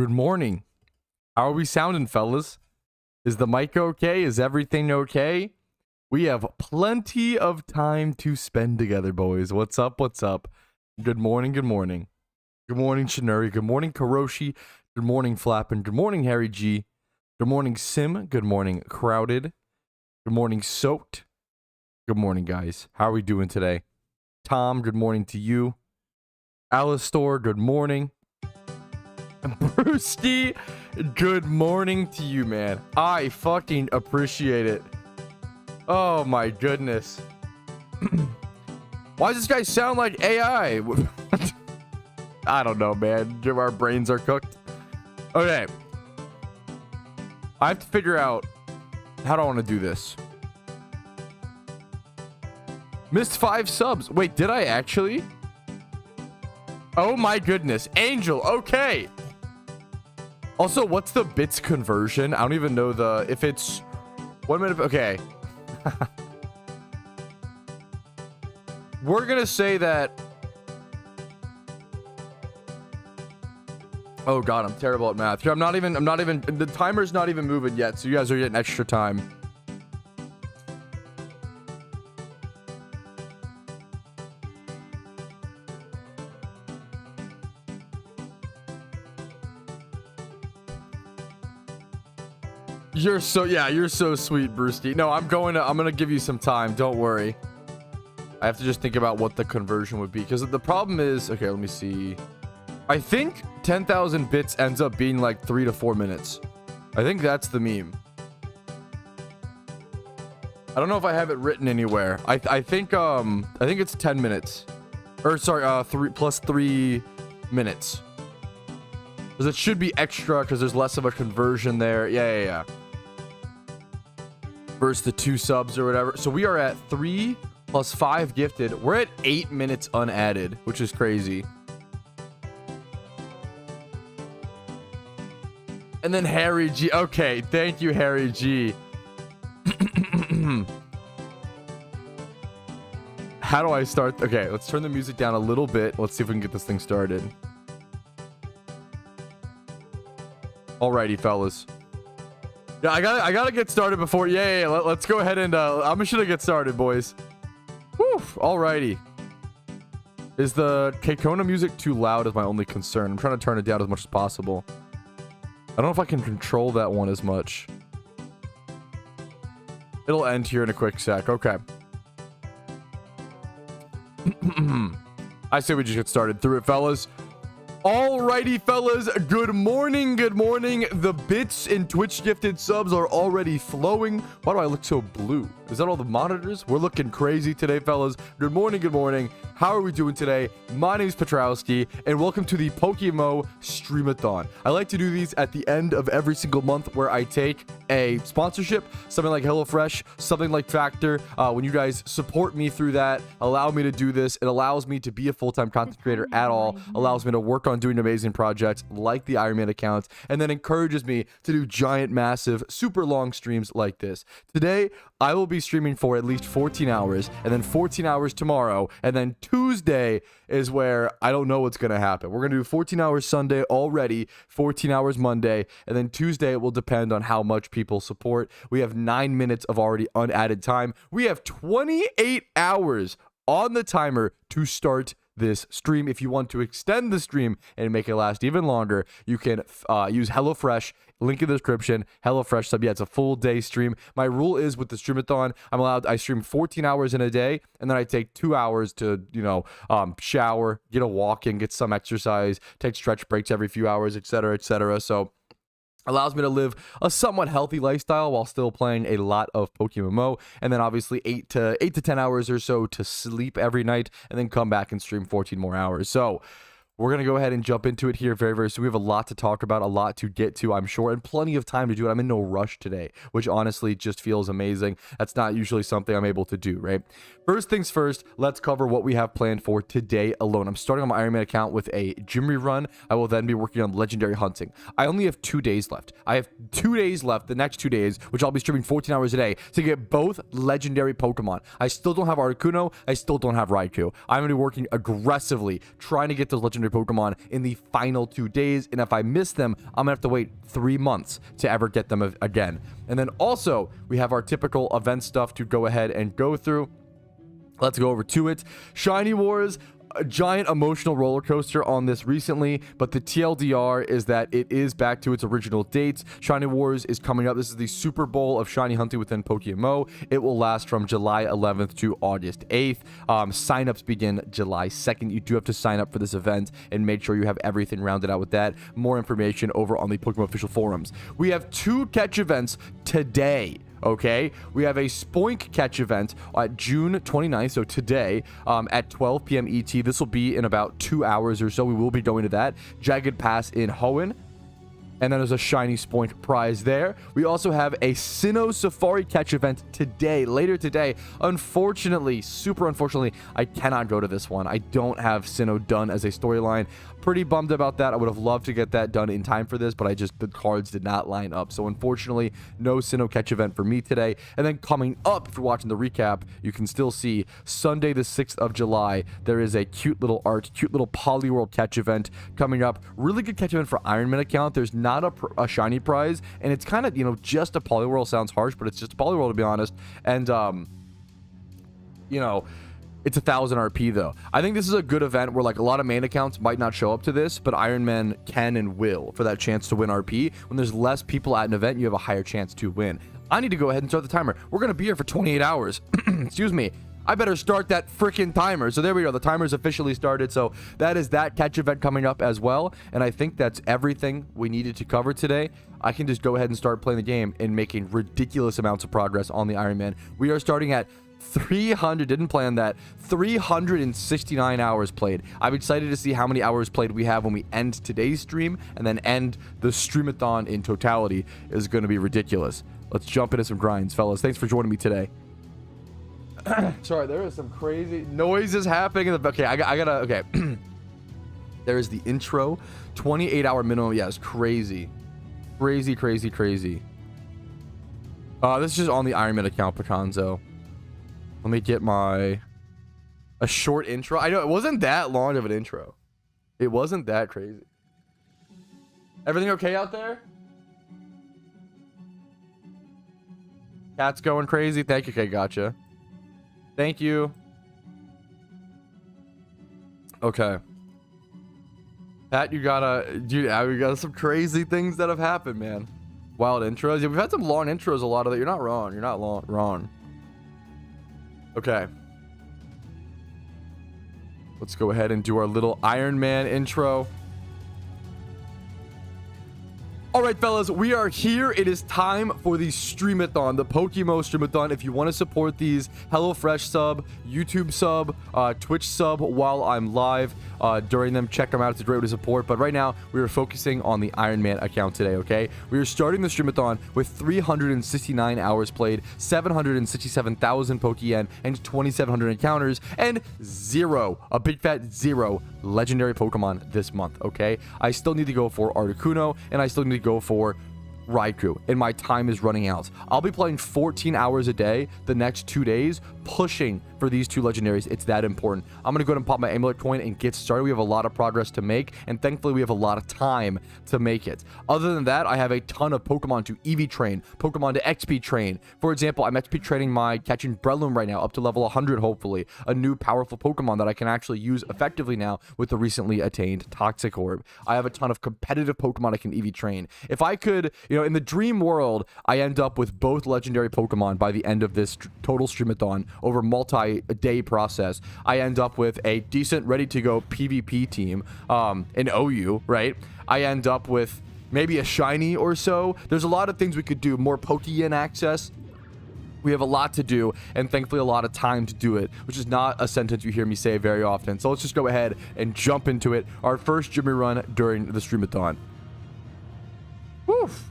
Good morning. How are we sounding, fellas? Is the mic okay? Is everything okay? We have plenty of time to spend together, boys. What's up? What's up? Good morning. Good morning. Good morning, Shinuri. Good morning, Karoshi. Good morning, Flappin. Good morning, Harry G. Good morning, Sim. Good morning, Crowded. Good morning, Soaked. Good morning, guys. How are we doing today? Tom, good morning to you. Alistor, good morning. Brewski, good morning to you, man. I fucking appreciate it. Oh my goodness. Why does this guy sound like AI? I don't know, man. Our brains are cooked. Okay. I have to figure out how do I want to do this. Missed 5 subs. Wait, did I actually? Oh my goodness. Angel, okay. Also, what's the bits conversion? I don't even know if it's 1 minute. Okay. We're gonna say that. Oh god, I'm terrible at math. I'm not even, the timer's not even moving yet, so you guys are getting extra time. You're so sweet, Brewski. No, I'm gonna give you some time. Don't worry. I have to just think about what the conversion would be, because the problem is, okay, let me see. I think 10,000 bits ends up being like 3 to 4 minutes. I think that's the meme. I don't know if I have it written anywhere. I think it's 10 minutes. Or sorry, 3 minutes. Because it should be extra because there's less of a conversion there. Yeah. Versus the 2 subs or whatever. So we are at 3 plus 5 gifted. We're at 8 minutes unadded, which is crazy. And then Harry G. Okay, thank you, Harry G. How do I start? Okay, let's turn the music down a little bit. Let's see if we can get this thing started. Alrighty, fellas. Yeah, I gotta get started before. Yeah. Let's go ahead and I'm just gonna get started, boys. Whew. Alrighty. Is the Keikona music too loud? Is my only concern. I'm trying to turn it down as much as possible. I don't know if I can control that one as much. It'll end here in a quick sec. Okay. I say we just get started through it, fellas. Alrighty, fellas. Good morning. Good morning. The bits in Twitch gifted subs are already flowing. Why do I look so blue? Is that all the monitors? We're looking crazy today, fellas. Good morning. Good morning. How are we doing today? My name is Petrowski, and welcome to the PokeMMO Streamathon. I like to do these at the end of every single month where I take a sponsorship, something like HelloFresh, something like Factor. When you guys support me through that, allow me to do this, it allows me to be a full-time content creator at all, allows me to work on doing amazing projects like the Iron Man account, and then encourages me to do giant, massive, super long streams like this. Today, I will be streaming for at least 14 hours, and then 14 hours tomorrow, and then Tuesday is where I don't know what's going to happen. We're going to do 14 hours Sunday already, 14 hours Monday, and then Tuesday it will depend on how much people support. We have 9 minutes of already unadded time. We have 28 hours on the timer to start this stream. If you want to extend the stream and make it last even longer, you can use HelloFresh. Link in the description. HelloFresh sub. Yeah, it's a full day stream. My rule is with the Streamathon, I stream 14 hours in a day, and then I take 2 hours to, shower, get a walk in, get some exercise, take stretch breaks every few hours, etc., etc. So allows me to live a somewhat healthy lifestyle while still playing a lot of PokeMMO, and then obviously 8 to 10 hours or so to sleep every night, and then come back and stream 14 more hours. So we're going to go ahead and jump into it here very, very soon. We have a lot to talk about, a lot to get to, I'm sure, and plenty of time to do it. I'm in no rush today, which honestly just feels amazing. That's not usually something I'm able to do, right? First things first, let's cover what we have planned for today alone. I'm starting on my Iron Man account with a gym rerun. I will then be working on legendary hunting. I only have 2 days left. I have 2 days left, the next 2 days, which I'll be streaming 14 hours a day to get both legendary Pokemon. I still don't have Articuno. I still don't have Raikou. I'm going to be working aggressively, trying to get those legendary Pokemon in the final 2 days. And if I miss them, I'm gonna have to wait 3 months to ever get them again. And then also we have our typical event stuff to go ahead and go through. Let's go over to it. Shiny Wars, a giant emotional roller coaster on this recently, but the TLDR is that it is back to its original dates. Shiny Wars is coming up. This is the Super Bowl of shiny hunting within PokeMMO. It will last from July 11th to August 8th. Signups begin July 2nd. You do have to sign up for this event and make sure you have everything rounded out with that. More information over on the Pokemon official forums. We have 2 catch events today. Okay, we have a Spoink catch event at June 29th, so today, at 12 p.m. ET. This will be in about 2 hours or so. We will be going to that. Jagged Pass in Hoenn. And then there's a shiny Spoink prize there. We also have a Sinnoh Safari catch event today, later today. Unfortunately, super unfortunately, I cannot go to this one. I don't have Sinnoh done as a storyline. Pretty bummed about that. I would have loved to get that done in time for this, but the cards did not line up. So unfortunately, no Sinnoh catch event for me today. And then coming up, if you're watching the recap, you can still see Sunday the 6th of July, there is a cute little Poliwhirl catch event coming up. Really good catch event for Ironman account. There's not a shiny prize, and it's kind of, you know, just a Poliwhirl. Sounds harsh, but it's just a Poliwhirl, to be honest. And you know, it's 1,000 RP though. I think this is a good event where like a lot of main accounts might not show up to this, but Iron Man can and will for that chance to win RP. When there's less people at an event, you have a higher chance to win. I need to go ahead and start the timer. We're gonna be here for 28 hours. Excuse me. I better start that freaking timer. So there we go. The timer's officially started. So that is that catch event coming up as well. And I think that's everything we needed to cover today. I can just go ahead and start playing the game and making ridiculous amounts of progress on the Iron Man. We are starting at 369 hours played. I'm excited to see how many hours played we have when we end today's stream, and then end the streamathon in totality. Is going to be ridiculous. Let's jump into some grinds, fellas. Thanks for joining me today. Sorry, there is some crazy noises happening in the... Okay, I gotta... Okay. There is the intro. 28-hour minimum. Yeah, it's crazy. Crazy. This is just on the Iron Man account, Picanzo. Let me get a short intro. I know it wasn't that long of an intro. It wasn't that crazy. Everything okay out there? Cat's going crazy. Thank you. Okay, gotcha. Thank you. Okay. Pat, you gotta... Dude, we got some crazy things that have happened, man. Wild intros. Yeah, we've had some long intros, a lot of that. You're not wrong. You're not wrong. Okay. Let's go ahead and do our little Iron Man intro. All right, fellas, we are here. It is time for the Streamathon, the PokeMMO Streamathon. If you want to support these, HelloFresh sub, YouTube sub, Twitch sub while I'm live during them, check them out. It's a great way to support. But right now, we are focusing on the Iron Man account today, okay? We are starting the Streamathon with 369 hours played, 767,000 Pokeyen, and 2,700 encounters, and a big fat 0 legendary Pokemon this month, okay? I still need to go for Articuno, and I still need to go for Raikou, and my time is running out. I'll be playing 14 hours a day the next 2 days, pushing for these 2 legendaries. It's that important. I'm gonna go ahead and pop my amulet coin and get started. We have a lot of progress to make, and thankfully we have a lot of time to make it. Other than that, I have a ton of Pokemon to EV train, Pokemon to XP train. For example, I'm XP training my catching Breloom right now up to level 100, hopefully. A new powerful Pokemon that I can actually use effectively now with the recently attained Toxic Orb. I have a ton of competitive Pokemon I can EV train. If I could, you know, in the dream world, I end up with both legendary Pokemon by the end of this total Streamathon over multi-day process. I end up with a decent, ready-to-go PvP team, an OU, right? I end up with maybe a shiny or so. There's a lot of things we could do. More Pokeyen access. We have a lot to do, and thankfully a lot of time to do it, which is not a sentence you hear me say very often. So let's just go ahead and jump into it. Our first Jimmy run during the Streamathon. Woof.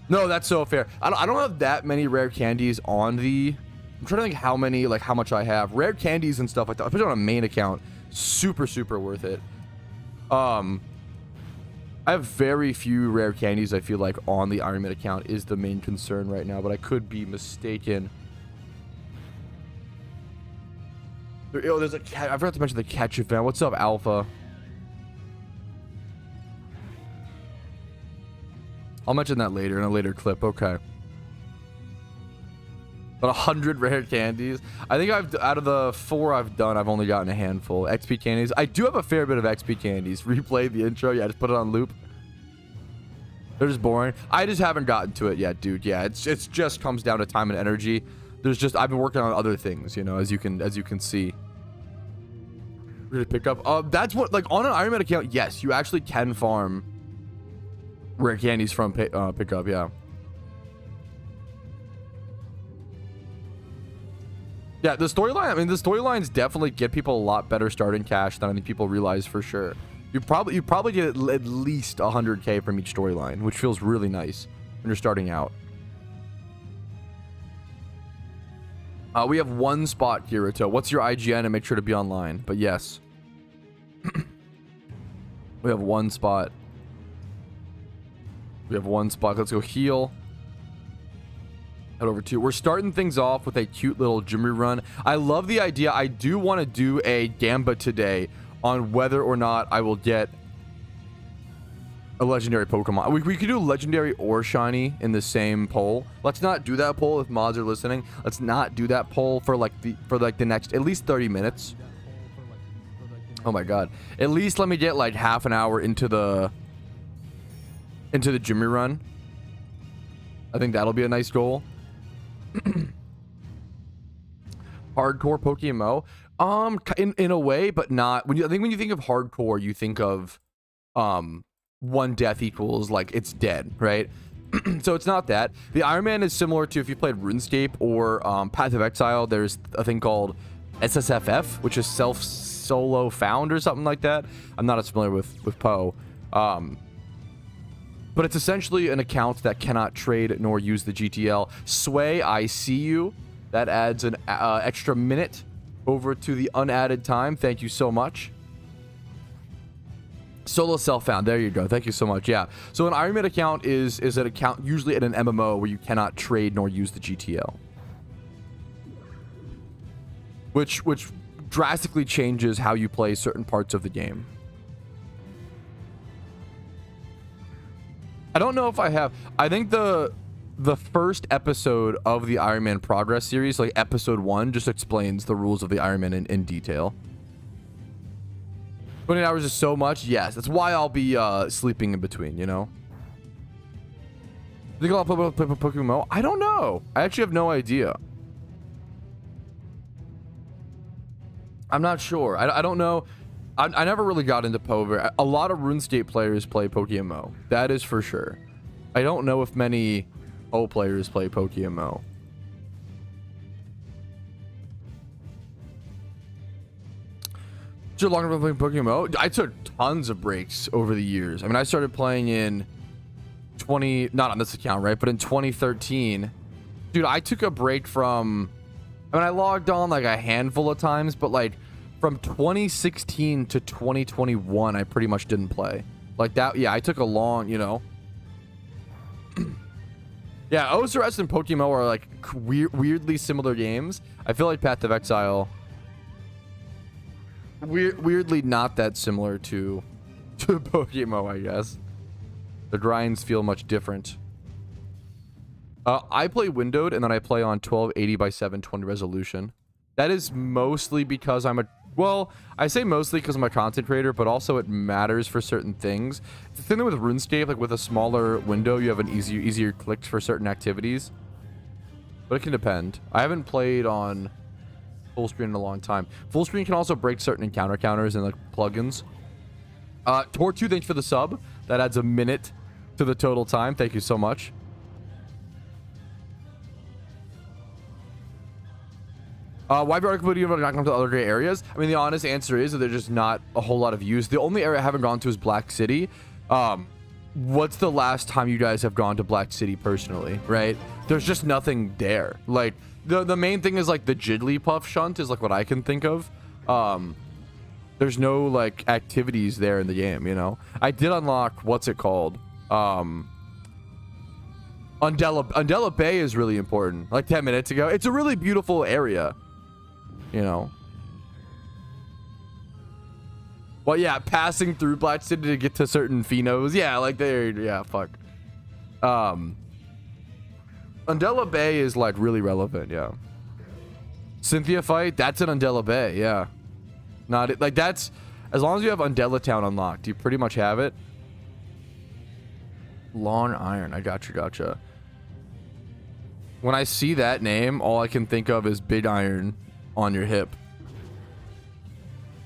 No, that's so fair. I don't have that many rare candies on the... I'm trying to think how many, like how much I have. Rare candies and stuff like that. I put it on a main account. Super worth it. I have very few rare candies, I feel like, on the Iron Man account is the main concern right now, but I could be mistaken. Oh, there's a cat. I forgot to mention the catch event. What's up, Alpha? I'll mention that later in a later clip. Okay. But 100 rare candies. I think out of the 4 I've done, I've only gotten a handful. XP candies. I do have a fair bit of XP candies. Replay the intro. Yeah, just put it on loop. They're just boring. I just haven't gotten to it yet, dude. Yeah, it's just comes down to time and energy. I've been working on other things, you know, as you can see. Really pick up. That's what, like, on an Iron Man account, yes, you actually can farm rare candies from pickup. Yeah. Yeah, the storyline, I mean, the storylines definitely get people a lot better starting cash than I think people realize for sure. You probably get at least 100k from each storyline, which feels really nice when you're starting out. We have 1 spot, Kirito. What's your IGN, and make sure to be online. But yes. We have 1 spot. We have 1 spot. Let's go heal. Head over to. We're starting things off with a cute little Jimmy run. I love the idea. I do want to do a gambit today on whether or not I will get a legendary Pokemon. We could do legendary or shiny in the same poll. Let's not do that poll if mods are listening. Let's not do that poll for like the next at least 30 minutes. Oh my god. At least let me get like half an hour into the Jimmy run. I think that'll be a nice goal. Hardcore PokeMMO. In a way, but not. I think when you think of hardcore, you think of 1 death equals like it's dead, right? So it's not that. The Iron Man is similar to if you played RuneScape or Path of Exile. There's a thing called SSFF, which is self solo found or something like that. I'm not as familiar with Poe. But it's essentially an account that cannot trade nor use the GTL. Sway, I see you. That adds an extra minute over to the unadded time. Thank you so much. Solo self-found. There you go. Thank you so much. Yeah. So an Iron Man account is an account usually in an MMO where you cannot trade nor use the GTL. Which drastically changes how you play certain parts of the game. I don't know if I have. I think the first episode of the Iron Man Progress series, like episode 1, just explains the rules of the Iron Man in detail. 20 hours is so much. Yes, that's why I'll be sleeping in between, you know. Think I'll play PokeMMO? I don't know. I actually have no idea. I'm not sure. I don't know. I never really got into Poe. A lot of RuneScape players play PokeMMO. That is for sure. I don't know if many Poe players play PokeMMO. Longer than playing PokeMMO? I took tons of breaks over the years. I mean, I started playing in not on this account, right? But in 2013, dude, I took a break from, I mean, I logged on like a handful of times, but like from 2016 to 2021, I pretty much didn't play like that. Yeah, I took a long, you know. Yeah, OSRS and PokeMMO are like weirdly similar games. I feel like Path of Exile weirdly not that similar to PokeMMO, I guess. The grinds feel much different. I play windowed, and then I play on 1280 by 720 resolution. That is mostly because I say mostly because I'm a content creator, but also it matters for certain things. The thing with RuneScape, like with a smaller window, you have an easier clicks for certain activities. But it can depend. I haven't played on full screen in a long time. Full screen can also break certain encounter counters and like plugins. Tor2, thanks for the sub. That adds a minute to the total time. Thank you so much. Why be article video not come to other gray areas? I mean, the honest answer is that there's just not a whole lot of use. The only area I haven't gone to is Black City. What's the last time you guys have gone to Black City personally, right? There's just nothing there. Like, the main thing is like the Jigglypuff shunt is like what I can think of. There's no like activities there in the game, you know. I did unlock, what's it called? Undella Bay is really important. Like 10 minutes ago. It's a really beautiful area, you know. Well, yeah, passing through Black City to get to certain phenos. Yeah, like there. Yeah, fuck. Undella Bay is like really relevant. Yeah. Cynthia fight. That's an Undella Bay. Yeah. Not like that's as long as you have Undella Town unlocked, you pretty much have it. Long Iron. I gotcha. When I see that name, all I can think of is big iron on your hip.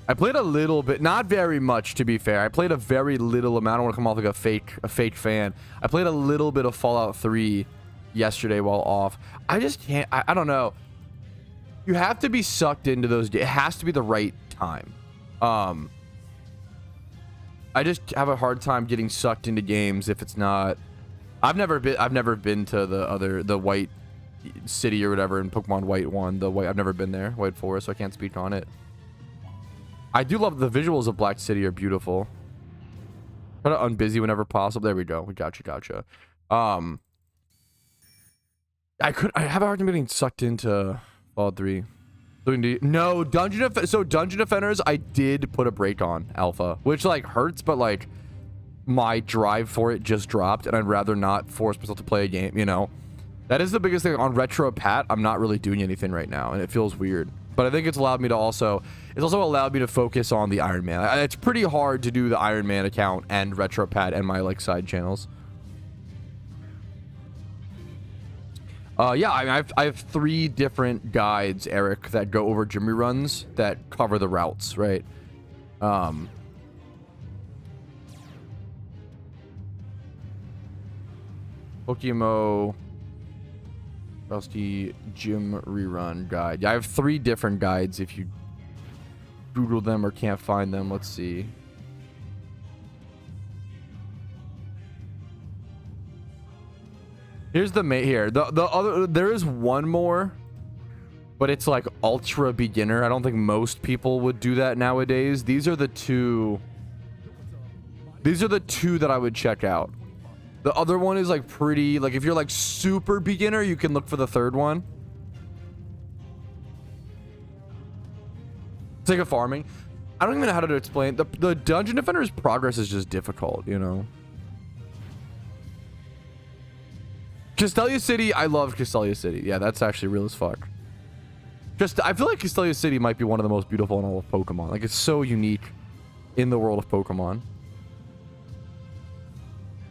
I played a little bit, not very much to be fair. I played a very little amount. I don't want to come off like a fake fan. I played a little bit of Fallout 3 yesterday while off. I just can't. I don't know. You have to be sucked into those. It has to be the right time. I just have a hard time getting sucked into games if it's not. I've never been to the White City or whatever in Pokemon White 1. I've never been there, White Forest, so I can't speak on it. I do love the visuals of Black City are beautiful. Try to unbusy whenever possible. There we go. We gotcha. I have a hard time getting sucked into Fallout 3. No, Dungeon Defenders, I did put a break on Alpha, which like hurts, but like my drive for it just dropped, and I'd rather not force myself to play a game, you know? That is the biggest thing. On Retro Pat, I'm not really doing anything right now, and it feels weird. But I think it's allowed me to also allowed me to focus on the Iron Man. It's pretty hard to do the Iron Man account and Retro Pat and my like side channels. Yeah, I have 3 different guides, Eric, that go over Jimmy runs that cover the routes, right? PokeMMO Rusty Gym Rerun Guide. Yeah, I have 3 different guides if you Google them or can't find them. Let's see. Here's the the other. There is one more, but it's like ultra beginner. I don't think most people would do that nowadays. These are the 2. These are the 2 that I would check out. The other one is like pretty, like if you're like super beginner, you can look for the 3rd one. It's like a farming. I don't even know how to explain. The Dungeon Defender's progress is just difficult, you know? Castelia City, I love Castelia City. Yeah, that's actually real as fuck. I feel like Castelia City might be one of the most beautiful in all of Pokemon. Like, it's so unique in the world of Pokemon.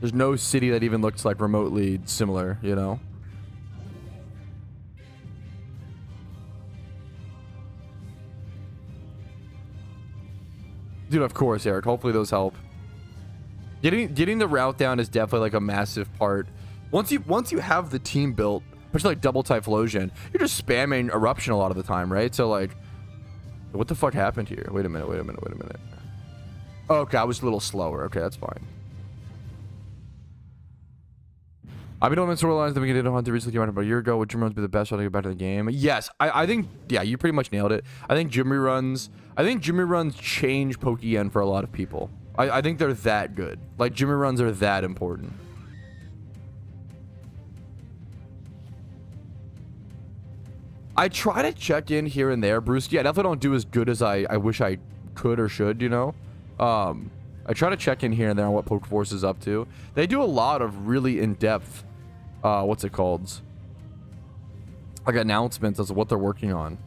There's no city that even looks like remotely similar, you know? Dude, of course, Eric. Hopefully those help. Getting the route down is definitely like a massive part. Once you have the team built, especially like double Typhlosion, you're just spamming Eruption a lot of the time, right? So like, what the fuck happened here? Wait a minute. Okay, I was a little slower. Okay, that's fine. I've been doing storylines that we did on to recently about a year ago. Would Jimmy runs be the best way to get back to the game? Yes, I think, yeah, you pretty much nailed it. I think Jimmy runs change Pokémon for a lot of people. I think they're that good. Like, Jimmy runs are that important. I try to check in here and there, Brewski. I definitely don't do as good as I wish I could or should, you know? I try to check in here and there on what Pokeforce is up to. They do a lot of really in-depth, what's it called? Like announcements as to what they're working on.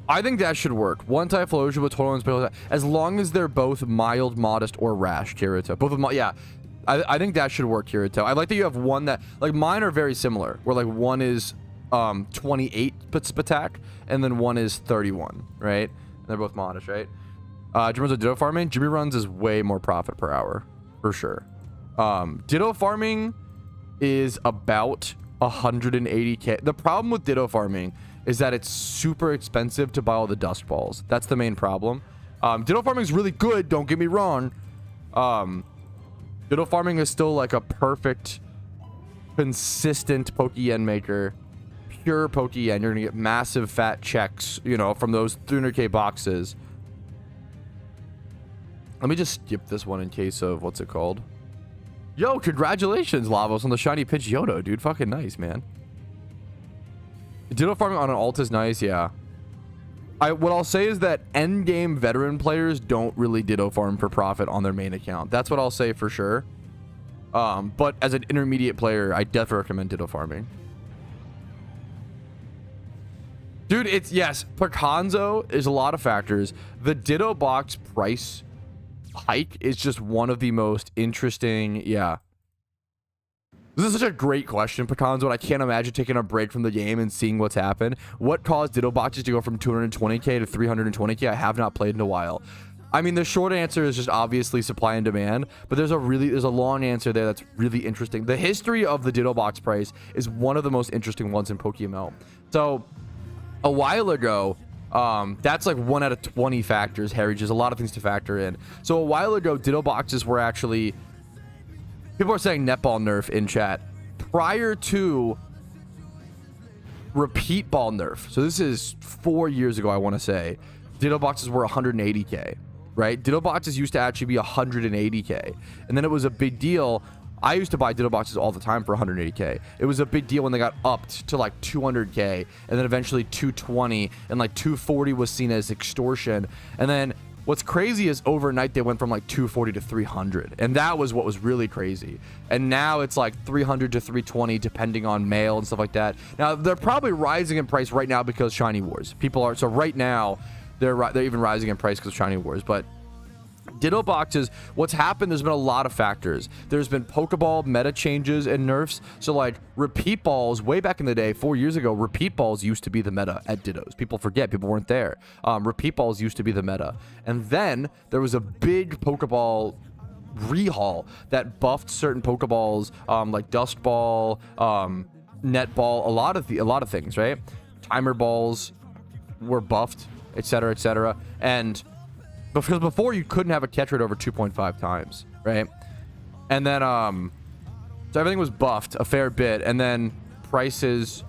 I think that should work. One Typhlosion with total inspiration, as long as they're both mild, modest, or rash, Kirito. Both of them, yeah. I think that should work, Kirito. I like that you have one that, like, mine are very similar, where like one is 28 attack, and then one is 31, right? And they're both modest, right? Jimmy runs with Ditto farming. Jimmy runs is way more profit per hour, for sure. Ditto farming is about 180k. The problem with Ditto farming is that it's super expensive to buy all the dust balls. That's the main problem. Ditto farming is really good, don't get me wrong. Ditto farming is still like a perfect, consistent Pokéyen maker. Pure Pokéyen. You're gonna get massive fat checks, you know, from those 300k boxes. Let me just skip this one in case of, what's it called? Yo, congratulations, Lavos, on the shiny Pidgeotto, dude. Fucking nice, man. Ditto farming on an alt is nice, yeah. What I'll say is that end game veteran players don't really ditto farm for profit on their main account. That's what I'll say for sure. But as an intermediate player, I definitely recommend ditto farming. Dude, it's, yes, Picanzo is a lot of factors. The ditto box price hike is just one of the most interesting. Yeah. This is such a great question, Picanzo, and I can't imagine taking a break from the game and seeing what's happened. What caused ditto boxes to go from 220k to 320k? I have not played in a while. I mean, the short answer is just obviously supply and demand, but there's a long answer there that's really interesting. The history of the ditto box price is one of the most interesting ones in PokeMMO. So a while ago, that's like 1 out of 20 factors, Harry. There's a lot of things to factor in. So a while ago, ditto boxes were actually, people are saying netball nerf in chat. Prior to repeat ball nerf, so this is 4 years ago, I want to say, ditto boxes were 180k, right? Ditto boxes used to actually be 180k, and then it was a big deal. I used to buy ditto boxes all the time for 180k. It was a big deal when they got upped to like 200k, and then eventually 220, and like 240 was seen as extortion. And then what's crazy is overnight they went from like 240 to 300, and that was what was really crazy. And now it's like 300 to 320 depending on mail and stuff like that. Now they're probably rising in price right now because Shiny Wars. People are, so right now they're even rising in price because of Shiny Wars. But ditto boxes, what's happened, there's been a lot of factors. There's been Pokeball meta changes and nerfs. So like repeat balls, way back in the day, 4 years ago, repeat balls used to be the meta at dittos. People forget, people weren't there. Repeat balls used to be the meta. And then there was a big Pokeball rehaul that buffed certain Pokeballs, like Dust Ball, Net Ball, a lot of things, right? Timer balls were buffed, etc., etc. And because before you couldn't have a catch rate over 2.5 times, right? And then so everything was buffed a fair bit, and then prices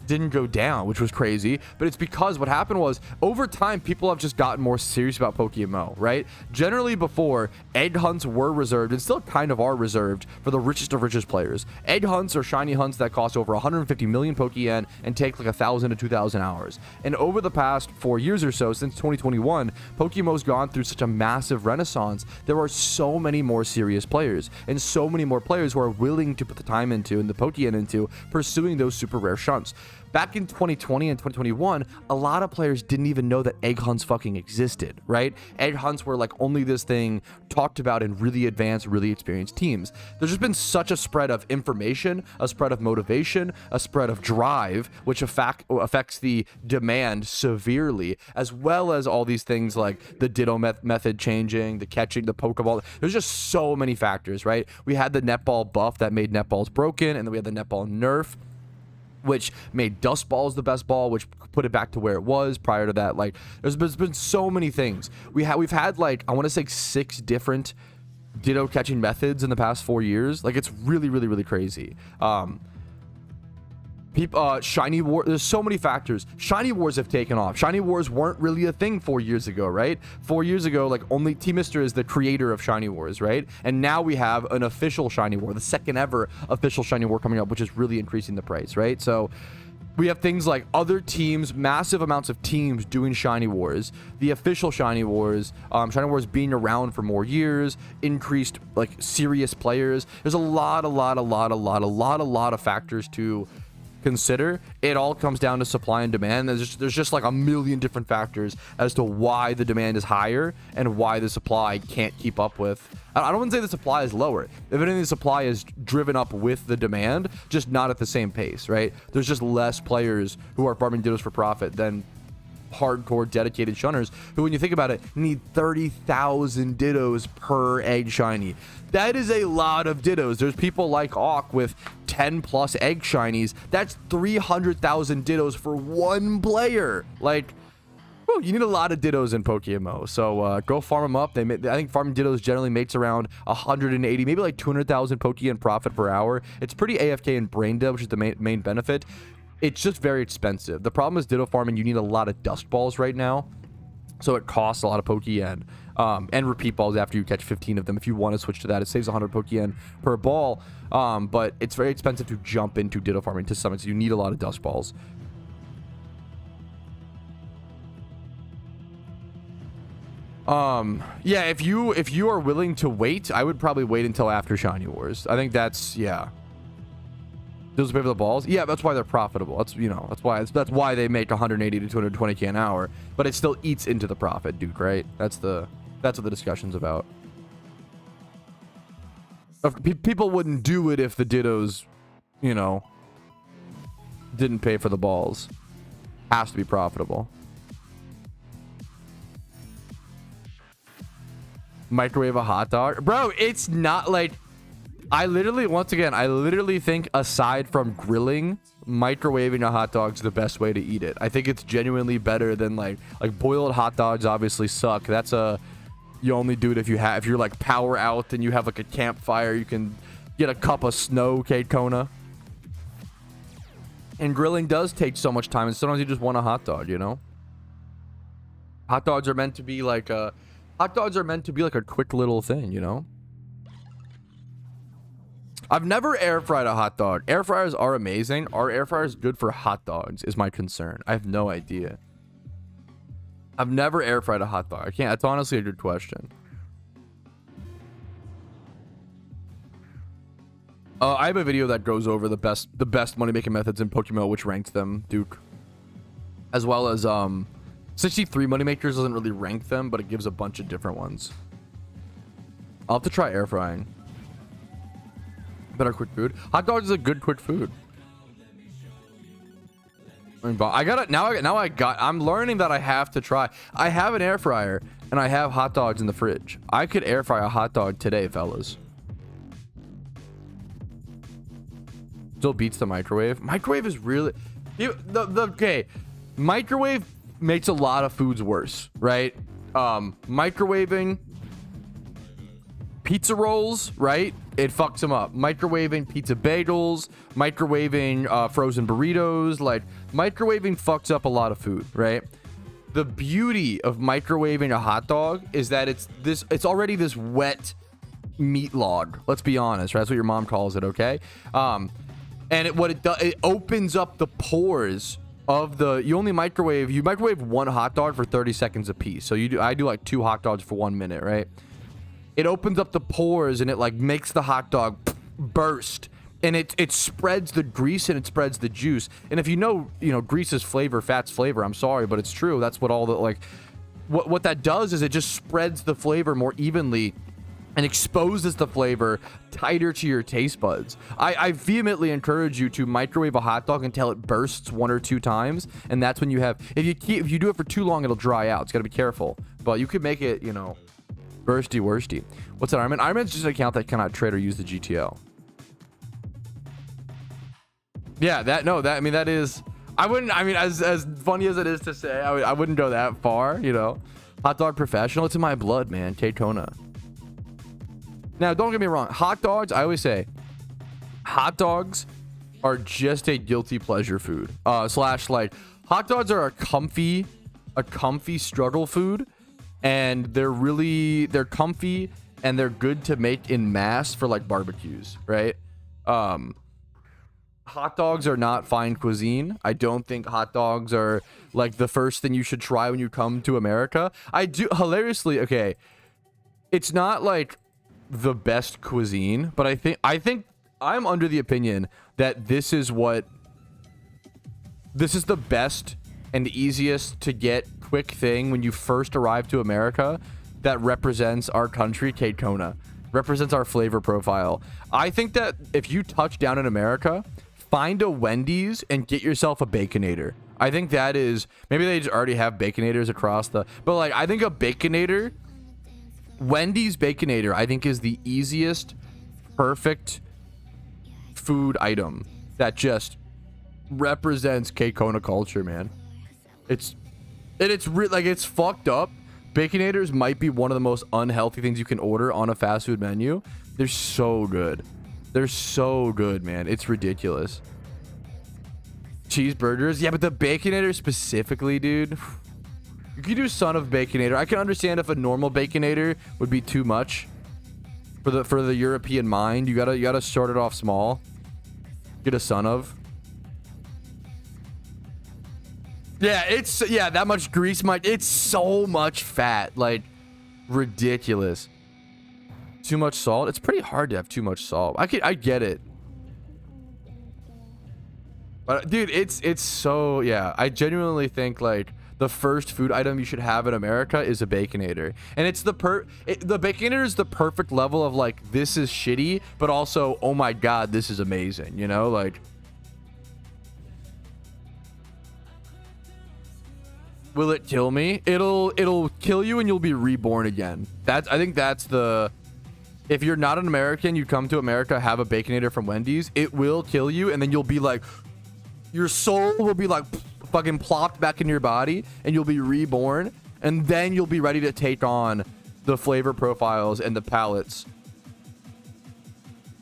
didn't go down, which was crazy. But it's because what happened was over time people have just gotten more serious about PokeMMO, right? Generally before, egg hunts were reserved, and still kind of are reserved, for the richest of richest players. Egg hunts are shiny hunts that cost over 150 million Pokeyen and take like 1,000 to 2,000 hours. And over the past 4 years or so, since 2021, PokeMMO's gone through such a massive renaissance. There are so many more serious players, and so many more players who are willing to put the time into and the Pokeyen into pursuing those super rare shunts. Back in 2020 and 2021, a lot of players didn't even know that egg hunts fucking existed, right? Egg hunts were like only this thing talked about in really advanced, really experienced teams. There's just been such a spread of information, a spread of motivation, a spread of drive, which affects the demand severely, as well as all these things like the ditto method changing, the catching, the Pokeball. There's just so many factors, right? We had the netball buff that made netballs broken, and then we had the netball nerf, which made Dust Balls the best ball, which put it back to where it was prior to that. Like, there's been so many things. We've had like, I want to say 6 different ditto catching methods in the past 4 years. Like, it's really, really, really crazy. Shiny War, there's so many factors. Shiny Wars have taken off. Shiny Wars weren't really a thing 4 years ago, right? 4 years ago, like, only T-Mister is the creator of Shiny Wars, right? And now we have an official Shiny War, the second ever official Shiny War coming up, which is really increasing the price, right? So we have things like other teams, massive amounts of teams doing Shiny Wars, the official Shiny Wars, Shiny Wars being around for more years, increased like serious players. There's a lot of factors to consider. It all comes down to supply and demand. There's just like a million different factors as to why the demand is higher and why the supply can't keep up with. I don't want to say the supply is lower. If anything, the supply is driven up with the demand, just not at the same pace, right? There's just less players who are farming dittos for profit than hardcore dedicated shunners who, when you think about it, need 30,000 dittos per egg shiny. That is a lot of dittos. There's people like Awk with 10 plus egg shinies. That's 300,000 dittos for one player. Like, whew, you need a lot of dittos in PokeMMO. So go farm them up. I think farming dittos generally makes around 180, maybe like 200,000 Pokeyen profit per hour. It's pretty AFK and brain dead, which is the main benefit. It's just very expensive. The problem is ditto farming, you need a lot of Dust Balls right now, so it costs a lot of Pokeyen. And repeat balls after you catch 15 of them. If you want to switch to that, it saves 100 Pokeyen per ball, but it's very expensive to jump into ditto farming to some extent. You need a lot of Dust Balls. Yeah, if you are willing to wait, I would probably wait until after Shiny Wars. I think that's, yeah. Those pay for the balls? Yeah, that's why they're profitable. That's, you know, that's why they make 180 to 220k an hour, but it still eats into the profit, Duke, right? That's what the discussion's about. People wouldn't do it if the Dittos, you know, didn't pay for the balls. Has to be profitable. Microwave a hot dog, bro. It's not like, I literally think aside from grilling, microwaving a hot dog's the best way to eat it. I think it's genuinely better than like boiled hot dogs obviously suck. That's you only do it if you're like power out and you have like a campfire, you can get a cup of snow, Kate Kona. And grilling does take so much time, and sometimes you just want a hot dog, you know? Hot dogs are meant to be like a quick little thing, you know? I've never air fried a hot dog. Air fryers are amazing. Are air fryers good for hot dogs is my concern. I have no idea. I've never air fried a hot dog. I can't. That's honestly a good question. I have a video that goes over the best money making methods in PokeMMO, which ranks them, Duke, as well as 63 money makers doesn't really rank them, but it gives a bunch of different ones. I'll have to try air frying. Better quick food. Hot dogs is a good quick food. I mean, I got it I'm learning that I have to try. I have an air fryer and I have hot dogs in the fridge. I could air fry a hot dog today, fellas. Still beats the microwave. Microwave is really okay. Microwave makes a lot of foods worse, right? Microwaving pizza rolls, right? It fucks them up. Microwaving pizza bagels, microwaving frozen burritos, like microwaving fucks up a lot of food, right? The beauty of microwaving a hot dog is that it's already this wet meat log. Let's be honest, right? That's what your mom calls it, okay? And it opens up the pores of you microwave one hot dog for 30 seconds a piece. So I do like 2 hot dogs for 1 minute, right? It opens up the pores and it like makes the hot dog burst, and it spreads the grease and it spreads the juice. And if you know grease is flavor, fat's flavor. I'm sorry, but it's true. That's what all the what that does is it just spreads the flavor more evenly and exposes the flavor tighter to your taste buds. I vehemently encourage you to microwave a hot dog until it bursts 1 or 2 times, and that's when you have. If you do it for too long, it'll dry out. It's gotta be careful. But you could make it, bursty worsty. What's that, Iron Man? Iron Man's just an account that cannot trade or use the GTL. Yeah, that is. I wouldn't. I mean, as funny as it is to say, I wouldn't go that far. Hot dog professional. It's in my blood, man. Kate Kona. Now, don't get me wrong. Hot dogs, I always say, hot dogs are just a guilty pleasure food. Slash, like, hot dogs are a comfy struggle food, and they're comfy and they're good to make in mass for like barbecues, right? Hot dogs are not fine cuisine. I don't think hot dogs are like the first thing you should try when you come to America. I do hilariously, okay, it's not like the best cuisine, but I think I'm under the opinion that this is the best and easiest to get quick thing when you first arrive to America that represents our country. Kate Kona represents our flavor profile. I think that if you touch down in America, find a Wendy's and get yourself a Baconator. I think that is, maybe they just already have Baconators across but like, I think a Baconator, Wendy's Baconator, I think is the easiest, perfect food item that just represents Kate Kona culture, man. It's fucked up. Baconators might be one of the most unhealthy things you can order on a fast food menu. They're so good. They're so good, man. It's ridiculous. Cheeseburgers, yeah, but the Baconator specifically, dude. You can do son of Baconator. I can understand if a normal Baconator would be too much for the European mind. You gotta start it off small. Get a son of. Yeah, that much grease, it's so much fat. Like, Ridiculous. Too much salt. It's pretty hard to have too much salt. I get it. But dude, it's so, yeah, I genuinely think like the first food item you should have in America is a Baconator. And it's the Baconator is the perfect level of like, this is shitty, but also, oh my God, this is amazing. You know, like, will it kill me? It'll kill you and you'll be reborn again. I think that's the, if you're not an American, you come to America, have a Baconator from Wendy's, it will kill you. And then you'll be like, your soul will be like fucking plopped back in your body and you'll be reborn. And then you'll be ready to take on the flavor profiles and the palettes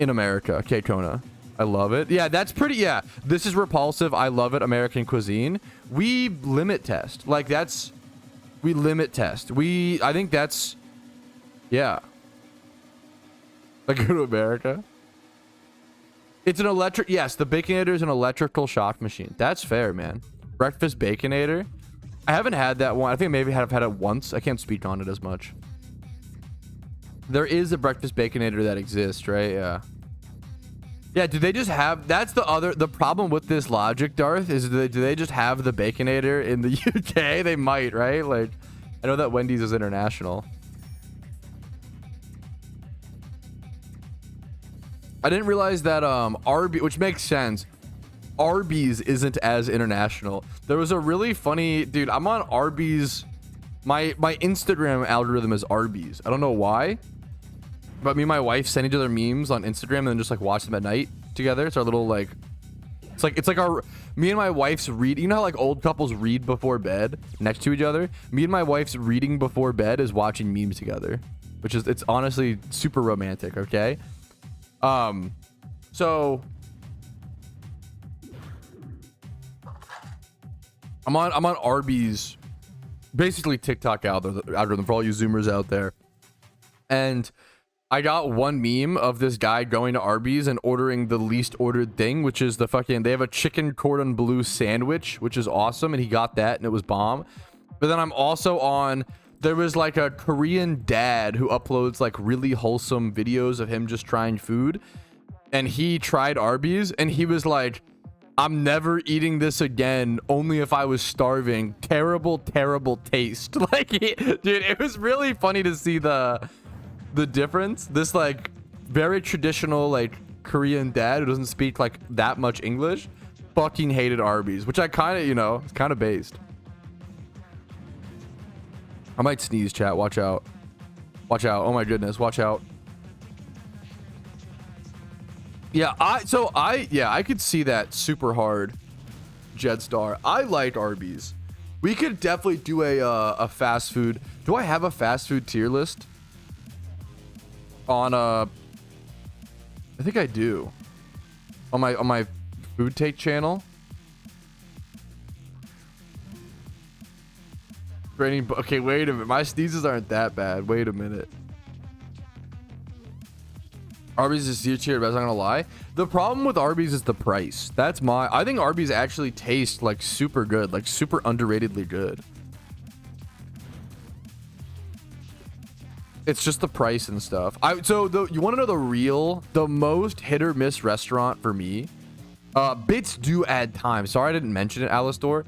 in America. Okay, Kona. I love it. Yeah, that's pretty. Yeah, this is repulsive. I love it. American cuisine. We limit test. Like we limit test. I think that's, yeah. Like go to America. It's an electric. Yes, the Baconator is an electrical shock machine. That's fair, man. Breakfast Baconator. I haven't had that one. I think maybe I've had it once. I can't speak on it as much. There is a breakfast Baconator that exists, right? Yeah. Yeah, do they just have, that's the problem with this logic, Darth, is do they just have the Baconator in the UK? They might, right? Like, I know that Wendy's is international. I didn't realize that Arby's, which makes sense, Arby's isn't as international. There was a really funny, dude, I'm on Arby's, my Instagram algorithm is Arby's. I don't know why. But me and my wife send each other memes on Instagram and then just like watch them at night together. It's our little like, it's like our, me and my wife's read. You know how like old couples read before bed next to each other? Me and my wife's reading before bed is watching memes together, which is, it's honestly super romantic. Okay. So I'm on Arby's, basically TikTok algorithm for all you Zoomers out there. And I got one meme of this guy going to Arby's and ordering the least ordered thing, which is the fucking, they have a chicken cordon bleu sandwich, which is awesome. And he got that and it was bomb. But then I'm also on, there was like a Korean dad who uploads like really wholesome videos of him just trying food. And he tried Arby's and he was like, I'm never eating this again, only if I was starving. Terrible, terrible taste. Like, dude, it was really funny to see the difference. This like very traditional like Korean dad who doesn't speak like that much English fucking hated Arby's, which I kind of, you know, it's kind of based. I might sneeze, chat. Watch out. Watch out. Oh my goodness. Watch out. Yeah, I could see that super hard, Jedstar. I like Arby's. We could definitely do a fast food. Do I have a fast food tier list? On I think I do. On my food take channel. Okay, wait a minute. My sneezes aren't that bad. Wait a minute. Arby's is C tier, but I'm not gonna lie. The problem with Arby's is the price. I think Arby's actually tastes like super good, like super underratedly good. It's just the price and stuff. You want to know the most hit or miss restaurant for me? Bits do add time. Sorry I didn't mention it, Alistor.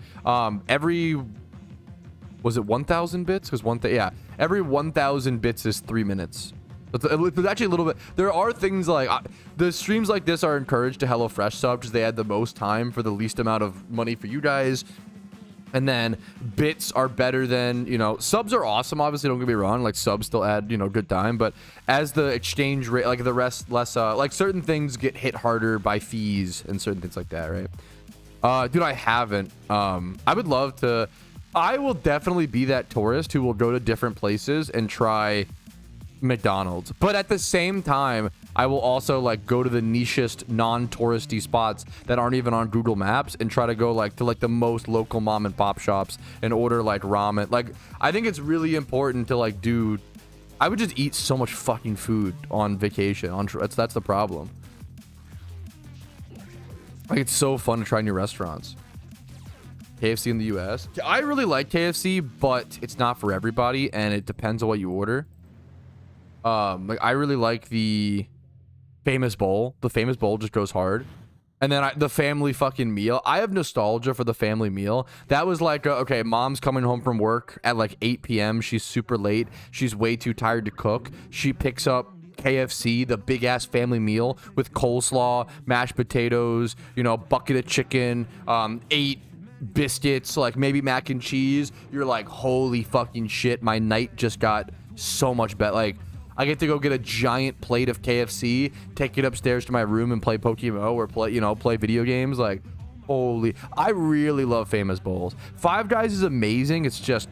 Was it 1,000 bits? Because every 1,000 bits is 3 minutes. It's actually a little bit. There are things like the streams like this are encouraged to HelloFresh sub because they add the most time for the least amount of money for you guys. And then bits are better than, you know, subs are awesome. Obviously, don't get me wrong. Like subs still add, you know, good time. But as the exchange rate, like the rest less, like certain things get hit harder by fees and certain things like that, right? Dude, I haven't. I would love to. I will definitely be that tourist who will go to different places and try McDonald's, but at the same time I will also like go to the nichest non-touristy spots that aren't even on Google Maps and try to go like to like the most local mom and pop shops and order like ramen. Like I think it's really important to like I would just eat so much fucking food on vacation. That's the problem. Like it's so fun to try new restaurants. KFC in the US. I really like KFC, but it's not for everybody, and it depends on what you order. Like I really like the famous bowl. The famous bowl just goes hard. And then the family fucking meal. I have nostalgia for the family meal. That was like, okay, mom's coming home from work at like 8 p.m. She's super late. She's way too tired to cook. She picks up KFC, the big ass family meal with coleslaw, mashed potatoes, you know, bucket of chicken, 8 biscuits, like maybe mac and cheese. You're like, holy fucking shit, my night just got so much better. Like, I get to go get a giant plate of KFC, take it upstairs to my room and play PokeMMO or play video games. Like, holy, I really love famous bowls. Five Guys is amazing. It's just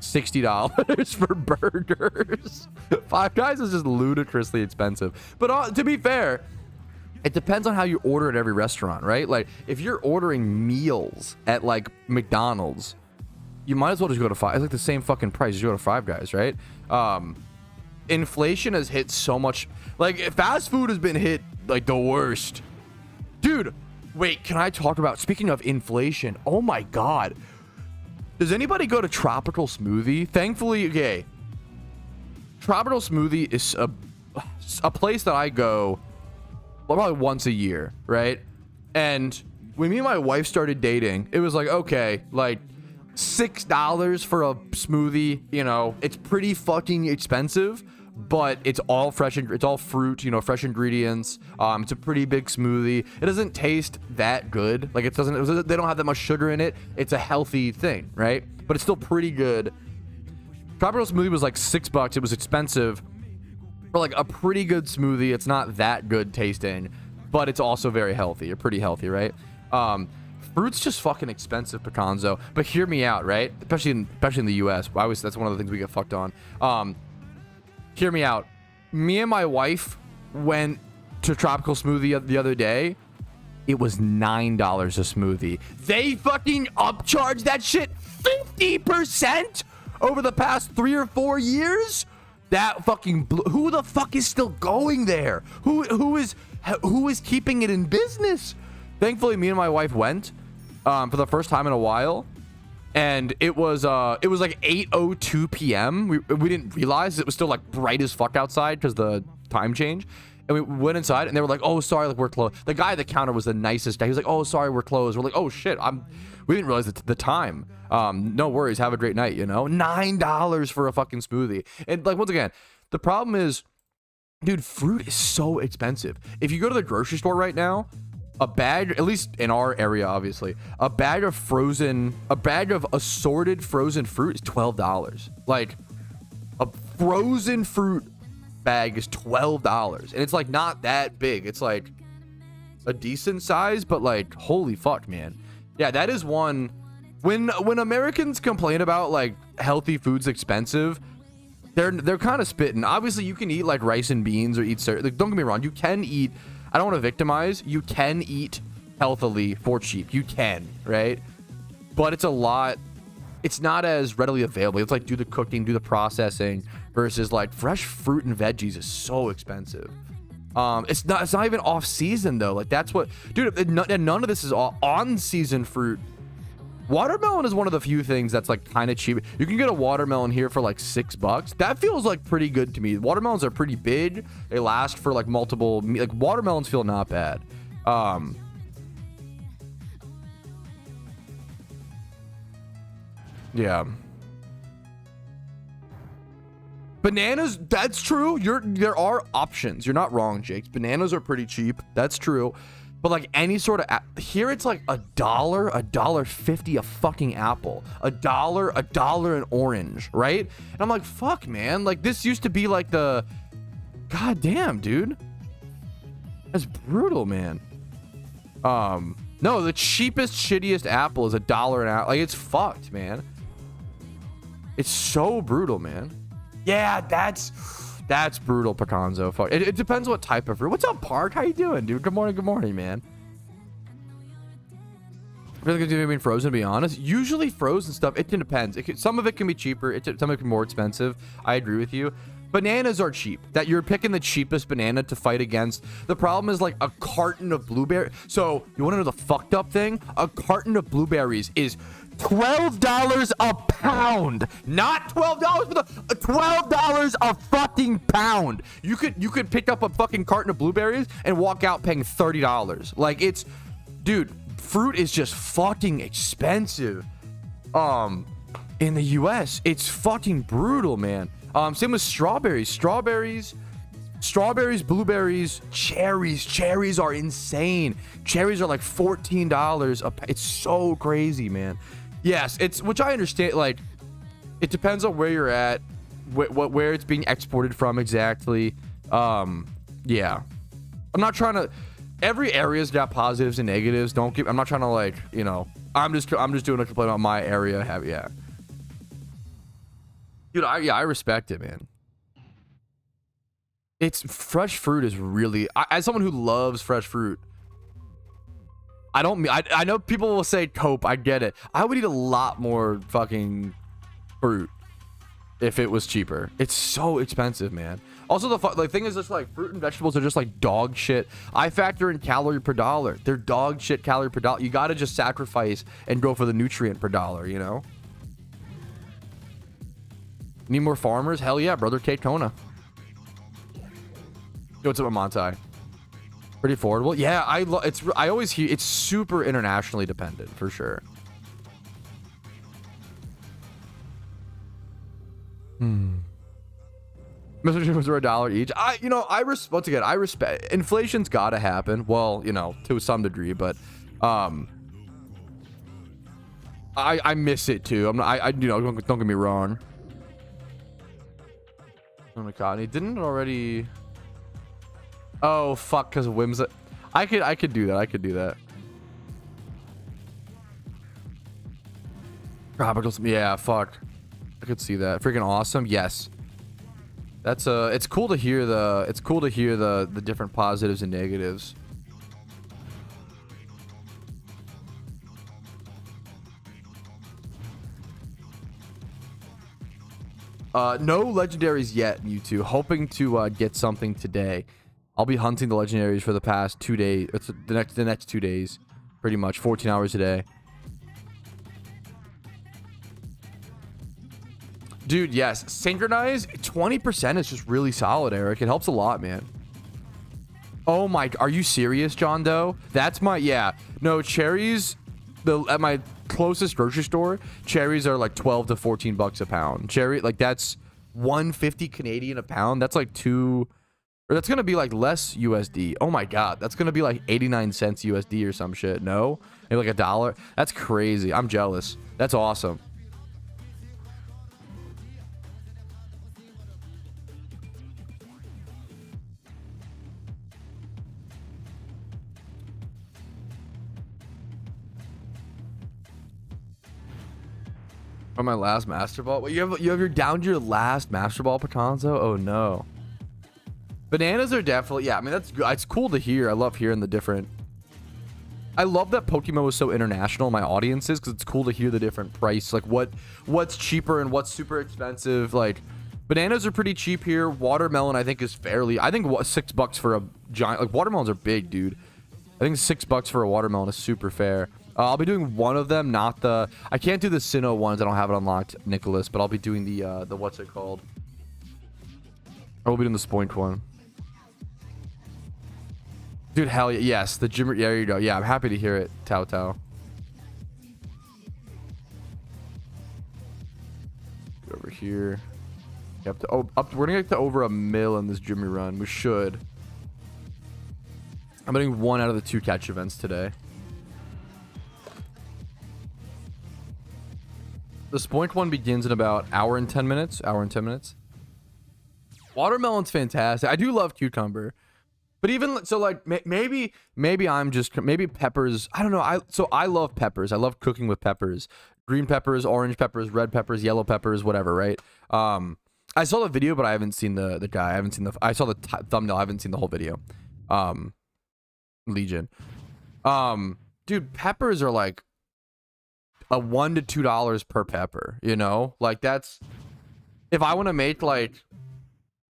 $60 for burgers. Five Guys is just ludicrously expensive. But to be fair, it depends on how you order at every restaurant, right? Like, if you're ordering meals at like McDonald's, you might as well just go to Five. It's like the same fucking price as you go to Five Guys, right? Inflation has hit so much. Like, fast food has been hit like the worst. Dude, wait, can I talk about, speaking of inflation, oh my god, does anybody go to Tropical Smoothie? Thankfully, okay, Tropical Smoothie is a place that I go probably once a year, right? And when me and my wife started dating, it was like, okay, like $6 for a smoothie, you know, it's pretty fucking expensive, but it's all fresh, it's all fruit, you know, fresh ingredients. It's a pretty big smoothie. It doesn't taste that good. Like, they don't have that much sugar in it. It's a healthy thing, right? But it's still pretty good. Tropical Smoothie was like $6. It was expensive for like a pretty good smoothie. It's not that good tasting, but it's also very healthy. You're pretty healthy, right? Fruit's just fucking expensive, Picanzo. But hear me out, right? Especially in the US. That's one of the things we get fucked on. Hear me out. Me and my wife went to Tropical Smoothie the other day. It was $9 a smoothie. They fucking upcharged that shit 50% over the past 3 or 4 years. That fucking who the fuck is still going there? Who is keeping it in business? Thankfully, me and my wife went for the first time in a while, and it was like 8:02 p.m. We didn't realize it was still like bright as fuck outside because the time change. And we went inside, and they were like, "Oh, sorry, like we're closed." The guy at the counter was the nicest guy. He was like, "Oh, sorry, we're closed." We're like, "Oh shit, we didn't realize the time." No worries, have a great night. You know, $9 for a fucking smoothie. And like, once again, the problem is, dude, fruit is so expensive. If you go to the grocery store right now, a bag, at least in our area, obviously, a bag of assorted frozen fruit is $12. Like, a frozen fruit bag is $12, and it's like not that big. It's like a decent size, but like, holy fuck, man. Yeah, that is one. When Americans complain about like healthy food's expensive, they're kind of spitting. Obviously, you can eat like rice and beans or eat like, don't get me wrong, you can eat. I don't want to victimize. You can eat healthily for cheap. You can, right? But it's a lot. It's not as readily available. It's like do the cooking, do the processing, versus like fresh fruit and veggies is so expensive. It's not even off season though. Like, that's what, dude. And none of this is all on season fruit. Watermelon is one of the few things that's like kind of cheap. You can get a watermelon here for like $6. That feels like pretty good to me. Watermelons are pretty big. They last for like multiple, like watermelons feel not bad. Yeah. Bananas, that's true. There are options. You're not wrong, Jakes. Bananas are pretty cheap. That's true. But like any sort of here, it's like $1.50 a fucking apple, $1 an orange, right? And I'm like, fuck, man. Like, this used to be like the, god damn, dude. That's brutal, man. No, the cheapest, shittiest apple is $1 an apple. Like, it's fucked, man. It's so brutal, man. Yeah, that's brutal, Picanzo. Fuck. It depends what type of fruit. What's up, Park? How you doing, dude? Good morning, man. I feel like it's being frozen, to be honest. Usually frozen stuff, it depends. Some of it can be cheaper. Some of it can be more expensive. I agree with you. Bananas are cheap. That you're picking the cheapest banana to fight against. The problem is like a carton of blueberry. So you want to know the fucked up thing? A carton of blueberries is $12 a pound. Not $12 for the $12 a fucking pound. You could pick up a fucking carton of blueberries and walk out paying $30. Like it's, dude, fruit is just fucking expensive. In the US, it's fucking brutal, man. Same with strawberries, blueberries, cherries. Cherries are insane. Cherries are like $14 a it's so crazy, man. Yes, it's, which I understand, like it depends on where you're at, where it's being exported from exactly. Yeah, I'm not trying to, every area's got positives and negatives. I'm not trying to, like, you know, I'm just doing a complaint about my area. Yeah, dude, I respect it, man. It's fresh fruit is really, as someone who loves fresh fruit, I know people will say cope, I get it. I would eat a lot more fucking fruit if it was cheaper. It's so expensive, man. Also, the thing is, just like fruit and vegetables are just like dog shit. I factor in calorie per dollar. They're dog shit calorie per dollar. You gotta just sacrifice and go for the nutrient per dollar, you know? Need more farmers? Hell yeah, brother. Kate Kona. Yo, what's up with Montai? Pretty affordable. Yeah, I always hear it's super internationally dependent for sure. Mr. Chickens are $1 each. Once again, I respect, inflation's gotta happen. Well, you know, to some degree, but I miss it too. Don't get me wrong. Oh my god, he didn't already. Oh fuck, because of whims. I could do that. I could do that. Tropicals, yeah, fuck. I could see that. Freaking awesome. Yes. That's it's cool to hear the different positives and negatives. No legendaries yet, you two. Hoping to get something today. I'll be hunting the legendaries for the past 2 days. It's the next 2 days, pretty much 14 hours a day. Dude, yes, synchronize 20% is just really solid, Eric. It helps a lot, man. Oh my, are you serious, John Doe? That's my, yeah. No, cherries, at my closest grocery store, cherries are like 12 to 14 bucks a pound. Cherry, like that's 150 Canadian a pound. That's like that's gonna be like less USD. Oh my god, that's gonna be like 89 cents USD or some shit. No, maybe like $1. That's crazy. I'm jealous. That's awesome. On my last Master Ball? Wait, you have your down to your last Master Ball, Patanzo? Oh no. Bananas are definitely, yeah, I mean, that's good. It's cool to hear. I love hearing the different, I love that PokeMMO is so international in my audiences, because it's cool to hear the different price, like what's cheaper and what's super expensive. Like bananas are pretty cheap here. Watermelon I think is fairly, I think what, $6 for a giant, like watermelons are big, dude. I think $6 for a watermelon is super fair. I'll be doing one of them, not the, I can't do the Sinnoh ones, I don't have it unlocked, Nicholas, but I'll be doing the what's it called? I will be doing the Spoink one. Dude, hell yeah, yes, the Jimmer, there you go. Yeah, I'm happy to hear it, Tao Tao. Over here. Yep, we're gonna get to over 1 mil in this Jimmy run. We should. I'm getting 1 out of the 2 catch events today. The Spoink one begins in about hour and 10 minutes. Watermelon's fantastic. I do love cucumber. But even so, like maybe I'm just, maybe peppers, I don't know. I love peppers. I love cooking with peppers. Green peppers, orange peppers, red peppers, yellow peppers, whatever, right? I saw the video, but I haven't seen the guy. I saw the thumbnail. I haven't seen the whole video. Legion. Dude, peppers are like a $1 to $2 per pepper, you know? Like that's, if I want to make like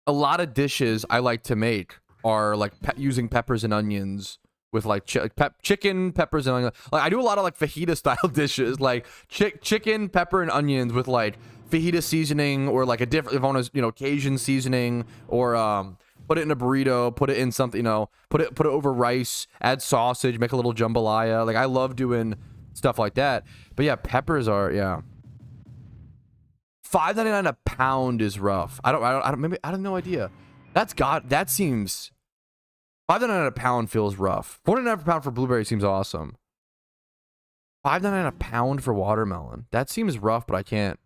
a lot of dishes I like to make are like using peppers and onions with like chicken, peppers and onions. Like I do a lot of like fajita style dishes, like chicken, pepper and onions with like fajita seasoning, or like a different, if I want to, you know, Cajun seasoning, or put it in a burrito, put it in something, you know, put it over rice, add sausage, make a little jambalaya. Like I love doing stuff like that. But yeah, peppers are, yeah. $5.99 a pound is rough. I don't maybe I have no idea. That seems $5.99 a pound feels rough. $49 per pound for blueberry seems awesome. $5.99 a pound for watermelon. That seems rough, but I can't.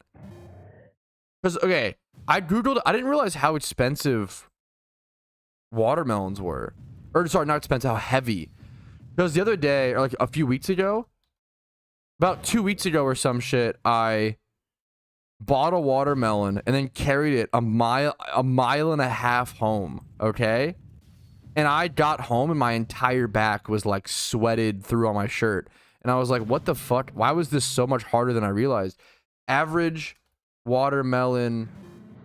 Because okay, I googled. I didn't realize how expensive watermelons were, or sorry, not expensive, how heavy. Because the other day, or like a few weeks ago, about 2 weeks ago or some shit, I bought a watermelon and then carried it a mile and a half home. Okay, and I got home and my entire back was like sweated through on my shirt, and I was like, what the fuck? Why was this so much harder than I realized? Average watermelon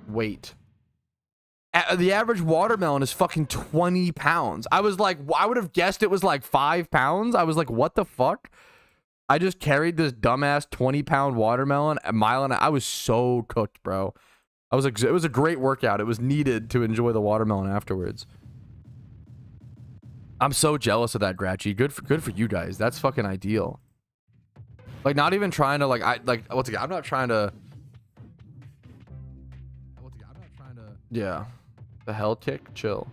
weight. The average watermelon is fucking 20 pounds. I was like, I would have guessed it was like 5 pounds. I was like, what the fuck? I just carried this dumbass 20-pound watermelon a mile, and I was so cooked, bro. It was a great workout. It was needed to enjoy the watermelon afterwards. I'm so jealous of that, Gratchy. Good for you guys. That's fucking ideal. Like, not even trying to once again, I'm not trying to. Yeah. The hell kick, chill.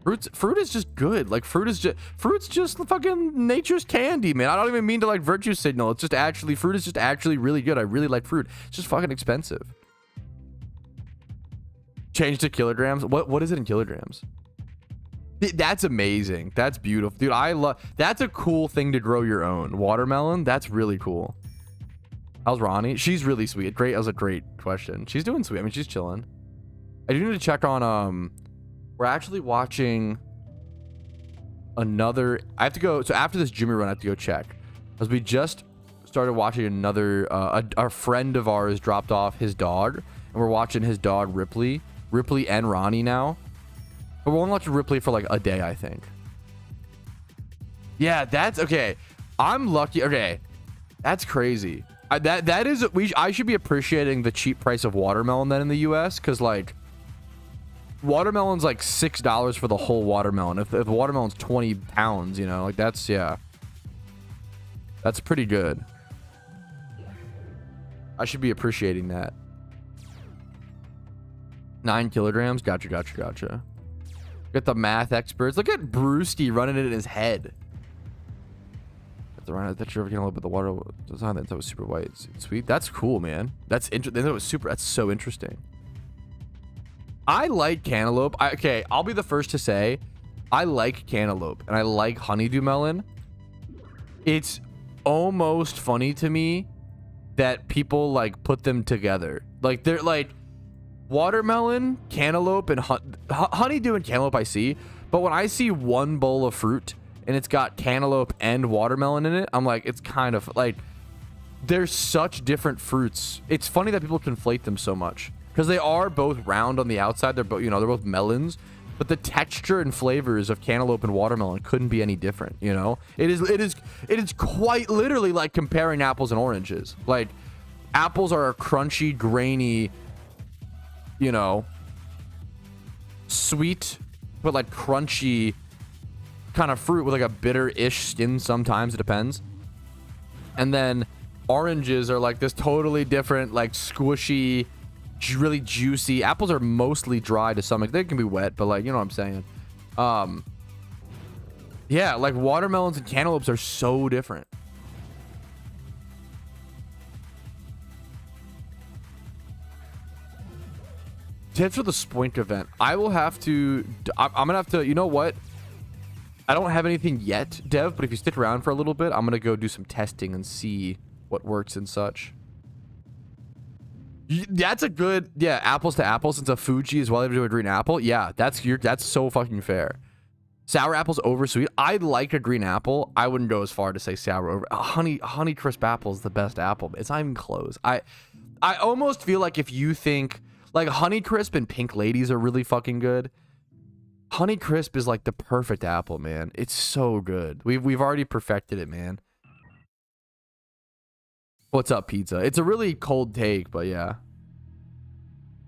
Fruit is just good. Like fruit's just fucking nature's candy, man. I don't even mean to like virtue signal. It's just actually, fruit is just actually really good. I really like fruit. It's just fucking expensive. Change to kilograms. What is it in kilograms? That's amazing. That's beautiful, dude. I love. That's a cool thing to grow your own watermelon. That's really cool. How's Ronnie? She's really sweet. Great. That was a great question. She's doing sweet. I mean, she's chilling. I do need to check on we're actually watching another. I have to go. So after this Jimmy run, I have to go check, because we just started watching another. A friend of ours dropped off his dog, and we're watching his dog Ripley and Ronnie now. But we're only watching Ripley for like a day, I think. Yeah, that's okay. I'm lucky. Okay, that's crazy. That is. I should be appreciating the cheap price of watermelon then in the U.S. because like. Watermelon's like $6 for the whole watermelon. If the watermelon's 20 pounds, you know, like that's, yeah, that's pretty good. I should be appreciating that. 9 kilograms. Gotcha. Get the math experts. Look at Brewski running it in his head. That you're ever gonna look at the water design that was super white. Sweet. That's cool, man. That's interesting. That was super. That's so interesting. I like cantaloupe. Okay, I'll be the first to say I like cantaloupe and I like honeydew melon. It's almost funny to me that people like put them together. Like they're like watermelon, cantaloupe, and honeydew and cantaloupe I see. But when I see one bowl of fruit and it's got cantaloupe and watermelon in it, I'm like, it's kind of like they're such different fruits. It's funny that people conflate them so much. Because they are both round on the outside. They're both, you know, they're both melons. But the texture and flavors of cantaloupe and watermelon couldn't be any different, you know? It is quite literally like comparing apples and oranges. Like, apples are a crunchy, grainy, you know, sweet, but like crunchy kind of fruit with like a bitter-ish skin sometimes. It depends. And then oranges are like this totally different, like squishy, really juicy. Apples are mostly dry to some extent. They can be wet, but like, you know what I'm saying. Yeah, like watermelons and cantaloupes are so different. Tips for the Spoink event. I will have to. I'm gonna have to. You know what? I don't have anything yet, Dev. But if you stick around for a little bit, I'm gonna go do some testing and see what works and such. That's a good, yeah, apples to apples. Since a Fuji is well able to do a green apple. Yeah, that's so fucking fair. Sour apples over sweet. I like a green apple. I wouldn't go as far to say sour over. Honey crisp apple is the best apple. It's not even close. I almost feel like if you think Like Honey Crisp and Pink Ladies are really fucking good. Honey Crisp is like the perfect apple, man. It's so good. We've already perfected it, man. What's up, pizza? It's a really cold take, but yeah.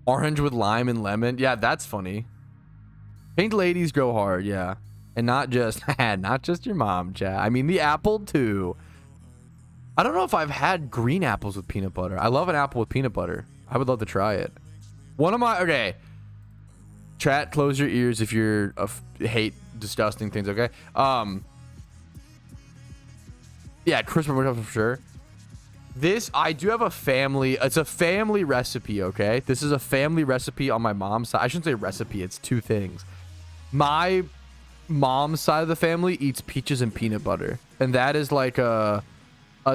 Orange with lime and lemon. Yeah, that's funny. Pink Ladies go hard, yeah. And not just your mom, chat. I mean the apple too. I don't know if I've had green apples with peanut butter. I love an apple with peanut butter. I would love to try it. One of my okay. Chat, close your ears if you're hate disgusting things, okay? Yeah, crisp for sure. This, I do have a family, it's a family recipe, okay? This is a family recipe on my mom's side. I shouldn't say recipe, it's two things. My mom's side of the family eats peaches and peanut butter. And that is like a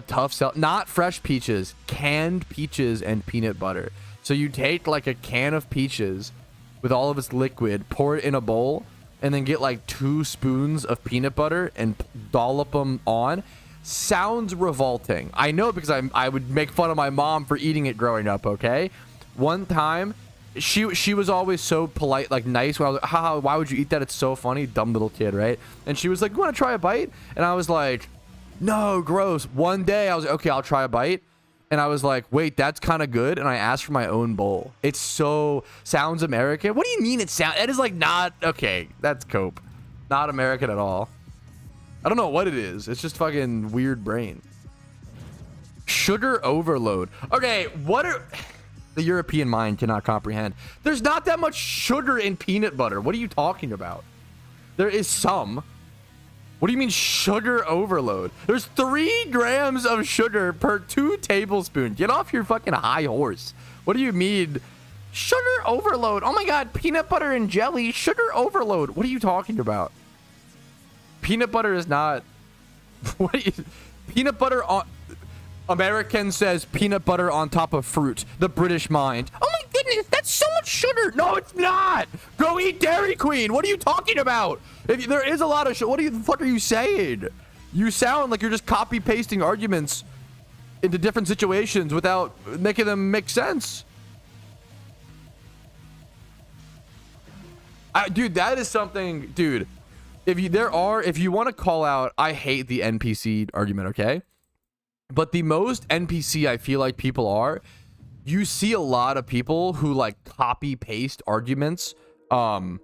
tough sell. Not fresh peaches, canned peaches and peanut butter. So you take like a can of peaches with all of its liquid, pour it in a bowl, and then get like 2 spoons of peanut butter and dollop them on. Sounds revolting. I know, because I would make fun of my mom for eating it growing up, okay? One time, she was always so polite, like nice, when I was like, haha, why would you eat that? It's so funny. Dumb little kid, right? And she was like, you want to try a bite? And I was like, no, gross. One day, I was like, okay, I'll try a bite. And I was like, wait, that's kind of good. And I asked for my own bowl. It's so sounds American. What do you mean it sounds? It is like not okay. That's cope. Not American at all. I don't know what it is. It's just fucking weird brain. Sugar overload. Okay, what are the European mind cannot comprehend? There's not that much sugar in peanut butter. What are you talking about? There is some. What do you mean sugar overload? There's 3 grams of sugar per 2 tablespoons. Get off your fucking high horse. What do you mean sugar overload? Oh my god, peanut butter and jelly, sugar overload. What are you talking about? Peanut butter is not peanut butter on American says peanut butter on top of fruit. The British mind. Oh my goodness, that's so much sugar. No, it's not. Go eat Dairy Queen. What are you talking about? If there is a lot of sugar, what the fuck are you saying? You sound like you're just copy pasting arguments into different situations without making them make sense. Dude, that is something, dude. If you want to call out, I hate the NPC argument, okay? But the most NPC I feel like people are, you see a lot of people who like copy paste arguments, from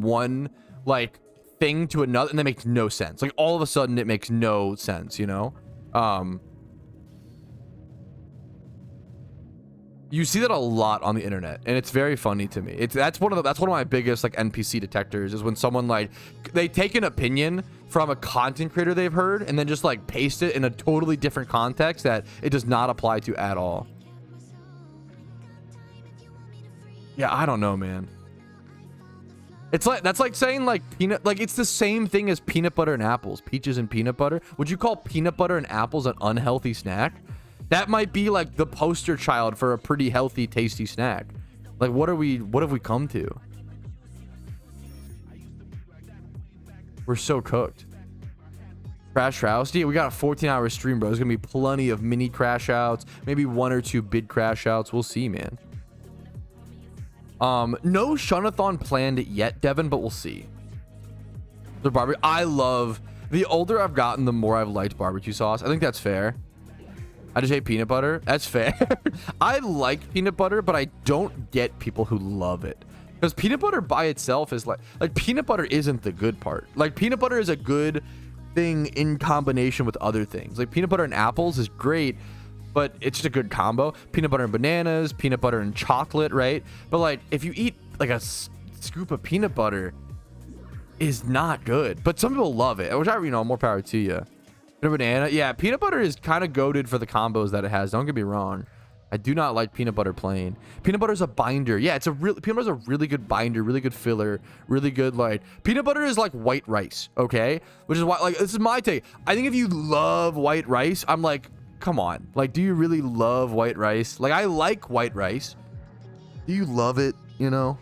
one like thing to another, and that makes no sense. Like all of a sudden it makes no sense, you know? You see that a lot on the internet, and it's very funny to me. That's one of my biggest like NPC detectors, is when someone like they take an opinion from a content creator they've heard and then just like paste it in a totally different context that it does not apply to at all. Yeah, I don't know, man. It's like, that's like saying like peanut, like it's the same thing as peanut butter and apples, peaches and peanut butter. Would you call peanut butter and apples an unhealthy snack? That might be like the poster child for a pretty healthy, tasty snack. Like, what have we come to? We're so cooked. Crash outs. Yeah, we got a 14-hour stream, bro. There's gonna be plenty of mini crash outs, maybe 1 or 2 big crash outs. We'll see, man. No Shunathon planned yet, Devin, but we'll see. The barbecue. I love, the older I've gotten, the more I've liked barbecue sauce. I think that's fair. I just hate peanut butter. That's fair. I like peanut butter, but I don't get people who love it. Because peanut butter by itself is like peanut butter isn't the good part. Like peanut butter is a good thing in combination with other things. Like peanut butter and apples is great, but it's just a good combo. Peanut butter and bananas, peanut butter and chocolate, right? But like if you eat like a scoop of peanut butter, is not good. But some people love it, which more power to you. Banana, yeah, peanut butter is kind of goated for the combos that it has. Don't get me wrong. I do not like peanut butter plain. Peanut butter is a binder. Yeah, peanut butter is a really good binder, really good filler, really good, like, peanut butter is like white rice, okay? Which is why, like, this is my take. I think if you love white rice, I'm like, come on. Like, do you really love white rice? Like, I like white rice. Do you love it, you know?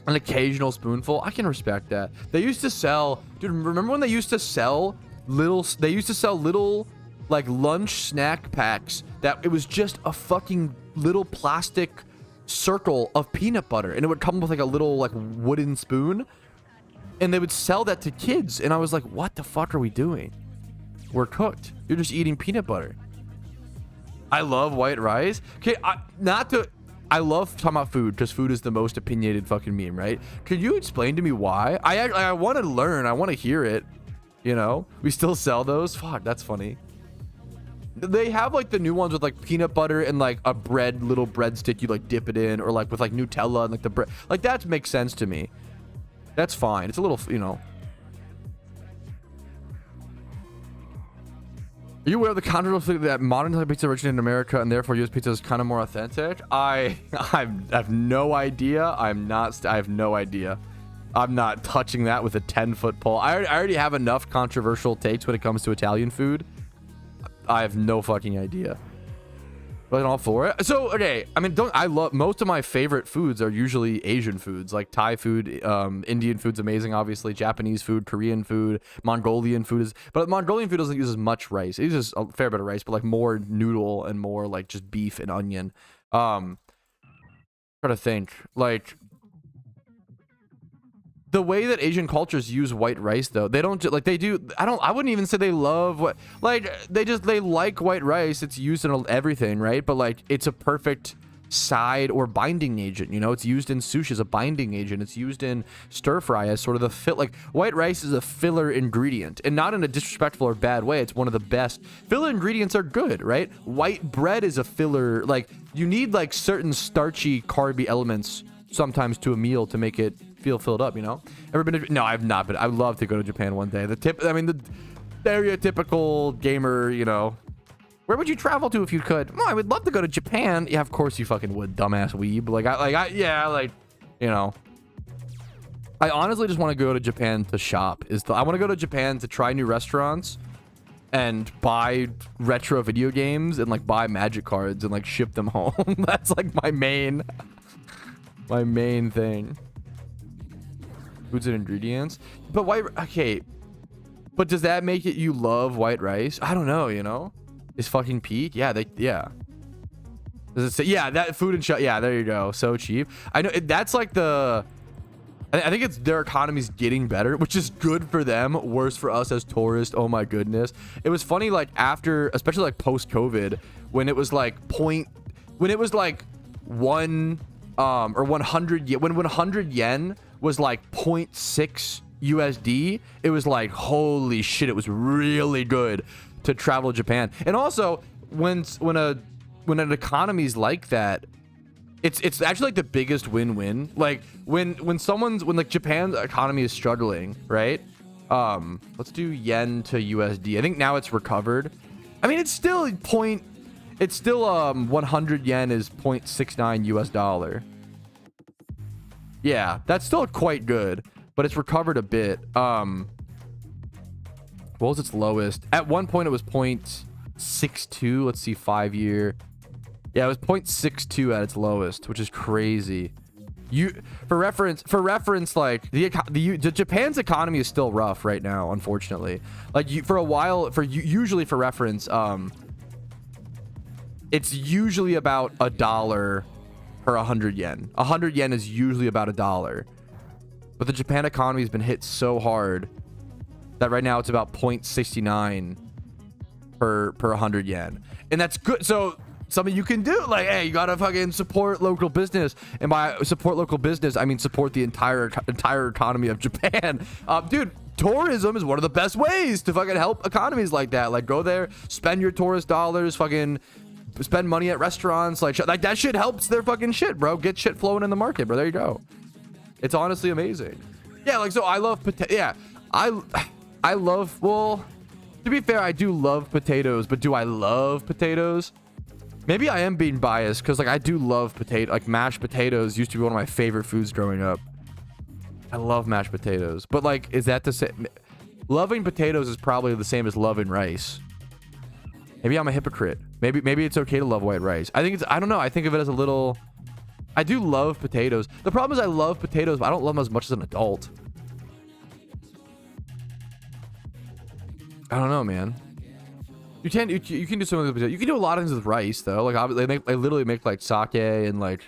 An occasional spoonful, I can respect that. They used to sell, dude, remember when they used to sell little like lunch snack packs that it was just a fucking little plastic circle of peanut butter, and it would come with like a little like wooden spoon, and they would sell that to kids. And I was like, what the fuck are we doing? We're cooked. You're just eating peanut butter. I love white rice. Okay, I love talking about food because food is the most opinionated fucking meme, right? Could you explain to me why? I want to learn. I want to hear it. You know, we still sell those. Fuck, that's funny. They have like the new ones with like peanut butter and like a little breadstick you like dip it in, or like with like Nutella and like the bread. Like that makes sense to me. That's fine. It's a little, you know. Are you aware of the controversy that modern type pizza originated in America and therefore US pizza is kind of more authentic? I have no idea. I have no idea. I'm not touching that with a 10-foot pole. I already have enough controversial takes when it comes to Italian food. I have no fucking idea. But I'm all for it. So, okay. I mean, I love most of my favorite foods are usually Asian foods, like Thai food, Indian food's amazing, obviously. Japanese food, Korean food, Mongolian food is, but Mongolian food doesn't use as much rice. It uses a fair bit of rice, but like more noodle and more like just beef and onion. Try to think, like the way that Asian cultures use white rice, though, they don't like they do. I wouldn't even say they love what, like they like white rice. It's used in everything, right? But like it's a perfect side or binding agent. You know, it's used in sushi as a binding agent. It's used in stir fry as sort of the fit. Like white rice is a filler ingredient, and not in a disrespectful or bad way. It's one of the best filler ingredients. Are good, right? White bread is a filler. Like you need like certain starchy, carby elements sometimes to a meal to make it feel filled up, you know? Ever been to, no, I've not, but I'd love to go to Japan one day. The stereotypical gamer, you know, where would you travel to if you could? Oh, I would love to go to Japan. Yeah, of course you fucking would, dumbass weeb. You know, I honestly just want to go to Japan to shop. I want to go to Japan to try new restaurants and buy retro video games and like buy magic cards and like ship them home. That's like my main thing. Foods and ingredients, but but does that make it you love white rice? I don't know, you know. Is fucking peak? Yeah, does it say, yeah, that food and shop, yeah, there you go, so cheap. I know that's like I think it's their economy's getting better, which is good for them, worse for us as tourists. Oh my goodness. It was funny, like after, especially like post COVID, when it was like one or 100 yen, when 100 yen was like 0.6 USD, it was like, holy shit, it was really good to travel to Japan. And also when an economy's like that, it's actually like the biggest win-win. Like when like Japan's economy is struggling, right? Let's do yen to USD. I think now it's recovered. I mean, it's still 100 yen is 0.69 US dollar. Yeah, that's still quite good, but it's recovered a bit. What was its lowest? At one point it was 0.62. Let's see, 5-year. Yeah, it was 0.62 at its lowest, which is crazy. For reference, like the Japan's economy is still rough right now, unfortunately. Like for a while, usually for reference, it's usually about $1 per 100 yen. 100 yen is usually about $1. But the Japan economy has been hit so hard that right now it's about 0.69 per 100 yen. And that's good. So something you can do, like, hey, you gotta fucking support local business. And by support local business, I mean support the entire economy of Japan. Dude, tourism is one of the best ways to fucking help economies like that. Like, go there, spend your tourist dollars, fucking spend money at restaurants, like that shit helps their fucking shit, bro. Get shit flowing in the market, bro. There you go. It's honestly amazing. Yeah, like, so I love yeah, I love, well, to be fair, I do love potatoes, but do I love potatoes? Maybe I am being biased, because like I do love like mashed potatoes used to be one of my favorite foods growing up. I love mashed potatoes, but like, is that the same? Loving potatoes is probably the same as loving rice. Maybe I'm a hypocrite. Maybe it's okay to love white rice. I don't know. I think of it as a little, I do love potatoes. The problem is I love potatoes, but I don't love them as much as an adult. I don't know, man. You can do some of the potatoes. You can do a lot of things with rice though. Like they literally make like sake and like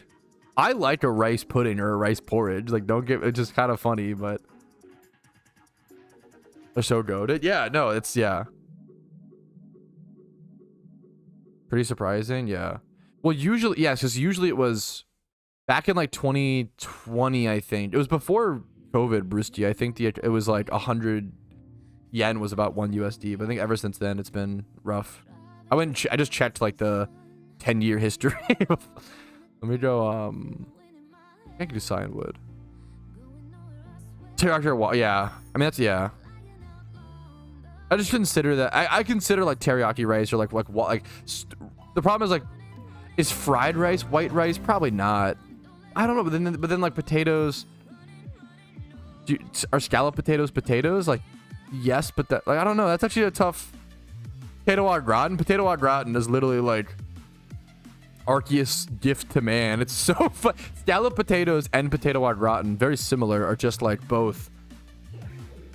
I like a rice pudding or a rice porridge. Like don't get it's just kind of funny, but they're so goated. Yeah, no, it's yeah. Pretty surprising, yeah. Well, usually, yeah, because usually it was back in like 2020, I think. It was before COVID, Brewski. I think it was like 100 yen was about 1 USD. But I think ever since then, it's been rough. I just checked like the 10-year history. Let me go, I can do cyan wood. Teriyaki, yeah. I mean, that's, yeah. I just consider that. I consider like teriyaki rice or like the problem is like, is fried rice white rice? Probably not. I don't know, but then like potatoes. Are scallop potatoes potatoes? Like, yes, but that like I don't know. That's actually a tough. Potato au gratin. Potato au gratin is literally like Arceus' gift to man. It's so fun. Scallop potatoes and potato au gratin, very similar, are just like both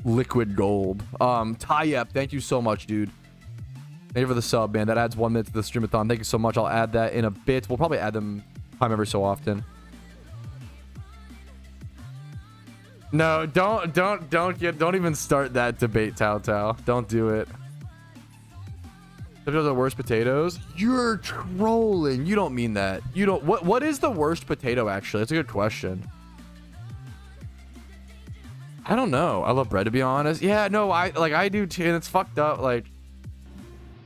liquid gold. Tyep, thank you so much, dude. Thank you for the sub, man. That adds 1 minute to the streamathon. Thank you so much. I'll add that in a bit. We'll probably add them time every so often. No, don't even start that debate, Tao Tao. Don't do it. Those are the worst potatoes. You're trolling. You don't mean that. You don't. What is the worst potato actually? That's a good question. I don't know. I love bread, to be honest. Yeah, no, I do too, and it's fucked up. Like,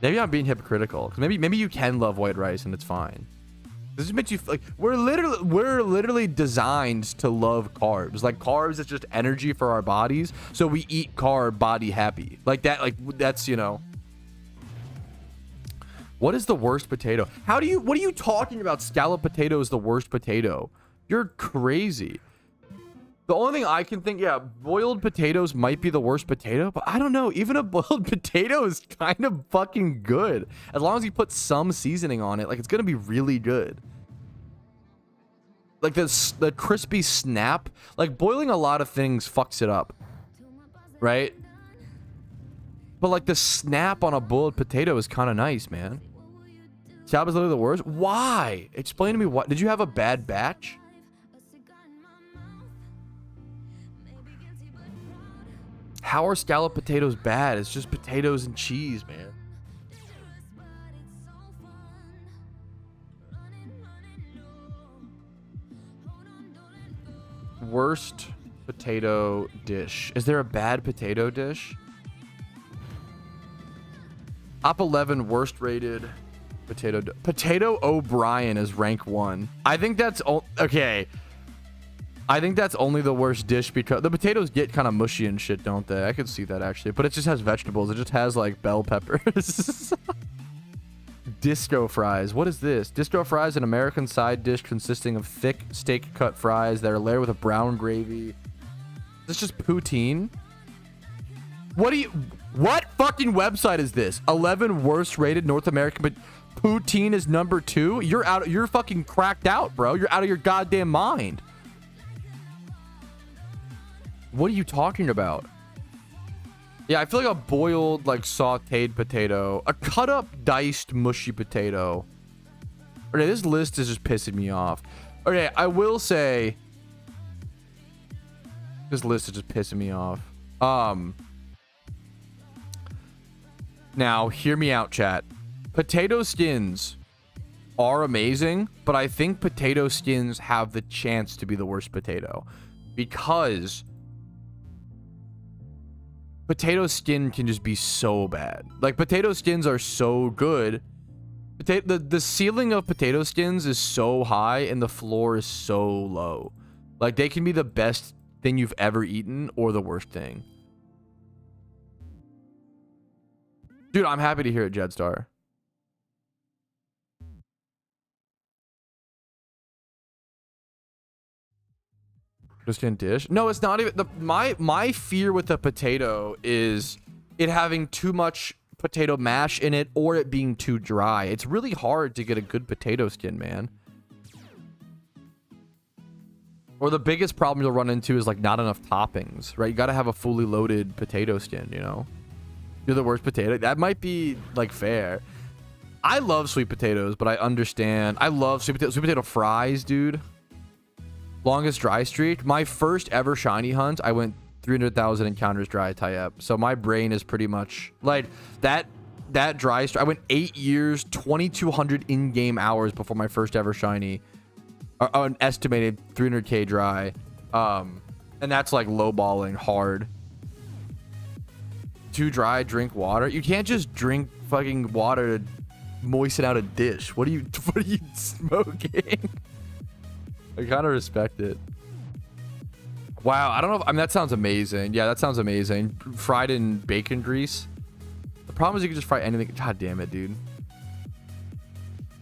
maybe I'm being hypocritical. Cause maybe you can love white rice and it's fine. This just makes you like we're literally designed to love carbs. Like carbs is just energy for our bodies, so we eat carb body happy. Like that. Like that's, you know. What is the worst potato? What are you talking about? Scallop potato is the worst potato. You're crazy. The only thing I can think, yeah, boiled potatoes might be the worst potato, but I don't know. Even a boiled potato is kind of fucking good. As long as you put some seasoning on it, like it's going to be really good. Like the crispy snap, like boiling a lot of things fucks it up, right? But like the snap on a boiled potato is kind of nice, man. Scallop is literally the worst. Why? Explain to me what. Did you have a bad batch? How are scallop potatoes bad? It's just potatoes and cheese, man. Worst potato dish. Is there a bad potato dish? Top 11 worst rated Potato O'Brien is rank 1. I think that's okay. I think that's only the worst dish because the potatoes get kind of mushy and shit, don't they? I could see that actually, but it just has vegetables. It just has like bell peppers. Disco fries. What is this? Disco fries, an American side dish consisting of thick steak cut fries that are layered with a brown gravy. Is this just poutine? What fucking website is this? 11 worst rated North American, but poutine is number 2? You're fucking cracked out, bro. You're out of your goddamn mind. What are you talking about? Yeah, I feel like a boiled, like, sauteed potato. A cut-up, diced, mushy potato. Okay, this list is just pissing me off. Okay, I will say... This list is just pissing me off. Now, hear me out, chat. Potato skins are amazing, but I think potato skins have the chance to be the worst potato. Because... potato skin can just be so bad. Like, potato skins are so good. The ceiling of potato skins is so high and the floor is so low. Like, they can be the best thing you've ever eaten or the worst thing. Dude, I'm happy to hear it, Jedstar. Just in dish? No, it's not even my fear with the potato is it having too much potato mash in it or it being too dry. It's really hard to get a good potato skin, man. Or the biggest problem you'll run into is like not enough toppings, right? You got to have a fully loaded potato skin, you know? You're the worst potato. That might be like fair. I love sweet potatoes, but I understand. I love sweet potato fries, dude. Longest dry streak. My first ever shiny hunt, I went 300,000 encounters dry tie-up. So my brain is pretty much like that dry streak. I went 8 years, 2,200 in-game hours before my first ever shiny. An estimated 300k dry. And that's like lowballing hard. Too dry, drink water. You can't just drink fucking water to moisten out a dish. What are you smoking? I kind of respect it. Wow, I don't know if, I mean, that sounds amazing. Yeah, that sounds amazing. Fried in bacon grease. The problem is you can just fry anything. God damn it, dude. A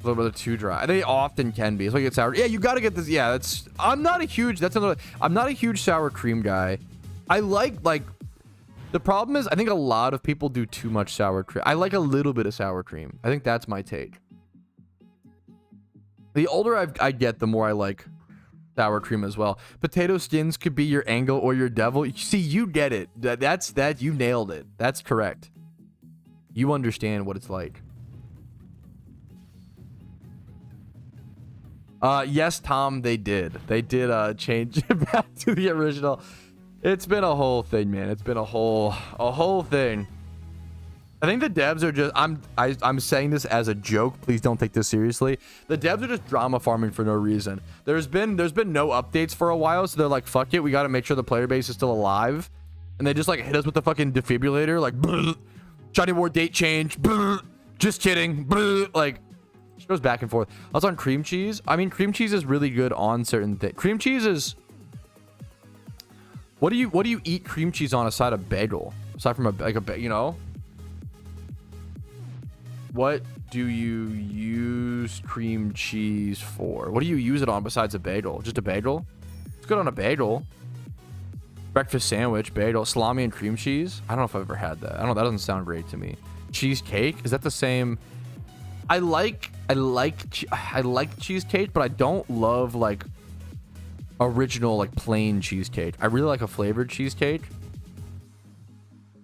little bit of too dry. They often can be. It's like it's sour. Yeah, you gotta get this. Yeah, that's. I'm not a huge sour cream guy. I like. The problem is, I think a lot of people do too much sour cream. I like a little bit of sour cream. I think that's my take. The older I get, the more I like sour cream as well. Potato skins could be your angle or your devil. See, you get it. That's you nailed it. That's correct. You understand what it's like. Yes, Tom, they did. They did change it back to the original. It's been a whole thing, man. It's been a whole thing. I think the devs are just I'm saying this as a joke. Please don't take this seriously. The devs are just drama farming for no reason. There's been no updates for a while, so they're like, fuck it, we got to make sure the player base is still alive. And they just like hit us with the fucking defibrillator, like Johnny War date change. Just kidding. Like it goes back and forth. I was on cream cheese. I mean, cream cheese is really good on certain things. Cream cheese is what do you eat cream cheese on aside of bagel? Aside from you know? What do you use cream cheese for? What do you use it on besides a bagel? Just a bagel? It's good on a bagel. Breakfast sandwich, bagel, salami and cream cheese. I don't know if I've ever had that. I don't know. That doesn't sound great to me. Cheesecake? Is that the same? I like cheesecake, but I don't love like original like plain cheesecake. I really like a flavored cheesecake.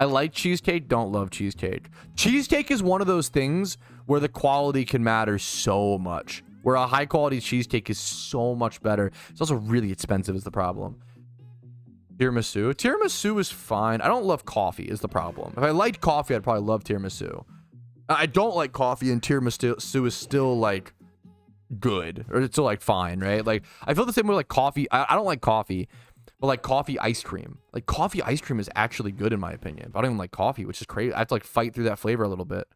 I like cheesecake, don't love cheesecake. Cheesecake is one of those things where the quality can matter so much. Where a high quality cheesecake is so much better. It's also really expensive is the problem. Tiramisu. Tiramisu is fine. I don't love coffee is the problem. If I liked coffee, I'd probably love tiramisu. I don't like coffee and tiramisu is still like good. Or it's still like fine, right? Like I feel the same way like coffee. I don't like coffee. But like coffee ice cream. Like coffee ice cream is actually good in my opinion. But I don't even like coffee, which is crazy. I have to like fight through that flavor a little bit.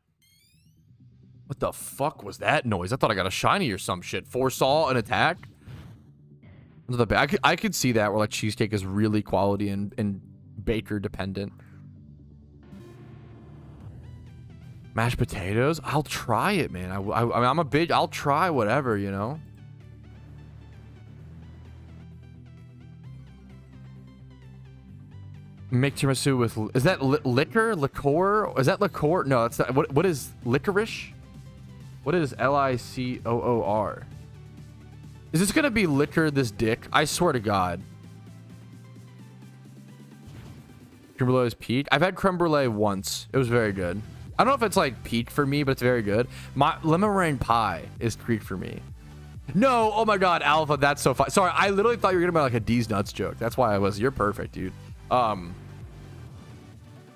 What the fuck was that noise? I thought I got a shiny or some shit. Foresaw an attack? I could see that where like cheesecake is really quality and baker dependent. Mashed potatoes? I'll try it, man. I mean, I'll try whatever, you know? Make tiramisu with, is that liquor? Is that liqueur? No, that's not. What is licorice? What is Licoor? Is this gonna be liquor this dick? I swear to God. Creme brulee is peak. I've had creme brulee once. It was very good. I don't know if it's like peak for me, but it's very good. My lemon meringue pie is peak for me. No, oh my God, Alpha, that's so fun. Sorry, I literally thought you were gonna make like a D's nuts joke. That's why I was. You're perfect, dude.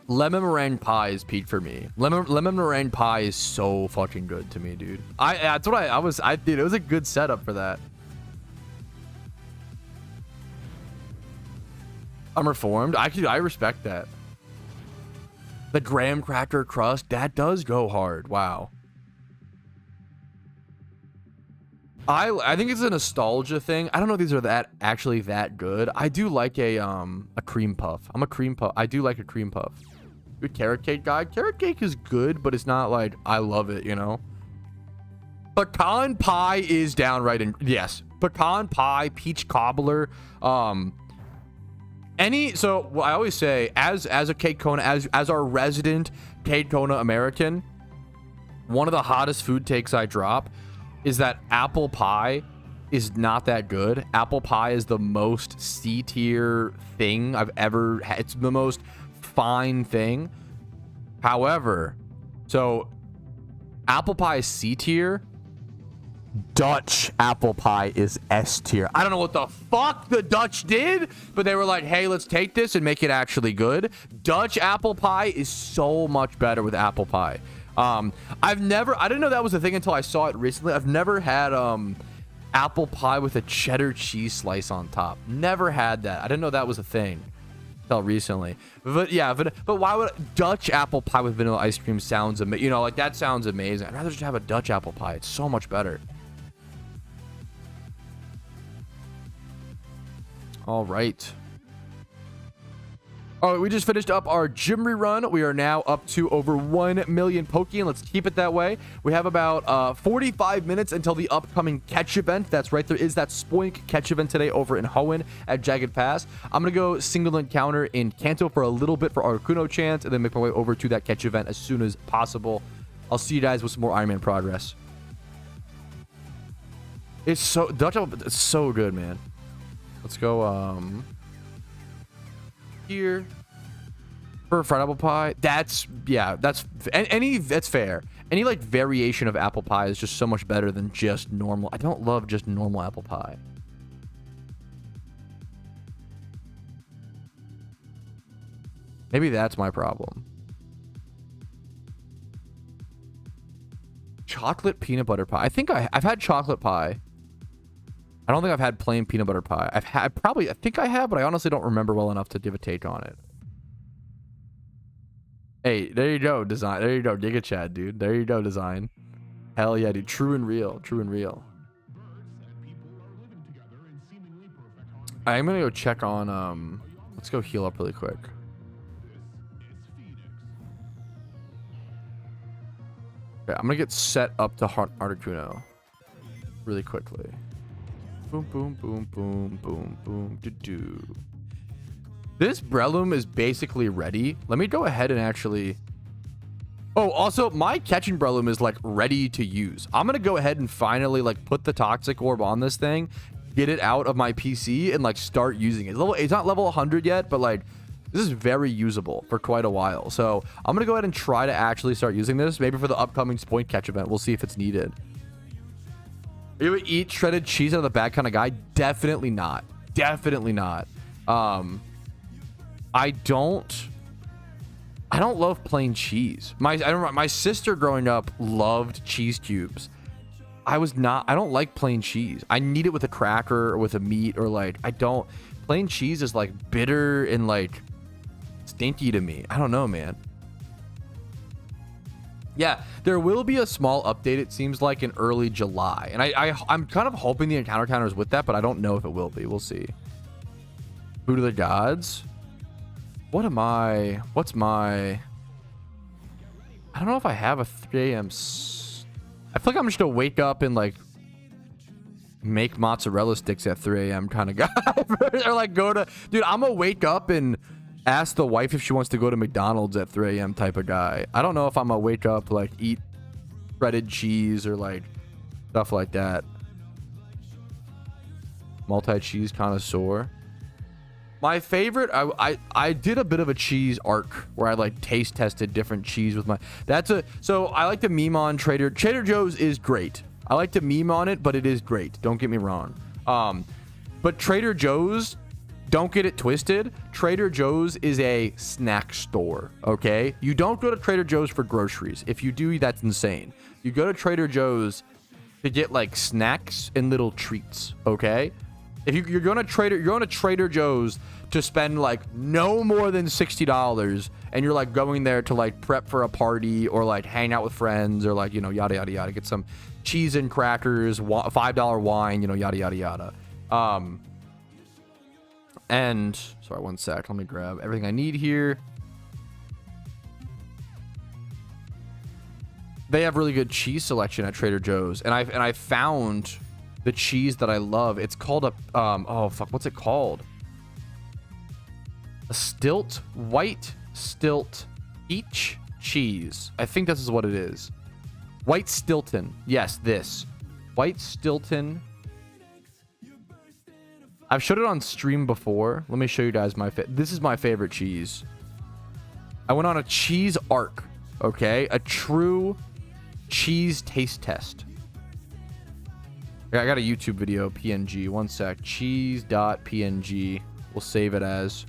Lemon meringue pie is peak for me. Lemon meringue pie is so fucking good to me, dude. That's what I did. It was a good setup for that. I'm reformed. I respect that. The graham cracker crust, that does go hard. Wow. I think it's a nostalgia thing. I don't know if these are actually that good. I do like a cream puff. I'm a cream puff. I do like a cream puff. Good carrot cake guy. Carrot cake is good, but it's not like I love it, you know. Pecan pie is downright yes. Pecan pie, peach cobbler, so what I always say as a Cake Kona, as our resident Cake Kona American, one of the hottest food takes I drop is that apple pie is not that good. Apple pie is the most C tier thing I've ever had. It's the most fine thing. However, so apple pie is C tier. Dutch apple pie is S tier. I don't know what the fuck the Dutch did, but they were like, hey, let's take this and make it actually good. Dutch apple pie is so much better with apple pie. I didn't know that was a thing until I saw it recently. I've never had apple pie with a cheddar cheese slice on top. Never had that. I didn't know that was a thing until recently. But yeah, but why would Dutch apple pie with vanilla ice cream sounds amazing? You know, like that sounds amazing. I'd rather just have a Dutch apple pie. It's so much better. All right. All right, we just finished up our gym rerun. We are now up to over 1 million Poke, and let's keep it that way. We have about 45 minutes until the upcoming catch event. That's right, there is that Spoink catch event today over in Hoenn at Jagged Pass. I'm going to go single encounter in Kanto for a little bit for Articuno chance, and then make my way over to that catch event as soon as possible. I'll see you guys with some more Iron Man progress. It's so... Dutch apple, it's so good, man. Let's go, here for fried apple pie. That's fair. Any like variation of apple pie is just so much better than just normal. I don't love just normal apple pie. Maybe that's my problem. Chocolate peanut butter pie. I think I've had chocolate pie. I don't think I've had plain peanut butter pie. I think I have, but I honestly don't remember well enough to give a take on it. Hey, there you go, design. There you go, Giga Chad, dude. There you go, design. Hell yeah, dude. True and real. True and real. I'm gonna go check on let's go heal up really quick. Okay, I'm gonna get set up to Articuno really quickly. Boom, boom, boom, boom, boom, boom, do. This Breloom is basically ready. Let me go ahead and actually... Oh, also, my catching Breloom is, like, ready to use. I'm going to go ahead and finally, like, put the Toxic Orb on this thing, get it out of my PC, and, like, start using it. It's not level 100 yet, but, like, this is very usable for quite a while. So, I'm going to go ahead and try to actually start using this. Maybe for the upcoming Spoink Catch event. We'll see if it's needed. Are you eat shredded cheese out of the bag kind of guy? Definitely not. Definitely not. I don't love plain cheese. My sister growing up loved cheese cubes. I don't like plain cheese. I need it with a cracker or with a meat, or like plain cheese is like bitter and like stinky to me. I don't know, man. Yeah, there will be a small update, it seems like, in early July. And I'm kind of hoping the encounter counter is with that, but I don't know if it will be. We'll see. Food of the gods? What's my... I don't know if I have a 3 a.m. I feel like I'm just gonna wake up and, like, make mozzarella sticks at 3 a.m. kind of guy. Or, like, go to... Dude, I'm gonna wake up and... ask the wife if she wants to go to McDonald's at 3 a.m. type of guy. I don't know if I'm gonna wake up, like, eat shredded cheese or, like, stuff like that. Multi-cheese connoisseur. My favorite, I did a bit of a cheese arc where I, like, taste tested different cheese with my... So, I like to meme on Trader Joe's is great. I like to meme on it, but it is great. Don't get me wrong. But Trader Joe's... Don't get it twisted. Trader Joe's is a snack store, okay? You don't go to Trader Joe's for groceries. If you do, that's insane. You go to Trader Joe's to get, like, snacks and little treats, okay? If you're going to Trader Joe's to spend, like, no more than $60, and you're, like, going there to, like, prep for a party or, like, hang out with friends or, like, you know, yada, yada, yada. Get some cheese and crackers, $5 wine, you know, yada, yada, yada. And sorry, one sec. Let me grab everything I need here. They have really good cheese selection at Trader Joe's, and I found the cheese that I love. It's called a oh fuck, what's it called? A white stilt peach cheese. I think this is what it is. White Stilton. Yes, this White Stilton. I've showed it on stream before. Let me show you guys this is my favorite cheese. I went on a cheese arc. Okay, a true cheese taste test. I got a YouTube video, PNG. One sec. Cheese.png. We'll save it as.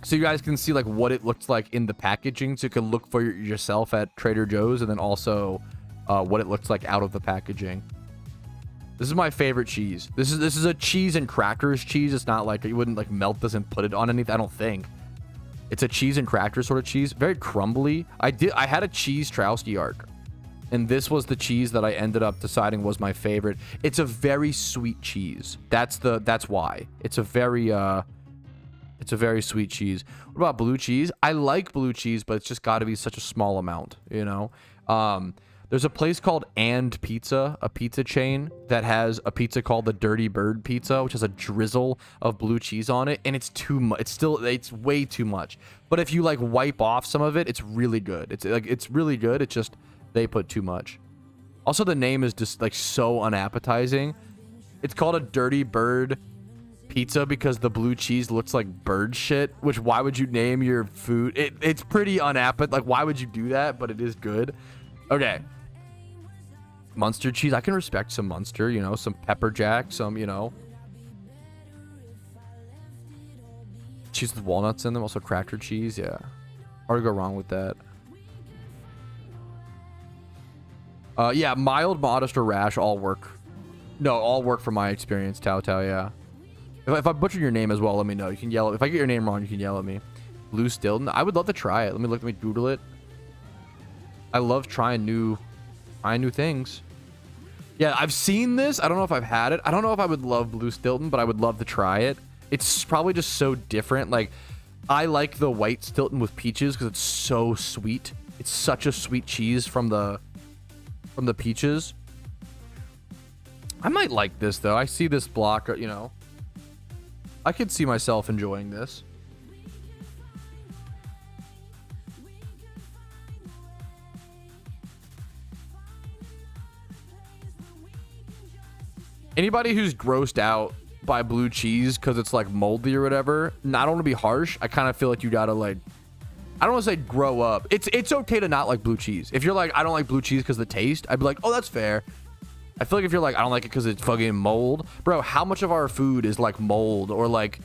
So you guys can see like what it looks like in the packaging. So you can look for yourself at Trader Joe's, and then also what it looks like out of the packaging. This is my favorite cheese. This is a cheese and crackers cheese. It's not like you wouldn't like melt this and put it on anything. I don't think. It's a cheese and crackers sort of cheese. Very crumbly. I had a cheese Trousky arc, and this was the cheese that I ended up deciding was my favorite. It's a very sweet cheese. That's why. It's a very sweet cheese. What about blue cheese? I like blue cheese, but it's just got to be such a small amount, you know? There's a place called And Pizza, a pizza chain that has a pizza called the Dirty Bird Pizza, which has a drizzle of blue cheese on it, and it's too much. It's way too much. But if you like wipe off some of it, it's really good. It's really good. It's just they put too much. Also, the name is just like so unappetizing. It's called a Dirty Bird Pizza because the blue cheese looks like bird shit, which why would you name your food? It's pretty unappetizing. Like, why would you do that? But it is good. Okay. Munster cheese. I can respect some Munster, you know, some pepper jack, some, you know, cheese with walnuts in them. Also cracker cheese. Yeah. Hard to go wrong with that. Yeah, mild, modest, or rash all work. No, all work from my experience, Tao Tao, yeah. If I butcher your name as well, let me know. You can yell. If I get your name wrong, you can yell at me. Blue Stilton. I would love to try it. Let me Google it. I love trying new things. Yeah, I've seen this. I don't know if I've had it. I don't know if I would love Blue Stilton, but I would love to try it. It's probably just so different. Like, I like the white Stilton with peaches because it's so sweet. It's such a sweet cheese from the peaches. I might like this though. I see this block, you know. I could see myself enjoying this. Anybody who's grossed out by blue cheese because it's like moldy or whatever, not want to be harsh. I kind of feel like you gotta like, I don't want to say grow up. It's okay to not like blue cheese. If you're like, I don't like blue cheese because of the taste, I'd be like, oh, that's fair. I feel like if you're like, I don't like it because it's fucking mold. Bro, how much of our food is like mold or like,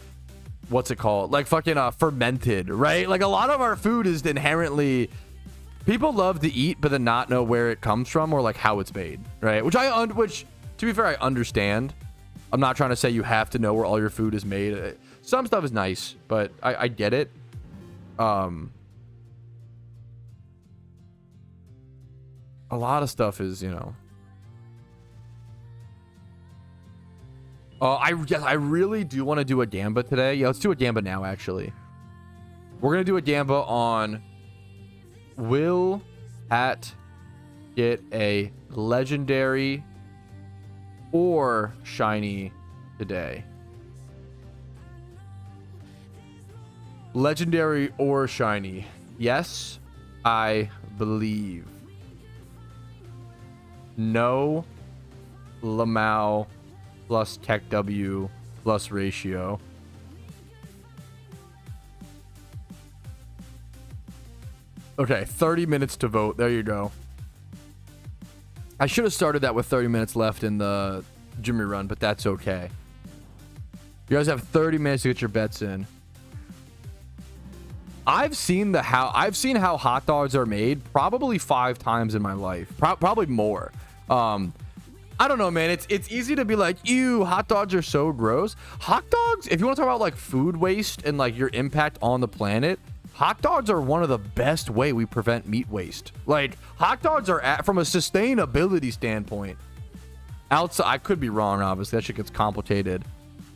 what's it called? Like fucking fermented, right? Like a lot of our food is inherently, people love to eat but then not know where it comes from or like how it's made, right? Which to be fair, I understand. I'm not trying to say you have to know where all your food is made. Some stuff is nice, but I get it. A lot of stuff is, you know. I really do want to do a Gamba today. Yeah, let's do a Gamba now, actually. We're going to do a Gamba on will Hat get a legendary or shiny today? Legendary or shiny? Yes, I believe. No, Lamau plus Tech W plus ratio. Okay, 30 minutes to vote. There you go. I should have started that with 30 minutes left in the Jimmy run, but that's okay. You guys have 30 minutes to get your bets in. I've seen how hot dogs are made probably 5 times in my life. Probably more. I don't know, man. It's easy to be like, ew, hot dogs are so gross. Hot dogs, if you want to talk about like food waste and like your impact on the planet, hot dogs are one of the best way we prevent meat waste. Like, hot dogs are from a sustainability standpoint. Outside, I could be wrong, obviously. That shit gets complicated.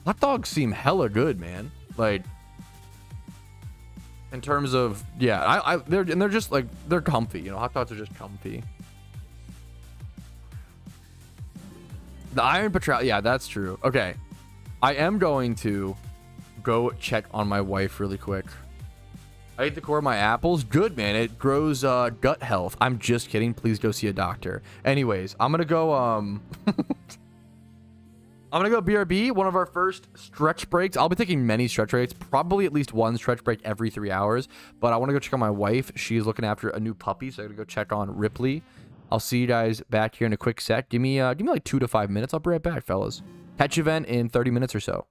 Hot dogs seem hella good, man. Like, in terms of, yeah, they're just like, they're comfy. You know, hot dogs are just comfy. The Iron Patrol, yeah, that's true. Okay, I am going to go check on my wife really quick. I ate the core of my apples. Good, man. It grows gut health. I'm just kidding. Please go see a doctor. Anyways, I'm gonna go I'm gonna go BRB, one of our first stretch breaks. I'll be taking many stretch breaks, probably at least one stretch break every 3 hours. But I want to go check on my wife. She's looking after a new puppy, so I'm gonna go check on Ripley. I'll see you guys back here in a quick sec. Give me like 2 to 5 minutes. I'll be right back, fellas. Catch event in 30 minutes or so.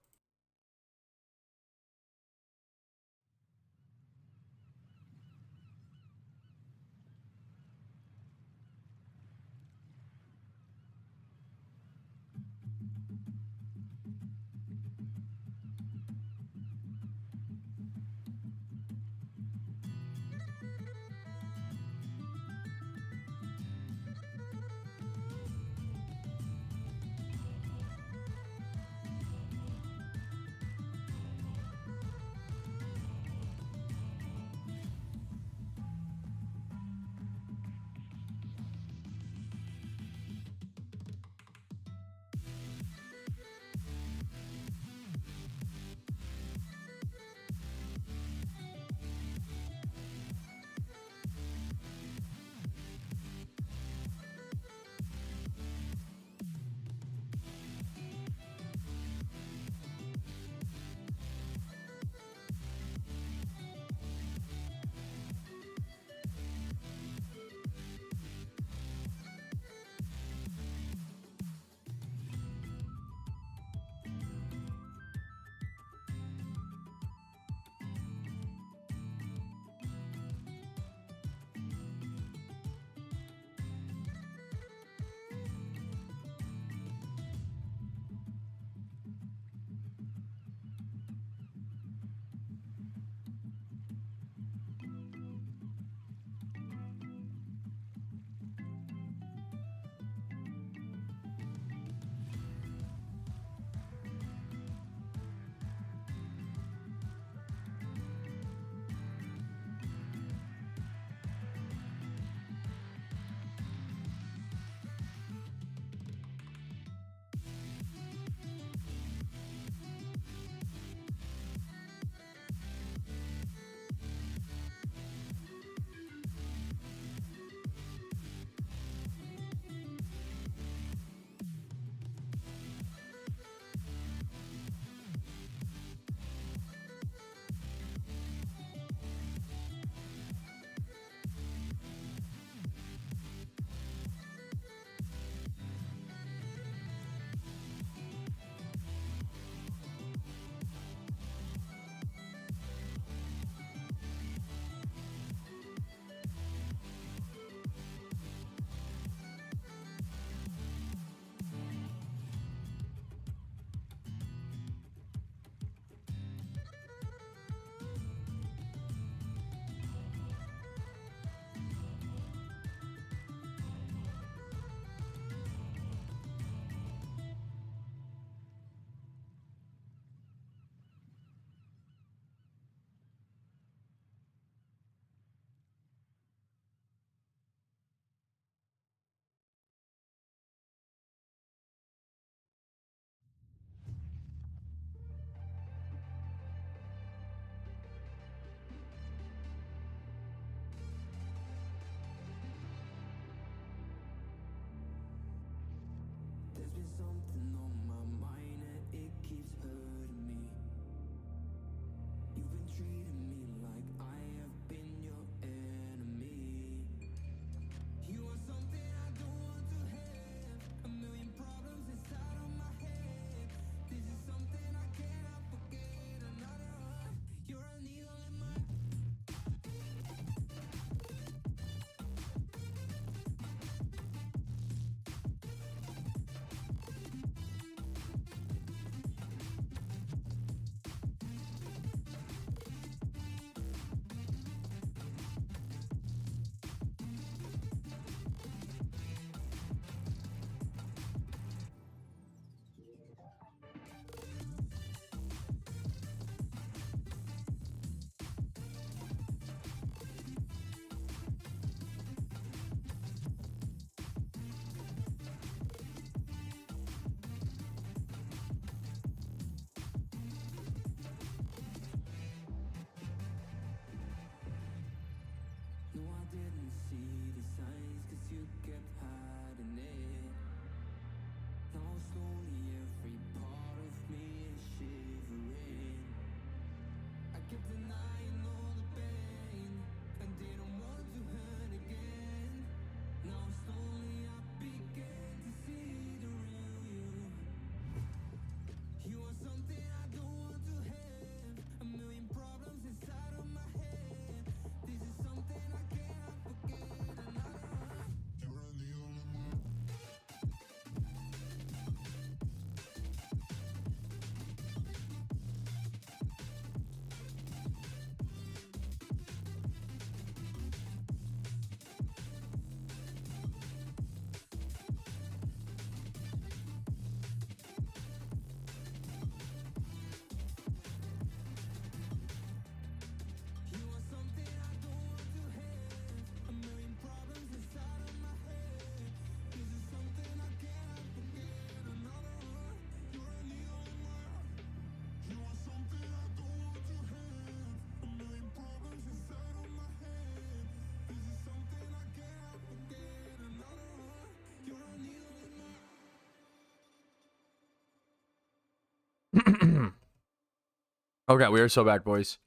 Okay, we are so back, boys.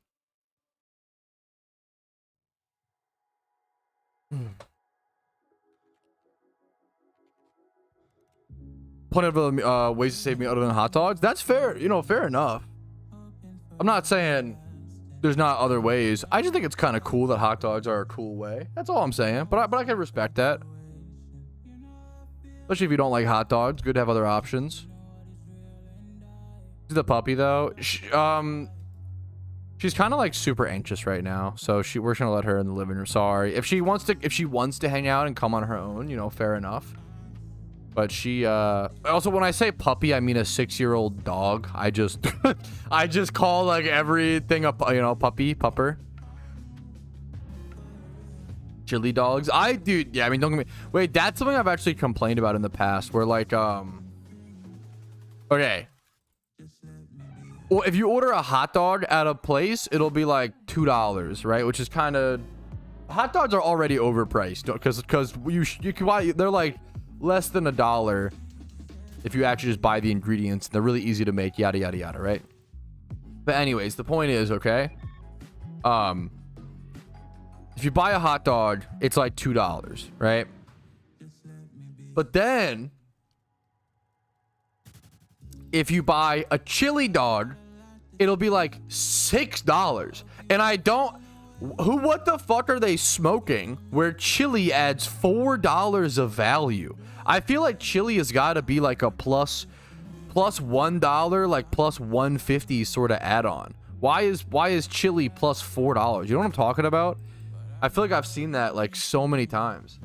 Plenty of ways to save me other than hot dogs. That's fair. You know, fair enough. I'm not saying there's not other ways. I just think it's kind of cool that hot dogs are a cool way. That's all I'm saying. But I can respect that. Especially if you don't like hot dogs. Good to have other options. The puppy though, she's kind of like super anxious right now. So we're gonna let her in the living room. Sorry. If she wants to hang out and come on her own, you know, fair enough. But she also, when I say puppy, I mean a 6-year-old dog. I just call like everything a, you know, puppy, pupper. Chili dogs. Dude, yeah, I mean, don't get me, wait, that's something I've actually complained about in the past where like, okay. Well, if you order a hot dog at a place, it'll be like $2, right? Which is kind of, hot dogs are already overpriced because you can buy, they're like less than $1 if you actually just buy the ingredients. They're really easy to make, yada yada yada, right? But anyways, the point is, okay, if you buy a hot dog, it's like $2, right? But then if you buy a chili dog, it'll be like $6. And I don't, what the fuck are they smoking where chili adds $4 of value? I feel like chili has got to be like a plus $1, like plus 150 sort of add-on. Why is chili plus $4? You know what I'm talking about? I feel like I've seen that like so many times.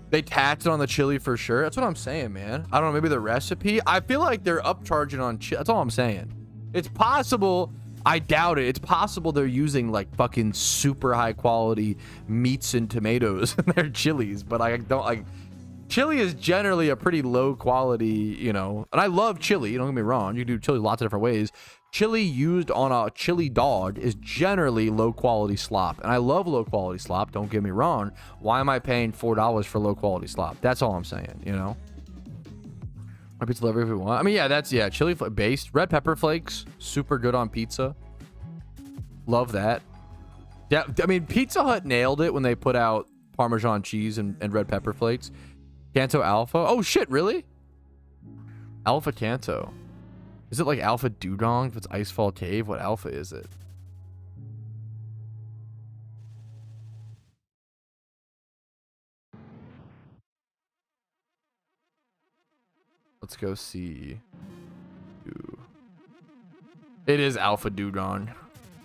They tax it on the chili for sure. That's what I'm saying, man. I don't know, maybe the recipe. I feel like they're upcharging on chili. That's all I'm saying. It's possible. I doubt it. It's possible they're using like fucking super high quality meats and tomatoes in their chilies, but I don't like. Chili is generally a pretty low quality, you know. And I love chili. Don't get me wrong. You can do chili lots of different ways. Chili used on a chili dog is generally low quality slop, and I love low quality slop, don't get me wrong. Why am I paying $4 for low quality slop? That's all I'm saying, you know. Pizza delivery if we want. I mean, yeah, that's, yeah, chili based. Red pepper flakes, super good on pizza. Love that. Yeah, I mean, Pizza Hut nailed it when they put out Parmesan cheese and red pepper flakes. Canto Alpha. Oh shit, really? Alpha Canto. Is it like Alpha Dugong if it's Icefall Cave? What alpha is it? Let's go see. It is Alpha Dugong.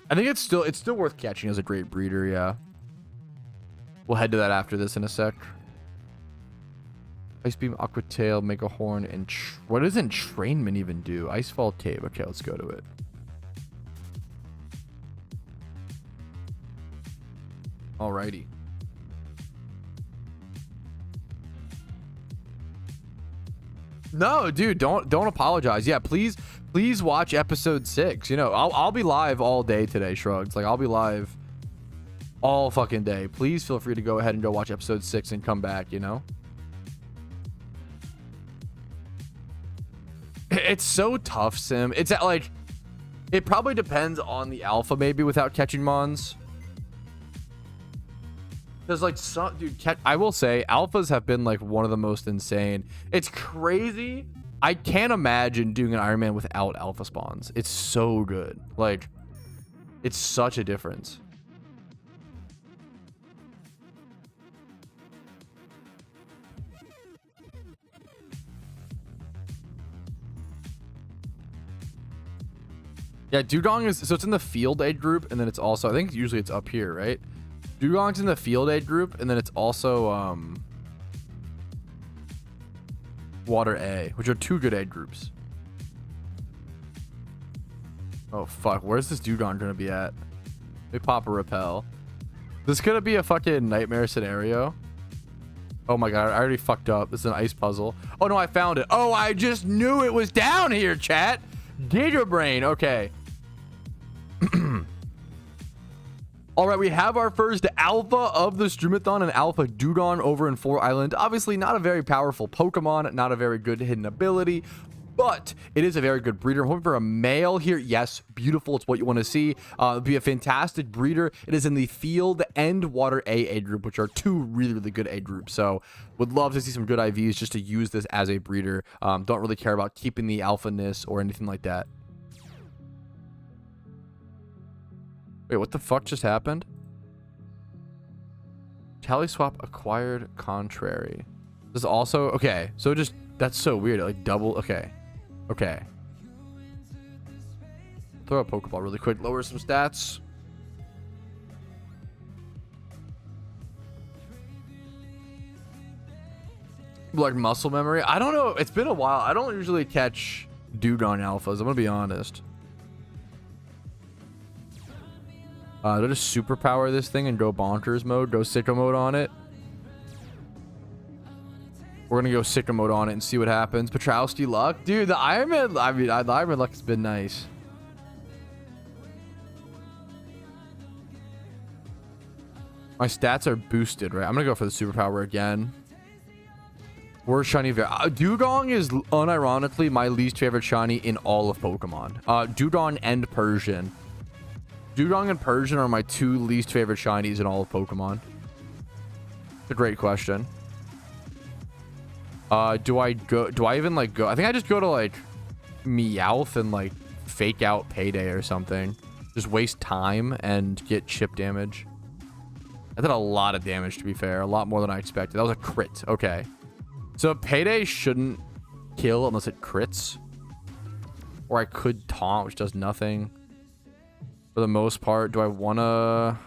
I think it's still worth catching as a great breeder, yeah. We'll head to that after this in a sec. Ice Beam, Aqua Tail, Mega Horn, and what does Entrainment even do? Icefall Cave. Okay, let's go to it. Alrighty. No, dude, don't apologize. Yeah, please watch episode 6. You know, I'll be live all day today, Shrugs. Like, I'll be live all fucking day. Please feel free to go ahead and go watch episode 6 and come back, you know? It's so tough, Sim. It's like, it probably depends on the alpha maybe without catching mons. Because like some dude, I will say alphas have been like one of the most insane. It's crazy. I can't imagine doing an Iron Man without alpha spawns. It's so good. Like, it's such a difference. Yeah, Dugong is, so it's in the field aid group, and then it's also, I think usually it's up here, right? Dugong's in the field aid group, and then it's also water A, which are 2 good aid groups. Oh fuck, where's this Dugong gonna be at? Let me pop a repel. This is gonna be a fucking nightmare scenario. Oh my god, I already fucked up. This is an ice puzzle. Oh no, I found it. Oh, I just knew it was down here, chat. Giga Brain. Okay. All right, we have our first alpha of the Streamathon, and Alpha Dugong over in 4 Island. Obviously, not a very powerful Pokemon, not a very good hidden ability, but it is a very good breeder. I'm hoping for a male here. Yes, beautiful. It's what you want to see. It'd be a fantastic breeder. It is in the field and water A group, which are two really, really good A groups. So would love to see some good IVs just to use this as a breeder. Don't really care about keeping the alpha-ness or anything like that. Wait, what the fuck just happened? Tally swap acquired contrary. This is also okay. So just that's so weird. Like double. Okay. Okay. Throw a Pokeball really quick. Lower some stats. Like muscle memory. I don't know. It's been a while. I don't usually catch Dewgong alphas. I'm gonna be honest. Did I just superpower this thing and go bonkers mode? Go sicko mode on it? We're gonna go sicko mode on it and see what happens. Petrowski luck, dude. The Iron Man. I mean, the Iron Man luck has been nice. My stats are boosted, right? I'm gonna go for the superpower again. Worst shiny. Dewgong is unironically my least favorite shiny in all of Pokemon. Dewgong and Persian. Dewgong and Persian are my two least favorite shinies in all of Pokemon. It's a great question. Do I even like go? I think I just go to like Meowth and like fake out Payday or something. Just waste time and get chip damage. I did a lot of damage, to be fair. A lot more than I expected. That was a crit. Okay. So Payday shouldn't kill unless it crits. Or I could taunt, which does nothing. For the most part, do I want to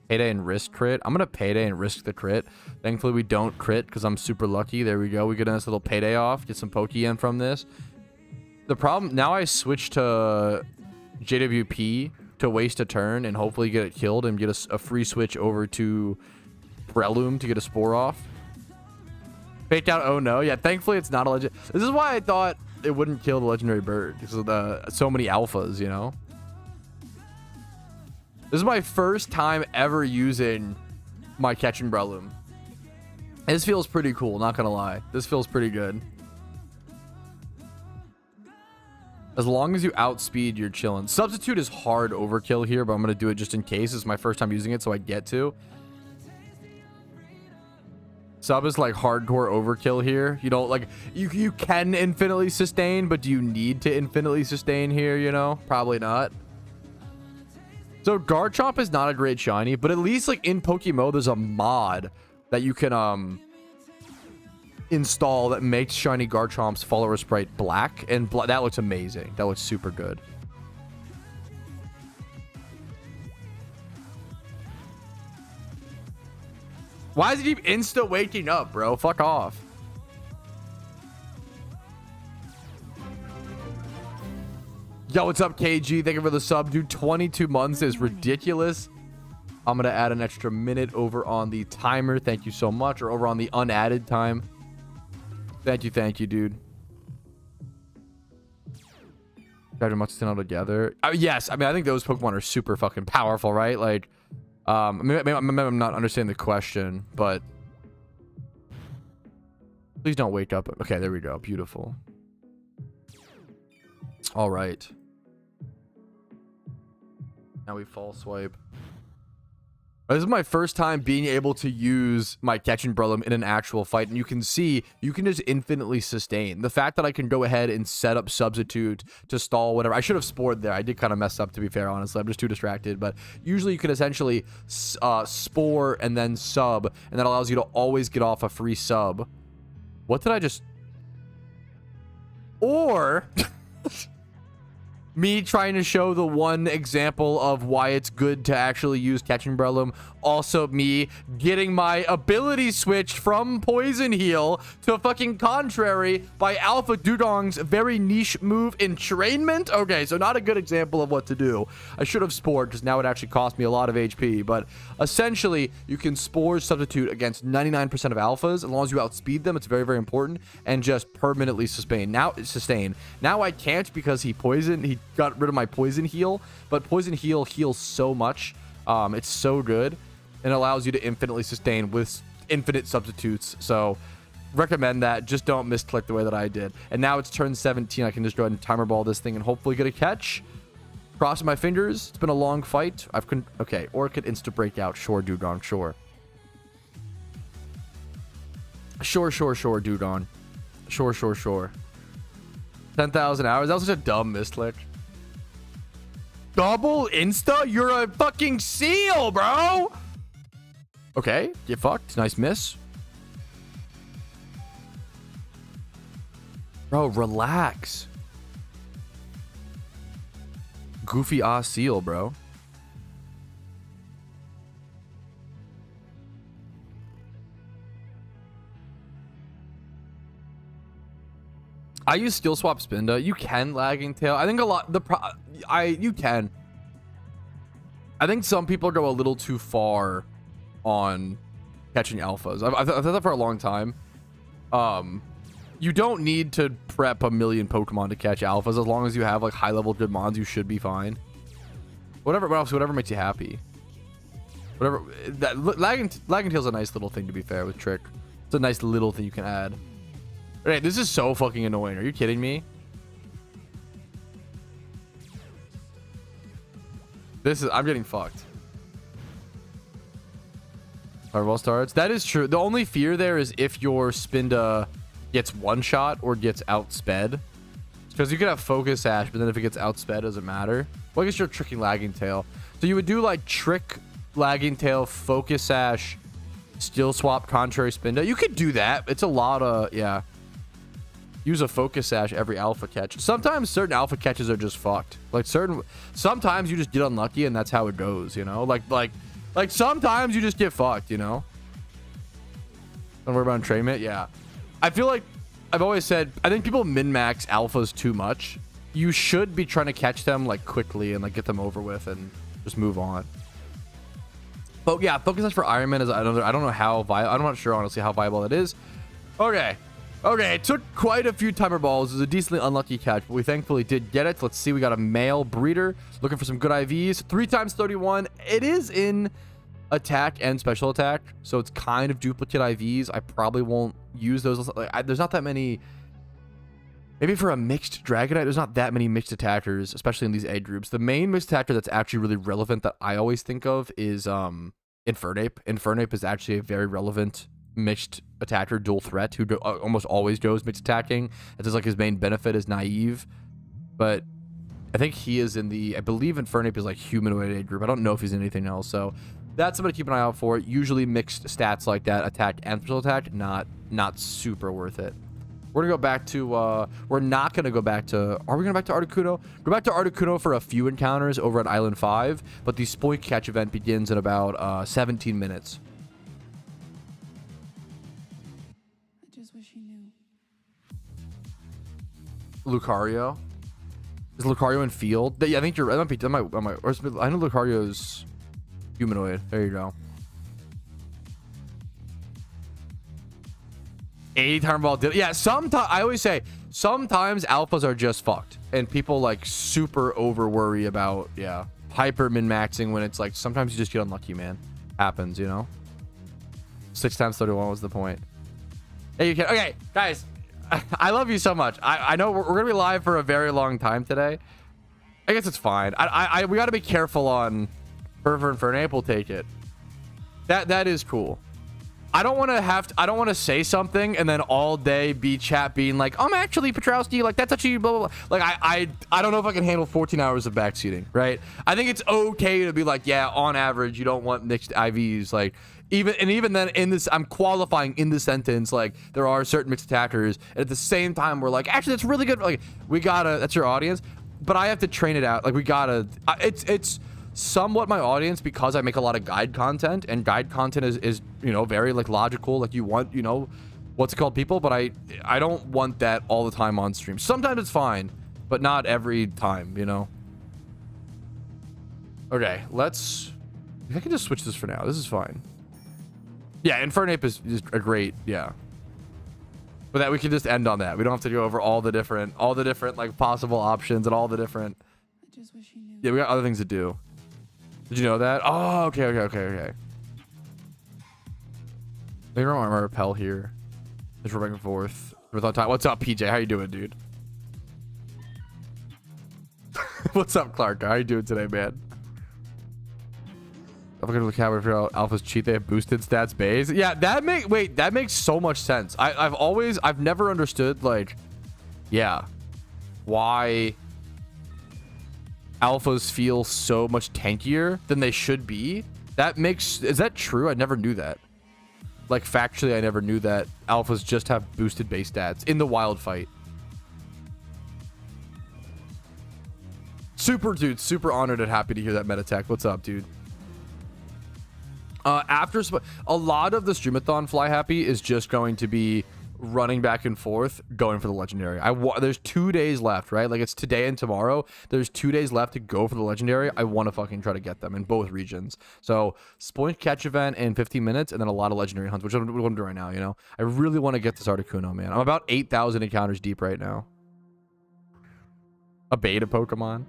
Payday and risk crit? I'm going to Payday and risk the crit. Thankfully, we don't crit because I'm super lucky. There we go. We get a nice little Payday off. Get some Poke in from this. The problem, now I switch to JWP to waste a turn and hopefully get it killed and get a free switch over to Breloom to get a Spore off. Faked out, oh no. Yeah, thankfully it's not a legend. This is why I thought it wouldn't kill the legendary bird. Because of the so many alphas, you know? This is my first time ever using my catching Breloom. This feels pretty cool, not gonna lie. This feels pretty good. As long as you outspeed, you're chilling. Substitute is hard overkill here, but I'm gonna do it just in case. It's my first time using it, so I get to. Sub is like hardcore overkill here. You don't like you can infinitely sustain, but do you need to infinitely sustain here, you know? Probably not. So Garchomp is not a great shiny, but at least like in PokeMMO, there's a mod that you can install that makes shiny Garchomp's follower sprite black, and that looks amazing. That looks super good. Why does he keep insta waking up, bro? Fuck off. Yo, what's up, KG? Thank you for the sub, dude. 22 months is ridiculous. I'm gonna add an extra minute over on the timer. Thank you so much. Or over on the unadded time. Thank you, dude. Guys, much to together. Yes, I mean I think those Pokemon are super fucking powerful, right? Like, maybe I'm not understanding the question, but please don't wake up. Okay, there we go. Beautiful. All right. Now we fall swipe. This is my first time being able to use my catching Breloom in an actual fight, and you can see you can just infinitely sustain. The fact that I can go ahead and set up substitute to stall whatever. I should have spored there. I did kind of mess up, to be fair, honestly. I'm just too distracted, but usually you can essentially spore and then sub, and that allows you to always get off a free sub. What did I just... Or... me trying to show the one example of why it's good to actually use catching Breloom. Also me getting my ability switched from Poison Heal to fucking Contrary by Alpha Dewgong's very niche move, Entrainment. Okay, so not a good example of what to do. I should have spored because now it actually cost me a lot of HP. But essentially, you can spore substitute against 99% of alphas. As long as you outspeed them, it's very, very important. And just permanently sustain. Now I can't because he got rid of my Poison Heal. But Poison Heal heals so much. It's so good. And allows you to infinitely sustain with infinite substitutes. So recommend that. Just don't misclick the way that I did. And now it's turn 17. I can just go ahead and timer ball this thing and hopefully get a catch. Crossing my fingers. It's been a long fight. Okay, or it could insta break out. Sure, Dugong. Sure. Sure, Dugong. Sure. 10,000 hours. That was such a dumb misclick. Double insta? You're a fucking seal, bro. Okay, get fucked. Nice miss. Bro, relax. Goofy ass seal, bro. I use skill swap Spinda. You can lagging tail. I think a lot you can. I think some people go a little too far on catching alphas. I've thought that for a long time. You don't need to prep a million Pokemon to catch alphas. As long as you have like high level good mons, you should be fine. Whatever makes you happy. Whatever. That lagging tail's a nice little thing, to be fair with Trick. It's a nice little thing you can add. Okay, this is so fucking annoying. Are you kidding me? I'm getting fucked. Fireball starts. That is true. The only fear there is if your Spinda gets one shot or gets outsped. Because you could have Focus Sash, but then if it gets outsped, doesn't matter. Well, I guess you're tricking Lagging Tail. So you would do like Trick, Lagging Tail, Focus Sash, Steel Swap, Contrary Spinda. You could do that. It's a lot of, yeah. Use a Focus Sash every alpha catch. Sometimes certain alpha catches are just fucked. Sometimes you just get unlucky and that's how it goes, you know? Like sometimes you just get fucked, you know? Don't worry about entrainment. Yeah. I feel like I've always said, I think people min-max alphas too much. You should be trying to catch them like quickly and like get them over with and just move on. But yeah, Focus Sash for Iron Man is another, I don't know how viable, I'm not sure honestly how viable it is. Okay, it took quite a few timer balls. It was a decently unlucky catch, but we thankfully did get it. Let's see, we got a male breeder looking for some good IVs. 3x31. It is in attack and special attack, so it's kind of duplicate IVs. I probably won't use those. There's not that many. Maybe for a mixed Dragonite, there's not that many mixed attackers, especially in these A groups. The main mixed attacker that's actually really relevant that I always think of is Infernape. Infernape is actually a very relevant mixed attacker, dual threat, who almost always goes mixed attacking. It's just like his main benefit is naive, but I think he is in the, I believe Infernape is like humanoid A group. I don't know if he's in anything else, so that's something to keep an eye out for. Usually mixed stats like that, attack and special attack, not super worth it. We're gonna go back to we're not gonna go back to, are we going back to Articuno? Go back to Articuno for a few encounters over at Island 5, but the Spoink catch event begins in about 17 minutes. Lucario. Is Lucario in field? Yeah, I think you're. I might be. I know Lucario's humanoid. There you go. 80 timer ball did. Yeah, sometimes I always say sometimes alphas are just fucked, and people like super over worry about hyper min maxing when it's like sometimes you just get unlucky, man. Happens, you know. 6x31 was the point. Hey, you can. Okay, guys. I love you so much. I know we're gonna be live for a very long time today. I guess it's fine. We gotta be careful on Fervor and Fernape will take it. That is cool. I don't want to say something and then all day be chat being like, actually Petrowski, like that's actually blah blah blah. Like I don't know if I can handle 14 hours of backseating, right? I think it's okay to be like, yeah, on average you don't want mixed IVs, like even then in this, I'm qualifying in the sentence, like there are certain mixed attackers, and at the same time we're like, actually that's really good, like we gotta, that's your audience, but I have to train it out, like we gotta, it's somewhat my audience because I make a lot of guide content, and guide content is you know, very like logical, like you want, you know, what's it called, people, but I don't want that all the time on stream. Sometimes it's fine, but not every time, you know. Okay, I can just switch this for now. This is fine. Yeah, Infernape is a great, yeah. But that we can just end on that. We don't have to go over all the different like possible options and all the different. I just wish you knew. Yeah, we got other things to do. Did you know that? Oh, okay. Maybe I want my repel here. Just back and forth. Without time. What's up, PJ? How you doing, dude? What's up, Clark? How you doing today, man? I'm gonna look at how alphas cheat. They have boosted stats bays. Yeah, that makes so much sense. I've never understood, like, yeah, why alphas feel so much tankier than they should be. Is that true? I never knew that. Like, factually, I never knew that alphas just have boosted base stats in the wild fight. Dude, super honored and happy to hear that, Metatech. What's up, dude? After a lot of the Streamathon Fly Happy is just going to be running back and forth, going for the legendary. There's 2 days left, right? Like, it's today and tomorrow. There's 2 days left to go for the legendary. I want to fucking try to get them in both regions. So Splink catch event in 15 minutes, and then a lot of legendary hunts, which I'm going to do right now. You know, I really want to get this Articuno, man. I'm about 8,000 encounters deep right now. A beta Pokemon?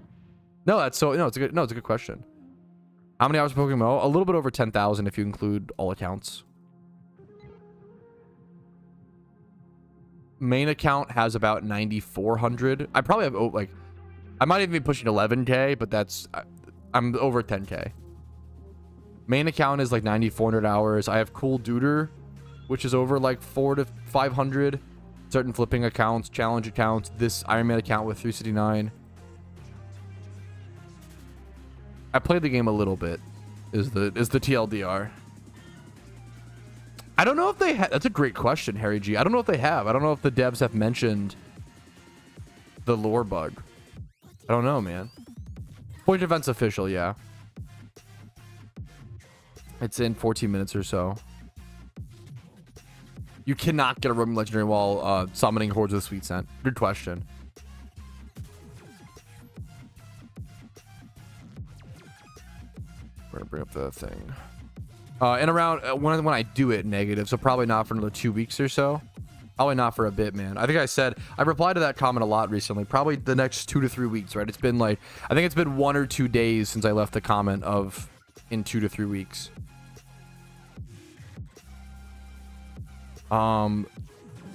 No, it's a good question. How many hours of PokeMMO? A little bit over 10,000 if you include all accounts. Main account has about 9,400. I probably have, like, I might even be pushing 11K, but I'm over 10K. Main account is like 9,400 hours. I have Cool Duder, which is over like 400 to 500. Certain flipping accounts, challenge accounts. This Iron Man account with 369. I played the game a little bit. Is the TLDR. I don't know if they have. That's a great question, Harry G. I don't know if they have. I don't know if the devs have mentioned the lore bug. I don't know, man. Point event's official, yeah. It's in 14 minutes or so. You cannot get a roaming legendary while summoning hordes with sweet scent. Good question. We're gonna bring up the thing. And around when I do it, negative, so probably not for another 2 weeks or so. Probably not for a bit, man. I think I replied to that comment a lot recently. Probably the next 2 to 3 weeks, right? It's been like, I think it's been 1 or 2 days since I left the comment of in 2 to 3 weeks.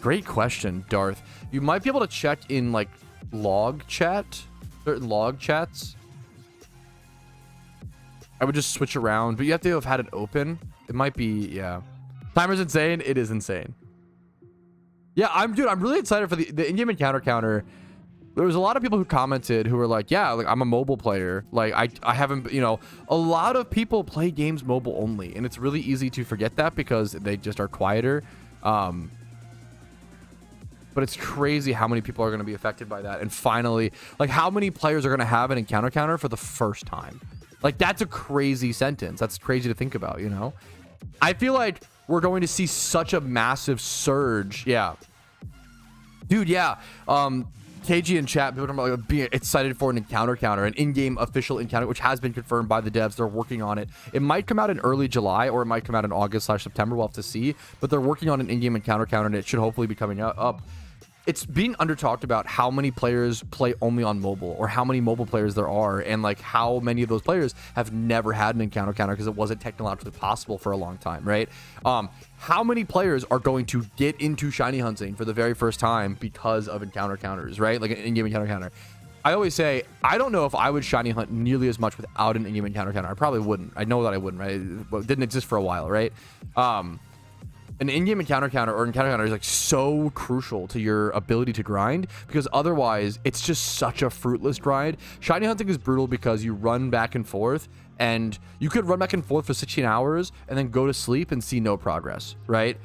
Great question, Darth. You might be able to check in like log chat, certain log chats. I would just switch around, but you have to have had it open. It might be, yeah. Timer's insane. It is insane. Yeah, I'm really excited for the in-game encounter counter. There was a lot of people who commented who were like, yeah, like I'm a mobile player. Like I haven't, you know, a lot of people play games mobile only, and it's really easy to forget that because they just are quieter. But it's crazy how many people are going to be affected by that. And finally, like how many players are going to have an encounter counter for the first time? Like, that's a crazy sentence. That's crazy to think about, you know? I feel like we're going to see such a massive surge. Yeah. Dude, yeah. KG in chat, people are talking about like, being excited for an encounter counter, an in-game official encounter, which has been confirmed by the devs. They're working on it. It might come out in early July, or it might come out in August/September. We'll have to see. But they're working on an in-game encounter counter, and it should hopefully be coming up. It's being under-talked about how many players play only on mobile, or how many mobile players there are, and like how many of those players have never had an encounter counter because it wasn't technologically possible for a long time, right? How many players are going to get into shiny hunting for the very first time because of encounter counters, right? Like an in-game encounter counter. I always say, I don't know if I would shiny hunt nearly as much without an in-game encounter counter. I probably wouldn't. I know that I wouldn't, right? It didn't exist for a while, right? An in-game encounter counter or encounter counter is like so crucial to your ability to grind, because otherwise it's just such a fruitless grind. Shiny hunting is brutal because you run back and forth, and you could run back and forth for 16 hours and then go to sleep and see no progress, right?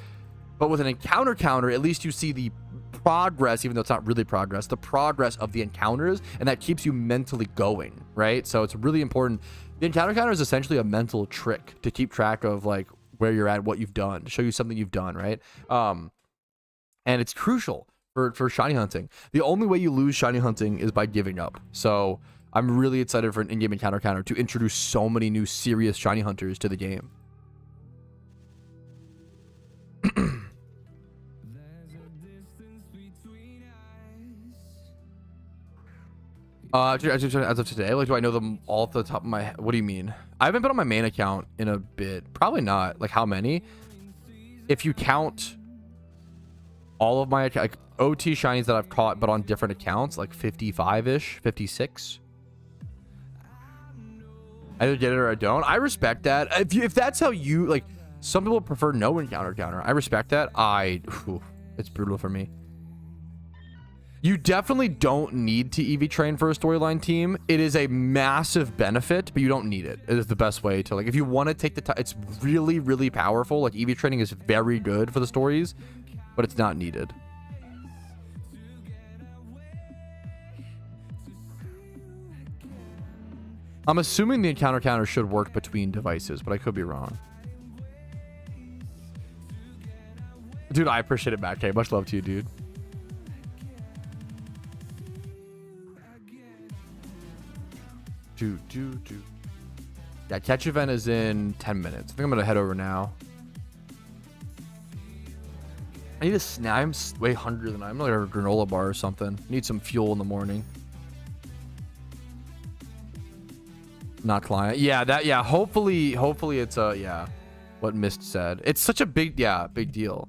But with an encounter counter, at least you see the progress, even though it's not really progress, the progress of the encounters, and that keeps you mentally going, right? So it's really important. The encounter counter is essentially a mental trick to keep track of like where you're at, what you've done, to show you something you've done, right? And it's crucial for shiny hunting. The only way you lose shiny hunting is by giving up. So I'm really excited for an in-game encounter counter to introduce so many new serious shiny hunters to the game. As of today, like, do I know them all off the top of my head? What do you mean? I haven't been on my main account in a bit. Probably not. Like, how many? If you count all of my like OT shinies that I've caught, but on different accounts, like 55-ish, 56. I either get it or I don't. I respect that. If that's how you like, some people prefer no encounter counter. I respect that. It's brutal for me. You definitely don't need to EV train for a storyline team. It is a massive benefit, but you don't need it. It is the best way to, like, if you want to take the time, it's really, really powerful. Like, EV training is very good for the stories, but it's not needed. I'm assuming the encounter counter should work between devices, but I could be wrong. Dude, I appreciate it, Matt K. Much love to you, dude. Yeah, catch event is in 10 minutes. I think I'm gonna head over now. I need a snack. I'm way hungrier than I'm like a granola bar or something. Need some fuel in the morning. Not client. Yeah, that. Yeah, hopefully it's yeah. What Mist said. It's such a big deal.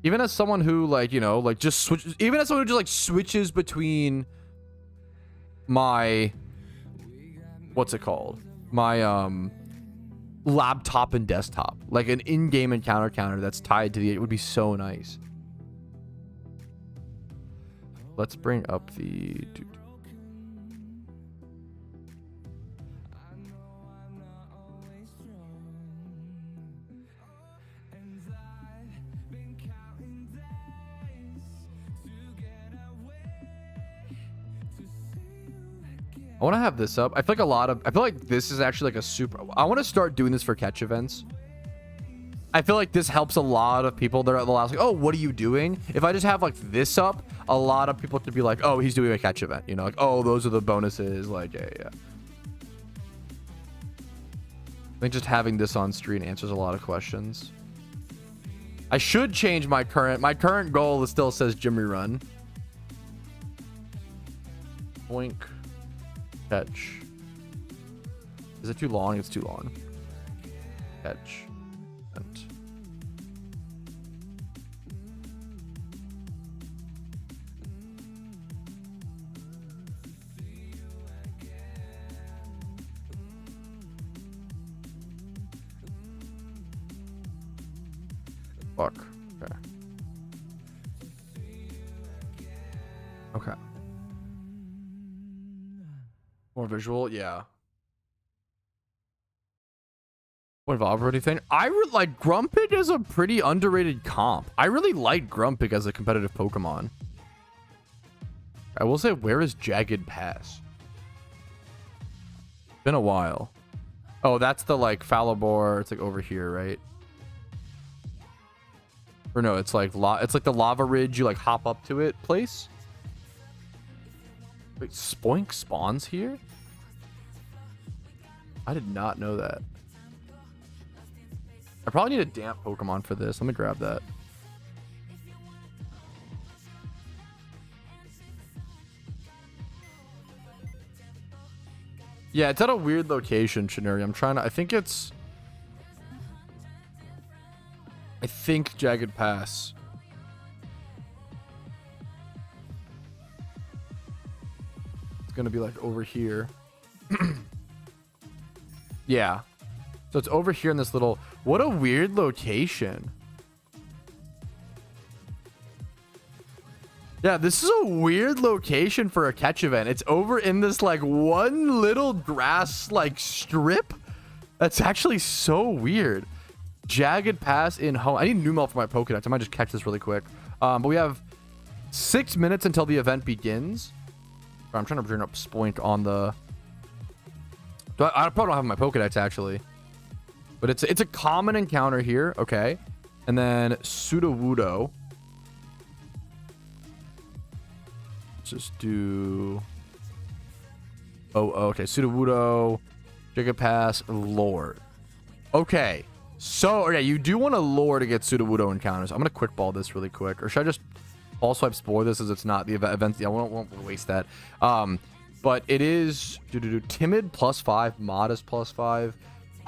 Even as someone who like, you know, like just switches. Even as someone who just like switches between my, what's it called, my laptop and desktop, like an in-game encounter counter that's tied to the, it would be so nice. Let's bring up the I want to have this up. I feel like this is actually like a super, I want to start doing this for catch events. I feel like this helps a lot of people. They'll ask like, oh, what are you doing? If I just have like this up, a lot of people could be like, oh, he's doing a catch event, you know, like, oh, those are the bonuses. Like, yeah. I think just having this on screen answers a lot of questions. I should change my current goal. It still says Jimmy Run. Boink. Catch. Is it too long? It's too long. Catch. And fuck. Okay. Okay. More visual, yeah. What Evolve or anything? I would like Grumpig is a pretty underrated comp. I really like Grumpig as a competitive Pokemon. I will say, where is Jagged Pass? Been a while. Oh, that's the like Falibor. It's like over here, right? Or no, it's like the lava ridge. You like hop up to it place. Wait, Spoink spawns here? I did not know that. I probably need a damp Pokemon for this. Let me grab that. Yeah, it's at a weird location, Shinuri. I'm trying to... I think Jagged Pass. It's gonna be like over here. Yeah. So it's over here in this little... What a weird location. Yeah, this is a weird location for a catch event. It's over in this like one little grass like strip. That's actually so weird. Jagged Pass in home. I need Numel for my Pokedex. I might just catch this really quick. But we have 6 minutes until the event begins. I'm trying to bring up Spoink on the... I probably don't have my Pokedex actually. But it's a common encounter here. Okay. And then Sudowoodo. Let's just do... Oh, okay. Sudowoodo, Jagged Pass, Lure. Okay. So, yeah, you do want to lure to get Sudowoodo encounters. I'm going to quick ball this really quick. Or should I just ball swipe spore this as it's not the event? Yeah, I won't waste that. But it is Timid +5, Modest +5,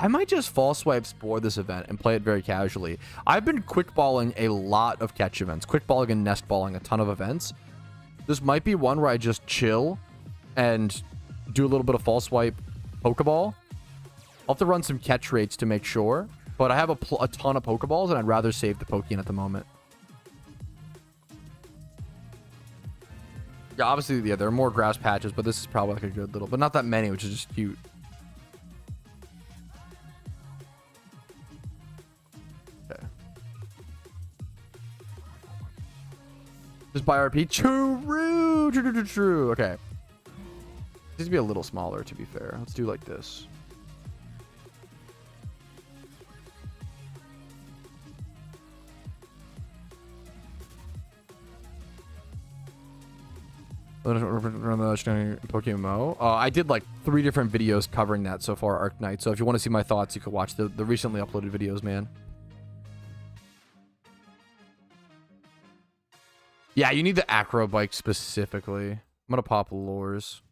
I might just fall swipe Spore this event and play it very casually. I've been quick balling a lot of catch events, quick balling and nest balling a ton of events. This might be one where I just chill and do a little bit of fall swipe Pokeball. I'll have to run some catch rates to make sure, but I have a ton of Pokeballs and I'd rather save the Pokemon at the moment. Yeah, obviously, yeah, there are more grass patches, but this is probably like a good little, but not that many, which is just cute. Okay. Just buy RP. True. Okay. Needs to be a little smaller, to be fair. Let's do like this. PokeMMO. I did like 3 different videos covering that so far, Arknight. So if you want to see my thoughts, you could watch the recently uploaded videos, man. Yeah, you need the acro bike specifically. I'm gonna pop lures.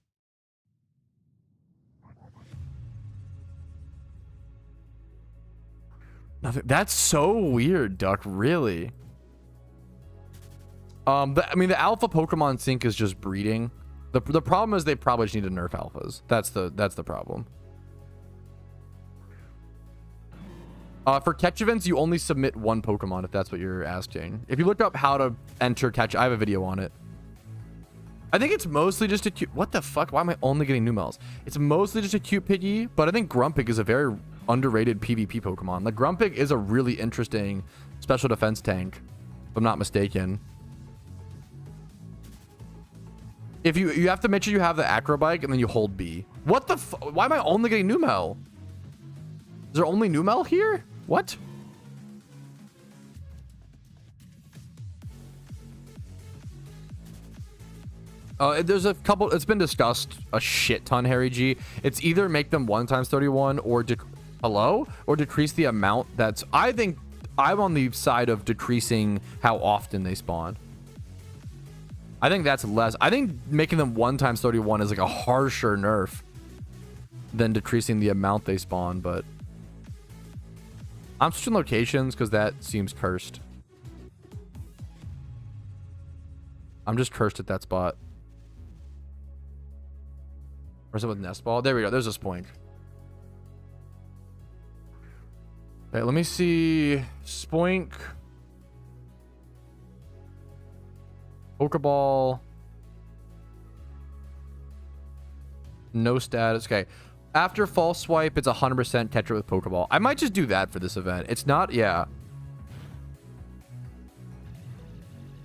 Nothing. That's so weird, Duck. Really? I mean, the alpha Pokemon sync is just breeding. The problem is they probably just need to nerf alphas. That's the problem. For catch events, you only submit 1 Pokemon if that's what you're asking. If you look up how to enter catch, I have a video on it. I think it's mostly just a cute... What the fuck? Why am I only getting Numels? It's mostly just a cute Pidgey, but I think Grumpig is a very underrated PvP Pokemon. Like, Grumpig is a really interesting special defense tank, if I'm not mistaken. If you have to make sure you have the acro bike and then you hold B. What the why am I only getting Numel? Is there only Numel here? What? There's a couple. It's been discussed a shit ton, Harry G. It's either make them 1 times 31 or or decrease the amount that's... I think I'm on the side of decreasing how often they spawn. I think that's less. I think making them 1 times 31 is like a harsher nerf than decreasing the amount they spawn, but I'm switching locations because that seems cursed. I'm just cursed at that spot. Where's it with Nest Ball? There we go. There's a Spoink. Okay, let me see. Spoink. Pokeball. No status. Okay. After false swipe, it's 100% catch it with Pokeball. I might just do that for this event. It's not, yeah.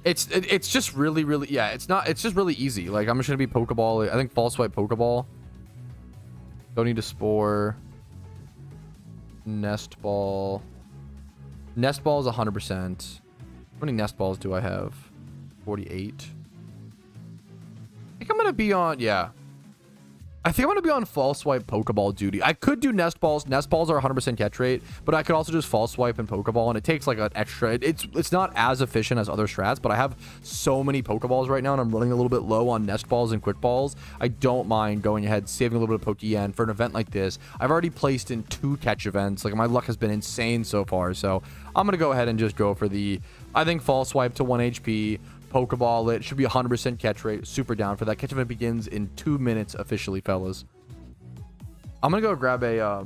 It's just really, yeah, it's just really easy. Like, I'm just going to be Pokeball. I think false swipe Pokeball. Don't need to Spore. Nest Ball. Nest Ball is 100%. How many Nest Balls do I have? 48. I think I'm going to be on, yeah. I think I'm going to be on false swipe Pokeball duty. I could do Nest Balls. Nest Balls are 100% catch rate, but I could also just false swipe and Pokeball, and it takes like an extra... It's not as efficient as other strats, but I have so many Pokeballs right now, and I'm running a little bit low on Nest Balls and Quick Balls. I don't mind going ahead, saving a little bit of Poke-Yen for an event like this. I've already placed in 2 catch events. Like, my luck has been insane so far, so I'm going to go ahead and just go for the, I think, false swipe to 1 HP, Pokeball it. Should be 100% catch rate. Super down for that. Catch event begins in 2 minutes officially, fellas. I'm gonna go grab a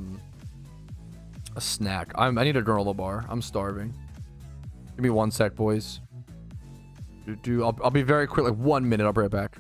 snack. I need a granola bar. I'm starving. Give me 1 sec, boys. I'll be very quick. Like 1 minute. I'll be right back.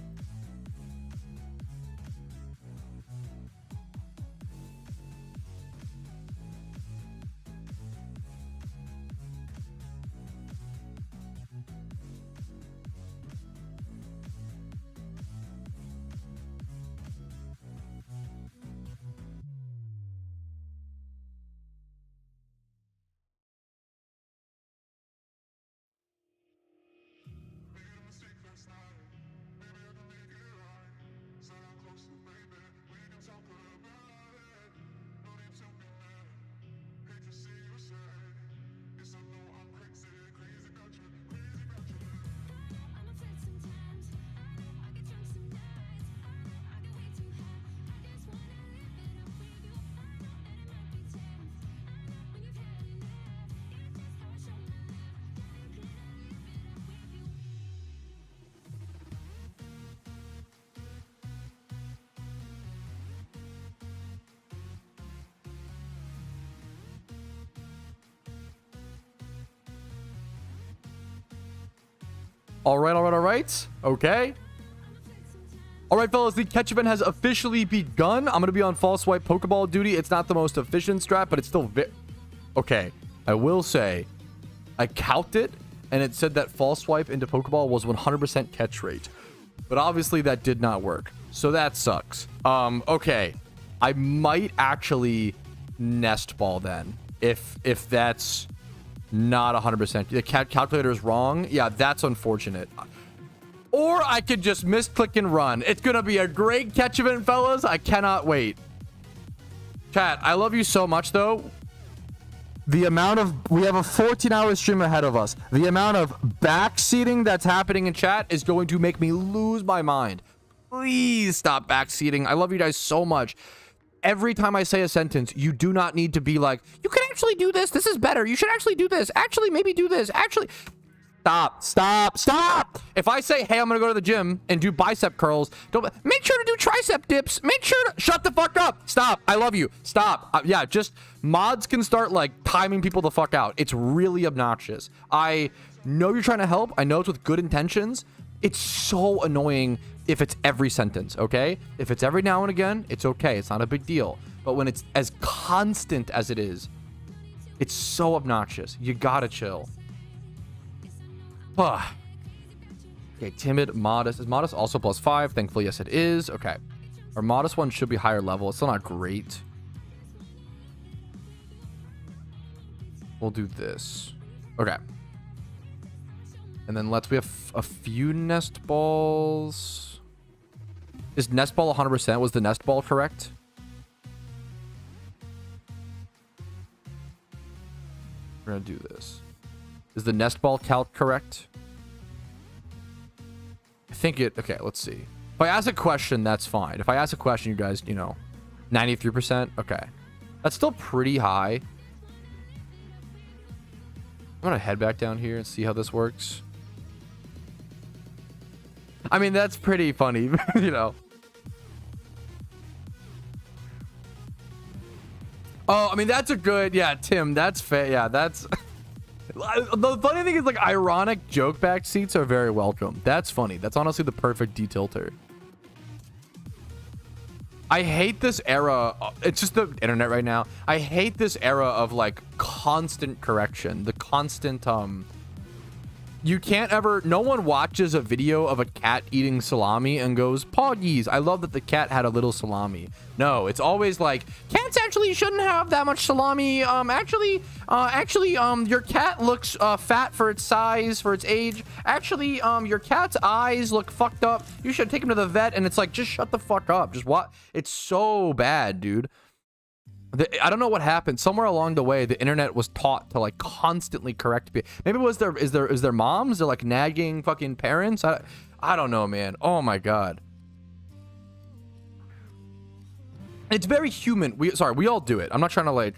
All right, all right, all right. Okay. All right, fellas, the catch event has officially begun. I'm going to be on false swipe Pokeball duty. It's not the most efficient strat, but it's still okay. I will say I calced it, and it said that false swipe into Pokeball was 100% catch rate. But obviously that did not work. So that sucks. Okay. I might actually nest ball then. If that's not 100%. The calculator is wrong. Yeah, that's unfortunate. Or I could just misclick and run. It's going to be a great catch event, fellas. I cannot wait. Chat, I love you so much, though. The amount of... We have a 14-hour stream ahead of us. The amount of backseating that's happening in chat is going to make me lose my mind. Please stop backseating. I love you guys so much. Every time I say a sentence, you do not need to be like, you can actually do this. This is better. You should actually do this. Actually, maybe do this. Actually... Stop. If I say, hey, I'm gonna go to the gym and do bicep curls, don't make sure to do tricep dips. Make sure to shut the fuck up. Stop. I love you. Stop. Yeah, just mods can start like timing people the fuck out. It's really obnoxious. I know you're trying to help. I know it's with good intentions. It's so annoying if it's every sentence, okay? If it's every now and again, it's okay. It's not a big deal. But when it's as constant as it is, it's so obnoxious. You gotta chill. Okay, timid, modest. Is modest also +5? Thankfully, yes, it is. Okay. Our modest one should be higher level. It's still not great. We'll do this. Okay. And then we have a few nest balls. Is nest ball 100%? Was the nest ball correct? We're going to do this. Is the nest ball calc correct? I think it... Okay, let's see. If I ask a question, that's fine. If I ask a question, you guys, 93%? Okay. That's still pretty high. I'm going to head back down here and see how this works. I mean, that's pretty funny, Oh, I mean, that's a good... Yeah, Tim, that's fair. Yeah, that's... The funny thing is, like, ironic joke back seats are very welcome. That's funny. That's honestly the perfect detilter. I hate this era. It's just the internet right now. I hate this era of, like, constant correction. The constant, You can't ever... No one watches a video of a cat eating salami and goes, Poggies, I love that the cat had a little salami. No, it's always like, cats actually shouldn't have that much salami. Actually, your cat looks fat for its size, for its age. Actually, your cat's eyes look fucked up. You should take him to the vet. And it's like, just shut the fuck up. Just what? It's so bad, dude. I don't know what happened. Somewhere along the way, the internet was taught to like constantly correct people. Maybe it was their moms? They're like nagging fucking parents. I don't know, man. Oh my god. It's very human. We all do it. I'm not trying to like.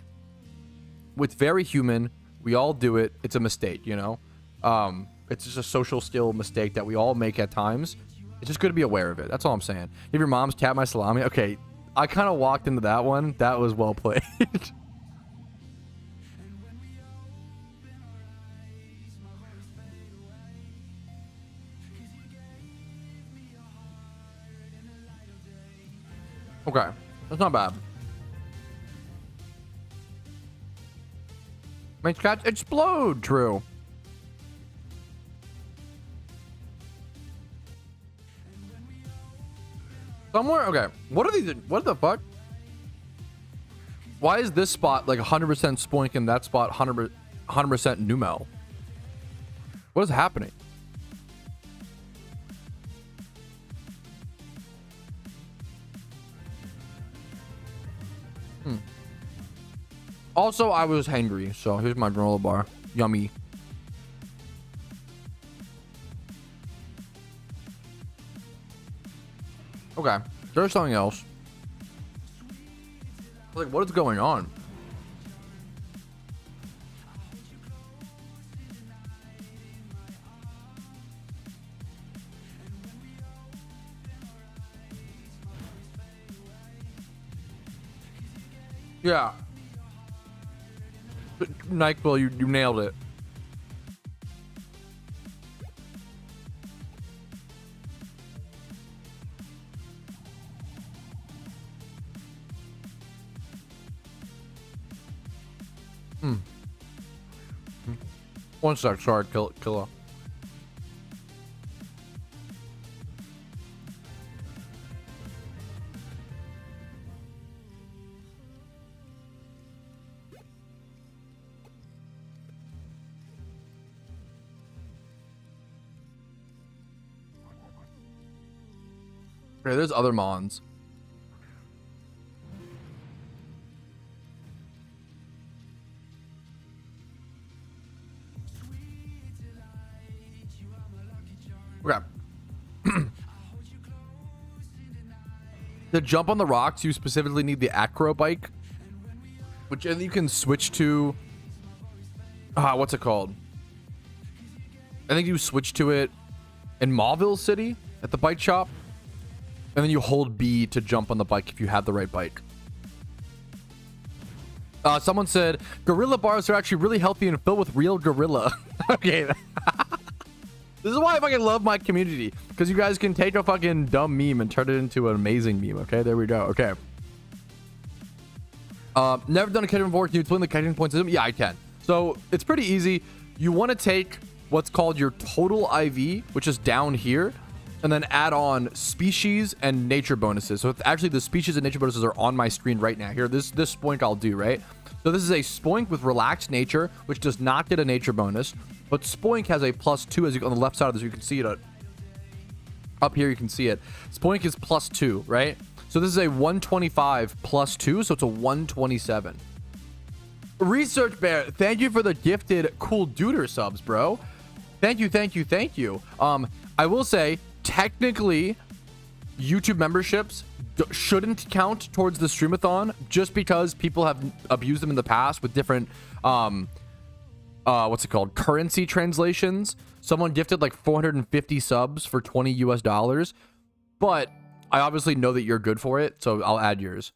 It's very human. We all do it. It's a mistake, It's just a social skill mistake that we all make at times. It's just good to be aware of it. That's all I'm saying. If your mom's cat my salami, okay. I kind of walked into that one. That was well played. Okay. That's not bad. Makes cats explode. True. Somewhere? Okay. What are these? What the fuck? Why is this spot like 100% Spoink and that spot 100% Numel? What is happening? Also, I was hangry, so here's my granola bar. Yummy. Okay, there's something else. Like, what is going on? Yeah. NyQuil, you nailed it. One sec, sorry, killer. Okay, there's other mons. Okay. To jump on the rocks, you specifically need the acro bike, which you can switch to. What's it called? I think you switch to it in Mauville City at the bike shop, and then you hold B to jump on the bike if you have the right bike. Someone said gorilla bars are actually really healthy and filled with real gorilla. Okay. This is why I fucking love my community, because you guys can take a fucking dumb meme and turn it into an amazing meme. Okay, there we go. Okay. Never done a catching before. Can you explain the catching point system? Yeah, I can. So it's pretty easy. You want to take what's called your total IV, which is down here, and then add on species and nature bonuses. So it's actually the species and nature bonuses are on my screen right now. Here, this spoink I'll do, right? So this is a spoink with relaxed nature, which does not get a nature bonus, but spoink has a +2 as you on the left side of this. You can see it up here. You can see it. Spoink is +2, right? So this is a 125 +2, so it's a 127. Research Bear, thank you for the gifted cool duder subs, bro. Thank you, thank you, thank you. I will say, technically, YouTube memberships shouldn't count towards the streamathon just because people have abused them in the past with different what's it called, currency translations. Someone gifted like 450 subs for $20 US, but I obviously know that you're good for it, so I'll add yours.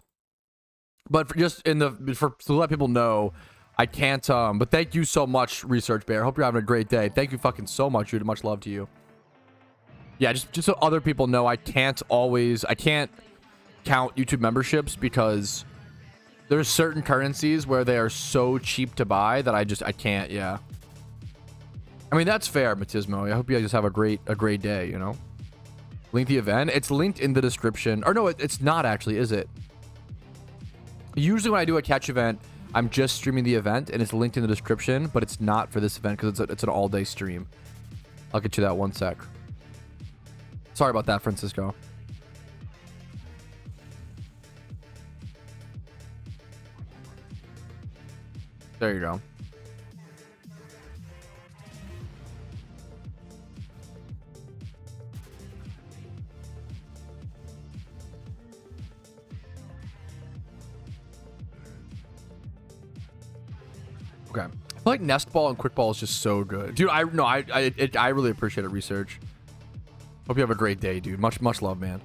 But to let people know, I can't but thank you so much, Research Bear. Hope you're having a great day. Thank you fucking so much, dude. Much love to you. Yeah, just so other people know, I can't count YouTube memberships because there's certain currencies where they are so cheap to buy that I can't. Yeah, I mean, that's fair, Matismo. I hope you guys just have a great day, you know. Link the event. It's linked in the description. Or no, it's not actually, is it? Usually when I do a catch event, I'm just streaming the event and it's linked in the description, but it's not for this event because it's an all-day stream. I'll get you that one sec. Sorry about that, Francisco. There you go. Okay. I feel like Nest Ball and Quick Ball is just so good. Dude, I really appreciate it, Research. Hope you have a great day, dude. Much love, man.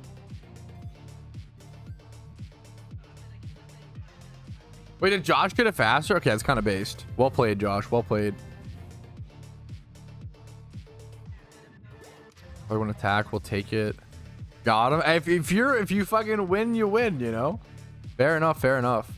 Wait, did Josh get it faster? Okay, that's kind of based. Well played, Josh. Well played. I want to attack. We'll take it. Got him. If you fucking win, you win, you know? Fair enough, fair enough.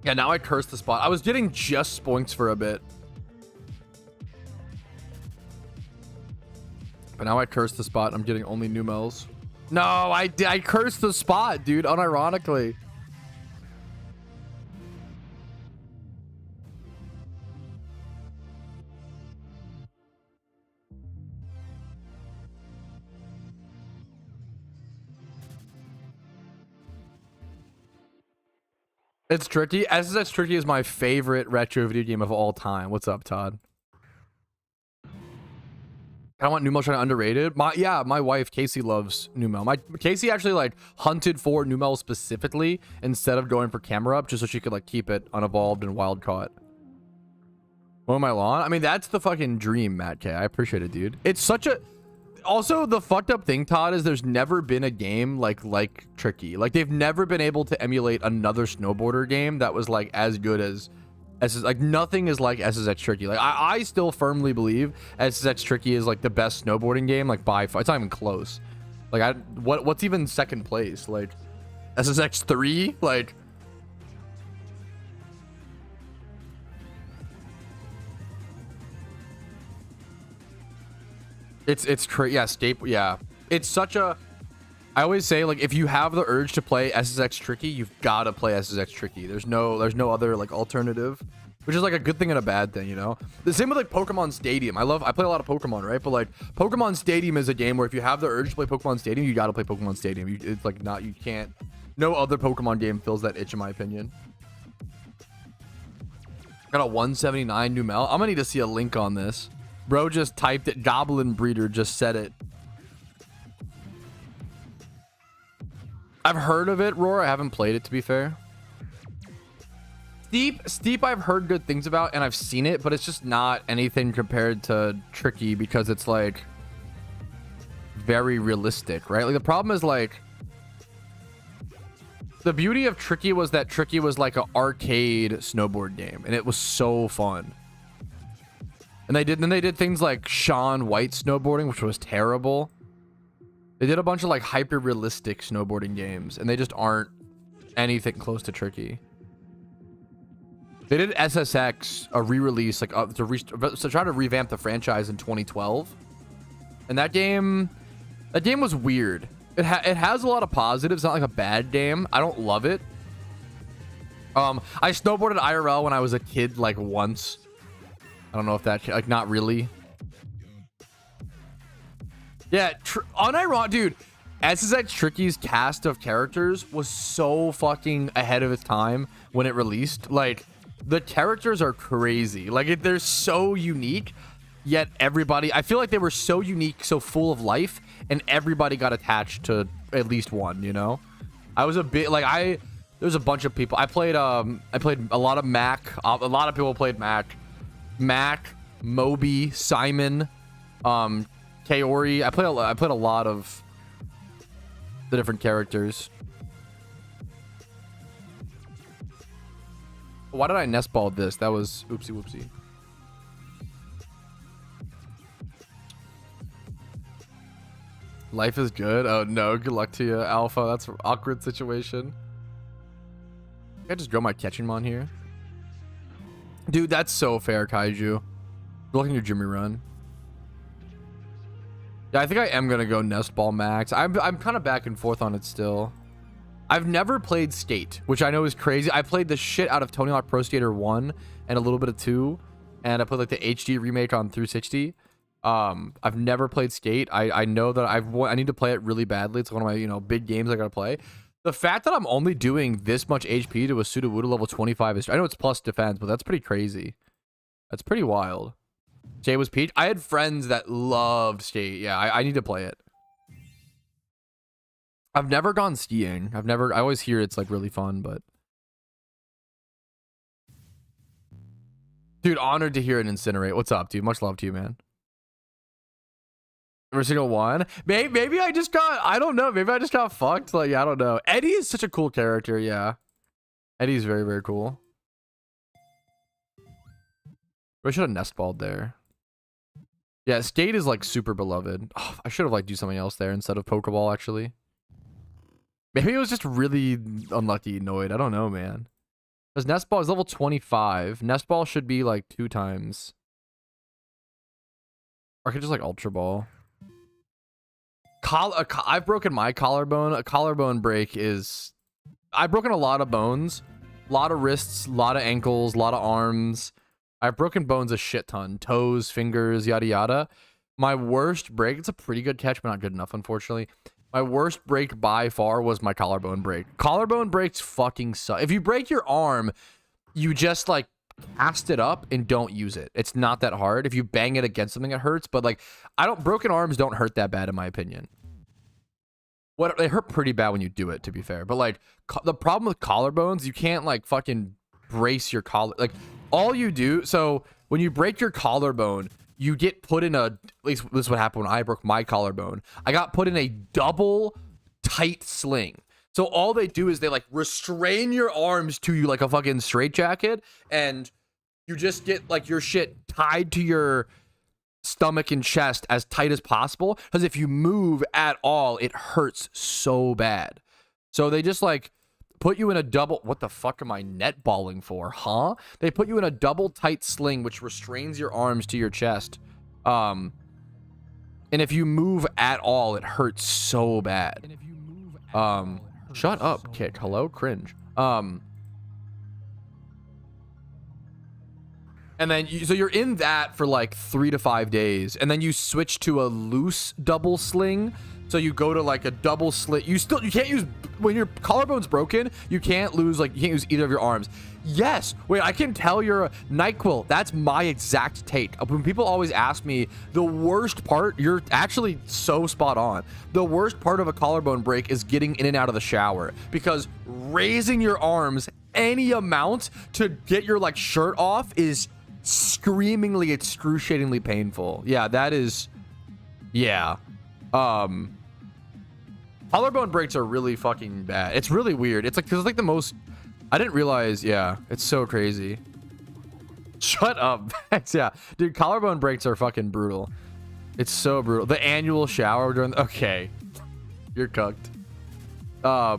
Yeah, now I cursed the spot. I was getting just spoinks for a bit. But now I cursed the spot. I'm getting only Numels. No, I cursed the spot, dude, unironically. It's tricky. SSX Tricky is my favorite retro video game of all time. What's up, Todd? I want Numel trying to underrated. My wife Casey loves Numel. Casey actually like hunted for Numel specifically instead of going for camera up just so she could like keep it unevolved and wild caught. Mow my lawn. I mean, that's the fucking dream, Matt K. I appreciate it, dude. It's such a. Also, the fucked up thing, Todd, is there's never been a game like Tricky. Like, they've never been able to emulate another snowboarder game that was like as good as Like nothing is like SSX Tricky. Like I still firmly believe SSX Tricky is like the best snowboarding game, like by far. It's not even close. Like what's even second place? Like SSX 3? Like it's crazy. Yeah, staple. Yeah, it's such a. I always say, like, if you have the urge to play SSX Tricky, you've got to play SSX Tricky. There's no other like alternative, which is like a good thing and a bad thing, you know. The same with like Pokemon Stadium. I play a lot of Pokemon, right? But like Pokemon Stadium is a game where if you have the urge to play Pokemon Stadium, you got to play Pokemon Stadium. It's like you can't. No other Pokemon game fills that itch, in my opinion. Got a 179 new Mel. I'm gonna need to see a link on this. Bro just typed it. Goblin Breeder just said it. I've heard of it, Roar. I haven't played it, to be fair. Steep I've heard good things about, and I've seen it, but it's just not anything compared to Tricky because it's like very realistic, right? Like the problem is like the beauty of Tricky was that Tricky was like an arcade snowboard game, and it was so fun. And they did things like Sean White snowboarding, which was terrible. They did a bunch of like hyper realistic snowboarding games, and they just aren't anything close to Tricky. They did SSX, a re-release, like to try to revamp the franchise in 2012, and that game was weird. It has a lot of positives. It's not like a bad game. I don't love it. I snowboarded IRL when I was a kid, like once. I don't know if that like not really. Yeah, unironic, dude. SSX Tricky's cast of characters was so fucking ahead of its time when it released. Like, the characters are crazy. Like, they're so unique, yet everybody... I feel like they were so unique, so full of life, and everybody got attached to at least one, you know? I was a bit... Like, there's a bunch of people. I played a lot of Mac. A lot of people played Mac. Mac, Moby, Simon, Kaori. I played a lot of the different characters. Why did I nestball this? That was oopsie whoopsie. Life is good. Oh no, good luck to you, Alpha. That's an awkward situation. I just grow my catching mon here. Dude, that's so fair, Kaiju. Good luck in your Jimmy run. Yeah, I think I am gonna go Nestball Max. I'm kind of back and forth on it still. I've never played Skate, which I know is crazy. I played the shit out of Tony Hawk Pro Skater 1 and a little bit of 2, and I played like the HD remake on 360. I've never played Skate. I know that I need to play it really badly. It's one of my big games I gotta play. The fact that I'm only doing this much HP to a Sudowoodo level 25 is... I know it's plus defense, but that's pretty crazy. That's pretty wild. Jay was Peach. I had friends that loved Skate. Yeah, I need to play it. I've never gone skiing. I always hear it's like really fun, but... Dude, honored to hear it incinerate. What's up, dude? Much love to you, man. Every single one. Maybe I just got... I don't know. Maybe I just got fucked. Like, I don't know. Eddie is such a cool character, yeah. Eddie's very, very cool. I should have nestballed there. Yeah, Skate is like super beloved. Oh, I should have like do something else there instead of Pokeball, actually. Maybe it was just really unlucky Noid. I don't know, man. Because Nestball is level 25. Nestball should be like 2 times. Or I could just like Ultra Ball. I've broken my collarbone. A collarbone break is... I've broken a lot of bones. A lot of wrists, a lot of ankles, a lot of arms. I've broken bones a shit ton. Toes, fingers, yada yada. My worst break... It's a pretty good catch, but not good enough, unfortunately. My worst break by far was my collarbone break. Collarbone breaks fucking suck. If you break your arm, you just like cast it up and don't use it. It's not that hard. If you bang it against something, it hurts. But like, broken arms don't hurt that bad in my opinion. They hurt pretty bad when you do it, to be fair. But like, the problem with collarbones, you can't like fucking brace your collar. Like, all you do, so when you break your collarbone, you get put in at least this is what happened when I broke my collarbone. I got put in a double tight sling. So all they do is they like restrain your arms to you like a fucking straitjacket, and you just get like your shit tied to your stomach and chest as tight as possible, because if you move at all, it hurts so bad. So they just like put you in a double, what the fuck am I netballing for, huh? They put you in a double tight sling which restrains your arms to your chest. And if you move at all, it hurts so bad. Shut up, Kick. Hello, cringe. And then so you're in that for like 3 to 5 days, and then you switch to a loose double sling. So you go to like a double slit. You can't use, when your collarbone's broken, you can't use either of your arms. Yes. Wait, I can tell you're a NyQuil. That's my exact take. When people always ask me the worst part, you're actually so spot on. The worst part of a collarbone break is getting in and out of the shower, because raising your arms any amount to get your like shirt off is screamingly, excruciatingly painful. Yeah, that is, yeah. Collarbone breaks are really fucking bad. It's really weird. It's like, 'cause it's like the most, I didn't realize. Yeah, it's so crazy. Shut up. Yeah, dude, collarbone breaks are fucking brutal. It's so brutal. The annual shower during okay, you're cooked. Yeah,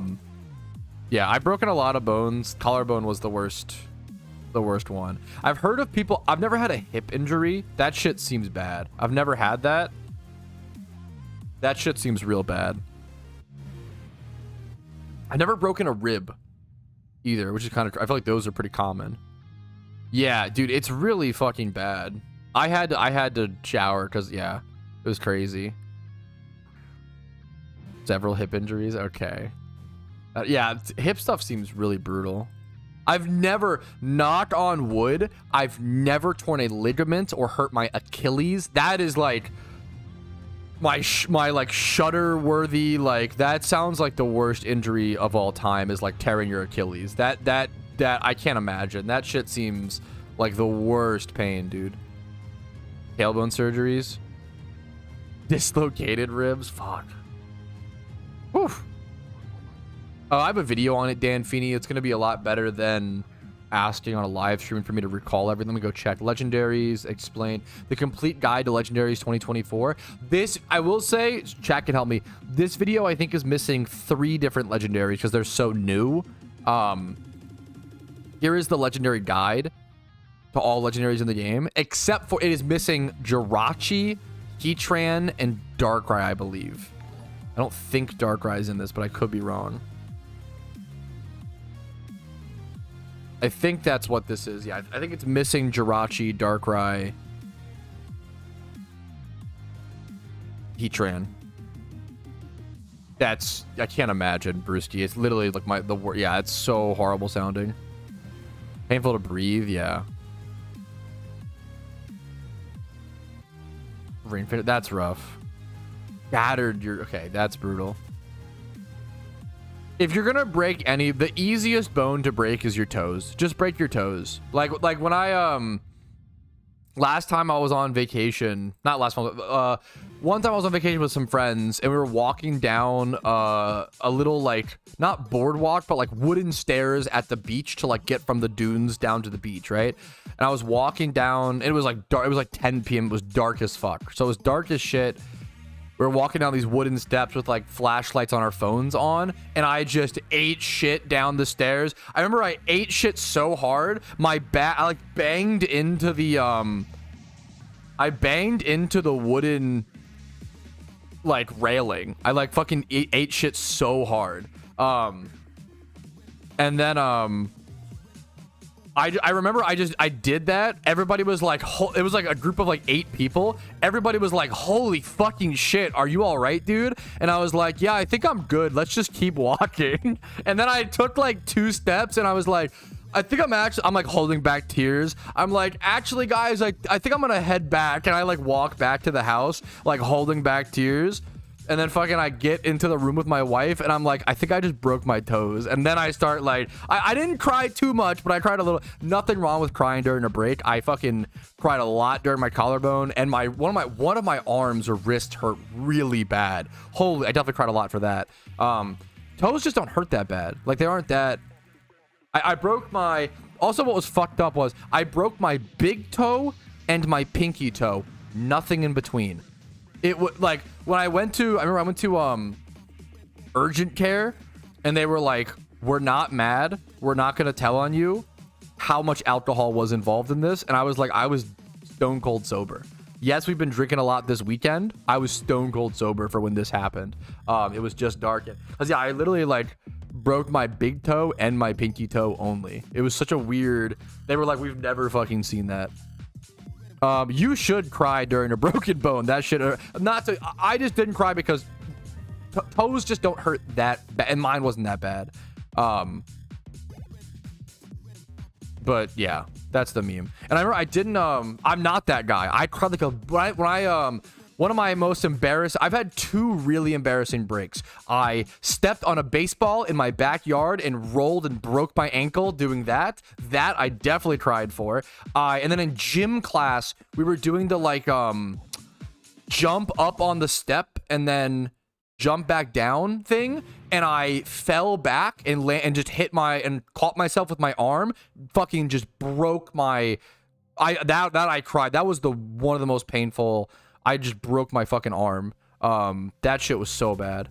I've broken a lot of bones. Collarbone was the worst one. I've heard of people, I've never had a hip injury. That shit seems bad. I've never had that. That shit seems real bad. I've never broken a rib either, which is kind of, I feel like those are pretty common. Yeah, dude, it's really fucking bad. I had to shower because, yeah, it was crazy. Several hip injuries. Okay. Yeah, hip stuff seems really brutal. I've never, knock on wood, I've never torn a ligament or hurt my Achilles. That is like my like shudder worthy, like that sounds like the worst injury of all time, is like tearing your Achilles. That I can't imagine. That shit seems like the worst pain, dude. Tailbone surgeries, dislocated ribs, fuck. Woof. Oh, I have a video on it, Dan Feeney. It's gonna be a lot better than asking on a live stream for me to recall everything. Let me go check. Legendaries, explain. The complete guide to Legendaries 2024. This, I will say, chat can help me. This video, I think, is missing 3 different Legendaries because they're so new. Here is the Legendary guide to all Legendaries in the game, except for it is missing Jirachi, Heatran, and Darkrai, I believe. I don't think Darkrai is in this, but I could be wrong. I think that's what this is. Yeah, I think it's missing Jirachi, Darkrai, Heatran. That's, I can't imagine, Brewski. It's literally like the word. Yeah, it's so horrible sounding. Painful to breathe. Yeah. Rain fit. That's rough. Battered. Okay, that's brutal. If you're gonna break any, the easiest bone to break is your toes. Just break your toes. Like when I last time I was on vacation, not last month, one time I was on vacation with some friends, and we were walking down a little, like, not boardwalk, but like wooden stairs at the beach to like get from the dunes down to the beach, right? And I was walking down, and it was like dark, it was like 10 p.m. It was dark as fuck. So it was dark as shit. We were walking down these wooden steps with like flashlights on our phones on, and I just ate shit down the stairs. I remember I ate shit so hard, my back, I like banged into the wooden like railing. I like fucking ate shit so hard. And then I remember I did that. Everybody was like, it was like a group of like 8 people. Everybody was like, holy fucking shit, are you all right, dude? And I was like, yeah, I think I'm good. Let's just keep walking. And then I took like 2 steps, and I was like, I think I'm like holding back tears. I'm like, actually, guys, I think I'm gonna head back. And I like walk back to the house, like holding back tears. And then fucking I get into the room with my wife, and I'm like, I think I just broke my toes. And then I start like, I didn't cry too much, but I cried a little. Nothing wrong with crying during a break. I fucking cried a lot during my collarbone, and one of my arms or wrist hurt really bad. Holy, I definitely cried a lot for that. Toes just don't hurt that bad. Like, they aren't that. I broke my, Also, what was fucked up was I broke my big toe and my pinky toe. Nothing in between. It was like when I remember I went to urgent care, and they were like, we're not mad. We're not going to tell on you how much alcohol was involved in this. And I was like, I was stone cold sober. Yes, we've been drinking a lot this weekend. I was stone cold sober for when this happened. It was just dark. Cause yeah, I literally like broke my big toe and my pinky toe only. It was such a weird, they were like, we've never fucking seen that. You should cry during a broken bone. That shit, I just didn't cry because toes just don't hurt that bad, and mine wasn't that bad. But yeah, that's the meme. And I remember I didn't, I'm not that guy. I cried like a, when I one of my most embarrassed, I've had two really embarrassing breaks. I stepped on a baseball in my backyard and rolled and broke my ankle doing that. That I definitely cried for. And then in gym class, we were doing the like, jump up on the step and then jump back down thing, and I fell back and just hit and caught myself with my arm. Fucking just broke my, that I cried. That was one of the most painful. I just broke my fucking arm. That shit was so bad.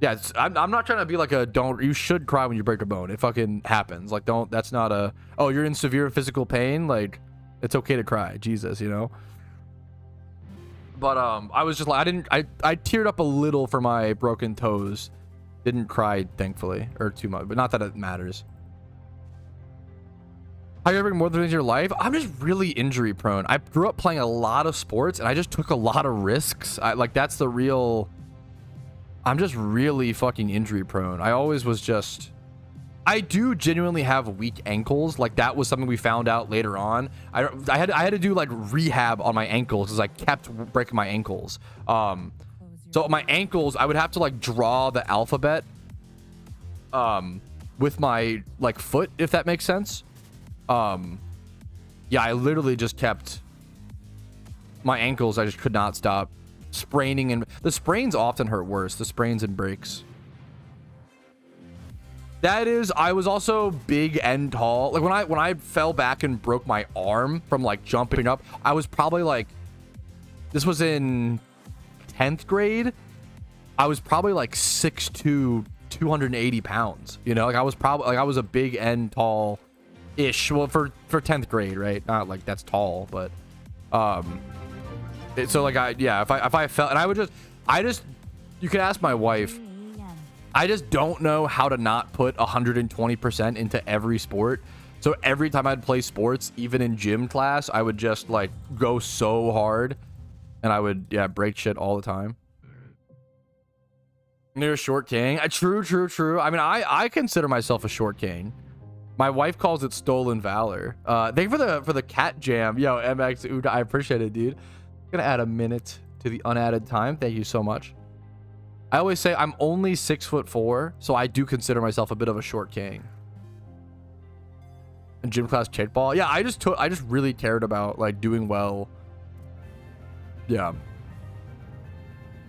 Yeah, I'm not trying to be like you should cry when you break a bone. It fucking happens. Like, that's not oh, you're in severe physical pain. Like, it's okay to cry. Jesus, you know? But I was just like, I teared up a little for my broken toes. Didn't cry, thankfully, or too much, but not that it matters. Have you ever been more than in your life? I'm just really injury prone. I grew up playing a lot of sports, and I just took a lot of risks. That's the real. I'm just really fucking injury prone. I always was just. I do genuinely have weak ankles. Like, that was something we found out later on. I had to do like rehab on my ankles because I kept breaking my ankles. So my ankles, I would have to like draw the alphabet with my like foot, if that makes sense. Yeah, I literally just kept my ankles. I just could not stop spraining, and the sprains often hurt worse. The sprains and breaks. That is, I was also big and tall. Like when I fell back and broke my arm from like jumping up, I was probably like, this was in 10th grade. I was probably like 6'2", 280 pounds. You know, like I was a big and tall ish. Well, for 10th grade, right? Not like that's tall, but so like if I fell, and I just you can ask my wife. I just don't know how to not put 120% into every sport. So every time I'd play sports, even in gym class, I would just like go so hard, and I would break shit all the time. You're a short king. True. I mean, I consider myself a short king. My wife calls it stolen valor. Thank you for the cat jam. Yo, MX Uda, I appreciate it, dude. Gonna add a minute to the unadded time. Thank you so much. I always say I'm only 6'4", so I do consider myself a bit of a short king. And gym class kickball, yeah, I just really cared about like doing well. Yeah,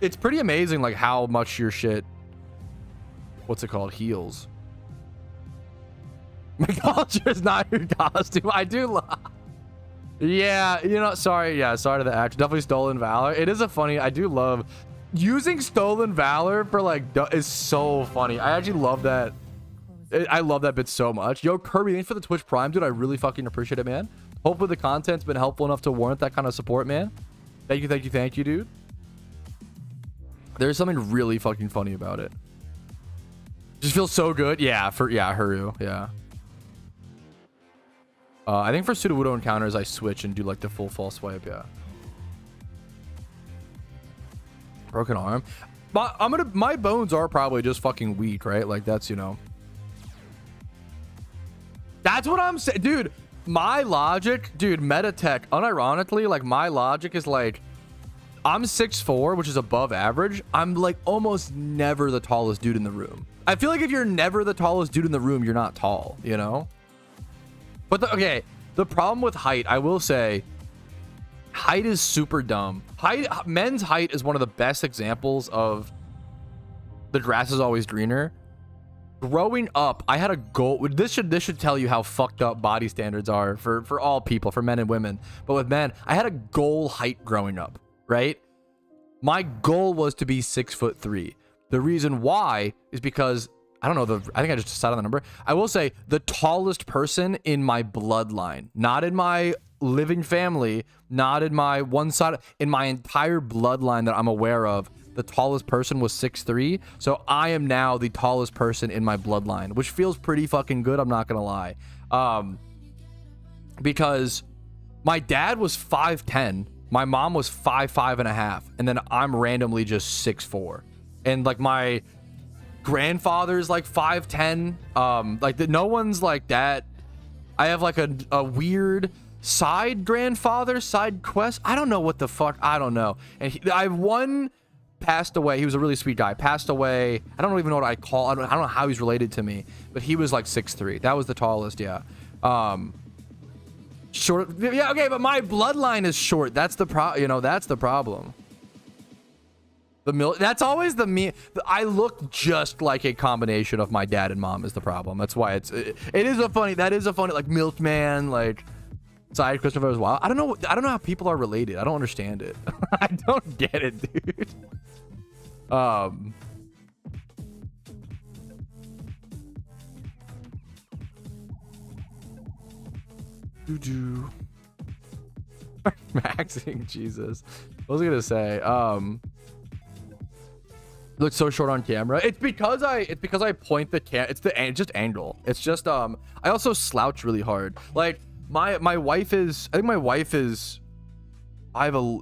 it's pretty amazing like how much your shit, what's it called, heals. My culture is not your costume. I do love. Yeah, you know, sorry to the actor. Definitely stolen valor. It is a funny. I do love. Using stolen valor for like is so funny. I actually love that. I love that bit so much. Yo, Kirby, thanks for the Twitch Prime, dude. I really fucking appreciate it, man. Hopefully the content's been helpful enough to warrant that kind of support, man. Thank you, dude. There's something really fucking funny about it. Just feels so good. Yeah, Haru. Yeah. I think for Sudowoodo encounters, I switch and do like the full false swipe. Yeah. Broken arm. My bones are probably just fucking weak, right? Like that's, you know. That's what I'm saying, dude. My logic, dude, Metatech, unironically, like my logic is like, I'm 6'4", which is above average. I'm like almost never the tallest dude in the room. I feel like if you're never the tallest dude in the room, you're not tall, you know? But okay, the problem with height, I will say, height is super dumb. Men's height is one of the best examples of the grass is always greener. growing up, I had a goal. This should tell you how fucked up body standards are for all people, for men and women. But with men, I had a goal height growing up, right? My goal was to be 6'3". The reason why is because I don't know, I think I just decided on the number. I will say the tallest person in my bloodline, not in my living family, not in my one side, in my entire bloodline that I'm aware of, the tallest person was 6'3". So I am now the tallest person in my bloodline, which feels pretty fucking good, I'm not gonna lie. Because my dad was 5'10", my mom was 5'5.5", and then I'm randomly just 6'4". And like my grandfather's like 5'10". Like no one's like that. I have like a weird side grandfather, side quest. I don't know what the fuck. I don't know. And I have one passed away. He was a really sweet guy. Passed away. I don't even know what I call. I don't know how he's related to me, but he was like 6'3". That was the tallest. Yeah. Short. Yeah. Okay. But my bloodline is short. That's the that's the problem. That's always the me. I look just like a combination of my dad and mom is the problem. That's why it is a funny. That is a funny like milkman like side Christopher as well. I don't know how people are related. I don't understand it. I don't get it, dude. Maxing, Jesus. What was I gonna say? Looks so short on camera. It's because I point the cam. It's just angle. It's just I also slouch really hard. Like my wife is. I think my wife is.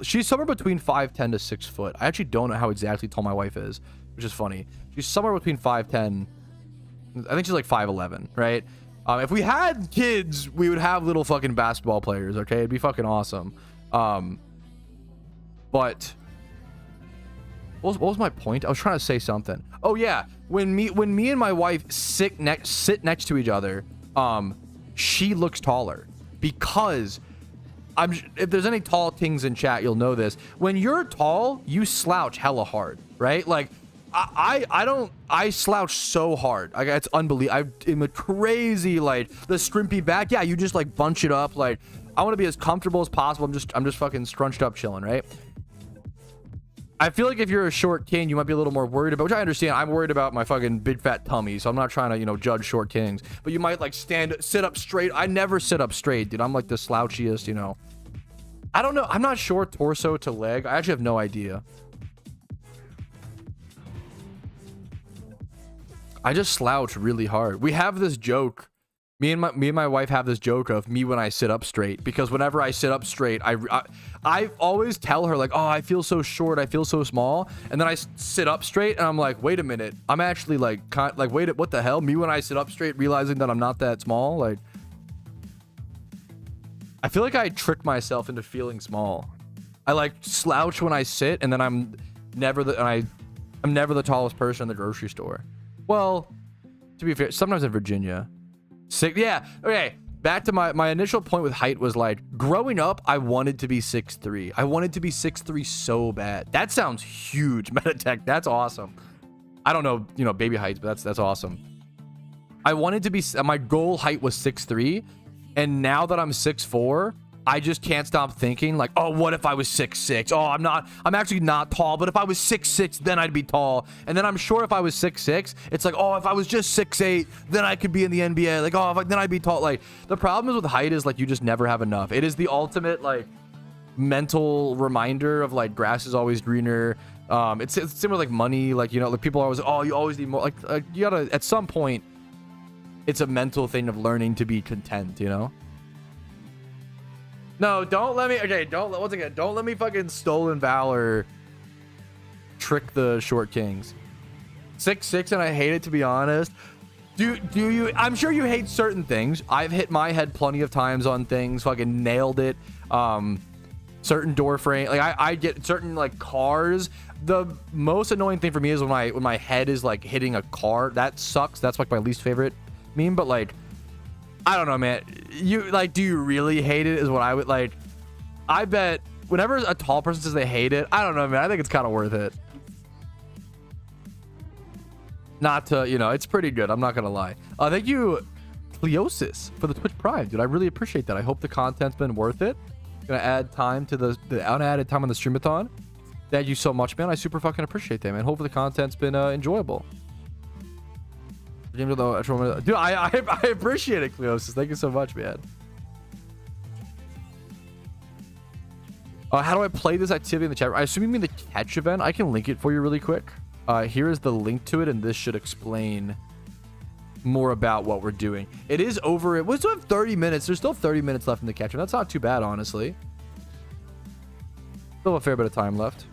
She's somewhere between 5'10" to 6 foot. I actually don't know how exactly tall my wife is, which is funny. She's somewhere between 5'10". I think she's like 5'11", right? If we had kids, we would have little fucking basketball players. Okay, it'd be fucking awesome. But. What was my point? I was trying to say something. Oh yeah, when me and my wife sit next to each other, she looks taller because if there's any tall kings in chat, you'll know this. When you're tall, you slouch hella hard, right? Like I slouch so hard. Like it's unbelievable. I'm a crazy like the scrimpy back. Yeah, you just like bunch it up. Like I want to be as comfortable as possible. I'm just fucking scrunched up chilling, right? I feel like if you're a short king, you might be a little more worried about, which I understand. I'm worried about my fucking big fat tummy, so I'm not trying to, judge short kings. But you might like sit up straight. I never sit up straight, dude. I'm like the slouchiest, I don't know. I'm not sure torso to leg. I actually have no idea. I just slouch really hard. We have this joke. Me and my wife have this joke of me when I sit up straight, because whenever I sit up straight, I always tell her like, oh, I feel so short, I feel so small, and then I sit up straight and I'm like, wait a minute, I'm actually like wait, what the hell? Me when I sit up straight, realizing that I'm not that small. Like I feel like I trick myself into feeling small. I like slouch when I sit, and then I'm never the tallest person in the grocery store. Well, to be fair, sometimes in Virginia. Yeah, okay, back to my initial point with height was like growing up I wanted to be 6'3". I wanted to be 6'3" so bad. That sounds huge. Metatech, that's awesome. I don't know, baby heights, but that's awesome. I wanted to be, my goal height was 6'3", and now that I'm 6'4", I just can't stop thinking like, oh, what if I was 6'6"? Oh, I'm actually not tall, but if I was 6'6", then I'd be tall. And then I'm sure if I was 6'6", it's like, oh, if I was just 6'8", then I could be in the NBA. Like, oh, then I'd be tall. Like, the problem is with height is like, you just never have enough. It is the ultimate like mental reminder of like grass is always greener. It's similar like money. Like, like people are always, oh, you always need more. Like you gotta, at some point, it's a mental thing of learning to be content, No, don't let me. Okay, once again, don't let me fucking stolen valor trick the short kings. 6'6", and I hate it, to be honest. Do you? I'm sure you hate certain things. I've hit my head plenty of times on things. Fucking nailed it. Certain door frame. Like I get certain like cars. The most annoying thing for me is when my head is like hitting a car. That sucks. That's like my least favorite meme. But like, I don't know, man. You like, do you really hate it? Is what I would like. I bet whenever a tall person says they hate it, I don't know, man. I think it's kind of worth it. Not to, you know, it's pretty good. I'm not gonna lie. Thank you, Cleosis, for the Twitch Prime, dude. I really appreciate that. I hope the content's been worth it. Gonna add time to the unadded time on the streamathon. Thank you so much, man. I super fucking appreciate that, man. Hopefully the content's been enjoyable. Dude, I appreciate it, Cleosis. Thank you so much, man. How do I play this activity in the chat? I assume you mean the catch event. I can link it for you really quick. Here is the link to it, and this should explain more about what we're doing. It is over. We still have 30 minutes. There's still 30 minutes left in the catch event. That's not too bad, honestly. Still a fair bit of time left.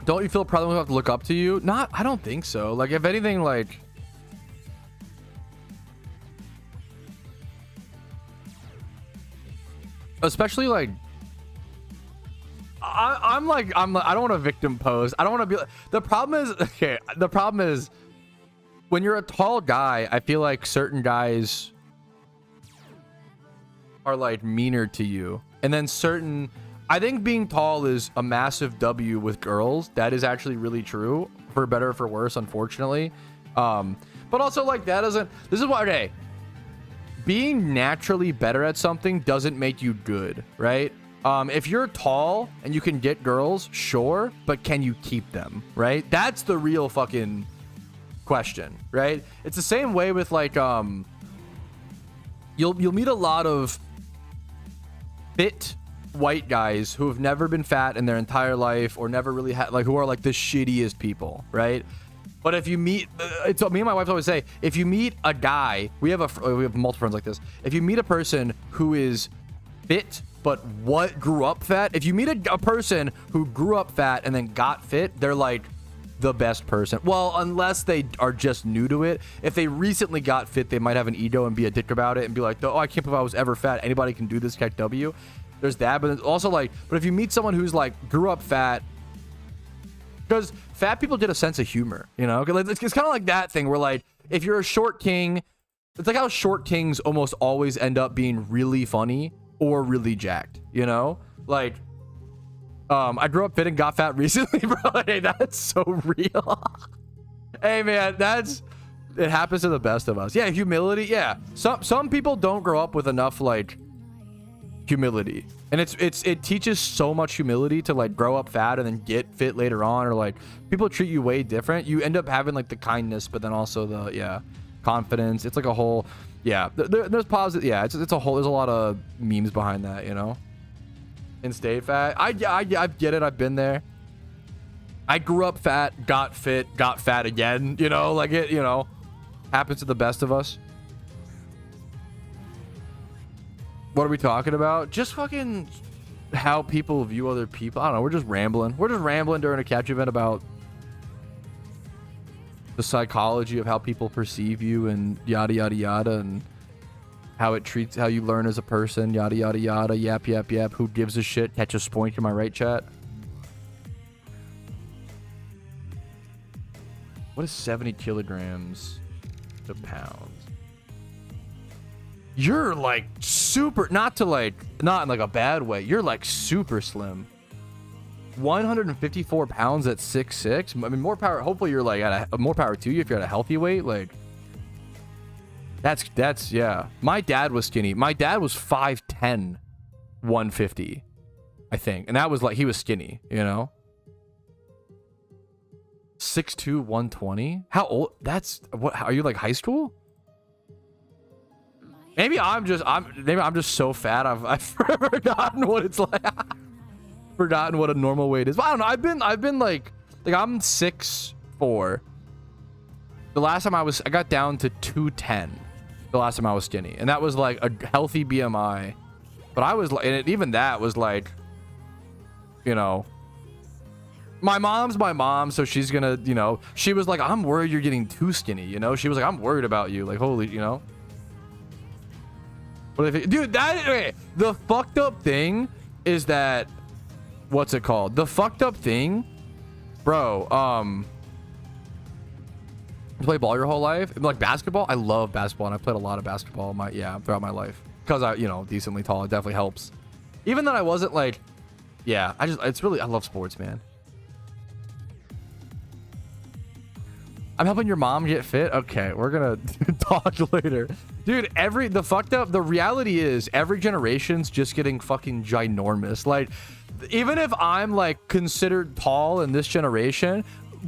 Don't you feel proud when we have to look up to you? Not, I don't think so. Like, if anything, like... Especially, like... I don't want to victim pose. I don't want to be like... The problem is... Okay, the problem is... When you're a tall guy, I feel like certain guys... are, like, meaner to you. And then certain... I think being tall is a massive W with girls. That is actually really true, for better or for worse, unfortunately. But also, like, that doesn't... This is why, okay, being naturally better at something doesn't make you good, right? If you're tall and you can get girls, sure, but can you keep them, right? That's the real fucking question, right? It's the same way with, like, you'll meet a lot of fit white guys who have never been fat in their entire life, or never really had, like, who are like the shittiest people, right? But if you meet, it's me and my wife always say, if you meet a guy, we have multiple friends like this. If you meet a person who is fit but what grew up fat, if you meet a person who grew up fat and then got fit, they're like the best person. Well, unless they are just new to it. If they recently got fit, they might have an ego and be a dick about it and be like, oh, I can't believe I was ever fat. Anybody can do this, catch W. There's that, but also, like, but if you meet someone who's like grew up fat, because fat people get a sense of humor, you know? It's kind of like that thing where, like, if you're a short king, it's like how short kings almost always end up being really funny or really jacked, you know? Like, I grew up fit and got fat recently, bro. Hey, that's so real. Hey, man, it happens to the best of us. Yeah, humility. Yeah, some people don't grow up with enough, like, humility, and it teaches so much humility to, like, grow up fat and then get fit later on, or, like, people treat you way different. You end up having, like, the kindness, but then also the confidence. It's like a whole there's positive. Yeah, it's a whole, there's a lot of memes behind that, you know. And stay fat. I get it. I've been there. I grew up fat, got fit, got fat again, you know, like, it, you know, happens to the best of us. What are we talking about? Just fucking how people view other people. I don't know. We're just rambling. We're just rambling during a catch event about the psychology of how people perceive you and yada, yada, yada, and how it treats, how you learn as a person, yada, yada, yada, yap, yap, yap. Who gives a shit? Catch a spoink. Am I right, chat? What is 70 kilograms to pounds? You're like super, not in like a bad way. You're like super slim. 154 pounds at 6'6". I mean, more power. Hopefully you're like at more power to you if you're at a healthy weight. Like, that's yeah. My dad was skinny. My dad was 5'10", 150, I think. And that was like, he was skinny, you know? 6'2", 120. How old? That's what, are you like high school? Maybe I'm just so fat I've forgotten what it's like. Forgotten what a normal weight is. But I don't know. I've been like I'm 6'4". The last time I got down to 210. The last time I was skinny, and that was like a healthy BMI. But I was like, and even that was like, you know, my mom's my mom, so she's gonna, you know, she was like, I'm worried you're getting too skinny, you know. She was like, I'm worried about you, like, holy, you know. What do they think? Dude, the fucked up thing is that, what's it called? The fucked up thing, bro. You play ball your whole life? Like basketball? I love basketball, and I've played a lot of basketball throughout my life. Because I, you know, decently tall, it definitely helps. Even though I wasn't like, yeah, it's really, I love sports, man. I'm helping your mom get fit. Okay, we're gonna talk later. Dude, the reality is every generation's just getting fucking ginormous. Like, even if I'm like considered tall in this generation,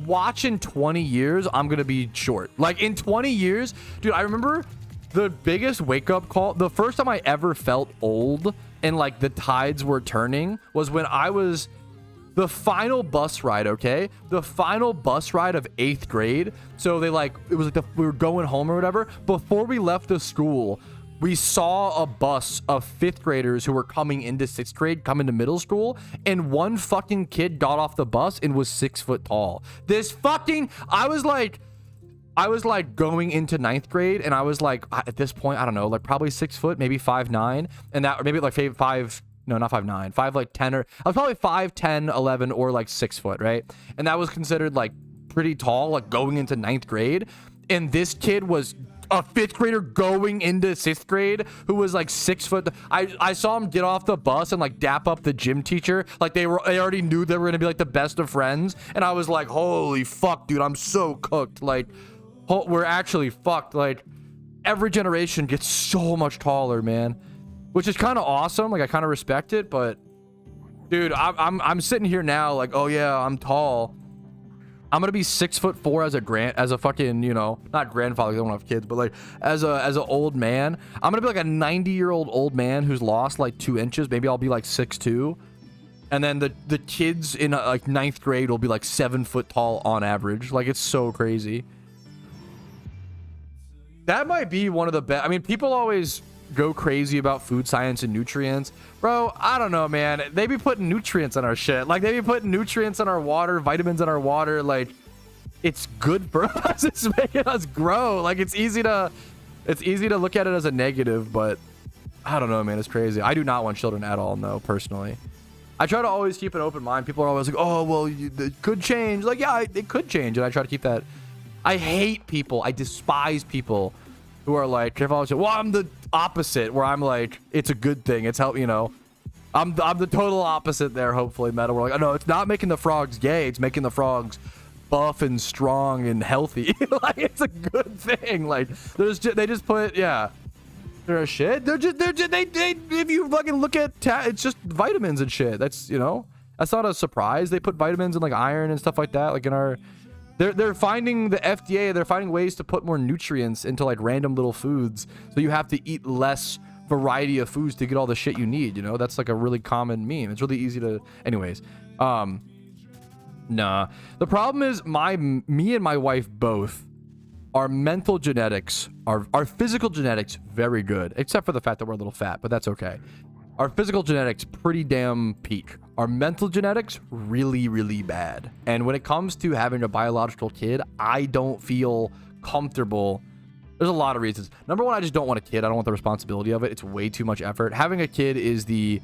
watch in 20 years, I'm gonna be short. Like in 20 years, dude, I remember the biggest wake up call. The first time I ever felt old and like the tides were turning was when I was the final bus ride, okay? The final bus ride of 8th grade. So they like, it was like we were going home or whatever. Before we left the school, we saw a bus of 5th graders who were coming into 6th grade, coming to middle school, and one fucking kid got off the bus and was 6 foot tall. I was like going into 9th grade, and I was like, at this point, I don't know, like probably 6 foot, maybe 5'9", and that, or maybe like no, not 5'9", 5'10", or I was probably 5'10", 11, or like 6 foot, right? And that was considered like pretty tall, like going into 9th grade. And this kid was a 5th grader going into 6th grade who was like 6 foot. I saw him get off the bus and like dap up the gym teacher. Like they already knew they were gonna be like the best of friends. And I was like, holy fuck, dude, I'm so cooked. Like, we're actually fucked. Like, every generation gets so much taller, man. Which is kind of awesome. Like, I kind of respect it, but dude, I'm sitting here now like, oh yeah, I'm tall. I'm gonna be 6'4" as a fucking, you know, not grandfather, 'cause I don't have kids, but like as an old man. I'm gonna be like a 90-year-old old man who's lost like 2 inches. Maybe I'll be like 6'2", and then the kids in like 9th grade will be like 7 foot tall on average. Like, it's so crazy. That might be one of the best. I mean, people always go crazy about food science and nutrients, bro. I don't know, man. They be putting nutrients on our shit. Like, they be putting nutrients in our water, vitamins in our water. Like, it's good for us. It's making us grow. Like, it's easy to look at it as a negative, but I don't know, man. It's crazy. I do not want children at all, no, personally. I try to always keep an open mind. People are always like, oh, well, it could change. Like, yeah, it could change, and I try to keep that. I hate people. I despise people who are like, well, I'm the opposite, where I'm like, it's a good thing. It's help, you know. I'm the total opposite there, hopefully, Meta. We're like, oh, no, it's not making the frogs gay. It's making the frogs buff and strong and healthy. Like, it's a good thing. Like, they just put, yeah. They're a shit. They if you fucking look at, it's just vitamins and shit. That's, you know, that's not a surprise. They put vitamins and like iron and stuff like that. Like in our, they're finding the FDA, they're finding ways to put more nutrients into like random little foods. So you have to eat less variety of foods to get all the shit you need. You know, that's like a really common meme. It's really easy to, anyways. Nah, the problem is me and my wife both, our mental genetics, our physical genetics, very good, except for the fact that we're a little fat, but that's okay. Our physical genetics, pretty damn peak. Our mental genetics, really, really bad. And when it comes to having a biological kid, I don't feel comfortable. There's a lot of reasons. Number one, I just don't want a kid. I don't want the responsibility of it. It's way too much effort. Having a kid is the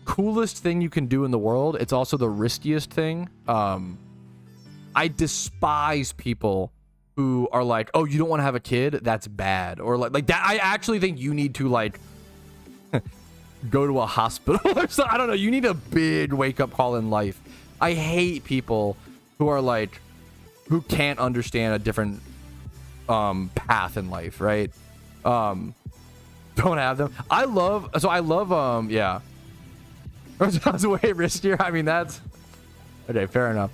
coolest thing you can do in the world. It's also the riskiest thing. I despise people who are like, oh, you don't want to have a kid? That's bad. Or like that. I actually think you need to like go to a hospital or something. I don't know. You need a big wake up call in life. I hate people who are like, who can't understand a different path in life, right? Don't have them. I love, yeah. It's way riskier. I mean, that's okay. Fair enough.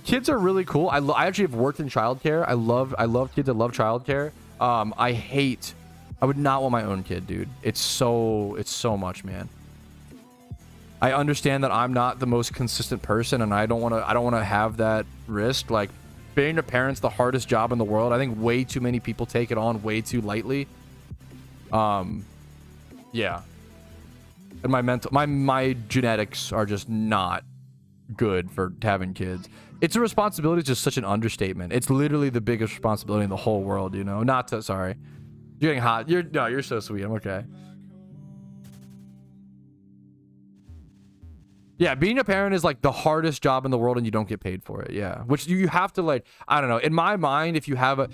Kids are really cool. I actually have worked in childcare. I love kids. I love childcare. I would not want my own kid, dude. It's so much, man. I understand that I'm not the most consistent person, and I don't want to have that risk. Like, being a parent's the hardest job in the world. I think way too many people take it on way too lightly. Yeah. And my genetics are just not good for having kids. It's a responsibility. It's just such an understatement. It's literally the biggest responsibility in the whole world, you know. Sorry. You're getting hot. You're so sweet. I'm okay. Yeah, being a parent is like the hardest job in the world, and you don't get paid for it. Yeah, which you have to, like, I don't know. In my mind, if you have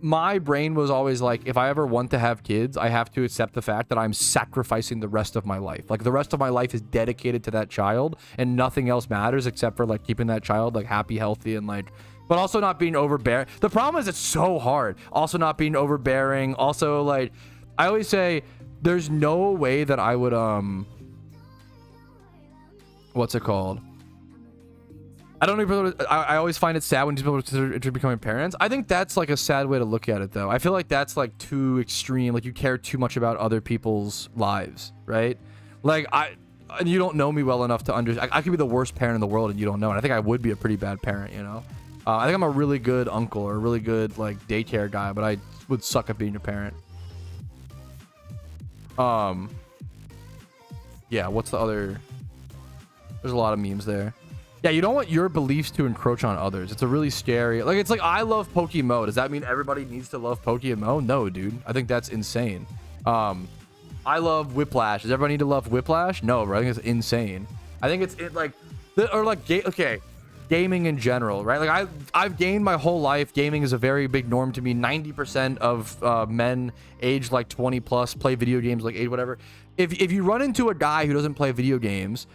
my brain was always like, if I ever want to have kids, I have to accept the fact that I'm sacrificing the rest of my life. Like the rest of my life is dedicated to that child and nothing else matters except for like keeping that child like happy, healthy, and like, but also not being overbearing. The problem is it's so hard. Also not being overbearing. Also, like, I always say there's no way that I would, what's it called? I don't even, I always find it sad when people consider becoming parents. I think that's like a sad way to look at it though. I feel like that's like too extreme. Like you care too much about other people's lives, right? Like and you don't know me well enough to understand. I could be the worst parent in the world and you don't know. And I think I would be a pretty bad parent, you know? I think I'm a really good uncle or a really good like daycare guy, but I would suck at being a parent. Yeah, what's the other? There's a lot of memes there. Yeah, you don't want your beliefs to encroach on others. It's a really scary, like, it's like, I love PokeMMO. Does that mean everybody needs to love PokeMMO? No, dude. I think that's insane. I love Whiplash. Does everybody need to love Whiplash? No, bro. I think it's insane. I think it's like, or like, okay, gaming in general, right? Like I've gamed my whole life. Gaming is a very big norm to me. 90% of men aged like 20 plus play video games, like 8, whatever. If you run into a guy who doesn't play video games,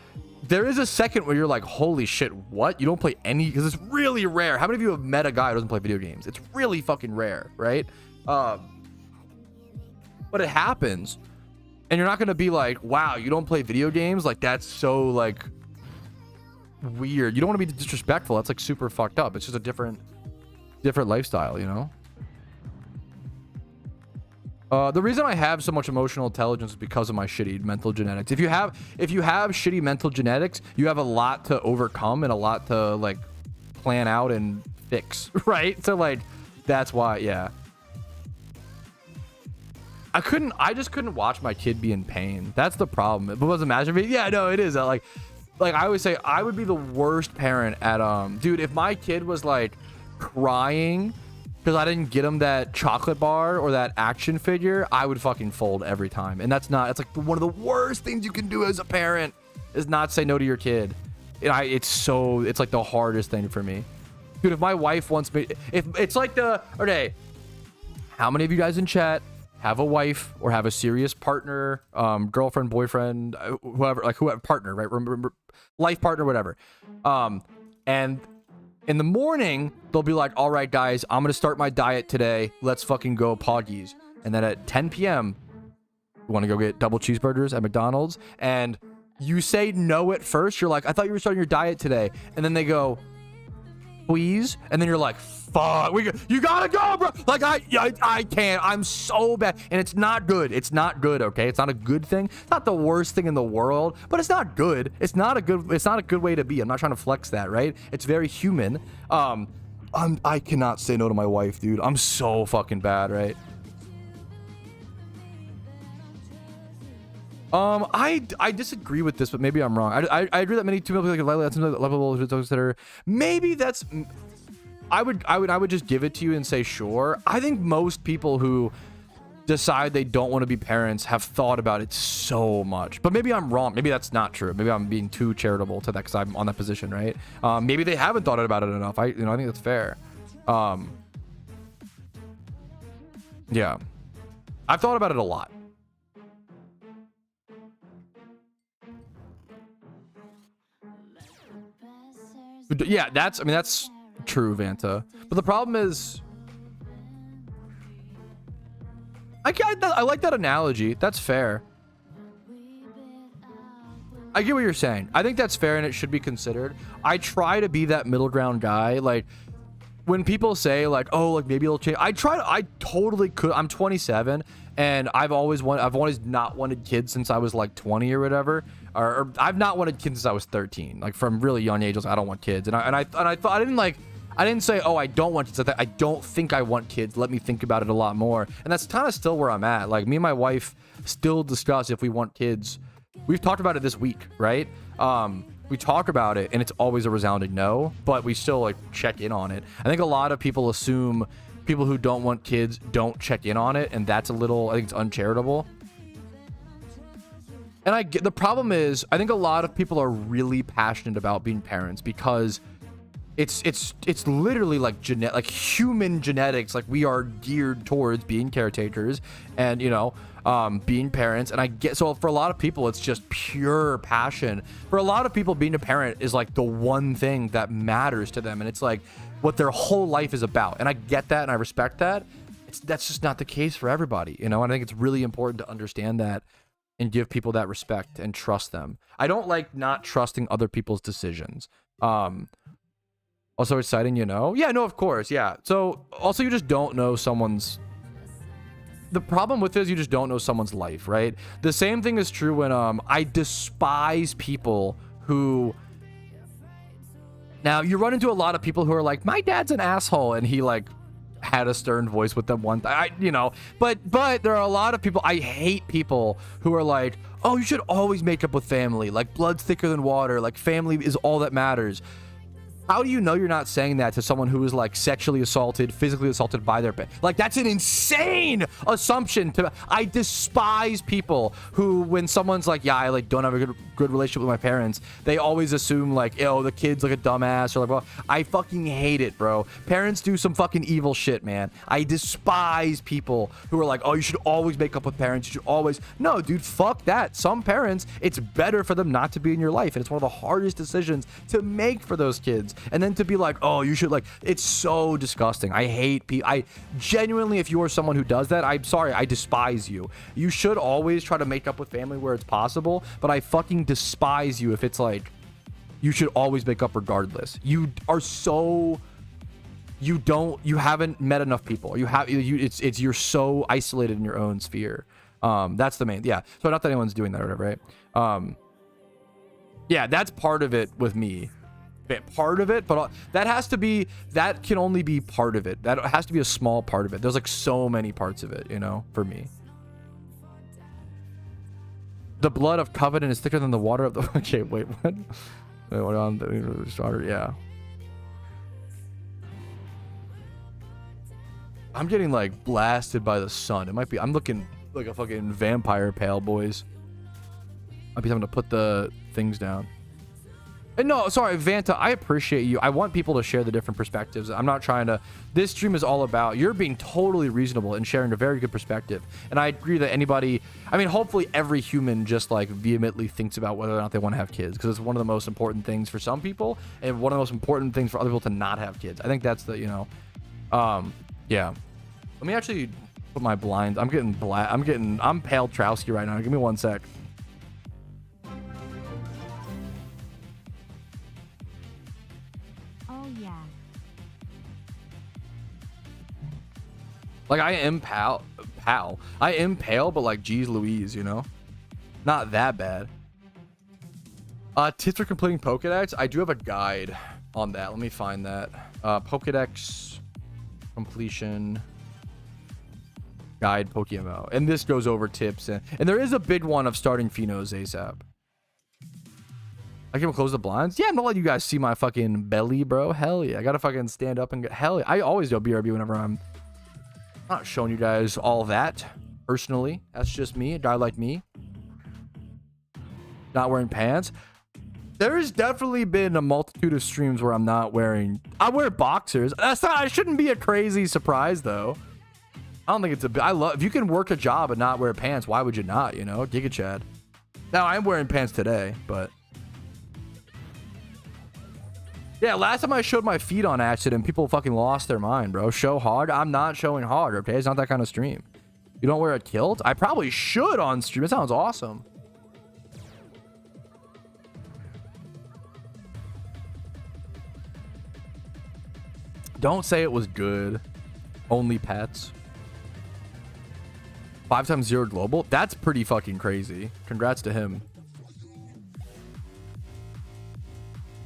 there is a second where you're like, holy shit, what? You don't play any? Because it's really rare. How many of you have met a guy who doesn't play video games? It's really fucking rare, right? But it happens. And you're not going to be like, wow, you don't play video games? Like, that's so, like, weird. You don't want to be disrespectful. That's, like, super fucked up. It's just a different lifestyle, you know? The reason I have so much emotional intelligence is because of my shitty mental genetics. If you have shitty mental genetics, you have a lot to overcome and a lot to like plan out and fix, right? So like that's why, yeah. I just couldn't watch my kid be in pain. That's the problem. It wasn't masturbating. Yeah, no, it is. Like I always say, I would be the worst parent at dude, if my kid was like crying because I didn't get him that chocolate bar or that action figure, I would fucking fold every time. And that's not, it's like one of the worst things you can do as a parent is not say no to your kid. It's like the hardest thing for me. Dude, if my wife wants me, if it's like okay, how many of you guys in chat have a wife or have a serious partner, girlfriend, boyfriend, whoever, partner, right? Remember, life partner, whatever. And in the morning, they'll be like, all right, guys, I'm going to start my diet today. Let's fucking go Poggies. And then at 10 p.m., you want to go get double cheeseburgers at McDonald's. And you say no at first. You're like, I thought you were starting your diet today. And then they go, please. And then you're like, fuck, you gotta go, bro. Like, I can't. I'm so bad. And it's not good. It's not good, okay? It's not a good thing. It's not the worst thing in the world, but it's not good. It's not a good way to be. I'm not trying to flex that, right? It's very human. I cannot say no to my wife, dude. I'm so fucking bad, right? I disagree with this, but maybe I'm wrong. I agree that many too many people like lovable consider. Maybe that's. I would just give it to you and say sure. I think most people who decide they don't want to be parents have thought about it so much. But maybe I'm wrong. Maybe that's not true. Maybe I'm being too charitable to that because I'm on that position, right? Maybe they haven't thought about it enough. I think that's fair. Yeah, I've thought about it a lot. Yeah, that's true, Vanta. But the problem is, I like that analogy. That's fair. I get what you're saying. I think that's fair and it should be considered. I try to be that middle ground guy. Like when people say like, oh, like maybe it'll change. I totally could. I'm 27 and I've always not wanted kids since I was like 20 or whatever. Or I've not wanted kids since I was 13. Like from really young age, I was like, I don't want kids. And I thought I didn't say, oh, I don't want kids. I don't think I want kids. Let me think about it a lot more. And that's kind of still where I'm at. Like me and my wife still discuss if we want kids. We've talked about it this week, right? We talk about it and it's always a resounding no, but we still like check in on it. I think a lot of people assume people who don't want kids don't check in on it. And that's I think it's uncharitable. And the problem is, I think a lot of people are really passionate about being parents because it's literally like like human genetics. Like we are geared towards being caretakers and, you know, being parents. And I get, so for a lot of people, it's just pure passion. For a lot of people, being a parent is like the one thing that matters to them. And it's like what their whole life is about. And I get that and I respect that. That's just not the case for everybody, you know? And I think it's really important to understand that and give people that respect and trust them. I don't like not trusting other people's decisions. Also exciting, you know? Yeah, no, of course, yeah. So also you just don't know someone's... The problem with it is you just don't know someone's life, right? The same thing is true when I despise people who... Now, you run into a lot of people who are like, my dad's an asshole, and he like had a stern voice with them one time, you know, but there are a lot of people, I hate people who are like, oh, you should always make up with family, like blood's thicker than water, like family is all that matters. How do you know you're not saying that to someone who is like sexually assaulted, physically assaulted by their parents? Like, that's an insane assumption. I despise people who, when someone's like, yeah, I like don't have a good relationship with my parents, they always assume like, oh, the kid's like a dumbass or like, well, I fucking hate it, bro. Parents do some fucking evil shit, man. I despise people who are like, oh, you should always make up with parents. You should always. No, dude, fuck that. Some parents, it's better for them not to be in your life. And it's one of the hardest decisions to make for those kids. And then to be like, oh, you should like, it's so disgusting. I hate people. I genuinely, if you are someone who does that, I'm sorry, I despise you. You should always try to make up with family where it's possible, but I fucking despise you if it's like, you should always make up regardless. You are so, you haven't met enough people. You're so isolated in your own sphere. That's the main, yeah. So not that anyone's doing that or whatever, right? Yeah, that's part of it with me. Part of it, but that can only be part of it. That has to be a small part of it. There's like so many parts of it, you know, for me. The blood of covenant is thicker than the water of the... Okay, wait, what? Wait, what on the starter? Yeah. I'm getting like blasted by the sun. It might be, I'm looking like a fucking vampire pale, boys. Might be having to put the things down. No, sorry, Vanta, I appreciate you. I want people to share the different perspectives. I'm not trying to... This stream is all about... You're being totally reasonable and sharing a very good perspective. And I agree that anybody... I mean, hopefully every human just, like, vehemently thinks about whether or not they want to have kids. Because it's one of the most important things for some people. And one of the most important things for other people to not have kids. I think that's the, you know... Yeah. Let me actually put my blinds... I'm getting I'm pale Trowski right now. Give me 1 sec. Like, I am pal. I am pale, but like, geez Louise, you know? Not that bad. Tips for completing Pokedex. I do have a guide on that. Let me find that. Pokedex completion guide PokeMMO. And this goes over tips. And there is a big one of starting Phenos ASAP. I can close the blinds? Yeah, I'm gonna let you guys see my fucking belly, bro. Hell yeah. I gotta fucking stand up and get... Hell yeah. I always do a BRB whenever I'm not showing you guys all that personally. That's just me, a guy like me. Not wearing pants. There's definitely been a multitude of streams where I'm not wearing... I wear boxers. That's not... It shouldn't be a crazy surprise, though. I don't think it's a... I love... If you can work a job and not wear pants, why would you not, you know? Giga Chad. Now, I'm wearing pants today, but... Yeah, last time I showed my feet on accident, people fucking lost their mind, bro. Show hard? I'm not showing hard, okay? It's not that kind of stream. You don't wear a kilt? I probably should on stream. It sounds awesome. Don't say it was good. Only pets. 5x0 global? That's pretty fucking crazy. Congrats to him.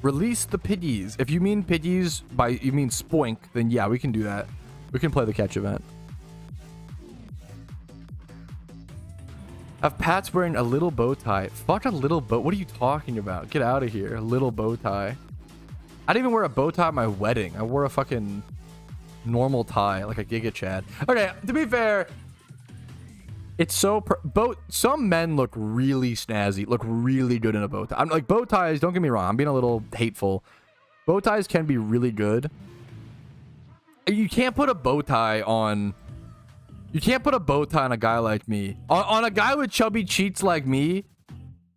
Release the piggies. If you mean piggies by you mean spoink, then yeah, we can do that. We can play the catch event. Have Pat's wearing a little bow tie. Fuck a little bow. What are you talking about? Get out of here. A little bow tie. I didn't even wear a bow tie at my wedding. I wore a fucking normal tie, like a Giga Chad. Okay, to be fair, it's so some men look really snazzy, look really good in a bow tie. I'm like, bow ties, don't get me wrong, I'm being a little hateful, Bow ties can be really good. You can't put a bow tie on... You can't put a bow tie on a guy like me. On a guy with chubby cheeks like me,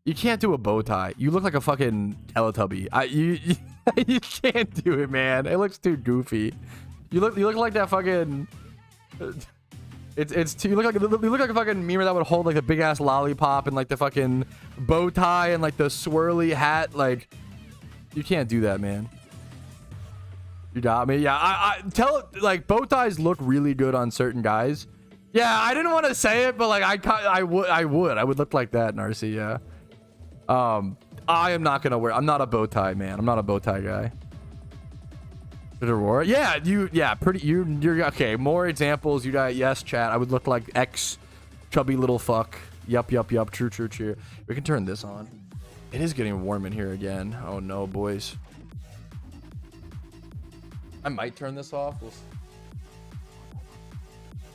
you can't do a bow tie. You look like a fucking Teletubby. You can't do it, man. It looks too goofy. You look like that fucking... you look like a fucking meme that would hold like a big ass lollipop and like the fucking bow tie and like the swirly hat. Like, you can't do that, man. You got me. Yeah, I tell like bow ties look really good on certain guys. Yeah, I didn't want to say it, but like I would look like that in RC. Yeah. I am not gonna wear. I'm not a bow tie man. I'm not a bow tie guy. Aurora? Yeah, you're okay. More examples. You got yes, chat. I would look like X chubby little fuck. Yup. True. We can turn this on. It is getting warm in here again. Oh no, boys. I might turn this off.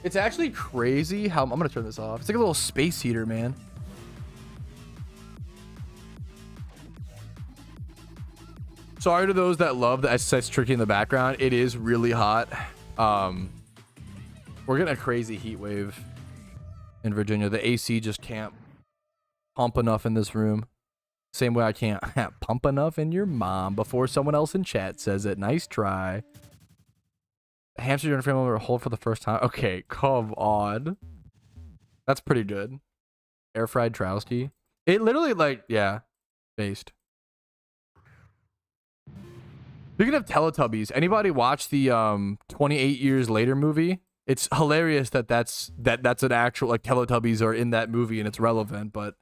It's actually crazy how I'm gonna turn this off. It's like a little space heater, man. Sorry to those that love the SSX tricky in the background. It is really hot. We're getting a crazy heat wave in Virginia. The AC just can't pump enough in this room. Same way I can't pump enough in your mom before someone else in chat says it. Nice try. Hamster during frame over hold for the first time. Okay, come on. That's pretty good. Air fried Trowski. It literally like, yeah, based. Speaking of Teletubbies, anybody watch the 28 Years Later movie? It's hilarious that that's an actual like Teletubbies are in that movie and it's relevant, but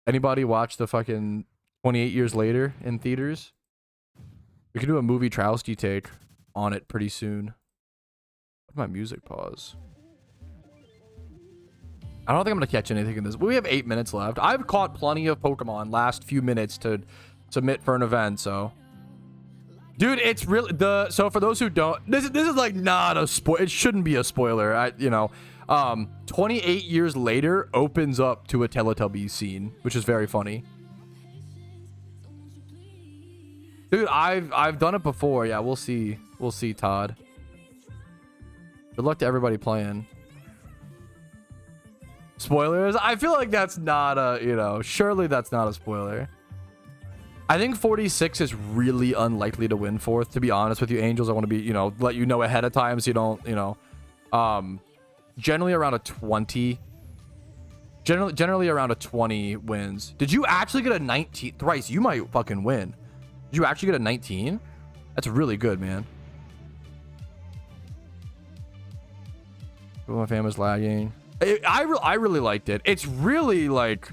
anybody watch the fucking 28 Years Later in theaters? We can do a movie Trowski take on it pretty soon. What's my music pause? I don't think I'm gonna catch anything in this. We have 8 minutes left. I've caught plenty of Pokemon last few minutes to submit for an event, so dude, it's really so for those who don't, this is like not a spoil. It shouldn't be a spoiler. 28 Years Later opens up to a Teletubbies scene, which is very funny. Dude, I've done it before. Yeah, we'll see. We'll see, Todd. Good luck to everybody playing. Spoilers? I feel like that's not a, surely that's not a spoiler. I think 46 is really unlikely to win fourth, to be honest with you, Angels. I want to be, let you know ahead of time so you don't, generally around a 20. Generally around a 20 wins. Did you actually get a 19? Thrice, you might fucking win. Did you actually get a 19? That's really good, man. My family's lagging. I really liked it. It's really like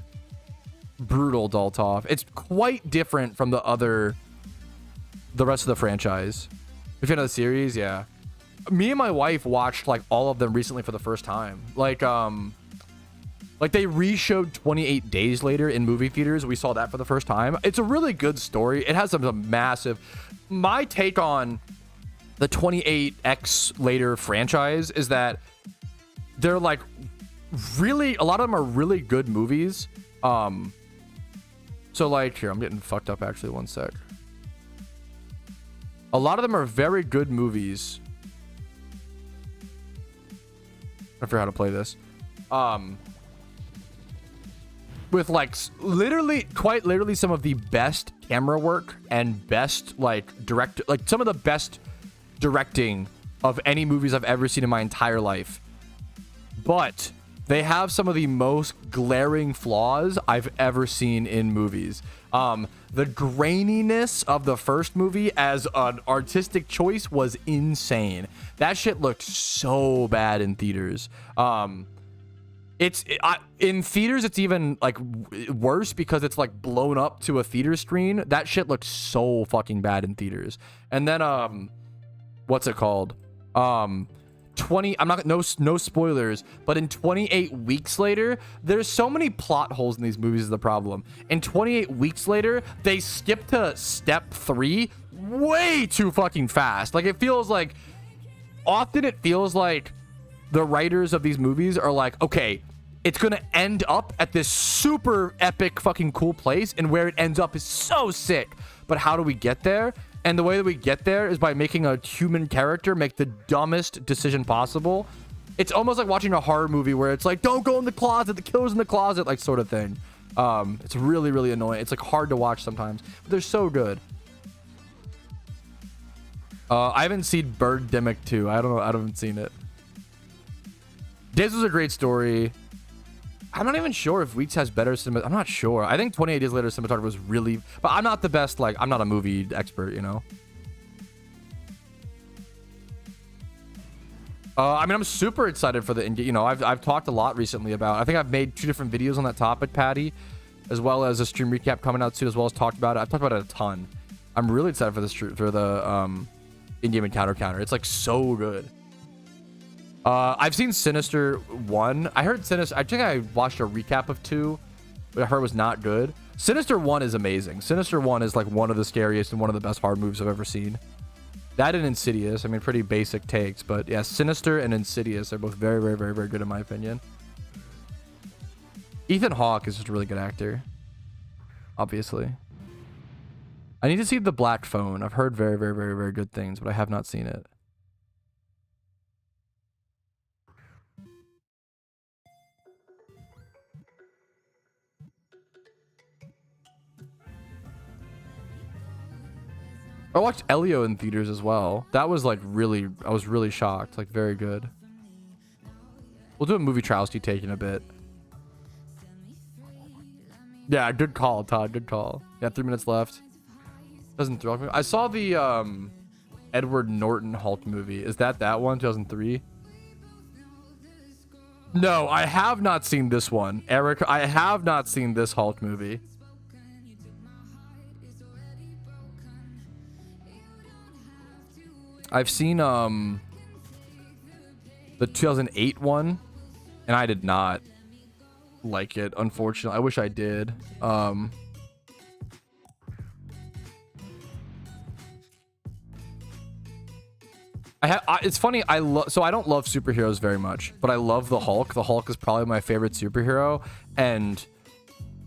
brutal Daltov. It's quite different from the rest of the franchise. If you know the series, yeah. Me and my wife watched like all of them recently for the first time. Like they re-showed 28 Days Later in movie theaters. We saw that for the first time. It's a really good story. It has some massive... My take on the 28X Later franchise is that they're like really... A lot of them are really good movies. So like... Here, I'm getting fucked up actually. One sec. A lot of them are very good movies. I forgot how to play this. With like quite literally some of the best camera work and best like some of the best directing of any movies I've ever seen in my entire life. But they have some of the most glaring flaws I've ever seen in movies. The graininess of the first movie as an artistic choice was insane. That shit looked so bad in theaters. In theaters, it's even like worse because it's like blown up to a theater screen. That shit looks so fucking bad in theaters. And then what's it called? No spoilers, but in 28 Weeks Later, there's so many plot holes in these movies is the problem. In 28 Weeks Later, they skip to step 3 way too fucking fast. Like it feels like the writers of these movies are like, okay, it's gonna end up at this super epic fucking cool place, and where it ends up is so sick. But how do we get there? And the way that we get there is by making a human character make the dumbest decision possible. It's almost like watching a horror movie where it's like, don't go in the closet, the killer's in the closet, like sort of thing. It's really, really annoying. It's like hard to watch sometimes, but they're so good. I haven't seen Birdemic 2. I don't know. I haven't seen it. Days was a great story. I'm not even sure if Weeks has better cinema. I'm not sure. I think 28 Days Later cinematography was really, but I'm not the best. Like, I'm not a movie expert, you know. I mean, I'm super excited for the indie. You know, I've talked a lot recently about. I think I've made 2 different videos on that topic, Patty, as well as a stream recap coming out soon, as well as talked about it. I've talked about it a ton. I'm really excited for this for the in-game encounter. It's like so good. I've seen Sinister 1. I heard Sinister. I think I watched a recap of 2, but I heard it was not good. Sinister 1 is amazing. Sinister 1 is like one of the scariest and one of the best horror movies I've ever seen. That and Insidious. I mean, pretty basic takes, but yeah, Sinister and Insidious are both very, very, very, very good in my opinion. Ethan Hawke is just a really good actor, obviously. I need to see The Black Phone. I've heard very, very, very, very good things, but I have not seen it. I watched Elio in theaters as well. That was like really, I was really shocked. Like very good. We'll do a movie Trowsty take in a bit. Yeah, good call, Todd. Good call. Yeah, 3 minutes left. Doesn't throw me. I saw the Edward Norton Hulk movie. Is that one? 2003? No, I have not seen this one. Eric, I have not seen this Hulk movie. I've seen the 2008 one, and I did not like it, unfortunately. I wish I did. It's funny, so I don't love superheroes very much, but I love the Hulk. The Hulk is probably my favorite superhero, and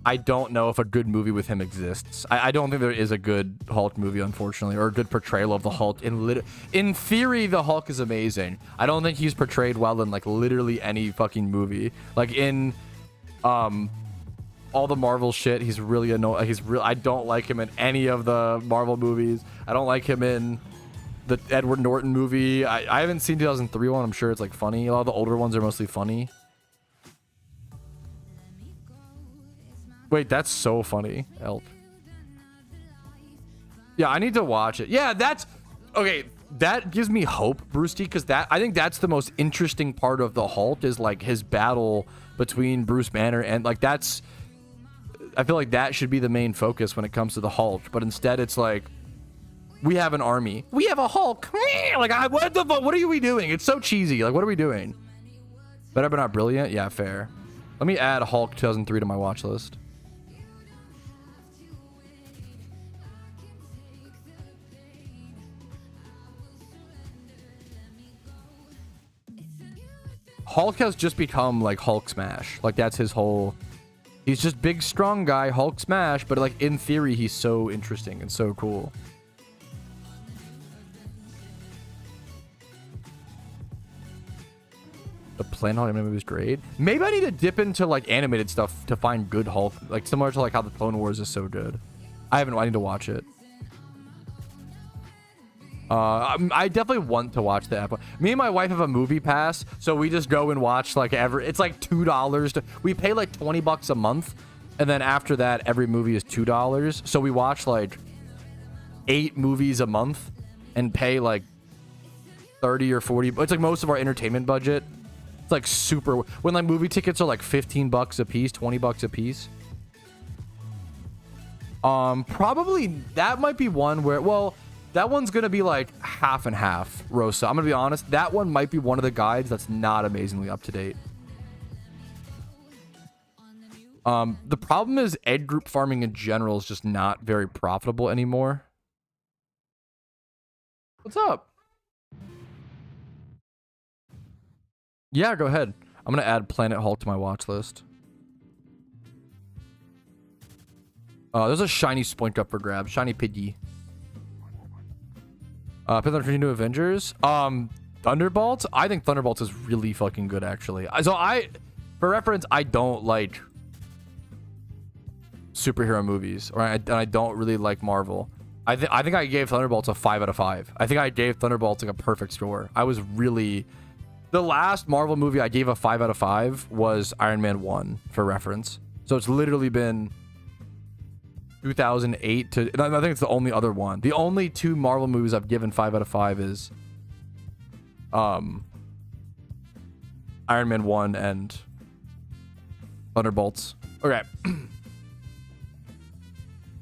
I don't know if a good movie with him exists. I don't think there is a good Hulk movie, unfortunately, or a good portrayal of the Hulk. In theory, the Hulk is amazing. I don't think he's portrayed well in like literally any fucking movie. Like in all the Marvel shit, he's really annoying. I don't like him in any of the Marvel movies. I don't like him in the Edward Norton movie. I haven't seen 2003 one. I'm sure it's like funny. A lot of the older ones are mostly funny. Wait, that's so funny, Elk. Yeah, I need to watch it. Yeah, that's okay. That gives me hope, Brewsty, because I think that's the most interesting part of the Hulk is like his battle between Bruce Banner and like that's. I feel like that should be the main focus when it comes to the Hulk, but instead it's like we have an army, we have a Hulk. Like, what the fuck? What are we doing? It's so cheesy. Like, what are we doing? Better but not brilliant. Yeah, fair. Let me add Hulk 2003 to my watch list. Hulk has just become like Hulk Smash. Like that's his whole. He's just big, strong guy, Hulk Smash. But like in theory, he's so interesting and so cool. The Planet Hulk anime was great. Maybe I need to dip into like animated stuff to find good Hulk. Like similar to like how the Clone Wars is so good. I need to watch it. I definitely want to watch the app. Me and my wife have a movie pass, so we just go and watch like it's like $2 we pay like $20 a month, and then after that every movie is $2, so we watch like 8 movies a month and pay like 30 or 40. It's like most of our entertainment budget. It's like super when like movie tickets are like $15 a piece, $20 a piece. Probably that might be one where, well, that one's going to be like half and half, Rosa. I'm going to be honest. That one might be one of the guides that's not amazingly up to date. The problem is ed group farming in general is just not very profitable anymore. What's up? Yeah, go ahead. I'm gonna add Planet Hulk to my watch list. There's a shiny Spoink up for grabs. Shiny Pidgey. Pithon for new Avengers. Thunderbolts. I think Thunderbolts is really fucking good, actually. So for reference, I don't like superhero movies, or I don't really like Marvel. I think I gave Thunderbolts a 5 out of 5. I think I gave Thunderbolts like a perfect score. I was really... The last Marvel movie I gave a 5 out of 5 was Iron Man 1, for reference. So it's literally been 2008 to... I think it's the only other one. The only 2 Marvel movies I've given 5 out of 5 is Iron Man 1 and Thunderbolts. Okay.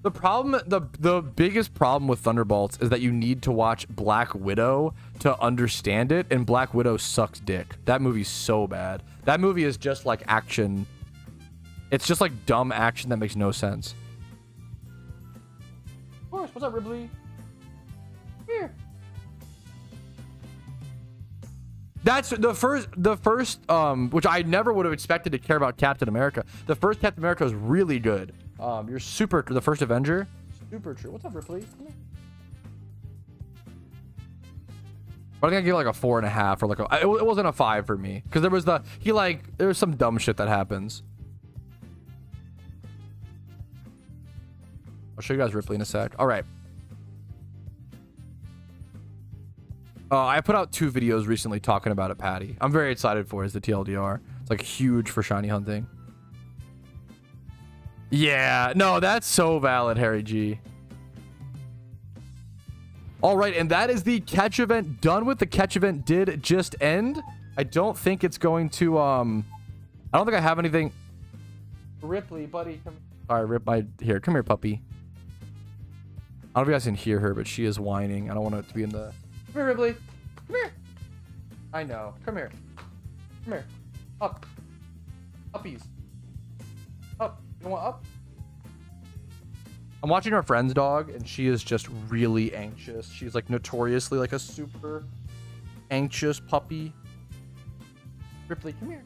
The biggest problem with Thunderbolts is that you need to watch Black Widow to understand it, and Black Widow sucks dick. That movie's so bad. That movie is just like action. It's just like dumb action that makes no sense. Of course. What's up, Ripley? Here. That's the first, which I never would have expected to care about Captain America. The first Captain America is really good. You're super, the first Avenger. Super true. What's up, Ripley? Come here. I think I gave it like a 4.5 or like it wasn't a 5 for me. Because there was there was some dumb shit that happens. I'll show you guys Ripley in a sec. All right. I put out 2 videos recently talking about it, Patty. I'm very excited for it as the TLDR. It's like huge for shiny hunting. Yeah, no, that's so valid, Harry G. All right, and that is the catch event done with. The catch event did just end. I don't think it's going to, I don't think I have anything. Ripley, buddy. Come. All right, here, come here, puppy. I don't know if you guys can hear her, but she is whining. I don't want it to be in the... Come here, Ripley. Come here. I know. Come here. Come here. Up. Uppies. Up. You want up? I'm watching our friend's dog, and she is just really anxious. She's like notoriously like a super anxious puppy. Ripley, come here.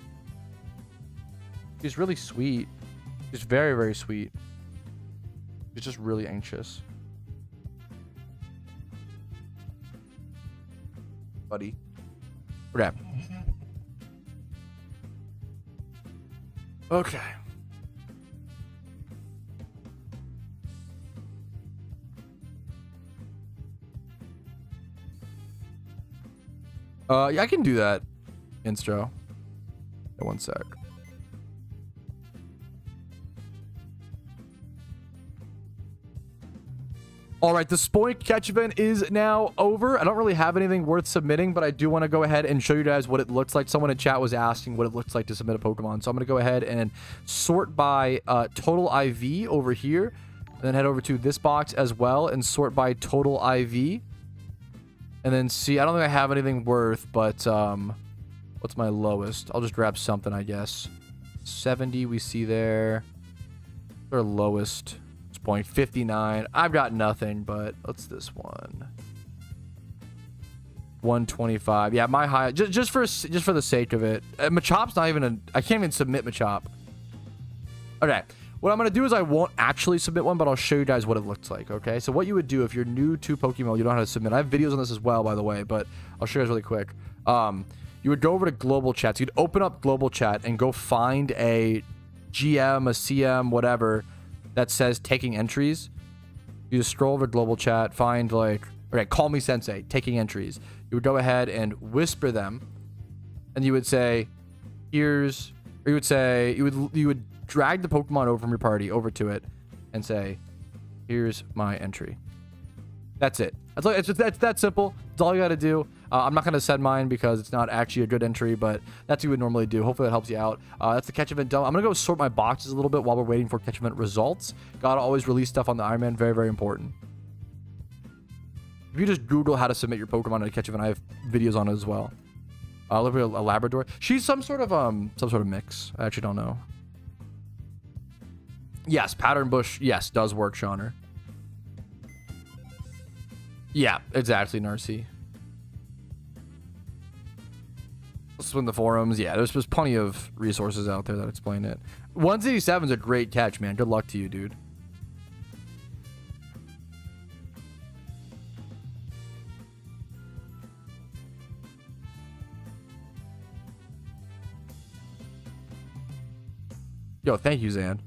She's really sweet. She's very, very sweet. She's just really anxious. Buddy. Okay. Okay. Yeah, I can do that. Instro. One sec. All right, the Spoink catch event is now over. I don't really have anything worth submitting, but I do want to go ahead and show you guys what it looks like. Someone in chat was asking what it looks like to submit a Pokemon. So I'm going to go ahead and sort by total IV over here. And then head over to this box as well and sort by total IV. And then see, I don't think I have anything worth, but what's my lowest? I'll just grab something, I guess. 70 we see there. Our lowest. 0.59. I've got nothing, but what's this one? 125. Yeah, my high just for the sake of it. Machop's not even I can't even submit Machop. Okay. What I'm going to do is I won't actually submit one, but I'll show you guys what it looks like, okay? So what you would do if you're new to PokeMMO, you don't know how to submit. I have videos on this as well, by the way, but I'll show you guys really quick. You would go over to global chat. So you'd open up global chat and go find a GM, a CM, whatever, that says taking entries. You just scroll over global chat, find like, okay, call me sensei, taking entries. You would go ahead and whisper them, and you would say, here's, or you would say, you would drag the Pokemon over from your party over to it and say, here's my entry. That's it. That's that simple. That's all you got to do. I'm not going to send mine because it's not actually a good entry, but that's what you would normally do. Hopefully that helps you out. That's the catch event done. I'm going to go sort my boxes a little bit while we're waiting for catch event results. Got to always release stuff on the Iron Man. Very, very important. If you just Google how to submit your Pokemon to a catch event, I have videos on it as well. Look at a Labrador. She's some sort of mix. I actually don't know. Yes, Pattern Bush. Yes, does work, Shauner. Yeah, exactly, Narcy. in the forums. Yeah, there's plenty of resources out there that explain it. 187 is a great catch, man. Good luck to you, dude. Yo, thank you, Zan.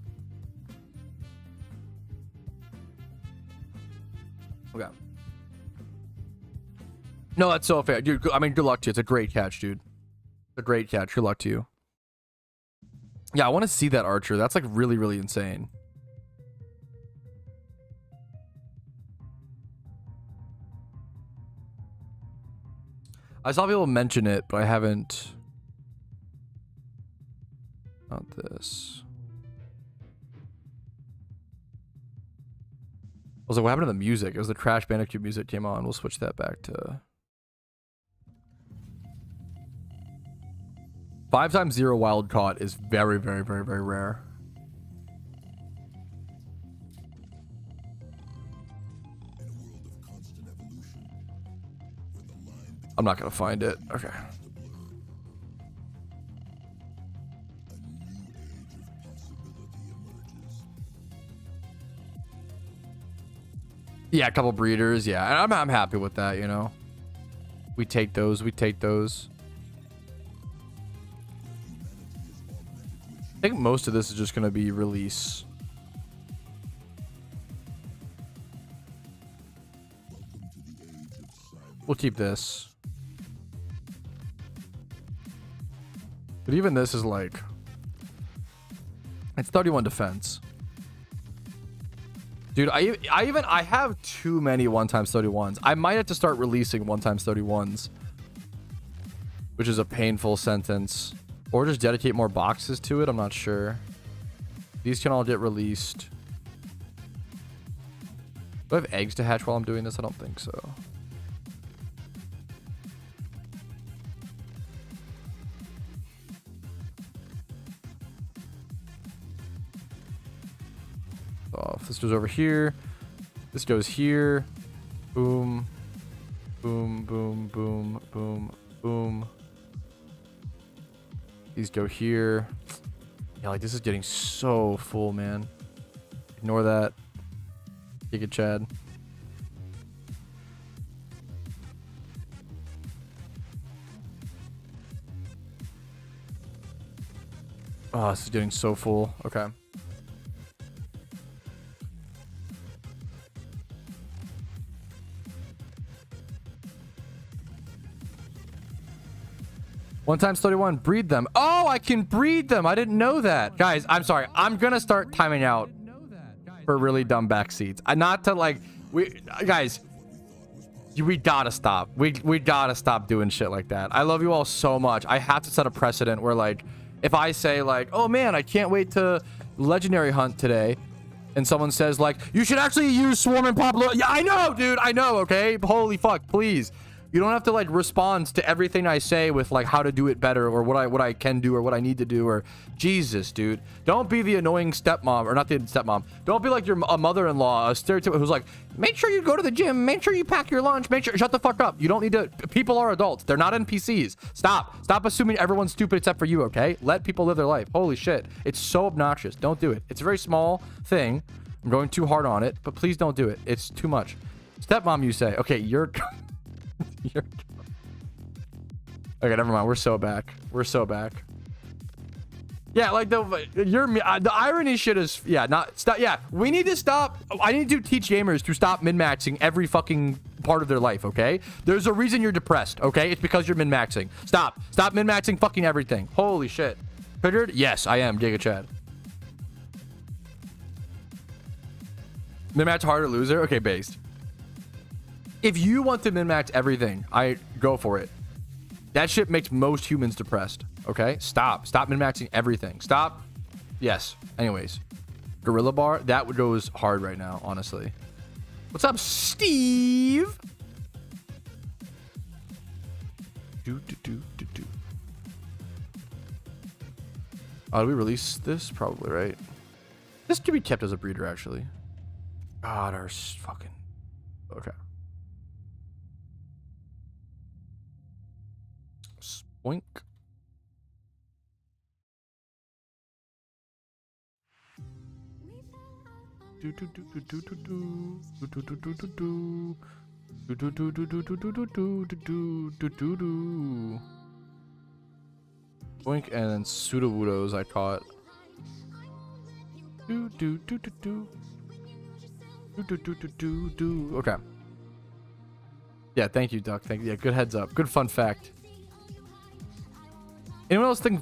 Okay. No, that's so fair, dude. I mean, good luck to you. It's a great catch, dude. It's a great catch. Good luck to you. Yeah, I want to see that archer. That's like really, really insane. I saw people mention it, but I haven't. Not this. I was like, what happened to the music? It was the Crash Bandicoot music came on. We'll switch that back to 5x0 wild caught is very, very, very, very rare. I'm not gonna find it. Okay. Yeah, a couple breeders. Yeah, I'm happy with that. You know, we take those. We take those. I think most of this is just gonna be release. We'll keep this. But even this is like, it's 31 defense. Dude, I have too many 1x31s. I might have to start releasing 1x31s, which is a painful sentence, or just dedicate more boxes to it. I'm not sure. These can all get released. Do I have eggs to hatch while I'm doing this? I don't think so. Off. This goes over here. This goes here. Boom. Boom, boom, boom, boom, boom. These go here. Yeah, like this is getting so full, man. Ignore that. Giga Chad. Oh, this is getting so full. Okay. One times 31, breed them. Oh, I can breed them. I didn't know that. Guys, I'm sorry. I'm going to start timing out for really dumb backseats. Not to like, guys, we gotta stop. We gotta stop doing shit like that. I love you all so much. I have to set a precedent where like, if I say like, oh man, I can't wait to legendary hunt today. And someone says like, you should actually use swarm and pop. Yeah, I know, dude. I know. Okay. Holy fuck, please. You don't have to like respond to everything I say with like how to do it better or what I can do or what I need to do or Jesus, dude. Don't be the annoying stepmom or not the stepmom. Don't be like your mother-in-law, a stereotype who's like, make sure you go to the gym, make sure you pack your lunch, make sure shut the fuck up. You don't need to. People are adults. They're not NPCs. Stop assuming everyone's stupid except for you. Okay, let people live their life. Holy shit, it's so obnoxious. Don't do it. It's a very small thing. I'm going too hard on it, but please don't do it. It's too much. Stepmom, you say. Okay, you're okay, never mind. We're so back. We're so back. Yeah, like the irony shit is stop. Yeah, we need to stop. I need to teach gamers to stop min-maxing every fucking part of their life. Okay, there's a reason you're depressed. Okay, it's because you're min-maxing. Stop min-maxing fucking everything. Holy shit. Triggered? Yes, I am. Giga Chad. Min-max harder loser. Okay, based. If you want to min-max everything, I go for it. That shit makes most humans depressed. Okay? Stop min-maxing everything. Stop. Yes. Anyways. Gorilla Bar, that goes hard right now, honestly. What's up, Steve? Do. Oh, do we release this? Probably, right? This could be kept as a breeder, actually. God, our fucking... Okay. Spoink. Boink and then Sudowoodos I caught. Okay. Yeah, thank you, Duck. Thank you. Yeah, good heads up. Good fun fact. Anyone else think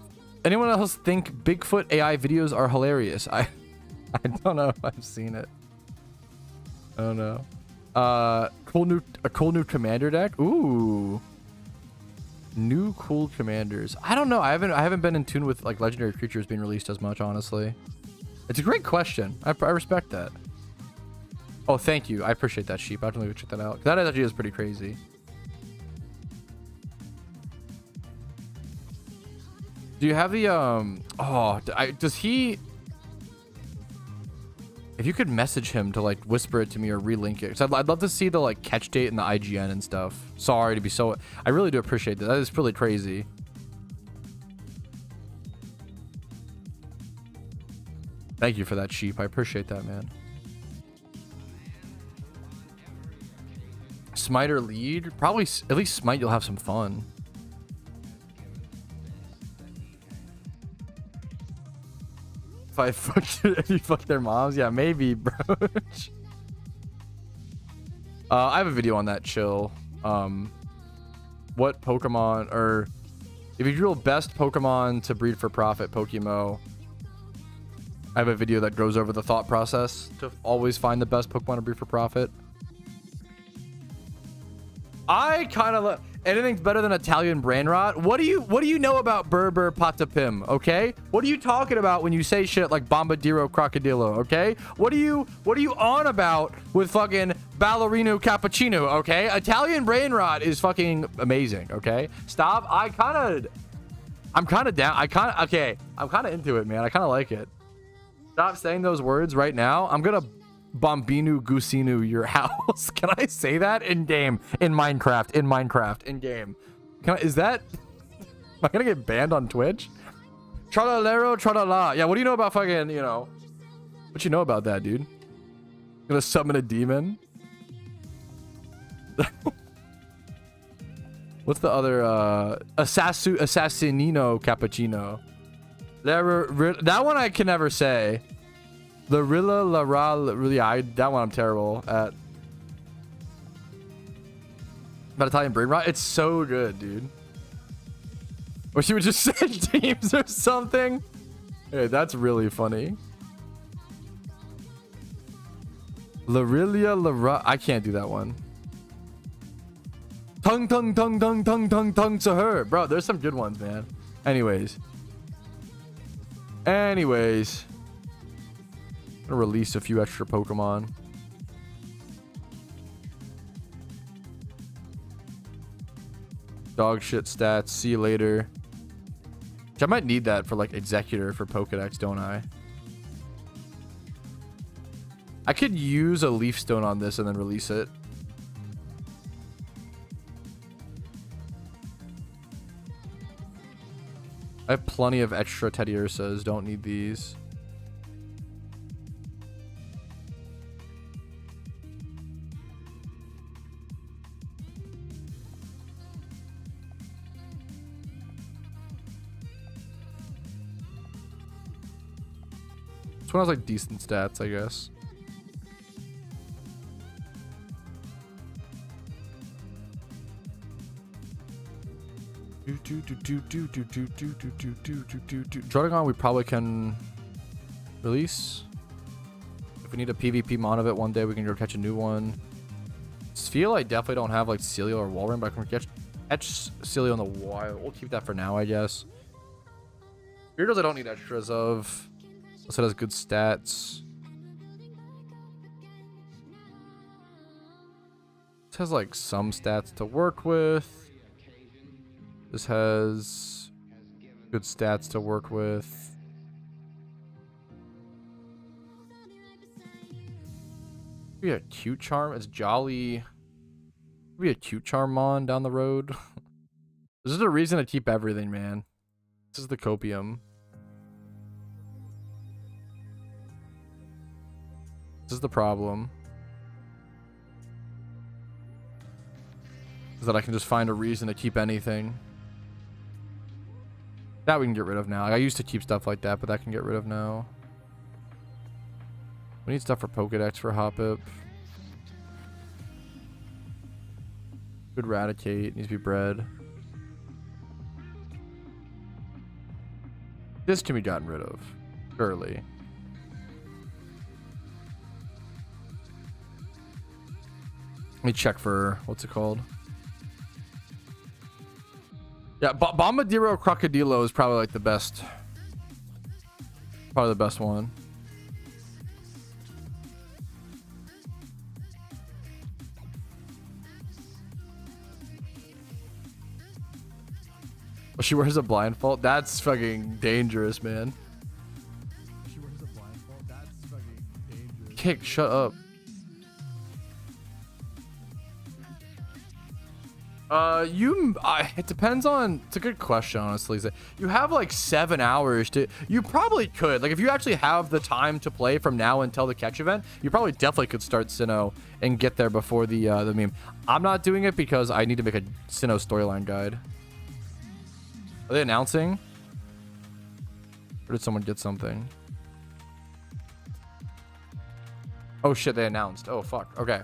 Bigfoot AI videos are hilarious? I don't know if I've seen it. I don't know. A cool new commander deck. Ooh. New cool commanders. I don't know. I haven't been in tune with like legendary creatures being released as much, honestly. It's a great question. I respect that. Oh, thank you. I appreciate that, Sheep. I have to check that out. That actually is pretty crazy. Do you have the does he? If you could message him to like whisper it to me or relink it, because I'd love to see the like catch date and the IGN and stuff. Sorry to be so. I really do appreciate that. That is really crazy. Thank you for that, Sheep. I appreciate that, man. Smite or lead? Probably at least Smite. You'll have some fun. If you fuck their moms, yeah, maybe, bro. I have a video on that. Chill. What Pokemon, or if you drill best Pokemon to breed for profit, PokeMMO. I have a video that goes over the thought process to always find the best Pokemon to breed for profit. I kind of anything's better than Italian brain rot. What do you know about Berber Patapim? Okay, what are you talking about when you say shit like Bombadillo Crocodilo? Okay, what are you on about with fucking Ballerino Cappuccino? Okay, Italian brain rot is fucking amazing. Okay, stop. I'm kind of down. I'm kind of into it, man. I kind of like it. Stop saying those words right now. I'm gonna Bombinu Gusinu your house. Can I say that in game? In Minecraft in game. Is that am I gonna get banned on Twitch? Tralalero tralala. Yeah, what do you know about fucking, you know, what you know about that, dude? Gonna summon a demon? What's the other Assassinino Cappuccino? That one I can never say. The Rilla La Ra, really, that one I'm terrible at. But Italian brain rot, it's so good, dude. Or she would just say teams or something. Hey, that's really funny. La Rilla La Ra, I can't do that one. Tongue to her, bro. There's some good ones, man. Anyways. I'm gonna release a few extra Pokemon. Dog shit stats. See you later. I might need that for like Executor for Pokedex, don't I? I could use a Leaf Stone on this and then release it. I have plenty of extra Teddiursas. Don't need these. This one has like decent stats, I guess. Drotagon we probably can release. If we need a PvP mon of it one day, we can go catch a new one. Spheal I definitely don't have like Celio or Walrein, but I can catch Celio in the wild. We'll keep that for now, I guess. Gyarados I don't need extras of. Unless it has good stats. This has like some stats to work with. This has good stats to work with. Maybe a cute charm. It's jolly. Maybe a cute charm mon down the road. This is a reason to keep everything, man. This is the copium. This is the problem. Is that I can just find a reason to keep anything. That we can get rid of now. I used to keep stuff like that, but that can get rid of now. We need stuff for Pokedex for Hoppip. Good Raticate. Needs to be bred. This can be gotten rid of. Surely. Let me check for... what's it called? Yeah, Bombadillo Crocodilo is probably like the best. Probably the best one. Oh, she wears a blindfold? That's fucking dangerous, man. She wears a blindfold? That's fucking dangerous. Kick, shut up. It depends on, it's a good question, honestly. You have like 7 hours to, you probably could, like if you actually have the time to play from now until the catch event, you probably definitely could start Sinnoh and get there before the meme. I'm not doing it because I need to make a Sinnoh storyline guide. Are they announcing? Or did someone get something? Oh shit, they announced. Oh fuck, okay.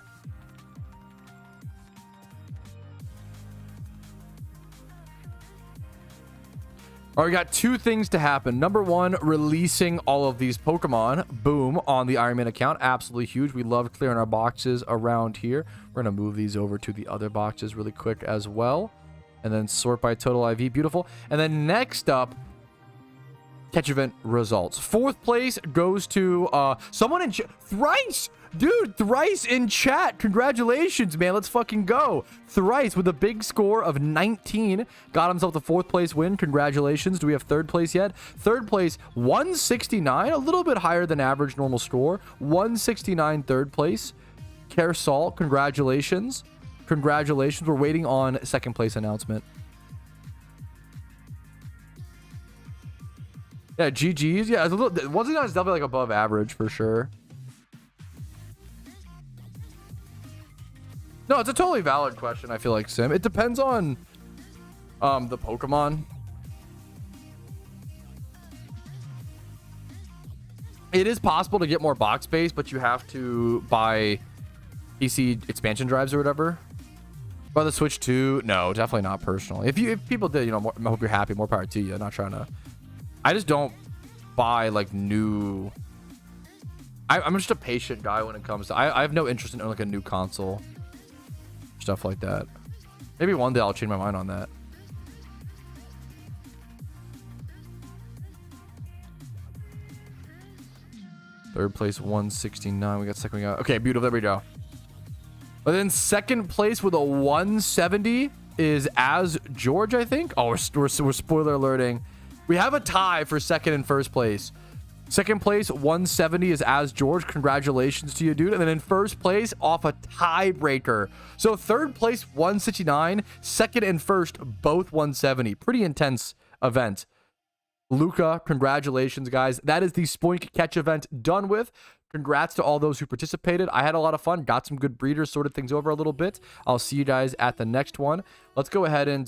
All right, we got 2 things to happen. Number 1, releasing all of these Pokemon. Boom, on the Iron Man account. Absolutely huge. We love clearing our boxes around here. We're going to move these over to the other boxes really quick as well. And then sort by total IV. Beautiful. And then next up, catch event results. 4th place goes to someone in Thrice. Dude, Thrice in chat. Congratulations, man. Let's fucking go. Thrice with a big score of 19. Got himself the 4th place win. Congratulations. Do we have 3rd place yet? 3rd place, 169. A little bit higher than average normal score. 169 3rd place. Kersal, congratulations. Congratulations. We're waiting on 2nd place announcement. Yeah, GG's. Yeah, it's a little, 169 is definitely like above average for sure. No, it's a totally valid question, I feel like, Sim. It depends on the Pokemon. It is possible to get more box space, but you have to buy PC expansion drives or whatever. By the Switch 2, no, definitely not personally. If people did, you know, I hope you're happy. More power to you. I'm not trying to... I just don't buy, like, new... I'm just a patient guy when it comes to... I have no interest in, like, a new console. Stuff like that. Maybe one day I'll change my mind on that. Third place, 169. We got 2nd. We got... Okay, beautiful. There we go. But then 2nd place with a 170 is As George, I think. Oh, we're spoiler alerting. We have a tie for 2nd and 1st place. 2nd place, 170 is As George. Congratulations to you, dude. And then in 1st place, off a tiebreaker. So 3rd place, 169. 2nd and 1st, both 170. Pretty intense event. Luca, congratulations, guys. That is the Spoink Catch event done with. Congrats to all those who participated. I had a lot of fun. Got some good breeders, sorted things over a little bit. I'll see you guys at the next one. Let's go ahead and...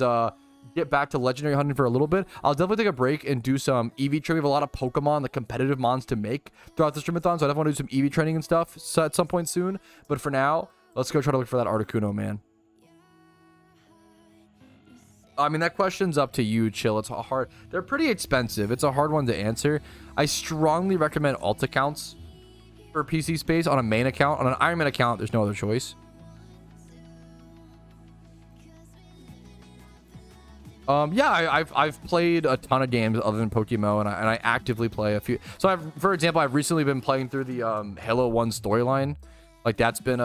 get back to legendary hunting for a little bit. I'll definitely take a break and do some EV training. We have a lot of Pokemon, the competitive mons to make throughout the STREAMATHON, so I definitely want to do some EV training and stuff at some point soon. But for now, let's go try to look for that Articuno, man. I mean, that question's up to you, Chill. It's a hard... They're pretty expensive. It's a hard one to answer. I strongly recommend alt accounts for PC space on a main account. On an Iron Man account, there's no other choice. Yeah, I've played a ton of games other than PokeMMO, and I actively play a few. So for example, I've recently been playing through the Halo 1 storyline. Like, that's been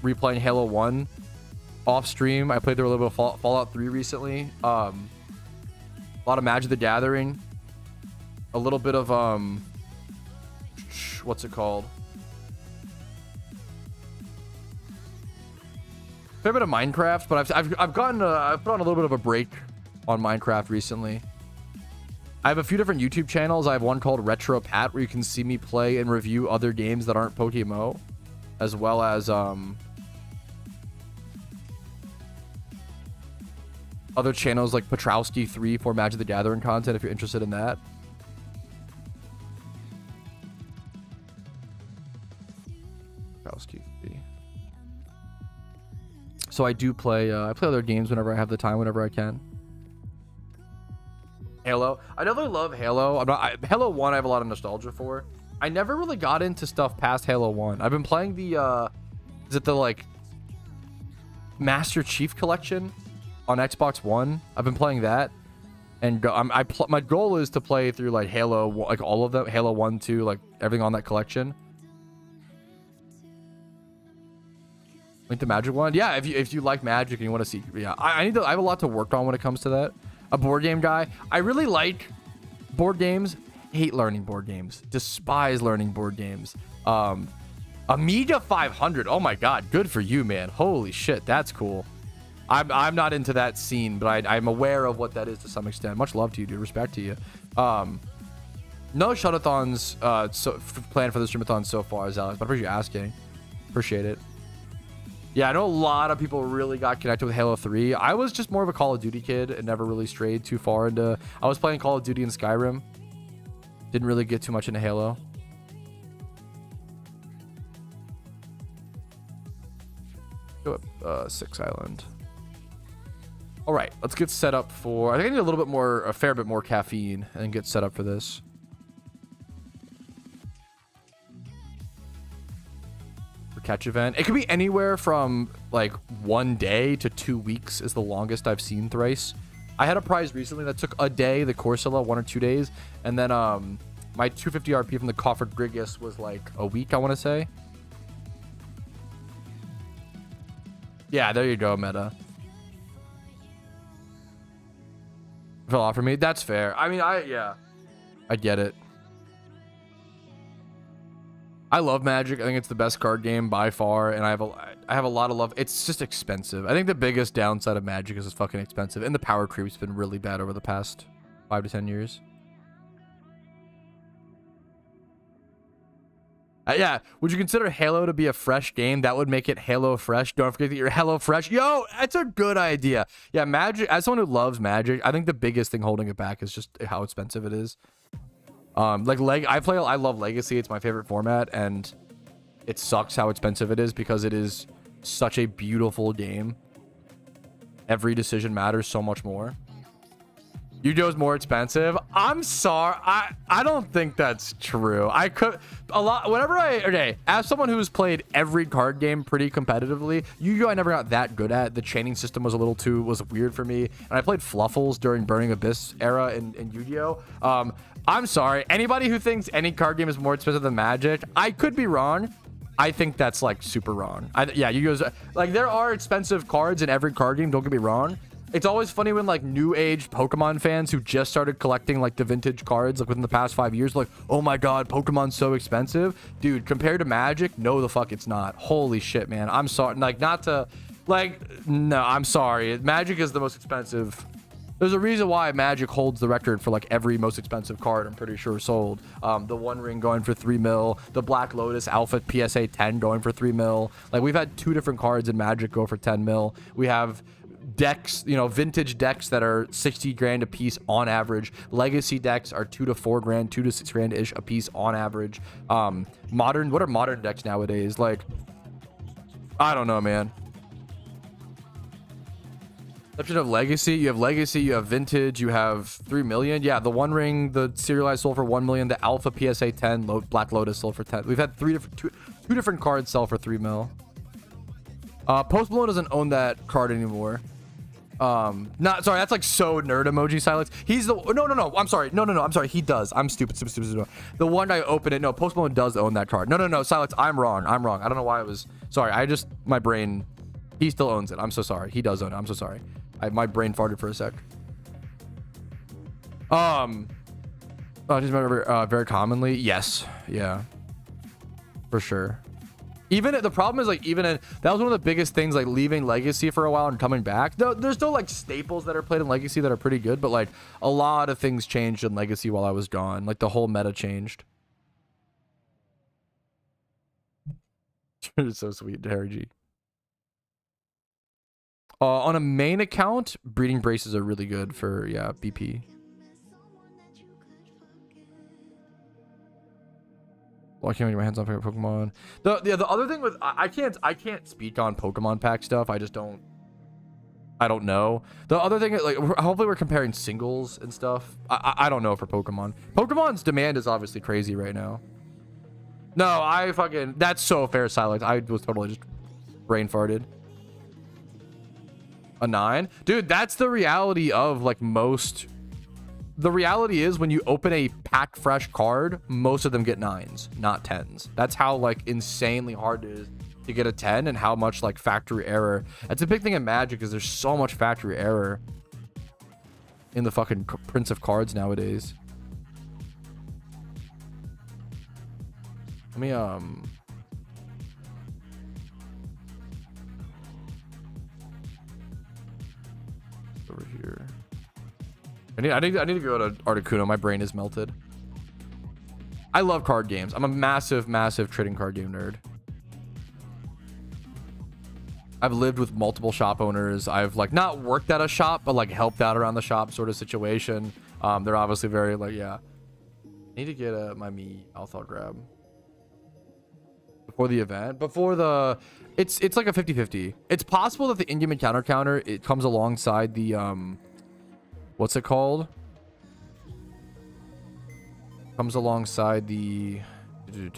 replaying Halo 1 off stream. I played through a little bit of Fallout 3 recently. A lot of Magic the Gathering. A little bit of what's it called? Fair bit of Minecraft, but I've put on a little bit of a break on Minecraft recently. I have a few different YouTube channels. I have one called Retro Pat where you can see me play and review other games that aren't PokeMMO, as well as other channels like Petrowski 3 for Magic the Gathering content if you're interested in that. Petrowski 3. So I do play I play other games whenever I have the time, whenever I can. Halo. I definitely love Halo. Halo 1 I have a lot of nostalgia for. I never really got into stuff past Halo 1. I've been playing the is it the like Master Chief Collection on Xbox One. I've been playing that, and my goal is to play through like Halo, like all of them, Halo 1, 2, like everything on that collection. Like the Magic one, yeah. If you like Magic and you want to see, yeah, I have a lot to work on when it comes to that. A board game guy. I really like board games. Hate learning board games. Despise learning board games. Amiga 500. Oh my god, good for you, man. Holy shit, that's cool. I'm not into that scene, but I'm aware of what that is to some extent. Much love to you, dude. Respect to you. No shutathons planned for the streamathon so far, Alex, but I appreciate you asking. Appreciate it. Yeah, I know a lot of people really got connected with Halo 3. I was just more of a Call of Duty kid and never really strayed too far into... I was playing Call of Duty and Skyrim. Didn't really get too much into Halo. Go up 6 Island. All right, let's get set up for... I think I need a fair bit more caffeine and get set up for this. For catch event. It could be anywhere from like 1 day to 2 weeks is the longest I've seen thrice. I had a prize recently that took a day, the Corsola, 1 or 2 days. And then my 250 RP from the Coffered Grigus was like a week, I want to say. Yeah, there you go, Meta. Fell off for me. That's fair. I mean, yeah, I get it. I love Magic. I think it's the best card game by far, and I have a lot of love. It's just expensive. I think the biggest downside of Magic is it's fucking expensive, and the power creep's been really bad over the past 5 to 10 years. Yeah, would you consider Halo to be a fresh game? That would make it Halo Fresh. Don't forget that you're Halo Fresh. Yo, that's a good idea. Yeah, Magic, as someone who loves Magic, I think the biggest thing holding it back is just how expensive it is. I love Legacy. It's my favorite format, and it sucks how expensive it is because it is such a beautiful game. Every decision matters so much more. Yu-Gi-Oh's more expensive. I'm sorry. I don't think that's true. As someone who's played every card game pretty competitively, Yu-Gi-Oh I never got that good at. The chaining system was weird for me. And I played Fluffles during Burning Abyss era in Yu-Gi-Oh. I'm sorry. Anybody who thinks any card game is more expensive than Magic, I could be wrong. I think that's like super wrong. Yu-Gi-Oh's like, there are expensive cards in every card game. Don't get me wrong. It's always funny when like new age Pokemon fans who just started collecting like the vintage cards like within the past 5 years, like, oh my god, Pokemon's so expensive. Dude, compared to Magic, no the fuck it's not. Holy shit, man. I'm sorry. Like, not to like, no, I'm sorry. Magic is the most expensive. There's a reason why Magic holds the record for like every most expensive card, I'm pretty sure, sold. The One Ring going for 3 mil, the Black Lotus Alpha PSA 10 going for 3 mil. Like, we've had 2 different cards in Magic go for 10 mil. We have decks, vintage decks that are 60 grand a piece on average. Legacy decks are 2 to 4 grand, 2 to 6 grand ish a piece on average. What are modern decks nowadays? Like, I don't know, man. Exception of Legacy, you have Vintage, you have 3 million. Yeah, the One Ring, the Serialized sold for 1 million, the Alpha PSA 10, Black Lotus sold for 10. We've had two different cards sell for 3 mil. Post Malone doesn't own that card anymore. Not sorry, that's like so nerd emoji silence. He's the no. I'm sorry. No. I'm sorry. He does. I'm stupid. The one I open it. No, Post Malone does own that card. No. Silence. I'm wrong. I don't know why I was sorry. My brain. He still owns it. I'm so sorry. He does own it. I'm so sorry. My brain farted for a sec. Just remember very commonly. Yes. Yeah. For sure. Even the problem is like even in that was one of the biggest things, like leaving Legacy for a while and coming back. There's still like staples that are played in Legacy that are pretty good, but like a lot of things changed in Legacy while I was gone. Like the whole meta changed. It's so sweet, Harry G. On a main account, breeding braces are really good for BP. Well, I can't get my hands on Pokemon. The other thing with I can't speak on Pokemon pack stuff. I don't know. The other thing, like, hopefully we're comparing singles and stuff. I don't know for Pokemon. Pokemon's demand is obviously crazy right now. No, that's so fair, Silence. I was totally just brain farted. A 9? Dude, that's the reality of like most. The reality is when you open a pack fresh card, most of them get 9s, not 10s. That's how like insanely hard it is to get a 10 and how much like factory error. That's a big thing in Magic is there's so much factory error in the fucking prints of cards nowadays. Let me over here. I need to go to Articuno. My brain is melted. I love card games. I'm a massive trading card game nerd. I've lived with multiple shop owners. I've like not worked at a shop, but like helped out around the shop sort of situation. They're obviously very like, yeah. I need to get my me Althal grab before the event. Before the, it's like a 50-50. It's possible that the in-game encounter it comes alongside the what's it called? Comes alongside the there's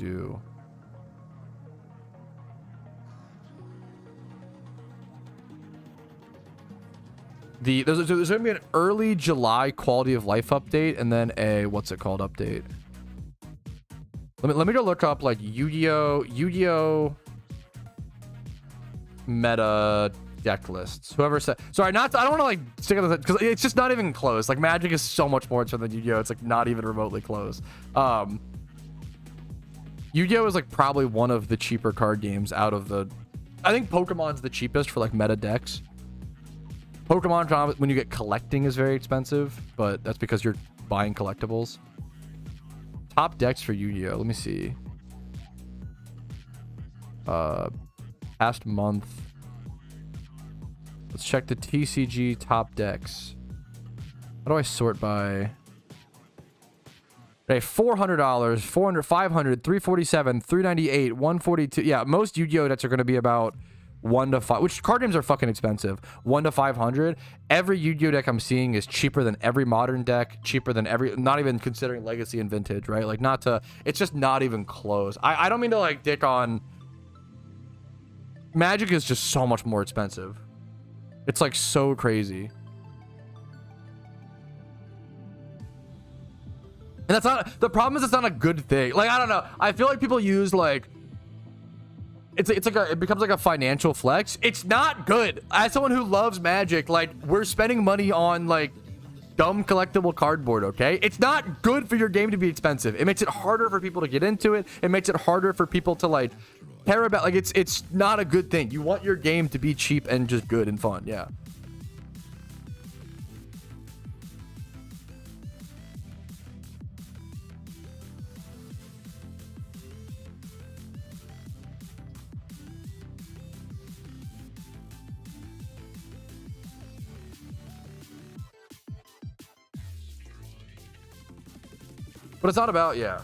gonna be an early July quality of life update and then a what's it called update. Let me go look up like Yu-Gi-Oh meta deck lists. Whoever said, sorry, I don't want to like stick on this because it's just not even close. Like Magic is so much more expensive than Yu-Gi-Oh. It's like not even remotely close. Yu-Gi-Oh is like probably one of the cheaper card games out of the. I think Pokemon's the cheapest for like meta decks. Pokemon, when you get collecting, is very expensive, but that's because you're buying collectibles. Top decks for Yu-Gi-Oh. Let me see. Past month. Let's check the TCG top decks. How do I sort by? Okay, $400, 400, 500, 347, 398, 142. Yeah, most Yu-Gi-Oh decks are going to be about 1 to 5, which card games are fucking expensive. 1 to 500. Every Yu-Gi-Oh deck I'm seeing is cheaper than every modern deck, cheaper than every, not even considering legacy and vintage, right? Like not to, it's just not even close. I don't mean to like dick on. Magic is just so much more expensive. It's like so crazy. And that's not, the problem is it's not a good thing. Like, I don't know. I feel like people use like, it's like it becomes like a financial flex. It's not good. As someone who loves Magic, like we're spending money on like dumb collectible cardboard, okay? It's not good for your game to be expensive. It makes it harder for people to get into it. It makes it harder for people to like care about, like it's not a good thing. You want your game to be cheap and just good and fun. Yeah. But it's not about, yeah.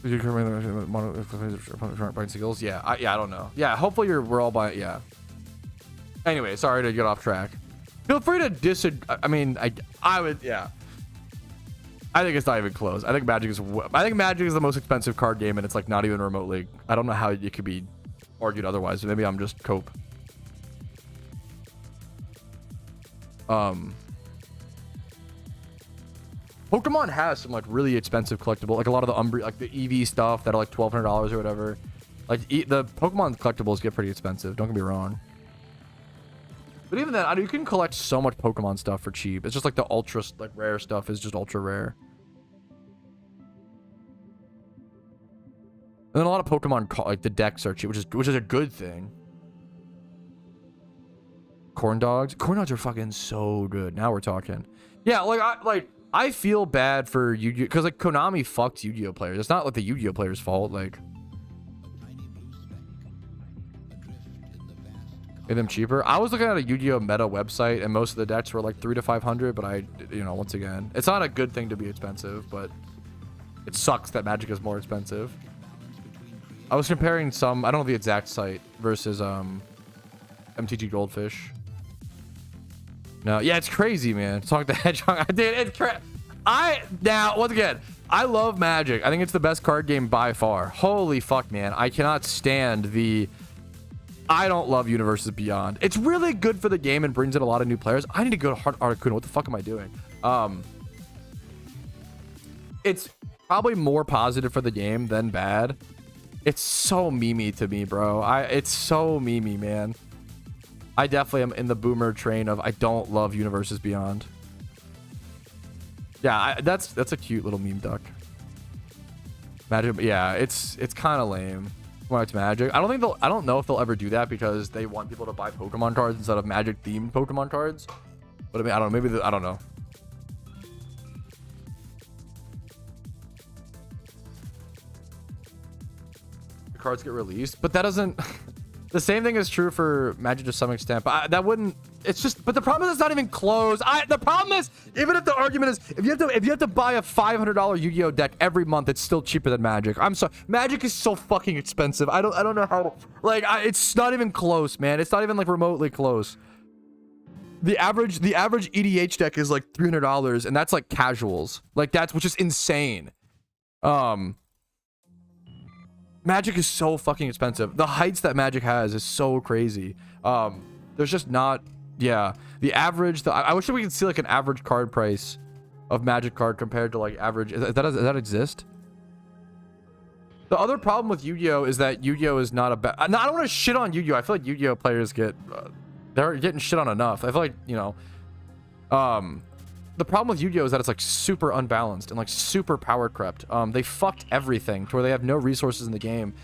You can buying skills. Yeah, I don't know. Yeah, hopefully we're all buying. Yeah. Anyway, sorry to get off track. Feel free to disagree. I mean, I would. Yeah. I think it's not even close. I think Magic is the most expensive card game, and it's like not even remotely. I don't know how it could be argued otherwise. Maybe I'm just cope. Pokemon has some like really expensive collectible, like a lot of the like the EV stuff that are like $1,200 or whatever. Like the Pokemon collectibles get pretty expensive. Don't get me wrong. But even then, you can collect so much Pokemon stuff for cheap. It's just like the ultra like rare stuff is just ultra rare. And then a lot of Pokemon, like the decks are cheap, which is a good thing. Corn dogs are fucking so good. Now we're talking. Yeah, I feel bad for Yu-Gi-Oh, because like Konami fucked Yu-Gi-Oh players. It's not like the Yu-Gi-Oh players' fault. Like, made them cheaper. I was looking at a Yu-Gi-Oh meta website, and most of the decks were like 300 to 500. But once again, it's not a good thing to be expensive, but it sucks that Magic is more expensive. I was comparing some, I don't know the exact site, versus MTG Goldfish. No, yeah, it's crazy, man. Talk the Hedgehog. Dude, it's now, once again, I love Magic. I think it's the best card game by far. Holy fuck, man. I cannot stand I don't love Universes Beyond. It's really good for the game and brings in a lot of new players. I need to go to Heart Articuno. What the fuck am I doing? It's probably more positive for the game than bad. It's so memey to me, bro. It's so memey, man. I definitely am in the boomer train of I don't love Universes Beyond. Yeah, that's a cute little meme duck. Magic, yeah, it's kind of lame when it's Magic. I don't know if they'll ever do that because they want people to buy Pokemon cards instead of Magic themed Pokemon cards. But I mean, I don't know. Maybe I don't know. Cards get released, but that doesn't the same thing is true for Magic to some extent, but that wouldn't, it's just, but the problem is it's not even close. The problem is, even if the argument is if you have to buy a $500 Yu-Gi-Oh deck every month, it's still cheaper than Magic. I'm sorry, Magic is so fucking expensive. I don't know how to, like, it's not even close, man. It's not even like remotely close. The average EDH deck is like $300, and that's like casuals, like that's, which is insane. Magic is so fucking expensive. The heights that Magic has is so crazy. There's just not, yeah. The average, I wish that we could see like an average card price of Magic card compared to like average. Does that exist? The other problem with Yu-Gi-Oh is that Yu-Gi-Oh is not a bad. I don't want to shit on Yu-Gi-Oh. I feel like Yu-Gi-Oh players they're getting shit on enough. I feel like, the problem with Yu-Gi-Oh is that it's like super unbalanced and like super power crept. They fucked everything to where they have no resources in the game.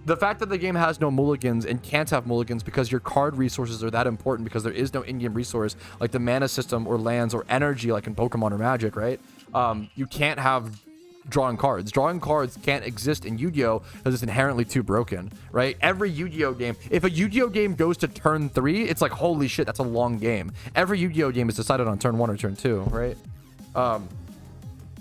The fact that the game has no mulligans and can't have mulligans because your card resources are that important because there is no in-game resource like the mana system or lands or energy like in Pokemon or Magic, right? You can't have drawing cards. Drawing cards can't exist in Yu-Gi-Oh because it's inherently too broken, right? Every Yu-Gi-Oh game, if a Yu-Gi-Oh game goes to turn 3, it's like, holy shit, that's a long game. Every Yu-Gi-Oh game is decided on turn 1 or turn 2, right?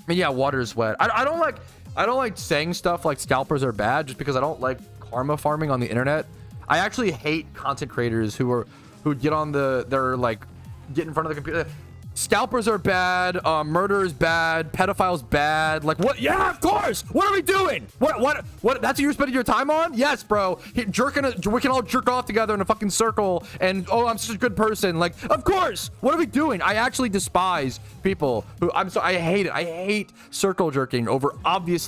Yeah, water's wet. I don't like saying stuff like scalpers are bad just because I don't like karma farming on the internet. I actually hate content creators who get on they're like get in front of the computer. Scalpers are bad, murder is bad, pedophiles bad. Like what? Yeah, of course. What are we doing? What? That's what you're spending your time on? Yes, bro. We can all jerk off together in a fucking circle and, oh, I'm such a good person. Like, of course. What are we doing? I actually despise people who, I hate it. I hate circle jerking over obvious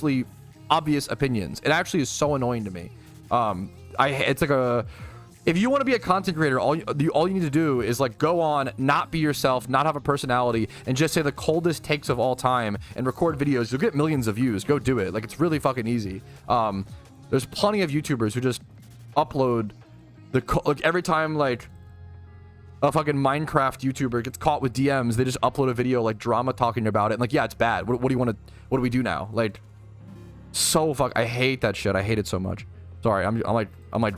opinions. It actually is so annoying to me. It's like if you want to be a content creator, all you need to do is like go on, not be yourself, not have a personality, and just say the coldest takes of all time and record videos. You'll get millions of views. Go do it. Like, it's really fucking easy. There's plenty of YouTubers who just upload like every time like a fucking Minecraft YouTuber gets caught with DMs, they just upload a video like drama talking about it. And like, yeah, it's bad. What do you want to? What do we do now? Like, I hate that shit. I hate it so much. Sorry, I'm like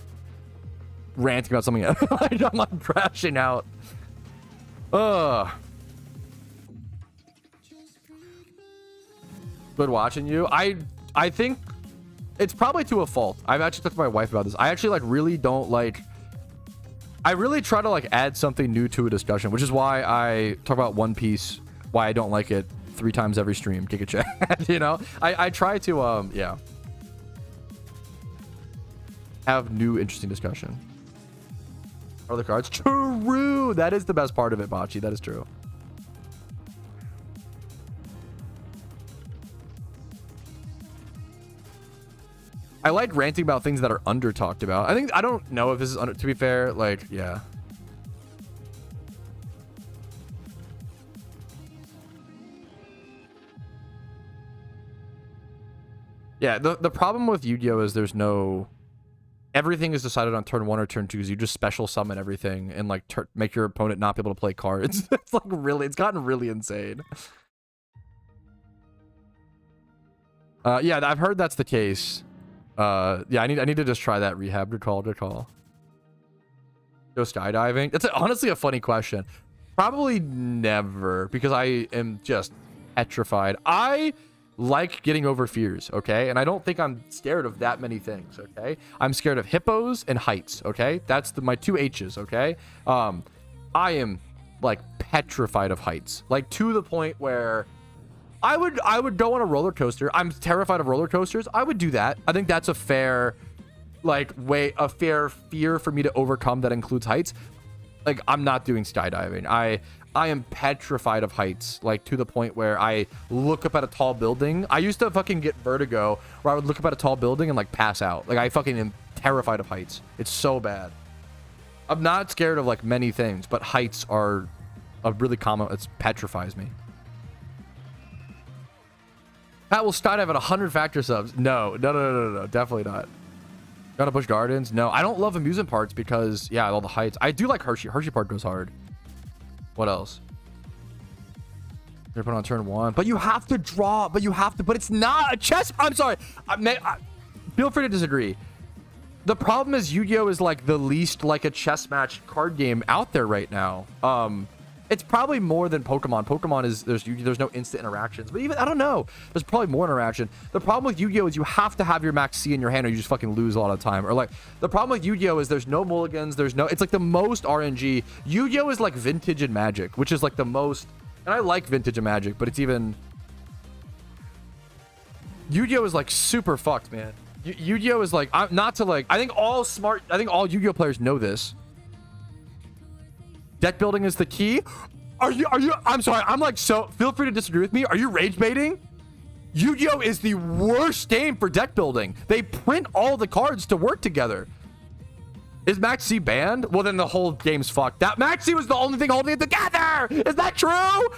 ranting about something else. I'm like crashing out. Good watching you. I think it's probably to a fault. I've actually talked to my wife about this. I actually like really don't like. I really try to like add something new to a discussion, which is why I talk about One Piece. Why I don't like it 3 times every stream. Giga chat. You know. I try to yeah. Have new interesting discussion. Other cards. True. That is the best part of it, Bocce. That is true. I like ranting about things that are under talked about. I don't know if this is under, to be fair, like, yeah. Yeah, the problem with Yu-Gi-Oh is there's no... Everything is decided on turn 1 or turn 2, because you just special summon everything and like make your opponent not be able to play cards. It's like really, it's gotten really insane. Yeah, I've heard that's the case. Yeah, I need to just try that rehab. Good call. Go skydiving. It's honestly a funny question. Probably never, because I am just petrified. I like getting over fears, okay? And I don't think I'm scared of that many things, okay? I'm scared of hippos and heights, okay? That's my 2 H's, okay? I am like petrified of heights, like to the point where I would go on a roller coaster. I'm terrified of roller coasters. I would do that. I think that's a fair fair fear for me to overcome that includes heights. Like, I'm not doing skydiving. I am petrified of heights, like to the point where I look up at a tall building. I used to fucking get vertigo where I would look up at a tall building and like pass out. Like, I fucking am terrified of heights. It's so bad. I'm not scared of like many things, but heights are a really common, it petrifies me. Pat will skydive at 100 factor subs. No, definitely not. Gonna Busch Gardens? No, I don't love amusement parks because, yeah, all the heights. I do like Hershey. Hershey Park goes hard. What else? They're put on turn 1, but you have to draw. But it's not a chess. I'm sorry. Feel free to disagree. The problem is Yu-Gi-Oh is like the least like a chess match card game out there right now. It's probably more than Pokemon. Pokemon is there's no instant interactions, but even I don't know. There's probably more interaction. The problem with Yu-Gi-Oh is you have to have your max C in your hand, or you just fucking lose a lot of time. Or like the problem with Yu-Gi-Oh is there's no mulligans. It's like the most RNG. Yu-Gi-Oh is like Vintage and Magic, which is like the most. And I like Vintage and Magic, but it's even. Yu-Gi-Oh is like super fucked, man. Yu-Gi-Oh is like not to like. I think all Yu-Gi-Oh players know this. Deck building is the key. Are you I'm sorry, I'm like, so feel free to disagree with me. Are you rage baiting? Yu-Gi-Oh is the worst game for deck building. They print all the cards to work together. Is Max C banned? Well, then the whole game's fucked. That Max C was the only thing holding it together. Is that true?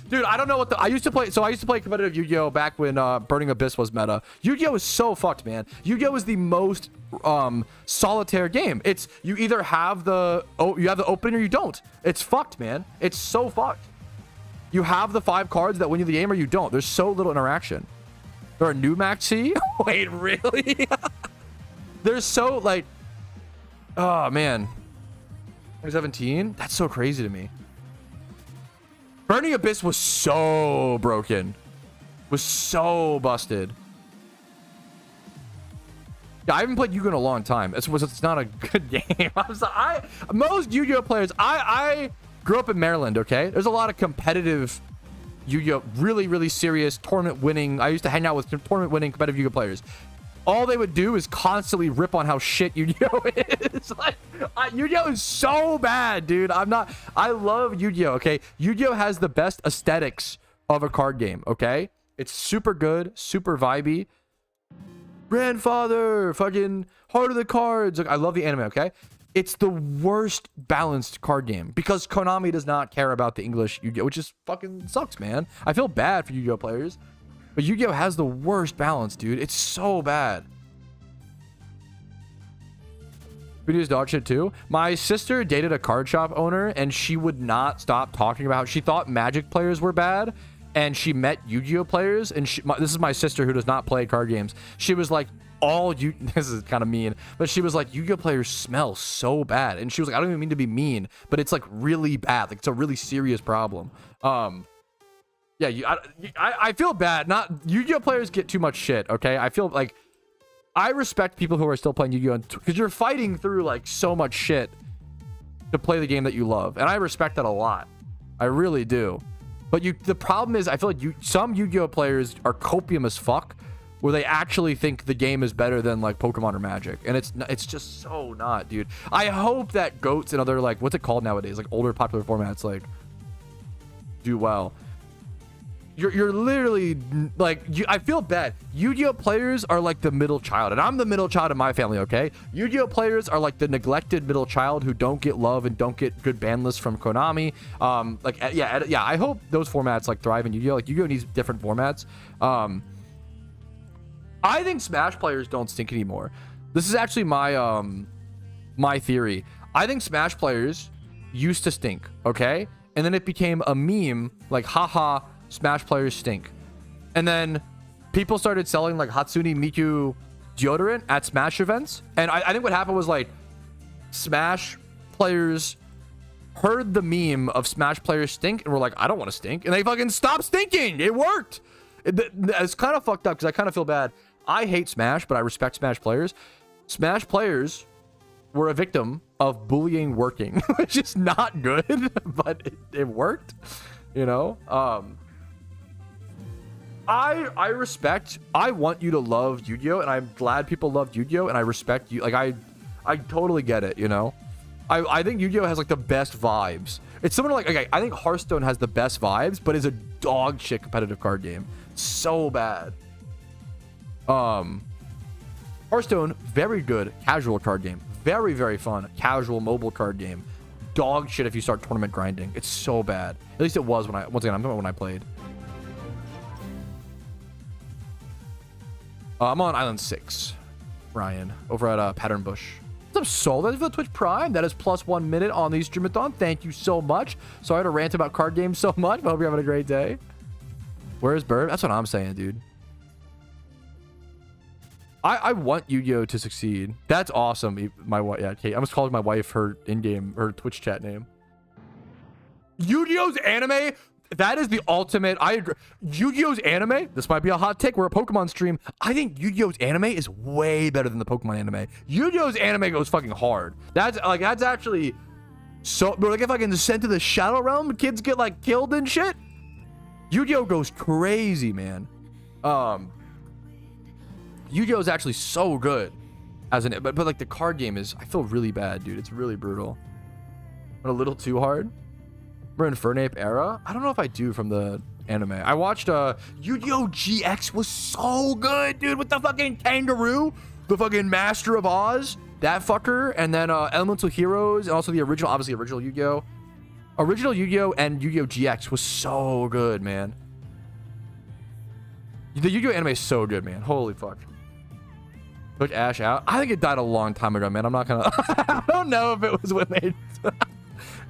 Dude, I don't know what I used to play competitive Yu-Gi-Oh back when Burning Abyss was meta. Yu-Gi-Oh is so fucked, man. Yu-Gi-Oh is the most solitaire game. It's you either have the opening or you don't. It's fucked, man. It's so fucked. You have the 5 cards that win you the game or you don't. There's so little interaction. There are new Max C? Wait, really? There's so like, oh man, 2017. That's so crazy to me. Burning Abyss was so broken, was so busted. Yeah, I haven't played Yu-Gi-Oh in a long time. It's not a good game. Most Yu-Gi-Oh players. I grew up in Maryland. Okay, there's a lot of competitive Yu-Gi-Oh, really serious tournament winning. I used to hang out with tournament winning competitive Yu-Gi-Oh players. All they would do is constantly rip on how shit Yu-Gi-Oh is. Like, Yu-Gi-Oh is so bad, dude. I love Yu-Gi-Oh, okay? Yu-Gi-Oh has the best aesthetics of a card game, okay? It's super good, super vibey. Grandfather, fucking Heart of the Cards. Like, I love the anime, okay? It's the worst balanced card game because Konami does not care about the English Yu-Gi-Oh, which is fucking sucks, man. I feel bad for Yu-Gi-Oh players. But Yu-Gi-Oh has the worst balance, dude. It's so bad. Video's dog shit too. My sister dated a card shop owner and she would not stop talking about how she thought Magic players were bad. And she met Yu-Gi-Oh players. And this is my sister who does not play card games. She was like, this is kind of mean, but she was like, Yu-Gi-Oh players smell so bad. And she was like, I don't even mean to be mean, but it's like really bad. Like, it's a really serious problem. Yeah, I feel bad. Not Yu-Gi-Oh players get too much shit, okay? I feel like I respect people who are still playing Yu-Gi-Oh because you're fighting through like so much shit to play the game that you love, and I respect that a lot. I really do. But the problem is, I feel like some Yu-Gi-Oh players are copium as fuck, where they actually think the game is better than like Pokemon or Magic, and it's just so not, dude. I hope that GOATs and other like what's it called nowadays, like older popular formats like do well. You're literally like, I feel bad. Yu-Gi-Oh players are like the middle child, and I'm the middle child in my family, okay? Yu-Gi-Oh players are like the neglected middle child who don't get love and don't get good ban lists from Konami. Yeah, I hope those formats like thrive in Yu-Gi-Oh. Like, Yu-Gi-Oh needs different formats. I think Smash players don't stink anymore. This is actually my my theory. I think Smash players used to stink, okay? And then it became a meme, like, haha, Smash players stink. And then people started selling like Hatsune Miku deodorant at Smash events. And I think what happened was like Smash players heard the meme of Smash players stink and were like, I don't want to stink. And they fucking stopped stinking. It worked. It's kind of fucked up because I kind of feel bad. I hate Smash, but I respect Smash players. Smash players were a victim of bullying working, which is not good, but it worked, you know? I respect, I want you to love Yu-Gi-Oh! And I'm glad people love Yu-Gi-Oh! And I respect you. Like, I totally get it, you know? I think Yu-Gi-Oh! Has like the best vibes. It's similar to like, okay, I think Hearthstone has the best vibes, but is a dog shit competitive card game. So bad. Hearthstone, very good casual card game. Very, very fun casual mobile card game. Dog shit if you start tournament grinding. It's so bad. At least it was when once again, I'm talking about when I played. I'm on Island 6, Ryan, over at Pattern Bush. What's up, Soul? That's for the Twitch Prime. That is +1 minute on the Streamathon. Thank you so much. Sorry to rant about card games so much, but I hope you're having a great day. Where's Bird? That's what I'm saying, dude. I want Yu-Gi-Oh! To succeed. That's awesome. My wife, yeah, Kate. I was calling my wife her in-game, her Twitch chat name. Yu-Gi-Oh's anime? That is the ultimate. I agree. Yu-Gi-Oh's anime? This might be a hot take. We're a Pokemon stream. I think Yu-Gi-Oh's anime is way better than the Pokemon anime. Yu-Gi-Oh's anime goes fucking hard. That's actually so. Bro, like if I can send to the Shadow Realm, kids get like killed and shit. Yu-Gi-Oh goes crazy, man. Yu-Gi-Oh is actually so good as an, but like the card game is. I feel really bad, dude. It's really brutal. But a little too hard. Remember Infernape era? I don't know if I do from the anime. I watched Yu-Gi-Oh! GX was so good, dude, with the fucking kangaroo, the fucking Master of Oz, that fucker, and then Elemental Heroes, and also the original, obviously original Yu-Gi-Oh! Original Yu-Gi-Oh! And Yu-Gi-Oh! GX was so good, man. The Yu-Gi-Oh! Anime is so good, man. Holy fuck. Took Ash out? I think it died a long time ago, man. I'm not gonna I don't know if it was when they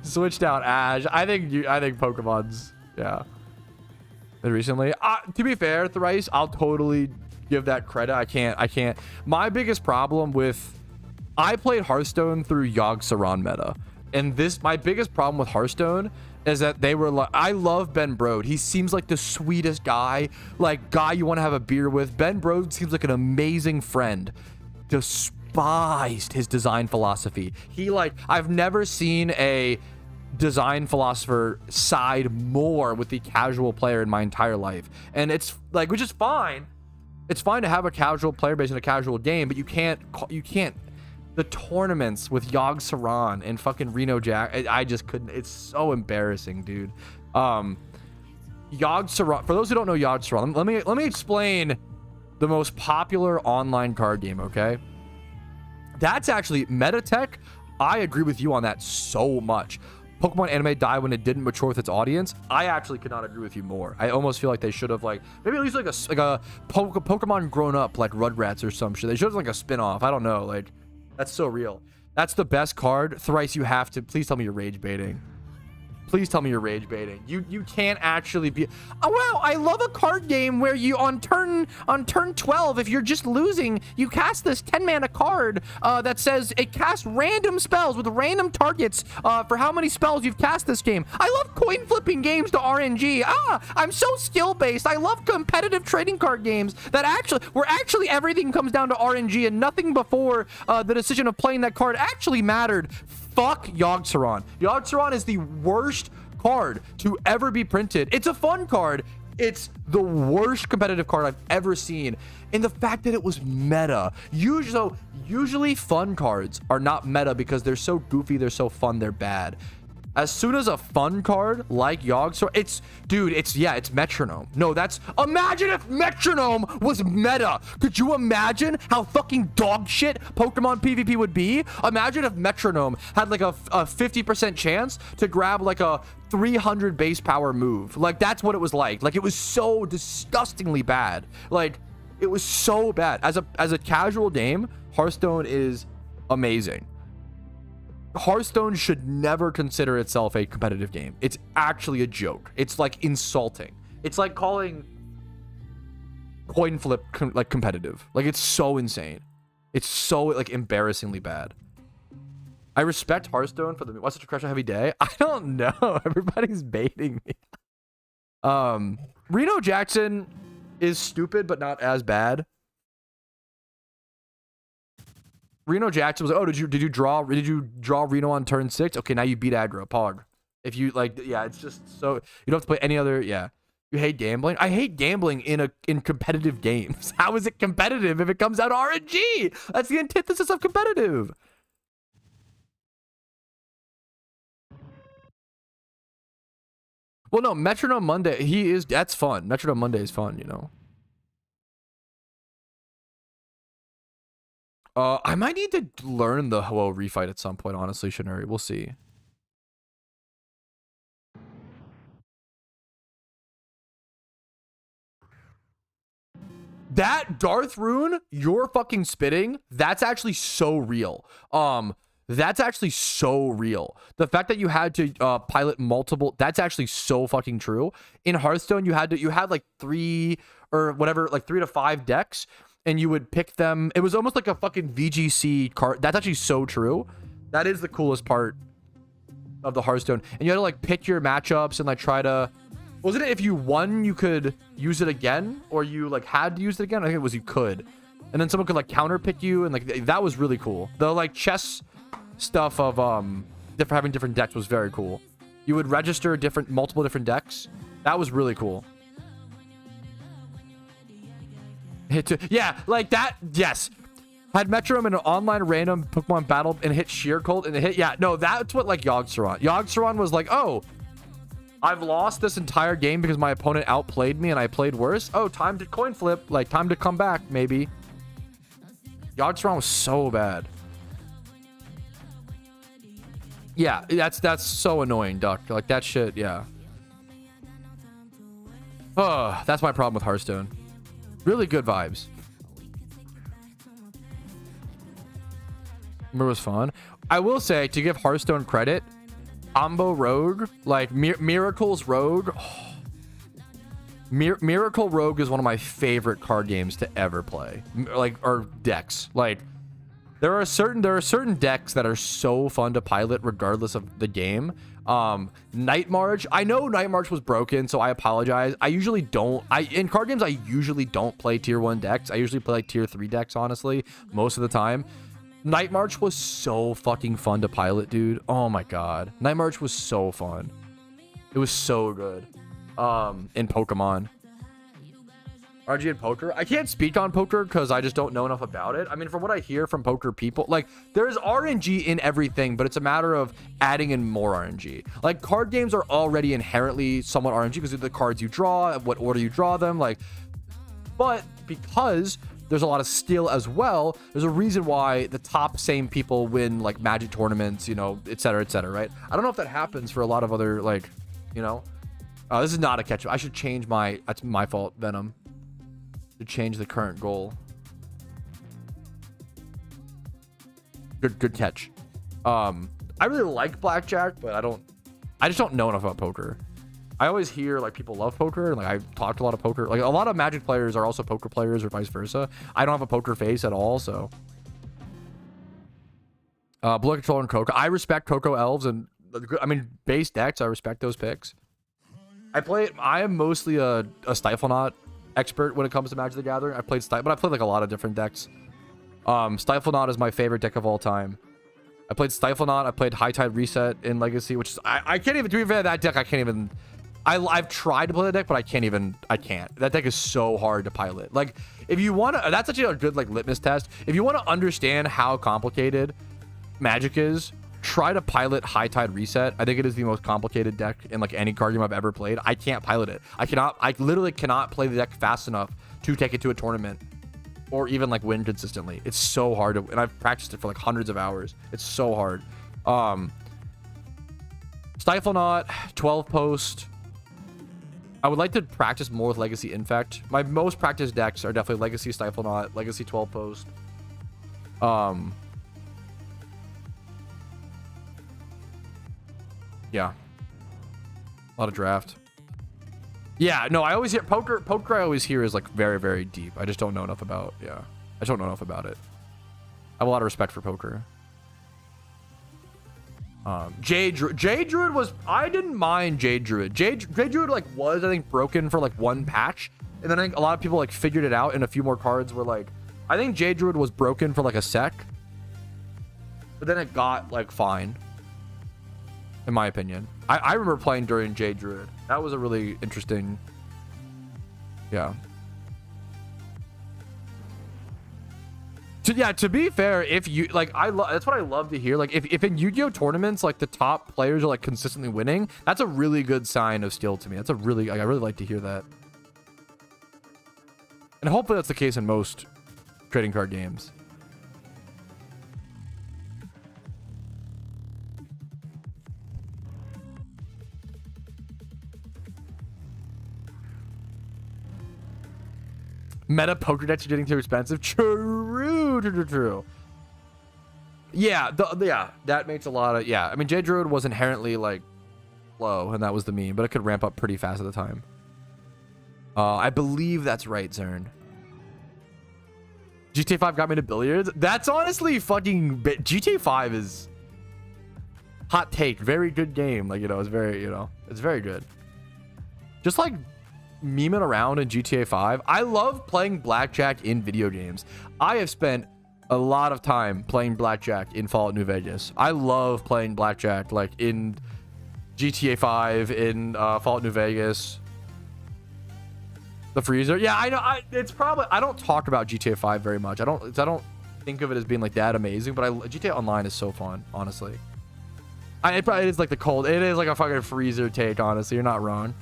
switched out Ash. I think Pokemon's, yeah. And recently, to be fair, Thrice, I'll totally give that credit. I can't. My biggest problem with, I played Hearthstone through Yogg-Saron meta, and my biggest problem with Hearthstone is that they were like, I love Ben Brode. He seems like the sweetest guy, like guy you want to have a beer with. Ben Brode seems like an amazing friend. Despised his design philosophy. I've never seen a design philosopher side more with the casual player in my entire life. And it's like, which is fine. It's fine to have a casual player base in a casual game, but you can't the tournaments with Yogg-Saron and fucking Reno Jack, I just couldn't. It's so embarrassing, dude. Yogg-Saron, for those who don't know Yogg-Saron, let me explain the most popular online card game, okay? That's actually Metatech. I agree with you on that so much. Pokemon anime died when it didn't mature with its audience. I actually could not agree with you more. I almost feel like they should have maybe at least like a Pokemon grown up, like Rugrats or some shit. They should have like a spin-off. I don't know. Like, that's so real. That's the best card. Thrice, you have to. Please tell me you're rage baiting. Please tell me you're rage baiting. You can't actually be. Oh wow, I love a card game where you on turn 12, if you're just losing, you cast this 10-mana card that says it casts random spells with random targets for how many spells you've cast this game. I love coin flipping games to RNG. I'm so skill based. I love competitive trading card games where actually everything comes down to RNG and nothing before the decision of playing that card actually mattered. Fuck Yogg-Saron. Yogg-Saron is the worst card to ever be printed. It's a fun card. It's the worst competitive card I've ever seen. And the fact that it was meta. Usually fun cards are not meta because they're so goofy, they're so fun, they're bad. As soon as a fun card like Yogg-Saron, it's Metronome. No, imagine if Metronome was meta. Could you imagine how fucking dog shit Pokemon PvP would be? Imagine if Metronome had like a 50% chance to grab like a 300 base power move. Like, that's what it was like. Like, it was so disgustingly bad. Like, It was so bad. As a casual game, Hearthstone is amazing. Hearthstone should never consider itself a competitive game. It's actually a joke. It's like insulting. It's like calling coin flip like competitive. Like, it's so insane. It's so like embarrassingly bad. I respect Hearthstone for the what's such a crush on heavy day. I don't know. Everybody's baiting me. Reno Jackson is stupid, but not as bad. Reno Jackson was like, oh, did you draw Reno on turn 6? Okay, now you beat aggro pog. If you like, yeah, it's just so you don't have to play any other. Yeah, you hate gambling. I hate gambling in competitive games. How is it competitive if it comes out RNG? That's the antithesis of competitive. Well, no, Metronome Monday, that's fun. Metronome Monday is fun, you know. I might need to learn the Ho-Oh refight at some point, honestly, Shinari. We'll see. That Darth Rune, you're fucking spitting. That's actually so real. That's actually so real. The fact that you had to pilot multiple, that's actually so fucking true. In Hearthstone, you had like 3 or whatever, like 3 to 5 decks, and you would pick them. It was almost like a fucking VGC card. That's actually so true. That is the coolest part of the Hearthstone. And you had to like pick your matchups and like try to, wasn't it if you won, you could use it again, or you like had to use it again? I think it was you could. And then someone could like counter pick you, and like that was really cool. The like chess stuff of having different decks was very cool. You would register multiple different decks. That was really cool. Yeah, like that. Yes, had Metronome in an online random Pokemon battle and hit Sheer Cold and it hit. Yeah, no, that's what like Yogg-Saron was like. Oh, I've lost this entire game because my opponent outplayed me and I played worse. Oh, time to coin flip. Like, time to come back, maybe. Yogg-Saron was so bad. Yeah, that's so annoying, Duck. Like, that shit, yeah. Oh, that's my problem with Hearthstone. Really good vibes. It was fun. I will say, to give Hearthstone credit, Combo Rogue, like Miracle's Rogue. Oh. Miracle Rogue is one of my favorite card games to ever play. Like, or decks. Like, there are certain decks that are so fun to pilot regardless of the game. Night March. I know Night March was broken, so I apologize. I usually don't. In card games, I usually don't play tier 1 decks. I usually play like tier 3 decks, honestly, most of the time. Night March was so fucking fun to pilot, dude. Oh my god. Night March was so fun. It was so good. In Pokemon. RG in poker. I can't speak on poker because I just don't know enough about it. I mean, from what I hear from poker people, like, there's RNG in everything, but it's a matter of adding in more RNG. Like, card games are already inherently somewhat RNG because of the cards you draw, what order you draw them, like, but because there's a lot of skill as well, there's a reason why the top same people win, like, Magic tournaments, you know, et cetera, right? I don't know if that happens for a lot of other, like, you know. This is not a catch. I should change my, that's my fault, Venom. To change the current goal. Good catch. I really like blackjack, but I just don't know enough about poker. I always hear like people love poker, and like I've talked to a lot of poker. Like a lot of Magic players are also poker players, or vice versa. I don't have a poker face at all, so. Blue Control and Coco. I respect Coco Elves, and I mean base decks. I respect those picks. I am mostly a Stiflenaut expert when it comes to Magic the Gathering. I've played like a lot of different decks. Stiflenaut is my favorite deck of all time. I played Stiflenaut. I played High Tide Reset in Legacy, which is I can't even, to be fair, that deck I can't even. I've tried to play the deck, but I can't. That deck is so hard to pilot. Like, if you want to, that's actually a good like litmus test. If you want to understand how complicated Magic is, try to pilot High Tide Reset. I think it is the most complicated deck in like any card game I've ever played. I can't pilot it. I literally cannot play the deck fast enough to take it to a tournament or even like win consistently. It's so hard to, and I've practiced it for like hundreds of hours. It's so hard. Stiflenaut, 12 post. I would like to practice more with Legacy Infect. My most practiced decks are definitely Legacy Stifle Knot, Legacy 12 Post. Yeah. A lot of draft. Yeah, no, I always hear poker I always hear is like very, very deep. I just don't know enough about, yeah. I just don't know enough about it. I have a lot of respect for poker. Jade Druid was, I didn't mind Jade Druid. Jade Druid like was, I think, broken for like one patch. And then I think a lot of people like figured it out, and a few more cards were like, I think Jade Druid was broken for like a sec. But then it got like fine. In my opinion. I remember playing during Jade Druid. That was a really interesting, yeah. To be fair, if you like, that's what I love to hear. Like, if in Yu-Gi-Oh tournaments, like the top players are like consistently winning, that's a really good sign of skill to me. That's a really, like, I really like to hear that. And hopefully that's the case in most trading card games. Meta poker decks are getting too expensive. True. Yeah, yeah, that makes a lot of, yeah. I mean, Jade Druid was inherently like low, and that was the meme, but it could ramp up pretty fast at the time. I believe that's right, Zern. GTA 5 got me to billiards. That's honestly fucking, GTA 5 is hot take. Very good game. Like, you know, it's very, you know, it's very good. Just like memeing around in GTA 5. I love playing blackjack in video games. I have spent a lot of time playing blackjack in Fallout New Vegas. I love playing blackjack like in GTA 5, in Fallout New Vegas. The freezer. Yeah, I know. It's probably, I don't talk about GTA 5 very much. I don't think of it as being like that amazing, but GTA Online is so fun, honestly. It probably is like the cold. It is like a fucking freezer take, honestly. You're not wrong.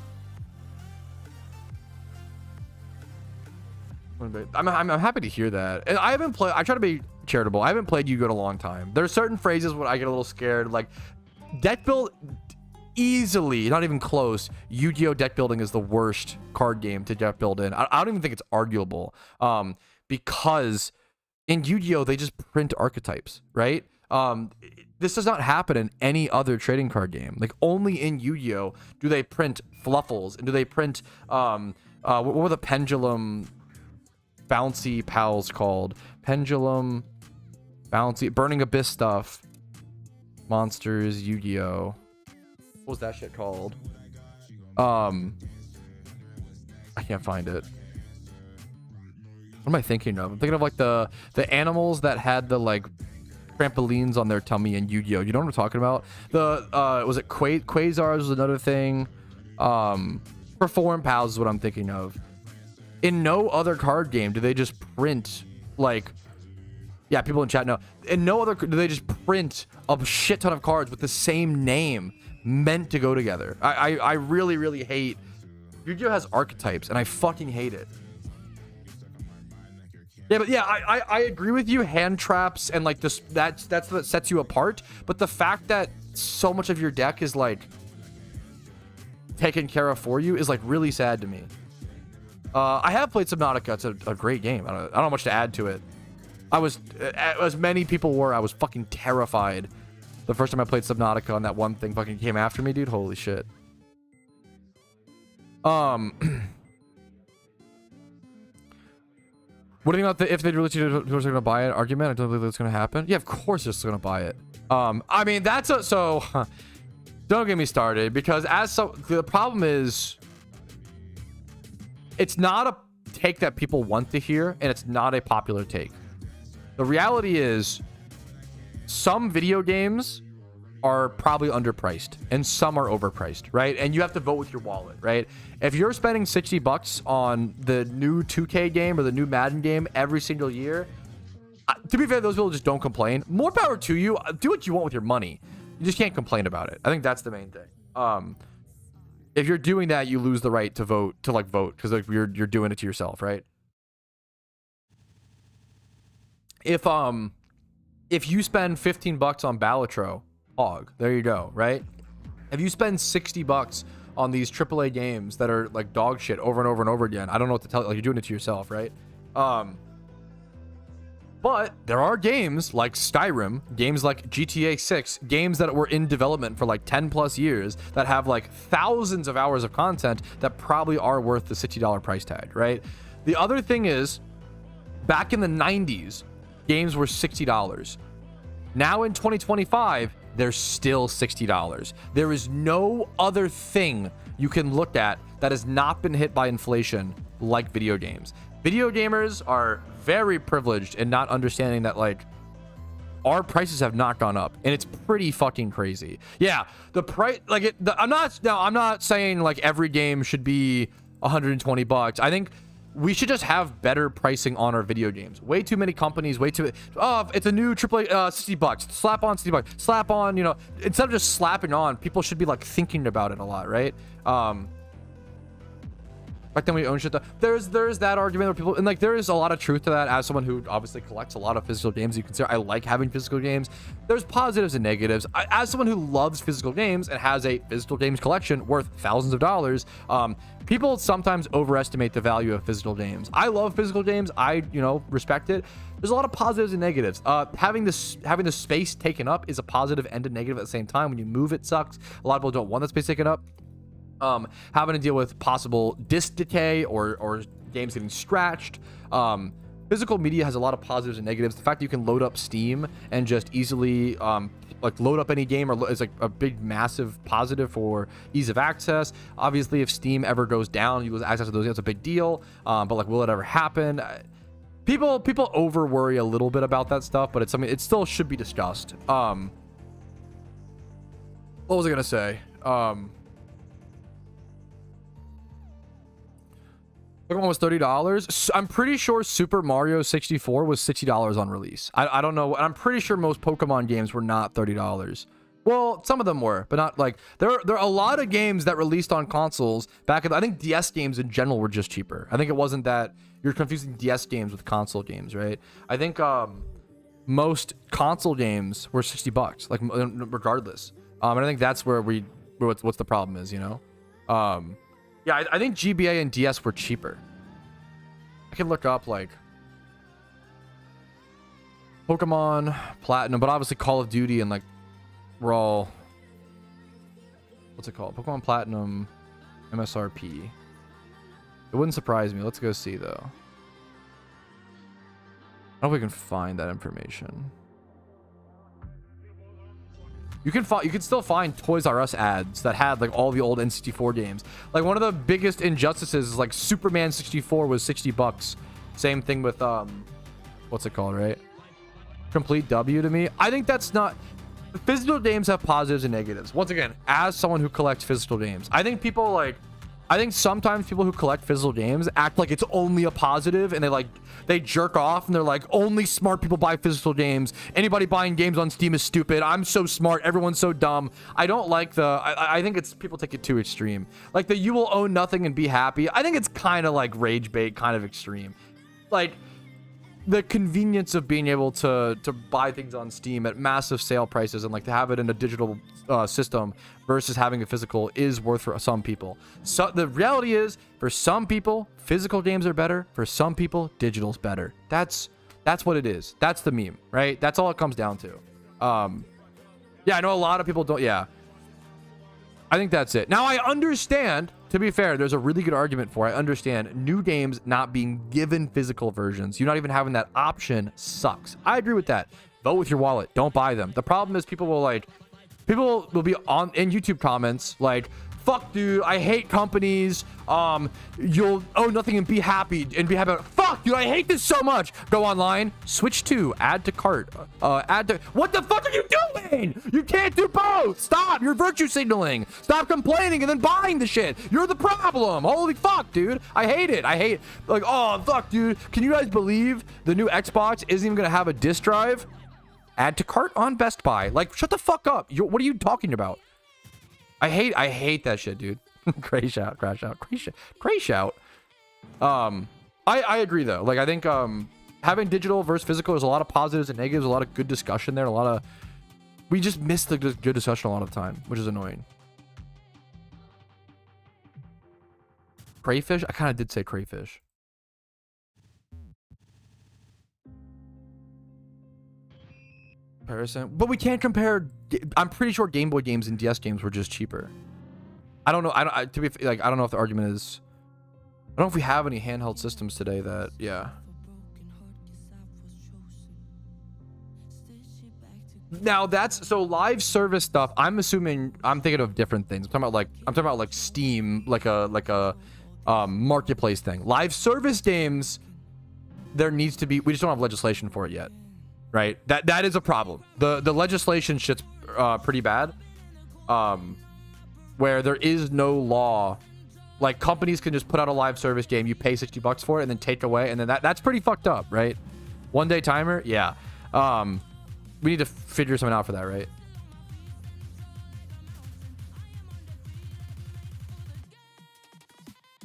I'm happy to hear that. And I haven't played, I try to be charitable. I haven't played Yu-Gi-Oh in a long time. There's certain phrases when I get a little scared, like deck build, easily, not even close. Yu-Gi-Oh deck building is the worst card game to deck build in. I don't even think it's arguable, because in Yu-Gi-Oh they just print archetypes, right? This does not happen in any other trading card game. Like, only in Yu-Gi-Oh do they print fluffles, and do they print what were the pendulum bouncy pals called? Pendulum bouncy Burning Abyss stuff, monsters, Yu-Gi-Oh. What was that shit called? I can't find it. What am I thinking of? I'm thinking of like the animals that had the like trampolines on their tummy in Yu-Gi-Oh. You know what I'm talking about? The was it Quasars was another thing. Perform pals is what I'm thinking of. In no other card game do they just print like, yeah, people in chat know. In no other do they just print a shit ton of cards with the same name meant to go together. I really, really hate Yu-Gi-Oh has archetypes, and I fucking hate it. Yeah, but yeah, I agree with you. Hand traps and like this, that's what sets you apart. But the fact that so much of your deck is like taken care of for you is like really sad to me. I have played Subnautica. It's a great game. I don't know much to add to it. I was, as many people were, I was fucking terrified the first time I played Subnautica, and that one thing fucking came after me, dude. Holy shit. What do you think about if they really are going to buy it argument? I don't believe that's going to happen. Yeah, of course they're still going to buy it. I mean, that's a, so don't get me started, because the problem is it's not a take that people want to hear, and it's not a popular take. The reality is some video games are probably underpriced and some are overpriced, right? And you have to vote with your wallet, right? If you're spending $60 on the new 2K game or the new Madden game every single year, to be fair, those people just don't complain. More power to you. Do what you want with your money. You just can't complain about it. I think that's the main thing. If you're doing that, you lose the right to vote, because like you're doing it to yourself, right? If you spend $15 on Balatro, there you go, right? If you spend $60 on these AAA games that are like dog shit over and over and over again. I don't know what to tell you. Like, you're doing it to yourself, right? But there are games like Skyrim, games like GTA 6, games that were in development for like 10 plus years that have like thousands of hours of content that probably are worth the $60 price tag, right? The other thing is, back in the 90s, games were $60. Now in 2025, they're still $60. There is no other thing you can look at that has not been hit by inflation like video games. Video gamers are very privileged in not understanding that, like, our prices have not gone up, and it's pretty fucking crazy. Yeah, the price, like, I'm not saying like every game should be 120 bucks. I think we should just have better pricing on our video games. Way too many companies, it's a new AAA, 60 bucks. Slap on 60 bucks. Slap on, you know, instead of just slapping on, people should be like thinking about it a lot, right? Like, then we own shit. There's that argument where people, and like there is a lot of truth to that. As someone who obviously collects a lot of physical games, you consider I like having physical games. There's positives and negatives. As someone who loves physical games and has a physical games collection worth thousands of dollars, people sometimes overestimate the value of physical games. I love physical games. I, you know, respect it. There's a lot of positives and negatives. Having the space taken up is a positive and a negative at the same time. When you move, it sucks. A lot of people don't want that space taken up. Having to deal with possible disk decay or games getting scratched. Physical media has a lot of positives and negatives. The fact that you can load up Steam and just easily like load up any game is like a big massive positive for ease of access. Obviously, if Steam ever goes down, you lose access to those. That's a big deal. But like, will it ever happen? People over worry a little bit about that stuff, but it's something it still should be discussed. What was I gonna say? Pokemon was $30. I'm pretty sure Super Mario 64 was $60 on release. I don't know. I'm pretty sure most Pokemon games were not $30. Well, some of them were, but not like there are a lot of games that released on consoles back in, I think DS games in general were just cheaper. I think it wasn't that you're confusing DS games with console games, right? I think most console games were $60, like regardless. And I think that's where what's the problem is, you know? Yeah, I think GBA and DS were cheaper. I can look up like Pokemon Platinum, but obviously Call of Duty and like we're all, what's it called? Pokemon Platinum MSRP. It wouldn't surprise me. Let's go see though. I don't know if we can find that information. You can still find Toys R Us ads that had like all the old N64 games. Like one of the biggest injustices is like Superman 64 was $60. Same thing with what's it called, right? Complete W to me. I think that's not. Physical games have positives and negatives. Once again, as someone who collects physical games, I think sometimes people who collect physical games act like it's only a positive, and they jerk off and they're like, only smart people buy physical games. Anybody buying games on Steam is stupid. I'm so smart. Everyone's so dumb. I don't like I think it's people take it too extreme. Like the you will own nothing and be happy. I think it's kind of like rage bait, kind of extreme. Like the convenience of being able to buy things on Steam at massive sale prices and like to have it in a digital system versus having a physical is worth for some people. So the reality is, for some people, physical games are better. For some people, digital's better. That's what it is. That's the meme, right? That's all it comes down to. Yeah, I know a lot of people don't. Yeah, I think that's it. Now I understand. To be fair, there's a really good argument for. I understand new games not being given physical versions. You're not even having that option sucks. I agree with that. Vote with your wallet. Don't buy them. The problem is people will be in YouTube comments like, fuck dude, I hate companies. You'll own nothing and be happy fuck dude, I hate this so much. Go online, switch to add to cart, what the fuck are you doing? You can't do both. Stop. You're virtue signaling. Stop complaining and then buying the shit. You're the problem. Holy fuck, dude. I hate it. Like, oh fuck dude, can you guys believe the new Xbox isn't even gonna have a disc drive? Add to cart on Best Buy. Like, shut the fuck up. What are you talking about? I hate that shit, dude. Crash out. I agree though. Like I think having digital versus physical, there's a lot of positives and negatives, a lot of good discussion there, we just miss the good discussion a lot of the time, which is annoying. Crayfish? I kind of did say crayfish. Comparison. But we can't compare. I'm pretty sure Game Boy games and DS games were just cheaper. I don't know. I don't know if the argument is. I don't know if we have any handheld systems today that, yeah. Now that's so live service stuff. I'm assuming I'm thinking of different things. I'm talking about like Steam, like a marketplace thing. Live service games, there needs to be. We just don't have legislation for it yet, right? That is a problem. The legislation shit's pretty bad. Where there is no law, like companies can just put out a live service game. You pay $60 for it and then take away, and then that's pretty fucked up, right? 1 day timer, yeah. We need to figure something out for that, right?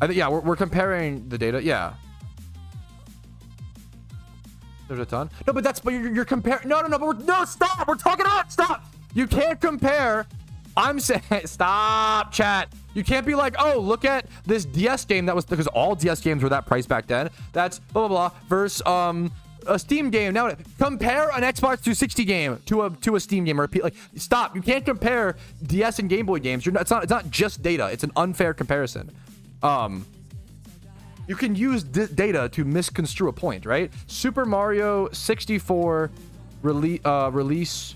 I think, yeah, we're comparing the data. Yeah. There's a ton. No, but you're comparing. No, stop. We're talking about, stop. You can't compare. I'm saying, stop, chat. You can't be like, oh, look at this DS game that was, because all DS games were that price back then. That's blah, blah, blah, versus, a Steam game. Now compare an Xbox 360 game to a Steam game, or like, stop. You can't compare DS and Game Boy games. It's not just data. It's an unfair comparison. You can use data to misconstrue a point, right? Super Mario 64 release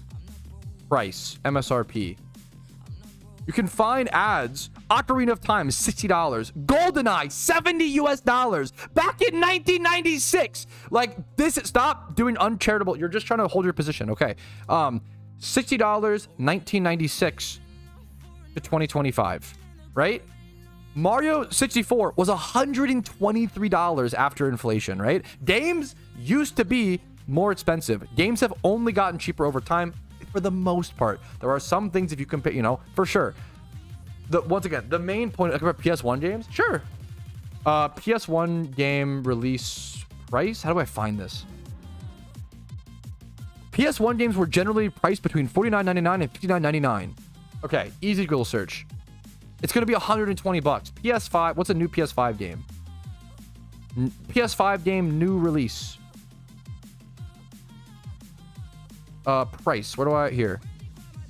price, MSRP. You can find ads. Ocarina of Time, $60. GoldenEye, $70 back in 1996. Like, stop doing uncharitable. You're just trying to hold your position. Okay. $60, 1996 to 2025, right? Mario 64 was $123 after inflation, right? Games used to be more expensive. Games have only gotten cheaper over time for the most part. There are some things, if you compare, for sure. Once again, the main point about PS1 games, sure. PS1 game release price. How do I find this? PS1 games were generally priced between $49.99 and $59.99. Okay, easy Google search. It's gonna be $120. PS5. What's a new PS5 game? PS5 game new release. Price. Where do I here?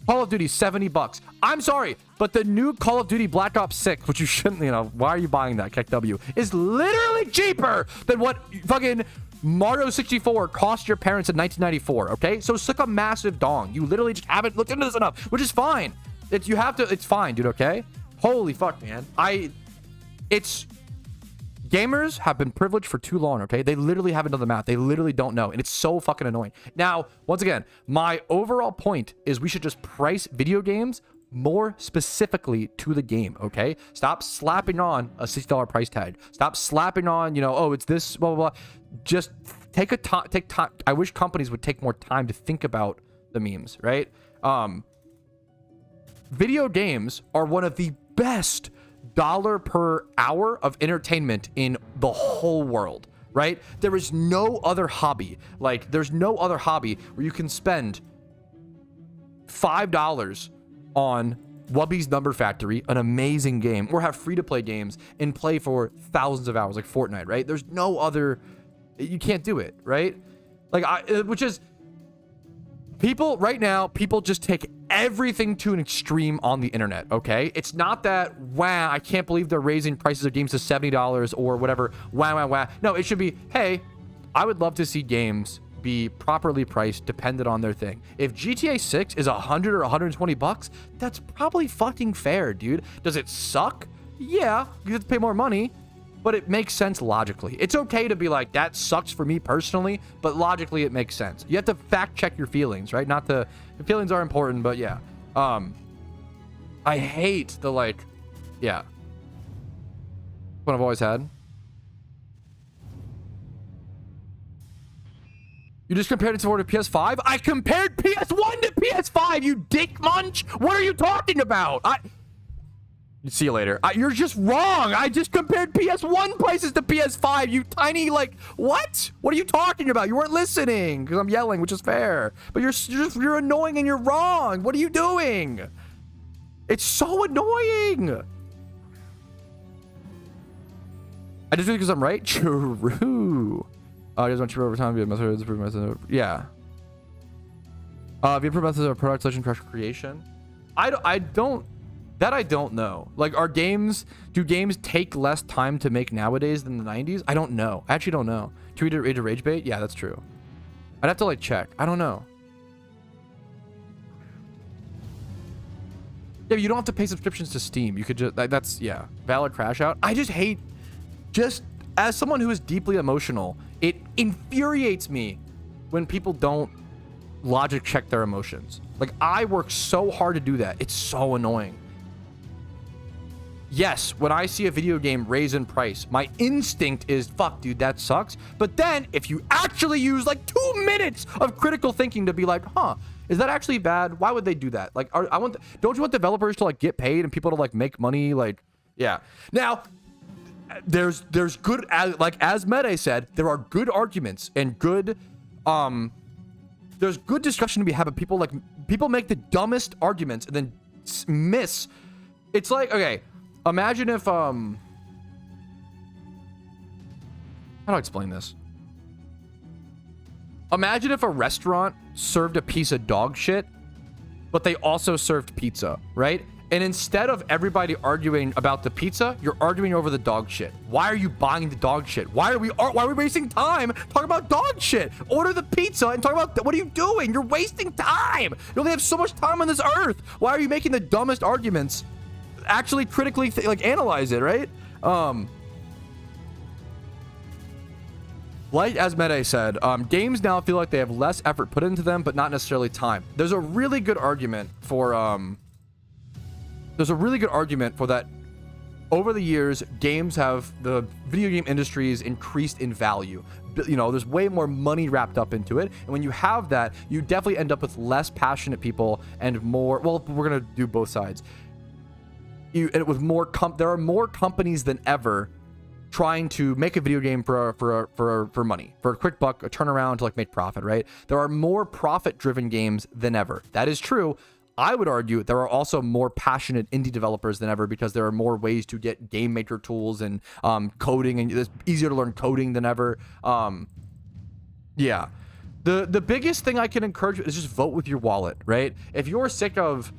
Call of Duty, $70. I'm sorry, but the new Call of Duty Black Ops 6, which you shouldn't, why are you buying that, KEKW, is literally cheaper than what fucking Mario 64 cost your parents in 1994, okay? So suck a massive dong. You literally just haven't looked into this enough, which is fine. It's fine, dude, okay? Holy fuck, man. Gamers have been privileged for too long, okay? They literally haven't done the math. They literally don't know, and it's so fucking annoying. Now, once again, my overall point is we should just price video games more specifically to the game, okay? Stop slapping on a $60 price tag. Stop slapping on, oh, it's this, blah, blah, blah. Just take time. I wish companies would take more time to think about the memes, right? Video games are one of the best dollar per hour of entertainment in the whole world, right? There is no other hobby. Like, there's no other hobby where you can spend $5 on Wubby's Number Factory, an amazing game, or have free-to-play games and play for thousands of hours, like Fortnite, right? There's no other. You can't do it, right? Like, which is. People right now, people just take everything to an extreme on the internet, okay? It's not that, wow, I can't believe they're raising prices of games to $70 or whatever. Wow. No, it should be, hey, I would love to see games be properly priced dependent on their thing. If GTA 6 is $100 or $120, that's probably fucking fair, dude. Does it suck? Yeah, you have to pay more money. But it makes sense logically. It's okay to be like, that sucks for me personally, but logically it makes sense. You have to fact check your feelings, right? The feelings are important, but yeah. I hate the yeah. What I've always had. You just compared it to PS5? I compared PS1 to PS5, you dick munch! What are you talking about? See you later. You're just wrong. I just compared PS1 prices to PS5. You tiny, what? What are you talking about? You weren't listening because I'm yelling, which is fair. But you're annoying and you're wrong. What are you doing? It's so annoying. I just do it because I'm right. True. You guys want cheaper over time via methods, improve methods. Yeah. Via improve methods of product selection, crash creation. I don't know. Like, do games take less time to make nowadays than the 90s? I don't know. I actually don't know. Tweet a rage bait? Yeah, that's true. I'd have to like check. I don't know. Yeah, but you don't have to pay subscriptions to Steam. You could just, that's, yeah. Valid crash out. I just hate, just as someone who is deeply emotional, it infuriates me when people don't logic check their emotions. Like, I work so hard to do that. It's so annoying. Yes, when I see a video game raise in price, my instinct is, fuck, dude, that sucks. But then if you actually use like 2 minutes of critical thinking to be like, huh, is that actually bad? Why would they do that? Like, don't you want developers to like get paid and people to like make money? Like, yeah. Now, there's good, like as Mede said, there are good arguments and good, there's good discussion to be had, but people make the dumbest arguments and then miss. It's like, okay, imagine if, how do I explain this? Imagine if a restaurant served a piece of dog shit, but they also served pizza, right? And instead of everybody arguing about the pizza, you're arguing over the dog shit. Why are you buying the dog shit? Why are we wasting time talking about dog shit? Order the pizza and talk about, what are you doing? You're wasting time. You only have so much time on this earth. Why are you making the dumbest arguments? Actually critically analyze it, right? Like as Mede said, games now feel like they have less effort put into them, but not necessarily time. There's a really good argument for that. Over the years, the video game industry's increased in value. You know, there's way more money wrapped up into it. And when you have that, you definitely end up with less passionate people and more, well, we're going to do both sides. There are more companies than ever trying to make a video game for money, for a quick buck, a turnaround to like make profit, right? There are more profit-driven games than ever. That is true. I would argue there are also more passionate indie developers than ever because there are more ways to get game maker tools and coding, and it's easier to learn coding than ever. Yeah. The biggest thing I can encourage you is just vote with your wallet, right? If you're sick of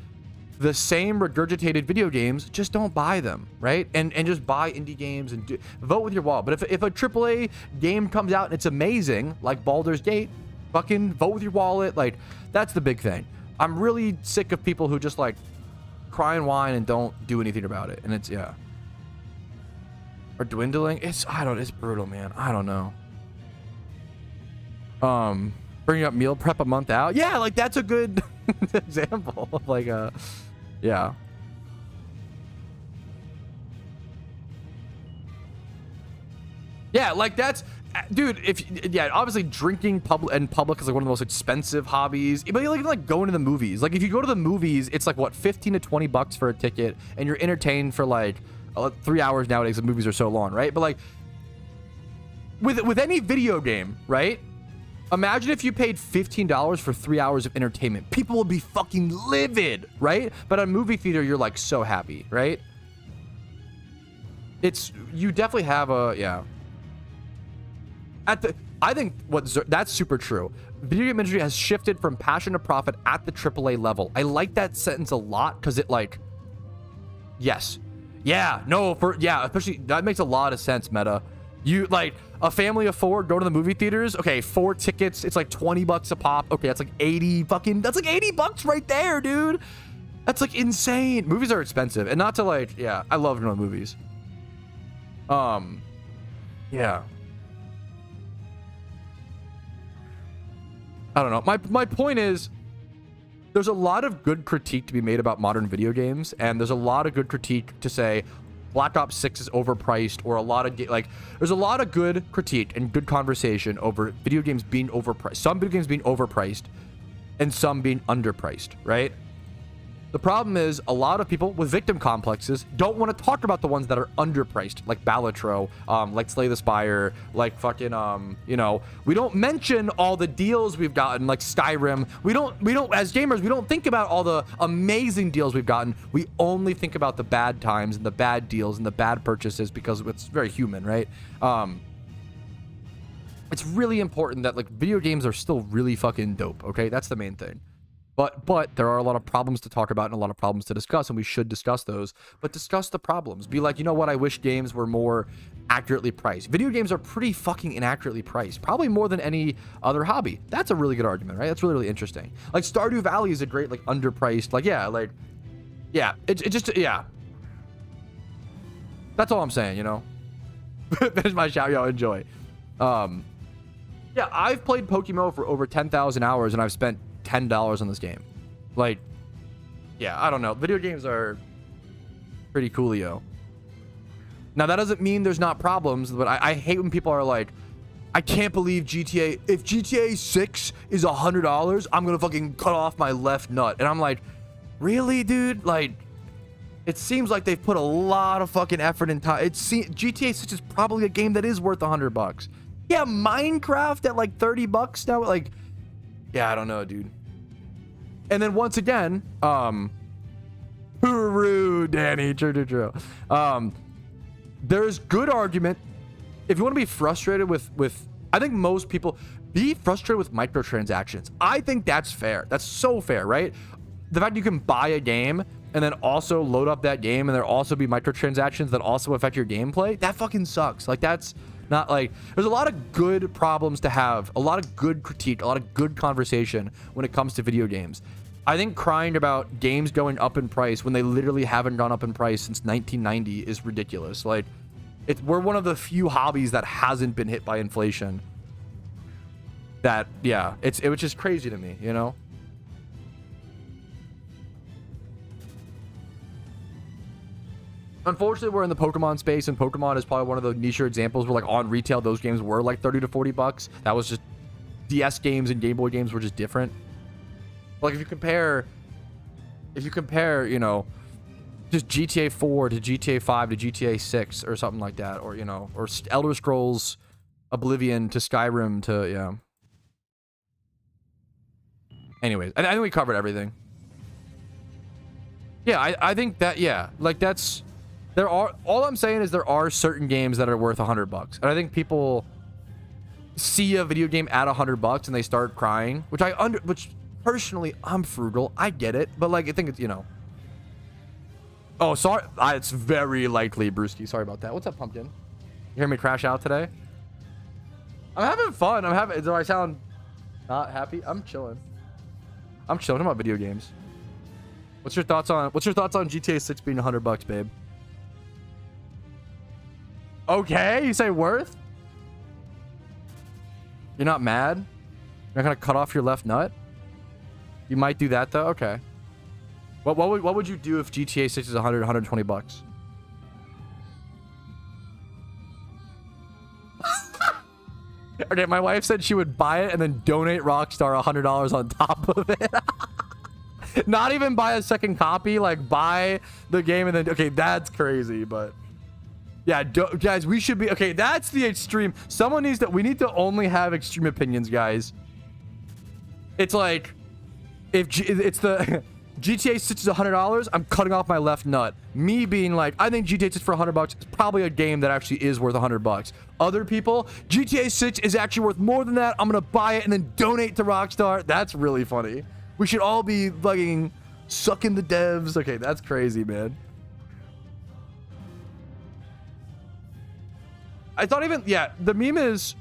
the same regurgitated video games, just don't buy them, right? And just buy indie games and vote with your wallet. But if a AAA game comes out and it's amazing, like Baldur's Gate, fucking vote with your wallet. Like, that's the big thing. I'm really sick of people who just like cry and whine and don't do anything about it. And it's, yeah. Or dwindling. It's brutal, man. I don't know. Bringing up meal prep a month out. Yeah, like that's a good example of like yeah. Yeah, like that's, dude, obviously drinking in public is like one of the most expensive hobbies. But you like going to the movies. Like if you go to the movies, it's like what, 15 to 20 bucks for a ticket and you're entertained for like 3 hours nowadays. The movies are so long, right? But like with any video game, right? Imagine if you paid $15 for 3 hours of entertainment. People would be fucking livid, right? But at a movie theater, you're like so happy, right? You definitely have yeah. I think that's super true. Video game industry has shifted from passion to profit at the AAA level. I like that sentence a lot because it like, yes. Yeah, no, especially, that makes a lot of sense, Meta. You like a family of 4 go to the movie theaters. Okay, 4 tickets. It's like 20 bucks a pop. Okay, that's like 80 bucks right there, dude. That's like insane. Movies are expensive, and not to like, yeah, I love going to movies. Yeah. I don't know. My point is, there's a lot of good critique to be made about modern video games, and there's a lot of good critique to say Black Ops 6 is overpriced, or a lot of there's a lot of good critique and good conversation over video games being overpriced. Some video games being overpriced and some being underpriced, right? The problem is a lot of people with victim complexes don't want to talk about the ones that are underpriced, like Balatro, like Slay the Spire, like fucking, you know, we don't mention all the deals we've gotten, like Skyrim. We don't, as gamers, we don't think about all the amazing deals we've gotten. We only think about the bad times and the bad deals and the bad purchases because it's very human, right? It's really important that like video games are still really fucking dope, okay? That's the main thing. But there are a lot of problems to talk about and a lot of problems to discuss, and we should discuss those. But discuss the problems. Be like, you know what? I wish games were more accurately priced. Video games are pretty fucking inaccurately priced, probably more than any other hobby. That's a really good argument, right? That's really, really interesting. Like Stardew Valley is a great, like, underpriced, like, yeah, like, yeah, it just, yeah. That's all I'm saying, you know? Finish my shout, yo, enjoy. Yeah, I've played PokeMMO for over 10,000 hours, and I've spent $10 on this game. Like, yeah, I don't know. Video games are pretty coolio. Now, that doesn't mean there's not problems, but I hate when people are like, I can't believe GTA, if GTA 6 is $100, I'm gonna fucking cut off my left nut. And I'm like, really, dude? Like, it seems like they've put a lot of fucking effort and time. GTA 6 is probably a game that is worth $100. Yeah, Minecraft at like $30 now, like, yeah, I don't know, dude. And then once again, hooroo, Danny, true. There's good argument. If you want to be frustrated with, I think most people be frustrated with microtransactions. I think that's fair. That's so fair, right? The fact you can buy a game and then also load up that game and there also be microtransactions that also affect your gameplay, that fucking sucks. Like, that's not like, there's a lot of good problems to have, a lot of good critique, a lot of good conversation when it comes to video games. I think crying about games going up in price when they literally haven't gone up in price since 1990 is ridiculous. Like, we're one of the few hobbies that hasn't been hit by inflation. That, yeah, it was just crazy to me, you know? Unfortunately, we're in the Pokemon space, and Pokemon is probably one of the niche examples where, like, on retail, those games were like 30 to 40 bucks. That was just DS games and Game Boy games were just different. Like, if you compare, you know, just GTA 4 to GTA 5 to GTA 6 or something like that, or, you know, or Elder Scrolls Oblivion to Skyrim to, yeah. Anyways, I think we covered everything. Yeah, I think that, yeah, like, that's, there are, all I'm saying is there are certain games that are worth $100, and I think people see a video game at $100 and they start crying, which personally, I'm frugal, I get it, but, like, I think it's, you know. Oh, sorry, it's very likely, Brewski, sorry about that. What's up, Pumpkin? You hear me crash out today? I'm having fun. Do I sound not happy? I'm chilling. I'm chilling about video games. What's your thoughts on GTA 6 being $100, babe? Okay, you say worth? You're not mad? You're not gonna cut off your left nut? You might do that though. Okay. What would you do if GTA 6 is $120? Okay, my wife said she would buy it and then donate Rockstar $100 on top of it. Not even buy a second copy, like buy the game and then, okay, that's crazy, but yeah, guys, we should be, okay, that's the extreme. We need to only have extreme opinions, guys. It's like, it's the GTA 6 is $100, I'm cutting off my left nut. Me being like, I think GTA 6 for $100 is probably a game that actually is worth $100. Other people, GTA 6 is actually worth more than that. I'm gonna buy it and then donate to Rockstar. That's really funny. We should all be fucking sucking the devs. Okay, that's crazy, man. I thought even, yeah, the meme is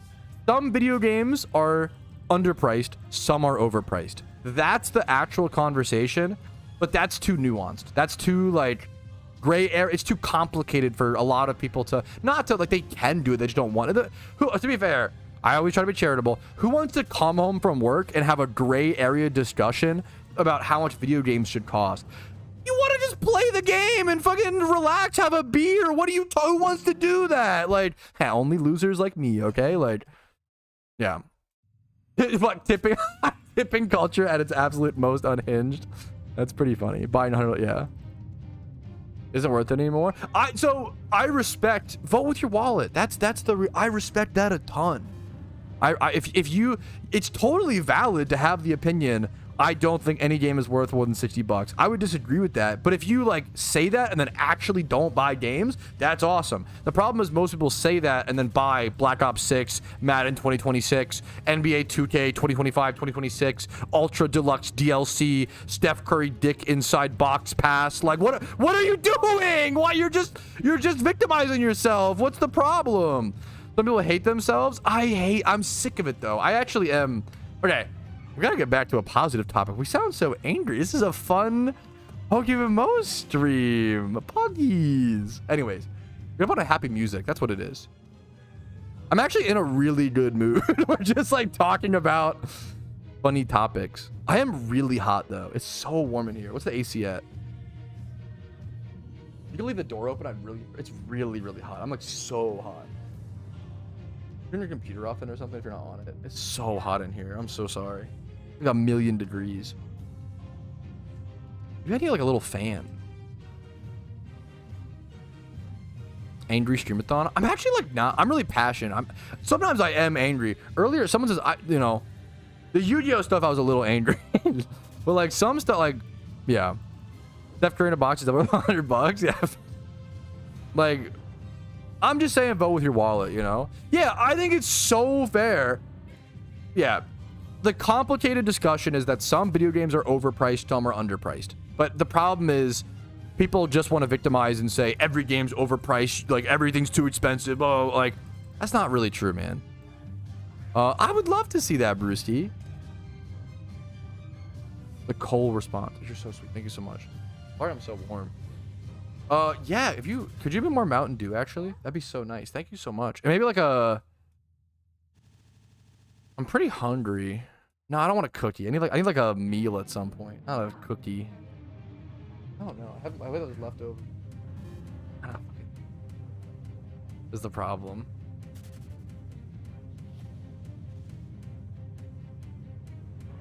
some video games are underpriced, some are overpriced. That's the actual conversation, but that's too nuanced. That's too, like, gray area. It's too complicated for a lot of people to, not to, like, they can do it, they just don't want it. To be fair, I always try to be charitable. Who wants to come home from work and have a gray area discussion about how much video games should cost? You want to just play the game and fucking relax, have a beer. What do you, who wants to do that? Like, only losers like me, okay? Like, yeah. Like, tipping culture at its absolute most unhinged. That's pretty funny. Buying 100, yeah. Isn't worth it anymore. I respect, vote with your wallet. I respect that a ton. If you, it's totally valid to have the opinion, I don't think any game is worth more than 60 bucks. I would disagree with that. But if you like say that and then actually don't buy games, that's awesome. The problem is most people say that and then buy Black Ops 6, Madden 2026, NBA 2K 2025, 2026, Ultra Deluxe DLC, Steph Curry Dick Inside Box Pass. Like what are you doing? Why you're just victimizing yourself. What's the problem? Some people hate themselves. I'm sick of it though. I actually am. Okay. We gotta get back to a positive topic. We sound so angry. This is a fun PokeMMO stream. Puggies. Anyways, we're about a happy music. That's what it is. I'm actually in a really good mood. We're just like talking about funny topics. I am really hot though. It's so warm in here. What's the AC at? You can leave the door open. It's really, really hot. I'm like so hot. Turn your computer off in or something if you're not on it. It's so hot in here. I'm so sorry. We got 1,000,000 degrees. You need like a little fan. Angry streamathon. I'm actually like not. I'm really passionate. Sometimes I am angry. Earlier, someone says the Yu-Gi-Oh stuff. I was a little angry, but like some stuff, like yeah, Steph Curry in a box is over $100. Yeah, like I'm just saying, vote with your wallet. You know? Yeah, I think it's so fair. Yeah. The complicated discussion is that some video games are overpriced, some are underpriced. But the problem is people just want to victimize and say every game's overpriced, like everything's too expensive. Oh, like that's not really true, man. I would love to see that, Brewski. The Cole response. You're so sweet. Thank you so much. Sorry, I'm so warm. Yeah, could you have more Mountain Dew actually? That'd be so nice. Thank you so much. And maybe like I'm pretty hungry. No, I don't want a cookie. I need like a meal at some point. Not a cookie. I don't know. I bet it was left over. I don't know. Is the problem.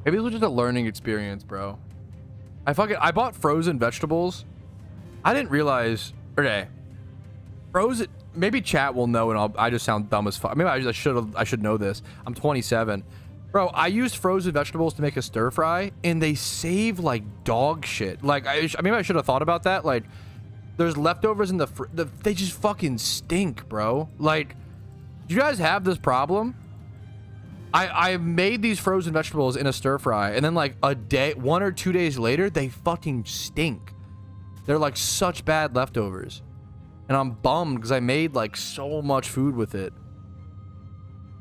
Maybe it was just a learning experience, bro. I bought frozen vegetables. I didn't realize. Okay. Frozen. Maybe chat will know, and I just sound dumb as fuck. Maybe I should know this. I'm 27, bro. I used frozen vegetables to make a stir fry, and they save like dog shit. Like maybe I should have thought about that. Like, there's leftovers in they just fucking stink, bro. Like, do you guys have this problem? I made these frozen vegetables in a stir fry, and then like 1 or 2 days later, they fucking stink. They're like such bad leftovers. And I'm bummed because I made like so much food with it.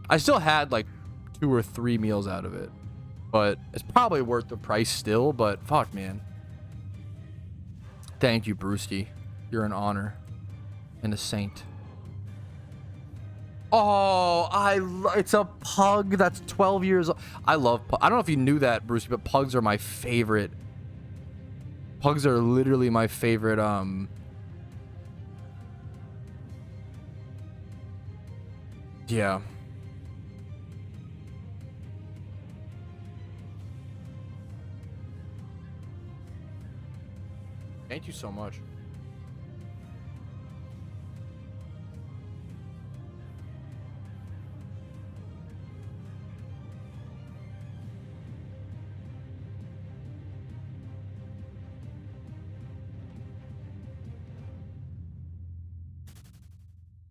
I still had like 2 or 3 meals out of it. But it's probably worth the price still. But fuck, man. Thank you, Brewski. You're an honor. And a saint. Oh, it's a pug that's 12 years old. I love I don't know if you knew that, Brewski, but pugs are my favorite. Pugs are literally my favorite, yeah. Thank you so much.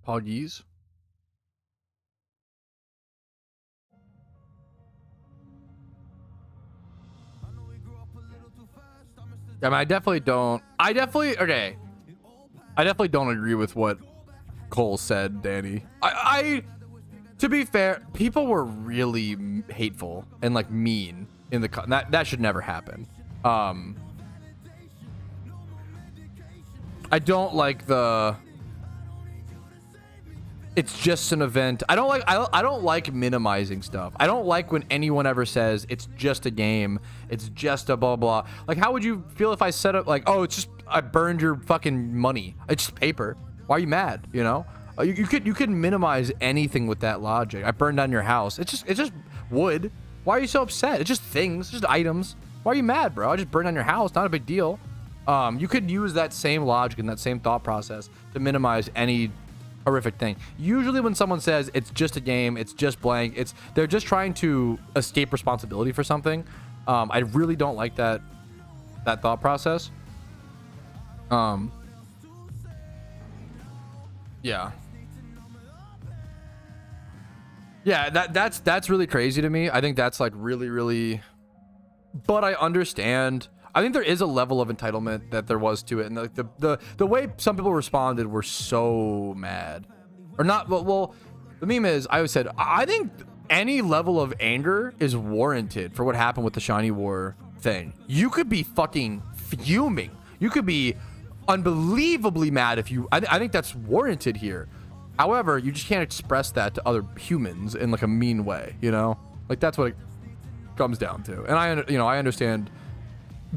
Poggies. I mean, I definitely don't agree with what Cole said, Danny. To be fair, people were really hateful and like mean in the that should never happen. I don't like it's just an event. I don't like minimizing stuff. I don't like when anyone ever says it's just a game. It's just a blah blah. Like, how would you feel if I said it like, oh, it's just I burned your fucking money. It's just paper. Why are you mad? You know, you could minimize anything with that logic. I burned down your house. It's just wood. Why are you so upset? It's just things, just items. Why are you mad, bro? I just burned down your house. Not a big deal. You could use that same logic and that same thought process to minimize any horrific thing. Usually when someone says it's just a game, it's just blank, they're just trying to escape responsibility for something. I really don't like that thought process. Yeah, that's really crazy to me. I think that's like really, but I understand. I think there is a level of entitlement that there was to it, and the way some people responded were so mad, or not. Well, the meme is, I always said, I think any level of anger is warranted for what happened with the Shiny War thing. You could be fucking fuming. You could be unbelievably mad if you. I think that's warranted here. However, you just can't express that to other humans in like a mean way. You know, like that's what it comes down to. And I understand.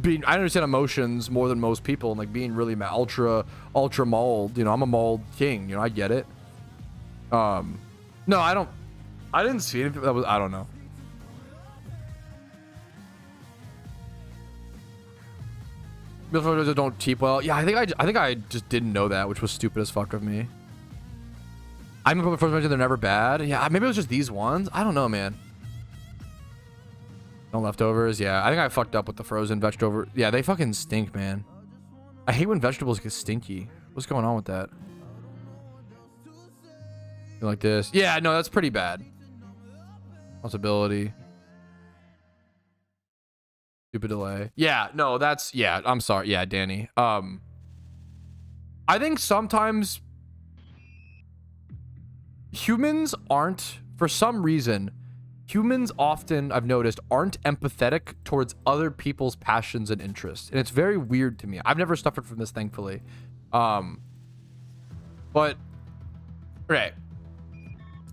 I understand emotions more than most people, and like being really mad, ultra mauled. You know, I'm a mauled king. You know, I get it. No, I didn't see anything that was. I don't know. Don't cheap well. Yeah, I think I just didn't know that, which was stupid as fuck of me. I remember the first mention they're never bad. Yeah, maybe it was just these ones. I don't know, man. No leftovers. Yeah, I think I fucked up with the frozen vegetable. Yeah, they fucking stink, man. I hate when vegetables get stinky. What's going on with that? Like this. Yeah, no, that's pretty bad. Possibility. Stupid delay. Yeah, no, that's, yeah, I'm sorry. Yeah, Danny. I think sometimes humans aren't, for some reason, humans often, I've noticed, aren't empathetic towards other people's passions and interests. And it's very weird to me. I've never suffered from this, thankfully. But, okay.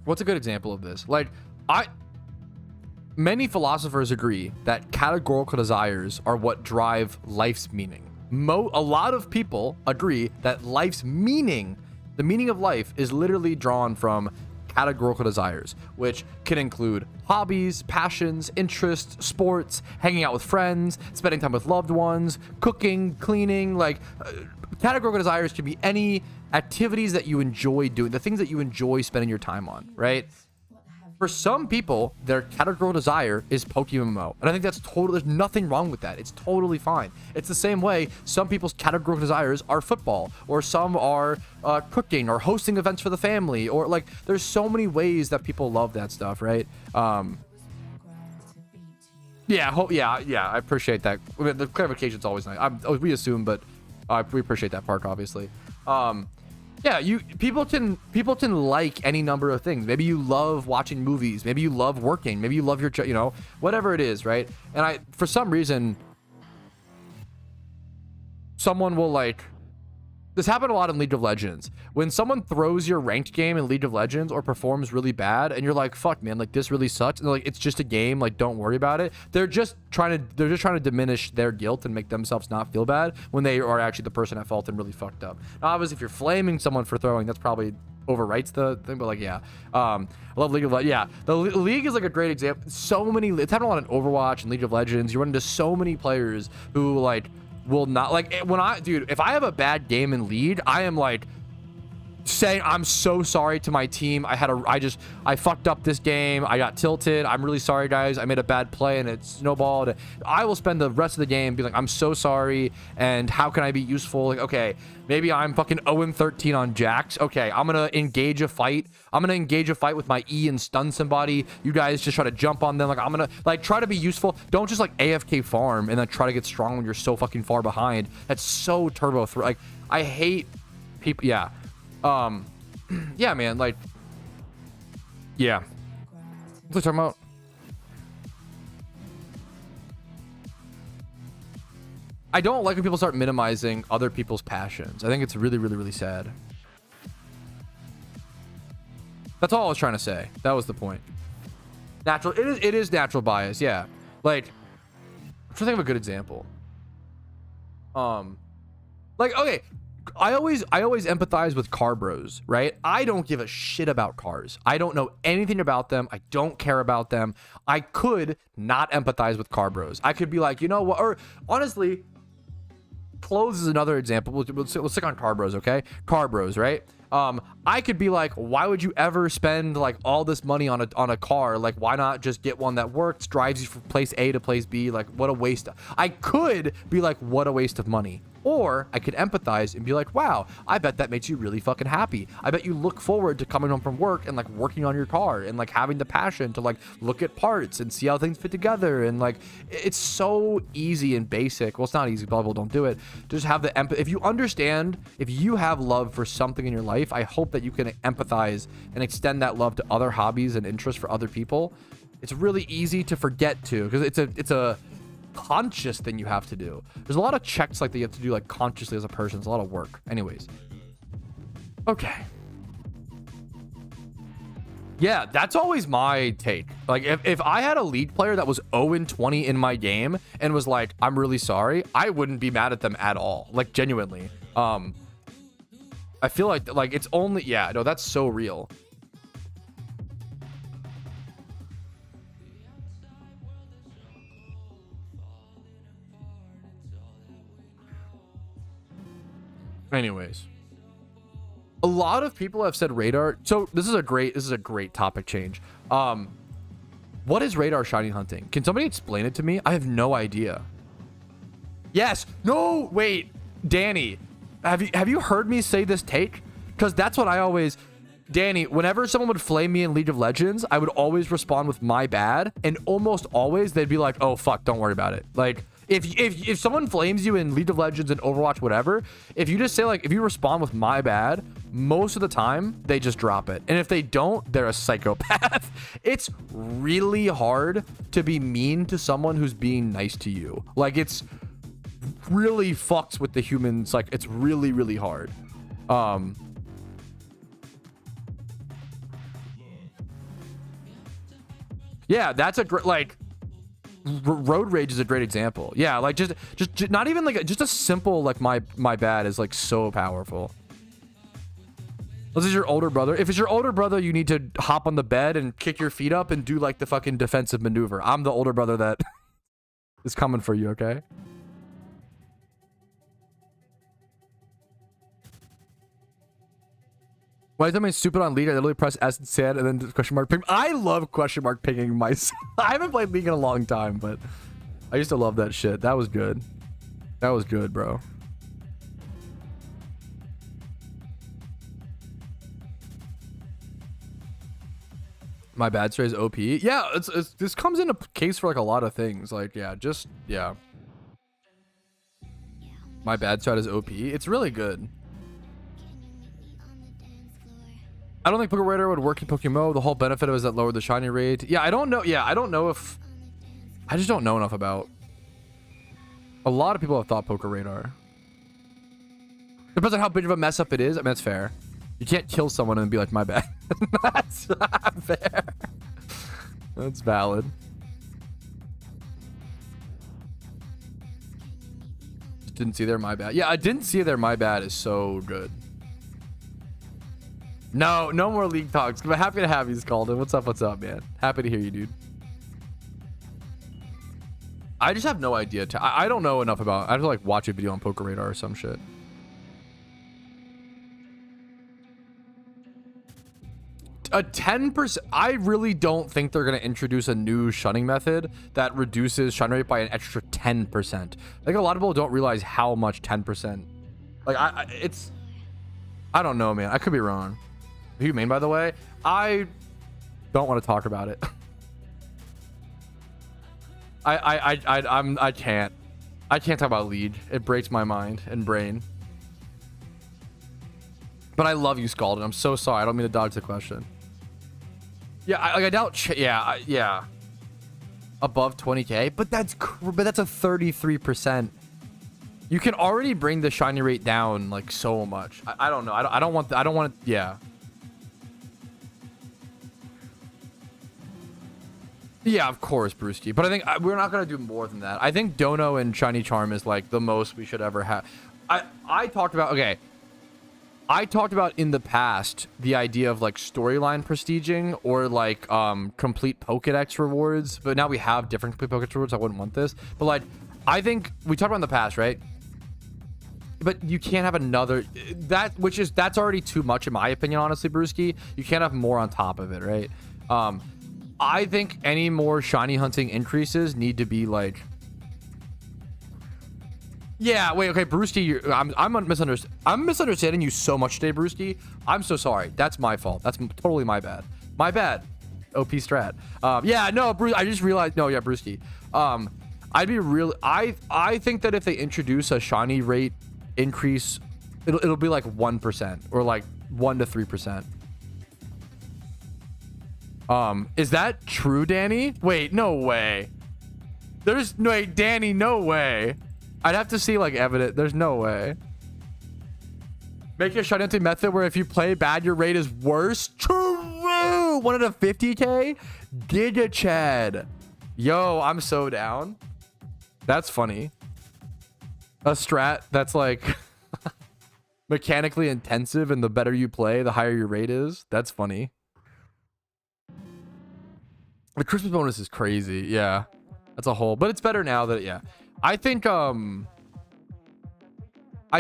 What's a good example of this? Like, many philosophers agree that categorical desires are what drive life's meaning. A lot of people agree that life's meaning, the meaning of life, is literally drawn from categorical desires, which can include hobbies, passions, interests, sports, hanging out with friends, spending time with loved ones, cooking, cleaning. Like, categorical desires can be any activities that you enjoy doing, the things that you enjoy spending your time on, right? For some people, their categorical desire is PokeMMO. And I think that's totally, there's nothing wrong with that. It's totally fine. It's the same way some people's categorical desires are football, or some are cooking, or hosting events for the family, or like, there's so many ways that people love that stuff, right? Yeah, I appreciate that. I mean, the clarification is always nice. We assume, but we appreciate that part, obviously. Yeah, people can like any number of things. Maybe you love watching movies. Maybe you love working. Maybe you love your, whatever it is, right? And for some reason, someone will like, this happened a lot in League of Legends. When someone throws your ranked game in League of Legends or performs really bad, and you're like, fuck, man, like this really sucks. And they're like, it's just a game, like don't worry about it. They're just trying to diminish their guilt and make themselves not feel bad when they are actually the person at fault and really fucked up. Now, obviously, if you're flaming someone for throwing, that's probably overwrites the thing, but like, yeah. I love League of Legends. Yeah, the League is like a great example. So many, it's happened a lot in Overwatch and League of Legends. You run into so many players who like, will not, like, dude, if I have a bad game in League, I am like saying I'm so sorry to my team. I fucked up this game. I got tilted. I'm really sorry, guys. I made a bad play and it snowballed. I will spend the rest of the game being like, I'm so sorry, and how can I be useful? Like, okay, maybe I'm fucking 0-13 on Jax. Okay, I'm gonna engage a fight. I'm gonna engage a fight with my E and stun somebody. You guys just try to jump on them. Like, I'm gonna like try to be useful. Don't just like AFK farm and then try to get strong when you're so fucking far behind. That's so turbo. Like, I hate people. Yeah. Yeah, man, like, yeah. What are we talking about? I don't like when people start minimizing other people's passions. I think it's really, really, really sad. That's all I was trying to say. That was the point. Natural, it is natural bias, yeah. Like, I'm trying to think of a good example. Like, okay, I always empathize with car bros, right? I don't give a shit about cars. I don't know anything about them. I don't care about them. I could not empathize with car bros. I could be like, you know what? Or honestly, clothes is another example. We'll stick on car bros, okay? Car bros, right? I could be like, why would you ever spend like all this money on a car? Like, why not just get one that works, drives you from place A to place B? Like, what a waste. I could be like, what a waste of money. Or I could empathize and be like, wow, I bet that makes you really fucking happy. I bet you look forward to coming home from work and like working on your car and like having the passion to like look at parts and see how things fit together. And like, it's so easy and basic. Well, it's not easy. People don't do it. Just have the empathy. If you understand, if you have love for something in your life, I hope that you can empathize and extend that love to other hobbies and interests for other people. It's really easy to forget to, because it's a conscious thing you have to do. There's a lot of checks like that you have to do like consciously as a person. It's a lot of work. Anyways. Okay. Yeah, that's always my take. Like if I had a League player that was 0-20 in my game and was like, I'm really sorry, I wouldn't be mad at them at all. Like genuinely. I feel like it's only, yeah, no, that's so real. Anyways, a lot of people have said radar. So this is a great topic change. What is radar shiny hunting? Can somebody explain it to me? I have no idea. Yes. No, wait, Danny, have you heard me say this take? Because that's what I always, Danny, whenever someone would flame me in League of Legends, I would always respond with my bad, and almost always they'd be like, oh fuck, don't worry about it. Like if someone flames you in League of Legends and Overwatch, whatever, if you just say like, if you respond with my bad, most of the time they just drop it. And if they don't, they're a psychopath. It's really hard to be mean to someone who's being nice to you. Like it's really fucks with the humans. Like it's really, really hard. Yeah, that's a great, like, road rage is a great example. Yeah, like just not even like just a simple like my bad is like so powerful. This is your older brother. If it's your older brother, you need to hop on the bed and kick your feet up and do like the fucking defensive maneuver. I'm the older brother that is coming for you, okay? Why is that stupid on League? I literally press S and sad and then question mark ping. I love question mark pinging myself. I haven't played League in a long time, but I used to love that shit. That was good. That was good, bro. My bad stray is OP. Yeah, it's this comes into case for like a lot of things. Like, yeah, just yeah. My bad strat is OP. It's really good. I don't think Poker Radar would work in PokeMMO. The whole benefit of it is that lowered the shiny rate. Yeah, I don't know. Yeah, I don't know if... I just don't know enough about... A lot of people have thought Poker Radar. Depends on how big of a mess up it is. I mean, that's fair. You can't kill someone and be like, my bad. That's not fair. That's valid. Just didn't see there, my bad. Yeah, I didn't see there, my bad is so good. No more League talks. But happy to have you, Scalded. What's up, man? Happy to hear you, dude. I just have no idea. I don't know enough about. I have to like watch a video on Poker Radar or some shit. A 10%. I really don't think they're gonna introduce a new shunning method that reduces shun rate by an extra 10%. I think a lot of people don't realize how much 10%. Like it's. I don't know, man. I could be wrong. Who you mean, by the way? I don't want to talk about it. I can't talk about League. It breaks my mind and brain. But I love you, Scalded. I'm so sorry. I don't mean to dodge the question. Yeah, I doubt. Yeah. Above 20k, but that's a 33%. You can already bring the shiny rate down like so much. I don't know. I don't want. Yeah. Yeah, of course, Brewski. But I think we're not going to do more than that. I think Dono and Shiny Charm is like the most we should ever have. I talked about, okay, I talked about in the past the idea of like storyline prestiging or like complete Pokedex rewards, but now we have different complete Pokedex rewards. I wouldn't want this, but like I think we talked about in the past, right? But you can't have another that's already too much in my opinion, honestly, Brewski. You can't have more on top of it, right? I think any more shiny hunting increases need to be like, yeah, wait, okay, Brewski, I'm misunderstanding you so much today, Brewski. I'm so sorry. That's my fault. That's totally my bad. My bad. OP strat. Yeah, no, Bruce, I just realized, no, yeah, Brewski. I'd be real. I think that if they introduce a shiny rate increase, it'll be like 1% or like 1 to 3%. Is that true, Danny? Wait, no way. Wait, Danny, no way. I'd have to see like evidence. There's no way. Make a shiny hunting method where if you play bad, your rate is worse. True. 1 out of 50k. Giga Chad. Yo, I'm so down. That's funny. A strat that's like mechanically intensive, and the better you play, the higher your rate is. That's funny. The Christmas bonus is crazy. Yeah, that's a whole, but it's better now that, yeah. I think, I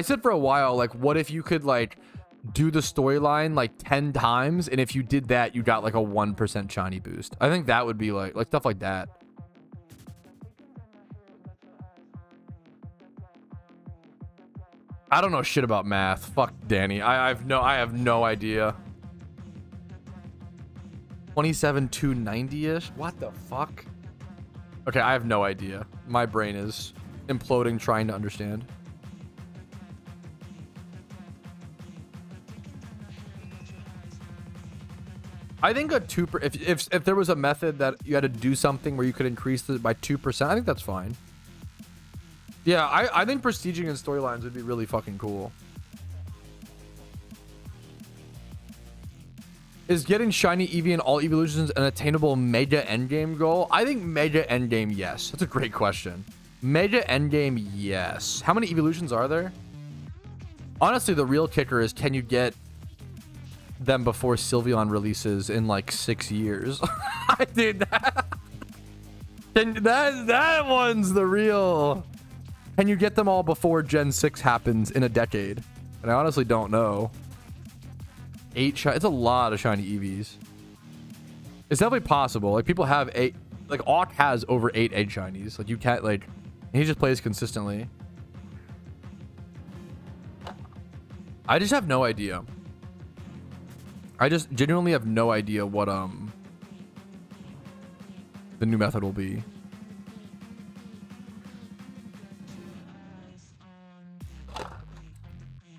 said for a while, like, what if you could like do the storyline like 10 times, and if you did that, you got like a 1% shiny boost. I think that would be like stuff like that. I don't know shit about math. Fuck Danny. I have no idea. 27,290-ish? What the fuck? Okay, I have no idea. My brain is imploding trying to understand. I think a 2%, if there was a method that you had to do something where you could increase it by 2%, I think that's fine. Yeah, I think prestiging in storylines would be really fucking cool. Is getting shiny Eevee in all evolutions an attainable mega endgame goal? I think mega endgame, yes. That's a great question. Mega endgame, yes. How many evolutions are there? Honestly, the real kicker is, can you get them before Sylveon releases in like 6 years? Dude, that one's the real. Can you get them all before Gen 6 happens in a decade? And I honestly don't know. 8 it's a lot of shiny EVs. It's definitely possible. Like, people have 8, like Auk has over 8 egg shinies. Like, you can't, like, he just plays consistently. I just have no idea. I just genuinely have no idea what the new method will be.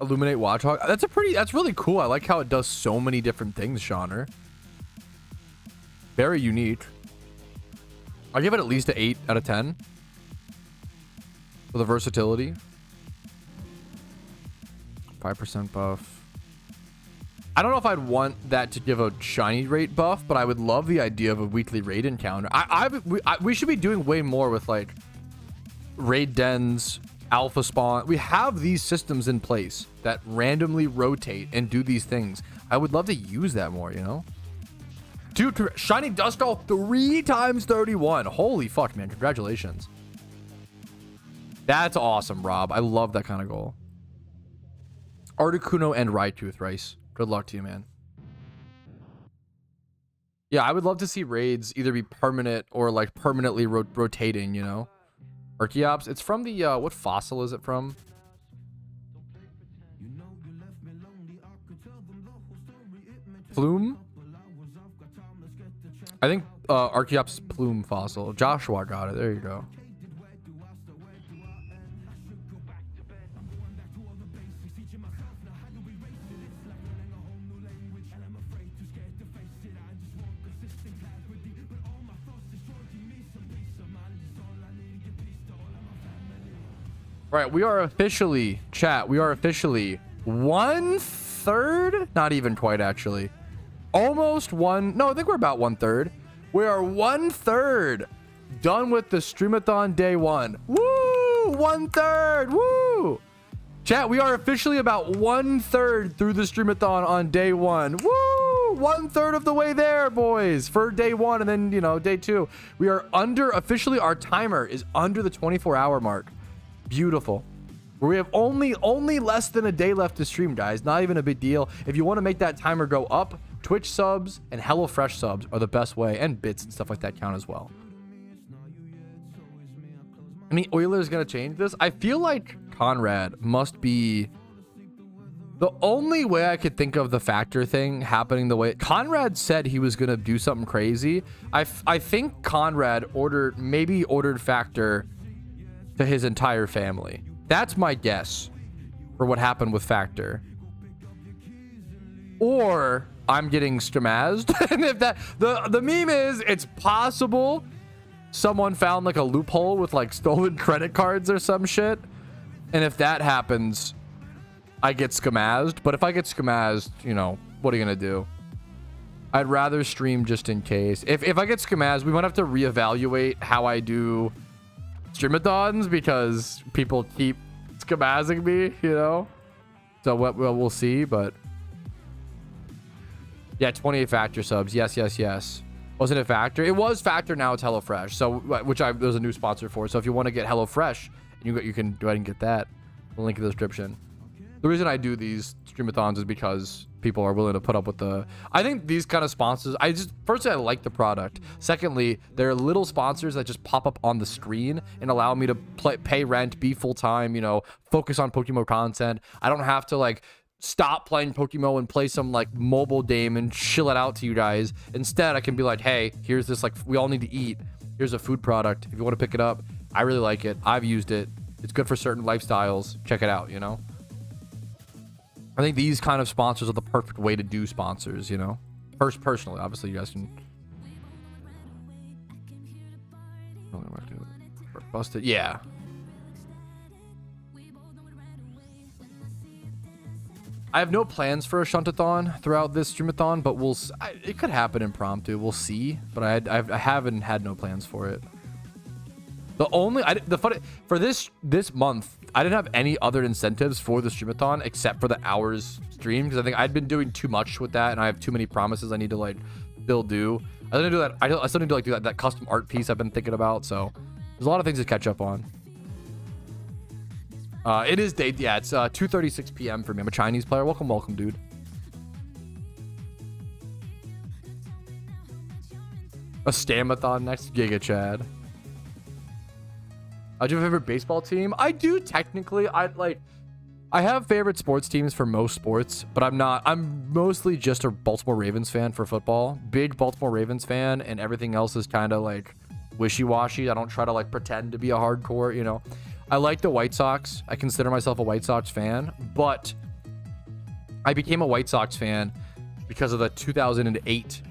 Illuminate Watchhog. That's really cool. I like how it does so many different things, Shauner. Very unique. I'll give it at least an 8 out of 10 for the versatility. 5% buff. I don't know if I'd want that to give a shiny rate buff, but I would love the idea of a weekly raid encounter. We should be doing way more with like raid dens, alpha spawn. We have these systems in place that randomly rotate and do these things. I would love to use that more, you know? Dude, shiny Duskull 3 times 31. Holy fuck, man. Congratulations. That's awesome, Rob. I love that kind of goal. Articuno and Raichu, Rice. Good luck to you, man. Yeah, I would love to see raids either be permanent or like permanently rotating, you know? Archeops. It's from the, what fossil is it from? Plume? I think Archeops plume fossil. Joshua got it. There you go. All right, we are officially, chat, we are officially 1/3, not even quite actually. Almost one, no, I think we're about 1/3. We are 1/3 done with the Streamathon day 1. Woo! 1/3, woo! Chat, we are officially about 1/3 through the streamathon on day 1. Woo! 1/3 of the way there, boys, for day 1, and then, you know, day 2. We are officially our timer is under the 24-hour mark. Beautiful. We have only less than a day left to stream, guys. Not even a big deal. If you want to make that timer go up, Twitch subs and HelloFresh subs are the best way, and bits and stuff like that count as well. I mean, Euler's gonna change this. I feel like Conrad must be the only way I could think of the factor thing happening the way Conrad said he was gonna do something crazy. I think Conrad maybe ordered factor to his entire family. That's my guess for what happened with factor. Or I'm getting skamazed. And if that the meme is, it's possible someone found like a loophole with like stolen credit cards or some shit, and if that happens, I get skamazed. But if I get skamazed, you know, what are you gonna do? I'd rather stream just in case. If I get skamazed, we might have to reevaluate how I do streamathons, because people keep skamazing me, you know. So what we'll see. But yeah, 28 factor subs. Yes. Wasn't it factor? It was factor. Now it's HelloFresh. So there's a new sponsor for. So if you want to get HelloFresh, you can go ahead and get that. The link in the description. The reason I do these streamathons is because people are willing to put up with I think these kind of sponsors, firstly, I like the product. Secondly, there are little sponsors that just pop up on the screen and allow me to pay rent, be full-time, you know, focus on PokeMMO content. I don't have to like stop playing PokeMMO and play some like mobile game and chill it out to you guys. Instead, I can be like, hey, here's this, like, we all need to eat. Here's a food product. If you want to pick it up, I really like it. I've used it. It's good for certain lifestyles. Check it out, you know? I think these kind of sponsors are the perfect way to do sponsors, you know? Personally, obviously, you guys can... Busted. Yeah. I have no plans for a shuntathon throughout this streamathon, but it could happen impromptu. We'll see, but I haven't had no plans for it. For this month, I didn't have any other incentives for the streamathon except for the hours stream, because I think I'd been doing too much with that, and I have too many promises I need to like still do. I still need to do that. I still need to like do that custom art piece I've been thinking about. So there's a lot of things to catch up on. It is day, yeah, it's 2:36 p.m. for me. I'm a Chinese player. Welcome, dude. A Stamathon next. Giga Chad. Do you have a favorite baseball team? I do, technically. I have favorite sports teams for most sports, but I'm mostly just a Baltimore Ravens fan for football. Big Baltimore Ravens fan, and everything else is kind of like wishy-washy. I don't try to like pretend to be a hardcore, you know. I like the White Sox. I consider myself a White Sox fan, but I became a White Sox fan because of the 2008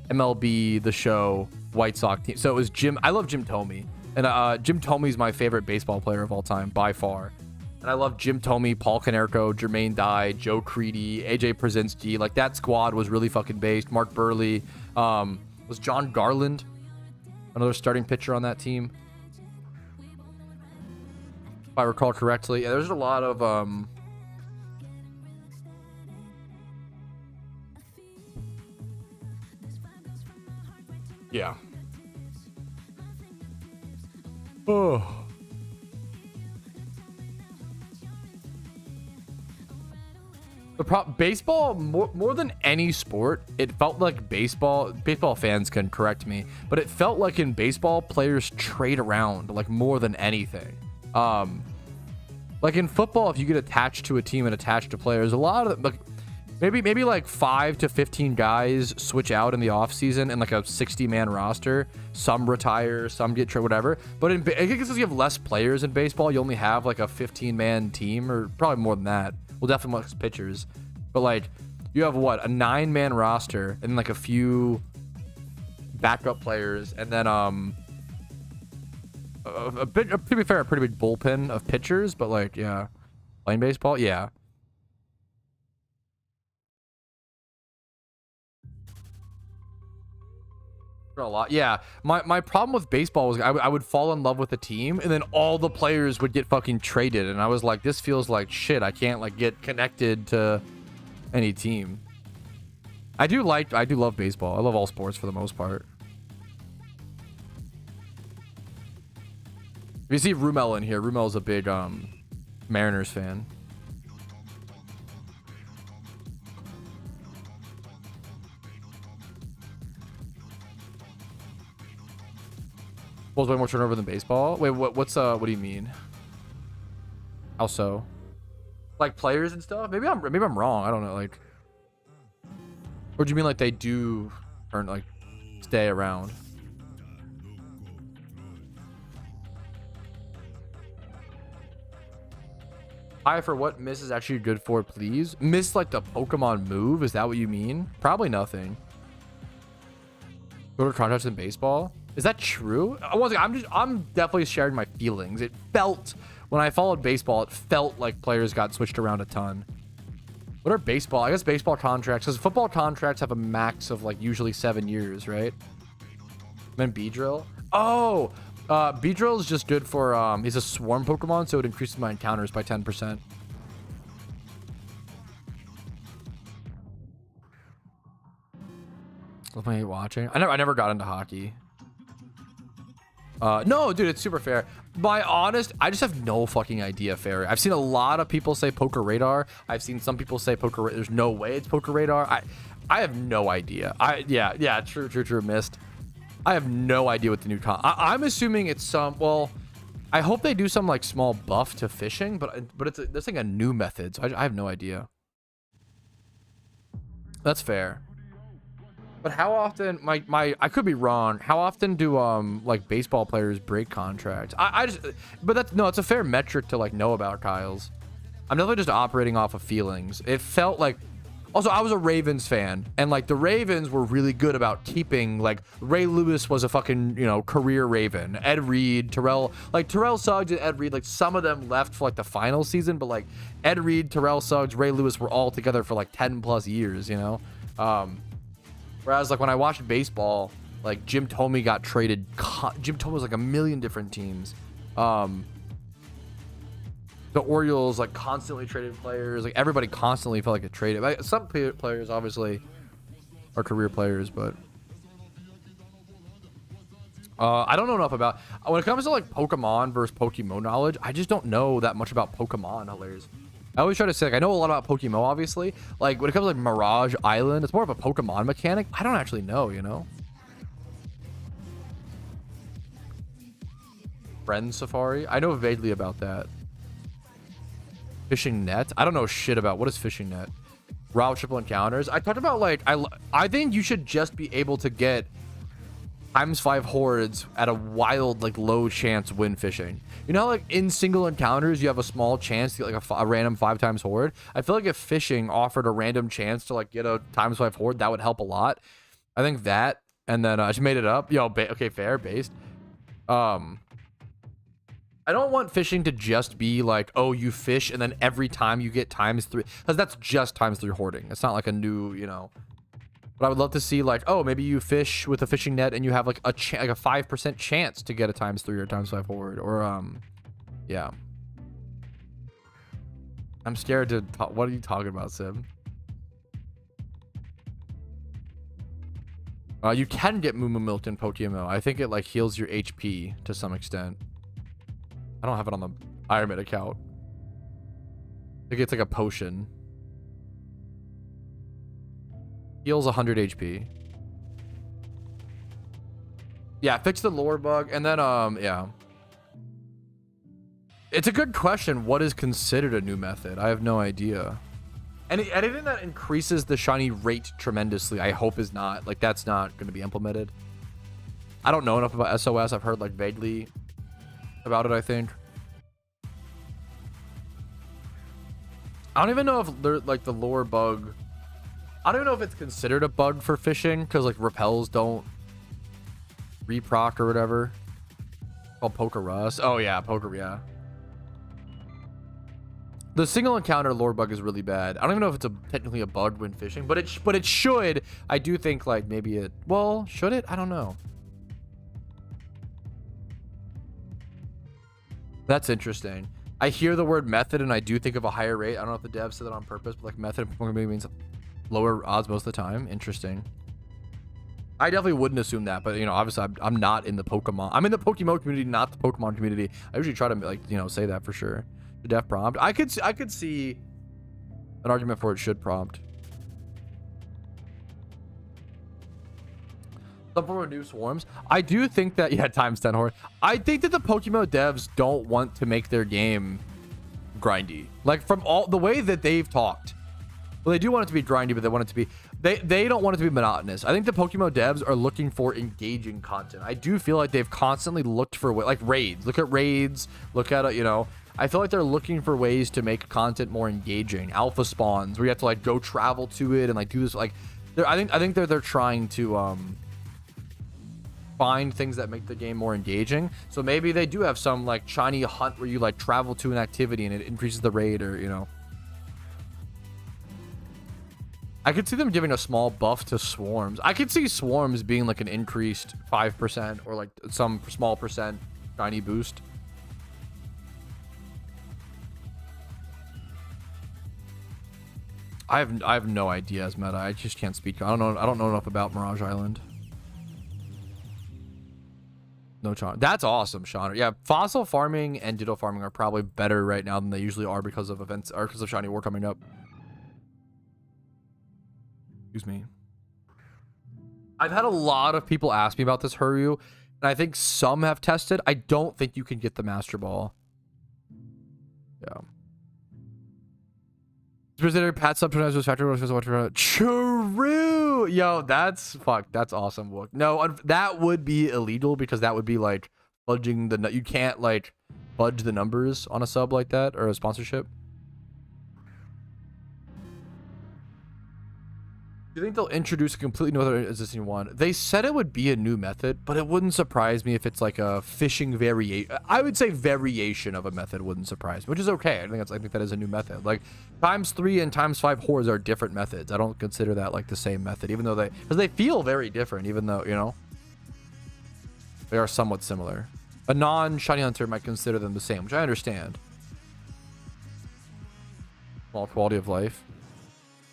MLB The Show White Sox team. So it was I love Jim Thome. And Jim Thome is my favorite baseball player of all time, by far. And I love Jim Thome, Paul Konerko, Jermaine Dye, Joe Creedy, AJ Przinsky. Like, that squad was really fucking based. Mark Burley. Was John Garland another starting pitcher on that team? If I recall correctly. Yeah, there's a lot of... Yeah. Oh. Baseball, more than any sport, it felt like baseball fans can correct me, but it felt like in baseball, players trade around like more than anything. Like in football, if you get attached to a team and attached to players, a lot of like maybe like 5 to 15 guys switch out in the off season in like a 60-man roster. Some retire, some get traded, whatever. But I guess because you have less players in baseball, you only have like a 15-man team, or probably more than that. Well, definitely less pitchers. But like, you have what, a 9-man roster and like a few backup players, and then to be fair, a pretty big bullpen of pitchers. But like, yeah, playing baseball, yeah. A lot. Yeah. My problem with baseball was I would fall in love with a team and then all the players would get fucking traded. And I was like, this feels like shit. I can't like get connected to any team. I do love baseball. I love all sports for the most part. If you see Rumel in here, Rumel's a big Mariners fan. Football's way more turnover than baseball. Wait, what do you mean? How so? Like players and stuff? Maybe I'm wrong. I don't know. Like, or do you mean like they do earn like stay around? Hi for what miss is actually good for, please? Miss like the Pokemon move? Is that what you mean? Probably nothing. Shorter contracts in baseball? Is that true? I'm definitely sharing my feelings. It felt when I followed baseball, it felt like players got switched around a ton. What are baseball? I guess baseball contracts, because football contracts have a max of like usually 7 years, right? And then Beedrill. Oh, Beedrill is just good for he's a swarm Pokemon, so it increases my encounters by 10%. What am I watching? I never got into hockey. No, dude, it's super fair. I just have no fucking idea, Fairy. I've seen a lot of people say Poker Radar. I've seen some people say Poker. There's no way it's Poker Radar. I have no idea. Yeah, true, missed. I have no idea what the new I'm assuming it's some. Well, I hope they do some like small buff to fishing, but it's like a new method. So I have no idea. That's fair. But how often I could be wrong. How often do like baseball players break contracts? It's a fair metric to like know about, Kyle's. I'm definitely just operating off of feelings. It felt like also I was a Ravens fan, and like the Ravens were really good about keeping like Ray Lewis was a fucking, career Raven. Ed Reed, Terrell Suggs and Ed Reed, like some of them left for like the final season, but like Ed Reed, Terrell Suggs, Ray Lewis were all together for like 10 plus years, Whereas, like, when I watched baseball, like, Jim Thome got traded. Jim Thome was, like, a million different teams. The Orioles, like, constantly traded players. Like, everybody constantly felt like it traded. Like, some players, obviously, are career players, but... I don't know enough about... When it comes to, like, Pokemon versus PokeMMO knowledge, I just don't know that much about Pokemon. Hilarious. I always try to say, like, I know a lot about PokeMMO, obviously. Like, when it comes to, like, Mirage Island, it's more of a Pokemon mechanic. I don't actually know, Friend Safari? I know vaguely about that. Fishing net? I don't know shit about. What is fishing net? Route triple encounters? I talked about, like, I think you should just be able to get ×5 hordes at a wild, like, low chance win fishing. You know, like in single encounters, you have a small chance to get like a random 5x horde. I feel like if fishing offered a random chance to like get a ×5 horde, that would help a lot. I think that, and then I just made it up. Okay, fair, based. I don't want fishing to just be like, oh, you fish and then every time you get ×3, because that's just ×3 hoarding. It's not like a new, But I would love to see like, oh, maybe you fish with a fishing net and you have like a 5% chance to get a ×3 or ×5 horde, or yeah. I'm scared to talk. What are you talking about, Sim? You can get Moo Moo Milk in PokeMMO. I think it like heals your HP to some extent. I don't have it on the Ironman account. I think it's like a potion. Heals 100 HP. Yeah, fix the lore bug, and then yeah. It's a good question. What is considered a new method? I have no idea. Anything that increases the shiny rate tremendously, I hope is not like that's not going to be implemented. I don't know enough about SOS. I've heard like vaguely about it, I think. I don't even know if they're like the lore bug. I don't even know if it's considered a bug for fishing, because like repels don't reproc or whatever. Called Poker Rust. Oh yeah, Poker, yeah. The single encounter lore bug is really bad. I don't even know if it's technically a bug when fishing, but it should. I do think like maybe it. Well, should it? I don't know. That's interesting. I hear the word method and I do think of a higher rate. I don't know if the dev said that on purpose, but like method maybe means lower odds most of the time. Interesting. I definitely wouldn't assume that, but you know, obviously I'm not in the Pokemon. I'm in the PokeMMO community, not the Pokemon community. I usually try to like, you know, say that for sure. The dev prompt. I could see an argument for it should prompt. Some form of new swarms. I do think that, yeah, times 10 horde. I think that the Pokemon devs don't want to make their game grindy. Like from all the way that they've talked. Well, they do want it to be grindy, but they want it to be, they don't want it to be monotonous. I think the Pokemon devs are looking for engaging content. I do feel like they've constantly looked for like raids. Look at raids. Look at, you know, I feel like they're looking for ways to make content more engaging. Alpha spawns where you have to like go travel to it and like do this. Like, I think they're trying to find things that make the game more engaging. So maybe they do have some like shiny hunt where you like travel to an activity and it increases the raid, or you know. I could see them giving a small buff to swarms. I could see swarms being like an increased 5% or like some small percent shiny boost. I have no idea as meta. I just can't speak. I don't know enough about Mirage Island. No Sean. That's awesome, Sean. Yeah, fossil farming and ditto farming are probably better right now than they usually are because of events or because of shiny war coming up. Excuse me. I've had a lot of people ask me about this Huryu, and I think some have tested. I don't think you can get the Master Ball. Yeah. Specific Pat sub was factory. True. Yo, that's awesome. Book. No, that would be illegal because that would be like fudging the. You can't like fudge the numbers on a sub like that or a sponsorship. Do you think they'll introduce a completely new other existing one? They said it would be a new method, but it wouldn't surprise me if it's like a fishing variation. I would say variation of a method wouldn't surprise me, which is okay. I think that is a new method. Like ×3 and ×5 hordes are different methods. I don't consider that like the same method, even though because they feel very different, even though, you know, they are somewhat similar. A non-shiny hunter might consider them the same, which I understand. Well, quality of life.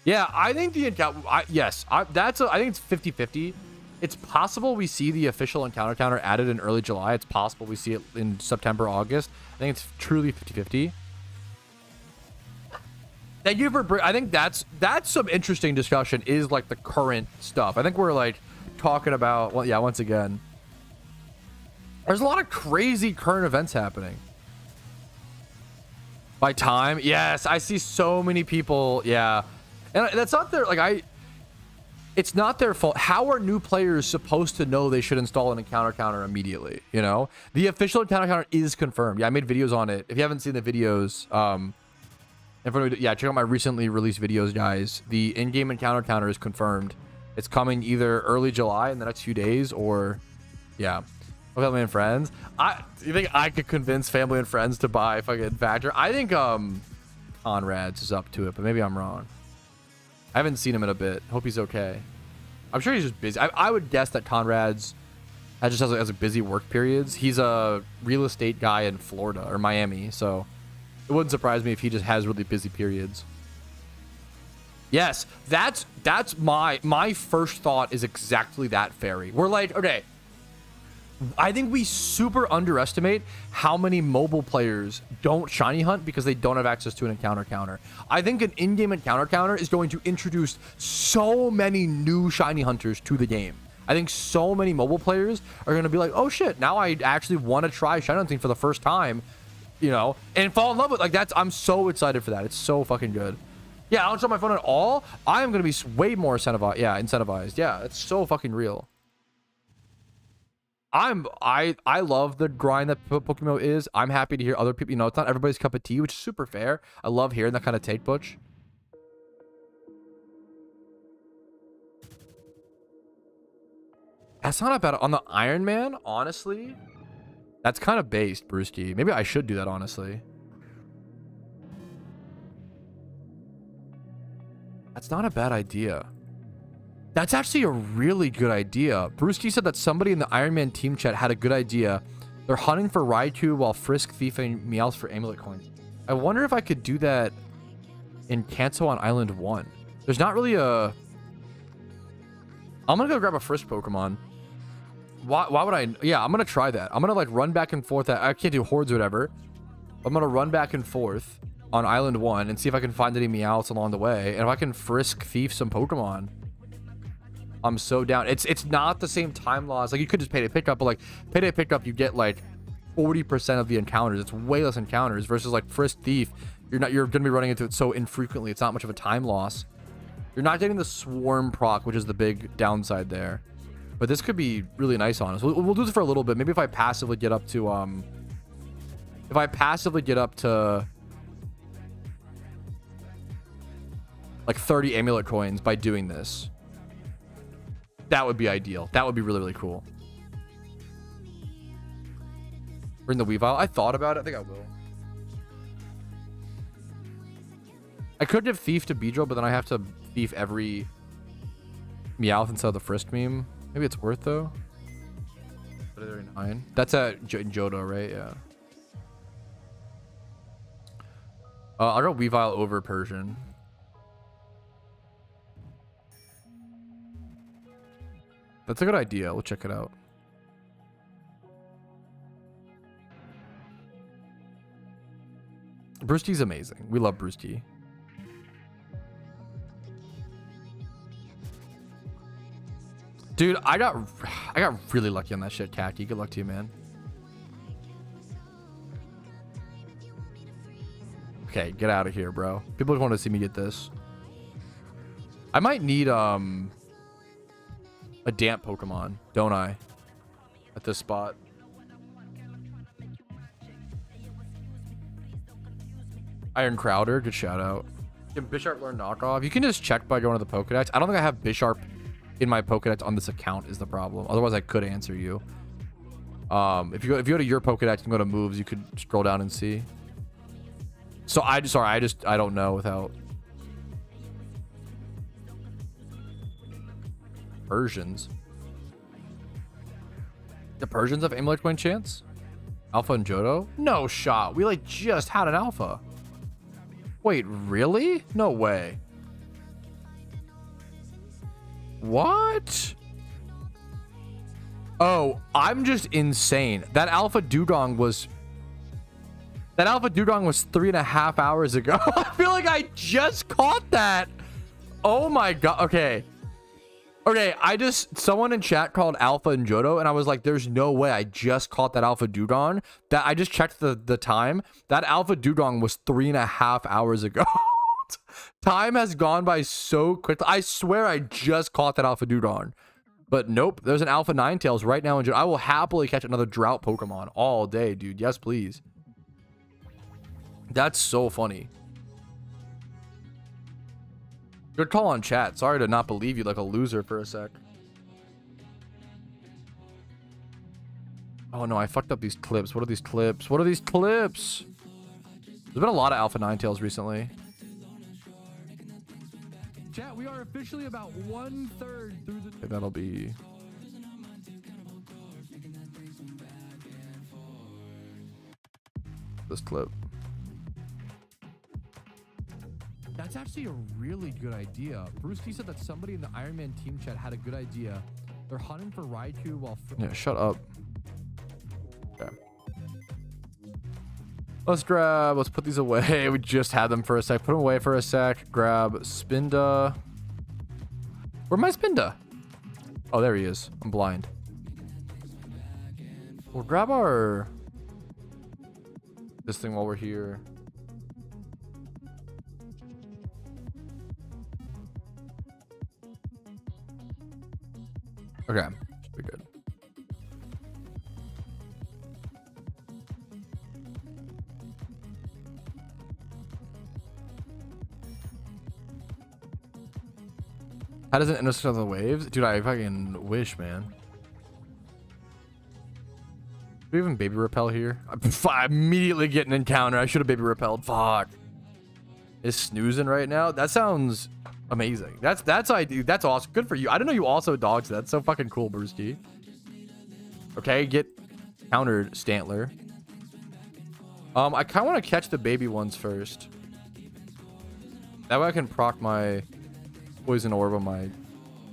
Yeah, I think the encounter. Yes, I think it's 50-50. It's possible we see the official encounter counter added in early July. It's possible we see it in September, August. I think it's truly 50-50. Thank you for. I think that's some interesting discussion. Is like the current stuff. I think we're like talking about. Well, yeah. Once again, there's a lot of crazy current events happening. By time, yes, I see so many people. Yeah. And that's not their, like, it's not their fault. How are new players supposed to know they should install an encounter counter immediately? You know, the official encounter counter is confirmed. Yeah, I made videos on it. If you haven't seen the videos, yeah, check out my recently released videos, guys. The in-game encounter counter is confirmed. It's coming either early July in the next few days, or yeah, family and friends. You think I could convince family and friends to buy fucking Factor? I think Conrad's is up to it, but maybe I'm wrong. I haven't seen him in a bit. Hope he's okay. I'm sure he's just busy. I would guess that Conrad's just has a busy work periods. He's a real estate guy in Florida or Miami, so it wouldn't surprise me if he just has really busy periods. Yes, that's my first thought is exactly that, Fairy. We're like, okay, I think we super underestimate how many mobile players don't shiny hunt because they don't have access to an encounter counter. I think an in-game encounter counter is going to introduce so many new shiny hunters to the game. I think so many mobile players are going to be like, oh shit, now I actually want to try shiny hunting for the first time, you know, and fall in love with, like, I'm so excited for that. It's so fucking good. Yeah, I don't show my phone at all. I am going to be way more incentivized. Yeah, it's so fucking real. I love the grind that PokeMMO is. I'm happy to hear other people, you know, it's not everybody's cup of tea, which is super fair. I love hearing that kind of take, Butch. That's not bad on the Iron Man, honestly. That's kind of based, Brewski. Maybe I should do that, honestly. That's not a bad idea. That's actually a really good idea. Brewski said that somebody in the Iron Man team chat had a good idea. They're hunting for Raikou while Frisk, Thief, and Meowth for amulet coins. I wonder if I could do that in Kanto on Island 1. There's not really a... I'm gonna go grab a Frisk Pokemon. Why would I? Yeah, I'm gonna try that. I'm gonna like run back and forth. I can't do hordes or whatever. I'm gonna run back and forth on Island 1 and see if I can find any Meowths along the way. And if I can Frisk Thief some Pokemon, I'm so down. It's not the same time loss. Like, you could just payday pickup, but like payday pickup, you get like 40% of the encounters. It's way less encounters versus like Frisk Thief. You're gonna be running into it so infrequently. It's not much of a time loss. You're not getting the swarm proc, which is the big downside there. But this could be really nice on us. We'll do this for a little bit. Maybe if I passively get up to like 30 amulet coins by doing this, that would be ideal. That would be really, really cool. Bring the Weavile. I thought about it. I think I will. I could give Thief to Beedrill, but then I have to Thief every Meowth instead of the Frisk meme. Maybe it's worth though. 39. That's at Johto, right? Yeah. I'll go Weavile over Persian. That's a good idea. We'll check it out. Brewski's amazing. We love Brewski. Dude, I got really lucky on that shit, Khaki. Good luck to you, man. Okay, get out of here, bro. People want to see me get this. I might need a damp Pokemon, don't I? At this spot. Iron Crowder, good shout out. Can Bisharp learn knockoff? You can just check by going to the Pokedex. I don't think I have Bisharp in my Pokedex on this account is the problem. Otherwise, I could answer you. If you go to your Pokedex and go to moves, you could scroll down and see. So I don't know without Persians. The Persians have amulet coin chance? Alpha and Johto? No shot. We like just had an alpha. Wait, really? No way. What? Oh, I'm just insane. That Alpha Dugong was 3.5 hours ago. I feel like I just caught that. Oh my god. Okay. Someone in chat called Alpha and Johto, and I was like, there's no way I just caught that Alpha Dugong. That I just checked the time. That Alpha Dugong was 3.5 hours ago. Time has gone by so quickly. I swear I just caught that Alpha Dugong. But nope, there's an Alpha Ninetales right now in Johto. I will happily catch another drought Pokemon all day, dude. Yes, please. That's so funny. Good call on chat. Sorry to not believe you like a loser for a sec. Oh no, I fucked up these clips. What are these clips? What are these clips? There's been a lot of Alpha Ninetales recently. Chat, we are officially about 1/3 through the... Okay, that'll be... this clip. That's actually a really good idea. Brewski said that somebody in the Iron Man team chat had a good idea. They're hunting for Raikou while... Yeah, shut up. Okay. Let's put these away. We just had them for a sec. Put them away for a sec. Grab Spinda. Where'd my Spinda? Oh, there he is. I'm blind. We'll grab this thing while we're here. Okay, should be good. How does it intersect on the waves? Dude, I fucking wish, man. Do we even baby repel here? I immediately get an encounter. I should have baby repelled. Fuck. Is snoozing right now? That sounds Amazing. That's ideal. That's awesome. Good for you. I didn't know you also dogs. That's so fucking cool, Brewski. Okay, get countered, Stantler. I kind of want to catch the baby ones first. That way I can proc my poison orb on my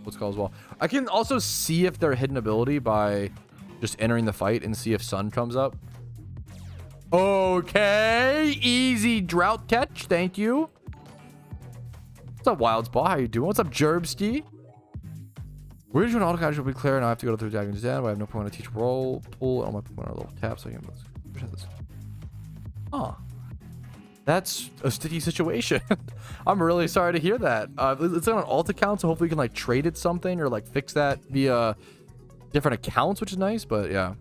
what's called as well. I can also see if they're hidden ability by just entering the fight and see if sun comes up. Okay, easy drought catch. Thank you. What's up, Wild Spa? How you doing? What's up, Jerbski? Where did you an auto catch will be clear? Now I have to go through Dragon's Den, but I have no point to teach roll, pull, and all my Pokemon are little taps. So I can this. Huh. That's a sticky situation. I'm really sorry to hear that. It's on an alt account, so hopefully you can like trade it something or like fix that via different accounts, which is nice, but yeah.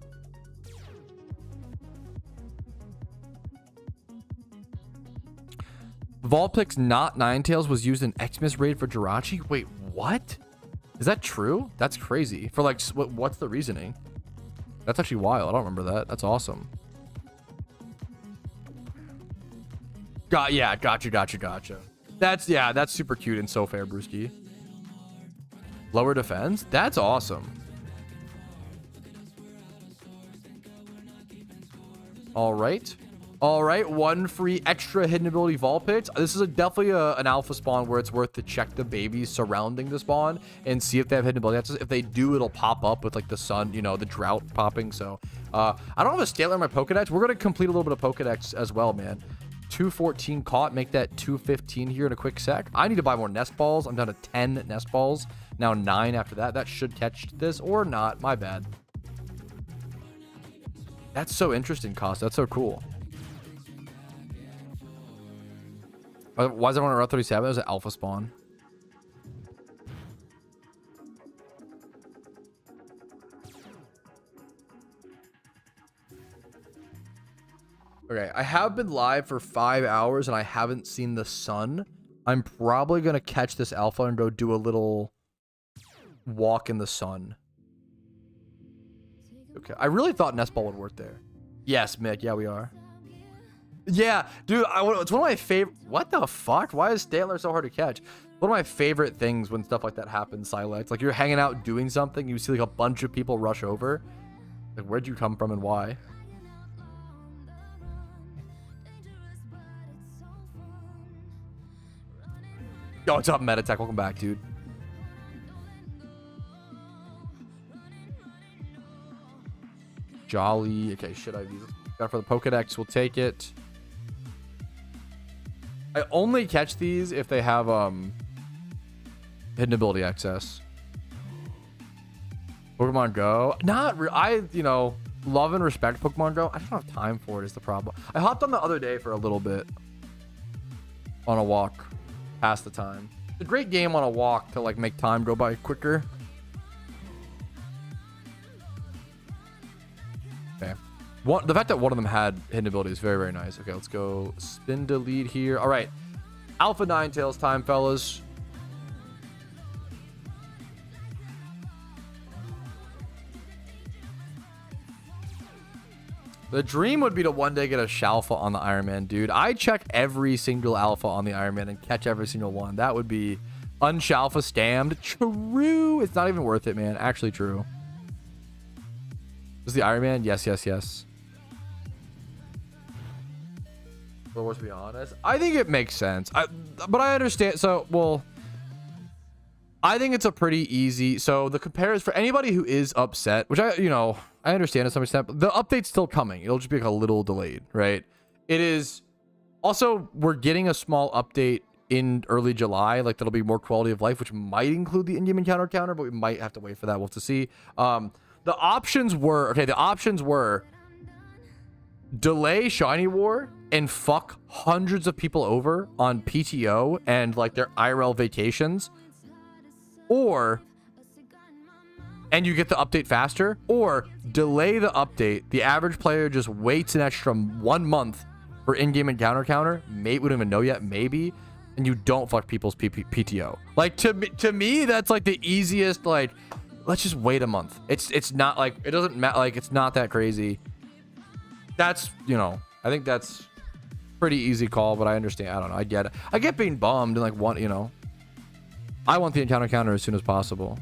Vulpix not Ninetales was used in Xmas raid for Jirachi. Wait, what? Is that true? That's crazy. For like, what's the reasoning? That's actually wild. I don't remember that. That's awesome. Gotcha. That's super cute and so fair, Brewski. Lower defense? That's awesome. All right. One free extra hidden ability Vulpix. This is definitely an alpha spawn where it's worth to check the babies surrounding the spawn and see if they have hidden ability. If they do, it'll pop up with like the sun, you know, the drought popping. So I don't have a Stantler in my Pokedex. We're going to complete a little bit of Pokedex as well, man. 214 caught, make that 215 here in a quick sec. I need to buy more nest balls. I'm down to 10 nest balls. Now 9 after that. That should catch this or not. My bad. That's so interesting, Cost. That's so cool. Why is everyone on Route 37? It was an alpha spawn. Okay, I have been live for 5 hours and I haven't seen the sun. I'm probably going to catch this alpha and go do a little walk in the sun. Okay, I really thought Nest Ball would work there. Yes, Mick, yeah, we are. Yeah, dude, it's one of my favorite... What the fuck? Why is Stantler so hard to catch? One of my favorite things when stuff like that happens, Silex. Like, you're hanging out doing something, you see, like, a bunch of people rush over. Like, where'd you come from and why? Yo, what's up, Metatech? Welcome back, dude. Jolly. Okay, should I use it? Got for the Pokedex. We'll take it. I only catch these if they have hidden ability access. Pokemon Go. Not I, you know, love and respect Pokemon Go. I don't have time for it is the problem. I hopped on the other day for a little bit on a walk past the time. It's a great game on a walk to like make time go by quicker. Okay. The fact that one of them had hidden ability is very, very nice. Okay, let's go spin delete here. All right. Alpha Ninetales time, fellas. The dream would be to one day get a Shalfa on the Iron Man, dude. I check every single alpha on the Iron Man and catch every single one. That would be unshalfa stammed. True. It's not even worth it, man. Actually true. Is the Iron Man? Yes. Well, to be honest, I think it makes sense. But I understand. So, well, I think it's a pretty easy. So the comparison for anybody who is upset, which I understand to some extent, but the update's still coming. It'll just be like a little delayed, right? It is. Also, we're getting a small update in early July. Like that'll be more quality of life, which might include the in-game encounter counter, but we might have to wait for that. We'll have to see. The options were delay Shiny War and fuck hundreds of people over on PTO and like their IRL vacations, and you get the update faster, or delay the update. The average player just waits an extra 1 month for in-game encounter counter. Mate, we don't even know yet, maybe, and you don't fuck people's PTO. Like to me, that's like the easiest. Like, let's just wait a month. It's not like it doesn't matter. Like it's not that crazy. That's I think that's pretty easy call, but I understand. I don't know. I get it. I get being bummed and like I want the encounter counter as soon as possible.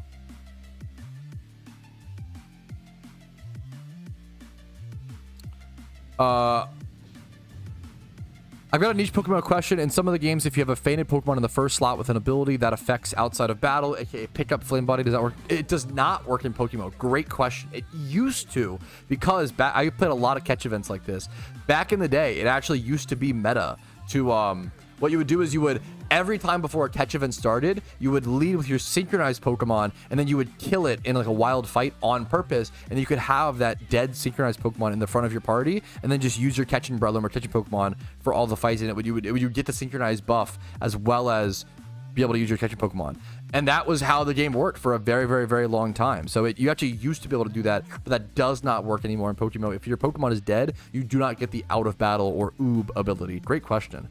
I've got a niche Pokemon question. In some of the games, if you have a fainted Pokemon in the first slot with an ability that affects outside of battle, aka pick up Flame Body, does that work? It does not work in PokeMMO. Great question. It used to, because I played a lot of catch events like this. Back in the day, it actually used to be meta to, what you would do is you would, every time before a catch event started, you would lead with your synchronized Pokemon, and then you would kill it in like a wild fight on purpose, and you could have that dead synchronized Pokemon in the front of your party, and then just use your catching Breloom or catching Pokemon for all the fights in it. You would get the synchronized buff as well as be able to use your catching Pokemon. And that was how the game worked for a very, very, very long time. So you actually used to be able to do that, but that does not work anymore in PokeMMO. If your Pokemon is dead, you do not get the out of battle or oob ability. Great question.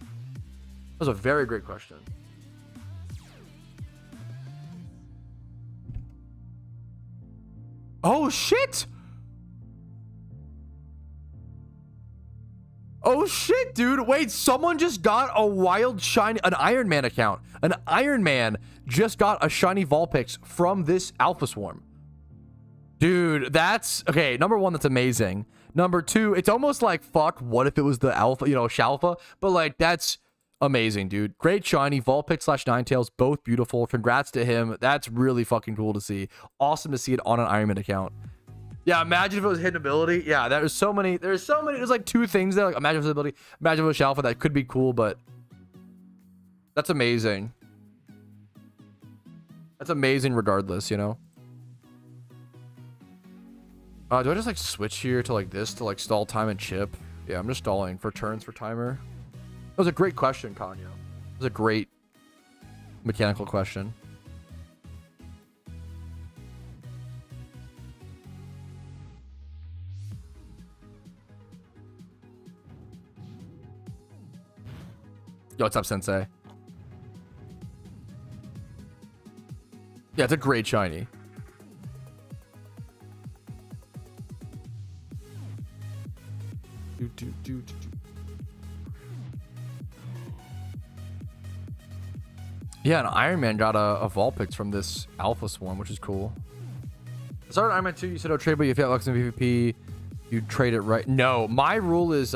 That was a very great question. Oh shit! Oh shit, dude. Wait, someone just got a wild shiny, an Iron Man account. An Iron Man just got a shiny Vulpix from this Alpha Swarm. Dude, that's okay. Number one, that's amazing. Number two, it's almost like, fuck, what if it was the Alpha, you know, Shalpha? But like, that's amazing, dude. Great shiny Vulpix / Ninetales, both beautiful. Congrats to him. That's really fucking cool to see. Awesome to see it on an Iron Man account. Yeah, imagine if it was hidden ability. Yeah, there's so many. There's like two things there. Like imagine if it was ability. Imagine if it was Shalpha. That could be cool, but that's amazing. That's amazing regardless, you know. Do I just like switch here to like this to like stall time and chip? Yeah, I'm just stalling for turns for timer. That was a great question, Kanye. It was a great mechanical question. Yo, what's up, Sensei? Yeah, it's a great shiny. Yeah, and Iron Man got a Vulpix from this Alpha Swarm, which is cool. Started Iron Man 2, you said no trade, but if you have Lux in PvP, you trade it right. No, my rule is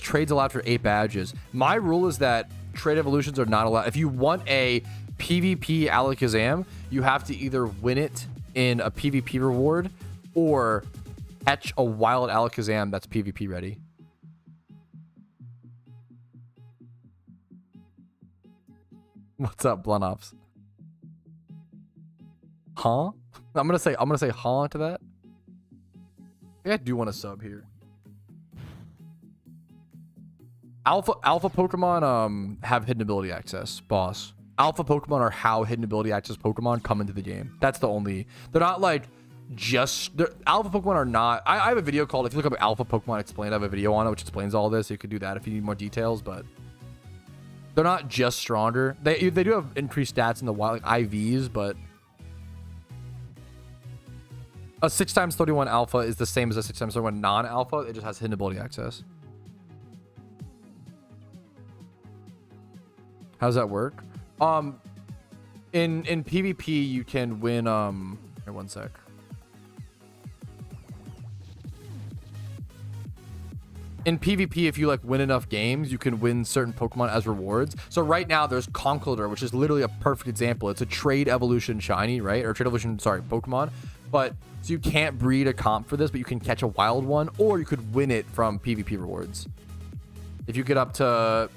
trades allowed for 8 badges. My rule is that trade evolutions are not allowed. If you want a PvP Alakazam, you have to either win it in a PvP reward or catch a wild Alakazam that's PvP ready. What's up, Blunt Ops? Huh? I'm gonna say huh to that. I do want to sub here. Alpha Pokemon have hidden ability access, boss. Alpha Pokemon are how hidden ability access Pokemon come into the game. That's the only. They're not like Alpha Pokemon are not. I have a video called, if you look up Alpha Pokemon Explained, I have a video on it which explains all this. So you could do that if you need more details, but they're not just stronger. They do have increased stats in the wild, like IVs, but a 6x31 alpha is the same as a 6x31 non-alpha. It just has hidden ability access. How does that work? In PvP you can win here, one sec. In PvP, if you like win enough games, you can win certain Pokemon as rewards. So right now there's Conkeldurr, which is literally a perfect example. It's a trade evolution shiny, right? Or trade evolution, sorry, Pokemon. But so you can't breed a comp for this, but you can catch a wild one, or you could win it from PvP rewards. If you get up to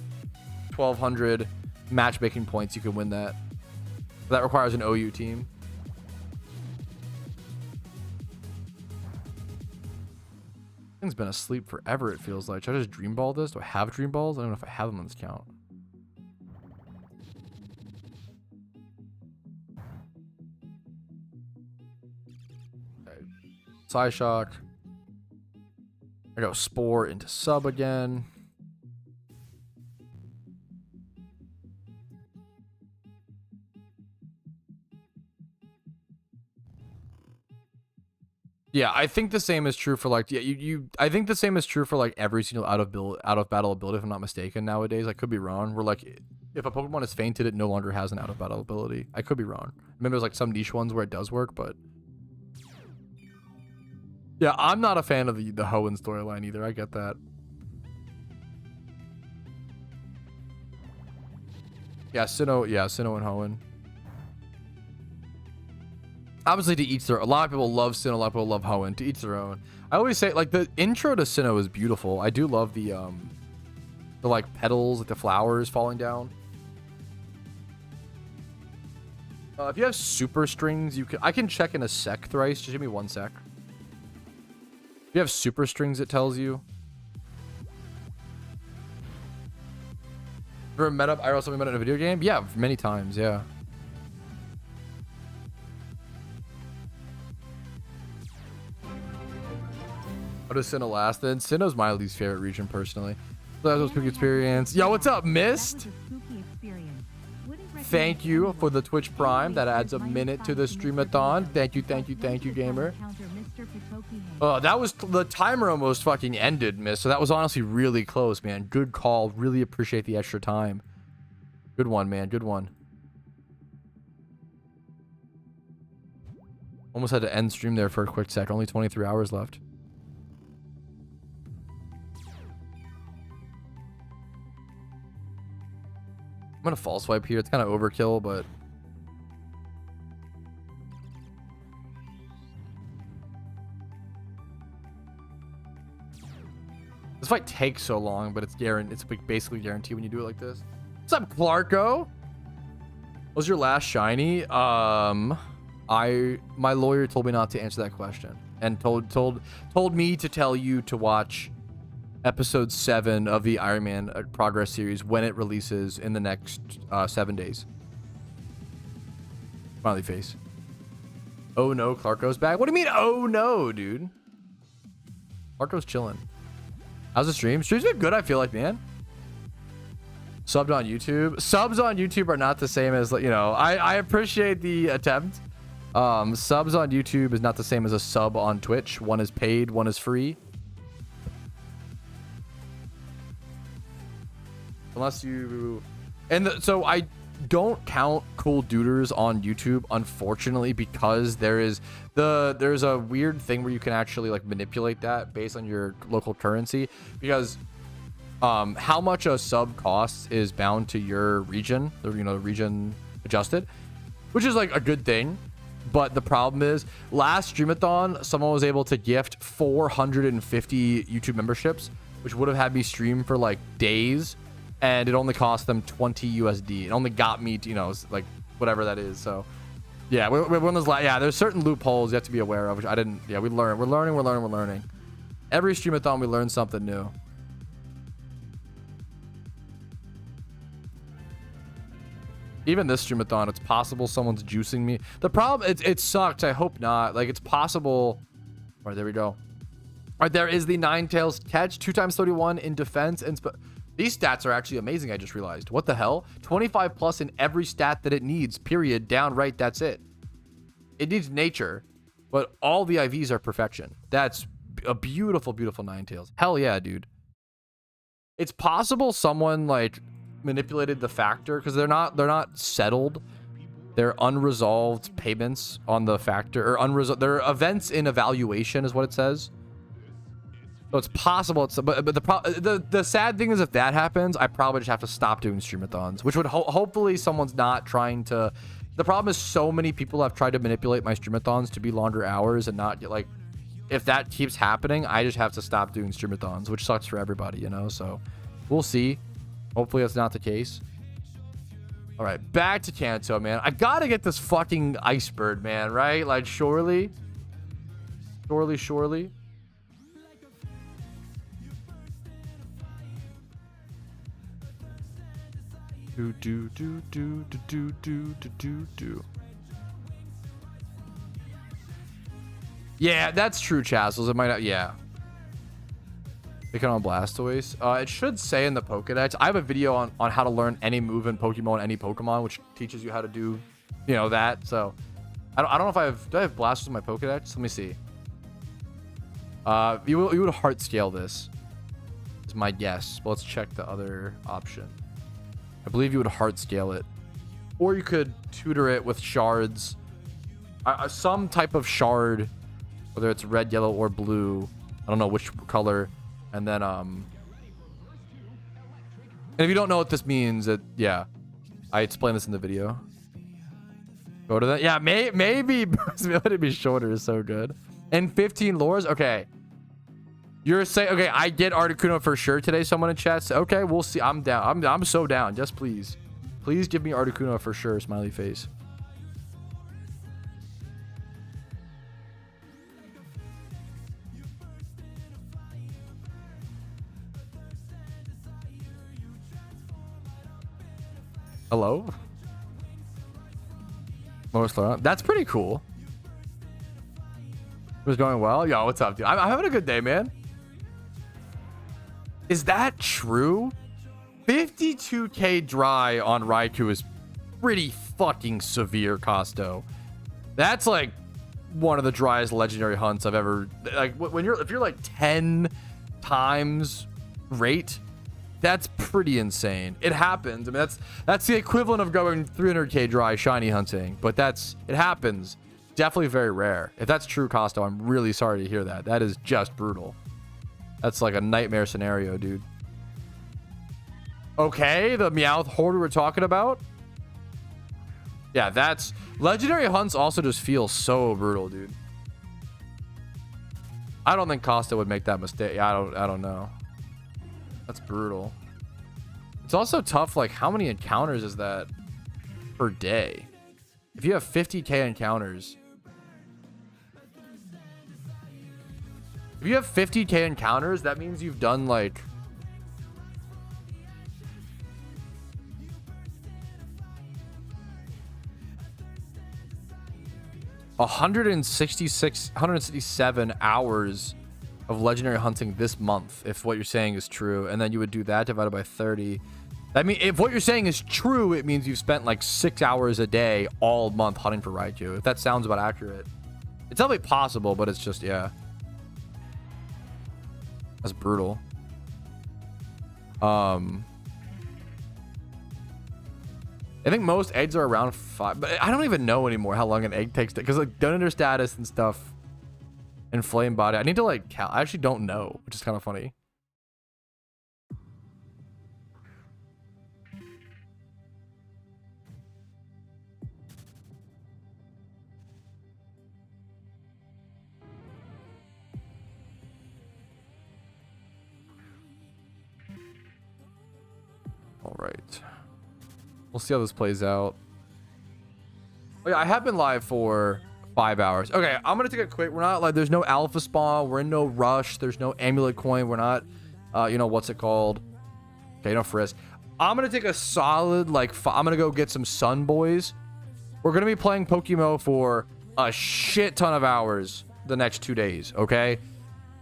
1200 matchmaking points, you can win that. But that requires an OU team. Thing's been asleep forever, it feels like. Should I just dream ball this? Do I have dream balls? I don't know if I have them on this count. Okay. Psyshock. I go Spore into sub again. Yeah, I think the same is true for like I think the same is true for like every single out of battle ability, if I'm not mistaken nowadays. I could be wrong. We're like if a Pokemon is fainted, it no longer has an out of battle ability. I could be wrong. Maybe there's like some niche ones where it does work, but yeah, I'm not a fan of the Hoenn storyline either. I get that. Yeah, Sinnoh and Hoenn. Obviously, to each their. A lot of people love Sinnoh, a lot of people love Hoenn. To each their own. I always say, like, the intro to Sinnoh is beautiful. I do love the like petals, like the flowers falling down. If you have super strings, I can check in a sec thrice. Just give me 1 sec. If you have super strings, it tells you. Ever met up IRL something about it in a video game? Yeah, many times, yeah. What does Sinnoh last then? Sinnoh's my least favorite region personally. So that was a spooky experience. Yo, what's up, Mist? Thank you for the Twitch Prime. That adds a minute to the streamathon. Thank you, gamer. Oh, that was the timer almost fucking ended, Mist. So that was honestly really close, man. Good call. Really appreciate the extra time. Good one, man. Good one. Almost had to end stream there for a quick sec. Only 23 hours left. I'm gonna false swipe here. It's kind of overkill, but this fight takes so long, but it's basically guaranteed when you do it like this. What's up, Clarko? What was your last shiny? My lawyer told me not to answer that question and told me to tell you to watch episode 7 of the Iron Man progress series when it releases in the next 7 days. Smiley face. Oh no, Clarko's back. What do you mean, oh no, dude? Clarko's chilling. How's the stream? Stream's been good, I feel like, man. Subbed on YouTube. Subs on YouTube are not the same as, you know, I appreciate the attempt. Subs on YouTube is not the same as a sub on Twitch. One is paid, one is free. Unless you... So I don't count cool duders on YouTube, unfortunately, because there's a weird thing where you can actually like manipulate that based on your local currency, because how much a sub costs is bound to your region, region adjusted, which is like a good thing. But the problem is, last Streamathon, someone was able to gift 450 YouTube memberships, which would have had me stream for like days. And it only cost them 20 USD. It only got me to, like whatever that is. So yeah, there's certain loopholes you have to be aware of, which I didn't. Yeah, we're learning. Every streamathon we learn something new. Even this streamathon, it's possible someone's juicing me. The problem, it sucked. I hope not. Like, it's possible. All right, there we go. All right, there is the Ninetales catch. 2 times 31 in defense and these stats are actually amazing. I just realized. What the hell? 25 plus in every stat that it needs, period. Downright, that's it. It needs nature, but all the IVs are perfection. That's a beautiful, beautiful Ninetales. Hell yeah, dude. It's possible someone like manipulated the factor, because they're not settled. They're unresolved payments on the factor, or unresolved. They're events in evaluation is what it says. So it's possible. But the sad thing is, if that happens, I probably just have to stop doing streamathons, which would hopefully someone's not trying to. The problem is so many people have tried to manipulate my streamathons to be longer hours and not get, like, if that keeps happening, I just have to stop doing streamathons, which sucks for everybody, So we'll see. Hopefully that's not the case. All right, back to Kanto, man. I gotta get this fucking Ice Bird, man, right? Like, surely. Yeah, that's true, Chazzles. It might not. Yeah. Pick it on Blastoise. It should say in the Pokedex. I have a video on how to learn any move in Pokemon, any Pokemon, which teaches you how to do, that. So, I don't know if do I have Blastoise in my Pokedex? Let me see. You would heart scale this. Is my guess. But let's check the other option. I believe you would heart scale it. Or you could tutor it with shards. Some type of shard, whether it's red, yellow, or blue. I don't know which color. And then, and if you don't know what this means, yeah. I explained this in the video. Go to that. Yeah, maybe ability to be shorter is so good. And 15 lures? Okay. You're saying, okay, I get Articuno for sure today, someone in chat said. Okay, we'll see. I'm down. I'm so down. Just please. Please give me Articuno for sure, smiley face. Hello? That's pretty cool. It was going well. Yo, what's up, dude? I'm having a good day, man. Is that true? 52k dry on Raikou is pretty fucking severe, Costo. That's like one of the driest legendary hunts I've ever, like, if you're like 10 times rate, that's pretty insane. It happens. I mean, that's the equivalent of going 300k dry shiny hunting, but it happens. Definitely very rare. If that's true, Costo, I'm really sorry to hear that. That is just brutal. That's like a nightmare scenario, dude. Okay, the Meowth horde we were talking about. Yeah, that's legendary hunts also just feel so brutal, dude. I don't think Costa would make that mistake. I don't know. That's brutal. It's also tough, like how many encounters is that per day? If you have 50k encounters, if you have 50k encounters, that means you've done like 167 hours of legendary hunting this month, if what you're saying is true. And then you would do that divided by 30. I mean, if what you're saying is true, it means you've spent like 6 hours a day all month hunting for Raikou. If that sounds about accurate. It's definitely possible, but it's just, yeah. That's brutal. I think most eggs are around 5, but I don't even know anymore how long an egg takes to, because like donor status and stuff and flame body, I need to like I actually don't know, which is kind of funny. All right. We'll see how this plays out. Oh, yeah, I have been live for 5 hours. Okay, I'm gonna take a quick. We're not like, there's no alpha spawn. We're in no rush. There's no amulet coin. We're not, you know, what's it called? Okay, no frisk. I'm gonna take a solid like. I'm gonna go get some sun, boys. We're gonna be playing PokeMMO for a shit ton of hours the next 2 days. Okay.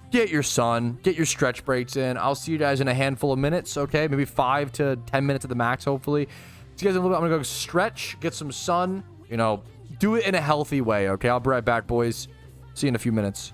Get your sun, get your stretch breaks in. I'll see you guys in a handful of minutes. Okay, maybe 5 to 10 minutes at the max, hopefully. See you guys in a little bit. I'm gonna go stretch, get some sun, you know, do it in a healthy way. Okay, I'll be right back, boys. See you in a few minutes.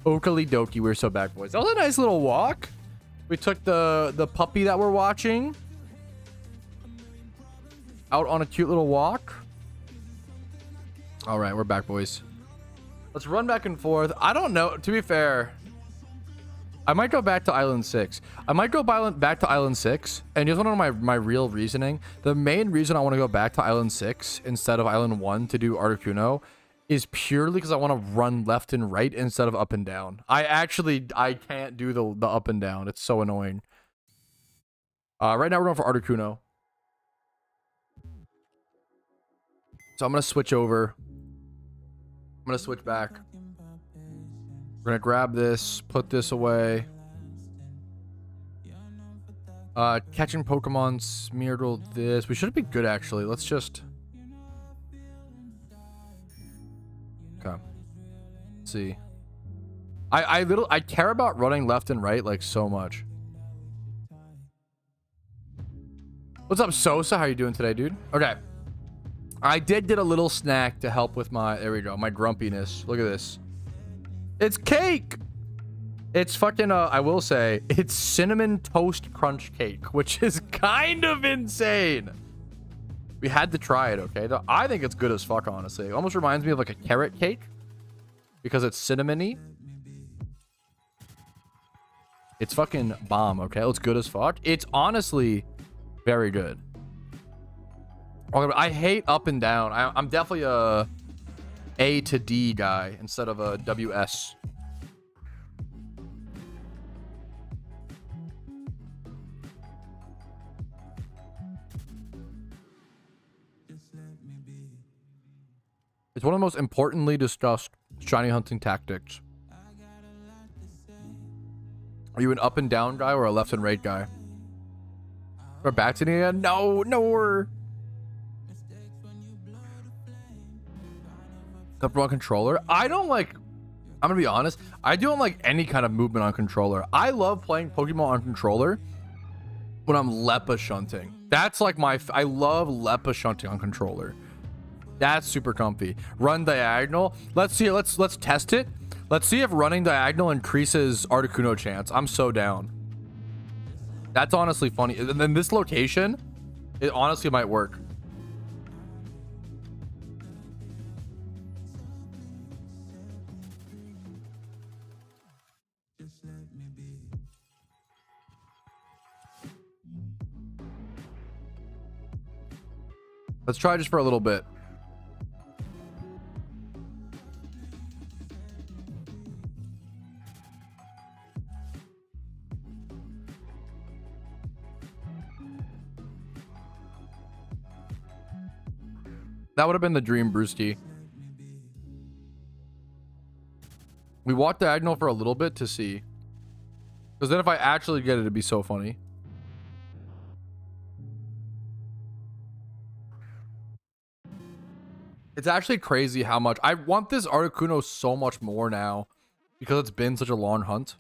Oakley dokie, we're so back, boys. That was a nice little walk. We took the puppy that we're watching out on a cute little walk. All right, we're back, boys. Let's run back and forth. I don't know. To be fair, I might go back to Island 6. I might go back to Island 6. And you want to know my real reasoning? The main reason I want to go back to Island 6 instead of Island 1 to do Articuno is purely because I want to run left and right instead of up and down. I can't do the up and down. It's so annoying. Right now we're going for Articuno. So I'm going to switch over. I'm going to switch back. We're going to grab this, put this away. Catching Pokemon, Smeargle, this. We should be good, actually. Let's just... Okay. Let's see. I care about running left and right, like, so much. What's up, Sosa? How you doing today, dude? Okay. I did get a little snack to help with my... There we go. My grumpiness. Look at this. It's cake! It's fucking, I will say, it's cinnamon toast crunch cake, which is kind of insane. We had to try it, okay? I think it's good as fuck, honestly. It almost reminds me of like a carrot cake because it's cinnamony. It's fucking bomb, okay? It's good as fuck. It's honestly very good. I hate up and down. I'm definitely a to D guy instead of a WS. It's one of the most importantly discussed shiny hunting tactics. Are you an up and down guy or a left and right guy? We're back to the end? No, no. Up on controller. I don't like. I'm gonna be honest. I don't like any kind of movement on controller. I love playing Pokemon on controller when I'm Leppa shunting. That's like my. I love Leppa shunting on controller. That's super comfy. Run diagonal. Let's see. Let's test it. Let's see if running diagonal increases Articuno chance. I'm so down. That's honestly funny. And then this location, it honestly might work. Let's try just for a little bit. That would have been the dream, Brewski. We walked diagonal for a little bit to see. Because then if I actually get it, it'd be so funny. It's actually crazy how much I want this Articuno so much more now because it's been such a long hunt.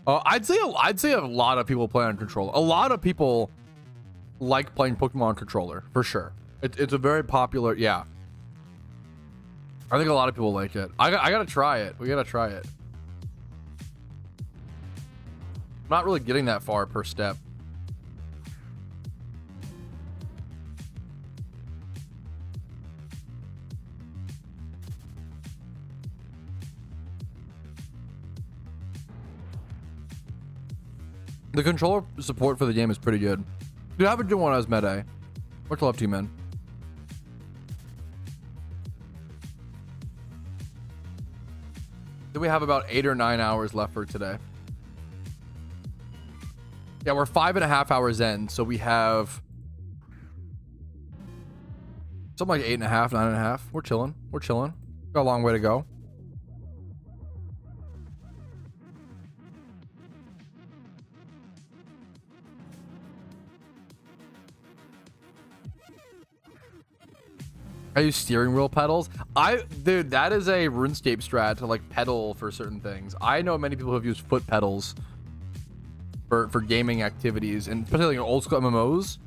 I'd say a lot of people play on controller. A lot of people like playing Pokemon on controller for sure. It's a very popular, yeah. I think a lot of people like it. I gotta try it. We gotta try it. I'm not really getting that far per step. The controller support for the game is pretty good. Dude, have a good one as Mede. Much love to you, man. Then we have about 8 or 9 hours left for today. Yeah, we're 5.5 hours in, so we have something like 8.5, 9.5. We're chilling. We're chilling. Got a long way to go. I use steering wheel pedals. Dude, that is a RuneScape strat to like pedal for certain things. I know many people who have used foot pedals for gaming activities, and especially like old school MMOs.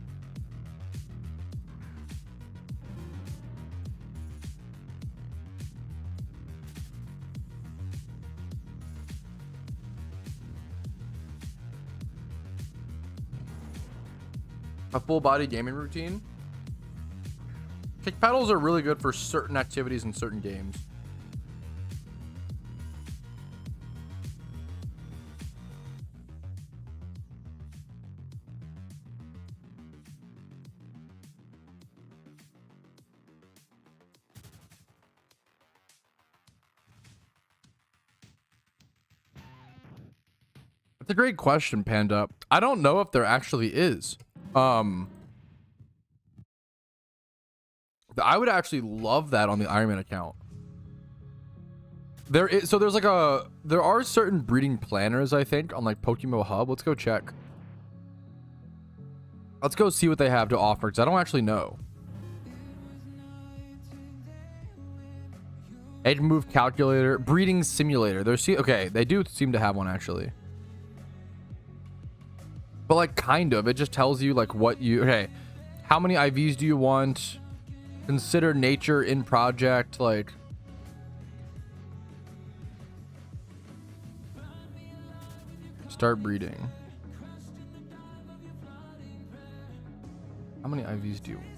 A full body gaming routine. Kick pedals are really good for certain activities in certain games. That's a great question, Panda. I don't know if there actually is. I would actually love that on the Iron Man account. There are certain breeding planners, I think, on like PokeMMO Hub. Let's go check. Let's go see what they have to offer, because I don't actually know. Edge move calculator, breeding simulator. Okay, they do seem to have one actually. But like kind of, it just tells you like what you, okay, how many IVs do you want? Consider nature in project, like start breeding. How many IVs do you want?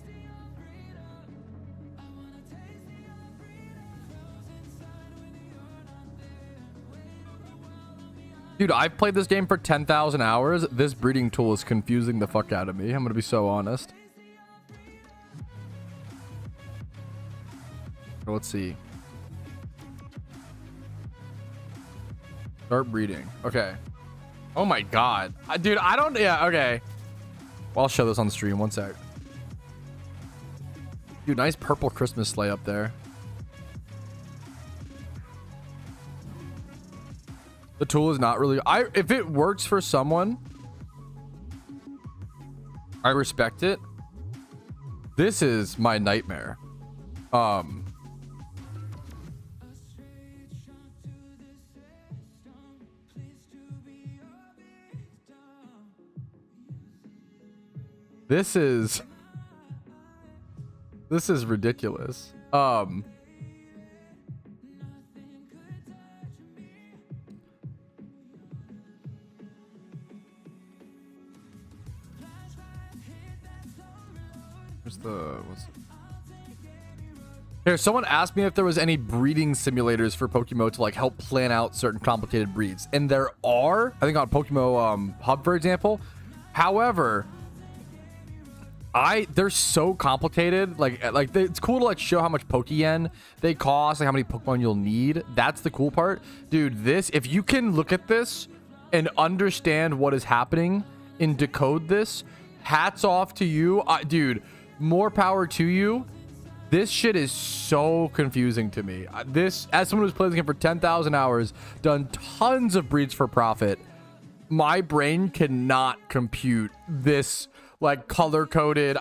Dude, I've played this game for 10,000 hours. This breeding tool is confusing the fuck out of me. I'm gonna be so honest. Let's see. Start breeding. Okay. Oh my god. Dude, I don't... Yeah, okay. Well, I'll show this on stream. One sec. Dude, nice purple Christmas sleigh up there. The tool is not really... if it works for someone, I respect it. This is my nightmare. This is ridiculous. Here, someone asked me if there was any breeding simulators for PokeMMO to like help plan out certain complicated breeds, and there are, I think, on PokeMMO Hub, for example. However, they're so complicated. It's cool to like show how much Pokeyen they cost, like how many Pokemon you'll need. That's the cool part, dude. If you can look at this and understand what is happening and decode this, hats off to you, dude. More power to you. This shit is so confusing to me. As someone who's played this game for 10,000 hours, done tons of breeds for profit, my brain cannot compute this like color coded.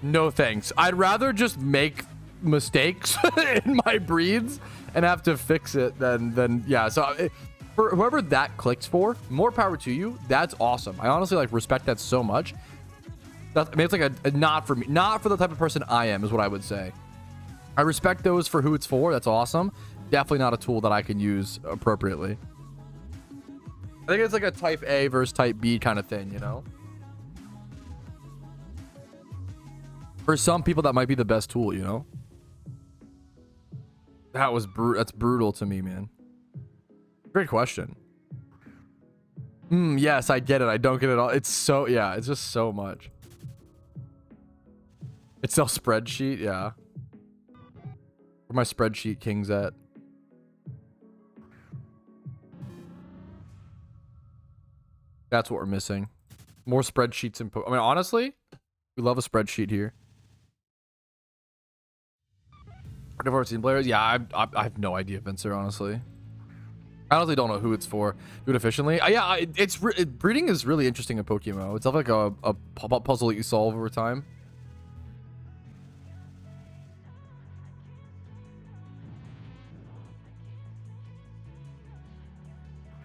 No thanks. I'd rather just make mistakes in my breeds and have to fix it than yeah. So for whoever that clicks for, more power to you. That's awesome. I honestly like respect that so much. I mean, it's like a not for me, not for the type of person I am, is what I would say. I respect those for who it's for. That's awesome. Definitely not a tool that I can use appropriately. I think it's like a type A versus type B kind of thing, you know? For some people, that might be the best tool, you know? That's brutal to me, man. Great question. Yes, I get it. I don't get it all. It's so, yeah, it's just so much. It's a spreadsheet, yeah. Where my spreadsheet king's at. That's what we're missing. More spreadsheets and I mean, honestly, we love a spreadsheet here. Divorce team players, yeah, I have no idea, Vincer, honestly. I honestly don't know who it's for. Do it efficiently. Yeah, breeding is really interesting in PokeMMO. It's like a pop-up puzzle that you solve over time.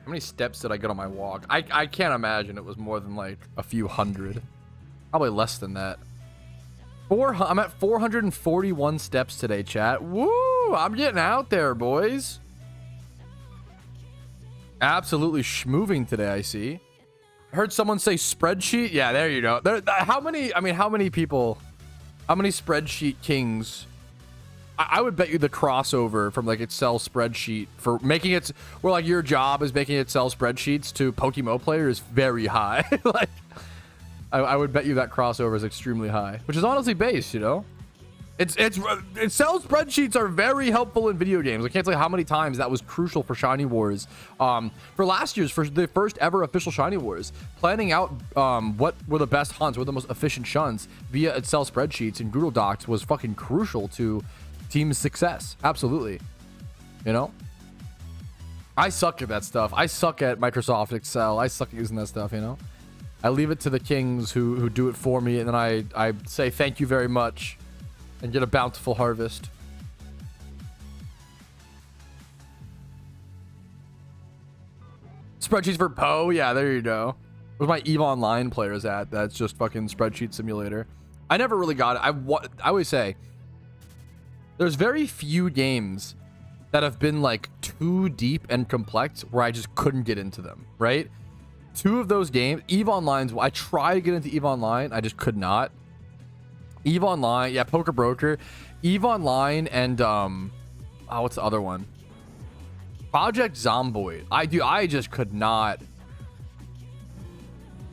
How many steps did I get on my walk? I can't imagine it was more than like a few hundred. Probably less than that. I'm at 441 steps today, chat. Woo! I'm getting out there, boys. Absolutely schmoving today, I see. I heard someone say spreadsheet. Yeah, there you go. How many, I mean, how many people, how many spreadsheet kings? I would bet you the crossover from like Excel spreadsheet for making it where like your job is making Excel spreadsheets to PokeMMO player is very high. Like I would bet you that crossover is extremely high, which is honestly based, you know. Excel spreadsheets are very helpful in video games. I can't tell you how many times that was crucial for Shiny Wars. For last year's, for the first ever official Shiny Wars, planning out what were the best hunts, what were the most efficient shuns via Excel spreadsheets and Google Docs was fucking crucial to team's success. Absolutely. You know? I suck at that stuff. I suck at Microsoft Excel. I suck at using that stuff, you know? I leave it to the kings who do it for me, and then I say thank you very much and get a bountiful harvest. Spreadsheets for Poe. Yeah, there you go. Where's my EVE Online players at? That's just fucking spreadsheet simulator. I never really got it. I always say there's very few games that have been like too deep and complex where I just couldn't get into them, right? Two of those games, EVE Online's, I tried to get into EVE Online, I just could not. EVE Online, yeah, Poker Broker, EVE Online, and what's the other one? Project Zomboid. I just could not. I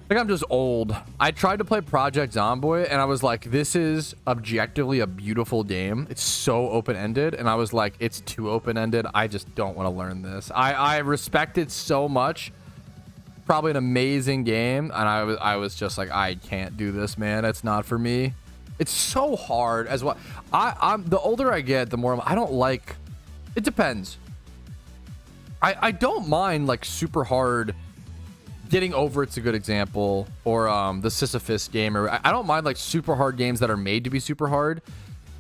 think I'm just old. I tried to play Project Zomboid and I was like, this is objectively a beautiful game. It's so open-ended, and I was like, it's too open-ended. I just don't want to learn this. I respect it so much. Probably an amazing game, and I was just like, I can't do this, man. It's not for me. It's so hard as well. I'm the older I get, the more I don't like. It depends. I don't mind like super hard. Getting Over It's a good example, or the Sisyphus game, or I don't mind like super hard games that are made to be super hard.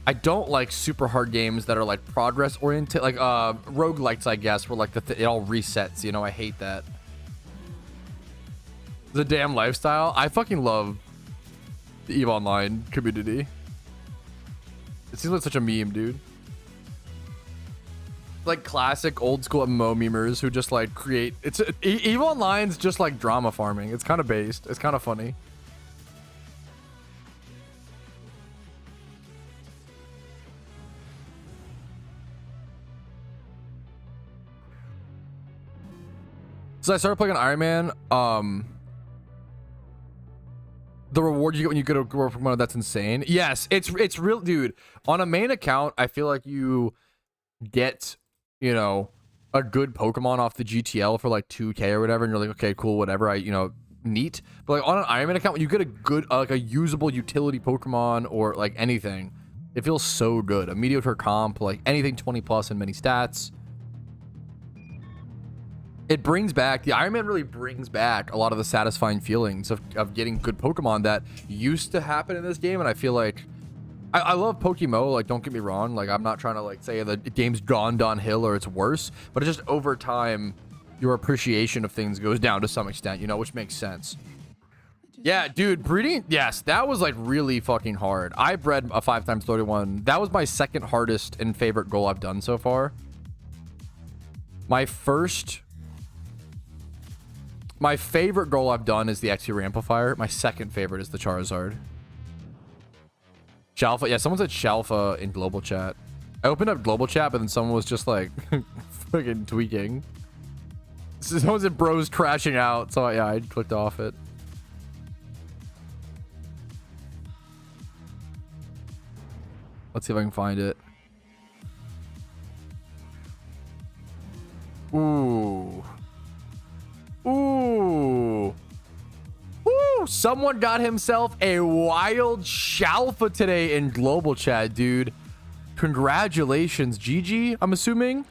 I don't like super hard games that are like progress oriented, like roguelites, I guess, where like it all resets, you know. I hate that. The damn lifestyle. I fucking love the EVE Online community. It seems like such a meme, dude. Like classic old school MMO memers who just like create. It's EVE Online's just like drama farming. It's kind of based. It's kind of funny. So I started playing Iron Man. The reward you get when you get a Pokemon, that's insane. Yes, it's real, dude. On a main account, I feel like you get, you know, a good Pokemon off the GTL for like 2K or whatever, and you're like, okay, cool, whatever. Neat. But like on an Iron Man account, when you get a good, like a usable utility Pokemon or like anything, it feels so good. A mediocre comp, like anything 20 plus and many stats. It brings back, the Iron Man really brings back a lot of the satisfying feelings of getting good Pokemon that used to happen in this game. And I feel like, I love PokeMMO, like don't get me wrong, like I'm not trying to like say the game's gone downhill or it's worse, but it's just over time, your appreciation of things goes down to some extent, you know, which makes sense. Yeah, dude, breeding, yes, that was like really fucking hard. I bred a 5x31. That was my second hardest and favorite goal I've done so far. My favorite goal I've done is the X-Hero Amplifier. My second favorite is the Charizard. Shalfa, yeah, someone said Shalfa in global chat. I opened up global chat, but then someone was just like fucking tweaking. Someone said bros crashing out, so yeah, I clicked off it. Let's see if I can find it. Ooh. Ooh. Ooh. Someone got himself a wild Shalfa today in global chat, dude. Congratulations. GG, I'm assuming.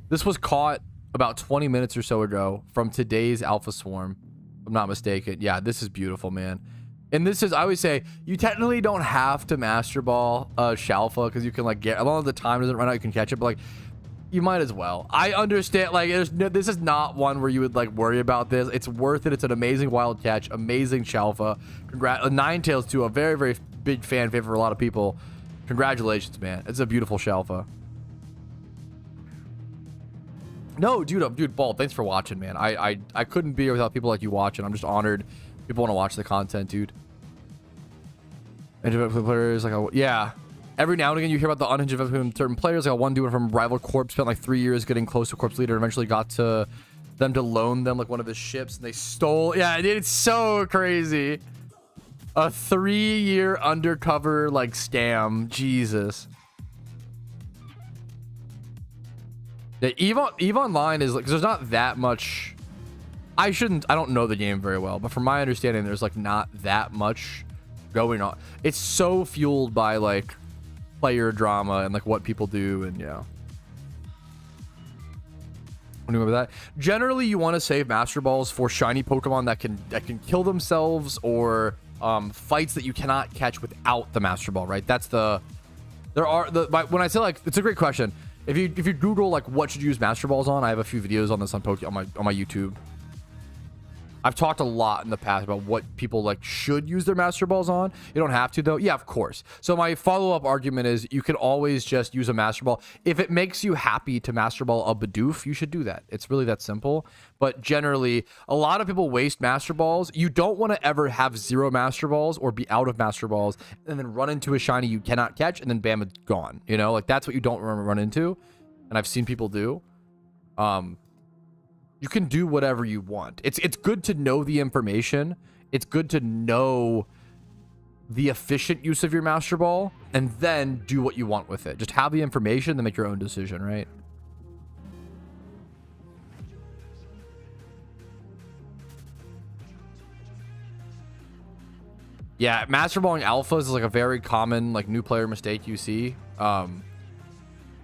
This was caught about 20 minutes or so ago from today's Alpha Swarm, if I'm not mistaken. Yeah, this is beautiful, man. And this is, I always say, you technically don't have to Master Ball Shalfa, because you can like get, as long as the time doesn't run out, you can catch it, but like, you might as well. I understand, like, this is not one where you would like worry about this. It's worth it. It's an amazing wild catch, amazing Shalfa. Congrats, Ninetales too, a very, very big fan favorite for a lot of people. Congratulations, man. It's a beautiful Shalfa. No, dude, Bald, thanks for watching, man. I couldn't be here without people like you watching. I'm just honored people want to watch the content, dude. Individual players, like, yeah. Every now and again, you hear about the unhinged event between certain players. Like, one dude from rival corp spent like 3 years getting close to corpse leader, and eventually got to them to loan them like one of his ships, and they stole. Yeah, dude, it's so crazy. A 3-year undercover like scam. Jesus. Yeah, EVE Online is like, because there's not that much. I don't know the game very well, but from my understanding, there's like not that much going on. It's so fueled by like player drama and like what people do, and yeah. Remember that. Generally, you want to save Master Balls for shiny Pokemon that can kill themselves, or fights that you cannot catch without the Master Ball. Right? That's when I say, like, it's a great question. If you Google like what should you use Master Balls on, I have a few videos on this on my YouTube. I've talked a lot in the past about what people like should use their Master Balls on. You don't have to, though. Yeah, of course. So my follow-up argument is you can always just use a Master Ball. If it makes you happy to Master Ball a Bidoof, you should do that. It's really that simple. But generally, a lot of people waste Master Balls. You don't want to ever have 0 Master Balls or be out of Master Balls and then run into a shiny you cannot catch and then bam, it's gone. You know, like that's what you don't run into. And I've seen people do. You can do whatever you want. It's good to know the information. It's good to know the efficient use of your Master Ball and then do what you want with it. Just have the information, then make your own decision, right? Yeah, Master Balling alphas is like a very common like new player mistake you see.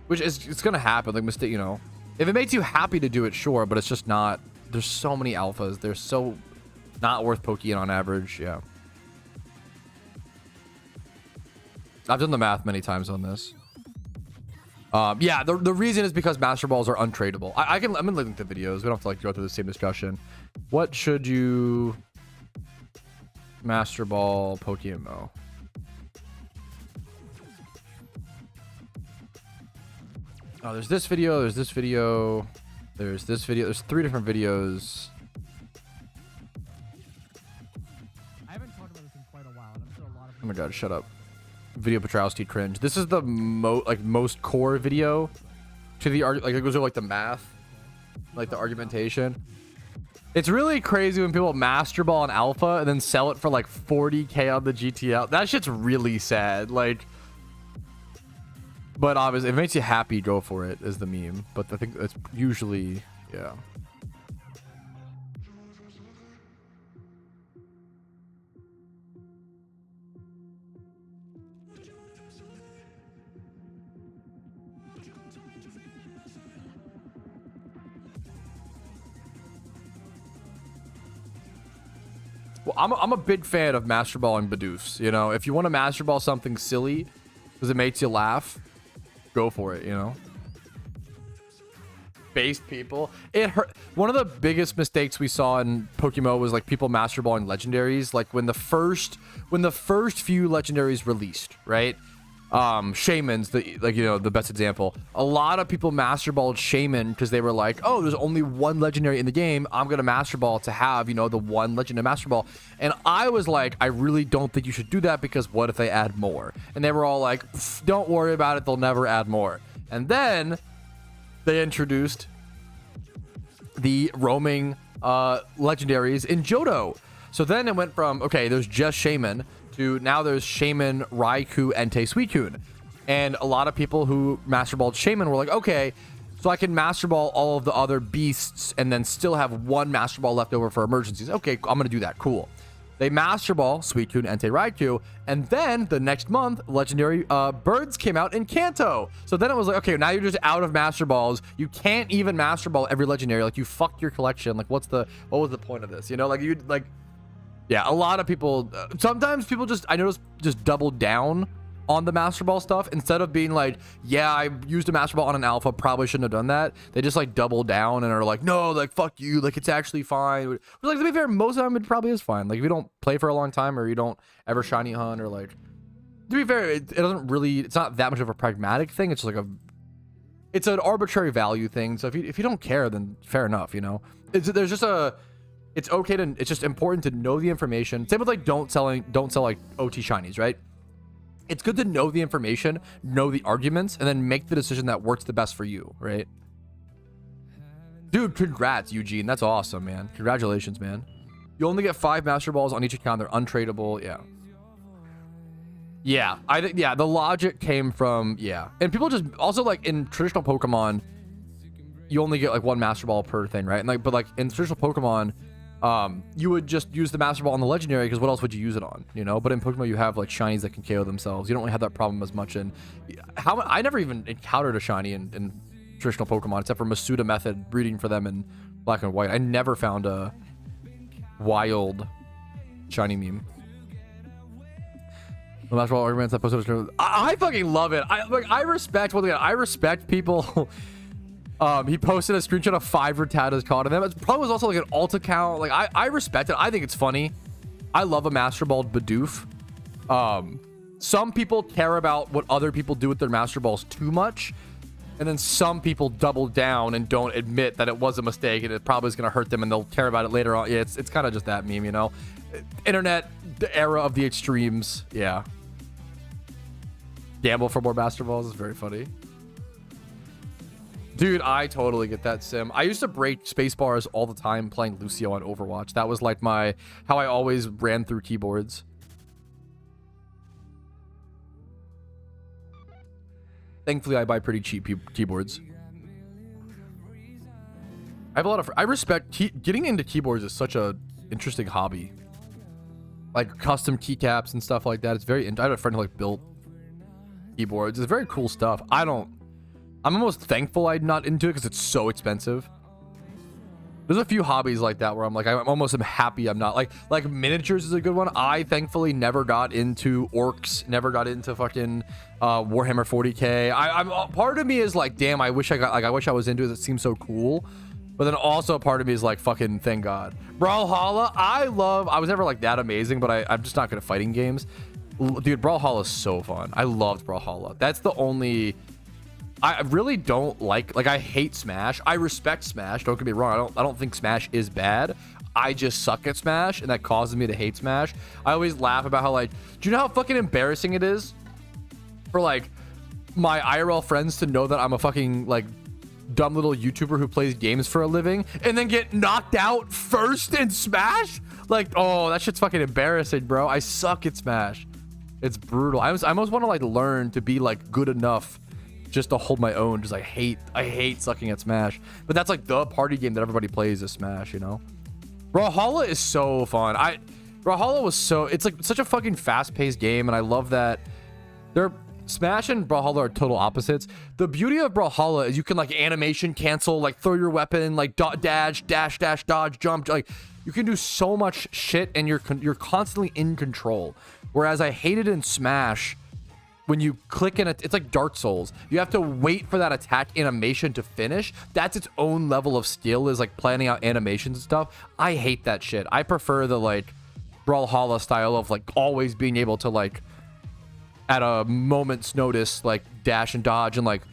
Which is, it's gonna happen, like mistake, you know. If it makes you happy to do it, sure, but it's just not. There's so many alphas. They're so not worth poking on average. Yeah. I've done the math many times on this. Yeah, the reason is because Master Balls are untradeable. I'm gonna link the videos. We don't have to like go through the same discussion. What should you Master Ball PokeMMO? Oh, there's this video, there's this video, there's this video, there's 3 different videos. I haven't talked about this in quite a while, and I'm sure a lot of Oh my god, shut up. Video Petrowski cringe. This is the most core video to the like it goes over like the math, like the argumentation. It's really crazy when people Master Ball an alpha and then sell it for like 40k on the GTL. That shit's really sad. Like, but obviously, if it makes you happy, go for it, is the meme. But I think that's usually, yeah. Well, I'm a big fan of Master Ball and Bidoofs. You know, if you want to Master Ball something silly because it makes you laugh, go for it, you know. Based people, it hurt. One of the biggest mistakes we saw in PokeMMO was like people Master Balling legendaries. Like when the first few legendaries released, right? Shaman's the best example. A lot of people Master Balled Shaman because they were like, oh, there's only one legendary in the game. I'm gonna Master Ball to have, you know, the one legendary Master Ball. And I was like, I really don't think you should do that because what if they add more? And they were all like, don't worry about it, they'll never add more. And then they introduced the roaming legendaries in Johto. So then it went from, okay, there's just Shaman to now there's Shaman, Raikou, Entei, Suicune. And a lot of people who Master Balled Shaman were like, okay, so I can Master Ball all of the other beasts and then still have one Master Ball left over for emergencies. Okay, I'm going to do that. Cool. They Master Ball Suicune, Entei, Raikou, and then the next month, legendary birds came out in Kanto. So then it was like, okay, now you're just out of Master Balls. You can't even Master Ball every legendary. Like, you fucked your collection. Like, what was the point of this? You know, like, you'd like, yeah, a lot of people, sometimes people I noticed just double down on the Master Ball stuff instead of being like, yeah, I used a Master Ball on an alpha, probably shouldn't have done that. They just like double down and are like, no, like, fuck you, like, it's actually fine. But like, to be fair, most of the time it probably is fine. Like, if you don't play for a long time or you don't ever shiny hunt, or like, to be fair, it doesn't really, it's not that much of a pragmatic thing. It's just like it's an arbitrary value thing. So if you don't care, then fair enough, you know. It's okay to, it's just important to know the information. Same with like don't sell like OT shinies, right? It's good to know the information, know the arguments, and then make the decision that works the best for you, right? Dude, congrats, Eugene. That's awesome, man. Congratulations, man. You only get 5 Master Balls on each account. They're untradeable. Yeah. Yeah, I think, yeah, the logic came from, yeah. And people just, also like in traditional Pokemon, you only get like 1 Master Ball per thing, right? And like, but like in traditional Pokemon, you would just use the Master Ball on the Legendary because what else would you use it on, you know? But in Pokemon, you have like shinies that can KO themselves. You don't really have that problem as much. And I never even encountered a shiny in traditional Pokemon except for Masuda Method breeding for them in Black and White. I never found a wild shiny meme. The Master Ball arguments that posted. I fucking love it. I respect, once again, I respect people. He posted a screenshot of 5 Rattatas caught in them. It probably was also like an alt account. Like I respect it. I think it's funny. I love a Master Ball Bidoof. Some people care about what other people do with their Master Balls too much. And then some people double down and don't admit that it was a mistake and it probably is going to hurt them and they'll care about it later on. Yeah, it's kind of just that meme, you know? Internet, the era of the extremes. Yeah. Gamble for more Master Balls is very funny. Dude, I totally get that, Sim. I used to break space bars all the time playing Lucio on Overwatch. That was like how I always ran through keyboards. Thankfully, I buy pretty cheap keyboards. I have a lot of... I respect... Getting into keyboards is such a interesting hobby. Like custom keycaps and stuff like that. It's very... I had a friend who like built keyboards. It's very cool stuff. I'm almost thankful I'm not into it because it's so expensive. There's a few hobbies like that where I'm like, I'm almost happy I'm not. Like miniatures is a good one. I thankfully never got into orcs, never got into fucking Warhammer 40k. I'm part of me is like, damn, I wish I wish I was into it. It seems so cool. But then also part of me is like, fucking thank God. Brawlhalla, I was never like that amazing, but I'm just not good at fighting games. Dude, Brawlhalla is so fun. I loved Brawlhalla. That's the only... I really don't like I hate Smash. I respect Smash. Don't get me wrong. I don't think Smash is bad. I just suck at Smash, and that causes me to hate Smash. I always laugh about how like, do you know how fucking embarrassing it is for like my IRL friends to know that I'm a fucking like dumb little YouTuber who plays games for a living and then get knocked out first in Smash? Like, oh, that shit's fucking embarrassing, bro. I suck at Smash. It's brutal. I almost want to like learn to be like good enough just to hold my own. Just I hate sucking at Smash. But that's like the party game that everybody plays is Smash, you know? Brawlhalla is so fun. Brawlhalla was it's like such a fucking fast-paced game, and I love that Smash and Brawlhalla are total opposites. The beauty of Brawlhalla is you can like animation cancel, like throw your weapon, like dash, dodge, jump. Like you can do so much shit, and you're constantly in control. Whereas I hated in Smash, when you click in it's like Dark Souls. You have to wait for that attack animation to finish. That's its own level of skill, is like planning out animations and stuff. I hate that shit. I prefer the like Brawlhalla style of like always being able to like at a moment's notice like dash and dodge, and like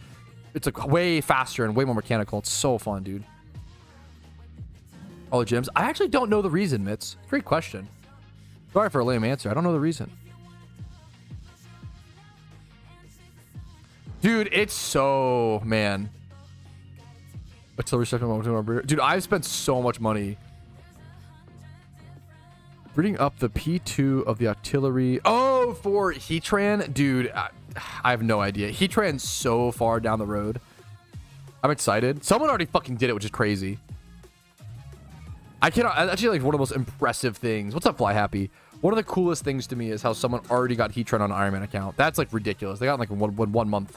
it's like way faster and way more mechanical. It's so fun, dude. All the gyms. I actually don't know the reason, Mitz. Great question. Sorry for a lame answer. I don't know the reason. Dude, it's so, man. Dude, I've spent so much money reading up the P2 of the artillery. Oh, for Heatran? Dude, I have no idea. Heatran's so far down the road. I'm excited. Someone already fucking did it, which is crazy. I cannot... Actually, like, one of the most impressive things. What's up, Fly Happy? One of the coolest things to me is how someone already got Heatran on an Iron Man account. That's, like, ridiculous. They got, like, one month.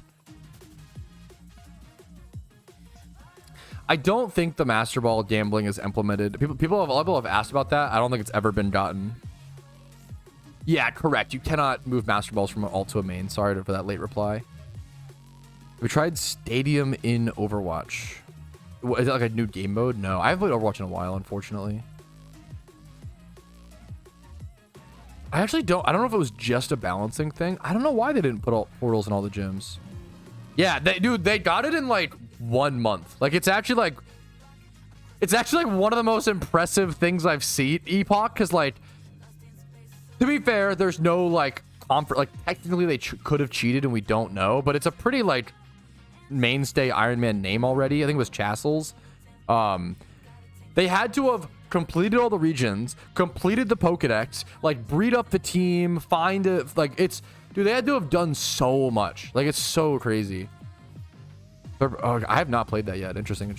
I don't think the Master Ball gambling is implemented. People have asked about that. I don't think it's ever been gotten. Yeah, correct. You cannot move Master Balls from an alt to a main. Sorry for that late reply. We tried Stadium in Overwatch. Is it like a new game mode? No, I haven't played Overwatch in a while, unfortunately. I don't know if it was just a balancing thing. I don't know why they didn't put all portals in all the gyms. Yeah, dude, they got it in like 1 month. Like it's actually like one of the most impressive things I've seen Epoch, because like, to be fair, there's no like like technically they could have cheated and we don't know, but it's a pretty like mainstay Iron Man name already. I think it was Chassels. They had to have completed all the regions, completed the Pokedex, like breed up the team, find it. Like it's, dude, they had to have done so much. Like it's so crazy. Oh, I have not played that yet. Interesting.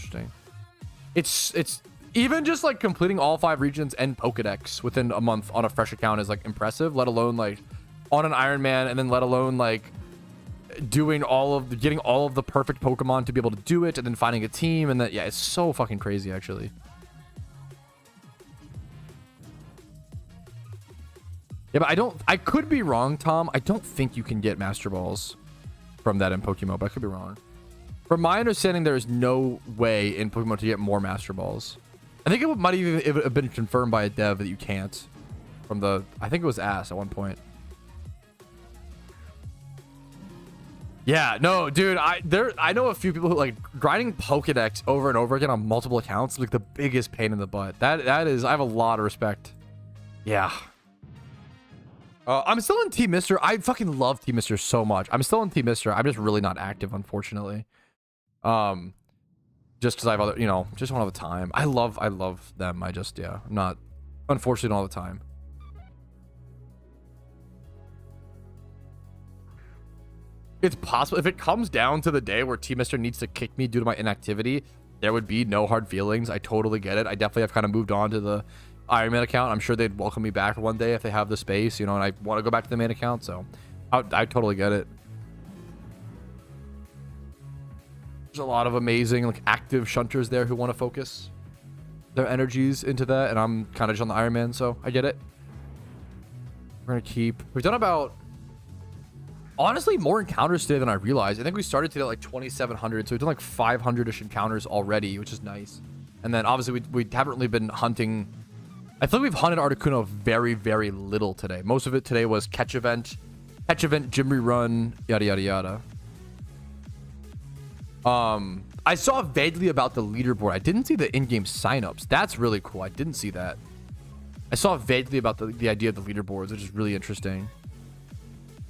It's even just like completing all 5 regions and Pokedex within a month on a fresh account is like impressive, let alone like on an Iron Man, and then let alone like doing getting all of the perfect Pokemon to be able to do it, and then finding a team, and that, yeah, it's so fucking crazy actually. Yeah, but I could be wrong, Tom. I don't think you can get Master Balls from that in PokeMMO, but I could be wrong. From my understanding, there is no way in PokeMMO to get more Master Balls. I think it might even have been confirmed by a dev that you can't. From the, I think it was asked at one point. Yeah, no, dude, I know a few people who like grinding Pokedex over and over again on multiple accounts, like the biggest pain in the butt. That is, I have a lot of respect. Yeah. I'm still in Team Mr. I fucking love Team Mr. so much. I'm still in Team Mr. I'm just really not active, unfortunately. Just because I have other, you know, just don't have the time. I love them. I just, yeah, I'm not, unfortunately, all the time. It's possible if it comes down to the day where Team Mr. needs to kick me due to my inactivity, there would be no hard feelings. I totally get it. I definitely have kind of moved on to the Iron Man account. I'm sure they'd welcome me back one day if they have the space, you know, and I want to go back to the main account. So I totally get it. There's a lot of amazing like active shunters there who want to focus their energies into that, and I'm kind of just on the Iron Man, so I get it. We're gonna keep, we've done about, honestly, more encounters today than I realized. I think we started today at like 2,700, so we've done like 500-ish encounters already, which is nice. And then obviously we haven't really been hunting. I feel like we've hunted Articuno very, very little today. Most of it today was catch event, gym rerun, yada yada yada. I saw vaguely about the leaderboard. I didn't see the in-game signups. That's really cool. I didn't see that. I saw vaguely about the idea of the leaderboards, which is really interesting.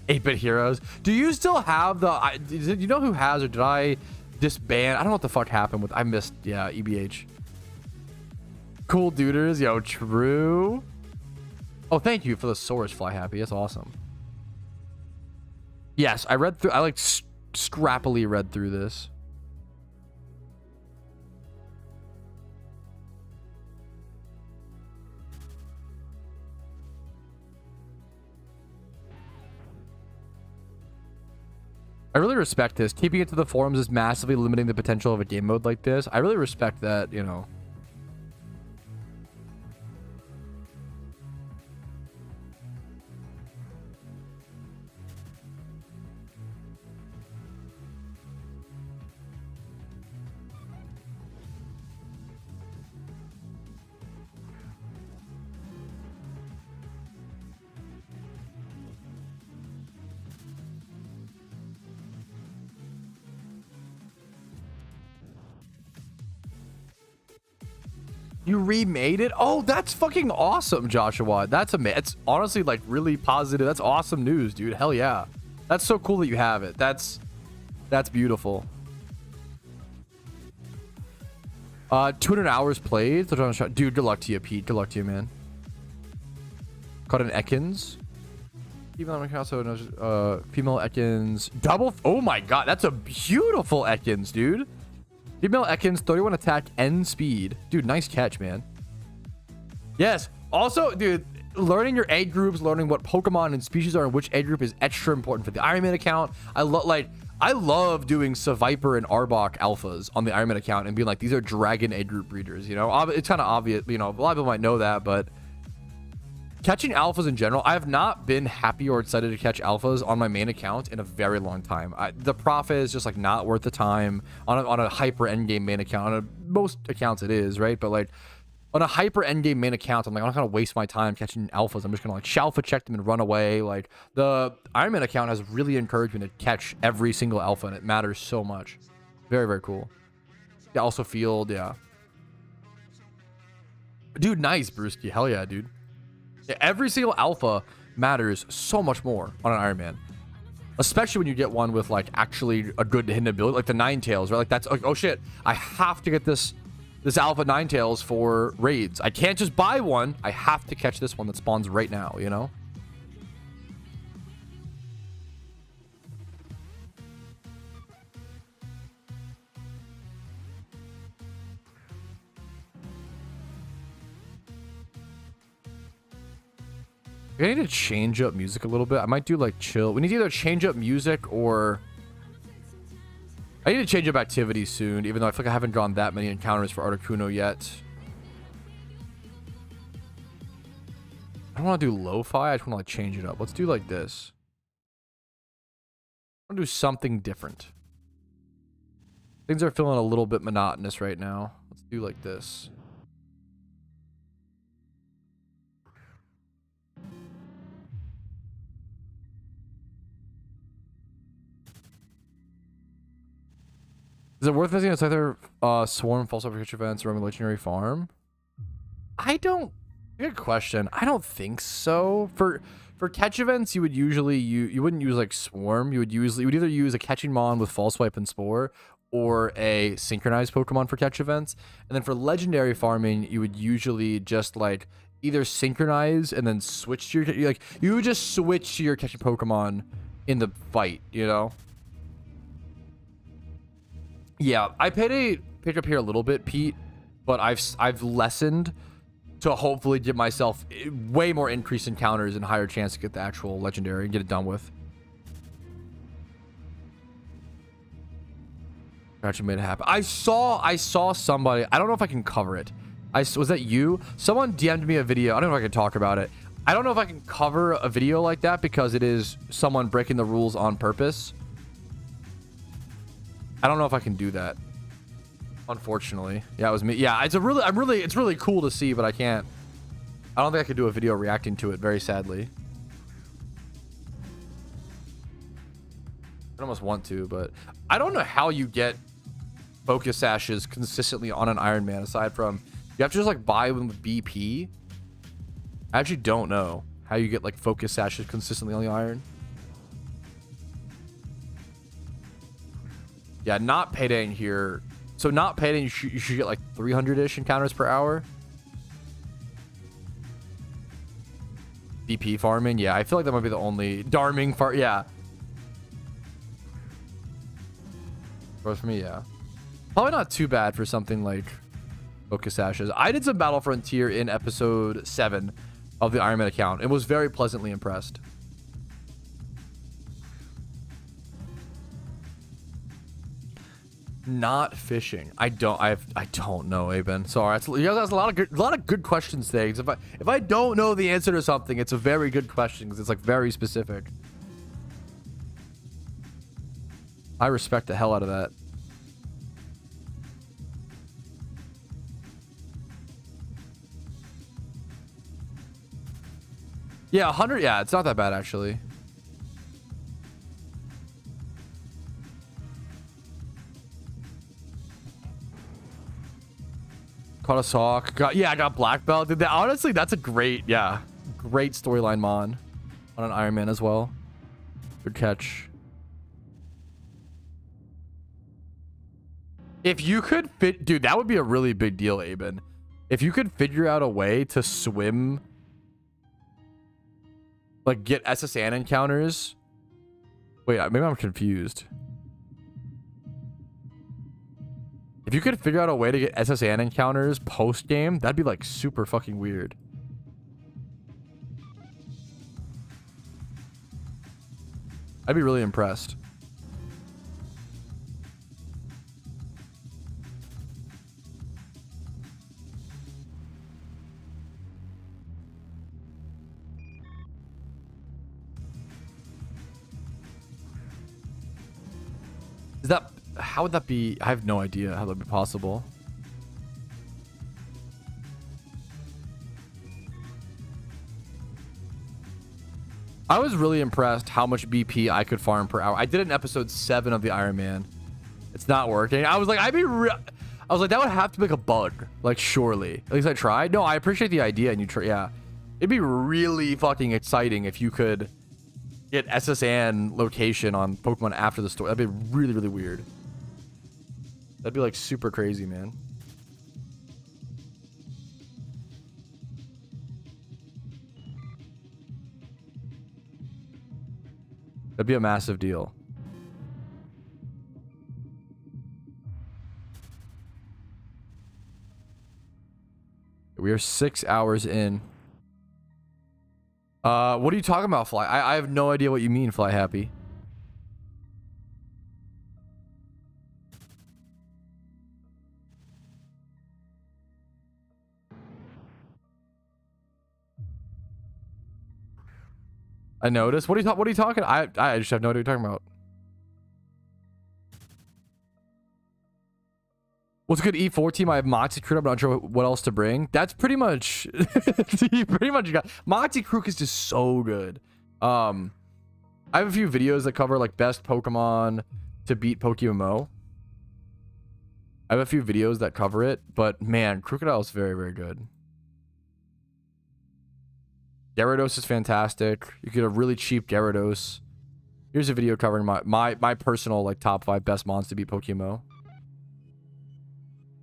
8-bit heroes. Do you still have the? Do you know who has, or did I disband? I don't know what the fuck happened with. I missed. Yeah, EBH. Cool duders, yo, true. Oh, thank you for the Saurus Fly Happy. That's awesome. Yes, I read through. I like scrappily read through this. I really respect this. Keeping it to the forums is massively limiting the potential of a game mode like this. I really respect that, you know. You remade it? Oh, that's fucking awesome, Joshua. That's amazing. It's honestly like really positive. That's awesome news, dude. Hell yeah. That's so cool that you have it. That's beautiful. 200 hours played. Dude, good luck to you, Pete. Good luck to you, man. Caught an Ekans. Female Ekans. Double. Oh my god, that's a beautiful Ekans, dude. Female Ekans, 31 attack and speed. Dude, nice catch, man. Yes. Also, dude, learning your egg groups, learning what Pokemon and species are in which egg group is extra important for the Iron Man account. I love doing Seviper and Arbok alphas on the Iron Man account and being like, these are dragon egg group breeders, you know? It's kind of obvious, you know, a lot of people might know that, but catching alphas in general, I have not been happy or excited to catch alphas on my main account in a very long time. The profit is just like not worth the time on a hyper endgame main account. On most accounts it is, right? But like On a hyper endgame main account, I'm like, I'm not gonna waste my time catching alphas. I'm just gonna like shalfa check them and run away. Like the Iron Man account has really encouraged me to catch every single alpha, and it matters so much. Very, very cool. Yeah, also field, yeah. Dude, nice, Brewski. Hell yeah, dude. Yeah, every single alpha matters so much more on an Iron Man. Especially when you get one with like actually a good hidden ability, like the Ninetales, right? Like that's like, oh shit, I have to get this alpha Ninetales for raids. I can't just buy one. I have to catch this one that spawns right now, you know? I need to change up music a little bit. I might do like chill. We need to either change up music or I need to change up activity soon, even though I feel like I haven't drawn that many encounters for Articuno yet. I don't want to do lo-fi. I just want to like change it up. Let's do like this. I want to do something different. Things are feeling a little bit monotonous right now. Let's do like this. Is it worth visiting a either swarm, false overcatch events, Roman legendary farm? I don't. Good question. I don't think so. For catch events, you would usually you wouldn't use like swarm. You would either use a catching mon with false swipe and spore, or a synchronized Pokemon for catch events. And then for legendary farming, you would usually just like either synchronize and then switch to your you would just switch to your catching Pokemon in the fight. You know. Yeah, I picked up here a little bit, Pete, but I've lessened to hopefully give myself way more increased encounters and higher chance to get the actual legendary and get it done with. Actually made it happen. I saw somebody. I don't know if I can cover it. Was that you? Someone DM'd me a video. I don't know if I can talk about it. I don't know if I can cover a video like that because it is someone breaking the rules on purpose. I don't know if I can do that. Unfortunately. Yeah, it was me. Yeah, it's really cool to see, but I can't. I don't think I could do a video reacting to it, very sadly. I almost want to, but I don't know how you get focus sashes consistently on an Iron Man aside from you have to just like buy them with BP. I actually don't know how you get like focus sashes consistently on the Iron. Yeah, not payday in here. So not payday, you should get like 300-ish encounters per hour. BP farming, yeah, I feel like that might be the only Darming farm. Yeah. But for me, yeah. Probably not too bad for something like Focus Ashes. I did some Battle Frontier in episode 7 of the Iron Man account and was very pleasantly impressed. Not fishing. I don't know, Aben. Sorry. You guys asked a lot of good questions today. If I don't know the answer to something, it's a very good question because it's like very specific. I respect the hell out of that. Yeah, 100. Yeah, it's not that bad actually. Caught a sock. I got black belt. Honestly, that's a great storyline mon on an Iron Man as well. Good catch. If you could fit, dude, that would be a really big deal, Aben. If you could figure out a way to swim, like get SSN encounters. Wait, maybe I'm confused. If you could figure out a way to get SSN encounters post game, that'd be like super fucking weird. I'd be really impressed. Is that, how would that be? I have no idea how that would be possible. I was really impressed how much BP I could farm per hour. I did it in episode 7 of the Iron Man. It's not working. I was like, I was like, that would have to be like a bug. Like, surely. At least I tried. No, I appreciate the idea. And you try, yeah. It'd be really fucking exciting if you could get SSN location on Pokemon after the story. That'd be really, really weird. That'd be like super crazy, man. That'd be a massive deal. We are 6 hours in. What are you talking about, Fly? I have no idea what you mean, Fly Happy. I noticed. What are you talking? I just have no idea what you're talking about. What's a good E4 team? I have Moxie Crew. I'm not sure what else to bring. That's pretty much you pretty much got Moxie Crew is just so good. I have a few videos that cover like best Pokemon to beat PokeMMO. I have a few videos that cover it, but man, Crocodile is very, very good. Gyarados is fantastic. You get a really cheap Gyarados. Here's a video covering my personal like top 5 best mons to beat PokeMMO.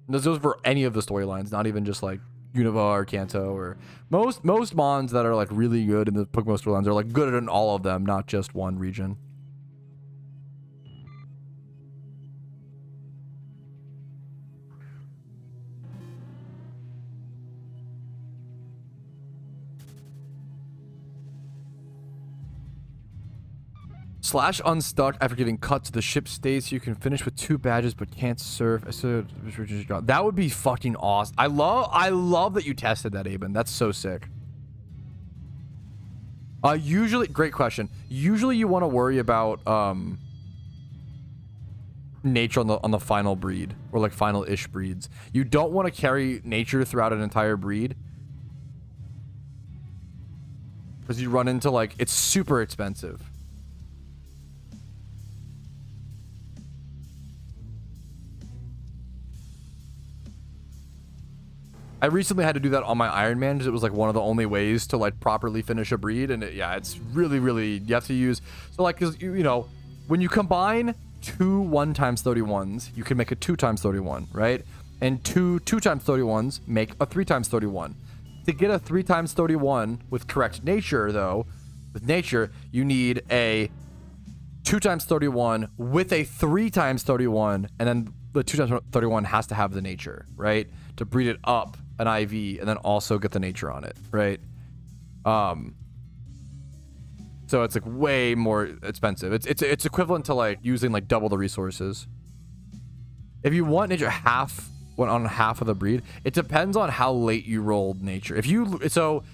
Those for any of the storylines, not even just like Unova or Kanto or most mons that are like really good in the Pokemon storylines are like good in all of them, not just one region. Slash unstuck after getting cut to the ship stays so you can finish with 2 badges but can't serve. That would be fucking awesome. I love that you tested that, Aben. That's so sick. Usually, great question. Usually you want to worry about nature on the final breed or like final-ish breeds. You don't want to carry nature throughout an entire breed because you run into like it's super expensive. I recently had to do that on my Iron Man because it was like one of the only ways to like properly finish a breed, and yeah, it's really you have to use so like because you know when you combine 2 1x31s, you can make a 2x31, right? And 2 2x31s make a 3x31. To get a 3x31 with correct nature, though, with nature you need a 2x31 with a 3x31, and then the 2x31 has to have the nature, right? To breed it up an IV and then also get the nature on it, right? So it's like way more expensive. It's equivalent to like using like double the resources. If you want nature on half of the breed, it depends on how late you rolled nature. So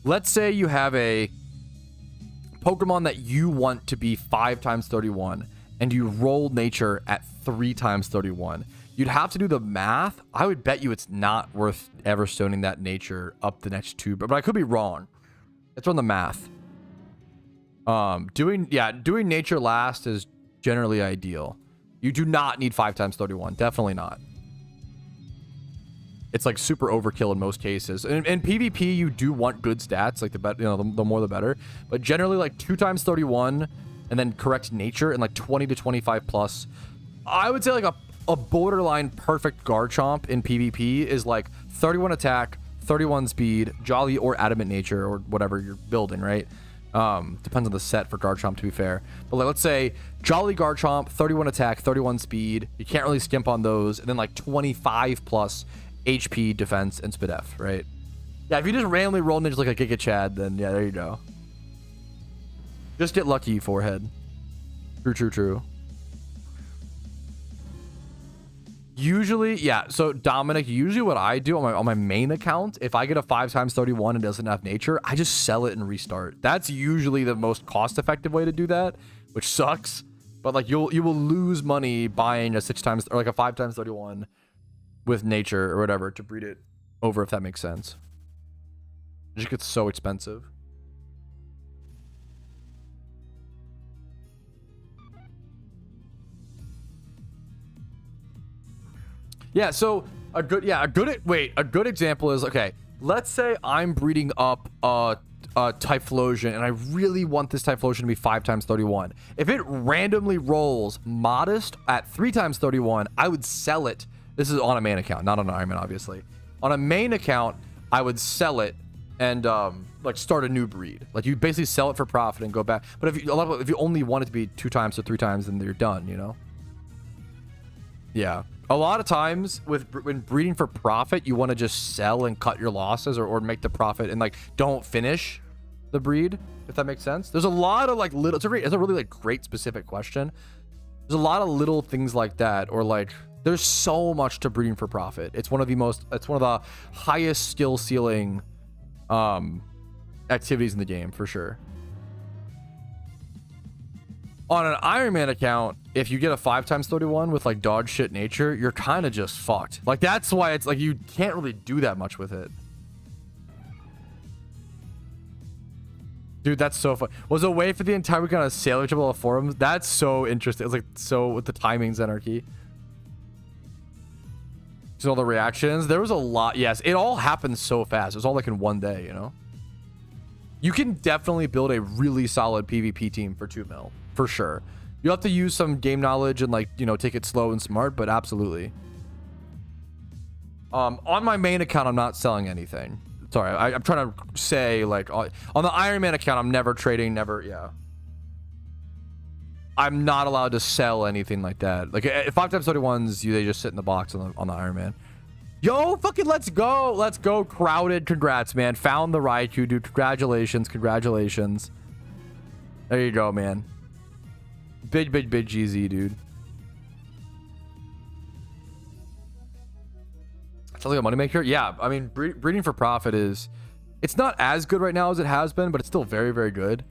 let's say you have a Pokemon that you want to be 5x31 and you rolled nature at 3x31. You'd have to do the math. I would bet you it's not worth ever stoning that nature up the next 2, but I could be wrong. Let's run the math. Doing nature last is generally ideal. You do not need 5x31. Definitely not. It's like super overkill in most cases. In PvP, you do want good stats, like the more the better. But generally, like 2x31 and then correct nature and like 20 to 25 plus. I would say like a borderline perfect Garchomp in PvP is like 31 attack, 31 speed, Jolly or Adamant Nature or whatever you're building, right? Depends on the set for Garchomp, to be fair. But like, let's say Jolly Garchomp, 31 attack, 31 speed. You can't really skimp on those. And then like 25 plus HP, defense, and Spidef, right? Yeah, if you just randomly roll ninjas like a Giga Chad, then yeah, there you go. Just get lucky, forehead. True. Usually, yeah. So Dominic, usually what I do on my main account, if I get a 5x31 and doesn't have nature, I just sell it and restart. That's usually the most cost-effective way to do that, which sucks. But like you will lose money buying a 6x or like a 5x31 with nature or whatever to breed it over, if that makes sense. It just gets so expensive. Yeah, so a good example is, okay, let's say I'm breeding up a Typhlosion, and I really want this Typhlosion to be 5 times 31. If it randomly rolls modest at 3 times 31, I would sell it. This is on a main account, not on an Iron Man, obviously. On a main account, I would sell it and like start a new breed. Like you basically sell it for profit and go back. But if you only want it to be 2 times or 3 times, then you're done, you know? Yeah. A lot of times when breeding for profit, you want to just sell and cut your losses or make the profit and like don't finish the breed, if that makes sense. There's a lot of like little, it's a really like great specific question. There's a lot of little things like that, or like there's so much to breeding for profit. It's one of the highest skill ceiling activities in the game for sure. On an Iron Man account, if you get a 5 times 31 with like dog shit nature, you're kind of just fucked. Like that's why it's like you can't really do that much with it. Dude, that's so fun. Was away for the entire weekend on a Sailor Triple forums. That's so interesting. It's like so with the timings anarchy. So all the reactions. There was a lot. Yes, it all happened so fast. It was all like in one day, you know? You can definitely build a really solid PvP team for 2 mil. For sure. You have to use some game knowledge and like, you know, take it slow and smart, but absolutely. On my main account, I'm not selling anything. Sorry, I'm trying to say like on the Iron Man account, I'm never trading, yeah. I'm not allowed to sell anything like that. Like 5 times 31s, they just sit in the box on the Iron Man. Yo, fucking let's go, Crowded. Congrats, man. Found the Raikou, dude. Congratulations. There you go, man. Big GZ, dude. Sounds like a moneymaker. Yeah, I mean, breeding for profit it's not as good right now as it has been, but it's still very, very good.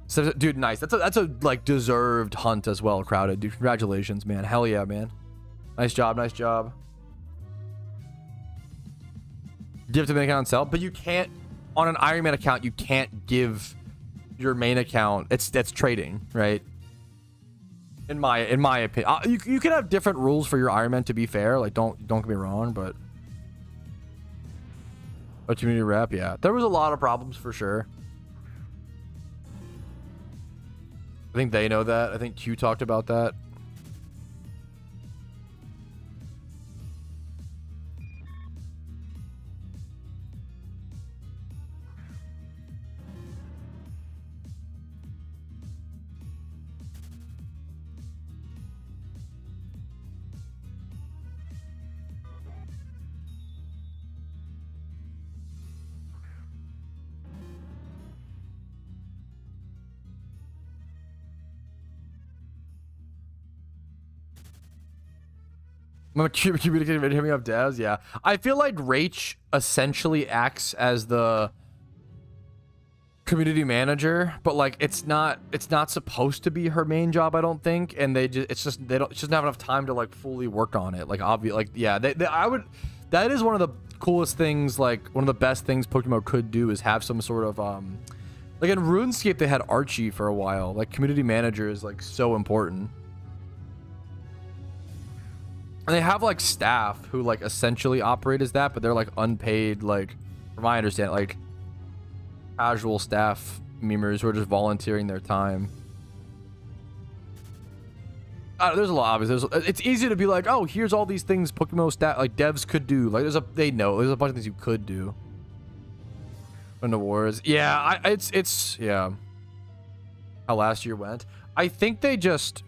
So, dude, nice. That's a like deserved hunt as well, Crowded. Dude, congratulations, man. Hell yeah, man. Nice job. Give to main account and sell, but you can't on an Iron Man account. You can't give your main account. That's trading, right? In my opinion, you can have different rules for your Iron Man. To be fair, like don't get me wrong, but community rep, yeah, there was a lot of problems for sure. I think they know that. I think Q talked about that. I'm communicating, hitting me up, devs. Yeah, I feel like Rach essentially acts as the community manager, but like it's not supposed to be her main job, I don't think. And they just don't have enough time to like fully work on it. Like obvious, like yeah, that is one of the coolest things. Like one of the best things PokeMMO could do is have some sort of like in RuneScape they had Archie for a while. Like community manager is like so important. And they have like staff who like essentially operate as that, but they're like unpaid, like from my understanding, like casual staff memers who are just volunteering their time. There's a lot, obviously. It's easy to be like, oh, here's all these things PokeMMO staff like devs could do. Like there's a bunch of things you could do. In the wars, yeah, it's yeah. How last year went. I think they just.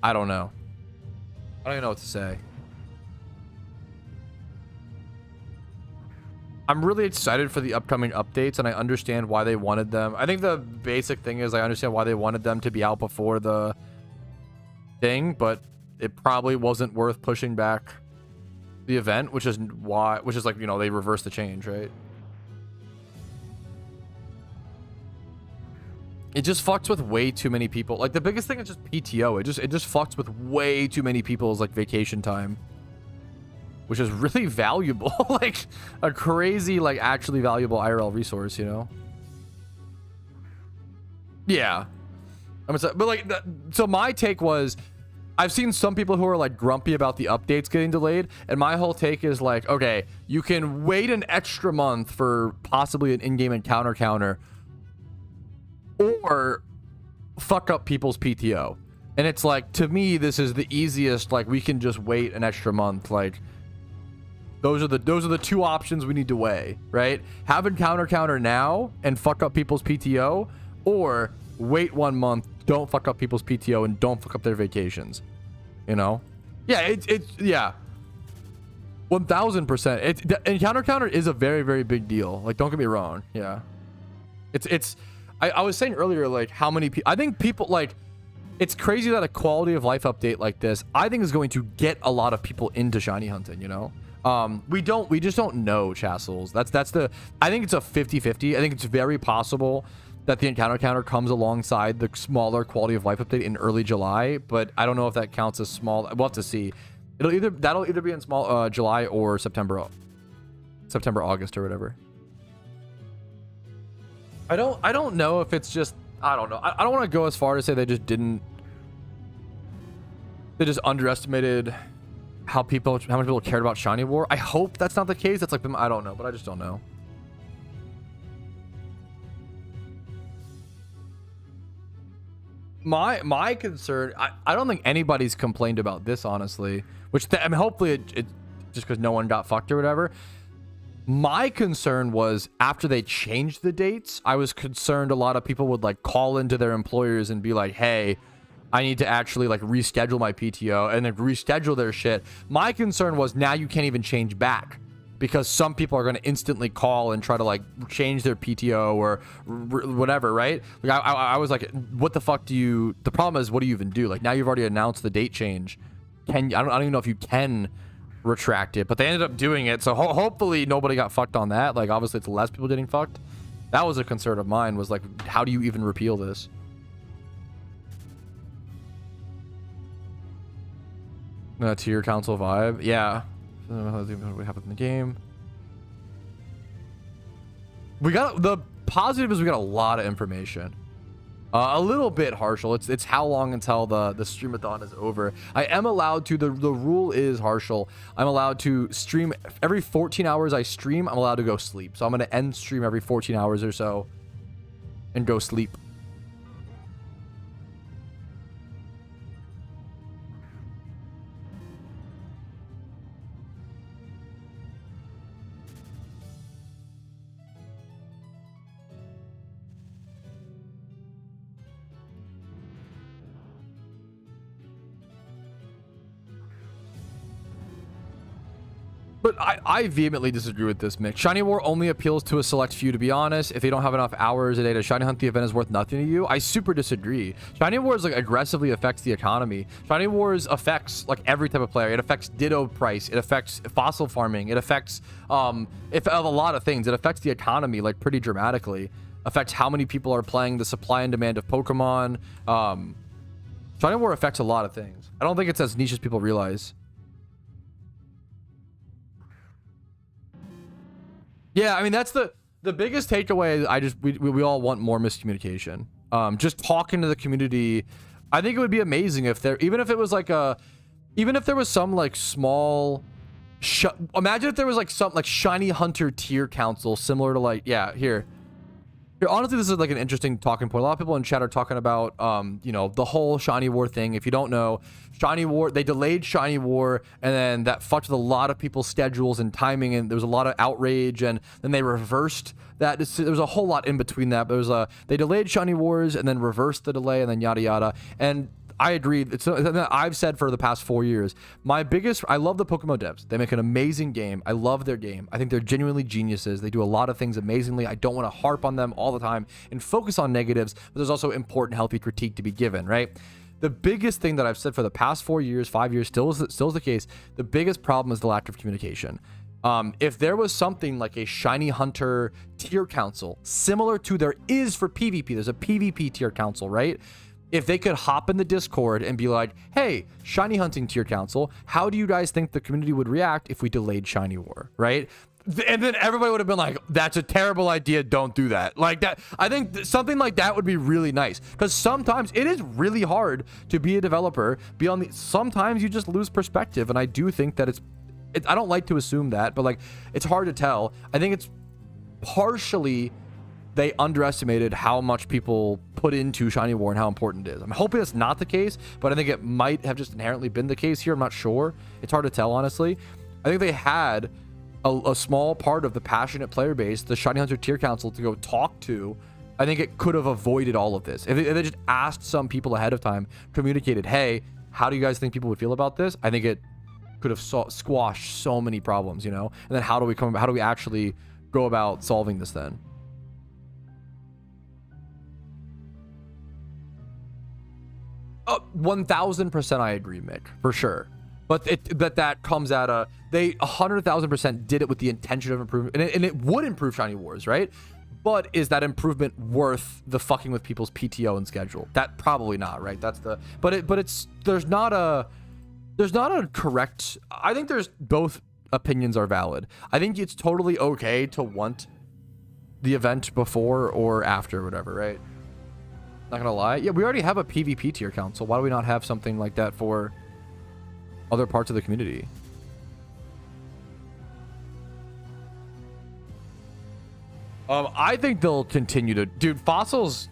I don't know. I don't even know what to say. I'm really excited for the upcoming updates, and I understand why they wanted them. I think the basic thing is I understand why they wanted them to be out before the thing, but it probably wasn't worth pushing back the event, which is like, you know, they reversed the change, right? It just fucks with way too many people. Like the biggest thing is just PTO. It just fucks with way too many people's like vacation time, which is really valuable. Like a crazy, like actually valuable IRL resource, you know? Yeah. But like, so my take was, I've seen some people who are like grumpy about the updates getting delayed, and my whole take is like, okay, you can wait an extra month for possibly an in-game encounter counter, or fuck up people's PTO. And it's like, to me, this is the easiest. Like, we can just wait an extra month. Like, those are the two options we need to weigh, right? Have encounter counter now and fuck up people's PTO, or wait 1 month, don't fuck up people's PTO, and don't fuck up their vacations. You know? Yeah, it's yeah. 1000%. Encounter counter is a very, very big deal. Like, don't get me wrong. Yeah. I was saying earlier, like, how many people, I think people, like, it's crazy that a quality of life update like this, I think, is going to get a lot of people into shiny hunting, you know? We just don't know, Chassels. I think it's a 50-50. I think it's very possible that the encounter counter comes alongside the smaller quality of life update in early July, but I don't know if that counts as small. We'll have to see. That'll either be in small July or September, August, or whatever. I don't know if it's just, I don't know. I don't want to go as far to say they just underestimated how many people cared about Shiny War. I hope that's not the case. That's like them. I don't know, but I just don't know. My concern, I don't think anybody's complained about this, honestly, which I mean, hopefully it just because no one got fucked or whatever. My concern was, after they changed the dates, I was concerned a lot of people would like call into their employers and be like, hey, I need to actually like reschedule my PTO, and then reschedule their shit. My concern was, now you can't even change back, because some people are going to instantly call and try to like change their PTO or whatever, right? Like, I was like, what the fuck the problem is, what do you even do? Like, now you've already announced the date change. I don't even know if you can retract it, but they ended up doing it. So hopefully nobody got fucked on that. Like, obviously it's less people getting fucked. That was a concern of mine, was like, how do you even repeal this? Tier council vibe. Yeah. What happened in the game? The positive is we got a lot of information. A little bit Harshal. It's how long until the streamathon is over. I am allowed to, the rule is, Harshal, I'm allowed to stream every 14 hours I stream, I'm allowed to go sleep. So I'm going to end stream every 14 hours or so and go sleep. But I vehemently disagree with this, Mick. Shiny War only appeals to a select few, to be honest. If they don't have enough hours a day to shiny hunt, the event is worth nothing to you. I super disagree. Shiny Wars like aggressively affects the economy. Shiny Wars affects like every type of player. It affects Ditto price. It affects fossil farming. It affects a lot of things. It affects the economy like pretty dramatically. Affects how many people are playing, the supply and demand of Pokemon. Shiny War affects a lot of things. I don't think it's as niche as people realize. Yeah, I mean, that's the biggest takeaway. We all want more miscommunication. Just talking to the community. I think it would be amazing if even if there was some like small, imagine if there was like some like shiny hunter tier council similar to like, yeah, here, honestly, this is like an interesting talking point. A lot of people in chat are talking about, you know, the whole Shiny War thing. If you don't know, Shiny War, they delayed Shiny War, and then that fucked with a lot of people's schedules and timing, and there was a lot of outrage, and then they reversed that. There was a whole lot in between that. But they delayed Shiny Wars and then reversed the delay, and then yada yada. And I agree. I've said for the past 4 years, I love the PokeMMO devs. They make an amazing game. I love their game. I think they're genuinely geniuses. They do a lot of things amazingly. I don't want to harp on them all the time and focus on negatives, but there's also important, healthy critique to be given, right? The biggest thing that I've said for the past 4 years, 5 years, still is the case. The biggest problem is the lack of communication. If there was something like a Shiny Hunter tier council, similar to there is for PvP, there's a PvP tier council, right? If they could hop in the Discord and be like, hey, Shiny Hunting tier council, how do you guys think the community would react if we delayed Shiny War, right? and then everybody would have been like, that's a terrible idea, don't do that. Like that, I think something like that would be really nice, because sometimes it is really hard to be a developer, sometimes you just lose perspective, and I do think that I don't like to assume that, but like, it's hard to tell. I think it's partially they underestimated how much people put into Shiny War and how important it is. I'm hoping it's not the case, but I think it might have just inherently been the case here. I'm not sure. It's hard to tell, honestly. I think they had a small part of the passionate player base, the Shiny Hunter Tier Council, to go talk to. I think it could have avoided all of this. If they just asked some people ahead of time, communicated, hey, how do you guys think people would feel about this? I think it could have squashed so many problems, you know? And then how do we actually go about solving this then? 1000% I agree, Mick, for sure. But that comes at they 100,000% did it with the intention of improvement, and it would improve Shiny Wars, right? But is that improvement worth the fucking with people's PTO and schedule? That probably not, right? There's not a correct. I think there's both opinions are valid. I think it's totally okay to want the event before or after, whatever, right? Not gonna lie. Yeah, we already have a PvP tier council. Why do we not have something like that for other parts of the community? I think they'll continue to... Dude, fossils,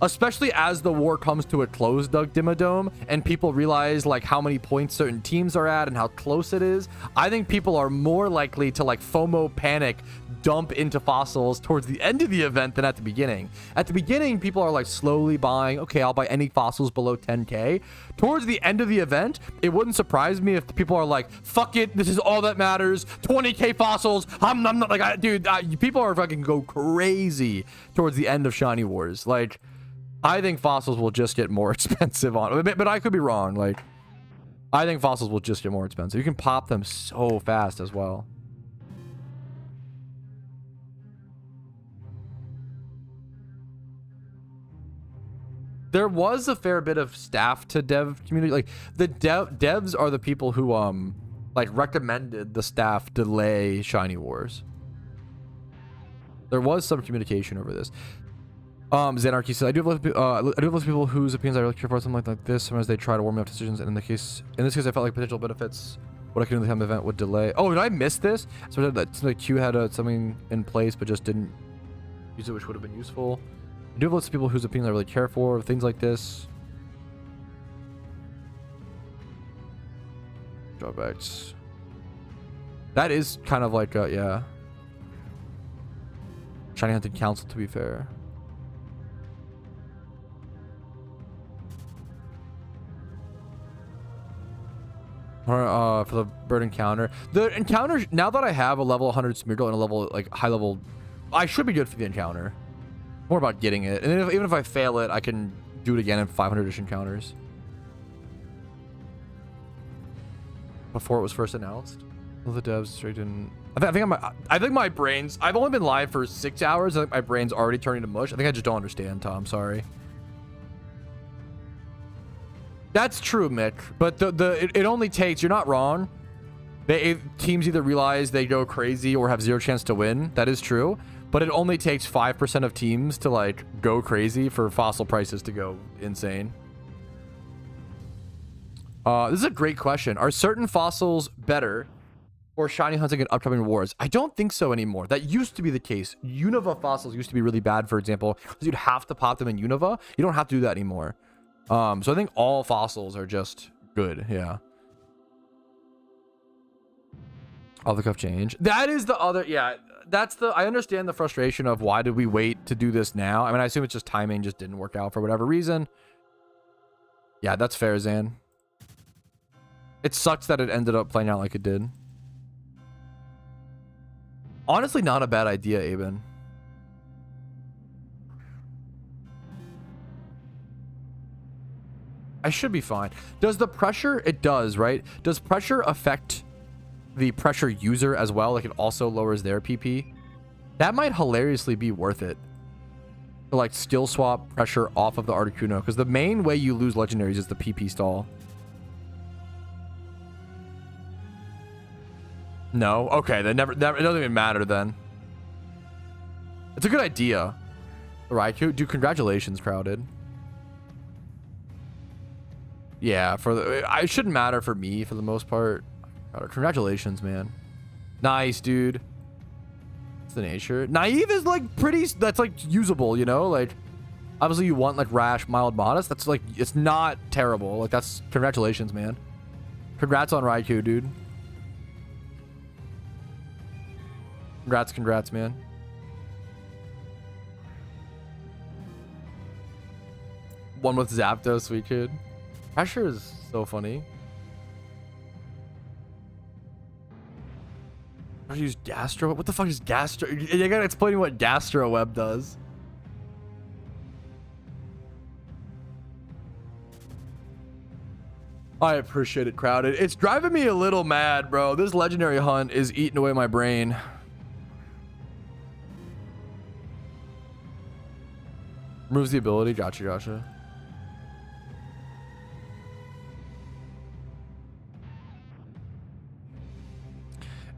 especially as the war comes to a close, Doug Dimmadome, and people realize like how many points certain teams are at and how close it is, I think people are more likely to like FOMO panic, dump into fossils towards the end of the event than at the beginning. At the beginning, people are like slowly buying, okay, I'll buy any fossils below 10k. Towards the end of the event, it wouldn't surprise me if people are like, fuck it, this is all that matters, 20k fossils, I'm not like, dude, people are fucking go crazy towards the end of Shiny Wars. Like, I think fossils will just get more expensive but I could be wrong. Like, I think fossils will just get more expensive. You can pop them so fast as well. There was a fair bit of staff to dev community. Like the devs are the people who like recommended the staff delay Shiny Wars. There was some communication over this. Zanarchy says, I do have lots of people whose opinions I really care for, something like this. Sometimes they try to warm me up decisions, and in this case I felt like potential benefits what I could do in the time event would delay. Oh, did I miss this? So that like Q had something in place but just didn't use it, which would have been useful. I do have lots of people whose opinions I really care for, things like this. Drawbacks. That is kind of like yeah. Shiny Hunting Council, to be fair. For the bird encounter. The encounter, now that I have a level 100 Smeargle and a level like high level, I should be good for the encounter. More about getting it, and then even if I fail it, I can do it again in 500-ish encounters. Before it was first announced, well, the devs straight in. I think my brains. I've only been live for 6 hours. I think my brain's already turning to mush. I think I just don't understand, Tom. Sorry. That's true, Mick. But it only takes. You're not wrong. Teams either realize they go crazy or have zero chance to win. That is true. But it only takes 5% of teams to like go crazy for fossil prices to go insane. This is a great question. Are certain fossils better for shiny hunting in upcoming wars? I don't think so anymore. That used to be the case. Unova fossils used to be really bad, for example, because you'd have to pop them in Unova. You don't have to do that anymore. So I think all fossils are just good. Yeah. All the cuff change. That is the other. Yeah. That's the, I understand the frustration of why did we wait to do this now? I mean, I assume it's just timing just didn't work out for whatever reason. Yeah, that's fair, Zan. It sucks that it ended up playing out like it did. Honestly, not a bad idea, Aben. I should be fine. Does the pressure, it does, right? Does pressure affect the pressure user as well? Like it also lowers their PP. That might hilariously be worth it to like skill swap pressure off of the Articuno, because the main way you lose legendaries is the PP stall. No? Okay, then never, it doesn't even matter then. It's a good idea. Raikou, dude, congratulations, Crowded. Yeah, it shouldn't matter for me for the most part. Congratulations, man. Nice, dude. It's the nature. Naive is like pretty, that's like usable, you know? Like, obviously you want like rash, mild, modest. That's like, it's not terrible. Like, that's, congratulations, man. Congrats on Raikou, dude. Congrats, man. One with Zapdos, sweet kid. Pressure is so funny. I use Gastro. What the fuck is Gastro? You gotta explain what Gastro Web does. I appreciate it, Crowded. It's driving me a little mad, bro. This legendary hunt is eating away my brain. Removes the ability. Gotcha.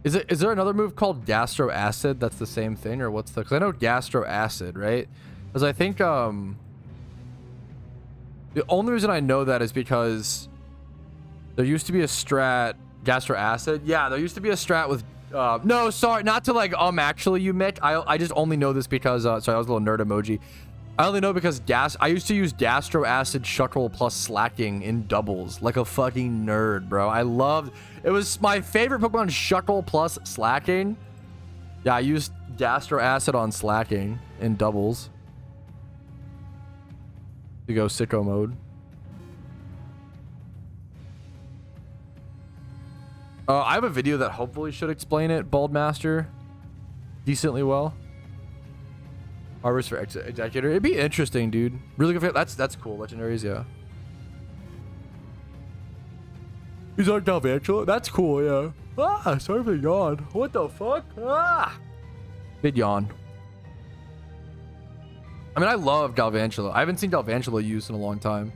Is there another move called Gastro Acid that's the same thing, or what's the? Because I know Gastro Acid, right? Because I think the only reason I know that is because there used to be a strat Gastro Acid. Yeah, there used to be a strat with no, sorry, not to like actually you Mick. I just only know this because sorry, that was a little nerd emoji. I only know because I used to use Gastro Acid Shuckle plus Slacking in doubles like a fucking nerd, bro. I loved it. Was my favorite Pokemon, Shuckle plus Slacking. Yeah, I used Gastro Acid on Slacking in doubles to go sicko mode. I have a video that hopefully should explain it, Bald Master, decently well. Harvest for Executor. It'd be interesting, dude. Really good. That's cool. Legendaries, yeah. He's on Galvantula. That's cool, yeah. Ah, sorry for the yawn. What the fuck? Ah, big yawn. I mean, I love Galvantula. I haven't seen Galvantula used in a long time.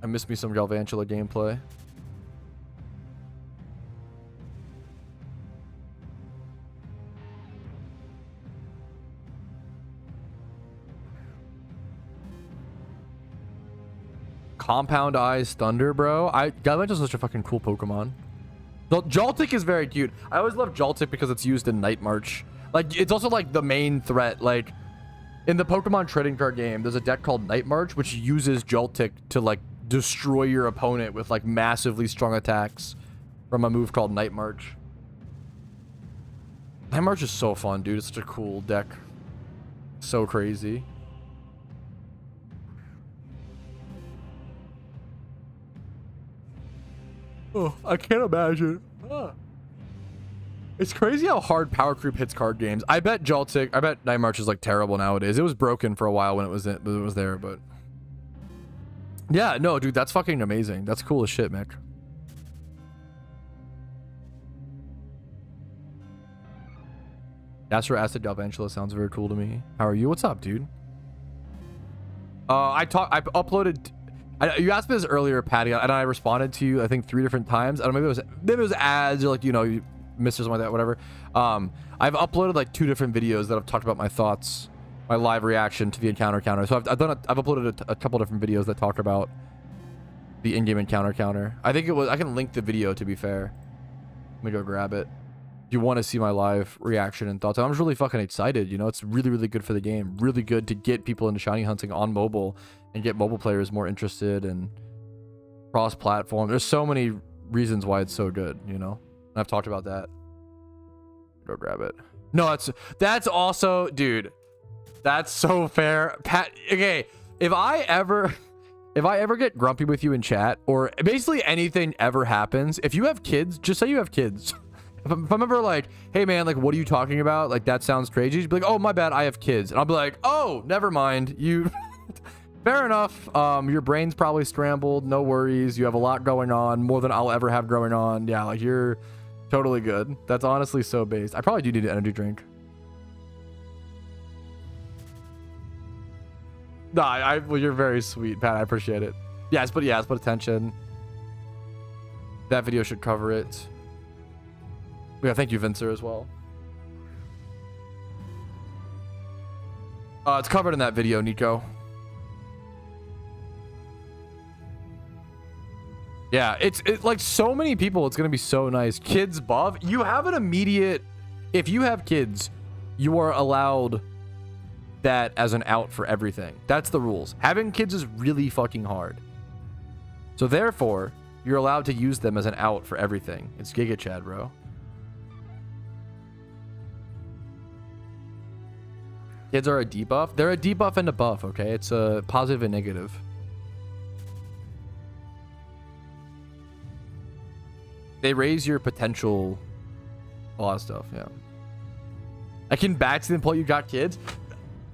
I miss me some Galvantula gameplay. Compound Eyes Thunder, bro. Galvantula's such a fucking cool Pokemon. Joltik is very cute. I always love Joltik because it's used in Night March. Like, it's also like the main threat. Like, in the Pokemon trading card game, there's a deck called Night March, which uses Joltik to like destroy your opponent with like massively strong attacks from a move called Night March. Night March is so fun, dude. It's such a cool deck. So crazy. Oh, I can't imagine. It's crazy how hard power creep hits card games. I bet Night March is like terrible nowadays. It was broken for a while when it was there, but yeah, no, dude, that's fucking amazing. That's cool as shit, Mick. Gastro Acid Galvantula sounds very cool to me. How are you? What's up, dude? I uploaded. You asked me this earlier, Patty, and I responded to you, I think 3 different times. I don't know, maybe it was ads or like, you know, you missed or something like that, whatever. I've uploaded like 2 different videos that have talked about my thoughts, my live reaction to the encounter counter. So I've uploaded a couple different videos that talk about the in-game encounter counter. I think it was, I can link the video to be fair. Let me go grab it. If you want to see my live reaction and thoughts, I'm just really fucking excited. You know, it's really, really good for the game. Really good to get people into shiny hunting on mobile and get mobile players more interested and cross-platform. There's so many reasons why it's so good, you know? And I've talked about that. Go grab it. No, that's also, dude, that's so fair. Pat, okay, if I ever get grumpy with you in chat, or basically anything ever happens, if you have kids, just say you have kids. If I'm ever like, hey man, like, what are you talking about? Like, that sounds crazy. You'd be like, oh, my bad, I have kids. And I'll be like, oh, never mind. You, fair enough. Your brain's probably scrambled. No worries. You have a lot going on, more than I'll ever have going on. Yeah, like, you're totally good. That's honestly so based. I probably do need an energy drink. Nah, well, you're very sweet, Pat. I appreciate it. Yes, but attention. That video should cover it. Yeah, thank you, Vincer, as well. It's covered in that video, Nico. Yeah, it's like so many people. It's gonna be so nice. Kids buff. You have an immediate. If you have kids, you are allowed that as an out for everything. That's the rules. Having kids is really fucking hard. So therefore, you're allowed to use them as an out for everything. It's Giga Chad, bro. Kids are a debuff. They're a debuff and a buff, okay? It's a positive and negative. They raise your potential, a lot of stuff, yeah. I can back to the point you got kids.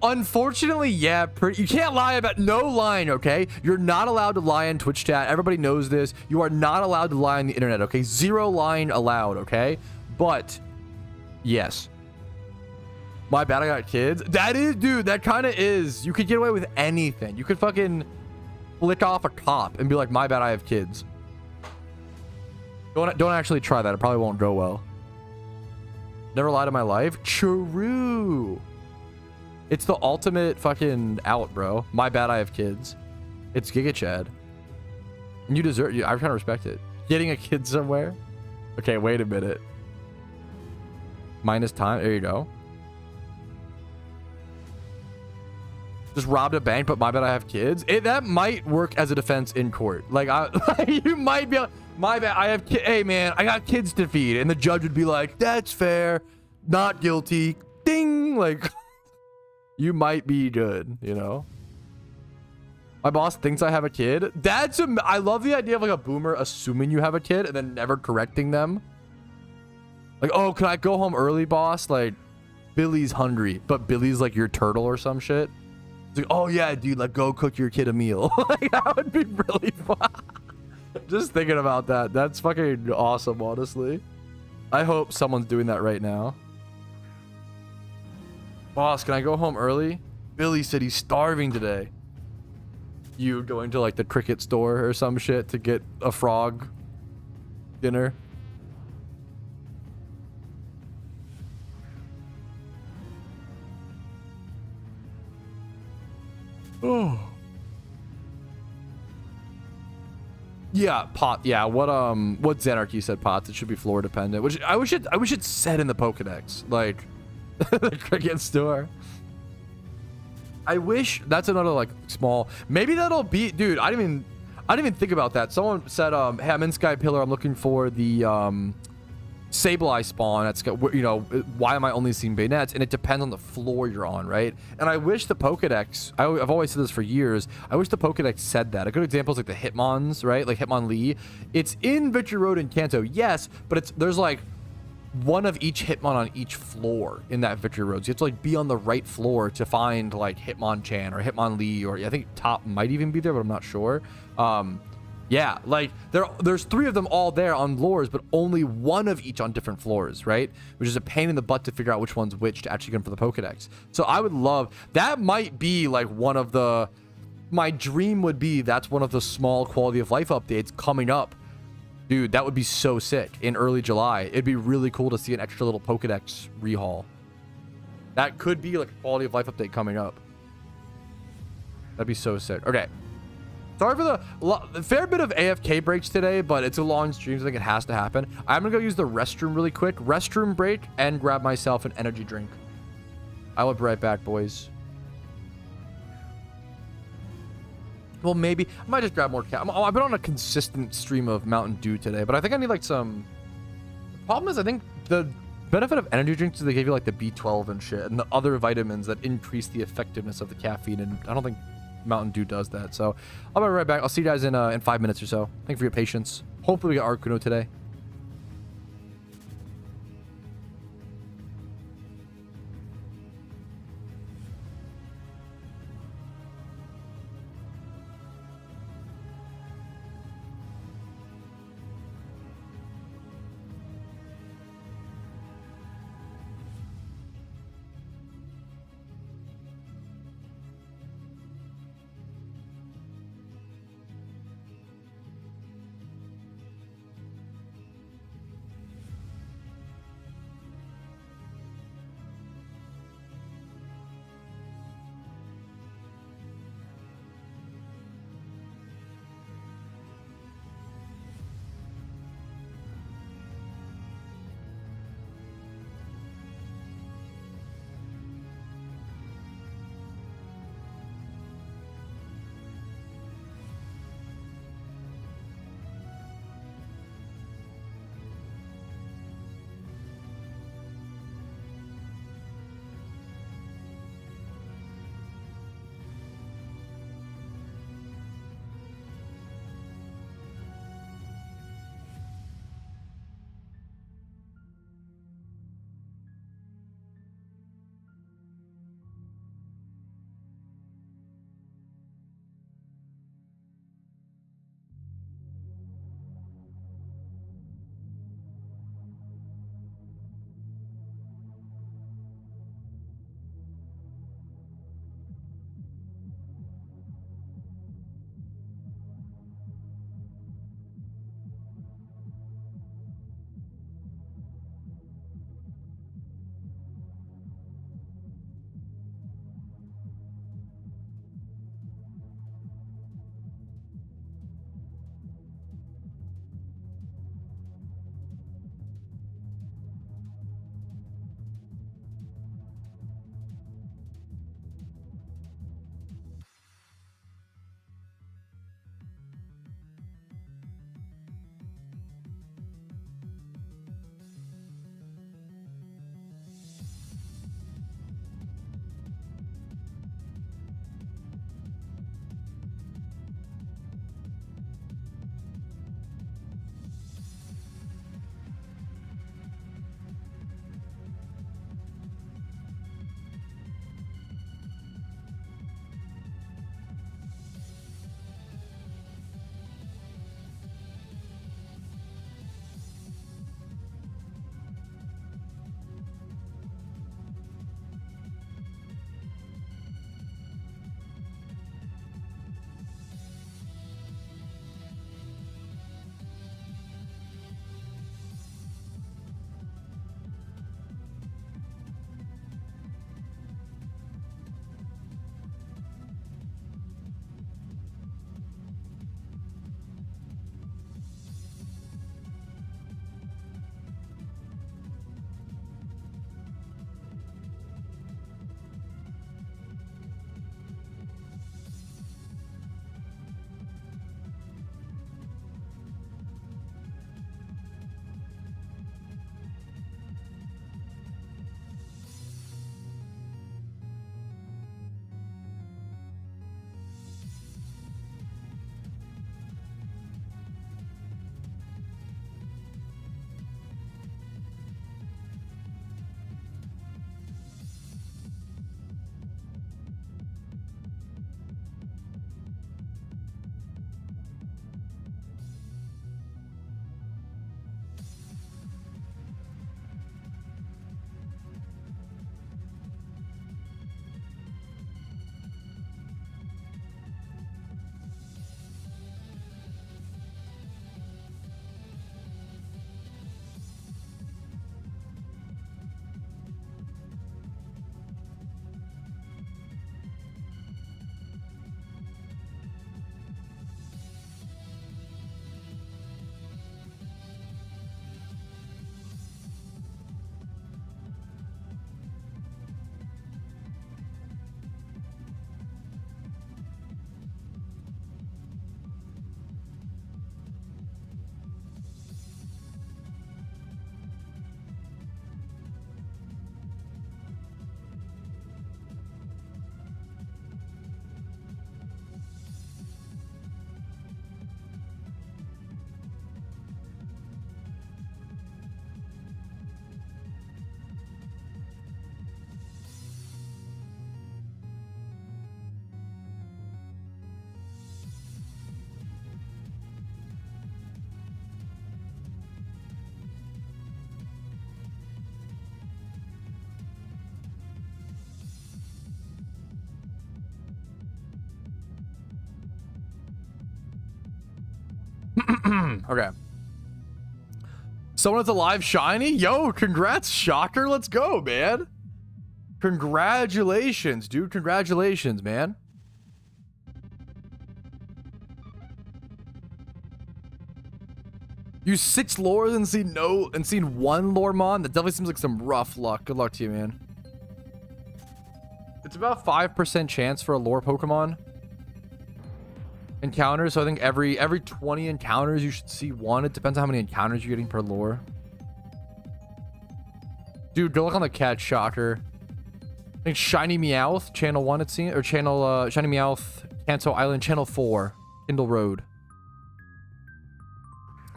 Unfortunately, yeah, you can't lie about no lying, okay? You're not allowed to lie in Twitch chat. Everybody knows this. You are not allowed to lie on the internet, okay? Zero lying allowed, okay? But yes. My bad, I got kids. That is, dude, that kind of is. You could get away with anything. You could fucking flick off a cop and be like, my bad, I have kids. Don't actually try that. It probably won't go well. Never lied in my life. True. It's the ultimate fucking out, bro. My bad, I have kids. It's Giga Chad. And you deserve. I kind of respect it. Getting a kid somewhere. Okay, wait a minute. Minus time. There you go. Just robbed a bank, but my bad, I have kids. That might work as a defense in court. Like, you might be like, my bad, I have kids. Hey, man, I got kids to feed. And the judge would be like, that's fair. Not guilty. Ding. Like, you might be good, you know? My boss thinks I have a kid. I love the idea of like a boomer assuming you have a kid and then never correcting them. Like, oh, can I go home early, boss? Like, Billy's hungry, but Billy's like your turtle or some shit. It's like, oh yeah, dude, like go cook your kid a meal. Like, that would be really fun. Just thinking about that. That's fucking awesome, honestly. I hope someone's doing that right now. Boss, can I go home early? Billy said he's starving today. You going to like the cricket store or some shit to get a frog dinner? Oh. Yeah, pot. Yeah, what Xanarchy said, pots. It should be floor dependent, which I wish it said in the Pokedex, like the cricket store. I wish that's another like small. Maybe that'll be, dude. I didn't even think about that. Someone said, "Hey, I'm in Sky Pillar. I'm looking for the Sableye spawn. That's got, you know, why am I only seeing bayonets?" And it depends on the floor you're on, right? And I wish the Pokedex, I've always said this for years, I wish the Pokedex said that. A good example is like the Hitmons, right? Like Hitmonlee. It's in Victory Road and Kanto, yes, but there's like one of each Hitmon on each floor in that Victory Road. So you have to like be on the right floor to find like Hitmonchan or Hitmonlee, or I think Top might even be there, but I'm not sure. Yeah, like there's 3 of them all there on floors, but only one of each on different floors, right? Which is a pain in the butt to figure out which one's which to actually get them for the Pokedex. So I would love, that might be like one of the, my dream would be that's one of the small quality of life updates coming up. Dude, that would be so sick in early July. It'd be really cool to see an extra little Pokedex rehaul. That could be like a quality of life update coming up. That'd be so sick. Okay. Sorry for the fair bit of AFK breaks today, but it's a long stream, so I think it has to happen. I'm gonna go use the restroom really quick. Restroom break and grab myself an energy drink. I will be right back, boys. Well, maybe I might just grab more I've been on a consistent stream of Mountain Dew today, but I think I need like some. The problem is, I think the benefit of energy drinks is they give you like the B12 and shit and the other vitamins that increase the effectiveness of the caffeine, and I don't think Mountain Dew does that. So I'll be right back. I'll see you guys in 5 minutes or so. Thank you for your patience. Hopefully we get Arcuno today. Okay. Someone that's alive shiny? Yo, congrats, Shocker. Let's go, man. Congratulations, dude. Congratulations, man. You 6 lores and seen one Loremon? That definitely seems like some rough luck. Good luck to you, man. It's about 5% chance for a lore Pokemon encounter. So I think every 20 encounters you should see one. It depends on how many encounters you're getting per lore. Dude, good luck on the catch, Shocker. I think Shiny Meowth, channel 1 it's seen, or channel Shiny Meowth, Kanto Island, channel 4, Kindle Road.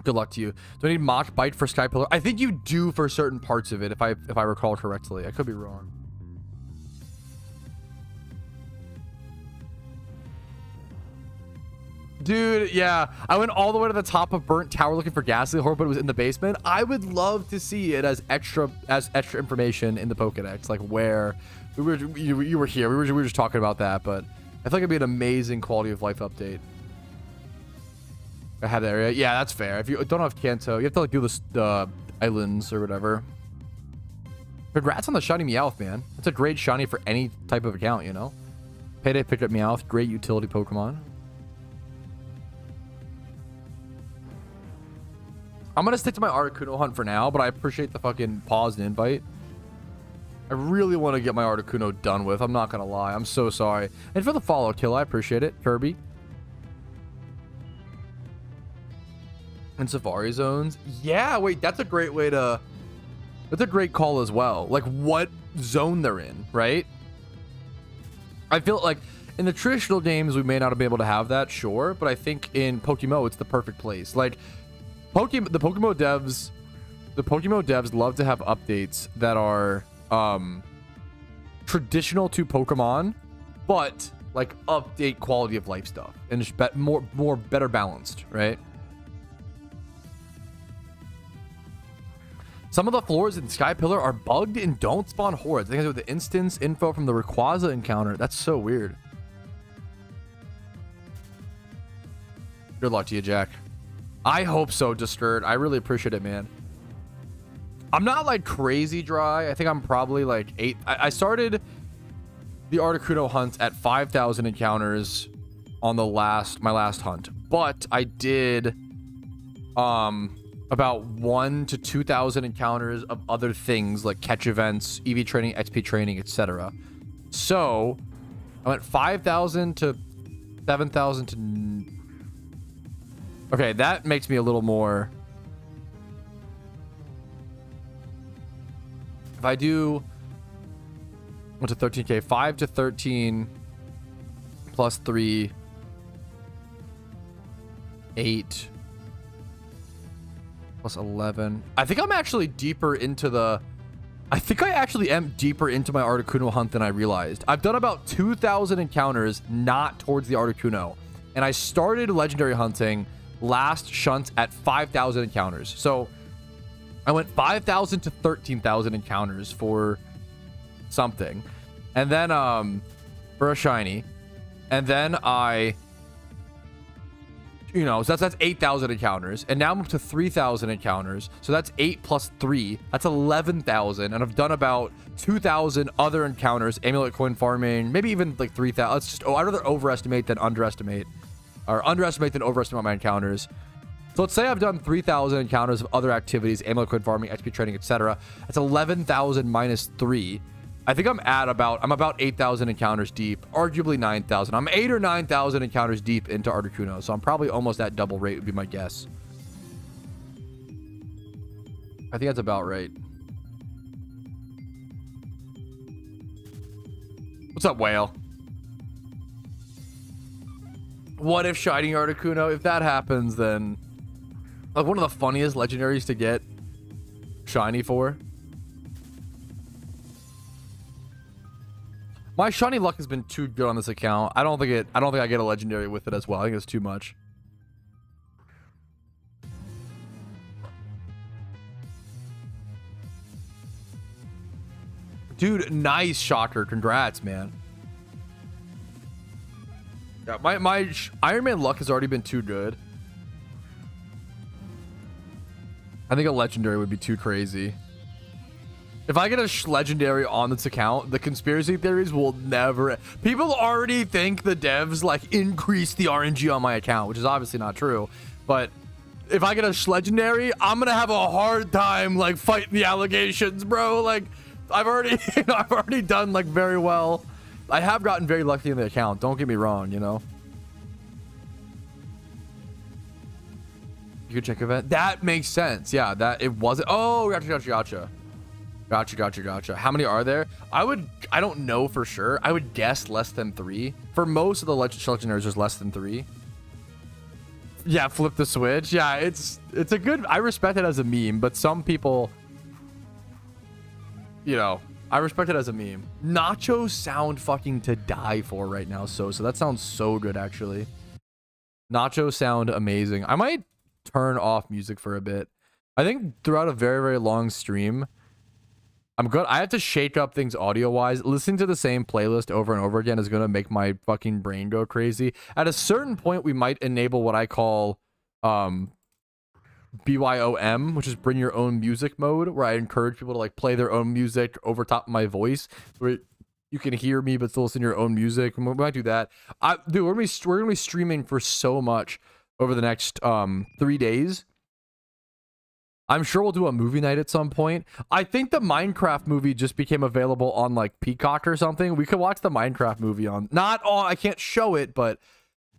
Good luck to you. Do I need Mach Bite for Sky Pillar? I think you do for certain parts of it, if I recall correctly. I could be wrong. Dude, yeah. I went all the way to the top of Burnt Tower looking for Ghastly Horror, but it was in the basement. I would love to see it as extra information in the Pokedex, like where you were here. We were just talking about that, but I feel like it'd be an amazing quality of life update. I have the area. Yeah, that's fair. If you don't have Kanto, you have to like do the islands or whatever. Congrats on the shiny Meowth, man. That's a great shiny for any type of account, you know? Payday picked up Meowth. Great utility Pokemon. I'm gonna stick to my Articuno hunt for now, but I appreciate the fucking pause and invite. I really want to get my Articuno done with. I'm not gonna lie. I'm so sorry. And for the follow kill, I appreciate it. Kirby. And Safari Zones. Yeah, wait, that's a great way to... That's a great call as well. Like, what zone they're in, right? I feel like in the traditional games, we may not be able to have that, sure. But I think in PokeMMO, it's the perfect place. Like, the PokeMMO devs love to have updates that are traditional to Pokemon, but like update quality of life stuff and just better balanced, right? Some of the floors in Sky Pillar are bugged and don't spawn hordes. I think it's with the instance info from the Rayquaza encounter. That's so weird. Good luck to you, Jack. I hope so, Disturbed. I really appreciate it, man. I'm not like crazy dry. I think I'm probably like 8. I started the Articuno hunt at 5,000 encounters on my last hunt, but I did about 1,000 to 2,000 encounters of other things like catch events, EV training, XP training, etc. So I went 5,000 to 7,000 to... Okay, that makes me a little more... If I do 1 to 13k, 5 to 13 plus 3, 8 plus 11. I think I'm actually deeper into the... I think I actually am deeper into my Articuno hunt than I realized. I've done about 2,000 encounters not towards the Articuno. And I started legendary hunting last shunt at 5,000 encounters. So I went 5,000 to 13,000 encounters for something. And then for a shiny. And then I... You know, so that's 8,000 encounters. And now I'm up to 3,000 encounters. So that's 8 plus 3. That's 11,000. And I've done about 2,000 other encounters. Amulet coin farming. Maybe even like 3,000. Let's just... Oh, I'd rather overestimate than underestimate. Or underestimate than overestimate my encounters. So let's say I've done 3,000 encounters of other activities. Amulet coin farming, XP training, etc. That's 11,000 minus 3. I think I'm about 8,000 encounters deep, arguably 9,000. I'm 8 or 9,000 encounters deep into Articuno, so I'm probably almost at double rate would be my guess. I think that's about right. What's up, Whale? What if shiny Articuno? If that happens, then like one of the funniest legendaries to get shiny for. My shiny luck has been too good on this account. I don't think I get a legendary with it as well. I think it's too much. Dude, nice Shocker. Congrats, man. Yeah, my Iron Man luck has already been too good. I think a legendary would be too crazy. If I get a legendary on this account, the conspiracy theories will never... People already think the devs, like, increase the RNG on my account, which is obviously not true. But if I get a legendary, I'm gonna have a hard time, like, fighting the allegations, bro. Like, I've already, I've already done, like, very well. I have gotten very lucky in the account. Don't get me wrong, you know? You could check event. That makes sense. Yeah, that it wasn't... Oh, gotcha. Gotcha. How many are there? I don't know for sure. I would guess less than 3. For most of the legendaries, there's less than 3. Yeah, flip the switch. Yeah, it's a good... I respect it as a meme, but some people... You know, I respect it as a meme. Nachos sound fucking to die for right now, so that sounds so good, actually. Nachos sound amazing. I might turn off music for a bit. I think throughout a very, very long stream... I'm good. I have to shake up things audio-wise. Listening to the same playlist over and over again is going to make my fucking brain go crazy. At a certain point, we might enable what I call BYOM, which is bring your own music mode, where I encourage people to like play their own music over top of my voice, where you can hear me but still listen to your own music. We might do that. Dude, we're gonna be streaming for so much over the next 3 days. I'm sure we'll do a movie night at some point. I think the Minecraft movie just became available on like Peacock or something. We could watch the Minecraft movie on, not on, I can't show it, but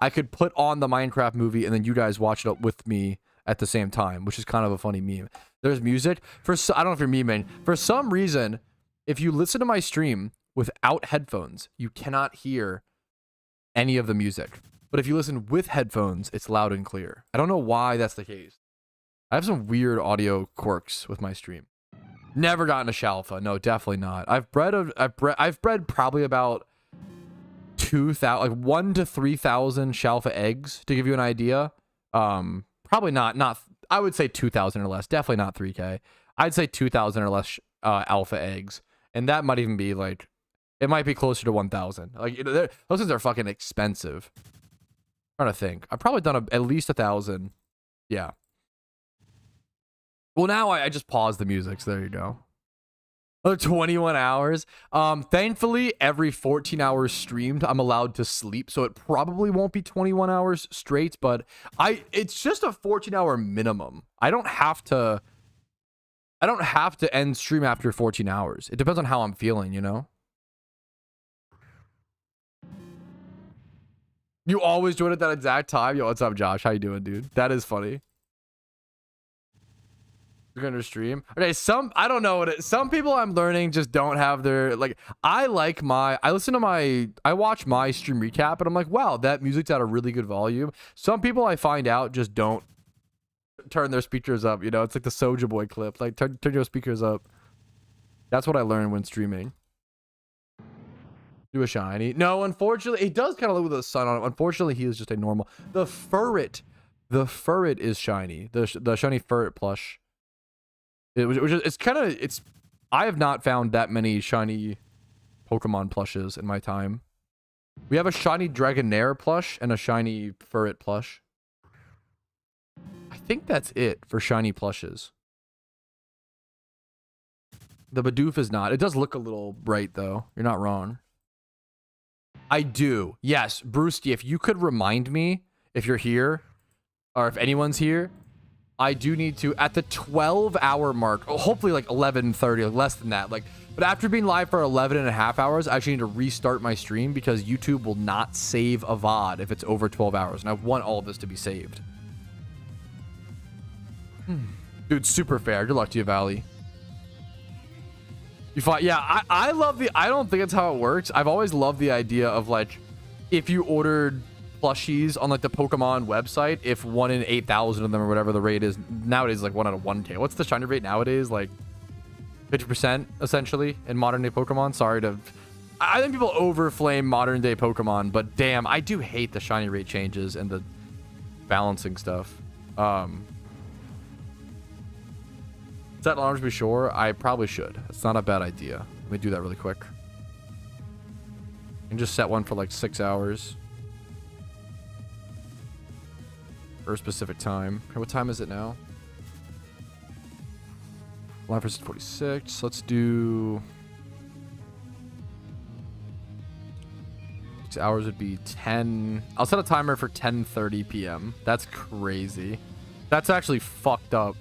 I could put on the Minecraft movie and then you guys watch it with me at the same time, which is kind of a funny meme. There's music for, I don't know if you're memeing. For some reason, if you listen to my stream without headphones, you cannot hear any of the music. But if you listen with headphones, it's loud and clear. I don't know why that's the case. I have some weird audio quirks with my stream. Never gotten a Shalfa. No, definitely not. I've bred probably about 2,000, like 1,000 to 3,000 Shalfa eggs to give you an idea. Probably not. I would say 2,000 or less. Definitely not 3K. I'd say 2,000 or less alpha eggs, and that might even be like, it might be closer to 1,000. Like those things are fucking expensive. I'm trying to think. I've probably done at least 1,000. Yeah. Well, now I just paused the music, so there you go. Another 21 hours. Thankfully, every 14 hours streamed, I'm allowed to sleep, so it probably won't be 21 hours straight, but it's just a 14-hour minimum. I don't have to end stream after 14 hours. It depends on how I'm feeling, you know? You always join at that exact time? Yo, what's up, Josh? How you doing, dude? That is funny. You're gonna stream. Okay, I don't know what it, some people I'm learning just don't have their, like, I watch my stream recap and I'm like, wow, that music's at a really good volume. Some people I find out just don't turn their speakers up, you know? It's like the Soulja Boy clip, like turn your speakers up. That's what I learned when streaming. Do a shiny. No, unfortunately, it does kind of look with the sun on it. Unfortunately, he is just a normal. The Furret is shiny. The shiny Furret plush. I have not found that many shiny Pokemon plushes in my time. We have a shiny Dragonair plush and a shiny Furret plush. I think that's it for shiny plushes. The Bidoof is not. It does look a little bright though. You're not wrong. I do. Yes, Brewski, if you could remind me if you're here or if anyone's here, I do need to, at the 12-hour mark, hopefully like 11:30, like less than that. Like, but after being live for 11.5 hours, I actually need to restart my stream because YouTube will not save a VOD if it's over 12 hours. And I want all of this to be saved. Dude, super fair. Good luck to you, Valley. You fought, yeah, I love I don't think it's how it works. I've always loved the idea of like, if you ordered plushies on like the Pokemon website, if 1 in 8,000 of them or whatever the rate is nowadays, like 1 out of 1K. What's the shiny rate nowadays? Like 50% essentially in modern day Pokemon. I think people overflame modern day Pokemon, but damn, I do hate the shiny rate changes and the balancing stuff. Set alarms be sure. I probably should. It's not a bad idea. Let me do that really quick. And just set one for like 6 hours. For a specific time. Okay, what time is it now? Live versus 46. Let's do 6 hours would be 10. I'll set a timer for 10:30 p.m. That's crazy. That's actually fucked up.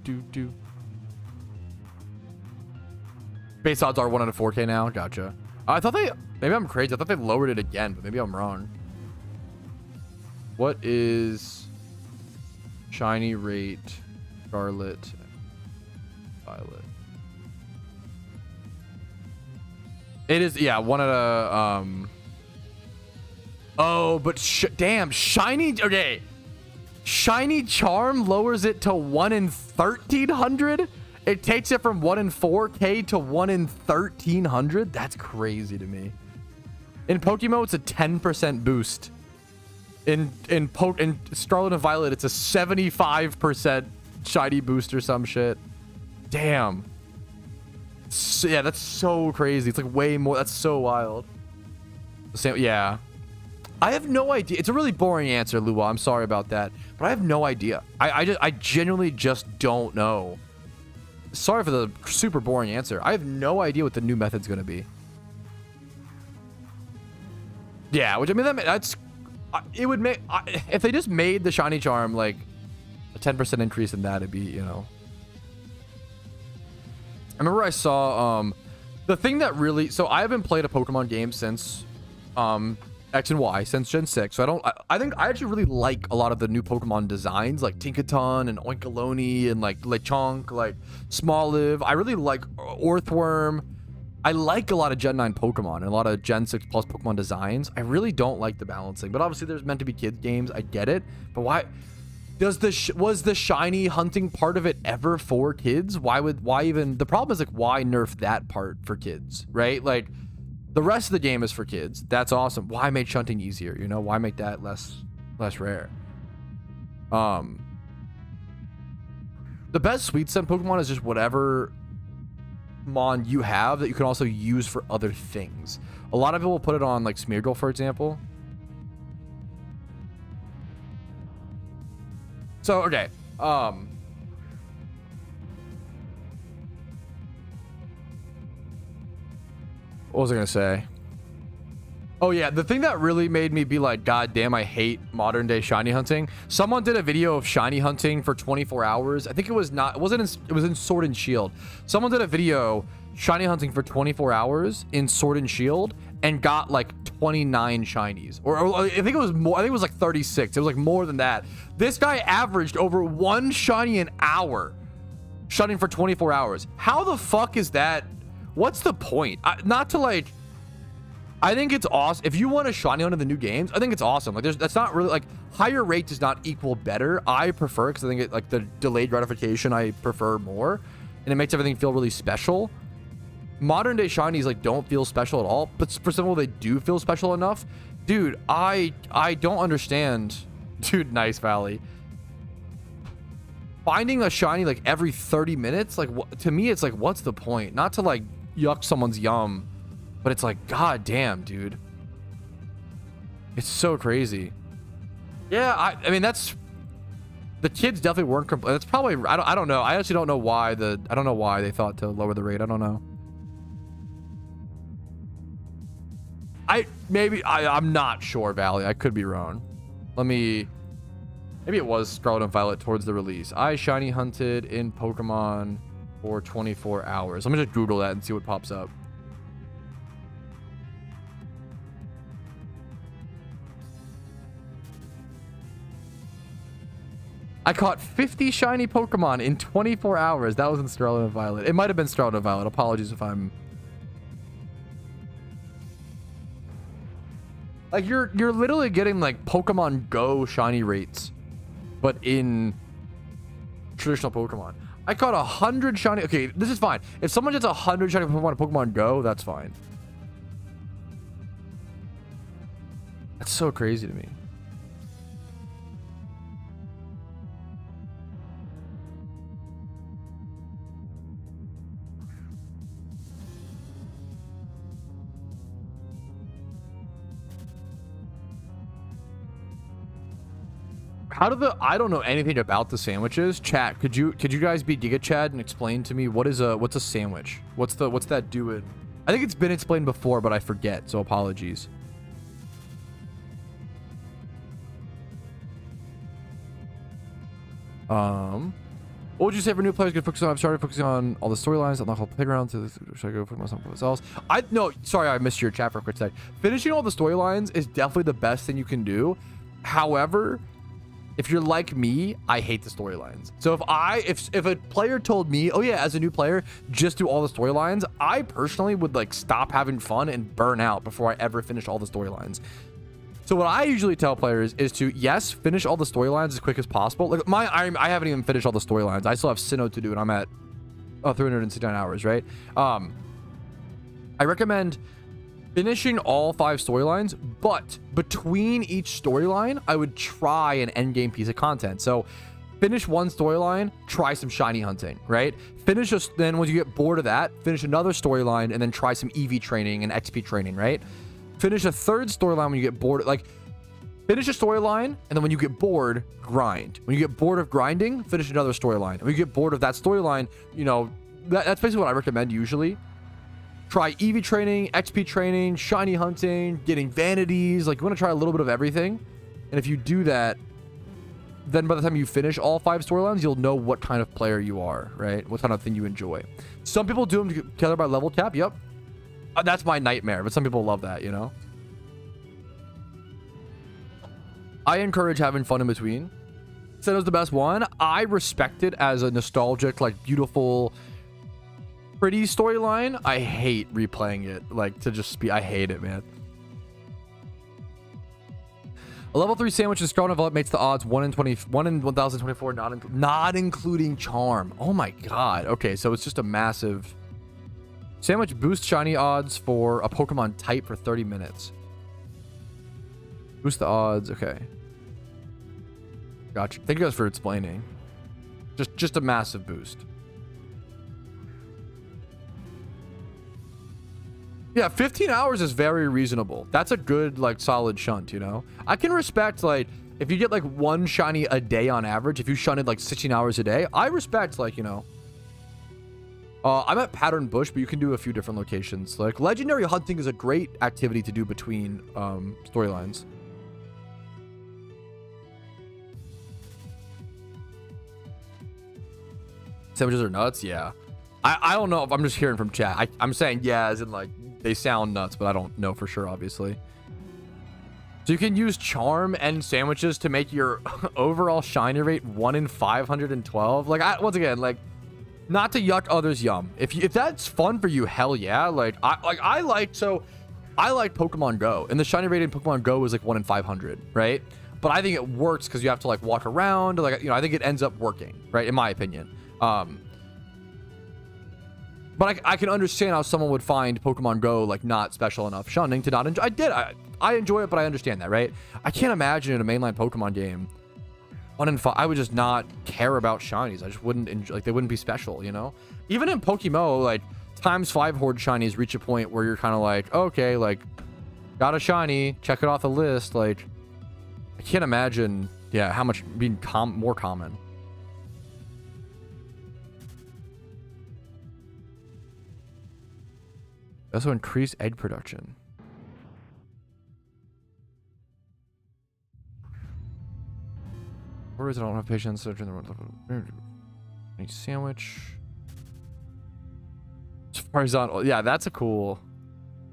Do. Base odds are 1 out of 4K now. Gotcha. I thought they... Maybe I'm crazy. I thought they lowered it again, but maybe I'm wrong. What is shiny rate, Scarlet, Violet? It is, yeah, 1 out of... Oh, but damn, shiny... Okay. Shiny Charm lowers it to 1 in 1,300? It takes it from 1 in 4K to 1 in 1,300? That's crazy to me. In PokeMMO, it's a 10% boost. In Scarlet and Violet, it's a 75% shiny boost or some shit. Damn. So, yeah, that's so crazy. It's like way more. That's so wild. Same, yeah. I have no idea. It's a really boring answer, Lua. I'm sorry about that, but I have no idea. I genuinely just don't know. Sorry for the super boring answer. I have no idea what the new method's gonna be. Yeah, which I mean that's it would make if they just made the shiny charm like a 10% increase in that, it'd be, you know. I remember I saw the thing that really, so I haven't played a Pokemon game since X and Y, since Gen 6. So I think I actually really like a lot of the new Pokemon designs, like Tinkaton and Oinkologne and like Lechonk, like Smoliv. I really like Orthworm. I like a lot of Gen 9 Pokemon and a lot of Gen 6 plus Pokemon designs. I really don't like the balancing, but obviously there's meant to be kids games. I get it, but why was the shiny hunting part of it ever for kids? Why even, the problem is like, why nerf that part for kids, right? Like the rest of the game is for kids. That's awesome. Why make shunting easier? You know, why make that less rare? The best sweet scent Pokemon is just whatever Mon you have that you can also use for other things. A lot of people will put it on like Smeargle, for example. So okay, what was I gonna say? Oh yeah, the thing that really made me be like, God damn, I hate modern day shiny hunting. Someone did a video of shiny hunting for 24 hours. I think it was in Sword and Shield. Someone did a video shiny hunting for 24 hours in Sword and Shield and got like 29 shinies. Or I think it was more, I think it was like 36. It was like more than that. This guy averaged over 1 shiny an hour shunting for 24 hours. How the fuck is that? What's the point? Not to like, I think it's awesome. If you want a shiny hunt in the new games, I think it's awesome. Like that's not really like, higher rate does not equal better. I prefer, because I think it, like the delayed gratification, I prefer more, and it makes everything feel really special. Modern day shinies like don't feel special at all, but for some people they do feel special enough. Dude, I don't understand. Dude, nice Valley. Finding a shiny like every 30 minutes, like to me it's like, what's the point? Not to like yuck someone's yum, but it's like, god damn, dude. It's so crazy. Yeah, I mean that's, the kids definitely weren't that's probably, I don't know. I actually don't know why I don't know why they thought to lower the rate. I don't know. I'm not sure, Valley. I could be wrong. Maybe it was Scarlet and Violet towards the release. I shiny hunted in Pokemon for 24 hours. Let me just Google that and see what pops up. I caught 50 shiny Pokemon in 24 hours. That was in Scarlet and Violet. It might have been Scarlet and Violet. Apologies if I'm... Like, you're literally getting, like, Pokemon Go shiny rates, but in traditional Pokemon. I caught 100 shiny... Okay, this is fine. If someone gets 100 shiny Pokemon in Pokemon Go, that's fine. That's so crazy to me. How do the I don't know anything about the sandwiches. Chat, could you guys be Giga Chad and explain to me what's a sandwich? What's that doing? I think it's been explained before, but I forget, so apologies. What would you say for new players could focus on? I've started focusing on all the storylines, unlock all the playgrounds. Should I go for something else? No, sorry, I missed your chat for a quick sec. Finishing all the storylines is definitely the best thing you can do. However, if you're like me, I hate the storylines. So if a player told me, oh yeah, as a new player, just do all the storylines, I personally would like stop having fun and burn out before I ever finish all the storylines. So what I usually tell players is to, yes, finish all the storylines as quick as possible. Like I haven't even finished all the storylines. I still have Sinnoh to do, and I'm at 369 hours, right? I recommend finishing all 5 storylines, but between each storyline, I would try an endgame piece of content. So finish one storyline, try some shiny hunting, right? Then once you get bored of that, finish another storyline, and then try some EV training and XP training, right? Finish a third storyline when you get bored. Like, finish a storyline, and then when you get bored, grind. When you get bored of grinding, finish another storyline. When you get bored of that storyline, you know, that's basically what I recommend usually. Try EV training, XP training, shiny hunting, getting vanities. Like, you want to try a little bit of everything. And if you do that, then by the time you finish all 5 storylines, you'll know what kind of player you are, right? What kind of thing you enjoy. Some people do them together by level cap. Yep. That's my nightmare, but some people love that, you know? I encourage having fun in between. Sinnoh's the best one. I respect it as a nostalgic, like, beautiful, pretty storyline. I hate replaying it, like, to just be... I hate it, man. A level 3 sandwich in Scarlet Vault makes the odds 1 in 1024, not including charm. Oh my god. Okay, so it's just a massive... Sandwich boosts shiny odds for a Pokemon type for 30 minutes. Boost the odds. Okay. Gotcha. Thank you guys for explaining. Just a massive boost. Yeah, 15 hours is very reasonable. That's a good, like, solid shunt, you know? I can respect, like, if you get, like, 1 shiny a day on average, if you shunted, like, 16 hours a day, I respect, like, you know... I'm at Pattern Bush, but you can do a few different locations. Like, legendary hunting is a great activity to do between storylines. Sandwiches are nuts? Yeah. I don't know if I'm just hearing from chat. I'm saying yeah, as in, like, they sound nuts, but I don't know for sure, obviously. So you can use charm and sandwiches to make your overall shiny rate 1 in 512. Like, once again, like... Not to yuck others' yum. If that's fun for you, hell yeah. Like I like Pokemon Go, and the shiny rate in Pokemon Go is like 1 in 500, right? But I think it works because you have to like walk around. Like, you know, I think it ends up working, right? In my opinion. But I can understand how someone would find Pokemon Go like not special enough shunning to not enjoy. I enjoy it, but I understand that, right? I can't imagine in a mainline Pokemon game. 1 in 5, I would just not care about shinies. I just wouldn't enjoy, like, they wouldn't be special, you know? Even in PokeMMO, like, ×5 horde shinies reach a point where you're kind of like, okay, like, got a shiny, check it off the list. Like, I can't imagine, yeah, how much being more common. Also increase egg production. Or is it I don't have patience? Any sandwich. Horizontal. Yeah, that's a cool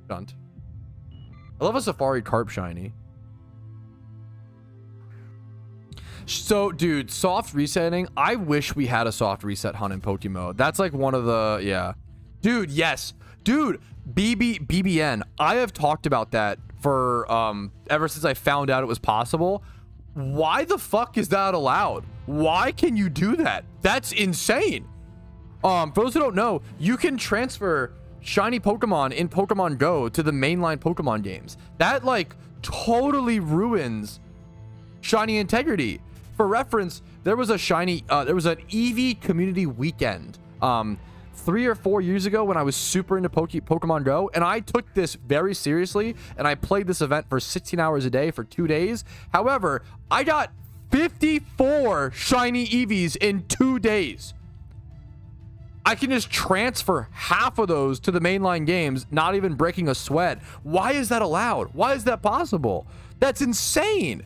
stunt. I love a Safari Carp shiny. So, dude, soft resetting. I wish we had a soft reset hunt in PokeMMO. That's like one of the, yeah. Dude, yes. Dude, BBN. I have talked about that for ever since I found out it was possible. Why the fuck is that allowed? Why can you do that? That's insane. For those who don't know, you can transfer shiny Pokemon in Pokemon Go to the mainline Pokemon games. That like totally ruins shiny integrity. For reference, there was an EV community weekend 3 or 4 years ago when I was super into Pokemon Go, and I took this very seriously, and I played this event for 16 hours a day for 2 days. However, I got 54 shiny Eevees in 2 days. I can just transfer half of those to the mainline games, not even breaking a sweat. Why is that allowed? Why is that possible? That's insane.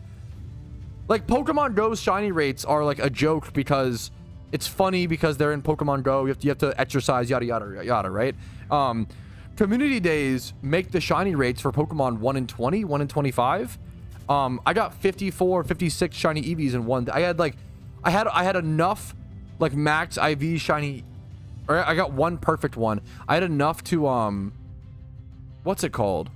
Like, Pokemon Go's shiny rates are like a joke because it's funny because they're in Pokemon Go. You have to exercise, yada, yada, yada, right? Community days make the shiny rates for Pokemon 1 in 20, 1 in 25. I got 54, 56 shiny Eevees in one. I had enough like max IV shiny, or I got one perfect one. I had enough to what's it called?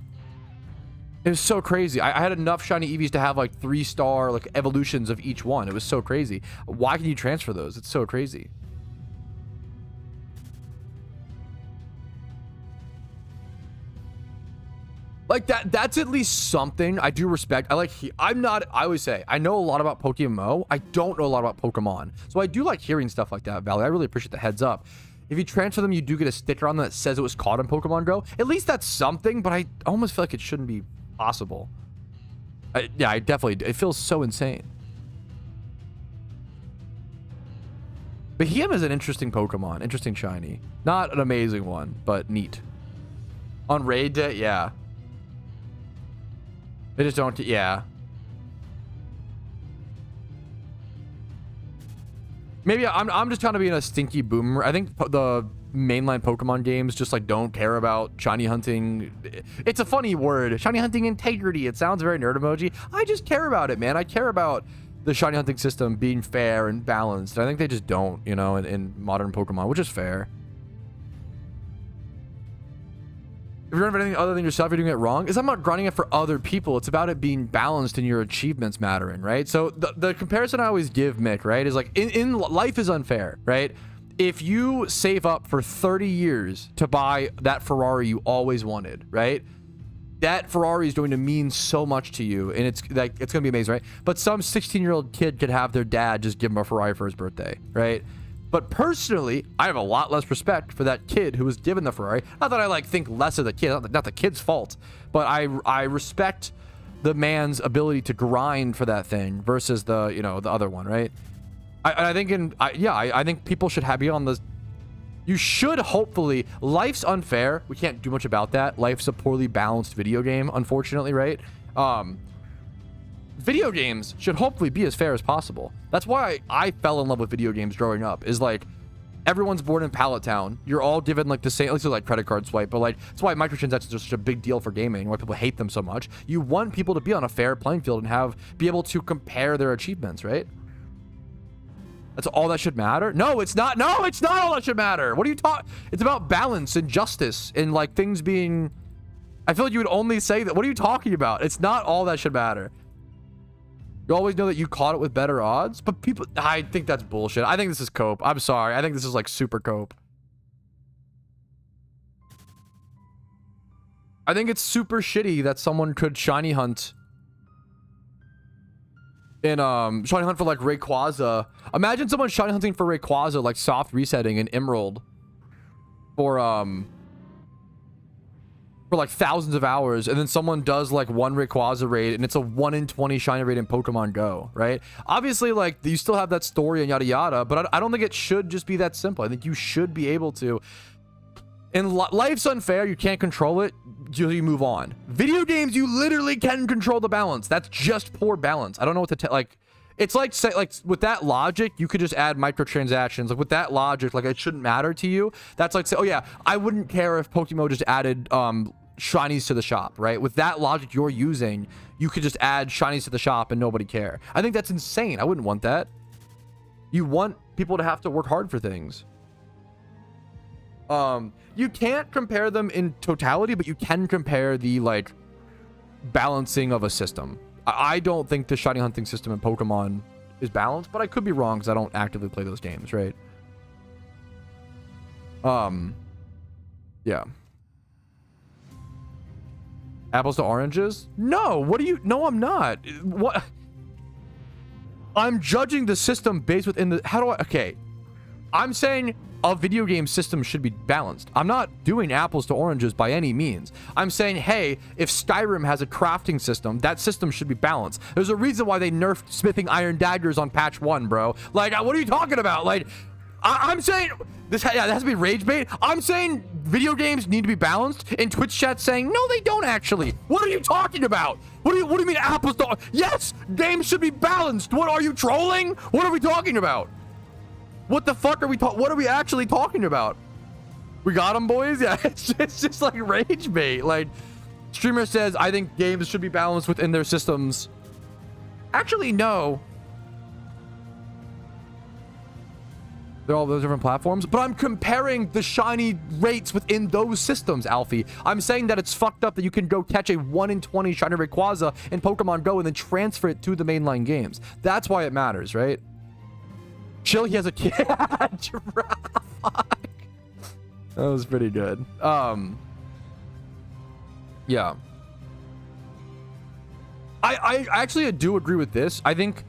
It was so crazy. I had enough shiny Eevees to have like 3-star like evolutions of each one. It was so crazy. Why can you transfer those? It's so crazy. Like that's at least something I do respect. I always say I know a lot about PokeMMO. I don't know a lot about Pokemon. So I do like hearing stuff like that, Valley. I really appreciate the heads up. If you transfer them, you do get a sticker on them that says it was caught in Pokemon Go. At least that's something, but I almost feel like it shouldn't be possible. Yeah, it feels so insane. Behemoth is an interesting Pokemon. Interesting shiny. Not an amazing one, but neat. On raid day, yeah. They just don't, yeah. Maybe I'm just kind of being a stinky boomer. I think the mainline Pokemon games just like don't care about shiny hunting. It's a funny word, shiny hunting integrity. It sounds very nerd emoji. I just care about it, man. I care about the shiny hunting system being fair and balanced. I think they just don't, you know, in modern Pokemon, which is fair. If you're doing anything other than yourself, you're doing it wrong. It's not about grinding it for other people. It's about it being balanced and your achievements mattering, right? So the comparison I always give, Mick, right, is like in life is unfair, right? If you save up for 30 years to buy that Ferrari you always wanted, right? That Ferrari is going to mean so much to you, and it's like it's going to be amazing, right? But some 16-year-old kid could have their dad just give him a Ferrari for his birthday, right? But personally, I have a lot less respect for that kid who was given the Ferrari. Not that I like think less of the kid, not the kid's fault, but I respect the man's ability to grind for that thing versus the, you know, the other one, right? I think I think people should be on the. You should hopefully. Life's unfair. We can't do much about that. Life's a poorly balanced video game, unfortunately, right? Video games should hopefully be as fair as possible. That's why I fell in love with video games growing up. Is like everyone's born in Pallet Town. You're all given like the same, at least like credit card swipe, but like that's why microtransactions are such a big deal for gaming. Why people hate them so much. You want people to be on a fair playing field and be able to compare their achievements, right? That's all that should matter. No, it's not. No, it's not all that should matter. What are you talking? It's about balance and justice and like things being. I feel like you would only say that. What are you talking about? It's not all that should matter. You always know that you caught it with better odds, but people, I think that's bullshit. I think this is cope. I'm sorry. I think this is like super cope. I think it's super shitty that someone could shiny hunt in shiny hunt for like Rayquaza. Imagine someone shiny hunting for Rayquaza like soft resetting in Emerald for like thousands of hours, and then someone does like one Rayquaza raid and it's a 1 in 20 shiny raid in Pokemon Go, right? Obviously, like you still have that story and yada yada, but I don't think it should just be that simple. I think you should be able to. And life's unfair. You can't control it. You move on. Video games, you literally can control the balance. That's just poor balance. I don't know what to like. It's like, say, like with that logic, you could just add microtransactions. Like with that logic, like it shouldn't matter to you. That's like, say, oh yeah, I wouldn't care if PokeMMO just added shinies to the shop, right? With that logic you're using, you could just add shinies to the shop and nobody care. I think that's insane. I wouldn't want that. You want people to have to work hard for things. You can't compare them in totality, but you can compare the like balancing of a system. I don't think the shiny hunting system in Pokemon is balanced, but I could be wrong because I don't actively play those games, right? Yeah. Apples to oranges? No, what do you... No, I'm not. What? I'm judging the system based within the... How do I... Okay. I'm saying a video game system should be balanced. I'm not doing apples to oranges by any means. I'm saying, hey, if Skyrim has a crafting system, that system should be balanced. There's a reason why they nerfed smithing iron daggers on patch 1, bro. Like, what are you talking about? Like, I'm saying this, yeah, that has to be rage bait. I'm saying video games need to be balanced, and Twitch chat saying no, they don't actually. What are you talking about? What do you mean apples to? Yes, games should be balanced. What are you trolling? What are we talking about? What the fuck are we what are we actually talking about? We got them, boys. Yeah, it's just like rage bait. Like, streamer says, I think games should be balanced within their systems. Actually, no. They're all those different platforms, but I'm comparing the shiny rates within those systems, Alfie. I'm saying that it's fucked up that you can go catch a 1 in 20 shiny Rayquaza in Pokemon Go and then transfer it to the mainline games. That's why it matters, right? Chill, he has a kid. Fuck. That was pretty good. Yeah. I actually do agree with this. I think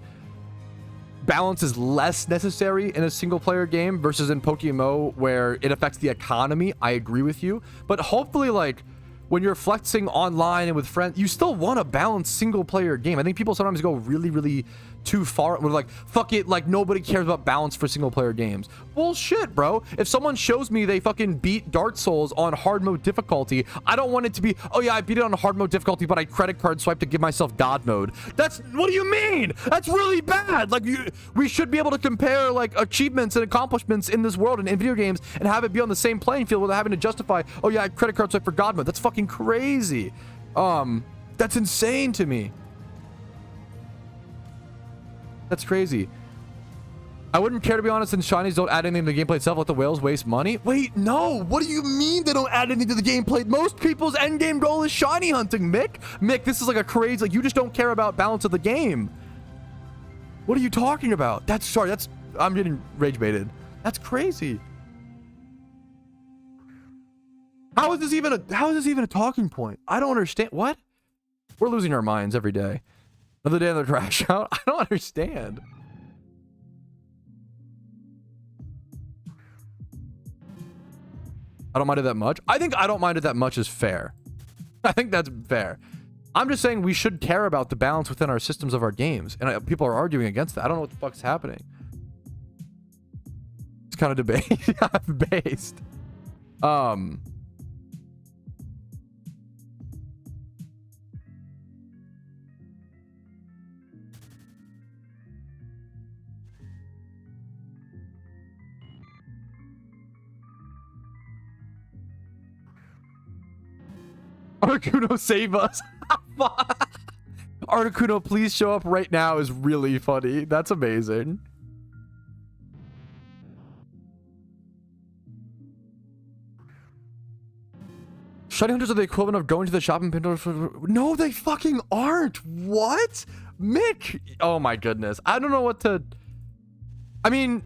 balance is less necessary in a single player game versus in PokeMMO where it affects the economy. I agree with you, but hopefully, like, when you're flexing online and with friends, you still want a balanced single player game. I think people sometimes go really too far. We're like, fuck it, like nobody cares about balance for single player games. Bullshit, bro. If someone shows me they fucking beat Dark Souls on hard mode difficulty, I don't want it to be, oh yeah, I beat it on hard mode difficulty, but I credit card swipe to give myself God mode. That's, what do you mean? That's really bad. Like, we should be able to compare like achievements and accomplishments in this world and in video games and have it be on the same playing field without having to justify, oh yeah, I credit card swipe for God mode. That's fucking crazy. That's insane to me. That's crazy. I wouldn't care, to be honest, and shinies don't add anything to the gameplay itself. Let the whales waste money. Wait, no. What do you mean they don't add anything to the gameplay? Most people's endgame goal is shiny hunting, Mick. Mick, this is like a crazy, like, you just don't care about balance of the game. What are you talking about? I'm getting rage baited. That's crazy. How is this even a talking point? I don't understand. What? We're losing our minds every day. Another day on the crash out. I don't understand. I don't mind it that much. I think I don't mind it that much is fair. I think that's fair. I'm just saying we should care about the balance within our systems of our games. And people are arguing against that. I don't know what the fuck's happening. It's kind of debate-based. Articuno, save us. Articuno, please show up right now is really funny. That's amazing. Shiny hunters are the equivalent of going to the shop and pinto for... No, they fucking aren't. What? Mick. Oh my goodness. I don't know what to... I mean...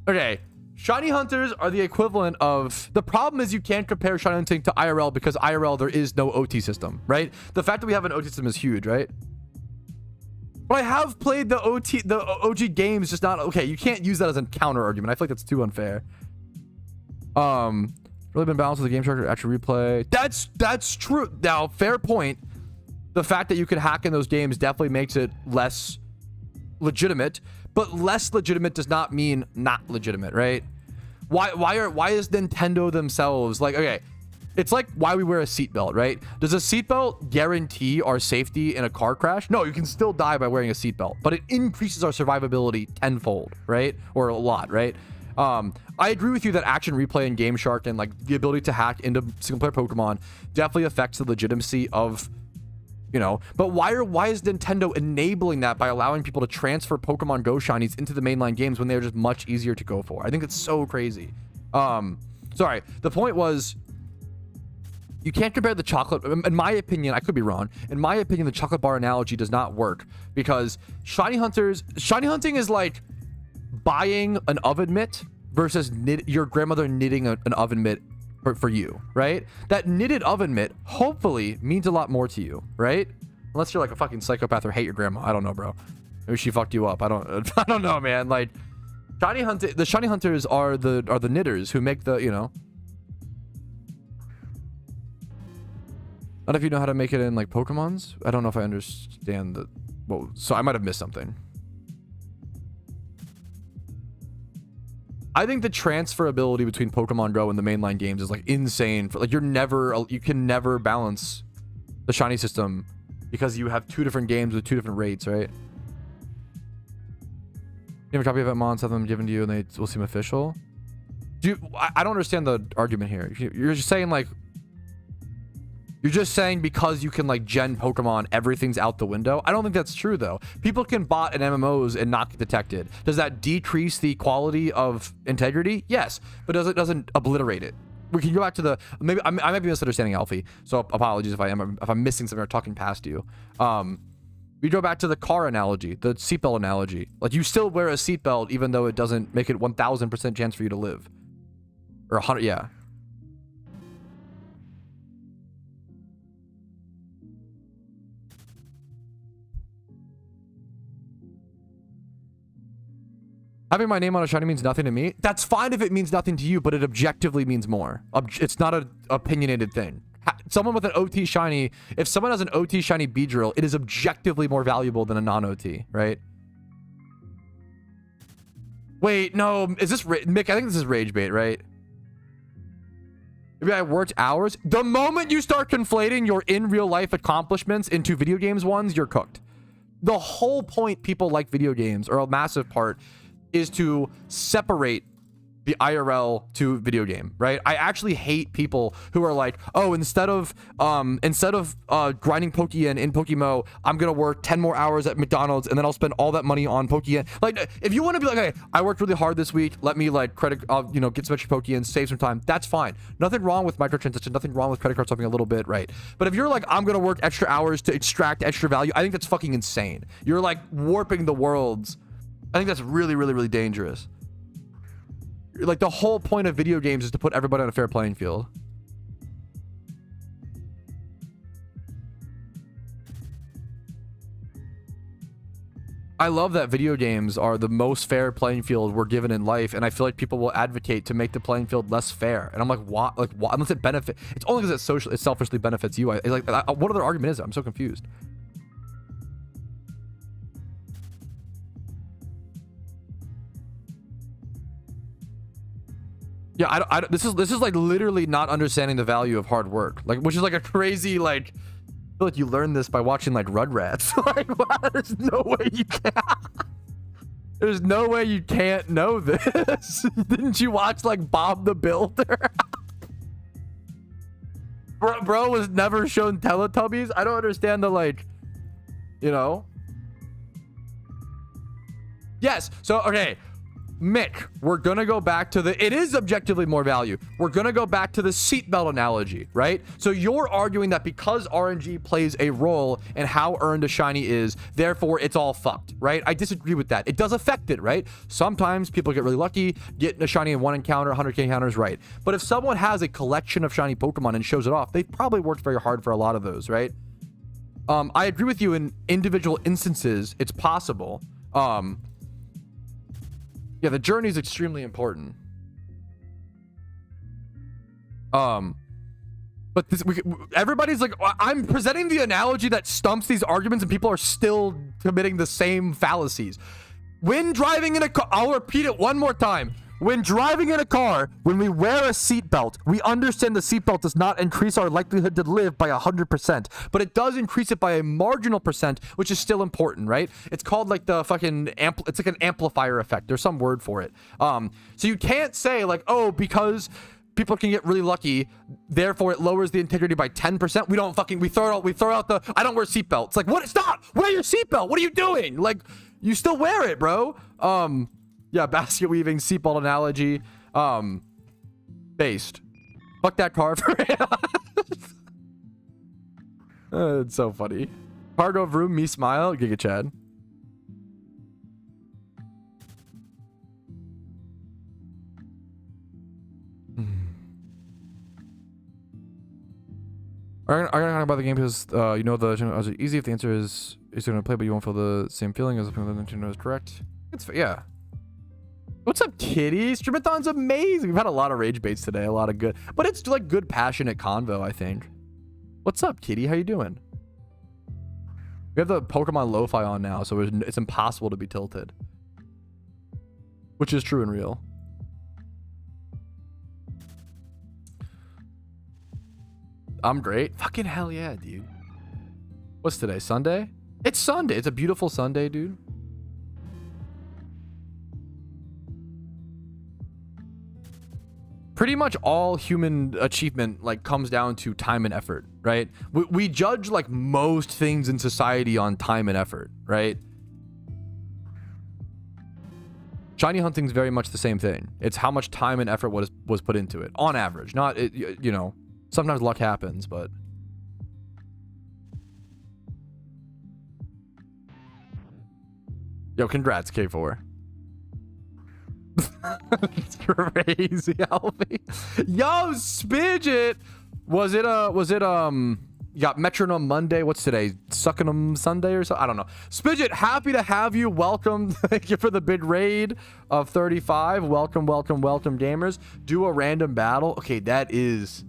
Okay. Shiny hunters are the equivalent of... The problem is you can't compare shiny hunting to IRL because IRL, there is no OT system, right? The fact that we have an OT system is huge, right? But I have played the OG games, just not... Okay, you can't use that as a counter argument. I feel like that's too unfair. Really been balanced with the game structure, actual replay. That's true. Now, fair point. The fact that you can hack in those games definitely makes it less legitimate. But less legitimate does not mean not legitimate, right? Why is Nintendo themselves like, okay, it's like why we wear a seatbelt, right? Does a seatbelt guarantee our safety in a car crash? No, you can still die by wearing a seatbelt, but it increases our survivability tenfold, right? Or a lot, right? I agree with you that action replay and Game Shark and like the ability to hack into single player Pokemon definitely affects the legitimacy of, you know, but why is Nintendo enabling that by allowing people to transfer Pokemon Go shinies into the mainline games when they're just much easier to go for? I think it's so crazy. Sorry, the point was you can't compare the chocolate, in my opinion, I could be wrong. In my opinion, the chocolate bar analogy does not work because shiny hunting is like buying an oven mitt versus your grandmother knitting an oven mitt for you, right? That knitted oven mitt hopefully means a lot more to you, right? Unless you're like a fucking psychopath or hate your grandma. I don't know, bro. Maybe she fucked you up. I don't know, man. Like, The shiny hunters are the knitters who make the, you know. Not if you know how to make it in like Pokemons. I don't know if I understand the. Well, so I might have missed something. I think the transferability between Pokemon Go and the mainline games is like insane. For like you can never balance the shiny system because you have 2 different games with 2 different rates, right? You have a copy of Mon, have them given to you, and they will seem official. I don't understand the argument here. You're just saying like. You're just saying because you can like gen Pokemon, everything's out the window. I don't think that's true though. People can bot in MMOs and not get detected. Does that decrease the quality of integrity? Yes, but it doesn't obliterate it. We can go back to the maybe I might be misunderstanding Alfie. So apologies if I'm missing something or talking past you. We go back to the car analogy, the seatbelt analogy. Like you still wear a seatbelt even though it doesn't make it 1000% chance for you to live. Or 100, yeah. Having my name on a shiny means nothing to me. That's fine if it means nothing to you, but it objectively means more. It's not an opinionated thing. Someone with an OT shiny, if someone has an OT shiny Beedrill, it is objectively more valuable than a non-OT, right? Wait, no, is this Mick? I think this is rage bait, right? Maybe I worked hours. The moment you start conflating your in real life accomplishments into video games ones, you're cooked. The whole point people like video games, or a massive part, is to separate the IRL to video game, right? I actually hate people who are like, oh, instead of grinding Pokeyen in PokeMMO, I'm gonna work 10 more hours at McDonald's and then I'll spend all that money on Pokeyen. Like, if you want to be like, hey, I worked really hard this week, let me like credit, you know, get some extra Pokeyen, save some time. That's fine. Nothing wrong with microtransaction. Nothing wrong with credit card swapping a little bit, right? But if you're like, I'm gonna work extra hours to extract extra value, I think that's fucking insane. You're like warping the worlds. I think that's really, really, really dangerous. Like the whole point of video games is to put everybody on a fair playing field. I love that video games are the most fair playing field we're given in life, and I feel like people will advocate to make the playing field less fair. And I'm like, what? Like, why? Unless it it's only because it selfishly benefits you. What other argument is it? I'm so confused. Yeah, this is like literally not understanding the value of hard work, like, which is like a crazy, like, I feel like you learn this by watching like Rugrats. Like, wow, there's no way you can't. There's no way you can't know this. Didn't you watch like Bob the Builder? Bro was never shown Teletubbies. I don't understand the, like, you know. Yes. So okay. Mick, we're gonna go back to it is objectively more value. We're gonna go back to the seatbelt analogy, right? So you're arguing that because RNG plays a role in how earned a shiny is, therefore it's all fucked, right? I disagree with that. It does affect it, right? Sometimes people get really lucky, getting a shiny in one encounter, 100k encounters, right? But if someone has a collection of shiny Pokemon and shows it off, they've probably worked very hard for a lot of those, right? I agree with you in individual instances, it's possible. Yeah, the journey is extremely important. But everybody's like, I'm presenting the analogy that stumps these arguments and people are still committing the same fallacies. When driving in a car, I'll repeat it one more time. When driving in a car, when we wear a seatbelt, we understand the seatbelt does not increase our likelihood to live by 100%, but it does increase it by a marginal percent, which is still important, right? It's called like the fucking it's like an amplifier effect. There's some word for it. So you can't say like, oh, because people can get really lucky, therefore it lowers the integrity by 10%. We throw out the I don't wear seatbelts. Like, what? Stop! Wear your seatbelt. What are you doing? Like, you still wear it, bro. Yeah, basket weaving, seatbelt analogy, based. Fuck that car for it's so funny. Cargo of room, me smile, Giga Chad. I'm gonna talk about the game because you know the easy if the answer is going to play, but you won't feel the same feeling as if the answer is correct. It's yeah. What's up, Kitty? Streamathon's amazing. We've had a lot of rage baits today, a lot of good, but it's like good, passionate convo, I think. What's up, Kitty? How you doing? We have the Pokemon Lo-Fi on now, so it's impossible to be tilted. Which is true and real. I'm great. Fucking hell yeah, dude. What's today? Sunday? It's Sunday. It's a beautiful Sunday, dude. Pretty much all human achievement like comes down to time and effort, right? We judge like most things in society on time and effort, right? Shiny hunting is very much the same thing. It's how much time and effort was put into it on average. Not you know, sometimes luck happens, but yo, congrats, K4. It's crazy, Alfie. Yo, Spidget. Was it you got Metronome Monday? What's today? Sucking 'em Sunday or something? I don't know. Spidget, happy to have you. Welcome. Thank you for the big raid of 35. Welcome, welcome, welcome, gamers. Do a random battle. Okay, that is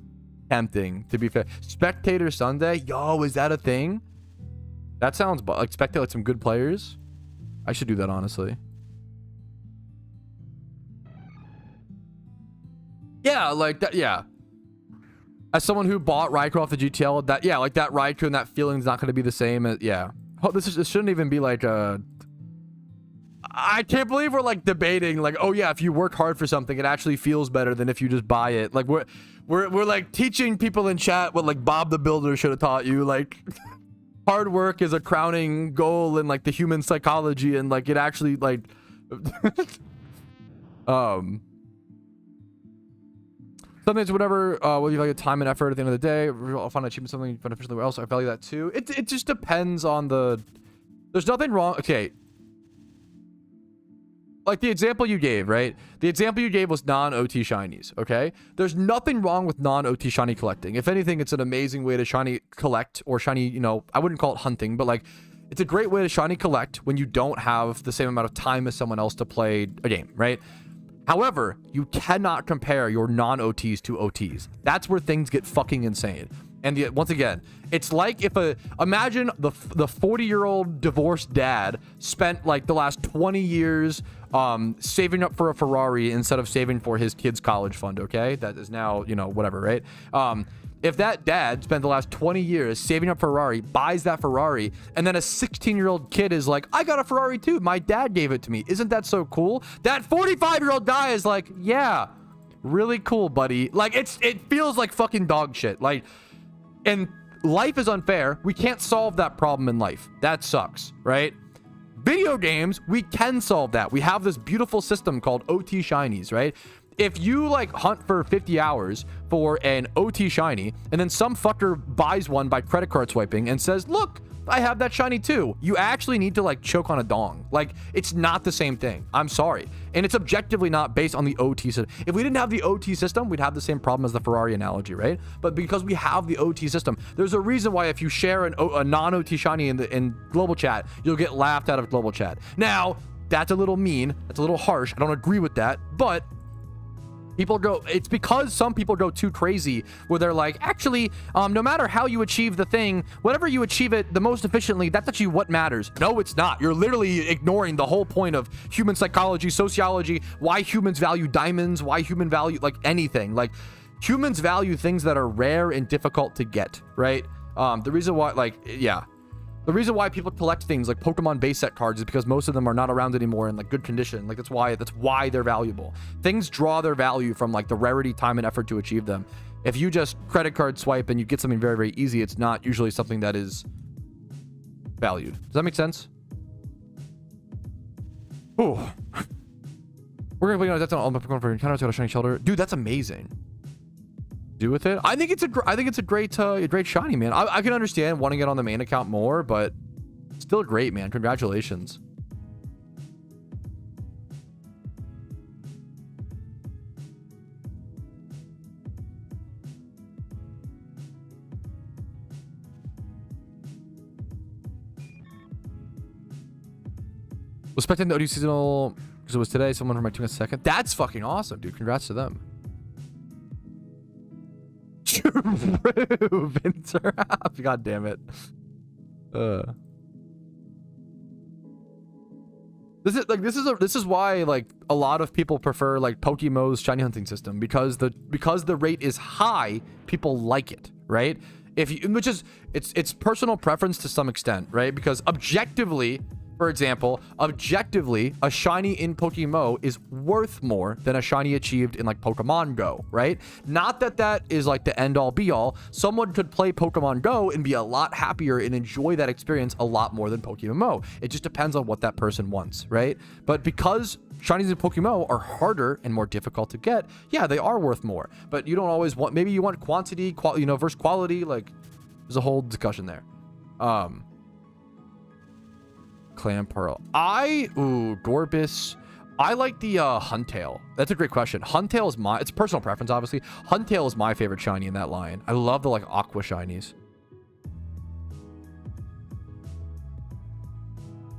tempting, to be fair. Spectator Sunday. Yo, is that a thing? That sounds like spectate like some good players. I should do that, honestly. Yeah, like that. Yeah. As someone who bought Raikou off the GTL, that yeah, like that Raikou and that feeling's not going to be the same as yeah. Oh, this shouldn't even be like a. I can't believe we're like debating like, oh yeah, if you work hard for something, it actually feels better than if you just buy it. Like we're like teaching people in chat what like Bob the Builder should have taught you. Like hard work is a crowning goal in like the human psychology, and like it actually like. Something's whatever, whether you value time and effort at the end of the day, I'll find achievement something beneficial else. I value that too. It just depends on the. There's nothing wrong. Okay. Like the example you gave, right? The example you gave was non-OT shinies. Okay. There's nothing wrong with non-OT shiny collecting. If anything, it's an amazing way to shiny collect or shiny. You know, I wouldn't call it hunting, but like, it's a great way to shiny collect when you don't have the same amount of time as someone else to play a game, right? However, you cannot compare your non-OTs to OTs. That's where things get fucking insane. And once again, it's like if imagine the 40-year-old divorced dad spent like the last 20 years saving up for a Ferrari instead of saving for his kid's college fund, okay? That is now, you know, whatever, right? If that dad spent the last 20 years saving up Ferrari, buys that Ferrari, and then a 16-year-old kid is like, I got a Ferrari too. My dad gave it to me. Isn't that so cool? That 45-year-old guy is like, yeah, really cool, buddy. Like, it feels like fucking dog shit. Like, and life is unfair. We can't solve that problem in life. That sucks, right? Video games, we can solve that. We have this beautiful system called OT shinies, right? If you like hunt for 50 hours for an OT shiny and then some fucker buys one by credit card swiping and says, look, I have that shiny too, you actually need to like choke on a dong. Like, it's not the same thing. I'm sorry. And it's objectively not based on the OT system. If we didn't have the OT system, we'd have the same problem as the Ferrari analogy, right? But because we have the OT system, there's a reason why if you share a non-OT shiny in global chat, you'll get laughed out of global chat. Now, that's a little mean. That's a little harsh. I don't agree with that, but it's because some people go too crazy where they're like, actually, no matter how you achieve the thing, whatever you achieve it the most efficiently, that's actually what matters. No, it's not. You're literally ignoring the whole point of human psychology, sociology, why humans value diamonds, why human value, like anything. Like, humans value things that are rare and difficult to get, right? The reason why, like, yeah. The reason why people collect things like Pokemon base set cards is because most of them are not around anymore in like good condition. Like that's why they're valuable. Things draw their value from like the rarity, time, and effort to achieve them. If you just credit card swipe and you get something very, very easy, it's not usually something that is valued. Does that make sense? Oh, we're gonna play on that's on all my Pokemon for encounter. Got a shiny shelter, dude. That's amazing. Do with it. I think it's a great shiny, man. I can understand wanting it on the main account more, but still great, man. Congratulations. Was expecting the OD seasonal Because it was today. Someone from my team a second. That's fucking awesome, dude. Congrats to them. True, Vincer. God damn it. This is why like a lot of people prefer like PokeMMO's shiny hunting system, because the rate is high, people like it, right? It's personal preference to some extent, right? Because objectively, for example, a shiny in PokeMMO is worth more than a shiny achieved in like Pokemon Go, right? Not that that is like the end all be all. Someone could play Pokemon Go and be a lot happier and enjoy that experience a lot more than PokeMMO. It just depends on what that person wants, right? But because shinies in PokeMMO are harder and more difficult to get, yeah, they are worth more. But you don't always want, maybe you want quantity, versus quality. Like, there's a whole discussion there. Clam Pearl. Gorbis. I like the Huntail. That's a great question. Huntail is it's personal preference, obviously. Huntail is my favorite shiny in that line. I love the like aqua shinies.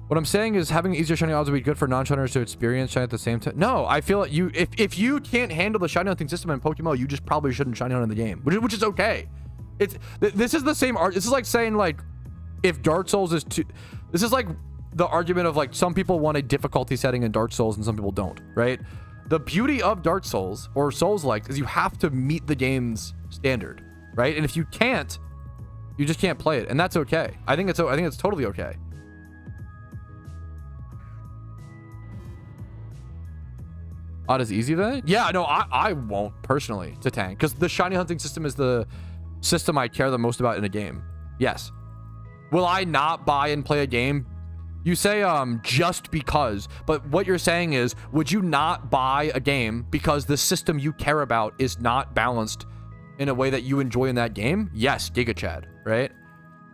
What I'm saying is having easier shiny odds would be good for non-shiners to experience shiny at the same time. No, I feel like if you can't handle the shiny hunting system in Pokemon, you just probably shouldn't shiny hunt in the game, which is okay. This is the same art. This is like saying like if Dark Souls is too. This is like the argument of like some people want a difficulty setting in Dark Souls and some people don't, right? The beauty of Dark Souls or Souls-like is you have to meet the game's standard, right? And if you can't, you just can't play it, and that's okay. I think it's totally okay. Odd is easy then? Yeah, no, I won't personally to tank, because the shiny hunting system is the system I care the most about in a game. Yes. Will I not buy and play a game? You say just because, but what you're saying is, would you not buy a game because the system you care about is not balanced in a way that you enjoy in that game? Yes, Giga Chad, right?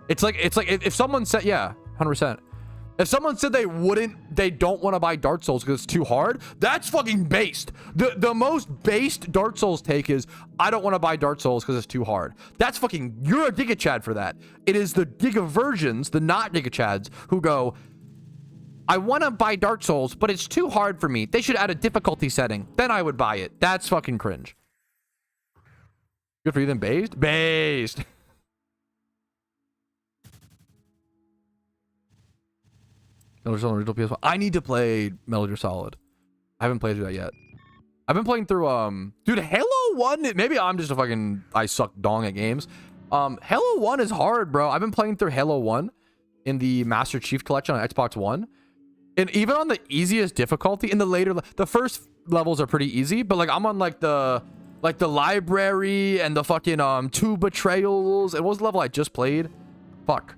It's like if someone said, yeah, 100%. If someone said they don't want to buy Dark Souls because it's too hard, that's fucking based. The most based Dark Souls take is, I don't want to buy Dark Souls because it's too hard. That's fucking, you're a Giga Chad for that. It is the Giga versions, the not Giga Chads, who go, I want to buy Dark Souls, but it's too hard for me. They should add a difficulty setting. Then I would buy it. That's fucking cringe. Good for you then, based? Based. Metal Gear Solid original PS1. I need to play Metal Gear Solid. I haven't played through that yet. I've been playing through, dude, Halo 1, maybe I'm just I suck dong at games. Halo 1 is hard, bro. I've been playing through Halo 1 in the Master Chief Collection on Xbox One. And even on the easiest difficulty, in the first levels are pretty easy, but like I'm on like the library and the fucking 2 betrayals. And what was the level I just played? Fuck.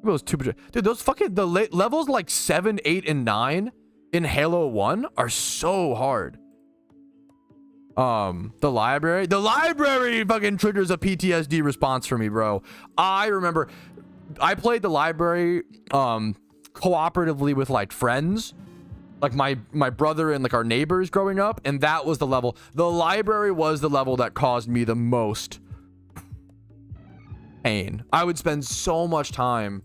It was 2 betrayals. Dude, those fucking levels like 7, 8, and 9 in Halo 1 are so hard. The library fucking triggers a PTSD response for me, bro. I remember I played the library cooperatively with like friends, like my brother and like our neighbors growing up, and that was the level. The library was the level that caused me the most pain. I would spend so much time,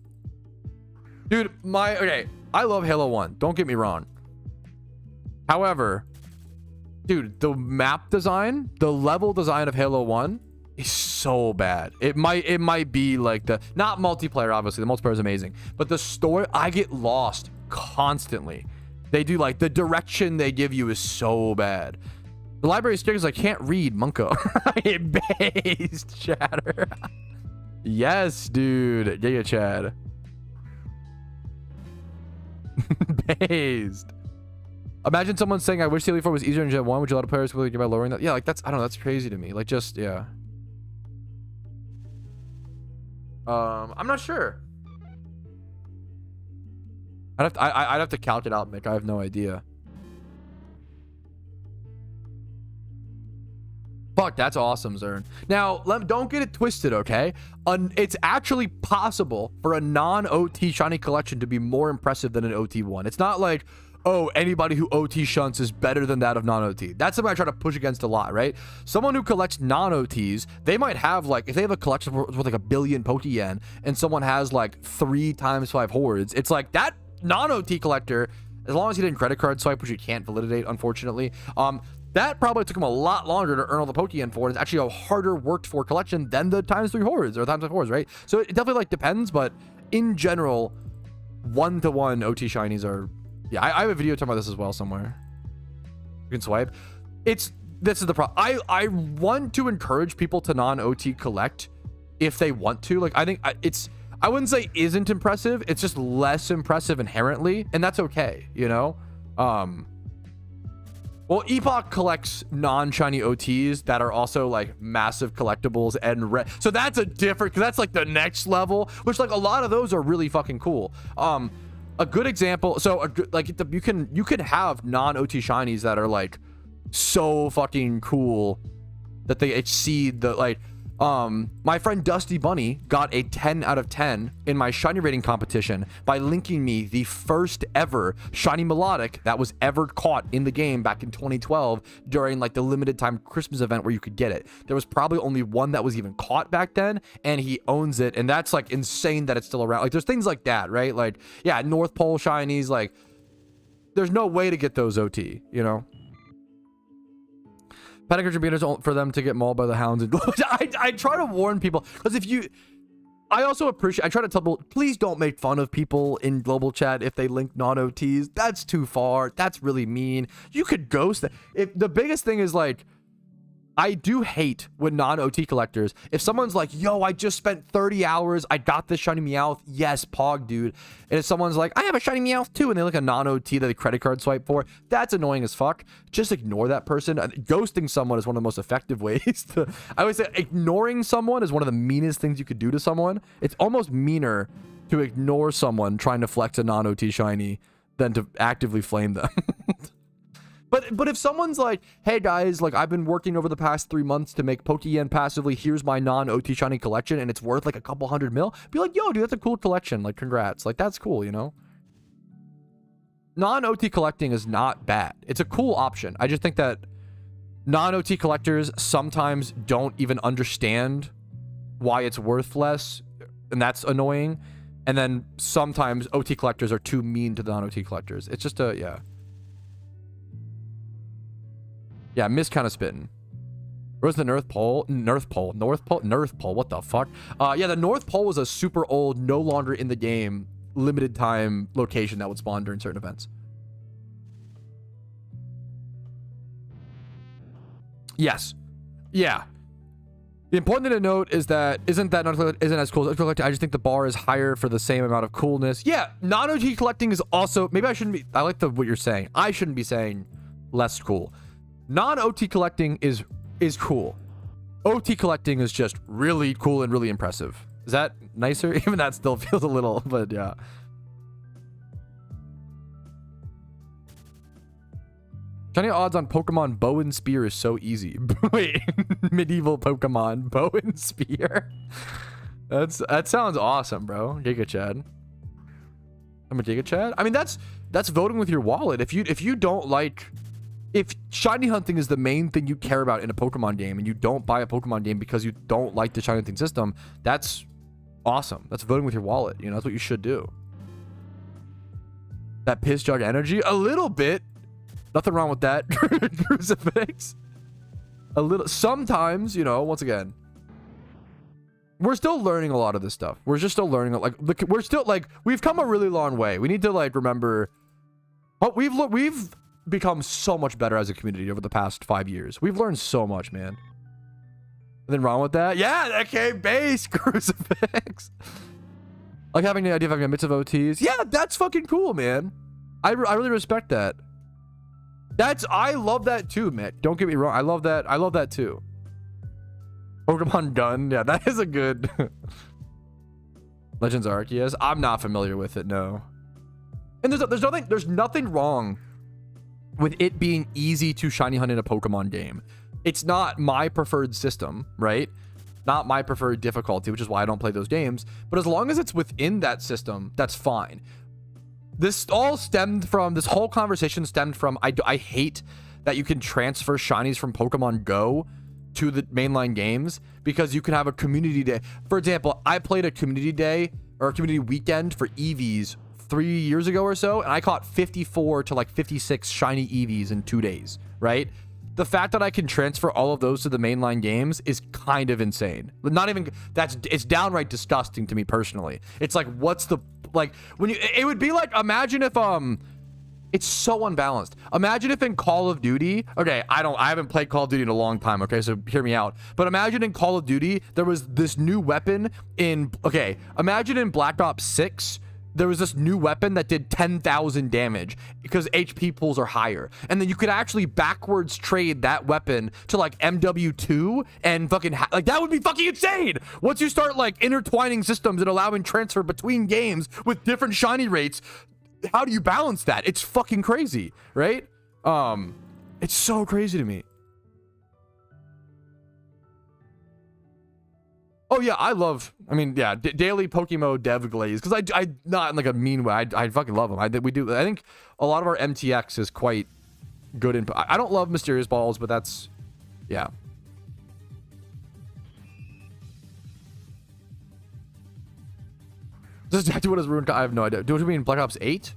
dude. I love Halo 1, don't get me wrong. However, dude, the map design, the level design of Halo 1 is so bad. It might be like not multiplayer, obviously. The multiplayer is amazing, but the story, I get lost constantly. They do like the direction they give you is so bad. The library stickers, I can't read, Munko. Based chatter. Yes, dude. Giga Chad. Based. Imagine someone saying, I wish CLE 4 was easier in Gen 1. Would you allow players to by lowering that? Yeah, like I don't know, that's crazy to me. Like, just, yeah. I'm not sure. I'd have to calc it out, Mick. I have no idea. Fuck, that's awesome, Zern. Now, don't get it twisted, okay? It's actually possible for a non-OT shiny collection to be more impressive than an OT one. It's not like, oh, anybody who OT shunts is better than that of non-OT. That's something I try to push against a lot, right? Someone who collects non-OTs, they might have like, if they have a collection with like 1 billion Pokeyen and someone has like 3 times 5 hordes, it's like that non-OT collector, as long as he didn't credit card swipe, which you can't validate, unfortunately. That probably took him a lot longer to earn all the Pokémon for. It's actually a harder worked for collection than the ×3 hordes or ×4s, right? So it definitely like depends, but in general, 1-to-1 OT shinies are, yeah, I have a video talking about this as well somewhere. You can swipe. This is the problem. I want to encourage people to non-OT collect if they want to. Like, I think I wouldn't say isn't impressive. It's just less impressive inherently, and that's okay, you know? Well, Epoch collects non-shiny OTs that are also like massive collectibles and so that's a different, because that's like the next level, which like a lot of those are really fucking cool. A good example, so like you can have non-OT shinies that are like so fucking cool that they exceed the like. My friend Dusty Bunny got a 10 out of 10 in my shiny rating competition by linking me the first ever shiny melodic that was ever caught in the game back in 2012 during like the limited time Christmas event where you could get it. There was probably only one that was even caught back then, and he owns it, and that's like insane that it's still around. Like there's things like that, right? Like, yeah, North Pole shinies, like there's no way to get those OT, you know? Panic contributors for them to get mauled by the hounds. And I try to warn people, because I also appreciate, I try to tell people, please don't make fun of people in global chat if they link non-OTs. That's too far. That's really mean. You could ghost that. The biggest thing is like, I do hate when non-OT collectors, if someone's like, yo, I just spent 30 hours, I got this shiny Meowth. Yes, Pog, dude. And if someone's like, I have a shiny Meowth too, and they like a non-OT that they credit card swipe for, that's annoying as fuck. Just ignore that person. Ghosting someone is one of the most effective ways to, I would say ignoring someone is one of the meanest things you could do to someone. It's almost meaner to ignore someone trying to flex a non-OT shiny than to actively flame them. But if someone's like, hey guys, like I've been working over the past 3 months to make Pokeyen passively, here's my non-OT shiny collection, and it's worth like a couple $100 mil, be like, yo, dude, that's a cool collection. Like, congrats. Like, that's cool, you know? Non-OT collecting is not bad. It's a cool option. I just think that non-OT collectors sometimes don't even understand why it's worth less, and that's annoying. And then sometimes OT collectors are too mean to the non-OT collectors. It's just a, yeah. Yeah, Miss kind of spitting. Where's the North Pole? North Pole. What the fuck? Yeah, the North Pole was a super old, no longer in the game, limited time location that would spawn during certain events. Yes. Yeah. The important thing to note is that isn't as cool as collecting. I just think the bar is higher for the same amount of coolness. Yeah, non-OT collecting is also, maybe I shouldn't be, I like what you're saying. I shouldn't be saying less cool. Non-OT collecting is cool. OT collecting is just really cool and really impressive. Is that nicer? Even that still feels a little, but yeah. Shiny odds on Pokemon Bow and Spear is so easy. Wait, medieval Pokemon Bow and Spear. That sounds awesome, bro. Giga Chad. I'm a Giga Chad. I mean, that's voting with your wallet. If you don't like. If shiny hunting is the main thing you care about in a Pokemon game and you don't buy a Pokemon game because you don't like the shiny hunting system, that's awesome. That's voting with your wallet. You know, that's what you should do. That piss jug energy? A little bit. Nothing wrong with that. Crucifix. A little. Sometimes, you know, once again, we're still learning a lot of this stuff. We're just still learning. Like, we're still, like, we've come a really long way. We need to, like, remember. Oh, we've become so much better as a community over the past 5 years. We've learned so much, man. Nothing wrong with that? Yeah, that came base crucifix. Like having the idea of having a mix of OTs. Yeah, that's fucking cool, man. I really respect that. I love that too, man. Don't get me wrong. I love that too. Pokemon Gun. Yeah, that is a good Legends Arceus. I'm not familiar with it, no. And there's nothing wrong with it being easy to shiny hunt in a Pokemon game. It's not my preferred system, right? Not my preferred difficulty, which is why I don't play those games. But as long as it's within that system, that's fine. This whole conversation stemmed from, I hate that you can transfer shinies from Pokemon Go to the mainline games because you can have a community day. For example, I played a community day or a community weekend for Eevees 3 years ago or so, and I caught 54 to like 56 shiny EVs in 2 days, right? The fact that I can transfer all of those to the mainline games is kind of insane. Not even, it's downright disgusting to me personally. It's like, what's the, like, when you, it would be like, imagine if, it's so unbalanced. Imagine if in Call of Duty, okay, I haven't played Call of Duty in a long time, okay, so hear me out. But imagine in Call of Duty, there was this new weapon in, okay, imagine in Black Ops 6, there was this new weapon that did 10,000 damage because HP pools are higher. And then you could actually backwards trade that weapon to like MW2 and fucking, like that would be fucking insane. Once you start like intertwining systems and allowing transfer between games with different shiny rates, how do you balance that? It's fucking crazy, right? It's so crazy to me. Oh yeah, I mean, yeah, daily PokeMMO dev glaze, because I not in like a mean way. I fucking love them. I think a lot of our MTX is quite good in. I don't love mysterious balls, but that's, yeah. This is exactly what is ruined. I have no idea. Do you mean Black Ops 8?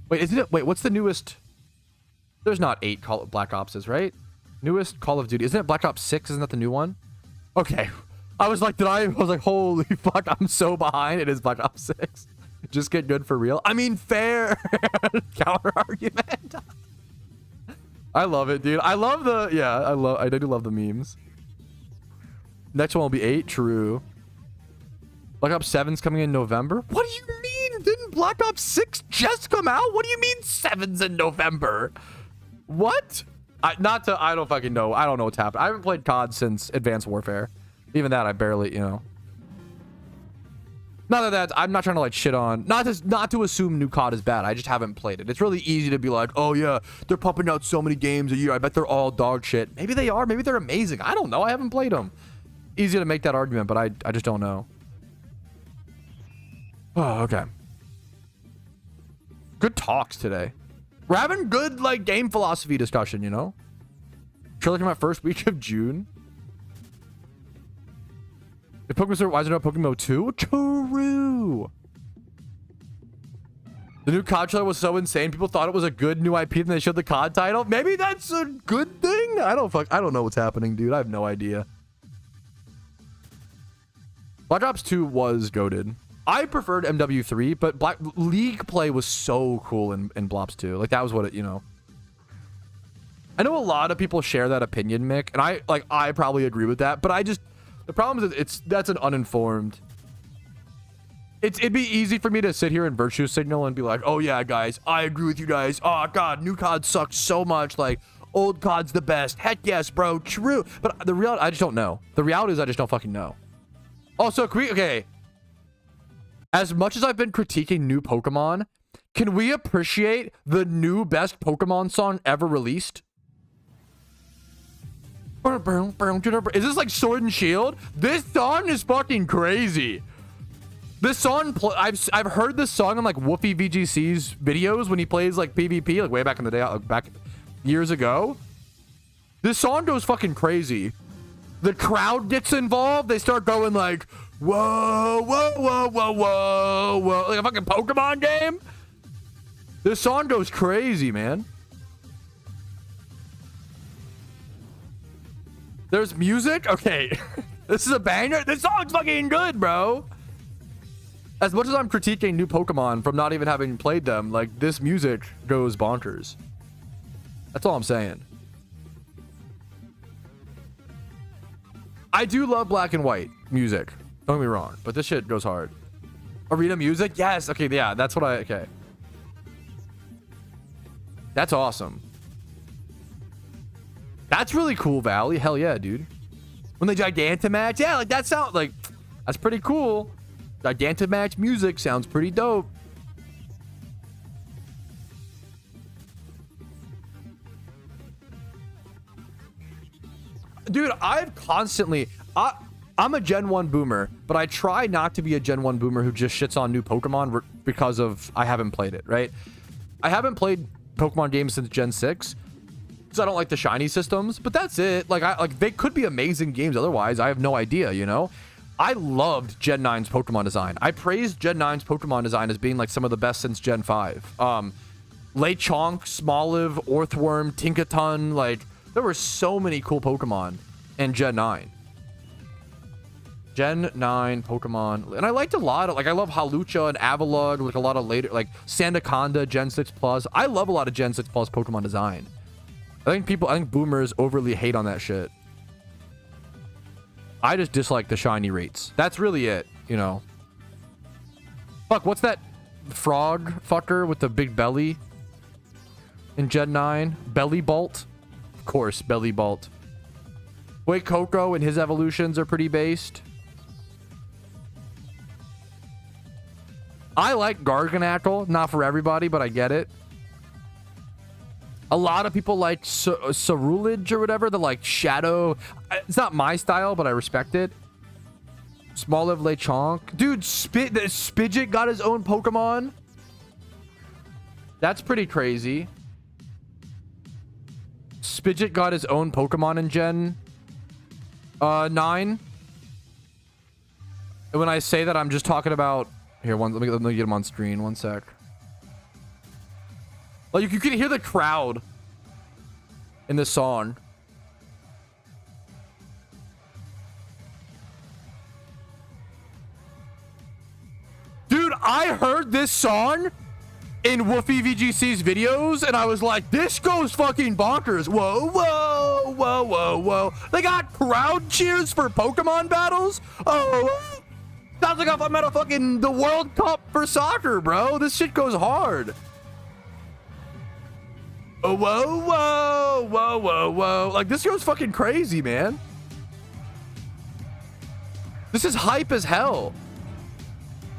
Wait, isn't it? Wait, what's the newest? There's not 8 Black Opses, right? Newest Call of Duty. Isn't it Black Ops 6? Isn't that the new one? Okay. I was like, I was like, holy fuck, I'm so behind. It is Black Ops 6. Just get good for real. I mean, fair counter argument. I love it, dude. I love the, yeah, I do love the memes. Next one will be 8. True. Black Ops 7's coming in November? What do you mean? Didn't Black Ops 6 just come out? What do you mean 7's in November? What? I don't fucking know. I don't know what's happened. I haven't played COD since Advanced Warfare. Even that, I barely, you know. Not that I'm not trying to like shit on, not to assume new COD is bad. I just haven't played it. It's really easy to be like, oh yeah, they're pumping out so many games a year. I bet they're all dog shit. Maybe they are. Maybe they're amazing. I don't know. I haven't played them. Easy to make that argument, but I just don't know. Oh, okay. Good talks today. We're having good, like, game philosophy discussion, you know? Trailer came out first week of June. If Pokemon Store, why is it not PokeMMO 2? True. The new COD trailer was so insane. People thought it was a good new IP, and they showed the COD title. Maybe that's a good thing? I don't know what's happening, dude. I have no idea. Black Ops 2 was goated. I preferred MW3, but League play was so cool in Blops 2. Like, that was what it, you know. I know a lot of people share that opinion, Mick, and I probably agree with that, but the problem is that's an uninformed. It'd be easy for me to sit here and virtue signal and be like, oh yeah, guys, I agree with you guys. Oh god, new COD sucks so much. Like, old COD's the best. Heck yes, bro. True. But the reality, I just don't know. The reality is I just don't fucking know. Also, okay. As much as I've been critiquing new Pokemon, can we appreciate the new best Pokemon song ever released? Is this like Sword and Shield? This song is fucking crazy. This song, I've heard this song on like Woofy VGC's videos when he plays like PvP, like way back in the day, like back years ago. This song goes fucking crazy. The crowd gets involved. They start going like, whoa, whoa, whoa, whoa, whoa, whoa. Like a fucking Pokemon game. This song goes crazy, man. There's music? Okay. This is a banger. This song's fucking good, bro. As much as I'm critiquing new Pokemon from not even having played them, like, this music goes bonkers. That's all I'm saying. I do love black and white music. Don't get me wrong, but this shit goes hard. Arena music? Yes. Okay, yeah, that's what okay. That's awesome. That's really cool, Valley. Hell yeah, dude. When they Gigantamax, yeah, like that sound like that's pretty cool. Gigantamax music sounds pretty dope. Dude, I've constantly I'm a Gen 1 boomer, but I try not to be a Gen 1 boomer who just shits on new Pokemon because of I haven't played it, right? I haven't played Pokemon games since Gen 6. So I don't like the shiny systems, but that's it. Like they could be amazing games otherwise. I have no idea, you know? I loved Gen 9's Pokemon design. I praised Gen 9's Pokemon design as being like some of the best since Gen 5. Lechonk, Smoliv, Orthworm, Tinkaton, like there were so many cool Pokemon in Gen 9. Gen 9 Pokemon. And I liked a lot of, like, I love Hawlucha and Avalugg, like a lot of later, like Sandaconda, Gen 6 Plus. I love a lot of Gen 6 Plus Pokemon design. I think boomers overly hate on that shit. I just dislike the shiny rates. That's really it, you know. Fuck, what's that frog fucker with the big belly in Gen 9? Belly Bolt? Of course, Belly Bolt. Wait, Coco and his evolutions are pretty based. I like Garganacl. Not for everybody, but I get it. A lot of people like Cerulege or whatever. The like shadow. It's not my style, but I respect it. Smoliv, Lechonk. Dude, Spidget got his own Pokemon. That's pretty crazy. Spidget got his own Pokemon in Gen 9. And when I say that, I'm just talking about... Here, let me get him on screen. One sec. Like, you can hear the crowd in this song. Dude, I heard this song in Woofy VGC's videos, and I was like, this goes fucking bonkers. Whoa, whoa, whoa, whoa, whoa. They got crowd cheers for Pokemon battles? Oh, sounds like if I'm at a fucking the World Cup for soccer, bro. This shit goes hard. Oh, whoa, whoa, whoa, whoa, whoa. Like, this goes fucking crazy, man. This is hype as hell.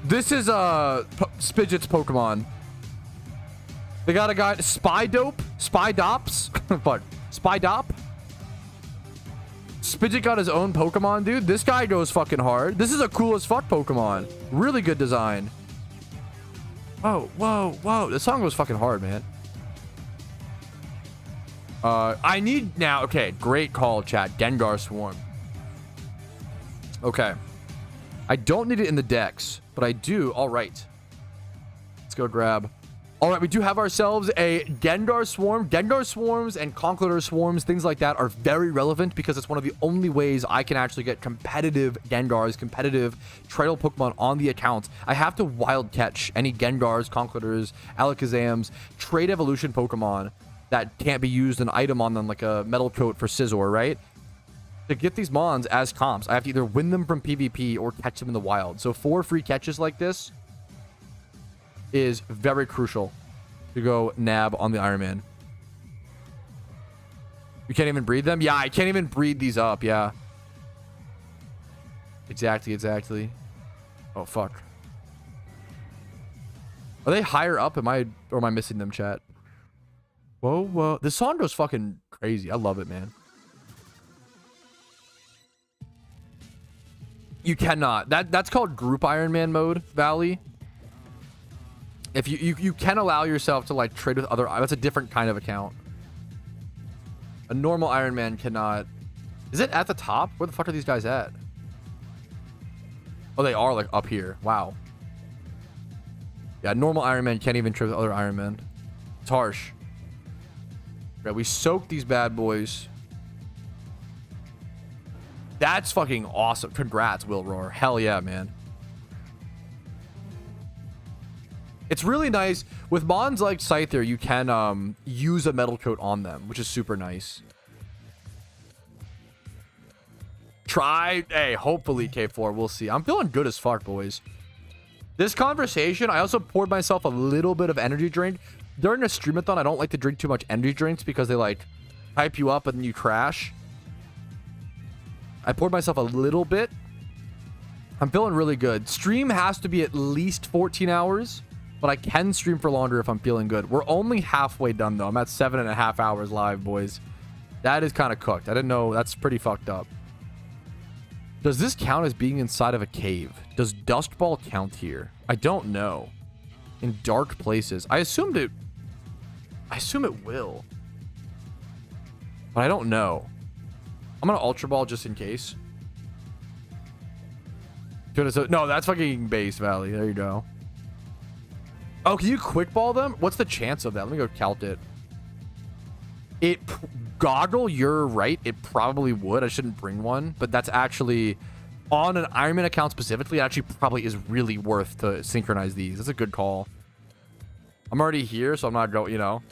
This is Spidget's Pokemon. They got a guy, Spydops. Fuck. Spydop. Spidget got his own Pokemon, dude. This guy goes fucking hard. This is a cool as fuck Pokemon. Really good design. Oh, whoa, whoa. This song goes fucking hard, man. I need now. Okay, great call, chat. Gengar Swarm. Okay. I don't need it in the decks, but I do. All right. Let's go grab. All right, we do have ourselves a Gengar Swarm. Gengar Swarms and Conkeldurr Swarms, things like that, are very relevant because it's one of the only ways I can actually get competitive Gengars, competitive Trail Pokemon on the account. I have to wild catch any Gengars, Conkeldurrs, Alakazams, trade evolution Pokemon that can't be used an item on them, like a metal coat for Scizor, right? To get these Mons as comps, I have to either win them from PvP or catch them in the wild. So 4 free catches like this is very crucial to go nab on the Iron Man. You can't even breed them? Yeah, I can't even breed these up. Yeah. Exactly. Oh, fuck. Are they higher up? Or am I missing them, chat? Whoa, whoa. This song goes fucking crazy. I love it, man. You cannot. That's called group Iron Man mode, Valley. If you can allow yourself to like trade with other, that's a different kind of account. A normal Iron Man cannot. Is it at the top? Where the fuck are these guys at? Oh, they are like up here. Wow. Yeah, normal Iron Man can't even trade with other Iron Men. It's harsh. Yeah, we soak these bad boys. That's fucking awesome. Congrats, Will Roar. Hell yeah, man. It's really nice. With Mons like Scyther, you can use a metal coat on them, which is super nice. Hey, hopefully K4. We'll see. I'm feeling good as fuck, boys. This conversation, I also poured myself a little bit of energy drink. During a streamathon, I don't like to drink too much energy drinks because they like hype you up and then you crash. I poured myself a little bit. I'm feeling really good. Stream has to be at least 14 hours. But I can stream for longer if I'm feeling good. We're only halfway done, though. I'm at 7.5 hours live, boys. That is kind of cooked. I didn't know. That's pretty fucked up. Does this count as being inside of a cave? Does Dust Ball count here? I don't know. In dark places. I assume it will. But I don't know. I'm going to Ultra Ball just in case. No, that's fucking base Valley. There you go. Oh, can you quick ball them? What's the chance of that? Let me go count it. Goggle, you're right. It probably would. I shouldn't bring one, but that's actually on an Ironman account specifically. It actually probably is really worth to synchronize these. That's a good call. I'm already here, so I'm not going, you know.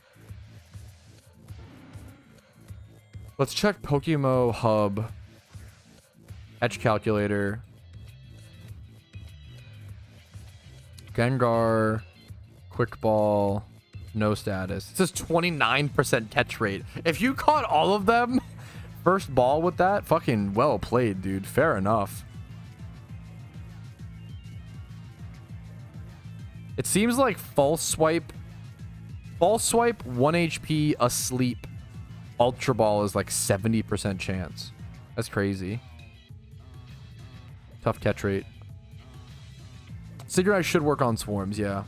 Let's check PokeMMO Hub. Edge calculator. Gengar. Quick ball. No status. It says 29% catch rate. If you caught all of them first ball with that, fucking well played, dude. Fair enough. It seems like false swipe 1 HP asleep ultra ball is like 70% chance. That's crazy. Tough catch rate. Cigarette should work on swarms, yeah.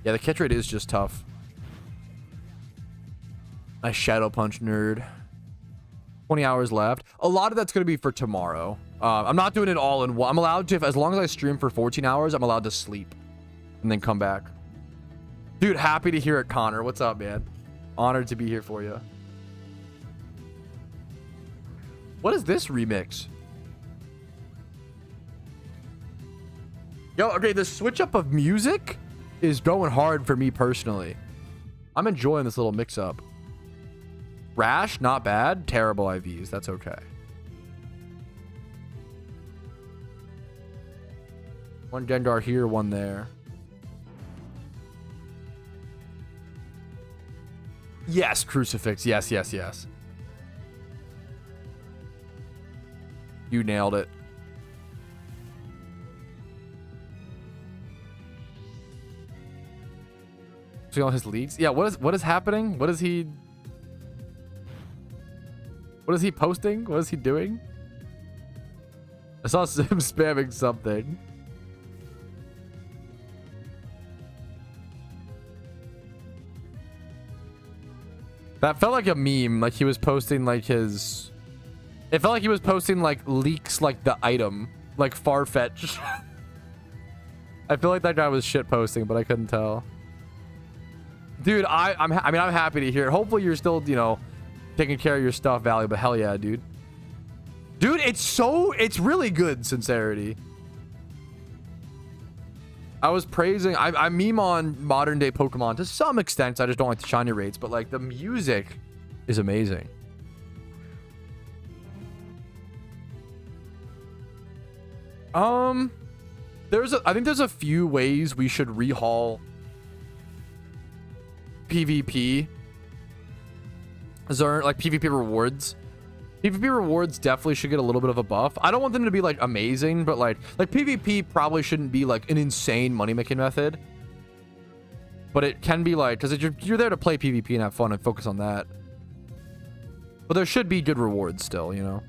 Yeah, the catch rate is just tough. Nice shadow punch, nerd. 20 hours left. A lot of that's going to be for tomorrow. I'm not doing it all in one. I'm allowed to, as long as I stream for 14 hours, I'm allowed to sleep and then come back. Dude, happy to hear it, Connor. What's up, man? Honored to be here for you. What is this remix? Yo, okay, the switch up of music is going hard for me personally. I'm enjoying this little mix up. Rash, not bad. Terrible IVs. That's okay. One Gengar here, one there. Yes, Crucifix. Yes, yes, yes. You nailed it. See all his leaks? Yeah, what is happening? What is he posting? What is he doing? I saw him spamming something. That felt like a meme. Like he was posting like his... It felt like he was posting like leaks like the item. Like Farfetch. I feel like that guy was shit posting, but I couldn't tell. Dude, I'm happy to hear it. Hopefully you're still, you know, taking care of your stuff, Valley, but hell yeah, dude. Dude, it's really good, sincerity. I was praising, I meme on modern day Pokemon to some extent. I just don't like the shiny rates, but like the music is amazing. I think there's a few ways we should rehaul PvP. Like PvP rewards. PvP rewards definitely should get a little bit of a buff. I don't want them to be like amazing, but like PvP probably shouldn't be like an insane money making method. But it can be like, because you're there to play PvP and have fun and focus on that. But there should be good rewards still, you know.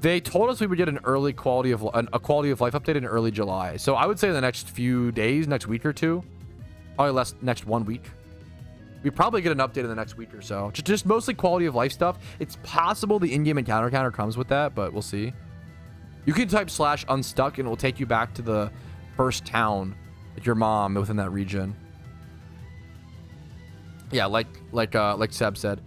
They told us we would get an early quality of life update in early July. So I would say in the next few days, next week or two, probably next 1 week. We probably get an update in the next week or so. Just mostly quality of life stuff. It's possible the in-game encounter counter comes with that, but we'll see. You can type /unstuck and it will take you back to the first town with your mom within that region. Yeah, like Seb said.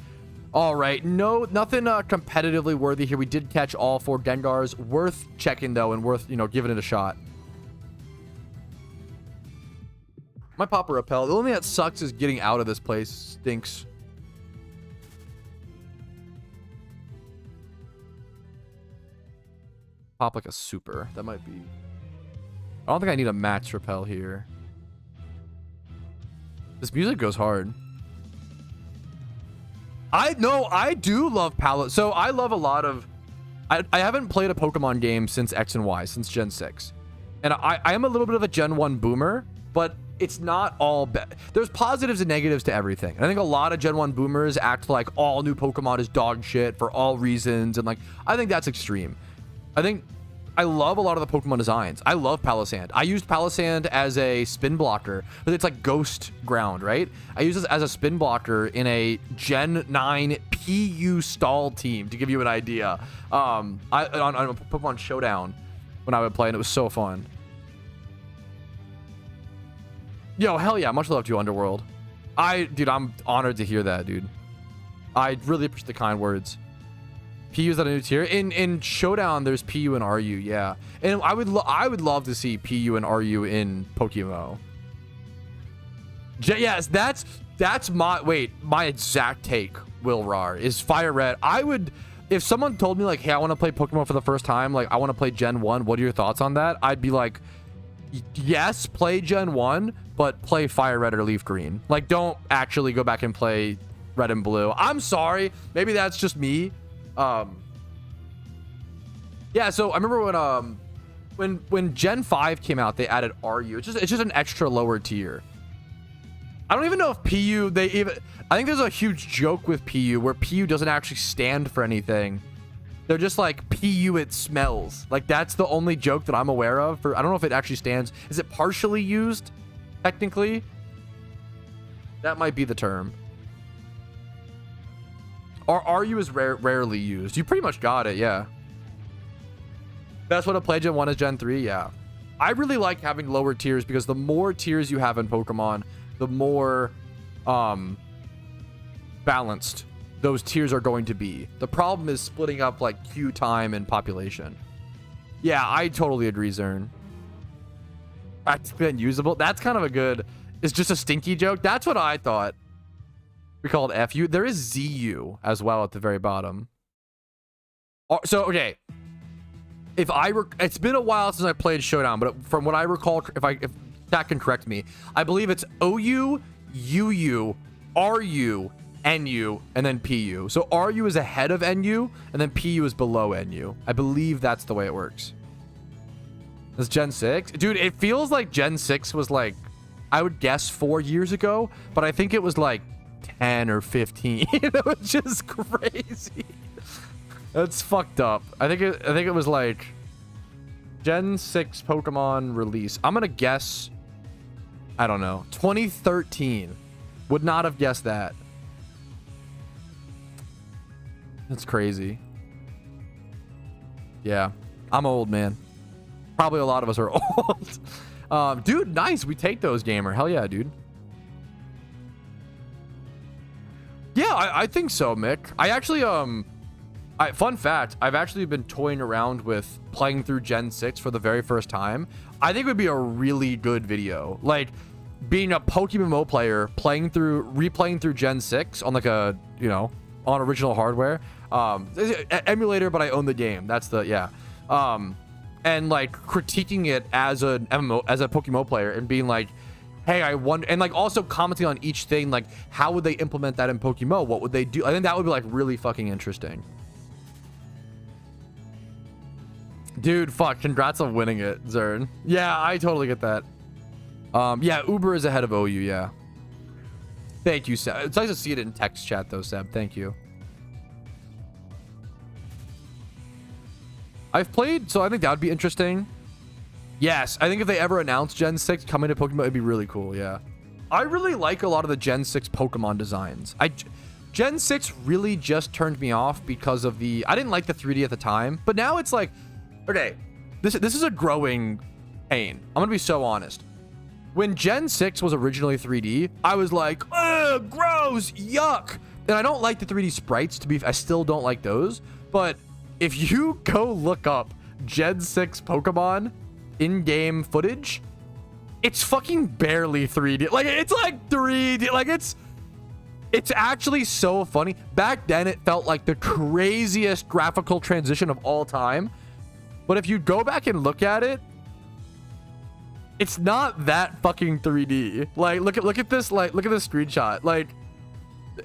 All right, nothing competitively worthy here. We did catch all 4 Gengars. Worth checking though, and worth, you know, giving it a shot. My Papa Repel. The only thing that sucks is getting out of this place. Stinks. Pop like a super. That might be... I don't think I need a max repel here. This music goes hard. I do love palette. So I love a lot of... I haven't played a Pokemon game since X and Y, since Gen 6. And I am a little bit of a Gen 1 boomer, but it's not all bad. There's positives and negatives to everything. And I think a lot of Gen 1 boomers act like all new Pokemon is dog shit for all reasons. And like, I think that's extreme. I think I love a lot of the Pokemon designs. I love Palisand. I used Palisand as a spin blocker, but it's like ghost ground, right? I use this as a spin blocker in a Gen 9 PU stall team, to give you an idea. On Pokemon Showdown when I would play, and it was so fun. Yo, hell yeah, much love to you, Underworld. Dude, I'm honored to hear that, dude. I really appreciate the kind words. PU's at a new tier. In Showdown, there's PU and RU, yeah. And I would love to see PU and RU in PokeMMO. Yes, that's my exact take, Will Rar, is Fire Red. I would, if someone told me like, hey, I want to play Pokemon for the first time, like I want to play Gen 1, what are your thoughts on that? I'd be like, yes, play Gen 1, but play Fire Red or Leaf Green. Like, don't actually go back and play Red and Blue. I'm sorry, maybe that's just me. Yeah, so I remember when Gen 5 came out, they added RU. It's just an extra lower tier. I don't even know if PU, I think there's a huge joke with PU where PU doesn't actually stand for anything. They're just like, PU, it smells. Like, that's the only joke that I'm aware of. I don't know if it actually stands. Is it partially used, technically? That might be the term. Or RU is rarely used. You pretty much got it, yeah. Best way to play Gen 1 is Gen 3, yeah. I really like having lower tiers because the more tiers you have in Pokemon, the more balanced those tiers are going to be. The problem is splitting up like queue time and population. Yeah, I totally agree, Zern. Practically unusable. That's kind of a good... It's just a stinky joke. That's what I thought. We call it FU. There is ZU as well at the very bottom. So, okay. It's been a while since I played Showdown, but from what I recall, if that can correct me, I believe it's OU, UU, RU, NU, and then PU. So RU is ahead of NU, and then PU is below NU. I believe that's the way it works. This Gen 6? Dude, it feels like Gen 6 was like, I would guess 4 years ago, but I think it was like 10 or 15. It was just crazy. That's fucked up. I think it was like Gen 6 Pokemon release. I'm gonna guess, I don't know, 2013. Would not have guessed that. That's crazy. Yeah, I'm old, man. Probably a lot of us are old. Dude, nice. We take those, gamer. Hell yeah, dude. Yeah, I think so, Mick. I actually, fun fact, I've actually been toying around with playing through Gen 6 for the very first time. I think it would be a really good video. Like, being a PokeMMO player, replaying through Gen 6 on like a, you know, on original hardware. Emulator, but I own the game. That's the, yeah. And like critiquing it as a MMO, as a PokeMMO player, and being like, hey, I wonder, and like also commenting on each thing, like how would they implement that in PokeMMO? What would they do? I think that would be like really fucking interesting. Dude, fuck, congrats on winning it, Zern. Yeah, I totally get that. Yeah, Uber is ahead of OU, yeah. Thank you, Seb. It's nice to see it in text chat though, Seb. Thank you. I've played, so I think that would be interesting. Yes, I think if they ever announce Gen 6 coming to Pokemon, it'd be really cool, yeah. I really like a lot of the Gen 6 Pokemon designs. Gen 6 really just turned me off because of I didn't like the 3D at the time, but now it's like, okay, this is a growing pain. I'm gonna be so honest. When Gen 6 was originally 3D, I was like, ugh, gross, yuck. And I don't like the 3D sprites, I still don't like those, but if you go look up Gen 6 Pokemon in-game footage, it's fucking barely 3D. Like, it's like 3D. Like, it's actually so funny. Back then, it felt like the craziest graphical transition of all time. But if you go back and look at it, it's not that fucking 3D. Like, look at this. Like, look at this screenshot. Like,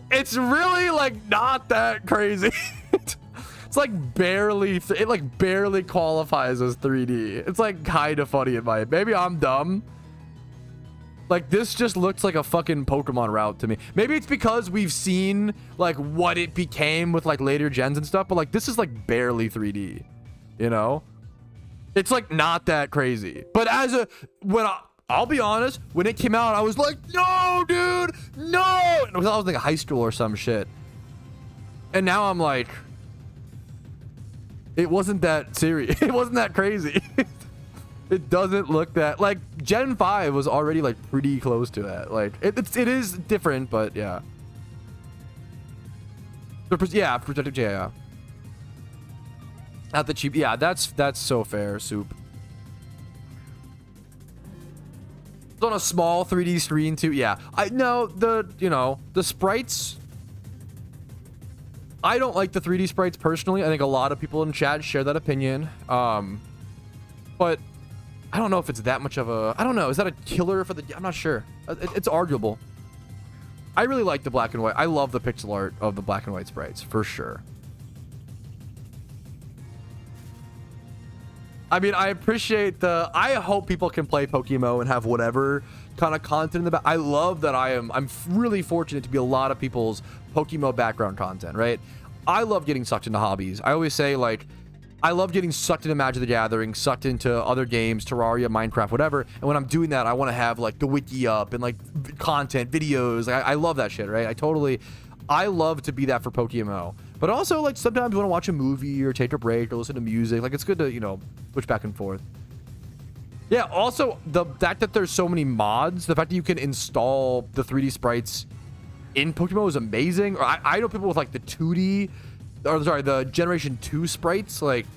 it's really like not that crazy. It's like barely, it like barely qualifies as 3D. It's like kind of funny in my, maybe I'm dumb. Like, this just looks like a fucking Pokemon route to me. Maybe it's because we've seen like what it became with like later gens and stuff, but like this is like barely 3D, you know? It's like not that crazy. But as a I'll be honest, when it came out, I was like, no, dude, no. And I was like high school or some shit. And now I'm like, it wasn't that serious. It wasn't that crazy. It doesn't look that like Gen 5 was already like pretty close to that. Like it is different, but yeah. Yeah, protective, yeah. Not the cheap. Yeah, that's so fair, Soup. It's on a small 3D screen too. Yeah, I know the sprites. I don't like the 3D sprites personally. I think a lot of people in chat share that opinion. But I don't know if it's that much of a. I don't know. Is that a killer for the? I'm not sure. It's arguable. I really like the black and white. I love the pixel art of the black and white sprites for sure. I mean, I appreciate the. I hope people can play PokeMMO and have whatever kind of content in the back. I love that I'm really fortunate to be a lot of people's PokeMMO background content, right? I love getting sucked into hobbies. I always say, like, I love getting sucked into Magic the Gathering, sucked into other games, Terraria, Minecraft, whatever. And when I'm doing that, I want to have like the wiki up and like content, videos. I love that shit, right? I love to be that for PokeMMO. But also, like, sometimes you want to watch a movie or take a break or listen to music. Like, it's good to, switch back and forth. Yeah, also, the fact that there's so many mods, the fact that you can install the 3D sprites in PokeMMO is amazing. Or I know people with, like, the 2D, or sorry, the Generation 2 sprites. Like,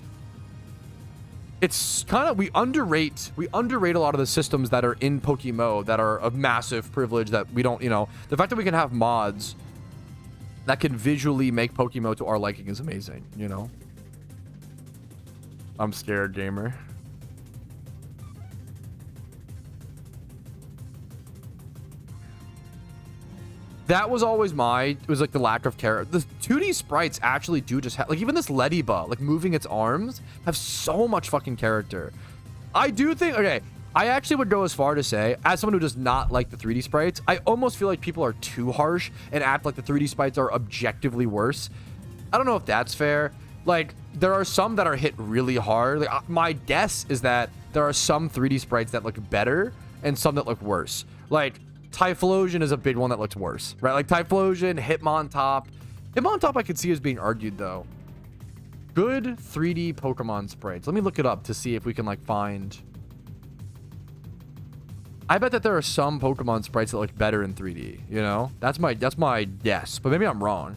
it's kind of, we underrate a lot of the systems that are in PokeMMO that are a massive privilege that we don't, the fact that we can have mods that can visually make PokeMMO to our liking is amazing, I'm scared, gamer. That was always it was like the lack of character. The 2D sprites actually do just have, like, even this Ladybug, like moving its arms, have so much fucking character. I do think, okay, I actually would go as far to say, as someone who does not like the 3D sprites, I almost feel like people are too harsh and act like the 3D sprites are objectively worse. I don't know if that's fair. Like, there are some that are hit really hard. Like, my guess is that there are some 3D sprites that look better and some that look worse. Like, Typhlosion is a big one that looks worse, right? Like Typhlosion, Hitmontop. Hitmontop I could see as being argued, though. Good 3D Pokemon sprites. Let me look it up to see if we can, like, find... I bet that there are some Pokemon sprites that look better in 3D, That's my guess, but maybe I'm wrong.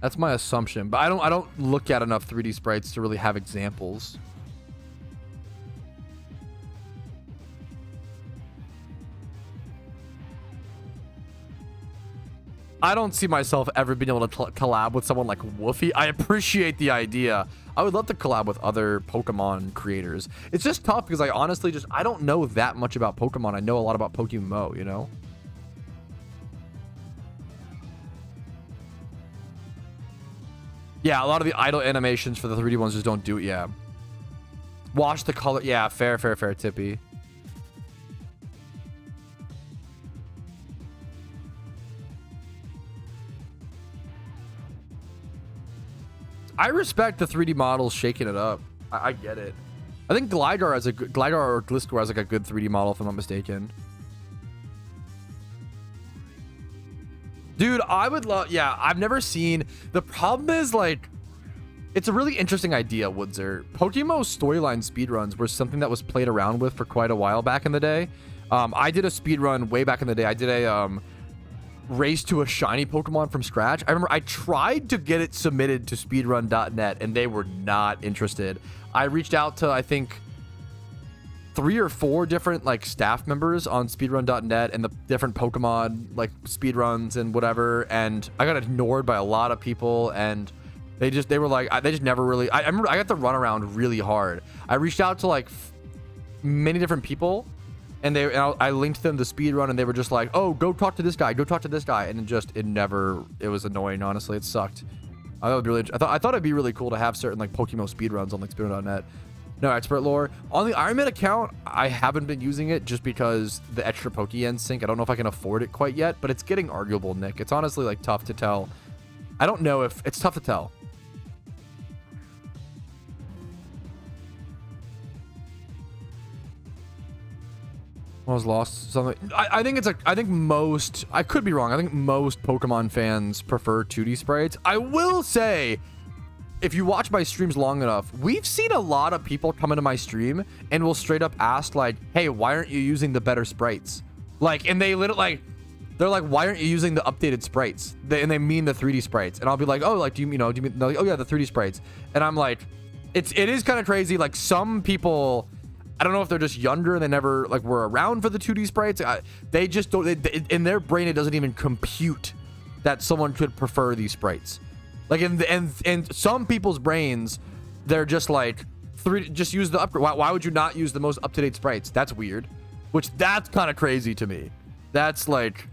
That's my assumption, but I don't look at enough 3D sprites to really have examples. I don't see myself ever being able to collab with someone like Woofy. I appreciate the idea. I would love to collab with other Pokemon creators. It's just tough because I honestly I don't know that much about Pokemon. I know a lot about PokeMMO, Yeah, a lot of the idle animations for the 3D ones just don't do it. Yeah. Wash the color. Yeah, fair, Tippy. I respect the 3D models shaking it up. I get it. I think Gligar or Gliscor has like a good 3D model, if I'm not mistaken. Dude, I would love... Yeah, I've never seen... The problem is, like... It's a really interesting idea, Woodzer. PokeMMO storyline speedruns were something that was played around with for quite a while back in the day. I did a speedrun way back in the day. I did a race to a shiny Pokemon from scratch. I remember I tried to get it submitted to speedrun.net, and they were not interested. I reached out to, I think... 3 or 4 different like staff members on speedrun.net and the different Pokemon like speedruns and whatever, and I got ignored by a lot of people, and they were like, they just never really... I remember I got the run around really hard. I reached out to like many different people, and I linked them to speedrun, and they were just like, oh, go talk to this guy, and it was annoying. Honestly, it sucked. I thought it'd be really cool to have certain like PokeMMO speedruns on like speedrun.net. No expert lore. On the Iron Man account, I haven't been using it just because the extra Pokeyen sync. I don't know if I can afford it quite yet, but it's getting arguable, Nick. It's honestly like tough to tell. I don't know if it's tough to tell. I was lost something. I think it's like, I think most, I could be wrong. I think most Pokemon fans prefer 2D sprites. I will say, if you watch my streams long enough, we've seen a lot of people come into my stream and will straight up ask like, hey, why aren't you using the better sprites? Like, and they literally like, they're like, why aren't you using the updated sprites? And they mean the 3D sprites. And I'll be like, oh, like, do you mean, they're like, oh yeah, the 3D sprites. And I'm like, it is kind of crazy. Like some people, I don't know if they're just younger and they never like were around for the 2D sprites. They just don't, in their brain, it doesn't even compute that someone could prefer these sprites. Like in some people's brains, they're just like, just use the upgrade. Why would you not use the most up-to-date sprites? That's weird. That's kind of crazy to me. That's like,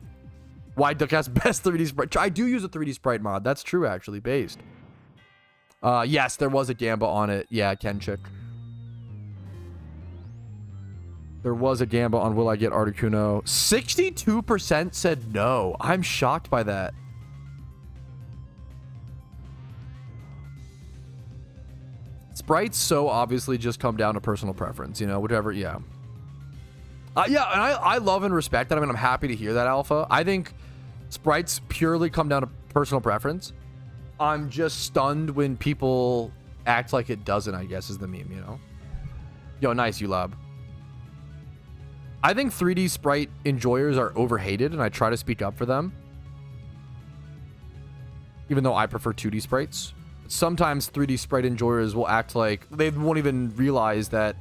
why Duck has best 3D sprite. I do use a 3D sprite mod. That's true, actually, based. Yes, there was a Gamba on it. Yeah, Kenchik. There was a Gamba on Will I Get Articuno. 62% said no. I'm shocked by that. Sprites so obviously just come down to personal preference, you know, whatever. Yeah. Yeah, and I love and respect that. I mean, I'm happy to hear that, Alpha. I think sprites purely come down to personal preference. I'm just stunned when people act like it doesn't, I guess, is the meme, you know? Yo, nice, Ulab. I think 3D sprite enjoyers are overhated, and I try to speak up for them. Even though I prefer 2D sprites. Sometimes 3D sprite enjoyers will act like they won't even realize that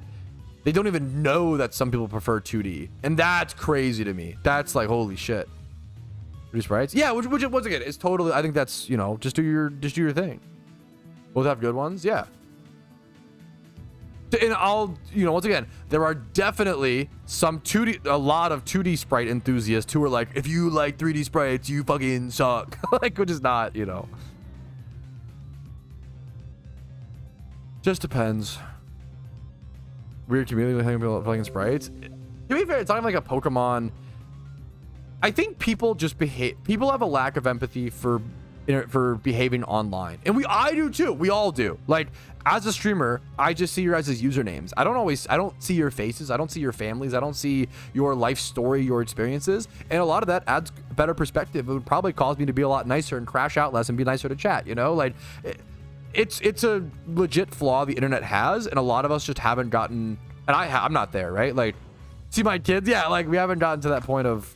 they don't even know that some people prefer 2D. And that's crazy to me. That's like, holy shit. 3D sprites? Yeah, which once again, is totally, I think that's, you know, just do your thing. Both have good ones? Yeah. And I'll, you know, once again, there are definitely a lot of 2D sprite enthusiasts who are like, if you like 3D sprites, you fucking suck. Like, which is not, you know. Just depends. Weird community with hanging people playing sprites. To be fair, it's not even like a Pokemon. I think people just people have a lack of empathy for behaving online, and I do too. We all do. Like, as a streamer, I just see your guys' usernames. I don't see your faces. I don't see your families. I don't see your life story, your experiences, and a lot of that adds better perspective. It would probably cause me to be a lot nicer and crash out less and be nicer to chat, you know? Like, it's a legit flaw the internet has, and a lot of us just haven't gotten, and I'm not there, right? Like, see my kids, yeah, like, we haven't gotten to that point of,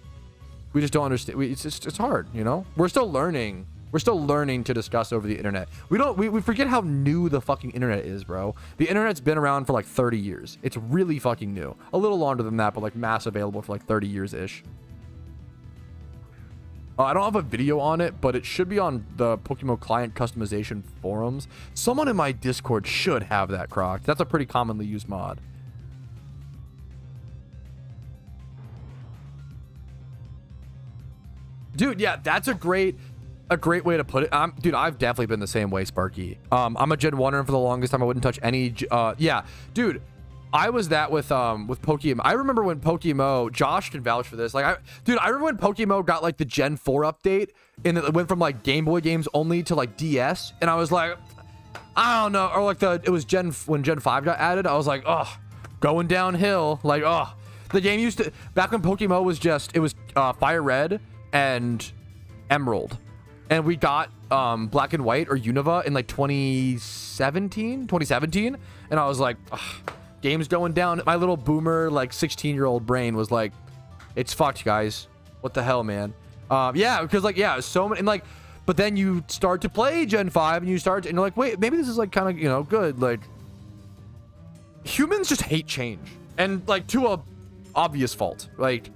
we just don't understand. It's hard, you know? We're still learning to discuss over the internet. We forget how new the fucking internet is, bro. The internet's been around for like 30 years. It's really fucking new. A little longer than that, but like mass available for like 30 years-ish. I don't have a video on it, but it should be on the PokeMMO client customization forums. Someone in my Discord should have that, Croc. That's a pretty commonly used mod. Dude, yeah, that's a great way to put it. Dude, I've definitely been the same way, Sparky. I'm a Gen 1er, and for the longest time I wouldn't touch any yeah, dude, I was that with PokeMMO. I remember when PokeMMO, Josh can vouch for this. Like, I remember when PokeMMO got like the Gen 4 update, and it went from like Game Boy games only to like DS, and I was like, I don't know, or like it was when Gen 5 got added, I was like, oh, going downhill. Like, oh, the game used to, back when PokeMMO was just, it was Fire Red and Emerald, and we got Black and White or Unova in like 2017, and I was like, ugh, game's going down. My little boomer like 16-year-old brain was like, it's fucked, guys. What the hell, man? Yeah, because like, yeah, so many, and like, but then you start to play Gen 5 and and you're like, wait, maybe this is like kind of, you know, good. Like, humans just hate change, and like to a obvious fault. Like,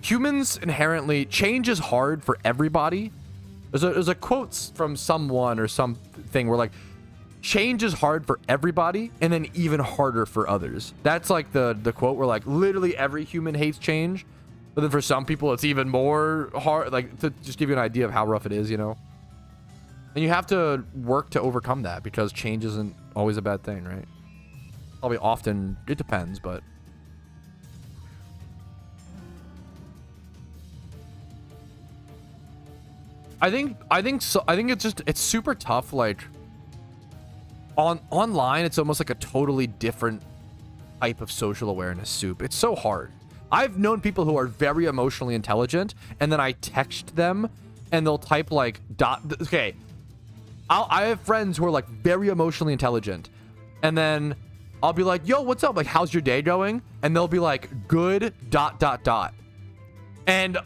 humans inherently, change is hard for everybody. There's a quote from someone or something where like, change is hard for everybody and then even harder for others. That's like the quote where like literally every human hates change, but then for some people it's even more hard, like, to just give you an idea of how rough it is, you know? And you have to work to overcome that, because change isn't always a bad thing, right? Probably often. It depends, but I think it's super tough. Like online, it's almost like a totally different type of social awareness soup. It's so hard. I've known people who are very emotionally intelligent, and then I text them, and they'll type like dot. Okay, I have friends who are like very emotionally intelligent, and then I'll be like, "Yo, what's up? Like, how's your day going?" And they'll be like, "Good dot dot dot," and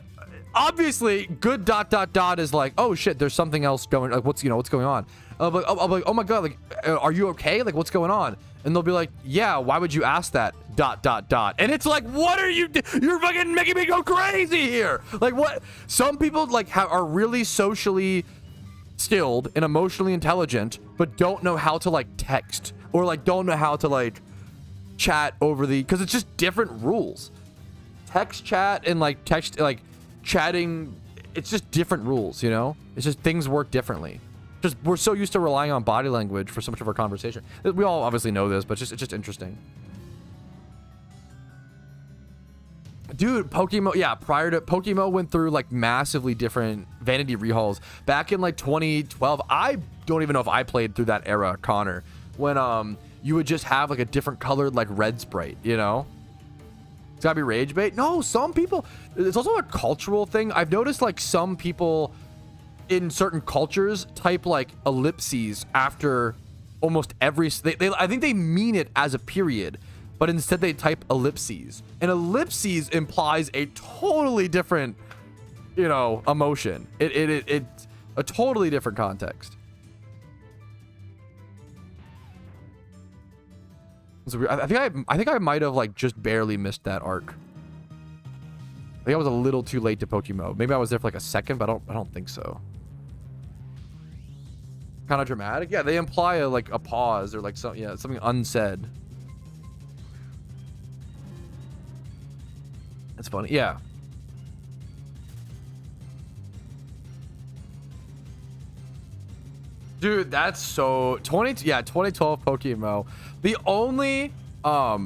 obviously, good dot dot dot is like, "Oh shit, there's something else going. Like, what's going on?" I'll be like, "Oh my god, like, are you okay? Like, what's going on?" And they'll be like, "Yeah, why would you ask that? Dot dot dot." And it's like, what are you? You're fucking making me go crazy here. Like, what? Some people like are really socially skilled and emotionally intelligent, but don't know how to like text or like don't know how to like chat over the, because it's just different rules. Text chat and like text like chatting, it's just different rules, you know? It's just things work differently. Just we're so used to relying on body language for so much of our conversation. We all obviously know this, but it's just interesting. Dude, PokeMMO, yeah, prior to PokeMMO went through like massively different vanity rehauls back in like 2012. I don't even know if I played through that era, Connor, when you would just have like a different colored like red sprite, you know? It's gotta be rage bait. No, some people, it's also a cultural thing. I've noticed like some people in certain cultures type like ellipses after almost every, I think they mean it as a period, but instead they type ellipses, and ellipses implies a totally different, you know, emotion. It's a totally different context. So I think I might have like just barely missed that arc. I think I was a little too late to PokeMMO. Maybe I was there for like a second, but I don't think so. Kind of dramatic. Yeah, they imply like a pause or like something unsaid. That's funny. Yeah. Dude, that's so 2012 PokeMMO. The only I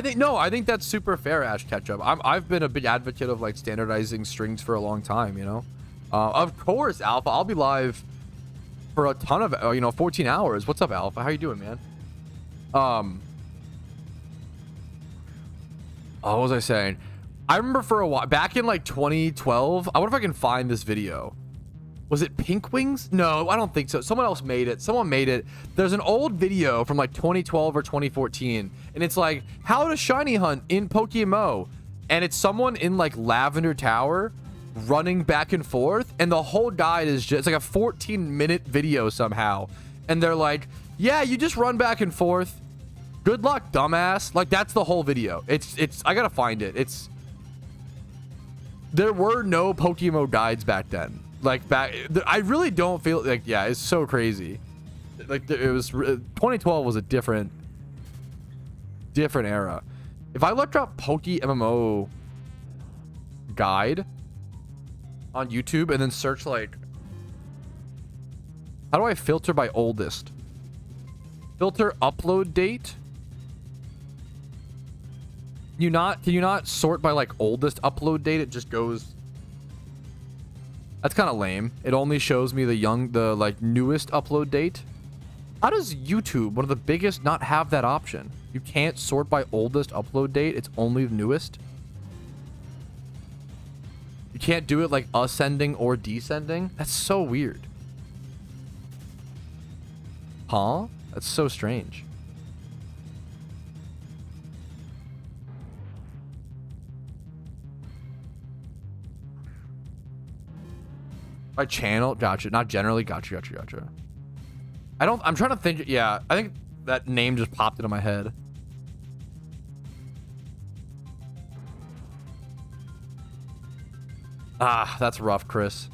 think that's super fair, Ash Ketchup. I've been a big advocate of like standardizing strings for a long time, you know. Of course, Alpha, I'll be live for a ton of 14 hours. What's up, Alpha? How you doing, man? What was I saying? I remember for a while back in like 2012. I wonder if I can find this video. Was it Pink Wings? No, I don't think so. Someone else made it. Someone made it. There's an old video from like 2012 or 2014, and it's like how to shiny hunt in PokeMMO, and it's someone in like Lavender Tower running back and forth, and the whole guide is just, it's like a 14-minute video somehow, and they're like, yeah, you just run back and forth. Good luck, dumbass. Like, that's the whole video. It's I gotta find it. There were no PokeMMO guides back then. Like I really don't feel like, yeah, it's so crazy. Like it was 2012 was a different era. If I looked up PokeMMO guide on YouTube and then search like, how do I filter by oldest? Filter upload date. Can you not sort by like oldest upload date? It just goes. That's kind of lame. It only shows me the like newest upload date. How does YouTube, one of the biggest, not have that option? You can't sort by oldest upload date. It's only the newest. You can't do it like ascending or descending. That's so weird. Huh? That's so strange. By channel, gotcha. Not generally, gotcha. I'm trying to think. Yeah, I think that name just popped into my head. Ah, that's rough, Chris.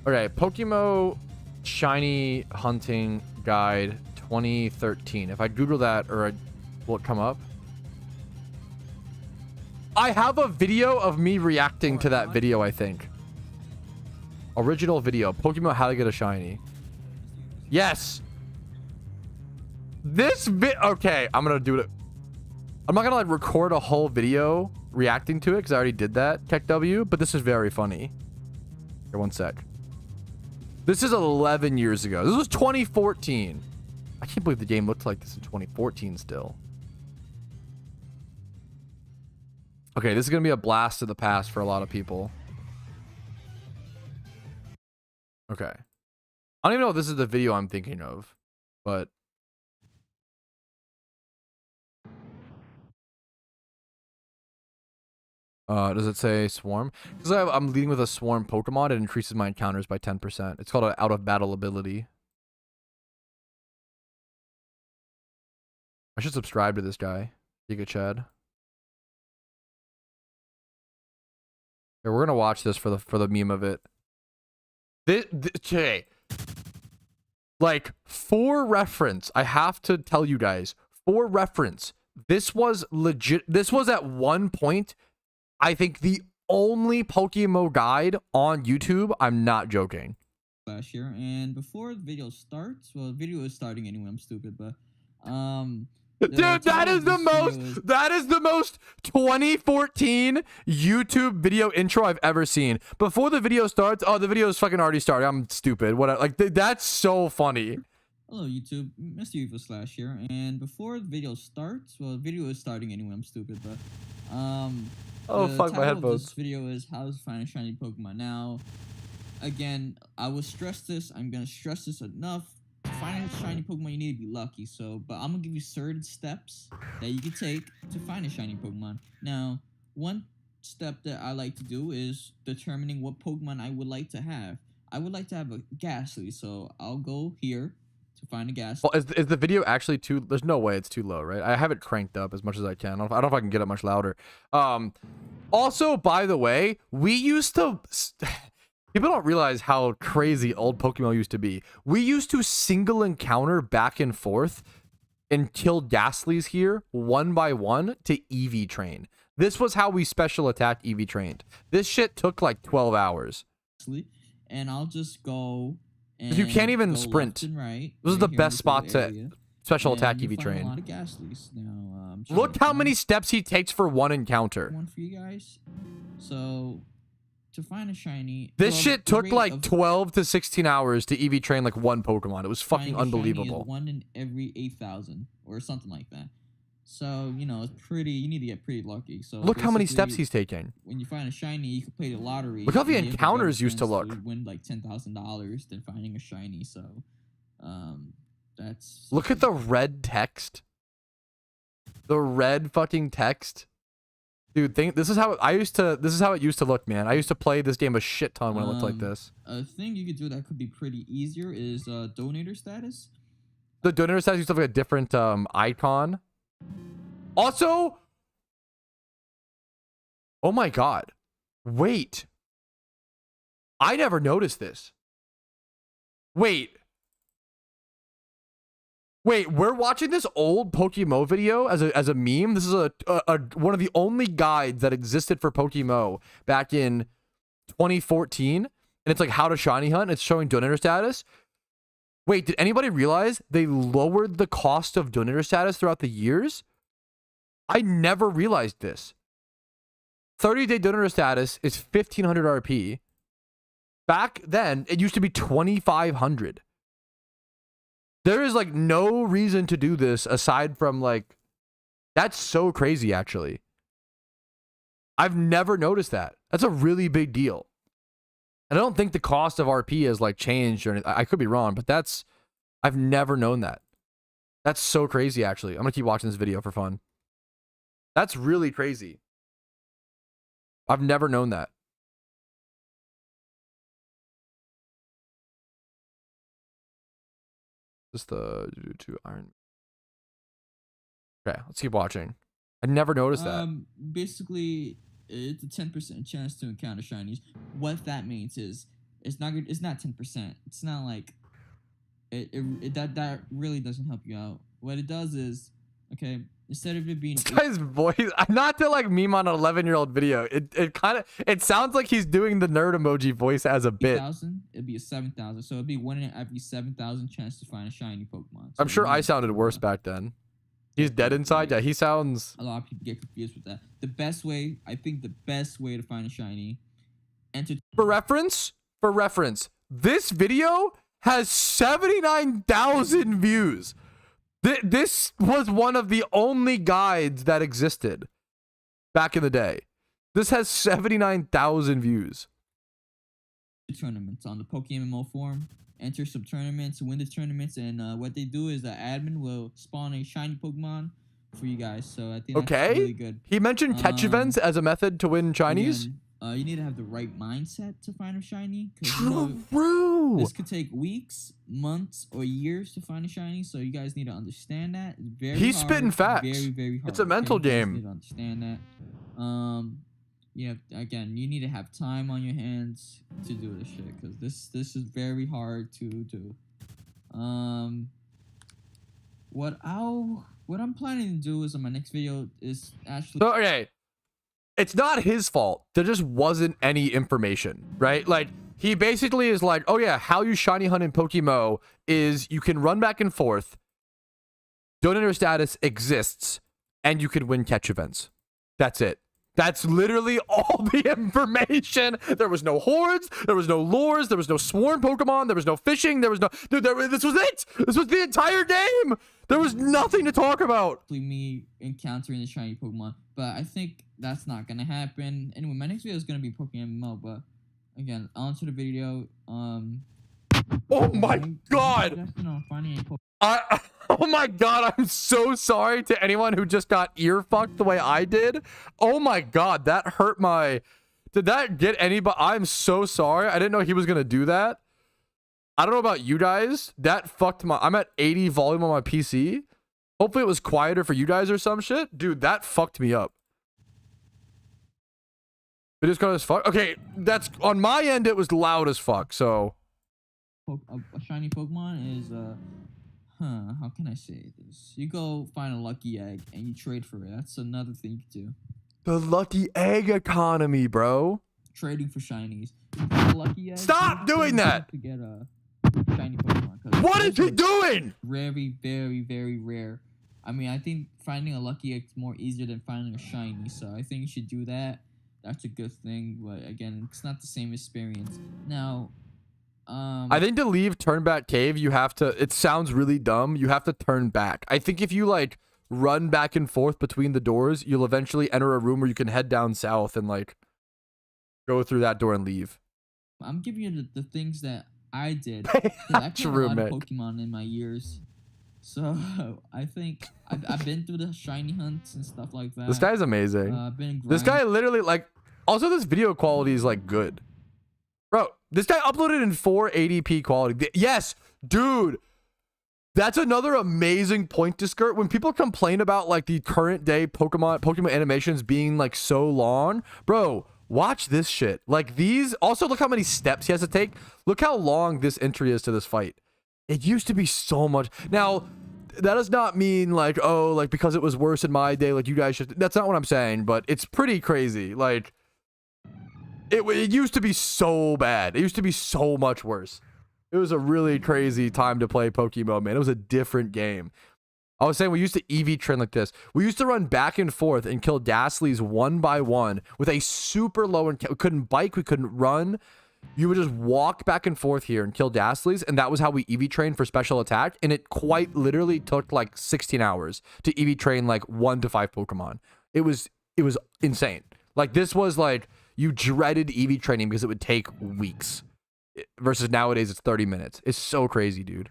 Okay, PokeMMO Shiny Hunting Guide 2013. If I Google that, will it come up? I have a video of me reacting to that video, I think. Original video. PokeMMO How to Get a Shiny. Yes. Okay, I'm gonna do it. I'm not gonna like record a whole video reacting to it because I already did that, KEKW, but this is very funny. Here, one sec. This is 11 years ago. This was 2014. I can't believe the game looked like this in 2014 still. Okay, this is gonna be a blast of the past for a lot of people. Okay. I don't even know if this is the video I'm thinking of, but does it say swarm? Because I'm leading with a swarm Pokemon, it increases my encounters by 10%. It's called an out of battle ability. I should subscribe to this guy, Giga Chad. Here, we're gonna watch this for the meme of it. Okay. Like, for reference, I have to tell you guys, for reference, this was legit. This was at one point, I think, the only PokeMMO guide on YouTube. I'm not joking. Last year, and before the video starts, well, the video is starting anyway. I'm stupid, but dude, that is the most 2014 YouTube video intro I've ever seen. Before the video starts, oh, the video is fucking already started. I'm stupid. What? Like, that's so funny. Hello, YouTube, Mr. Evil Slash here, and before the video starts, well, the video is starting anyway. I'm stupid, but oh fuck, my headphones. This video is how to find a shiny Pokemon. Now, again, I will stress this. I'm gonna stress this enough. To find a shiny Pokemon, you need to be lucky. So, but I'm gonna give you certain steps that you can take to find a shiny Pokemon. Now, one step that I like to do is determining what Pokemon I would like to have. I would like to have a Ghastly, so I'll go here to find a Ghastly. Well, is the video actually too? There's no way it's too low, right? I have it cranked up as much as I can. I don't know if I can get it much louder. Also, by the way, we used to. People don't realize how crazy old Pokemon used to be. We used to single encounter back and forth and kill Ghastlies here one by one to EV train. This was how we special attack EV trained. This shit took like 12 hours. And I'll just go. And you can't even sprint. Right, this is the best spot to special attack EV train. A lot of Ghastlies. Now, look how many steps he takes for one encounter. One for you guys. So, to find a shiny, this shit took like 12 to 16 hours to EV train like one Pokemon. It was fucking unbelievable. One in every 8,000 or something like that. So, you know, it's pretty. You need to get pretty lucky. So look how many steps he's taking. When you find a shiny, you can play the lottery. Look how the encounters used to look. You win like $10,000 than finding a shiny. So, that's. Look at the red text. The red fucking text. Dude, this is how it used to look, man. I used to play this game a shit ton when it looked like this. A thing you could do that could be pretty easier is donator status. The donator status used to have like a different icon. Also, oh my god. Wait. I never noticed this. Wait, we're watching this old PokeMMO video as a meme. This is one of the only guides that existed for PokeMMO back in 2014, and it's like how to shiny hunt. It's showing donator status. Wait, did anybody realize they lowered the cost of donator status throughout the years? I never realized this. 30-day donator status is 1,500 RP. Back then, it used to be 2,500. There is like no reason to do this aside from like, that's so crazy actually. I've never noticed that. That's a really big deal. And I don't think the cost of RP has like changed or anything. I could be wrong, but I've never known that. That's so crazy actually. I'm gonna keep watching this video for fun. That's really crazy. I've never known that. Just the two iron. Okay, let's keep watching. I never noticed that. Basically, it's a 10% chance to encounter shinies. What that means is it's not 10%. It's not like that really doesn't help you out. What it does is Okay, instead of it being This guy's voice, not to like meme on an 11-year-old video. It sounds like he's doing the nerd emoji voice as a bit. 8,000, it'd be a 7,000. So it'd be 1 in every 7,000 chance to find a shiny Pokemon. So I'm sure I sounded worse back then. He's dead inside. Yeah, he sounds. A lot of people get confused with that. The best way, I think, the best way to find a shiny, and to For reference, this video has 79,000 views. This was one of the only guides that existed back in the day. This has 79,000 views. tournaments on the PokeMMO forum. Enter some tournaments, win the tournaments, and what they do is the admin will spawn a shiny Pokemon for you guys. So I think that's really good. He mentioned catch events as a method to win shinies. Again, you need to have the right mindset to find a shiny. True. This could take weeks, months, or years to find a shiny. So you guys need to understand that. It's very He's hard, spitting facts. Very, very hard. It's a mental You guys game. need to understand that. Yeah, again, you need to have time on your hands to do this shit, because this is very hard to do. What I'm planning to do is on my next video is actually. So, okay, it's not his fault. There just wasn't any information, right? Like, he basically is like, oh yeah, how you shiny hunt in PokeMMO is you can run back and forth, donator status exists, and you can win catch events. That's it. That's literally all the information. There was no hordes. There was no lures. There was no sworn Pokemon. There was no fishing. There was no... Dude, this was it. This was the entire game. There was nothing to talk about. Me encountering the shiny Pokemon, but I think that's not going to happen. Anyway, my next video is going to be PokeMMO, but again, onto the video. Oh my god. Oh my god, I'm so sorry to anyone who just got ear fucked the way I did. Oh my god, that hurt my... Did that get anybody? I'm so sorry. I didn't know he was gonna do that. I don't know about you guys. That fucked my... I'm at 80 volume on my PC. Hopefully it was quieter for you guys or some shit. Dude, that fucked me up. It is kind of as fuck. Okay, that's... On my end, it was loud as fuck, so... A shiny Pokemon is, how can I say this? You go find a lucky egg and you trade for it. That's another thing you can do. The lucky egg economy, bro. Trading for shinies. You find a lucky egg, stop doing that! To get a shiny Pokemon. What is he doing? Very, very, very rare. I mean, I think finding a lucky egg is more easier than finding a shiny, so I think you should do that. That's a good thing, but again, it's not the same experience. Now, I think to leave Turnback Cave, you have to... It sounds really dumb. You have to turn back. I think if you, like, run back and forth between the doors, you'll eventually enter a room where you can head down south and, like, go through that door and leave. I'm giving you the things that I did. I've played a lot of Pokemon in my years. So, I think I've been through the shiny hunts and stuff like that. This guy's amazing. This guy literally, like... Also, this video quality is, like, good. Bro, this guy uploaded in 480p quality. Yes, dude. That's another amazing point to skirt. When people complain about like the current day Pokemon animations being like so long, bro, watch this shit. Like these, also look how many steps he has to take. Look how long this entry is to this fight. It used to be so much. Now, that does not mean like, oh, like because it was worse in my day, like you guys should. That's not what I'm saying, but it's pretty crazy. Like, it used to be so bad. It used to be so much worse. It was a really crazy time to play Pokemon, man. It was a different game. I was saying we used to EV train like this. We used to run back and forth and kill Ghastlies one by one with a super low... We couldn't bike. We couldn't run. You would just walk back and forth here and kill Ghastlies, and that was how we EV trained for special attack, and it quite literally took like 16 hours to EV train like 1 to 5 Pokemon. It was insane. Like this was like... You dreaded EV training because it would take weeks. Versus nowadays, it's 30 minutes. It's so crazy, dude.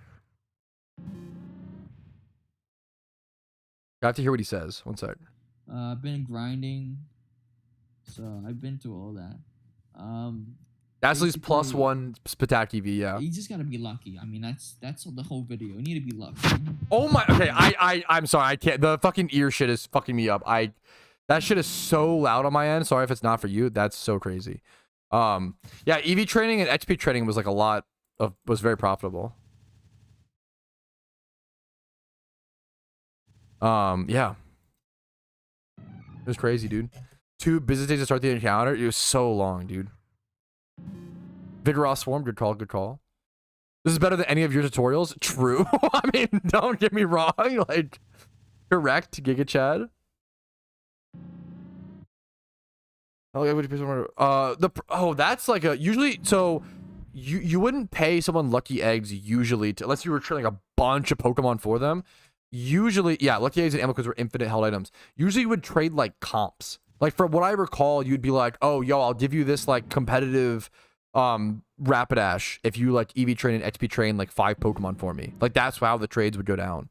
I have to hear what he says. One sec. I've been grinding. So, I've been through all that. Ghastly's +1 Spatak EV, yeah. You just gotta be lucky. I mean, that's the whole video. You need to be lucky. Oh my... Okay, I'm sorry. I can't... The fucking ear shit is fucking me up. That shit is so loud on my end. Sorry if it's not for you. That's so crazy. Yeah, EV training and XP training was like was very profitable. Yeah. It was crazy, dude. 2 business days to start the encounter. It was so long, dude. Vigoroth Swarm, good call, good call. This is better than any of your tutorials. True. I mean, don't get me wrong. Like, correct, Giga Chad. Oh, that's like a usually. So you wouldn't pay someone lucky eggs usually unless you were trading a bunch of Pokemon for them. Usually, yeah, lucky eggs and ammo codes were infinite held items. Usually, you would trade like comps. Like from what I recall, you'd be like, "Oh, yo, I'll give you this like competitive Rapidash if you like EV train and XP train like 5 Pokemon for me." Like that's how the trades would go down.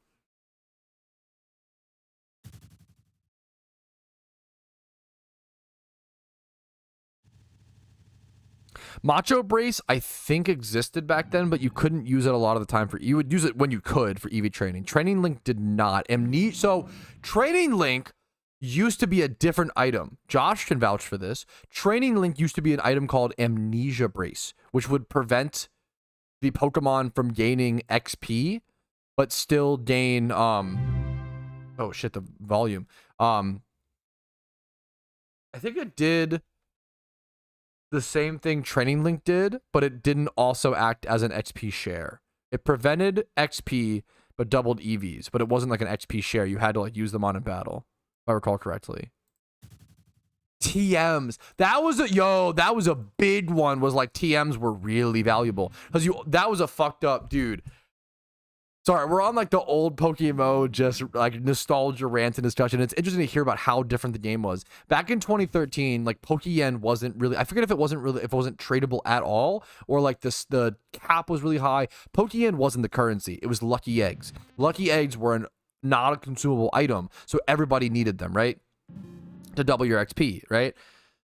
Macho Brace, I think existed back then, but you couldn't use it a lot of the time for. You would use it when you could for EV training. Training Link did not. So Training Link used to be a different item. Josh can vouch for this. Training Link used to be an item called Amnesia Brace, which would prevent the Pokemon from gaining XP, but still gain oh shit, the volume. I think it did the same thing Training Link did, but it didn't also act as an XP share. It prevented XP but doubled EVs, but it wasn't like an XP share. You had to like use them on in battle, if I recall correctly. TMs. That was a big one. Was like TMs were really valuable because that was a fucked up dude. Sorry, we're on like the old PokeMMO, just like nostalgia rant and discussion. It's interesting to hear about how different the game was back in 2013. Like Pokeyen wasn't really. I forget if it wasn't tradable at all, or like the cap was really high. Pokeyen wasn't the currency. It was lucky eggs. Lucky eggs were not a consumable item, so everybody needed them, right? To double your XP, right?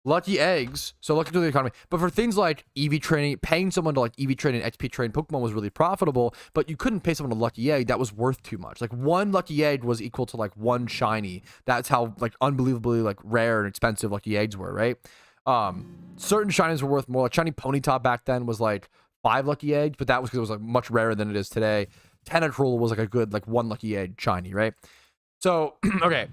Lucky eggs, so lucky to the economy. But for things like EV training, paying someone to like EV train and XP train Pokemon was really profitable, but you couldn't pay someone a lucky egg that was worth too much. Like 1 lucky egg was equal to like 1 shiny. That's how like unbelievably like rare and expensive lucky eggs were, right? Certain shinies were worth more. Like shiny Ponyta back then was like 5 lucky eggs, but that was because it was like much rarer than it is today. Tentacruel was like a good like 1 lucky egg shiny, right? So okay.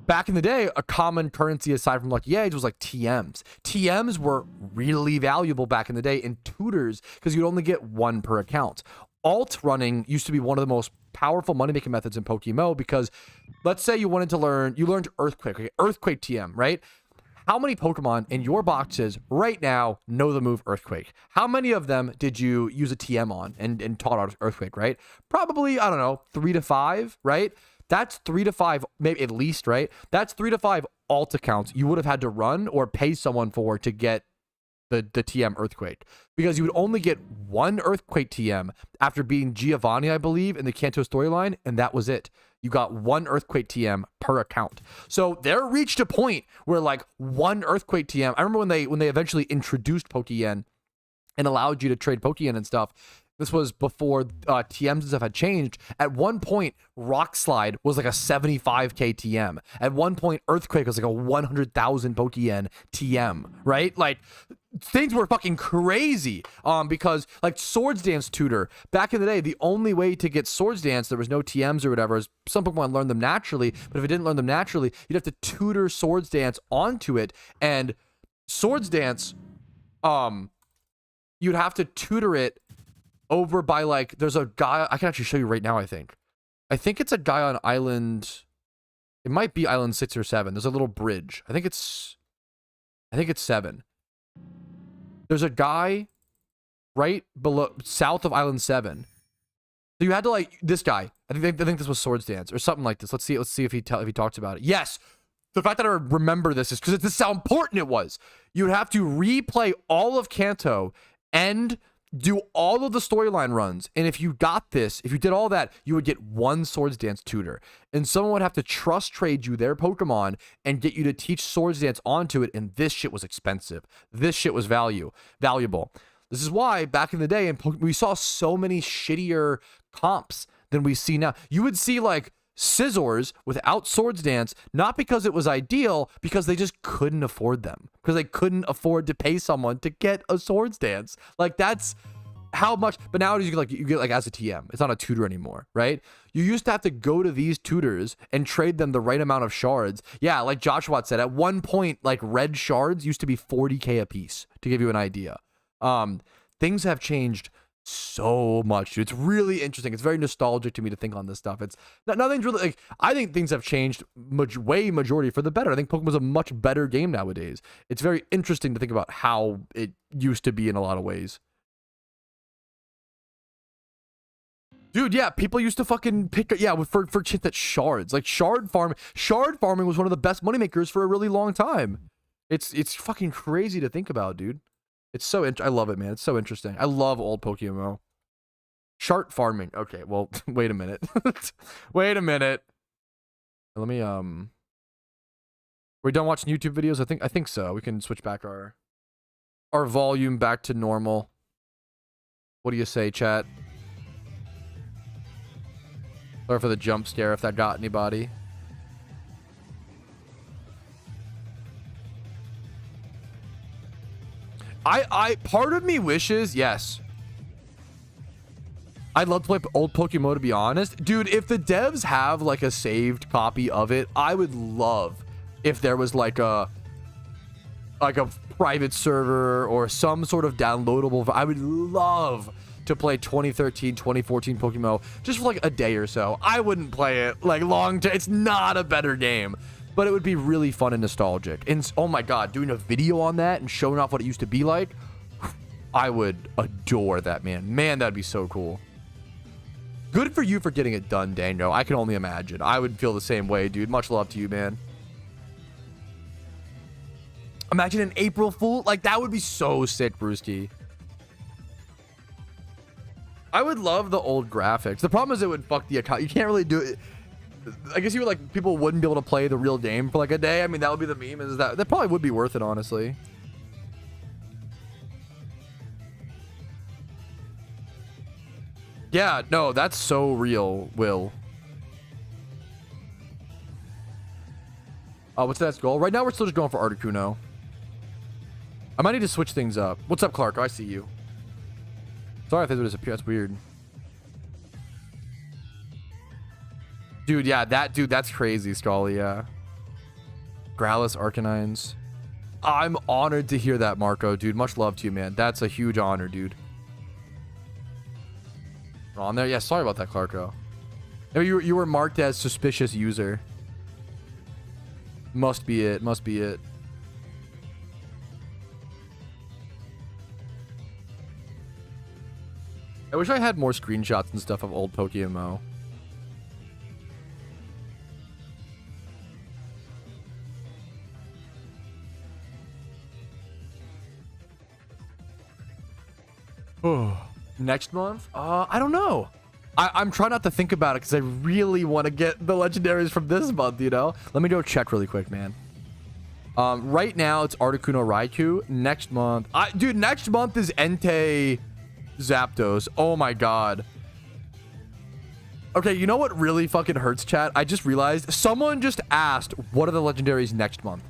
Back in the day, a common currency aside from lucky eggs was like TMs. TMs were really valuable back in the day in tutors because you'd only get 1 per account. Alt running used to be one of the most powerful money-making methods in PokeMMO because let's say you learned Earthquake, okay? Earthquake TM, right? How many Pokemon in your boxes right now know the move Earthquake? How many of them did you use a TM on and taught out Earthquake, right? Probably, I don't know, 3 to 5, right? That's 3 to 5, maybe at least, right? That's 3 to 5 alt accounts you would have had to run or pay someone for to get the TM Earthquake. Because you would only get 1 Earthquake TM after beating Giovanni, I believe, in the Kanto storyline, and that was it. You got 1 Earthquake TM per account. So there reached a point where like 1 Earthquake TM, I remember when they eventually introduced Pokeyen and allowed you to trade Pokeyen and stuff. This was before TMs and stuff had changed. At one point, Rock Slide was like a 75k TM. At one point, Earthquake was like a 100,000 Pokeyen TM, right? Like, things were fucking crazy because, like, Swords Dance Tutor, back in the day, the only way to get Swords Dance, there was no TMs or whatever, is some Pokemon learned them naturally, but if it didn't learn them naturally, you'd have to tutor Swords Dance onto it, and Swords Dance, you'd have to tutor it over by like there's a guy I can actually show you right now. I think it's a guy on island. It might be island 6 or 7. There's a little bridge. I think it's 7. There's a guy right below south of island 7. So you had to like this guy. I think this was Swords Dance or something like this. Let's see if he talks about it. Yes. The fact that I remember this is because this is how important it was. You would have to replay all of Kanto and do all of the storyline runs, and if you did all that, you would get 1 Swords Dance tutor, and someone would have to trust trade you their Pokemon and get you to teach Swords Dance onto it, and this shit was expensive. This shit was valuable. This is why back in the day, we saw so many shittier comps than we see now. You would see like Scizors without Swords Dance, not because it was ideal, because they just couldn't afford them. Because they couldn't afford to pay someone to get a Swords Dance. Like, that's how much, but nowadays you get like as a TM. It's not a tutor anymore, right? You used to have to go to these tutors and trade them the right amount of shards. Yeah, like Joshua said, at one point, like red shards used to be 40k a piece, to give you an idea. Things have changed so much, dude. It's really interesting. It's very nostalgic to me to think on this stuff. It's nothing's really like, I think things have changed majority for the better. I think Pokemon's a much better game nowadays. It's very interesting to think about how it used to be in a lot of ways. Dude, yeah, people used to fucking pick, yeah, for shit that shards. Like shard farming was one of the best moneymakers for a really long time. It's fucking crazy to think about, dude. It's so I love it, man. It's so interesting. I love old PokeMMO. Shard farming. Okay, well, wait a minute. Wait a minute. Let me we're done watching YouTube videos? I think so. We can switch back our volume back to normal. What do you say, chat? Sorry for the jump scare if that got anybody. Part of me wishes, yes, I'd love to play old PokeMMO, to be honest. Dude, if the devs have like a saved copy of it, I would love if there was like a private server or some sort of downloadable. I would love to play 2013, 2014 PokeMMO just for like a day or so. I wouldn't play it like long term. It's not a better game, but it would be really fun and nostalgic. And oh my god, doing a video on that and showing off what it used to be like, I would adore that, man. Man, that'd be so cool. Good for you for getting it done, Dango. I can only imagine. I would feel the same way, dude. Much love to you, man. Imagine an April Fool. Like, that would be so sick, Brewski. I would love the old graphics. The problem is it would fuck the account. You can't really do it. I guess you would, like, people wouldn't be able to play the real game for like a day. I mean, that would be the meme. Is that probably would be worth it, honestly. Yeah, no, that's so real, Will. What's the next goal? Right now, we're still just going for Articuno. I might need to switch things up. What's up, Clark? I see you. Sorry if they would disappear. That's weird. Dude, yeah, that's crazy, Scully, yeah. Growlithe, Arcanines. I'm honored to hear that, Marco, dude. Much love to you, man. That's a huge honor, dude. On there? Yeah, sorry about that, Clarko. Maybe you were marked as suspicious user. Must be it. Must be it. I wish I had more screenshots and stuff of old PokeMMO. Oh. Next month? I don't know. I'm trying not to think about it because I really want to get the legendaries from this month, you know? Let me go check really quick, man. Right now, it's Articuno Raikou. Next month... dude, next month is Entei Zapdos. Oh my god. Okay, you know what really fucking hurts, chat? I just realized someone just asked, what are the legendaries next month?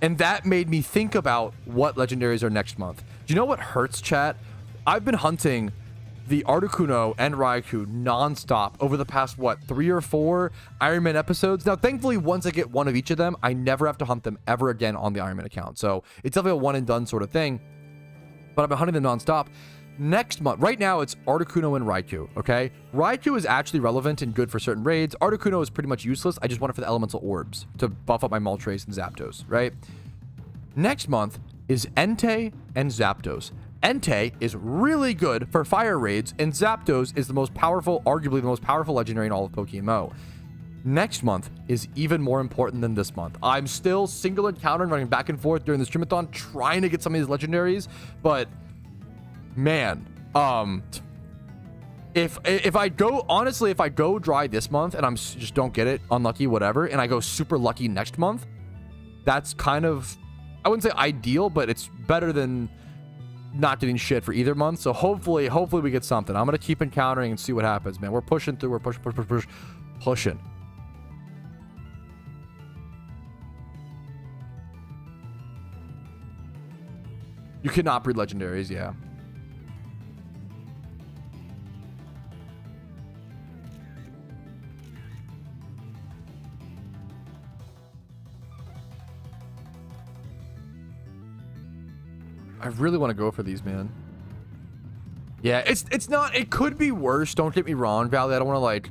And that made me think about what legendaries are next month. Do you know what hurts, chat? I've been hunting the Articuno and Raikou nonstop over the past, what, 3 or 4 Iron Man episodes. Now, thankfully, once I get one of each of them, I never have to hunt them ever again on the Iron Man account. So it's definitely a one and done sort of thing. But I've been hunting them nonstop. Next month, right now, it's Articuno and Raikou, okay? Raikou is actually relevant and good for certain raids. Articuno is pretty much useless. I just want it for the elemental orbs to buff up my Moltres and Zapdos, right? Next month is Entei and Zapdos. Entei is really good for fire raids, and Zapdos is the most powerful, arguably the most powerful legendary in all of PokeMMO. Next month is even more important than this month. I'm still single encountering, running back and forth during the STREAMATHON, trying to get some of these legendaries, but man, if I go, honestly, if I go dry this month and I'm just don't get it, unlucky, whatever, and I go super lucky next month, that's kind of, I wouldn't say ideal, but it's better than not getting shit for either month. So hopefully we get something. I'm gonna keep encountering and see what happens, man. We're pushing through. We're pushing. You cannot breed legendaries, yeah. I really want to go for these, man. Yeah, it's not, it could be worse. Don't get me wrong, Valley. I don't want to like,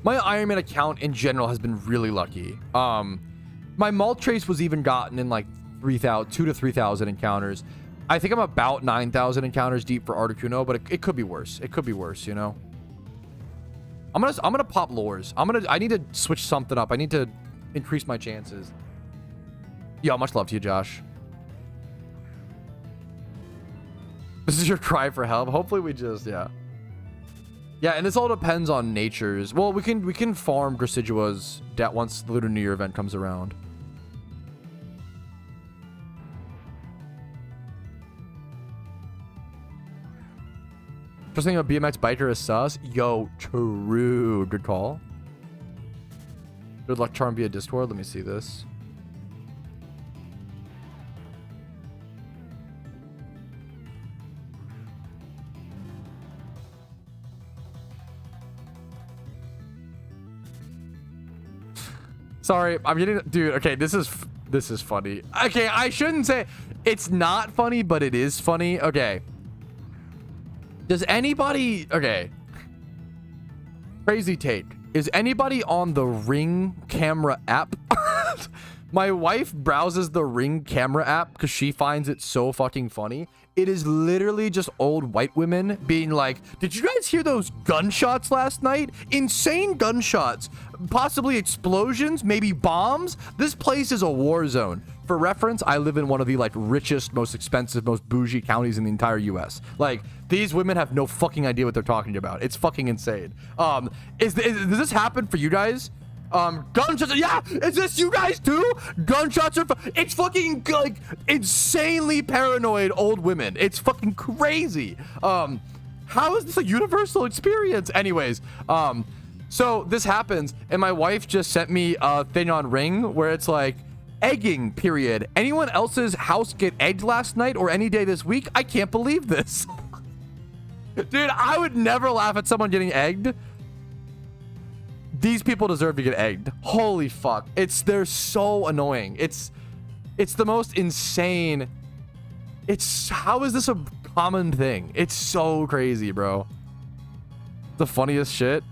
my Iron Man account in general has been really lucky. My malt trace was even gotten in like 2 to 3,000 encounters. I think I'm about 9,000 encounters deep for Articuno, but it could be worse. It could be worse, you know. I'm gonna pop lures. I need to switch something up. I need to increase my chances. Yo, much love to you, Josh. This is your cry for help. Hopefully we just, yeah. Yeah, and this all depends on natures. Well, we can farm Grasiduas once the Lunar New Year event comes around. Just thinking of BMX biker is sus. Yo, true. Good call. Good luck charm via Discord. Let me see this. Sorry, I'm getting, dude. Okay, this is funny. Okay, I shouldn't say it's not funny, but it is funny. Okay. Does anybody, okay. Crazy take. Is anybody on the Ring camera app? My wife browses the Ring camera app because she finds it so fucking funny. It is literally just old white women being like, did you guys hear those gunshots last night? Insane gunshots. Possibly explosions, maybe bombs. This place is a war zone. For reference, I live in one of the like richest, most expensive, most bougie counties in the entire US. Like, these women have no fucking idea what they're talking about. It's fucking insane. Does this happen for you guys? Gunshots, yeah, is this you guys too? Gunshots are, it's fucking like insanely paranoid old women. It's fucking crazy. How is this a universal experience? Anyways, so this happens, and my wife just sent me a thing on Ring where it's like, egging period. Anyone else's house get egged last night or any day this week? I can't believe this. Dude, I would never laugh at someone getting egged. These people deserve to get egged. Holy fuck. They're so annoying. It's the most insane. How is this a common thing? It's so crazy, bro. The funniest shit.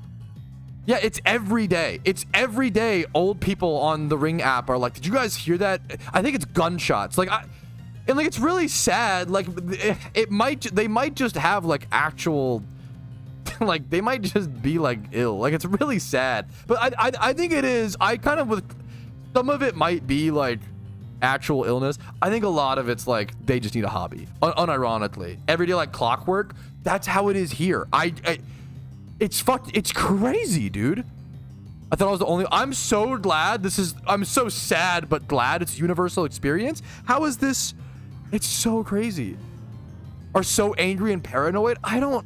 Yeah, it's every day. It's every day old people on the Ring app are like, did you guys hear that? I think it's gunshots. Like, and like, it's really sad. Like, they might just have like actual, like, they might just be like ill. Like, it's really sad. But I think it is. I kind of, with some of it might be like actual illness. I think a lot of it's like they just need a hobby. Unironically, every day like clockwork. That's how it is here. It's crazy, dude. I thought I was the only. I'm so glad I'm so sad but glad it's a universal experience. How is this? It's so crazy. Are so angry and paranoid. I don't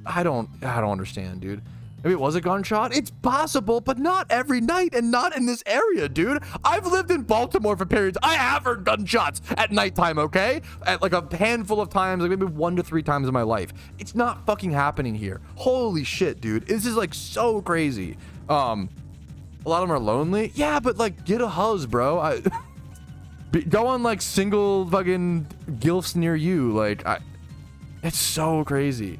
understand, dude. Maybe it was a gunshot. It's possible, but not every night and not in this area, dude. I've lived in Baltimore for periods. I have heard gunshots at nighttime, okay? At like a handful of times, like maybe 1 to 3 times in my life. It's not fucking happening here. Holy shit, dude. This is like so crazy. A lot of them are lonely. Yeah, but like get a huzz, bro. Go on like single fucking gilfs near you. Like, it's so crazy.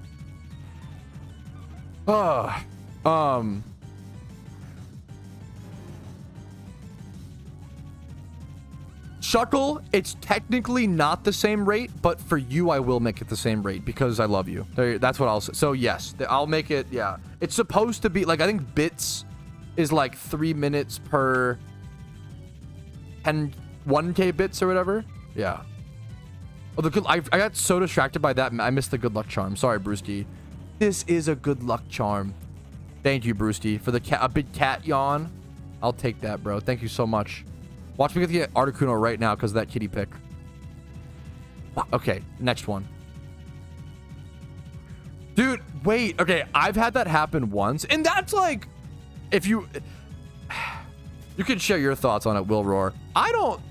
Shuckle, it's technically not the same rate, but for you, I will make it the same rate because I love you. That's what I'll say. So yes, I'll make it. Yeah, it's supposed to be like, I think bits is like 3 minutes per 1K bits or whatever. Yeah. Oh, I got so distracted by that. I missed the good luck charm. Sorry, Brewski. This is a good luck charm. Thank you, Brewski, for a big cat yawn. I'll take that, bro. Thank you so much. Watch me get Articuno right now because of that kitty pick. Okay, next one. Dude, wait. Okay, I've had that happen once, and that's like, if you can share your thoughts on it, Will Roar. I don't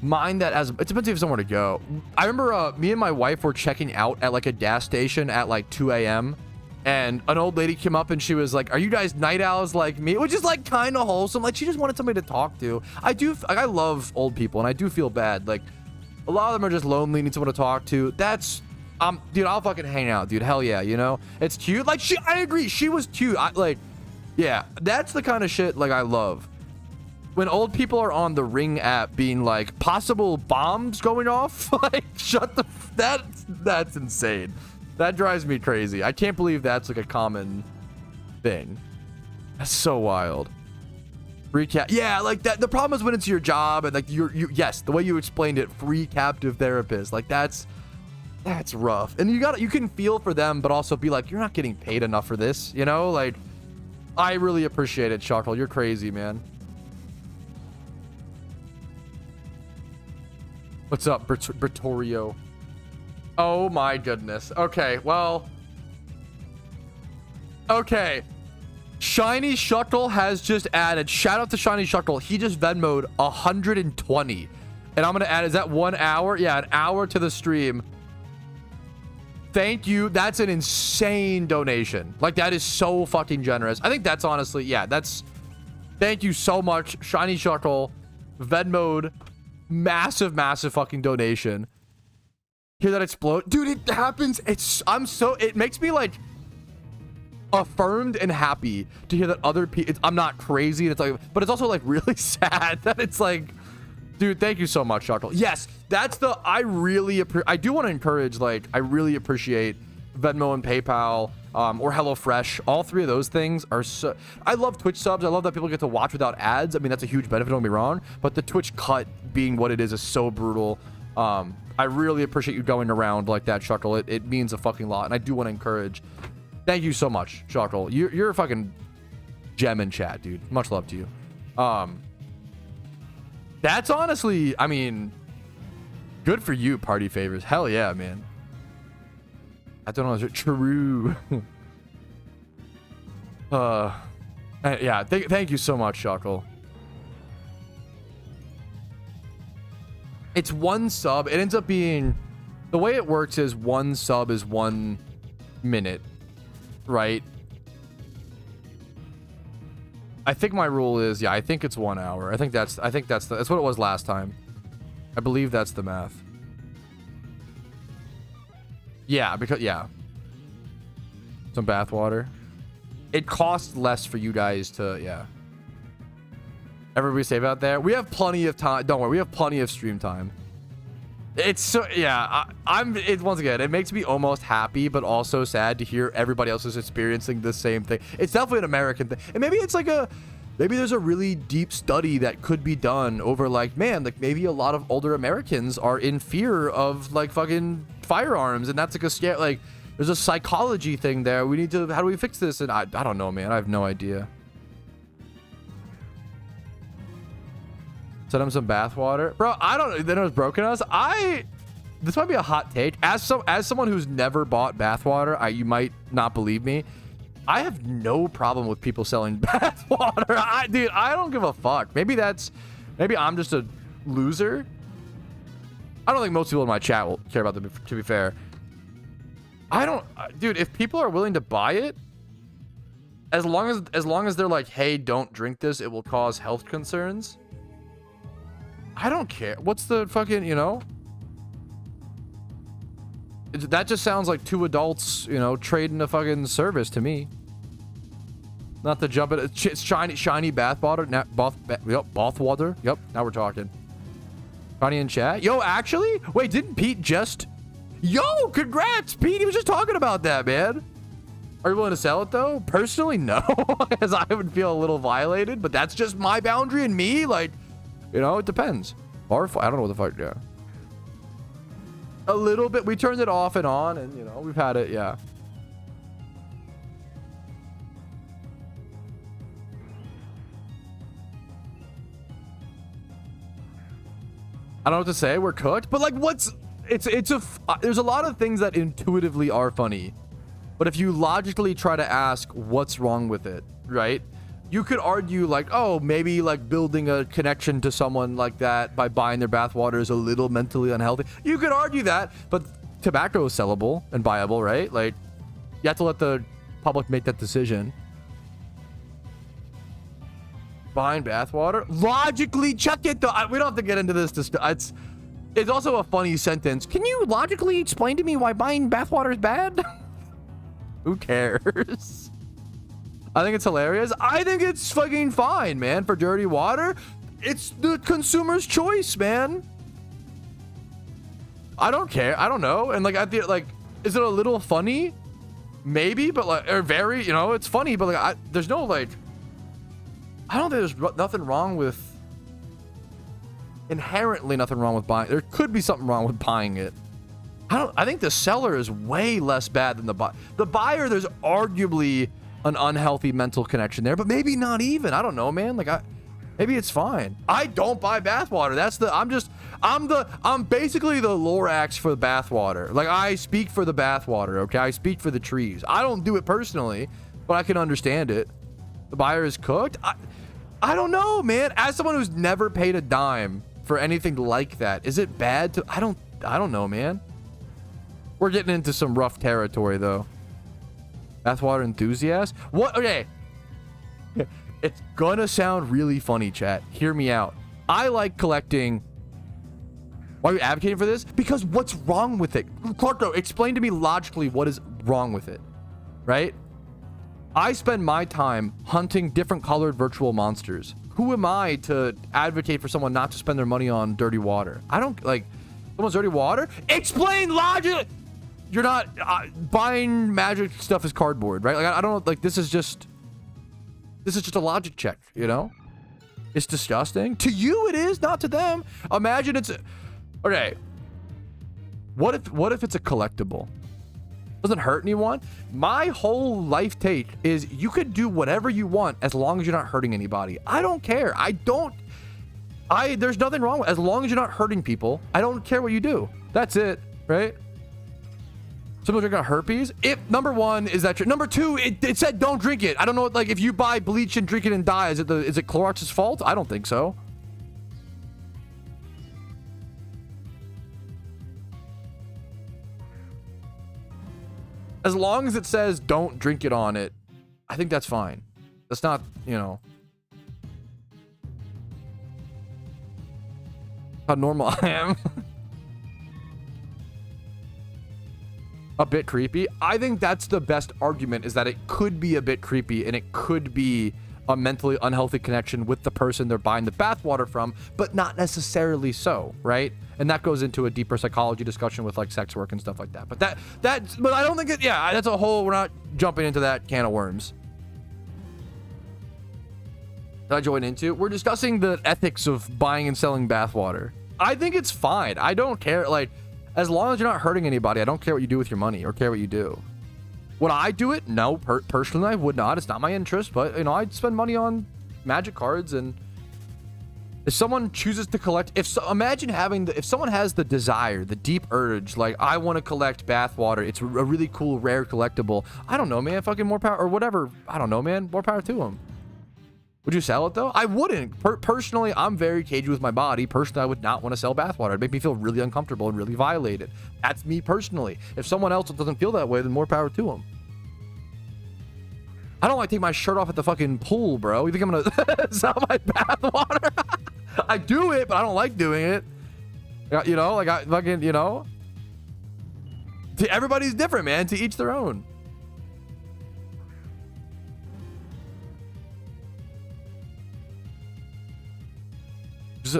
mind that as, it depends if you have somewhere to go. I remember me and my wife were checking out at like a gas station at like 2 a.m. and an old lady came up and she was like, are you guys night owls like me? Which is like kind of wholesome. Like, she just wanted somebody to talk to. I love old people and I do feel bad. Like A lot of them are just lonely, need someone to talk to. That's, dude, I'll fucking hang out, dude. Hell yeah, you know? It's cute. Like, I agree. She was cute. Yeah, that's the kind of shit, like, I love. When old people are on the Ring app being like, possible bombs going off, like, shut the, that's insane. That drives me crazy. I can't believe that's like a common thing. That's so wild. Free yeah, like that. The problem is when it's your job and like yes, the way you explained it, free captive therapist, like that's rough. And you can feel for them, but also be like, you're not getting paid enough for this, you know? Like, I really appreciate it, Chuckle. You're crazy, man. What's up, Bertorio? Oh my goodness. Okay, well. Okay. Shiny Shuckle has just added. Shout out to Shiny Shuckle. He just Venmo'd 120. And I'm going to add, is that 1 hour? Yeah, an hour to the stream. Thank you. That's an insane donation. Like, that is so fucking generous. I think that's honestly, yeah, that's. Thank you so much, Shiny Shuckle. Venmo'd. Massive, massive fucking donation. Hear that explode? Dude, it happens. It makes me like affirmed and happy to hear that other people, I'm not crazy. And it's like, but it's also like really sad that it's like, dude, thank you so much, Shuckle. Yes, that's the, I do want to encourage, like, I really appreciate Venmo and PayPal, or HelloFresh. All three of those things are so, I love Twitch subs. I love that people get to watch without ads. I mean, that's a huge benefit, don't get me wrong, but the Twitch cut being what it is so brutal. I really appreciate you going around like that, Shuckle. It means a fucking lot, and I do want to encourage. Thank you so much, Shuckle. You're a fucking gem in chat, dude. Much love to you. That's honestly, I mean, good for you, party favors. Hell yeah, man. I don't know, is it true? Yeah, thank you so much, Shuckle. It's one sub. It ends up being, the way it works is one sub is 1 minute, right? I think my rule is, yeah, I think it's 1 hour. I think that's what it was last time. I believe that's the math. Yeah, because, yeah. Some bath water. It costs less for you guys to, yeah. Everybody safe out there. We have plenty of time. Don't worry, we have plenty of stream time. It's so, yeah, once again, it makes me almost happy, but also sad to hear everybody else is experiencing the same thing. It's definitely an American thing. And maybe it's like maybe there's a really deep study that could be done over, like, man, like maybe a lot of older Americans are in fear of like fucking firearms, and that's like a scare, like there's a psychology thing there. We need to, how do we fix this? And I don't know, man. I have no idea. Send him some bath water, bro. I don't know. Then it was broken us. This might be a hot take. As someone who's never bought bath water, you might not believe me. I have no problem with people selling bath water. Dude, I don't give a fuck. Maybe I'm just a loser. I don't think most people in my chat will care about them, to be fair. Dude, if people are willing to buy it, as long as they're like, hey, don't drink this, it will cause health concerns. I don't care. What's the fucking, you know? That just sounds like two adults, you know, trading a fucking service to me. Not to jump it. It's shiny bath water. Bath water. Yep. Now we're talking. Shiny in chat. Yo, actually, wait, didn't Pete just? Yo, congrats, Pete. He was just talking about that, man. Are you willing to sell it though? Personally, no, because I would feel a little violated. But that's just my boundary and me. Like, you know, it depends. Or I don't know what the fuck. Yeah. A little bit. We turned it off and on, and you know, we've had it. Yeah. I don't know what to say. We're cooked. But like, there's a lot of things that intuitively are funny. But if you logically try to ask what's wrong with it, right? You could argue like, oh, maybe like building a connection to someone like that by buying their bathwater is a little mentally unhealthy. You could argue that, but tobacco is sellable and buyable, right? Like, you have to let the public make that decision. Buying bathwater? Logically, check it though. We don't have to get into this. It's also a funny sentence. Can you logically explain to me why buying bathwater is bad? Who cares? I think it's hilarious. I think it's fucking fine, man, for dirty water. It's the consumer's choice, man. I don't care. I don't know. And like, I feel like, is it a little funny? Maybe, but like, or very, you know, it's funny, but like, there's no like, I don't think there's nothing wrong with, inherently nothing wrong with buying. There could be something wrong with buying it. I think the seller is way less bad than the buyer. The buyer, there's arguably an unhealthy mental connection there, but maybe not even. I don't know, man. Like, maybe it's fine. I don't buy bathwater. I'm basically the Lorax for the bathwater. Like, I speak for the bathwater, okay? I speak for the trees. I don't do it personally, but I can understand it. The buyer is cooked. I don't know, man. As someone who's never paid a dime for anything like that, is it bad to, I don't know, man. We're getting into some rough territory though. Bathwater enthusiast? What? Okay. It's gonna sound really funny, chat. Hear me out. I like collecting. Why are you advocating for this? Because what's wrong with it? Clarko, explain to me logically what is wrong with it, right? I spend my time hunting different colored virtual monsters. Who am I to advocate for someone not to spend their money on dirty water? I don't like someone's dirty water. Explain logic. You're not buying magic stuff as cardboard, right? Like I don't like this is just a logic check, you know? It's disgusting. To you it is, not to them. Imagine it's okay. What if it's a collectible? Doesn't hurt anyone. My whole life take is you could do whatever you want as long as you're not hurting anybody. I don't care. There's nothing wrong with, as long as you're not hurting people. I don't care what you do. That's it, right? Someone drinking herpes. If number one, is that true? Number two, it said don't drink it. I don't know. Like if you buy bleach and drink it and die, is it Clorox's fault? I don't think so. As long as it says don't drink it on it, I think that's fine. That's not, you know, how normal I am. A bit creepy. I think that's the best argument, is that it could be a bit creepy and it could be a mentally unhealthy connection with the person they're buying the bathwater from, but not necessarily so, right? And that goes into a deeper psychology discussion with like sex work and stuff like that. But but I don't think it, yeah, that's a whole, we're not jumping into that can of worms. Did I join into? We're discussing the ethics of buying and selling bathwater. I think it's fine. I don't care. Like, as long as you're not hurting anybody, I don't care what you do with your money or care what you do. Would I do it? No, personally, I would not. It's not my interest, but you know, I'd spend money on magic cards. And if someone chooses to collect, imagine having if someone has the desire, the deep urge, like I want to collect bathwater. It's a really cool, rare collectible. I don't know, man. Fucking more power or whatever. I don't know, man. More power to them. Would you sell it though? I wouldn't. Personally, I'm very cagey with my body. Personally, I would not want to sell bathwater. It'd make me feel really uncomfortable and really violated. That's me personally. If someone else doesn't feel that way, then more power to them. I don't like taking my shirt off at the fucking pool, bro. You think I'm gonna sell my bathwater? I do it, but I don't like doing it. You know, like I fucking, you know. Everybody's different, man. To each their own.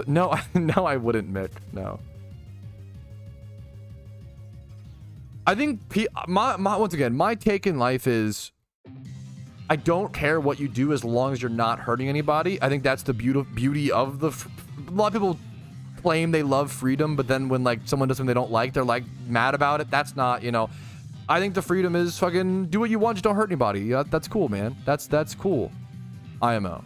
No, no, I wouldn't, Mick. No. I think once again, my take in life is I don't care what you do as long as you're not hurting anybody. I think that's the beauty of the. A lot of people claim they love freedom, but then when like someone does something they don't like, they're like mad about it. That's not, you know. I think the freedom is fucking do what you want, just don't hurt anybody. Yeah, that's cool, man. That's cool. IMO.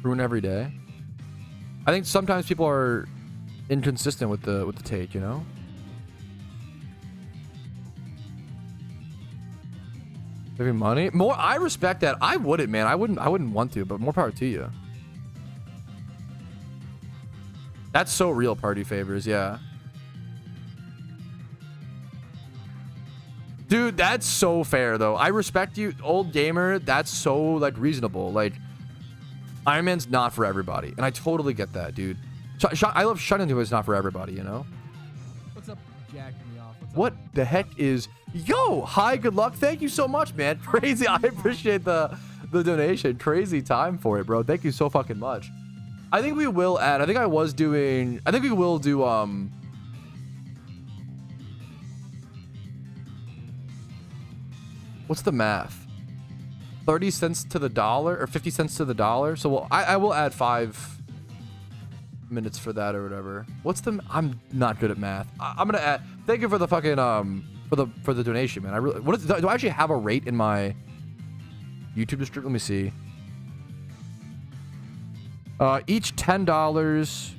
Ruin every day. I think sometimes people are inconsistent with the take, you know. Saving money more. I respect that. I wouldn't, man. I wouldn't want to, but more power to you. That's so real. Party favors, yeah. Dude, that's so fair though. I respect you, old gamer. That's so like reasonable. Like Iron Man's not for everybody, and I totally get that, dude. I love Shining to it's not for everybody, you know. What's up, jacking me off? What's What up? the heck is? Yo, hi, good luck. Thank you so much, man. Crazy. I appreciate the donation. Crazy time for it, bro. Thank you so fucking much. I think we will add. I think we will do what's the math? 30 cents to the dollar or 50 cents to the dollar. So I will add 5 minutes for that or whatever. What's the? I'm not good at math. I'm gonna add. Thank you for the fucking for the donation, man. I really. What is? Do I actually have a rate in my YouTube description? Let me see. Each $10.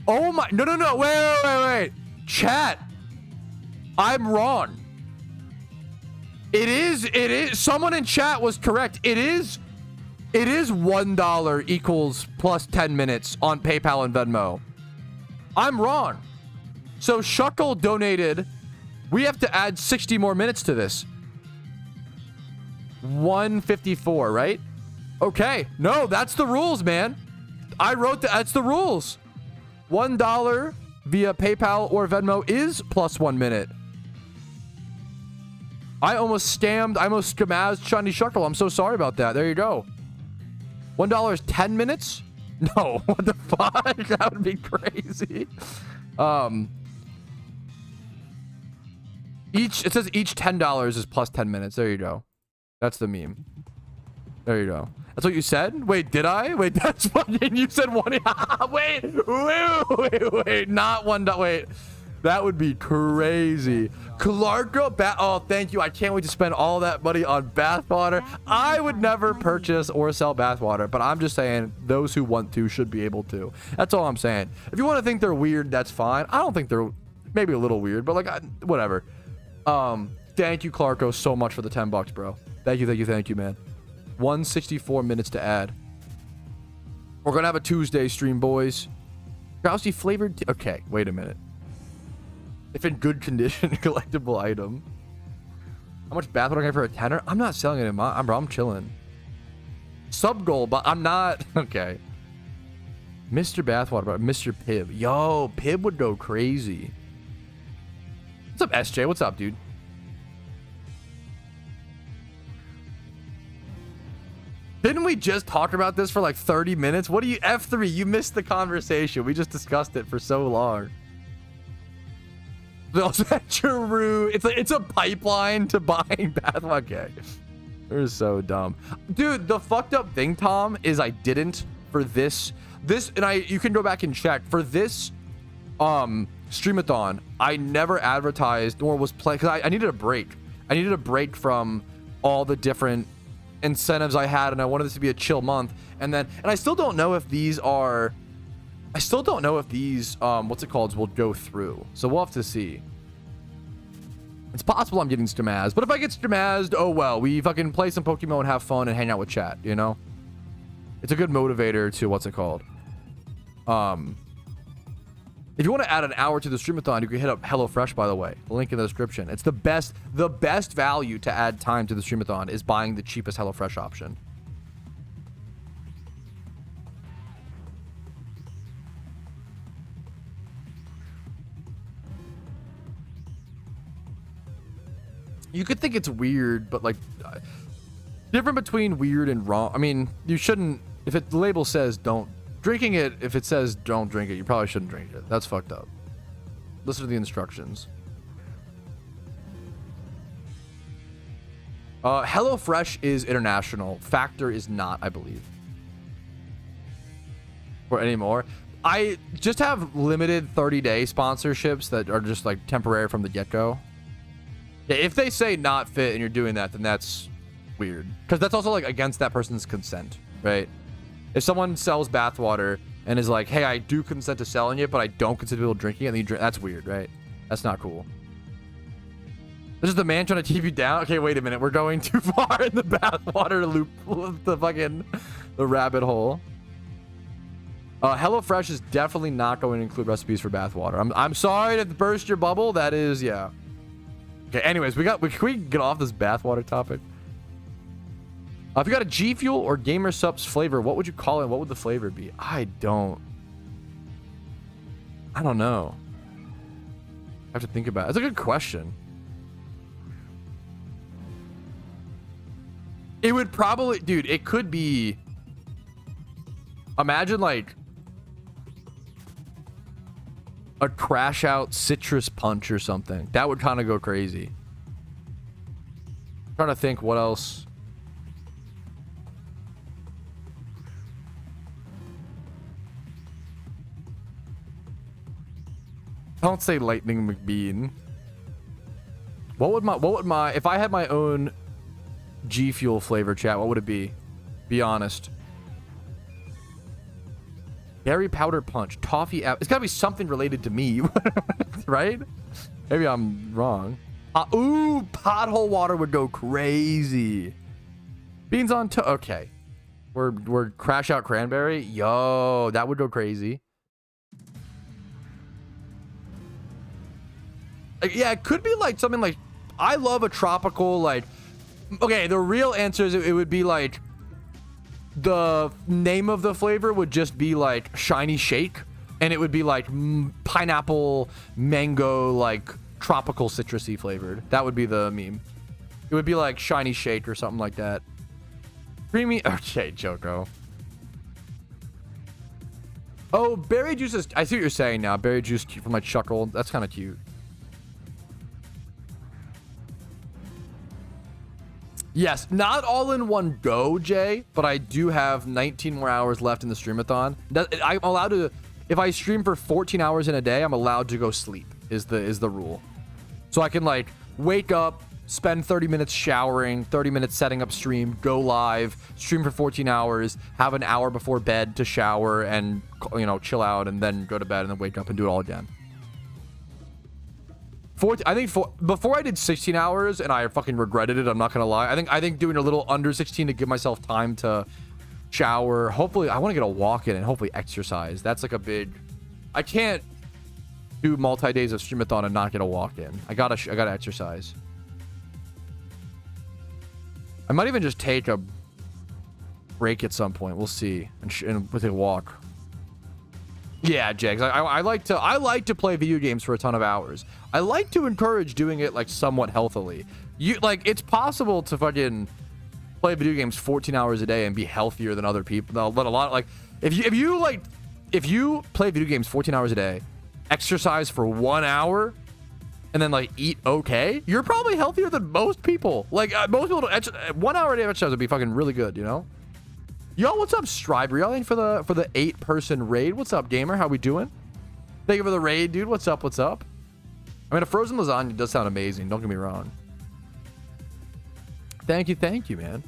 Oh my! No! Wait! Chat. I'm wrong. It is. Someone in chat was correct. It is $1 equals plus 10 minutes on PayPal and Venmo. I'm wrong. So Shuckle donated. We have to add 60 more minutes to this. 154, right? Okay. No, that's the rules, man. I wrote that. That's the rules. $1 via PayPal or Venmo is plus 1 minute. I almost scammed Shiny Shuckle. I'm so sorry about that. There you go. $1 is 10 minutes? No, what the fuck? That would be crazy. It says each $10 is plus 10 minutes. There you go. That's the meme. There you go. That's what you said? Wait, did I? Wait, that's fucking, you said one. Wait, not $1. Wait, that would be crazy. Clarko, oh, thank you. I can't wait to spend all that money on bathwater. I would never purchase or sell bathwater, but I'm just saying those who want to should be able to. That's all I'm saying. If you want to think they're weird, that's fine. I don't think they're maybe a little weird, but like, whatever. Thank you, Clarko, so much for the $10, bro. Thank you, man. 164 minutes to add. We're gonna have a Tuesday stream, boys. Grousey flavored. Okay, wait a minute. If in good condition, collectible item. How much bathwater can I get for a tenner? I'm not selling it. I'm chilling. Sub goal, but I'm not. Okay. Mr. Bathwater, Mr. Pib. Yo, Pib would go crazy. What's up, SJ? What's up, dude? Didn't we just talk about this for like 30 minutes? What do you, F3? You missed the conversation. We just discussed it for so long. True. It's a pipeline to buying bath. Okay. They're so dumb. Dude, the fucked up thing, Tom, is I didn't for this, and you can go back and check for this streamathon. I never advertised nor was playing because I needed a break. I needed a break from all the different incentives I had, and I wanted this to be a chill month. And I still don't know if these what's it called, will go through. So we'll have to see. It's possible I'm getting stamazed, but if I get stamazed, oh well, we fucking play some PokeMMO and have fun and hang out with chat, you know? It's a good motivator to what's it called? If you want to add an hour to the streamathon, you can hit up HelloFresh, by the way. Link in the description. It's the best value to add time to the streamathon is buying the cheapest HelloFresh option. You could think it's weird, but like different between weird and wrong. I mean, you shouldn't, if the label says don't drinking it, if it says don't drink it, you probably shouldn't drink it. That's fucked up. Listen to the instructions. HelloFresh is international. Factor is not, I believe. Or anymore. I just have limited 30-day sponsorships that are just like temporary from the get-go. Yeah, if they say not fit and you're doing that, then that's weird. Because that's also like against that person's consent, right? If someone sells bathwater and is like, hey, I do consent to selling it, but I don't consent to people drinking it, and then you drink, that's weird, right? That's not cool. This is the man trying to keep you down. Okay, wait a minute. We're going too far in the bathwater loop, the rabbit hole. HelloFresh is definitely not going to include recipes for bathwater. I'm sorry to burst your bubble. That is, yeah. Okay, anyways, can we get off this bathwater topic? If you got a G Fuel or Gamer Subs flavor, what would you call it? What would the flavor be? I don't know. I have to think about it. It's a good question. It would probably, dude, it could be, imagine like a Crash Out Citrus Punch or something. That would kind of go crazy. I'm trying to think what else. Don't say Lightning McBean. What would my if I had my own G Fuel flavor, chat, what would it be? Be honest. Berry Powder Punch, Toffee app. It's gotta be something related to me, right? Maybe I'm wrong. Ooh, Pothole Water would go crazy. Beans on to okay. We're Crash Out Cranberry. Yo, that would go crazy. Yeah, it could be like something like, I love a tropical, like, okay, the real answer is it would be like, the name of the flavor would just be like Shiny Shake, and it would be like pineapple, mango, like tropical citrusy flavored. That would be the meme. It would be like Shiny Shake or something like that. Creamy, okay, Choco. Oh, berry juice is, I see what you're saying now. Berry juice from my chuckle. That's kind of cute. Yes, not all in one go, Jay, but I do have 19 more hours left in the streamathon. I'm allowed to, if I stream for 14 hours in a day, I'm allowed to go sleep, is the rule. So I can like wake up, spend 30 minutes showering, 30 minutes setting up stream, go live, stream for 14 hours, have an hour before bed to shower and, you know, chill out, and then go to bed and then wake up and do it all again. Before I did 16 hours and I fucking regretted it, I'm not gonna lie. I think doing a little under 16 to give myself time to shower. Hopefully, I want to get a walk in and hopefully exercise. That's like a big. I can't do multi-days of streamathon and not get a walk in. I gotta exercise. I might even just take a break at some point. We'll see, and with a walk. Yeah, Jags. I like to play video games for a ton of hours. I like to encourage doing it like somewhat healthily. It's possible to fucking play video games 14 hours a day and be healthier than other people. But a lot, like, if you play video games 14 hours a day, exercise for 1 hour, and then like eat okay, you're probably healthier than most people. Like most people, 1 hour a day of exercise would be fucking really good, you know. Yo, what's up, Striber? Y'all in for the 8-person raid? What's up, gamer? How we doing? Thank you for the raid, dude. What's up? What's up? I mean, a frozen lasagna does sound amazing. Don't get me wrong. Thank you, man.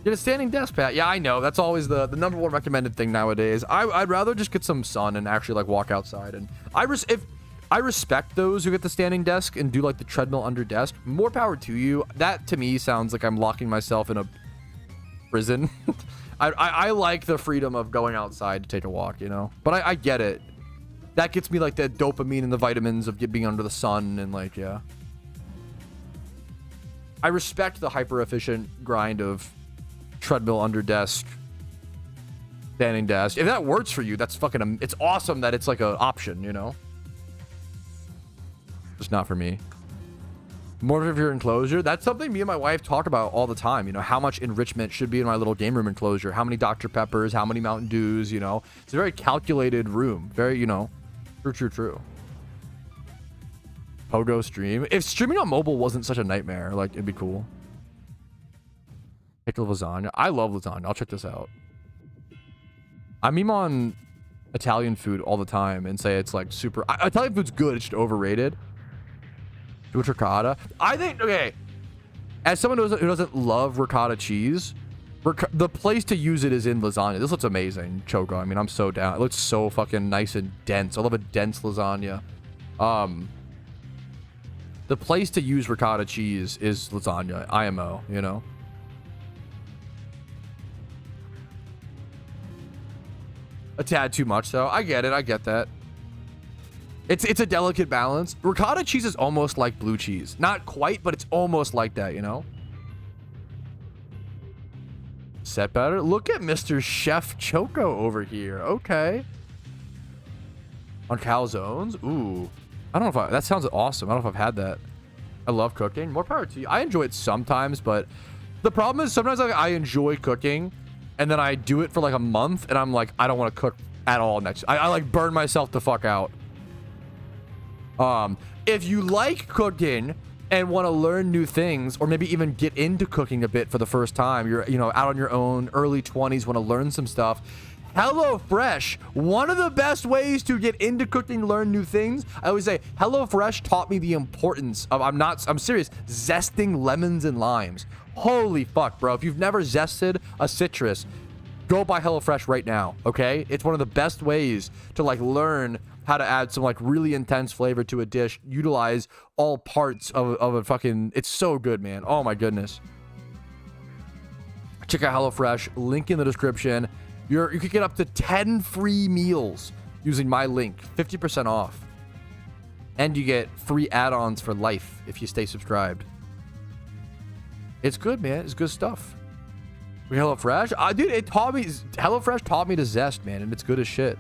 Get a standing desk, Pat. Yeah, I know. That's always the number one recommended thing nowadays. I'd rather just get some sun and actually like walk outside. And if I respect those who get the standing desk and do like the treadmill under desk. More power to you. That to me sounds like I'm locking myself in a prison. I like the freedom of going outside to take a walk, you know. But I get it. That gets me like the dopamine and the vitamins of being under the sun and like, yeah. I respect the hyper efficient grind of treadmill under desk, standing desk. If that works for you, that's fucking, it's awesome that it's like an option, you know. Just not for me. More of your enclosure. That's something me and my wife talk about all the time. You know, how much enrichment should be in my little game room enclosure. How many Dr. Peppers, how many Mountain Dews, you know. It's a very calculated room. Very, you know, true. Pogo stream. If streaming on mobile wasn't such a nightmare, like, it'd be cool. Pickle lasagna. I love lasagna. I'll check this out. I meme on Italian food all the time and say it's like super... Italian food's good. It's just overrated. Do ricotta. I think, okay, as someone who doesn't love ricotta cheese, the place to use it is in lasagna. This looks amazing, Choco. I mean, I'm so down. It looks so fucking nice and dense. I love a dense lasagna. The place to use ricotta cheese is lasagna. IMO, you know. A tad too much, though. I get it. I get that. It's a delicate balance. Ricotta cheese is almost like blue cheese. Not quite, but it's almost like that, you know? Set better. Look at Mr. Chef Choco over here. Okay. On calzones. Ooh. I don't know if that sounds awesome. I don't know if I've had that. I love cooking. More power to you. I enjoy it sometimes, but the problem is sometimes I enjoy cooking and then I do it for like a month and I'm like, I don't want to cook at all next. I like burn myself the fuck out. If you like cooking and want to learn new things or maybe even get into cooking a bit for the first time, you're, you know, out on your own, early 20s, want to learn some stuff, HelloFresh, one of the best ways to get into cooking, learn new things. I always say HelloFresh taught me the importance of, I'm serious, zesting lemons and limes. Holy fuck, bro. If you've never zested a citrus, go buy HelloFresh right now, okay? It's one of the best ways to like learn how to add some like really intense flavor to a dish, utilize all parts of a fucking, it's so good, man. Oh my goodness. Check out HelloFresh, link in the description. You could get up to 10 free meals using my link, 50% off. And you get free add-ons for life if you stay subscribed. It's good, man. It's good stuff. HelloFresh, dude, HelloFresh taught me to zest, man, and it's good as shit.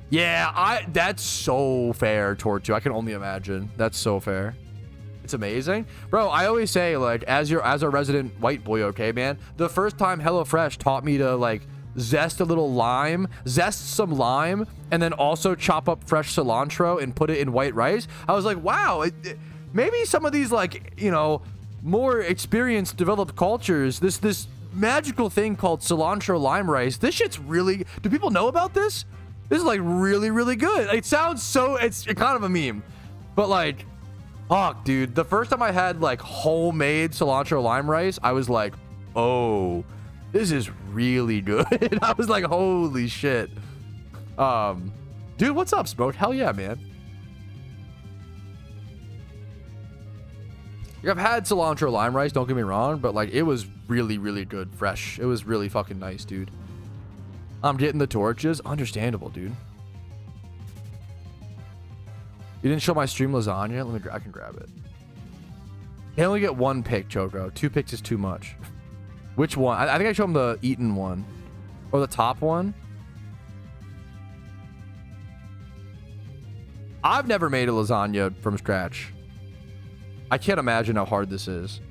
Yeah, that's so fair, Tortu. I can only imagine. That's so fair. It's amazing. Bro, I always say, like, as a resident white boy, okay, man, the first time HelloFresh taught me to, like, zest some lime, and then also chop up fresh cilantro and put it in white rice, I was like, wow, maybe some of these, like, you know, more experienced, developed cultures, this magical thing called cilantro lime rice, this shit's really, do people know about this? This is like really, really good. It sounds so, it's kind of a meme, but like, fuck, dude. The first time I had like homemade cilantro lime rice, I was like, oh, this is really good. I was like, holy shit. Dude, what's up, Smoke? Hell yeah, man. I've had cilantro lime rice, don't get me wrong, but like it was really, really good, fresh. It was really fucking nice, dude. I'm getting the torches. Understandable, dude. You didn't show my stream lasagna? I can grab it. You only get one pick, Choco. 2 picks is too much. Which one? I think I showed him the eaten one. Or the top one. I've never made a lasagna from scratch. I can't imagine how hard this is.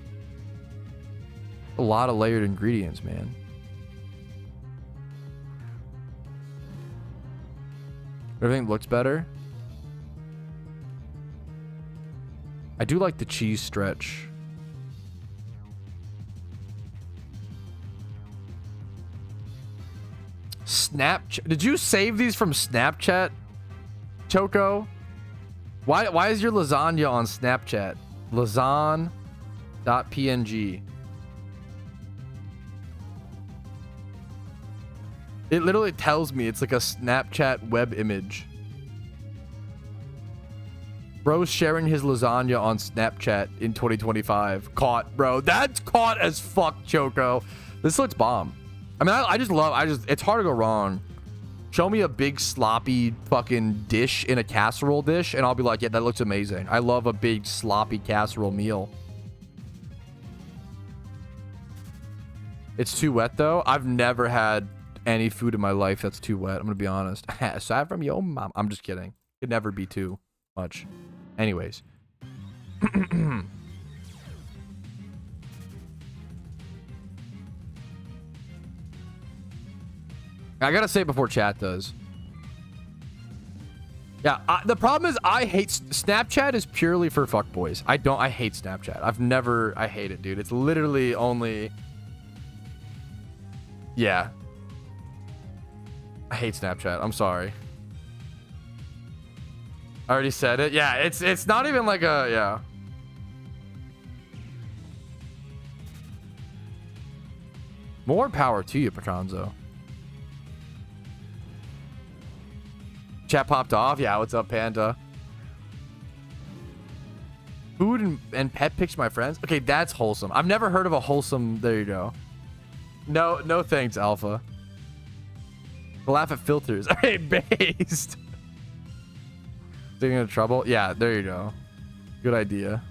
A lot of layered ingredients, man. Everything looks better. I do like the cheese stretch. Snapchat. Did you save these from Snapchat, Choco? Why is your lasagna on Snapchat? Lasagne.png. It literally tells me it's like a Snapchat web image. Bro's sharing his lasagna on Snapchat in 2025. Caught, bro. That's caught as fuck, Choco. This looks bomb. I mean, it's hard to go wrong. Show me a big sloppy fucking dish in a casserole dish, and I'll be like, yeah, that looks amazing. I love a big sloppy casserole meal. It's too wet, though. I've never had any food in my life that's too wet. I'm gonna be honest. Aside from yo mom, I'm just kidding. It'd never be too much. Anyways. I gotta say it before chat does. Yeah, the problem is I hate Snapchat is purely for fuckboys. I hate Snapchat. I hate it, dude. It's literally only, yeah. I hate Snapchat. I'm sorry. I already said it. Yeah, it's not even like a, yeah. More power to you, Patronzo. Chat popped off. Yeah, what's up, Panda? Food and pet pics, my friends. Okay, that's wholesome. I've never heard of a wholesome. There you go. No thanks, Alpha. Laugh at filters. Hey, based. Getting into trouble? Yeah, there you go. Good idea.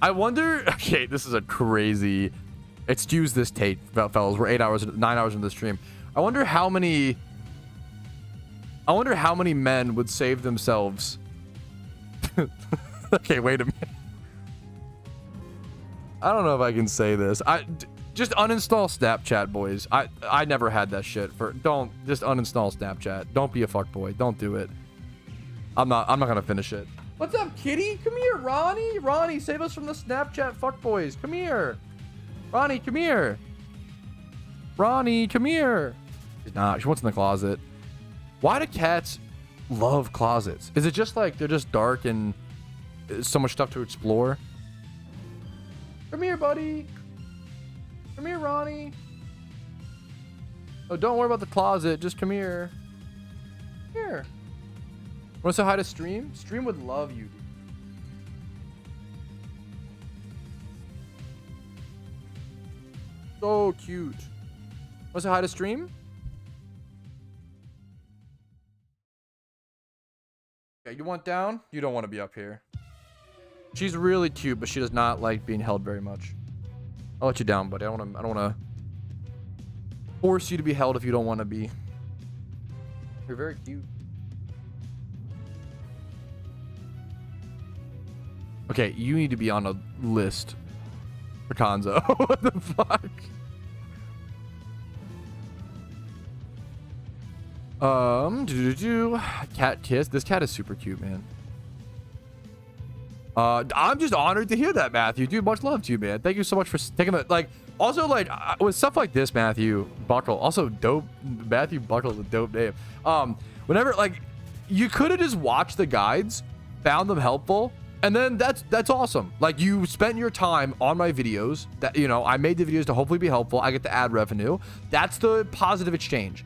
I wonder. Okay, this is a crazy. Excuse this take, fellas. We're 9 hours into the stream. I wonder how many men would save themselves. Okay, wait a minute. I don't know if I can say this. Just uninstall Snapchat, boys. I never had that shit. Don't just uninstall Snapchat. Don't be a fuckboy. Don't do it. I'm not gonna finish it. What's up, kitty? Come here, Ronnie. Ronnie, save us from the Snapchat fuckboys. Come here. Ronnie, come here. Ronnie, come here. She's not. She wants in the closet. Why do cats love closets? Is it just like they're just dark and so much stuff to explore? Come here, buddy. Come here, Ronnie. Oh, don't worry about the closet. Just come here. Here. Want to say hi to Stream? Stream would love you, dude. So cute. Want to say hi to Stream? Okay, you want down? You don't want to be up here. She's really cute, but she does not like being held very much. I'll let you down, buddy. I don't want to force you to be held if you don't want to be. You're very cute. Okay, you need to be on a list for Konzo. What the fuck? Cat kiss. This cat is super cute, man. I'm just honored to hear that, Matthew. Dude, much love to you, man. Thank you so much for taking the, like, also, like, with stuff like this, Matthew Buckle, also dope. Matthew Buckle is a dope name. Whenever, like, you could have just watched the guides, found them helpful, and then that's awesome. Like, you spent your time on my videos that, you know, I made the videos to hopefully be helpful. I get the ad revenue. That's the positive exchange.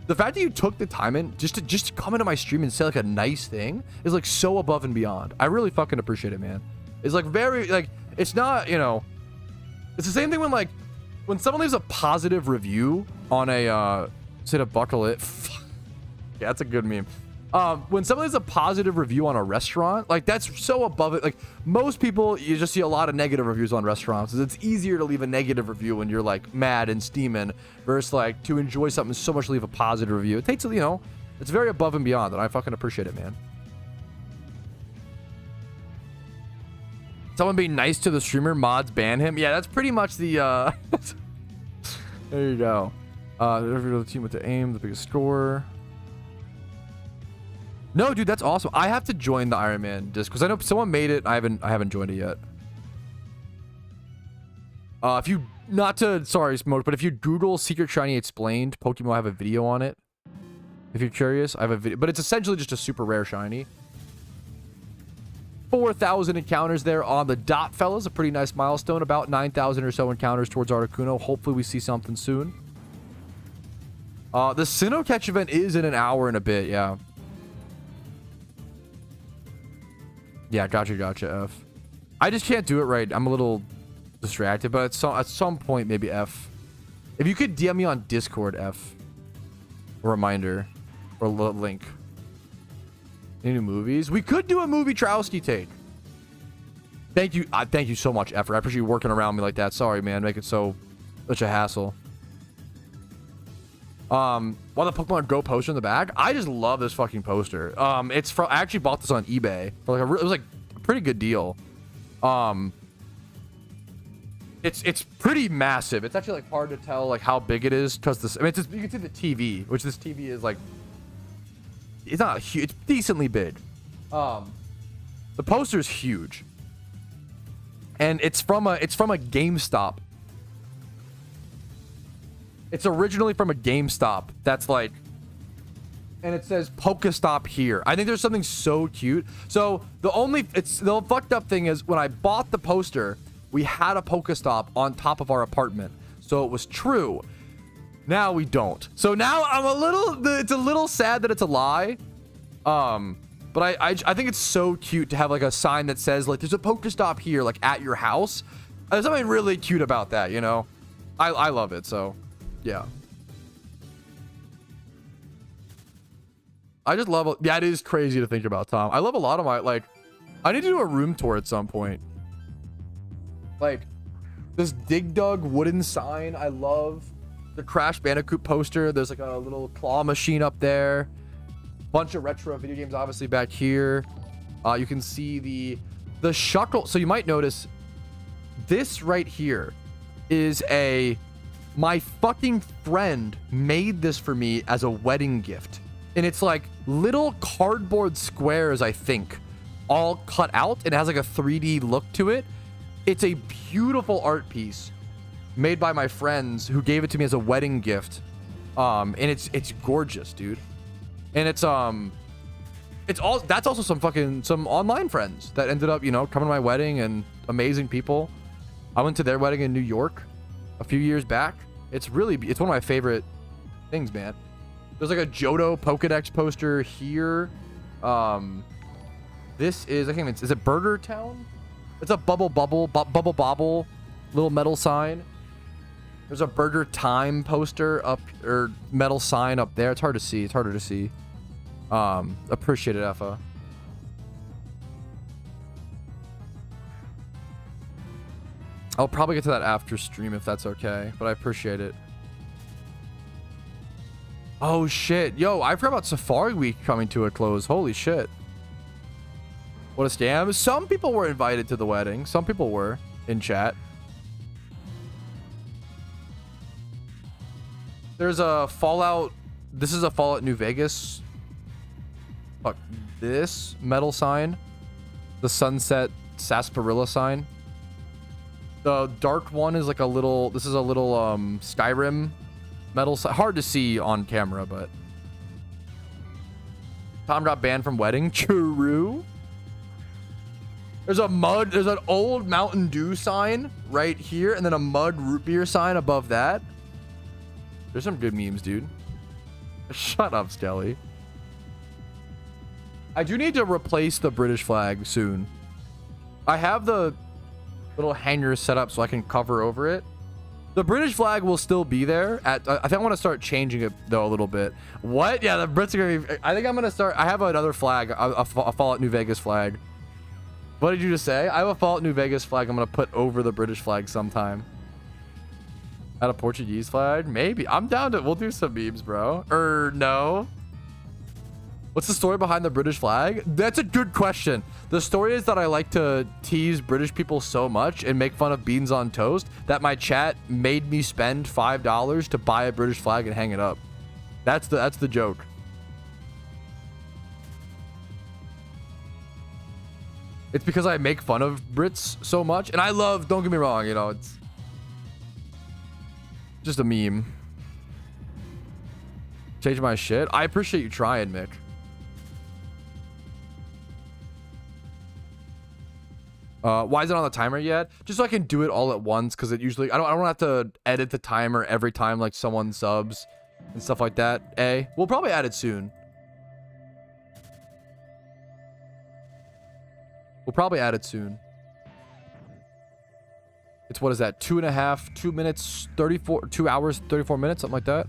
The fact that you took the time in just to come into my stream and say like a nice thing is like so above and beyond. I really fucking appreciate it, man. It's like very, like, it's not, you know, it's the same thing when someone leaves a positive review on a say to buckle it. Yeah, that's a good meme. When someone leaves a positive review on a restaurant, like, that's so above it. Like, most people, you just see a lot of negative reviews on restaurants. It's easier to leave a negative review when you're like mad and steaming versus like to enjoy something so much to leave a positive review. It takes, you know, it's very above and beyond, and I fucking appreciate it, man. Someone being nice to the streamer, mods ban him. Yeah, that's pretty much the there you go. The team with the aim, the biggest score. No, dude, that's awesome. I have to join the Iron Man disc because I know someone made it. I haven't joined it yet. If you sorry, Smoke, but if you Google Secret Shiny Explained, PokeMMO, I have a video on it. If you're curious, I have a video, but it's essentially just a super rare shiny. 4,000 encounters there on the dot, fellas. A pretty nice milestone. About 9,000 or so encounters towards Articuno. Hopefully we see something soon. The Sinnoh catch event is in an hour and a bit, yeah. Yeah, gotcha, F. I just can't do it right. I'm a little distracted, but at some point, maybe F. If you could DM me on Discord, F. A reminder. Or link. Any new movies? We could do a movie Trowski take. Thank you. Thank you so much, F. I appreciate you working around me like that. Sorry, man. Make it such a hassle. While the Pokemon Go poster in the back, I just love this fucking poster. It's from, I actually bought this on eBay for like it was like a pretty good deal. It's pretty massive. It's actually like hard to tell like how big it is because this. I mean, you can see the TV, which this TV is like. It's not huge. It's decently big. The poster is huge, and it's from a GameStop. It's originally from a GameStop that's like, and it says Pokestop here. I think there's something so cute. So the fucked up thing is when I bought the poster, we had a Pokestop on top of our apartment. So it was true. Now we don't. So now it's a little sad that it's a lie. But I think it's so cute to have like a sign that says like, there's a Pokestop here, like at your house. There's something really cute about that, you know? I love it, so. Yeah. I just love it. Yeah, it is crazy to think about, Tom. I love a lot of my, like, I need to do a room tour at some point. Like this Dig Dug wooden sign. I love the Crash Bandicoot poster. There's like a little claw machine up there. Bunch of retro video games obviously back here. You can see the shuckle. So you might notice this right here is my fucking friend made this for me as a wedding gift. And it's like little cardboard squares, I think, all cut out. And it has like a 3D look to it. It's a beautiful art piece made by my friends who gave it to me as a wedding gift. And it's gorgeous, dude. And that's also some online friends that ended up, you know, coming to my wedding, and amazing people. I went to their wedding in New York a few years back. It's one of my favorite things, man. There's like a Johto Pokedex poster here. This is, I can't even, is it Burger Town? It's a Bubble Bobble little metal sign. There's a Burger Time poster up, or metal sign up there. It's hard to see. It's harder to see. Appreciate it, Effa. I'll probably get to that after stream if that's okay, but I appreciate it. Oh shit. Yo, I forgot about Safari Week coming to a close. Holy shit. What a scam. Some people were invited to the wedding. Some people were in chat. There's a Fallout. This is a Fallout New Vegas. Fuck. This metal sign. The Sunset Sarsaparilla sign. The dark one is like a little, this is a little Skyrim metal sign. Hard to see on camera, but Tom got banned from wedding. True. There's an old Mountain Dew sign right here, and then a mud root beer sign above that. There's some good memes, dude. Shut up, Skelly. I do need to replace the British flag soon. I have the little hanger set up so I can cover over it. The British flag will still be there. I think I want to start changing it though a little bit. What? Yeah, the Brits are gonna be. I think I'm gonna start. I have another flag, a Fallout New Vegas flag. What did you just say? I have a Fallout New Vegas flag. I'm gonna put over the British flag sometime. Add a Portuguese flag? Maybe. I'm down to. We'll do some memes, bro. No. What's the story behind the British flag? That's a good question. The story is that I like to tease British people so much and make fun of beans on toast that my chat made me spend $5 to buy a British flag and hang it up. That's the joke. It's because I make fun of Brits so much, and I love, don't get me wrong, you know, it's just a meme. Change my shit. I appreciate you trying, Mick. Why is it on the timer yet? Just so I can do it all at once, because it usually I don't have to edit the timer every time like someone subs and stuff like that. We'll probably add it soon. We'll probably add it soon. It's, what is that? 2 minutes 34, 2 hours 34 minutes, something like that.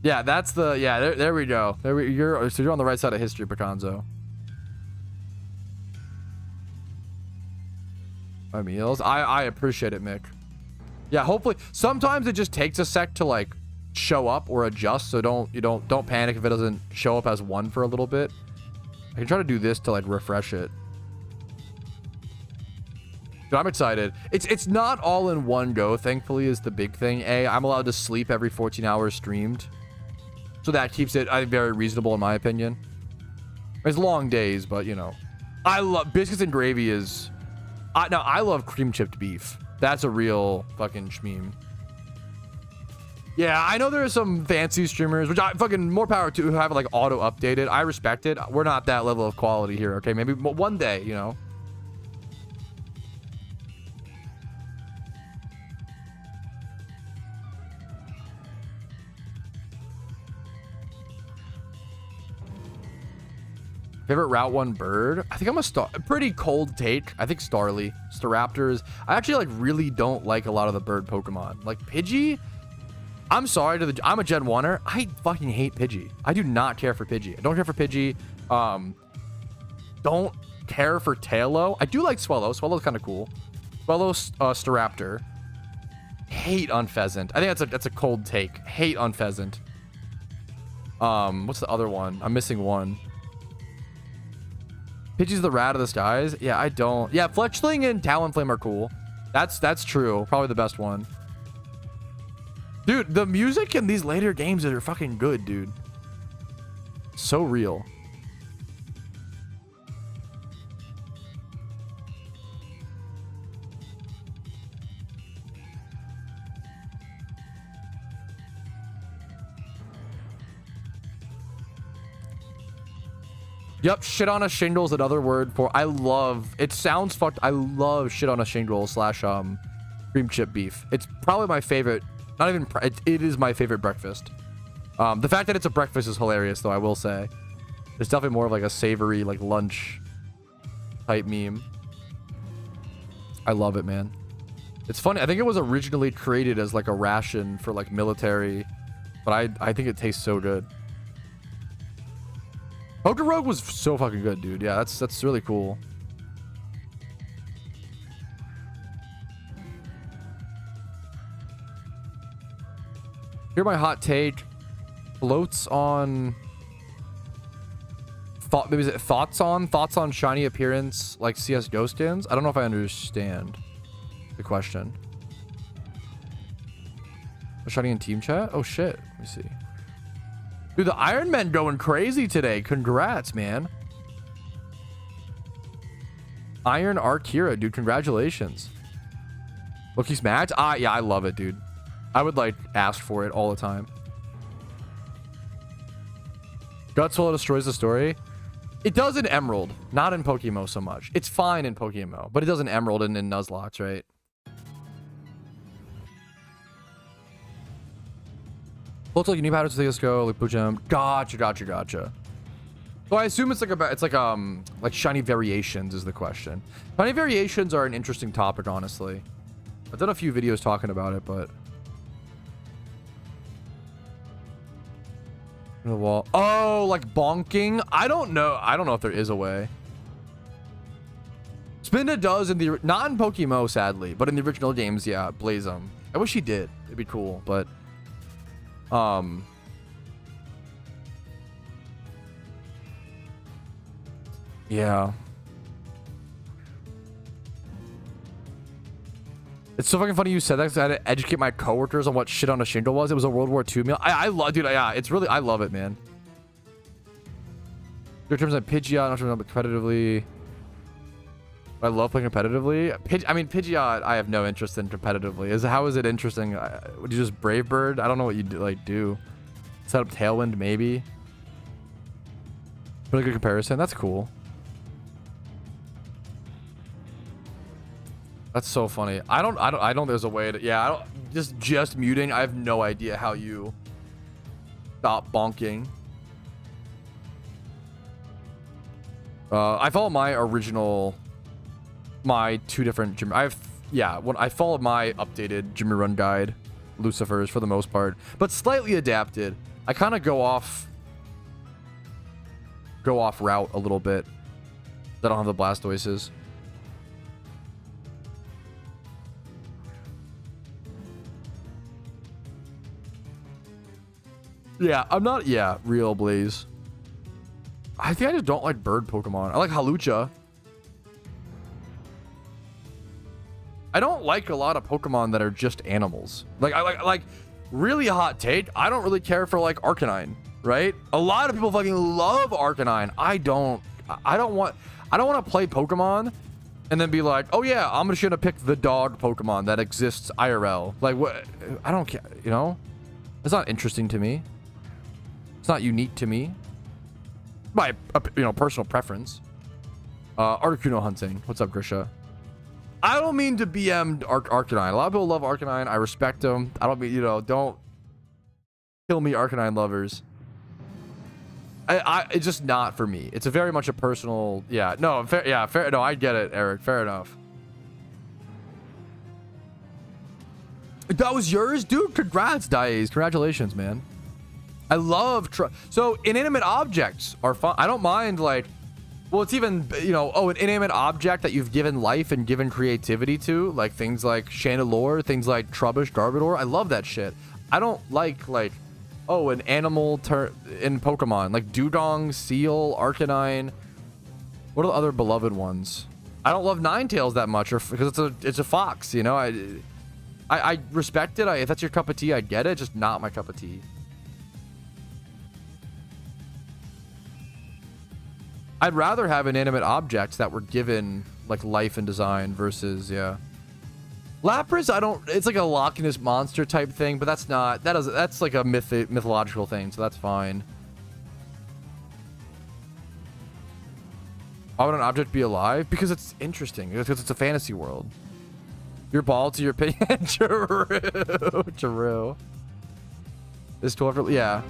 Yeah, that's the, yeah, there we go. So you're on the right side of history, Picanzo. My meals. I appreciate it, Mick. Yeah, hopefully sometimes it just takes a sec to like show up or adjust, so don't panic if it doesn't show up as one for a little bit. I can try to do this to like refresh it. Dude, I'm excited. It's not all in one go, thankfully, is the big thing. I'm allowed to sleep every 14 hours streamed. So that keeps it, I think, very reasonable in my opinion. It's long days, but you know. I love biscuits and gravy is now I love cream chipped beef. That's a real fucking schmeme. Yeah, I know there are some fancy streamers, which I fucking more power to, who have it like auto updated. I respect it. We're not that level of quality here, okay? Maybe one day, you know. Favorite Route 1 bird? I think I'm a pretty cold take. I think Starly. Staraptors. I actually like really don't like a lot of the bird Pokemon. Like Pidgey? I'm sorry to I'm a Gen 1er. I fucking hate Pidgey. I do not care for Pidgey. I don't care for Pidgey. care for Tailo. I do like Swellow. Swellow's kind of cool. Swellow, Staraptor. Hate on Pheasant. I think that's a cold take. Hate on Pheasant. What's the other one? I'm missing one. Pidgey's the rat of the skies. Yeah, I don't. Yeah, Fletchling and Talonflame are cool. That's true. Probably the best one. Dude, the music in these later games are fucking good, dude. So real. Yep, shit on a shingle is another word for it sounds fucked. I love shit on a shingle / cream chip beef. It's probably my favorite. Not even it is my favorite breakfast. The fact that it's a breakfast is hilarious though, I will say. It's definitely more of like a savory like lunch type meme. I love it, man. It's funny. I think it was originally created as like a ration for like military, but I think it tastes so good. PokeMMO was so fucking good, dude. Yeah, that's really cool. Here my hot take. Floats on thoughts on shiny appearance like CS Ghost Skins. I don't know if I understand the question. A shiny in team chat? Oh shit. Let me see. Dude, the Iron Men going crazy today. Congrats, man. Iron Arkira, dude. Congratulations. Loki's match? Yeah, I love it, dude. I would like ask for it all the time. Gutswell destroys the story. It does in Emerald, not in PokeMMO so much. It's fine in PokeMMO, but it does in Emerald and in Nuzlocke, right? Looks like new patterns to go, like Pujam. Gotcha. So I assume it's like shiny variations is the question. Shiny variations are an interesting topic, honestly. I've done a few videos talking about it, but the wall. Oh, like bonking. I don't know if there is a way. Spinda does in the not in PokeMMO, sadly, but in the original games, yeah. Blaze them. I wish he did. It'd be cool, but yeah. It's so fucking funny you said that because I had to educate my coworkers on what shit on a shingle was. It was a World War II meal. I love, dude. Yeah, it's really, I love it, man. Your terms like Pidgeot, not sure competitively. I love playing competitively. Pidgeot, I have no interest in competitively. How is it interesting? Would you just Brave Bird? I don't know what you do. Set up Tailwind, maybe. Really good comparison. That's cool. That's so funny. I don't. There's a way to. Yeah. I don't. Just muting. I have no idea how you stop bonking. I follow my original. My two different gym. I followed my updated Jimmy Run guide, Lucifer's for the most part, but slightly adapted. I kind of go off route a little bit. I don't have the Blastoises. Yeah, I'm not. Yeah, real Blaze. I think I just don't like bird Pokemon. I like Halucha. I don't like a lot of Pokemon that are just animals. Like I like really hot take. I don't really care for like Arcanine, right? A lot of people fucking love Arcanine. I don't want to play Pokemon and then be like, "Oh yeah, I'm just going to pick the dog Pokemon that exists IRL." Like what? I don't care, you know? It's not interesting to me. It's not unique to me. My personal preference. Articuno hunting. What's up, Grisha? I don't mean to BM Arcanine. A lot of people love Arcanine. I respect them. I don't mean, don't kill me, Arcanine lovers. It's just not for me. It's a very much a personal. Yeah. No. Fair. Yeah. Fair. No. I get it, Eric. Fair enough. That was yours, dude. Congrats, Dice. Congratulations, man. I love so inanimate objects are fun. I don't mind like Well, it's even, you know, oh, an inanimate object that you've given life and given creativity to, like things like Chandelure, things like Trubbish, Garbodor. I love that shit. I don't like, oh, an animal in Pokemon, like Dugong, Seal, Arcanine. What are the other beloved ones? I don't love Ninetales that much, or because it's a fox, you know. I respect it. If that's your cup of tea, I get it. Just not my cup of tea. I'd rather have inanimate objects that were given like life and design versus, yeah. Lapras, I don't, it's like a Loch Ness monster type thing, but that's not, that's like a mythological thing, so that's fine. Why would an object be alive? Because it's interesting, because it's a fantasy world. Your ball to your opinion. True. This 12, yeah.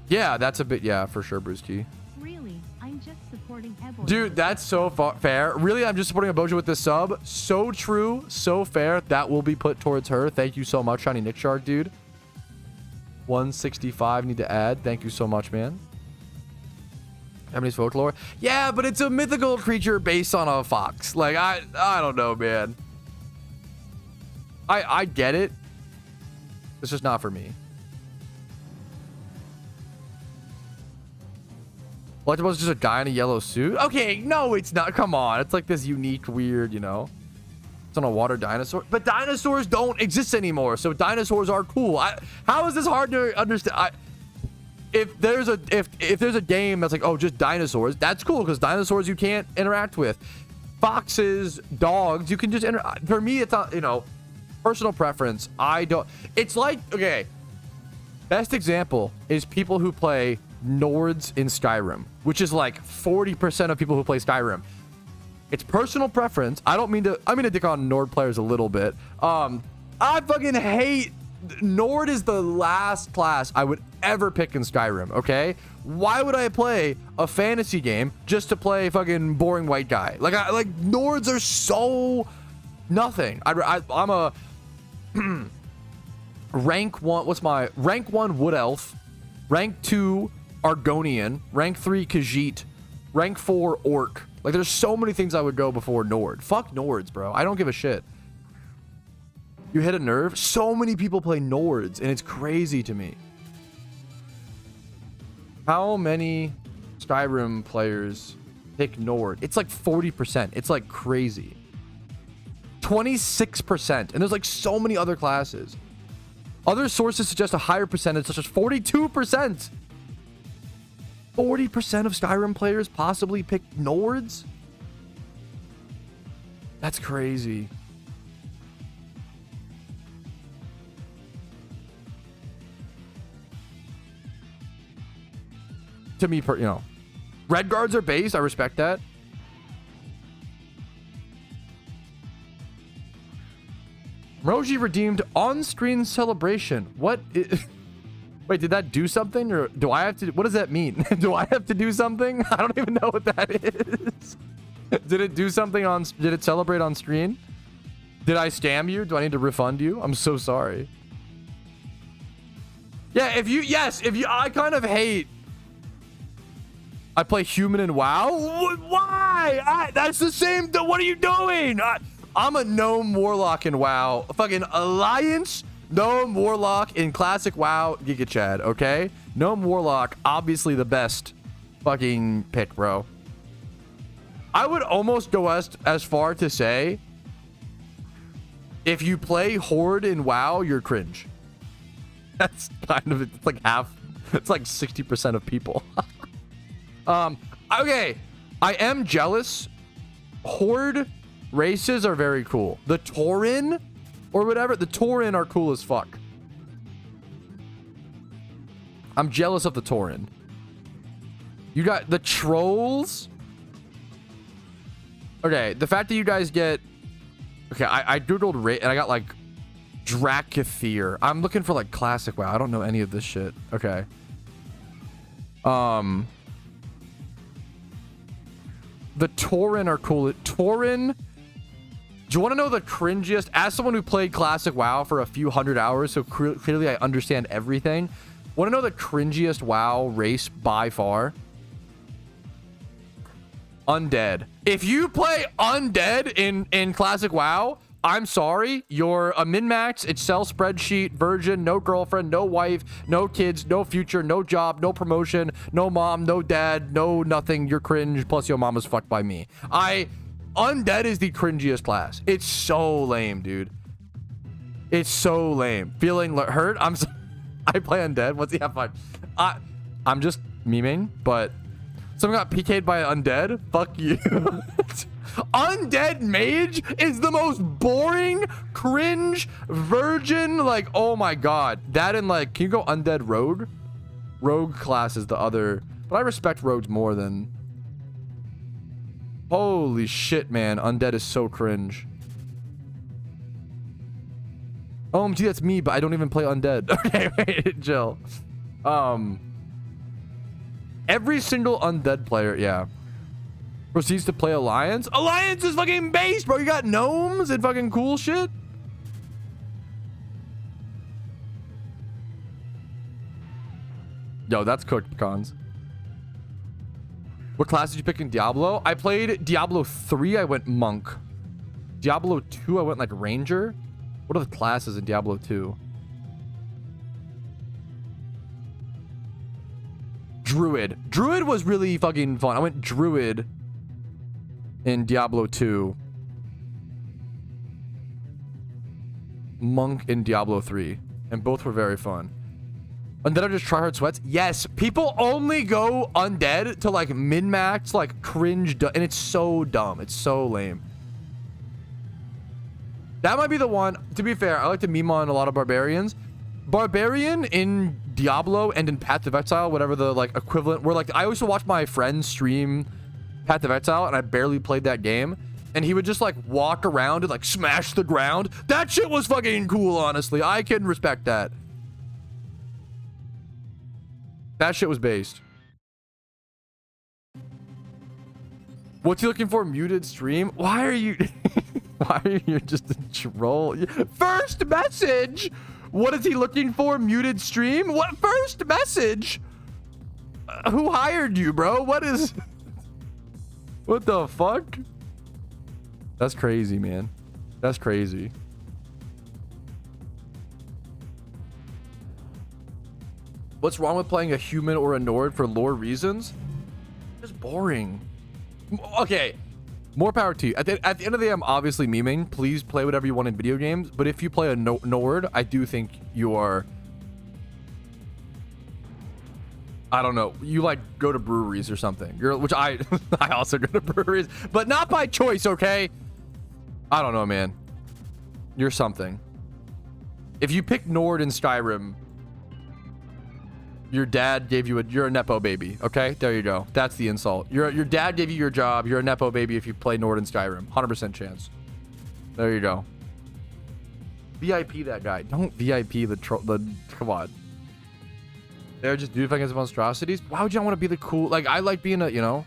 Yeah, that's a bit, yeah, for sure, Brewski. Really, I'm just supporting Ebola. Dude, that's so fair. Really, I'm just supporting Aboja with this sub. So true, so fair. That will be put towards her. Thank you so much, Shiny Nick Shark, dude. 165 need to add. Thank you so much, man. Japanese folklore. Yeah, but it's a mythical creature based on a fox. Like, I don't know, man. I get it. It's just not for me. Electabuzz is just a guy in a yellow suit? Okay, no, it's not. Come on. It's like this unique, weird, you know. It's on a water dinosaur. But dinosaurs don't exist anymore, so dinosaurs are cool. How is this hard to understand? If there's a game that's like, oh, just dinosaurs, that's cool, because dinosaurs you can't interact with. Foxes, dogs, you can just interact. For me, it's not, you know, personal preference. I don't. It's like, okay, best example is people who play Nords in Skyrim, which is like 40% of people who play Skyrim. It's personal preference. I mean to dick on Nord players a little bit. I fucking hate Nord. Is the last class I would ever pick in Skyrim. Okay, why would I play a fantasy game just to play fucking boring white guy? Like Nords are so nothing. I'm a rank 1. What's my rank 1 wood elf, rank 2 Argonian, rank 3 Khajiit, rank 4 Orc. Like, there's so many things I would go before Nord. Fuck Nords, bro. I don't give a shit. You hit a nerve? So many people play Nords, and it's crazy to me. How many Skyrim players pick Nord? It's like 40%. It's like crazy. 26%. And there's like so many other classes. Other sources suggest a higher percentage, such as 42%. 40% of Skyrim players possibly pick Nords? That's crazy. To me, you know, red guards are based. I respect that. Roji redeemed on-screen celebration. What? Wait, did that do something, or do I have to? What does that mean? Do I have to do something? I don't even know what that is. Did it do something on? Did it celebrate on screen? Did I scam you? Do I need to refund you? I'm so sorry. Yeah, if you, I kind of hate. I play human in WoW. Why? That's the same. What are you doing? I'm a gnome warlock in WoW. Fucking alliance. Gnome Warlock in classic WoW Giga Chad, okay? Gnome Warlock, obviously the best fucking pick, bro. I would almost go as far to say, if you play Horde in WoW, you're cringe. That's kind of, it's like half, it's like 60% of people. Okay, I am jealous. Horde races are very cool. The Tauren, or whatever, the Tauren are cool as fuck. I'm jealous of the Tauren. You got the trolls. Okay, the fact that you guys get... Okay, I googled and I got like Dracothier. I'm looking for like classic WoW. I don't know any of this shit. Okay. The Tauren are cool. Tauren... Do you want to know the cringiest? As someone who played classic WoW for a few hundred hours, so clearly I understand everything. Want to know the cringiest WoW race by far? Undead. If you play Undead in Classic WoW, I'm sorry. You're a min-max, Excel spreadsheet, virgin, no girlfriend, no wife, no kids, no future, no job, no promotion, no mom, no dad, no nothing. You're cringe. Plus your mom was fucked by me. Undead is the cringiest class. It's so lame, dude. It's so lame. Feeling hurt? I play Undead. What's he have fun? I'm just memeing, but someone got PK'd by an Undead. Fuck you. Undead Mage is the most boring, cringe, virgin. Like, oh my god. That and like, can you go Undead Rogue? Rogue class is the other, but I respect rogues more than. Holy shit, man. Undead is so cringe. OMG, that's me, but I don't even play Undead. Okay, wait, chill. Every single Undead player, yeah, proceeds to play Alliance. Alliance is fucking based, bro. You got gnomes and fucking cool shit. Yo, that's cooked pecans. What class did you pick in Diablo? I played Diablo 3. I went Monk. Diablo 2, I went like Ranger. What are the classes in Diablo 2? Druid. Druid was really fucking fun. I went Druid in Diablo 2. Monk in Diablo 3. And both were very fun. Undead are just tryhard sweats? Yes. People only go Undead to like min-max, like cringe. And it's so dumb. It's so lame. That might be the one. To be fair, I like to meme on a lot of Barbarians. Barbarian in Diablo and in Path of Exile, whatever the like equivalent, where like I used to watch my friend stream Path of Exile and I barely played that game. And he would just like walk around and like smash the ground. That shit was fucking cool, honestly. I can respect that. That shit was based. What's he looking for? Muted stream? Why are you... Why are you just a troll? First message! What is he looking for? Muted stream? What? First message? Who hired you, bro? What is... What the fuck? That's crazy, man. That's crazy. What's wrong with playing a human or a Nord for lore reasons? Just boring. Okay, more power to you. At the end of the day, I'm obviously memeing. Please play whatever you want in video games. But if you play a Nord, I do think you are... I don't know. You like go to breweries or something. Which I also go to breweries, but not by choice, okay? I don't know, man. You're something. If you pick Nord in Skyrim, your dad gave you you're a Nepo baby, okay? There you go. That's the insult. Your dad gave you your job. You're a Nepo baby if you play Nord in Skyrim. 100% chance. There you go. VIP that guy. Don't VIP the come on. They're just doing against monstrosities. Why would you want to be the cool? Like, I like being a, you know.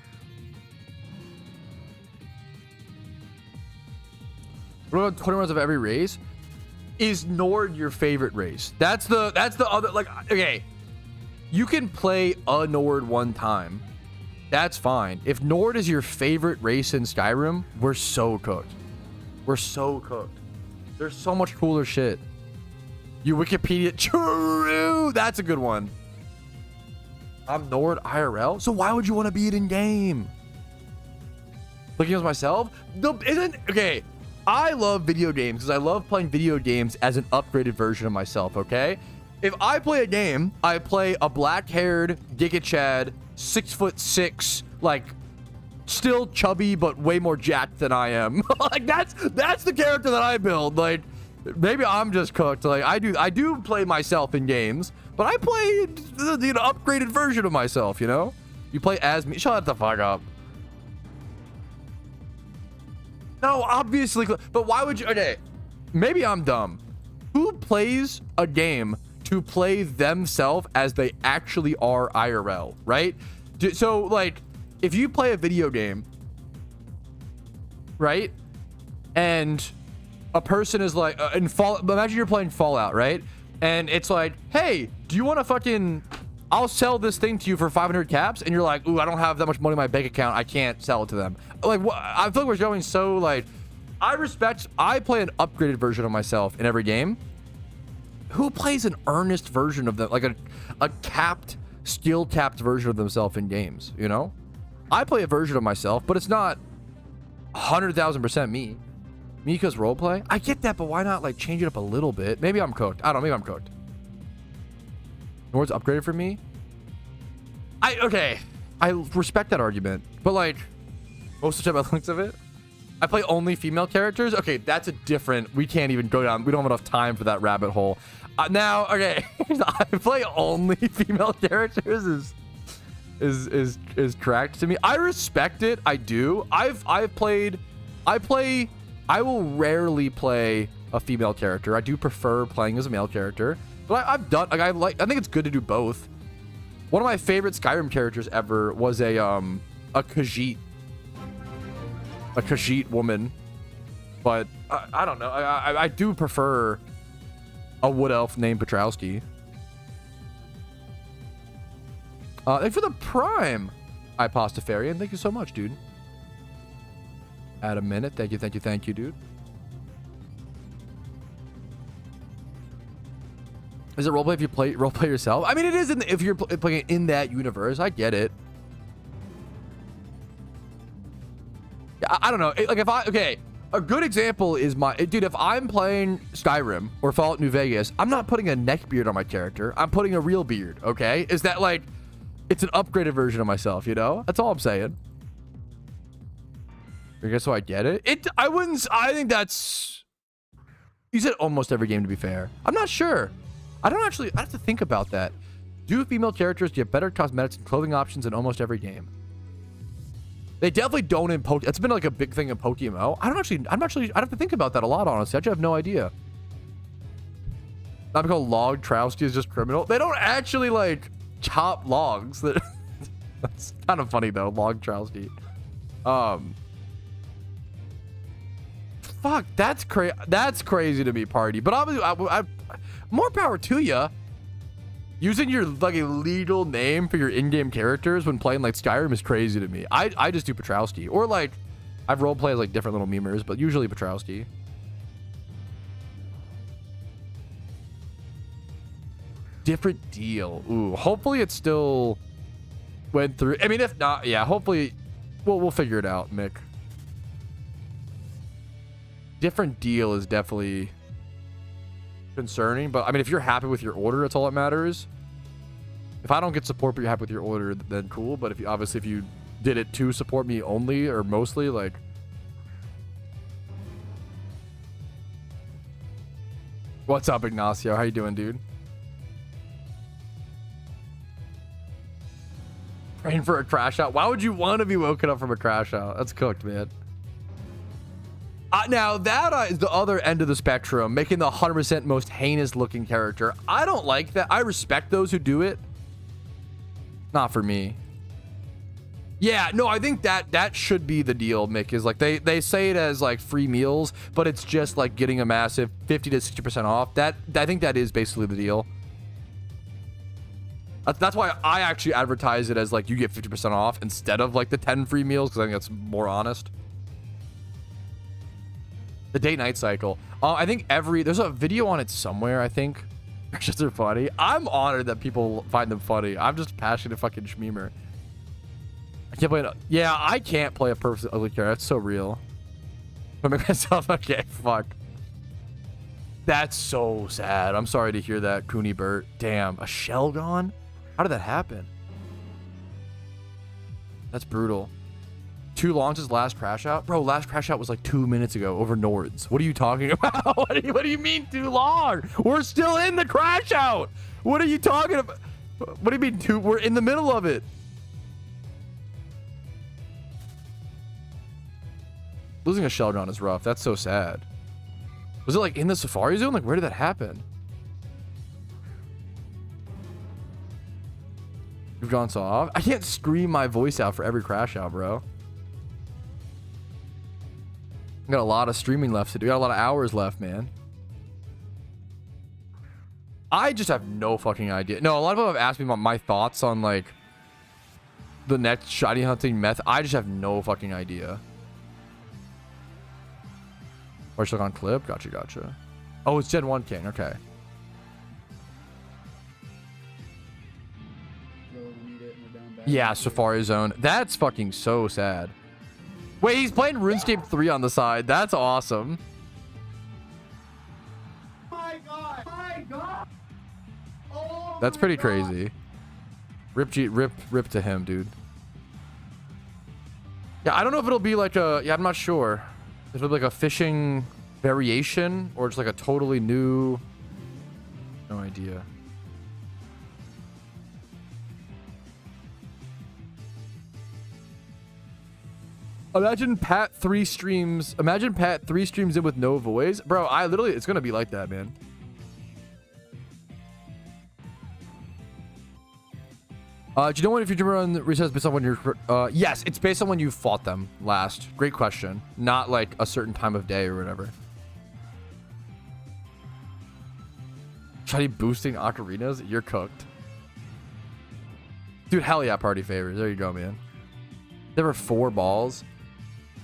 What about 20 rounds of every race? Is Nord your favorite race? That's the other, like, okay. You can play a Nord one time. That's fine. If Nord is your favorite race in Skyrim, we're so cooked. We're so cooked. There's so much cooler shit. You Wikipedia, true. That's a good one. I'm Nord IRL. So why would you want to be it in game? Looking at myself? Okay. I love video games because I love playing video games as an upgraded version of myself, okay? If I play a game, I play a black-haired Giga Chad, 6'6", like still chubby but way more jacked than I am. Like that's the character that I build. Like maybe I'm just cooked. Like I do play myself in games, but I play the upgraded version of myself. You know, you play as me. Shut the fuck up. No, obviously, but why would you? Okay, maybe I'm dumb. Who plays a game to play themselves as they actually are IRL, right? So like if you play a video game, right, and a person is like imagine you're playing Fallout, right, and it's like, hey, do you want to fucking I'll sell this thing to you for 500 caps, and you're like, ooh, I don't have that much money in my bank account. I can't sell it to them. Like, what? I feel like we're going so, like, I play an upgraded version of myself in every game. Who plays an earnest version of them, like a capped, skill capped version of themselves in games, you know? I play a version of myself, but it's not 100,000% me. Mika's roleplay? I get that, but why not, like, change it up a little bit? Maybe I'm cooked. I don't know, maybe I'm cooked. Nord's upgraded for me? Okay. I respect that argument, but, like, most of the time by looks of it, I play only female characters. Okay, that's a different, we can't even go down, we don't have enough time for that rabbit hole. Now, okay, I play only female characters is correct to me. I respect it. I do. I will rarely play a female character. I do prefer playing as a male character, but I've done, like, I think it's good to do both. One of my favorite Skyrim characters ever was a Khajiit woman, but I don't know. I do prefer a wood elf named Petrowski. Thanks for the prime, iPastafarian. Thank you so much, dude. Add a minute. Thank you, dude. Is it roleplay if you roleplay yourself? I mean, it is if you're playing in that universe. I get it. I don't know. Like, a good example is dude, if I'm playing Skyrim or Fallout New Vegas, I'm not putting a neck beard on my character. I'm putting a real beard, okay? Is that, like, it's an upgraded version of myself, you know? That's all I'm saying. I guess so I get it. I think that's, you said almost every game, to be fair. I'm not sure. I have to think about that. Do female characters get better cosmetics and clothing options in almost every game? They definitely don't in Poke. It's been like a big thing in PokeMMO. I'd have to think about that a lot, honestly. I actually have no idea. Not because log Trowski is just criminal. They don't actually, like, chop logs. That's kind of funny though, log Trowski. Fuck, that's crazy to me, party. But obviously, more power to you. Using your, like, a legal name for your in-game characters when playing, like, Skyrim is crazy to me. I just do Petrowski. Or, like, I've roleplayed as, like, different little memers, but usually Petrowski. Different deal. Ooh, hopefully it still went through. I mean, if not, yeah, hopefully we'll figure it out, Mick. Different deal is definitely concerning, but I mean, if you're happy with your order, that's all that matters. If I don't get support but you're happy with your order, then cool. But if you did it to support me only or mostly, like, what's up, Ignacio? How you doing, dude? Praying for a crash out. Why would you want to be woken up from a crash out? That's cooked, man. Now, that is the other end of the spectrum, making the 100% most heinous looking character. I don't like that. I respect those who do it. Not for me. Yeah, no, I think that should be the deal, Mick, is like they say it as like free meals, but it's just like getting a massive 50 to 60% off. I think that is basically the deal. That's why I actually advertise it as like you get 50% off instead of like the 10 free meals, because I think that's more honest. The day-night cycle. I think there's a video on it somewhere, I think. Just are funny. I'm honored that people find them funny. I'm just a passionate fucking schmemer. I can't play it. Yeah, I can't play a perfect ugly character. That's so real. I make myself, okay, fuck. That's so sad. I'm sorry to hear that, Cooney Bert. Damn, a shell gone? How did that happen? That's brutal. 2 launches, last crash out? Bro, last crash out was like 2 minutes ago over Nords. What are you talking about? What do you mean too long? We're still in the crash out. What are you talking about? What do you mean we're in the middle of it. Losing a Sheldron is rough. That's so sad. Was it like in the Safari Zone? Like, where did that happen? You've gone so off. I can't scream my voice out for every crash out, bro. I got a lot of streaming left to do. I got a lot of hours left, man. I just have no fucking idea. No, a lot of people have asked me about my thoughts on like the next shiny hunting method. I just have no fucking idea. Or should I on clip? Gotcha. Oh, it's Gen 1 King. Okay. Yeah, Safari Zone. That's fucking so sad. Wait, he's playing RuneScape 3 on the side. That's awesome. My God. Oh, That's pretty crazy. Rip to him, dude. Yeah, I don't know if it'll be like a... Yeah, I'm not sure. If it'll be like a fishing variation or just like a totally new... No idea. Imagine Pat 3 streams. Imagine Pat 3 streams in with no voice. Bro, I literally... It's going to be like that, man. Do you know when if your run resets based on when you're... yes, it's based on when you fought them last. Great question. Not like a certain time of day or whatever. Shiny boosting ocarinas? You're cooked. Dude, hell yeah, party favors. There you go, man. There were 4 balls.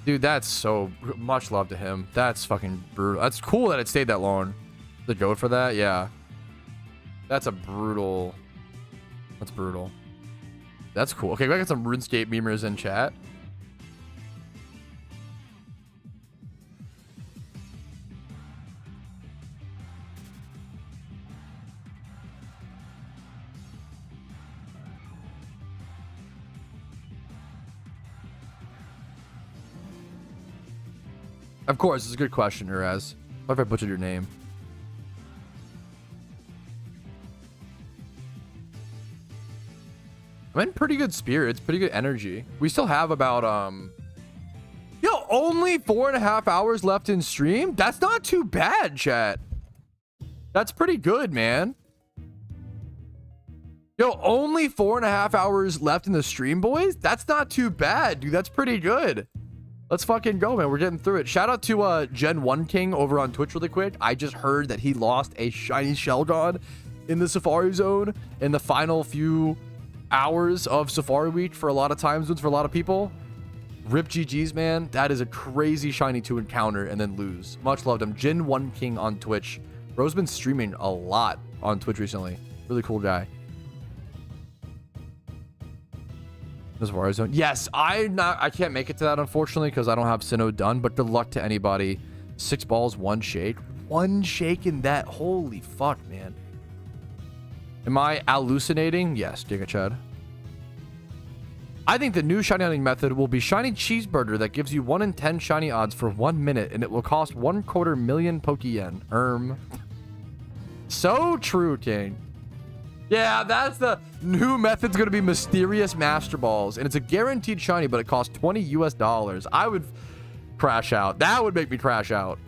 Dude, that's so much love to him. That's fucking brutal. That's cool that it stayed that long. The goat for that? Yeah. That's a brutal... That's brutal. That's cool. Okay, we got some RuneScape memers in chat. Of course, it's a good question, Uraz. What if I butchered your name? I'm in pretty good spirits, pretty good energy. We still have about, yo, only 4.5 hours left in stream? That's not too bad, chat. That's pretty good, man. Yo, only 4.5 hours left in the stream, boys? That's not too bad, dude. That's pretty good. Let's fucking go, man. We're getting through it. Shout out to Gen 1 King over on Twitch really quick. I just heard that he lost a shiny Shelgon in the Safari Zone in the final few hours of Safari Week for a lot of time zones for a lot of people. Rip GG's, man. That is a crazy shiny to encounter and then lose. Much loved him. Gen 1 King on Twitch. Bro's been streaming a lot on Twitch recently. Really cool guy. Safari Zone. Yes, I can't make it to that, unfortunately, because I don't have Sinnoh done, but good luck to anybody. 6 balls, 1 shake. 1 shake in that. Holy fuck, man. Am I hallucinating? Yes, Giga Chad. I think the new shiny hunting method will be shiny cheeseburger that gives you 1 in 10 shiny odds for 1 minute, and it will cost 1/4 Poke Yen. So true, King. Yeah, that's the new method's going to be mysterious master balls, and it's a guaranteed shiny, but it costs $20 US. I would crash out. That would make me crash out.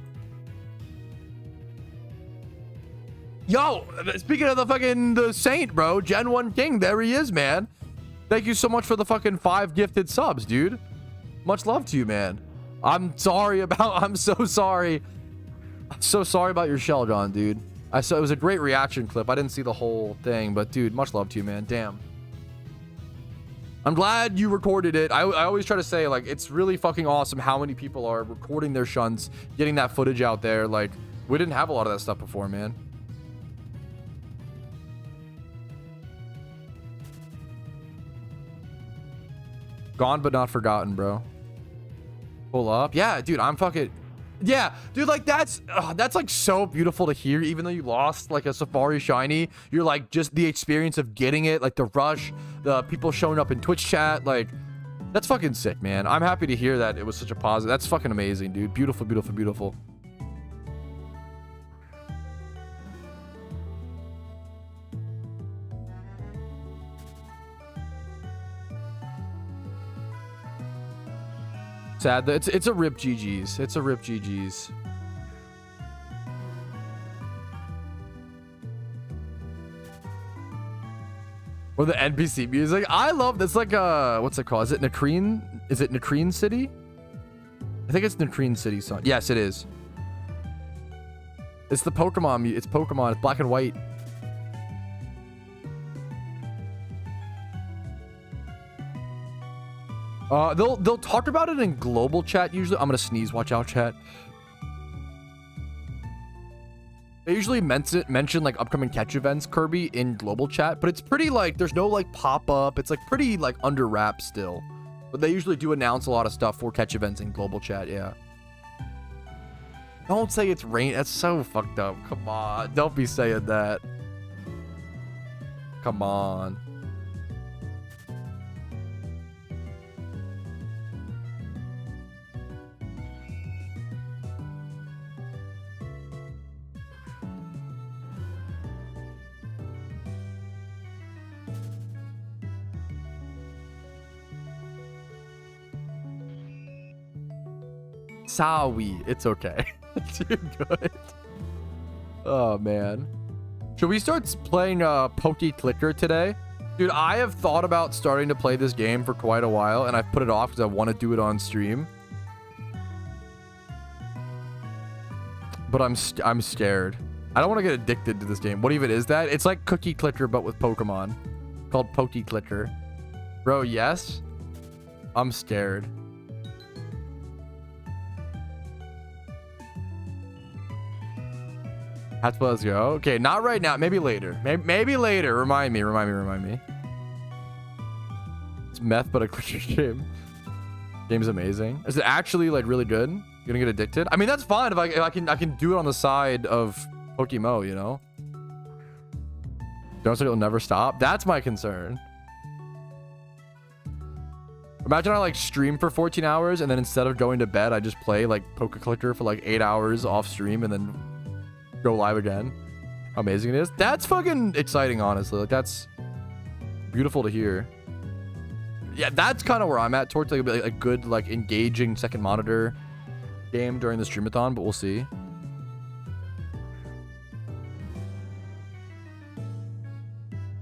Yo, speaking of the Saint, bro, Gen 1 King, there he is, man. Thank you so much for the fucking 5 gifted subs, dude. Much love to you, man. I'm so sorry. I'm so sorry about your Shelgon, dude. I saw it was a great reaction clip. I didn't see the whole thing, but dude, much love to you, man. Damn. I'm glad you recorded it. I always try to say, like, it's really fucking awesome how many people are recording their shunts, getting that footage out there. Like, we didn't have a lot of that stuff before, man. Gone but not forgotten, bro. Pull up. Yeah, dude, I'm fucking... Yeah, dude, like, that's like so beautiful to hear. Even though you lost like a Safari shiny, you're like, just the experience of getting it, like the rush, the people showing up in Twitch chat, like, that's fucking sick, man. I'm happy to hear that it was such a positive. That's fucking amazing, dude. Beautiful, beautiful, beautiful. Sad that it's a rip GG's. It's a rip GG's. Or the NPC music. I love this. Like what's it called? Is it Nakreen? Is it Nakreen City? I think it's Nakreen City song. Yes, it is. It's the Pokemon. It's Pokemon. It's black and white. They'll talk about it in global chat usually. I'm gonna sneeze. Watch out, chat. They usually mention like upcoming catch events, Kirby, in global chat, but it's pretty like there's no like pop up. It's like pretty like under wraps still, but they usually do announce a lot of stuff for catch events in global chat. Yeah. Don't say it's rain. That's so fucked up. Come on, don't be saying that. Come on. Sorry, it's okay. You're good. Oh man, should we start playing PokeClicker today? Dude, I have thought about starting to play this game for quite a while, and I've put it off because I want to do it on stream. But I'm scared. I don't want to get addicted to this game. What even is that? It's like Cookie Clicker but with Pokemon, called PokeClicker. Bro, yes. I'm scared. That's let's go. Okay, not right now. Maybe later. Maybe later. Remind me. It's meth, but a clicker game. Game's amazing. Is it actually like really good? You're gonna get addicted? I mean, that's fine if I can do it on the side of PokeMMO, you know? Don't say it'll never stop. That's my concern. Imagine I like stream for 14 hours and then instead of going to bed, I just play like PokeClicker for like 8 hours off stream and then go live again. How amazing it is. That's fucking exciting, honestly. Like, that's beautiful to hear. Yeah, that's kind of where I'm at towards like a good, like, engaging second monitor game during the streamathon, but we'll see.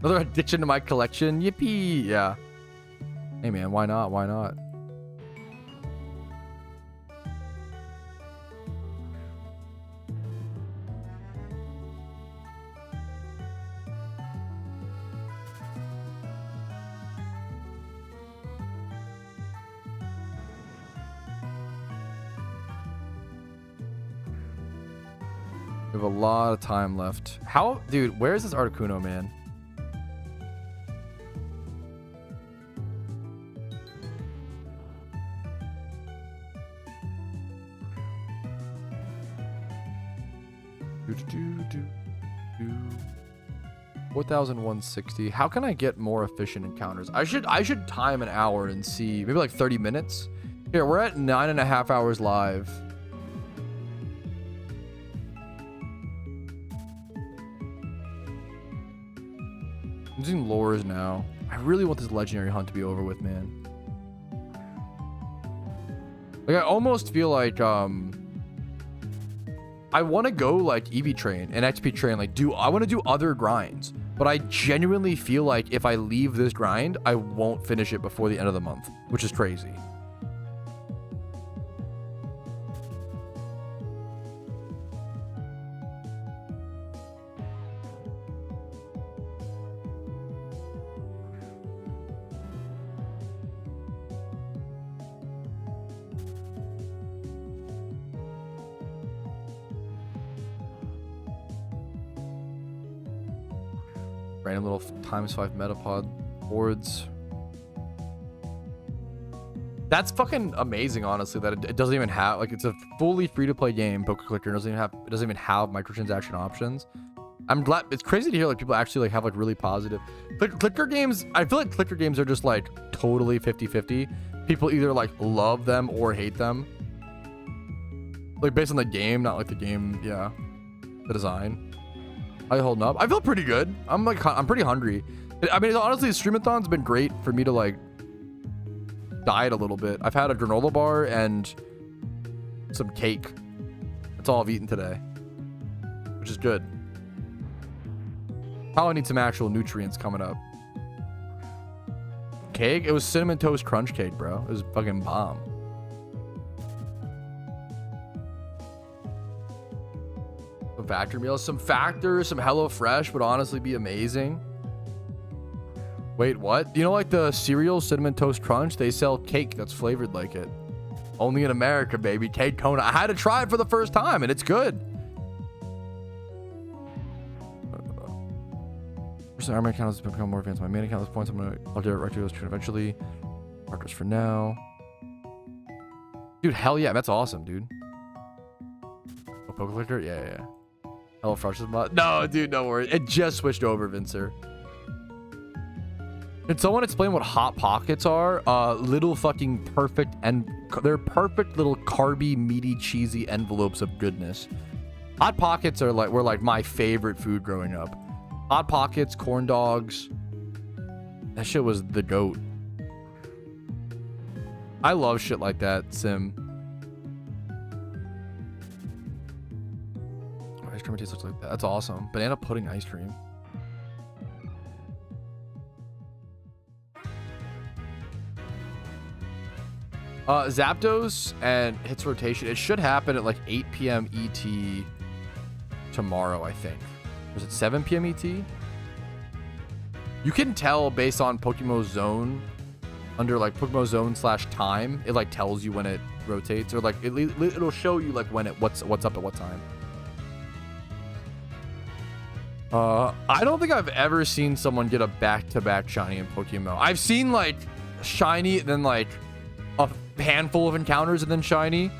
Another addition to my collection. Yippee. Yeah. Hey man, why not? Why not? We have a lot of time left. How, dude, where's this Articuno, man? Do, do, do, do. 4,160. How can I get more efficient encounters? I should time an hour and see, maybe like 30 minutes. Here, we're at 9.5 hours live. I'm using lures now. I really want this legendary hunt to be over with, man. Like, I almost feel like I want to go like EV train and XP train, like I want to do other grinds, but I genuinely feel like if I leave this grind, I won't finish it before the end of the month, which is crazy. Random little ×5 metapod boards. That's fucking amazing, honestly, that it doesn't even have, like, it's a fully free-to-play game. PokeClicker doesn't even have microtransaction options. I'm glad. It's crazy to hear like people actually like have like really positive clicker games. I feel like clicker games are just like totally 50-50. People either like love them or hate them, like based on the game, not like the game. Yeah, the design. How you holding up? I feel pretty good. I'm pretty hungry. I mean, honestly, Streamathon's been great for me to like diet a little bit. I've had a granola bar and some cake. That's all I've eaten today, which is good. Probably need some actual nutrients coming up. Cake? It was cinnamon toast crunch cake, bro. It was fucking bomb. Some factory meals, some Factor, some HelloFresh would honestly be amazing. Wait, what? You know, like the cereal Cinnamon Toast Crunch? They sell cake that's flavored like it. Only in America, baby. Cake Kona. I had to try it for the first time, and it's good. Our main account has become more advanced. My main account at this point, I'll do it right to those eventually. Markers for now. Dude, hell yeah, that's awesome, dude. Oh, Poke Clicker? Yeah. Hello, Fresh is mod. No, dude, no worries. It just switched over, Vincer. Can someone explain what Hot Pockets are? Little fucking perfect, and they're perfect little carby, meaty, cheesy envelopes of goodness. Hot Pockets are were like my favorite food growing up. Hot Pockets, corn dogs. That shit was the goat. I love shit like that, Sim. Oh, ice cream tastes like that. That's awesome. Banana pudding ice cream. Zapdos and Hits Rotation. It should happen at like 8 p.m. ET tomorrow, I think. Was it 7 p.m. ET? You can tell based on PokeMMO Zone, under like PokeMMO Zone /time, it like tells you when it rotates, or like it'll show you like when what's up at what time. I don't think I've ever seen someone get a back-to-back shiny in PokeMMO. I've seen like shiny, then like a handful of encounters, and then shiny.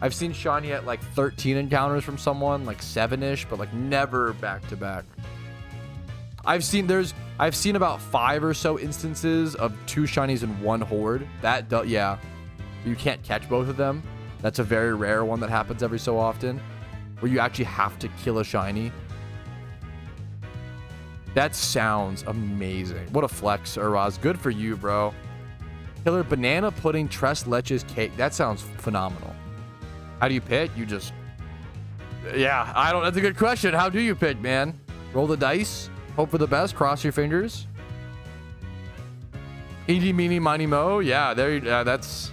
I've seen shiny at like 13 encounters from someone, like 7-ish, but like never back-to-back. I've seen about 5 or so instances of 2 shinies in one horde. Yeah, you can't catch both of them. That's a very rare one that happens every so often, where you actually have to kill a shiny. That sounds amazing. What a flex, Uraz. Good for you, bro. Killer banana pudding tres leches cake. That sounds phenomenal. How do you pick? You just... Yeah, that's a good question. How do you pick, man? Roll the dice. Hope for the best. Cross your fingers. Eeny, meeny, miny, mo. Yeah, that's...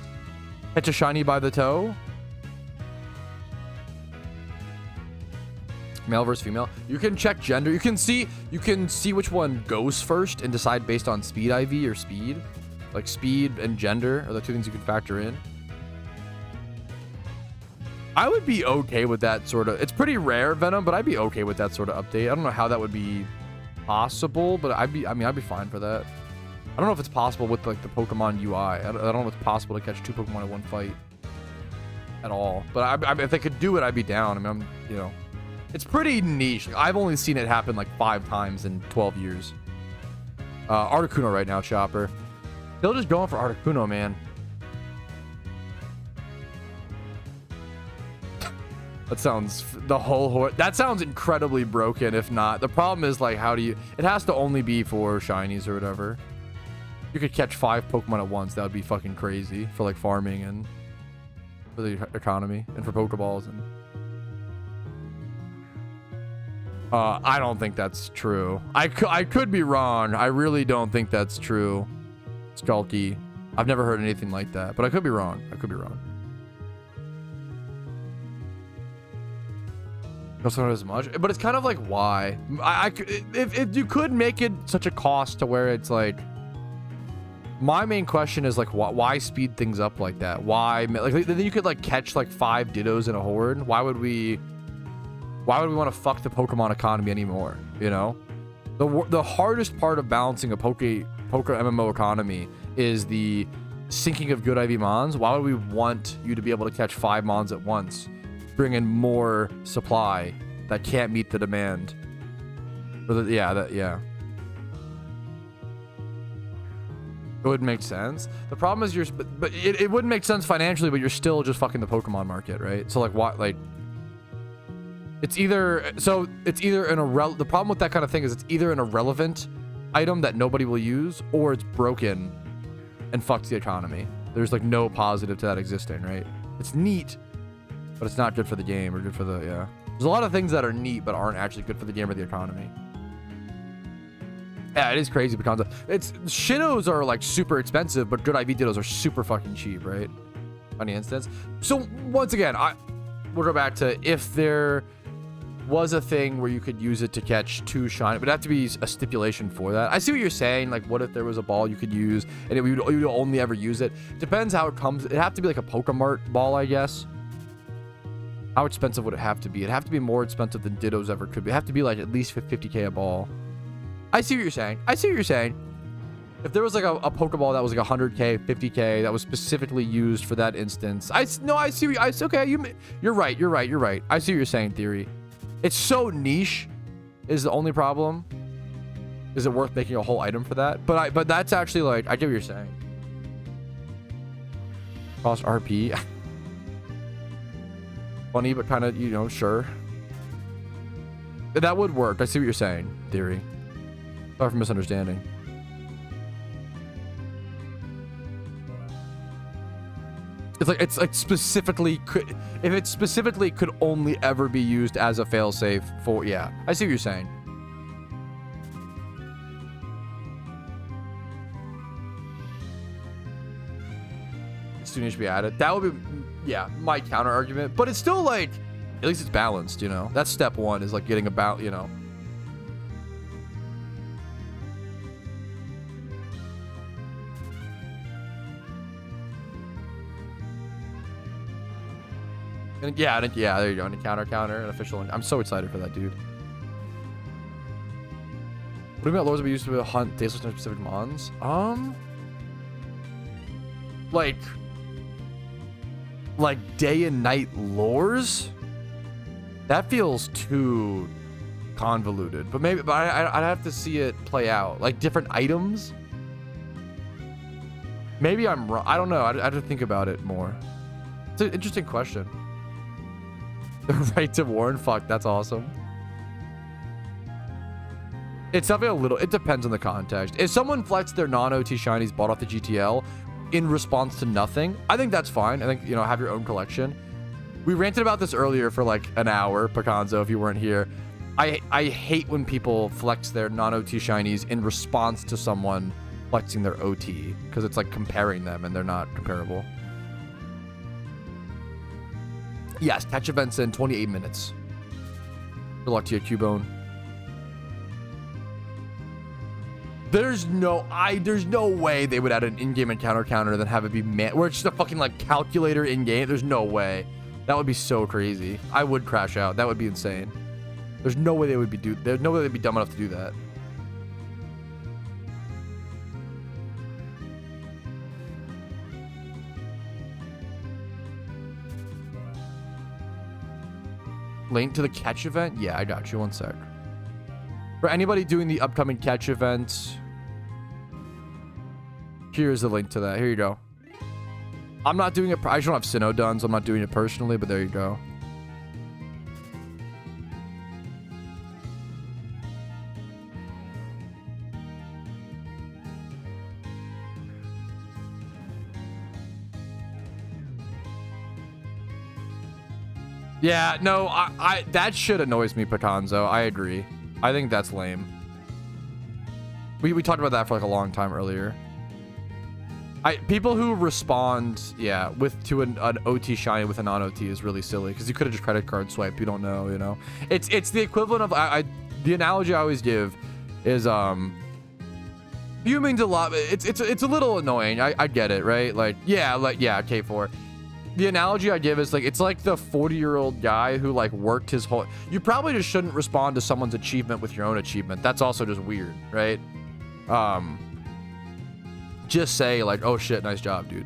Catch a shiny by the toe. Male versus female. You can check gender. You can see which one goes first and decide based on speed IV or speed. Like speed and gender are the 2 things you can factor in. I would be okay with that sort of... It's pretty rare, Venom, but I'd be okay with that sort of update. I don't know how that would be possible, but I'd be fine for that. I don't know if it's possible with like the Pokemon UI. I don't know if it's possible to catch 2 Pokemon in one fight at all. But if they could do it, I'd be down. I mean, it's pretty niche. Like, I've only seen it happen like 5 times in 12 years. Articuno right now, Chopper. Still just going for Articuno, man. That sounds that sounds incredibly broken. If not, the problem is like, how do you? It has to only be for shinies or whatever. You could catch 5 Pokemon at once. That would be fucking crazy for like farming and for the economy and for Pokeballs and. I don't think that's true. I could be wrong. I really don't think that's true. Skulky. I've never heard anything like that, but I could be wrong. Also not as much, but it's kind of like, why? If you could make it such a cost to where it's like, my main question is like, why speed things up like that? Why, like, then you could like catch like 5 Dittos in a horde. Why would we want to fuck the Pokemon economy anymore? You know, the hardest part of balancing a PokeMMO economy is the sinking of good IV Mons. Why would we want you to be able to catch 5 Mons at once? Bring in more supply that can't meet the demand. Yeah. It would make sense. The problem is but it wouldn't make sense financially, but you're still just fucking the Pokemon market, right? So like, what, like, the problem with that kind of thing is it's either an irrelevant item that nobody will use, or it's broken and fucks the economy. There's like no positive to that existing, right? It's neat, but it's not good for the game or good for the, yeah. There's a lot of things that are neat but aren't actually good for the game or the economy. Yeah, it is crazy because Shinos are like super expensive, but good IV Dittos are super fucking cheap, right? On the instance. So once again, we'll go back to if was a thing where you could use it to catch 2 shiny, but it'd have to be a stipulation for that. I see what you're saying. Like, what if there was a ball you could use and you'd only ever use it? Depends how it comes. It'd have to be like a PokeMart ball, I guess. How expensive would it have to be? It'd have to be more expensive than Dittos ever could be. It'd have to be like at least 50k a ball. I see what you're saying. I see what you're saying. If there was like a Pokeball that was like 100k, 50k, that was specifically used for that instance. I see. Okay, you're right. You're right. I see what you're saying, Theory. It's so niche is the only problem. Is it worth making a whole item for that? But that's actually like, I get what you're saying. Cost RP. Funny, but kind of, you know, sure. That would work. I see what you're saying, Theory. Sorry for misunderstanding. It's like specifically could, if it specifically could only ever be used as a failsafe for, yeah. I see what you're saying. Still needs to be added. That would be, yeah, my counter argument. But it's still like, at least it's balanced, you know. That's step 1, is like getting about, you know. And yeah, there you go. And a counter, an official. I'm so excited for that, dude. What do you mean lures we used to hunt tasteless and specific mons? Like day and night lures? That feels too convoluted. But maybe, I'd have to see it play out. Like different items? Maybe I'm wrong. I don't know. I'd have to think about it more. It's an interesting question. The right to warn? Fuck, that's awesome. It's definitely a little, it depends on the context. If someone flexed their non-OT shinies bought off the GTL in response to nothing, I think that's fine. I think, you know, have your own collection. We ranted about this earlier for like an hour, Picanzo, if you weren't here. I hate when people flex their non-OT shinies in response to someone flexing their OT, because it's like comparing them and they're not comparable. Yes, catch events in 28 minutes. Good luck to you, Cubone. There's no way they would add an in-game encounter counter then have it be where it's just a fucking like calculator in-game. There's no way. That would be so crazy. I would crash out. That would be insane. There's no way they would be there's no way they'd be dumb enough to do that. Link to the catch event? Yeah, I got you. One sec. For anybody doing the upcoming catch event, here's the link to that. Here you go. I'm not doing it. I just don't have Sinnoh done, so I'm not doing it personally, but there you go. Yeah, no, that shit annoys me, Picanzo. I agree. I think that's lame. We talked about that for like a long time earlier. People who respond, yeah, to an OT shiny with a non-OT is really silly, because you could have just credit card swiped. You don't know, you know. It's the equivalent of the analogy I always give is fuming's a lot. It's a little annoying. I get it, right? Like yeah, K4. The analogy I give is like, it's like the 40-year-old guy who like worked his whole, you probably just shouldn't respond to someone's achievement with your own achievement. That's also just weird, right? Just say like, oh shit, nice job, dude.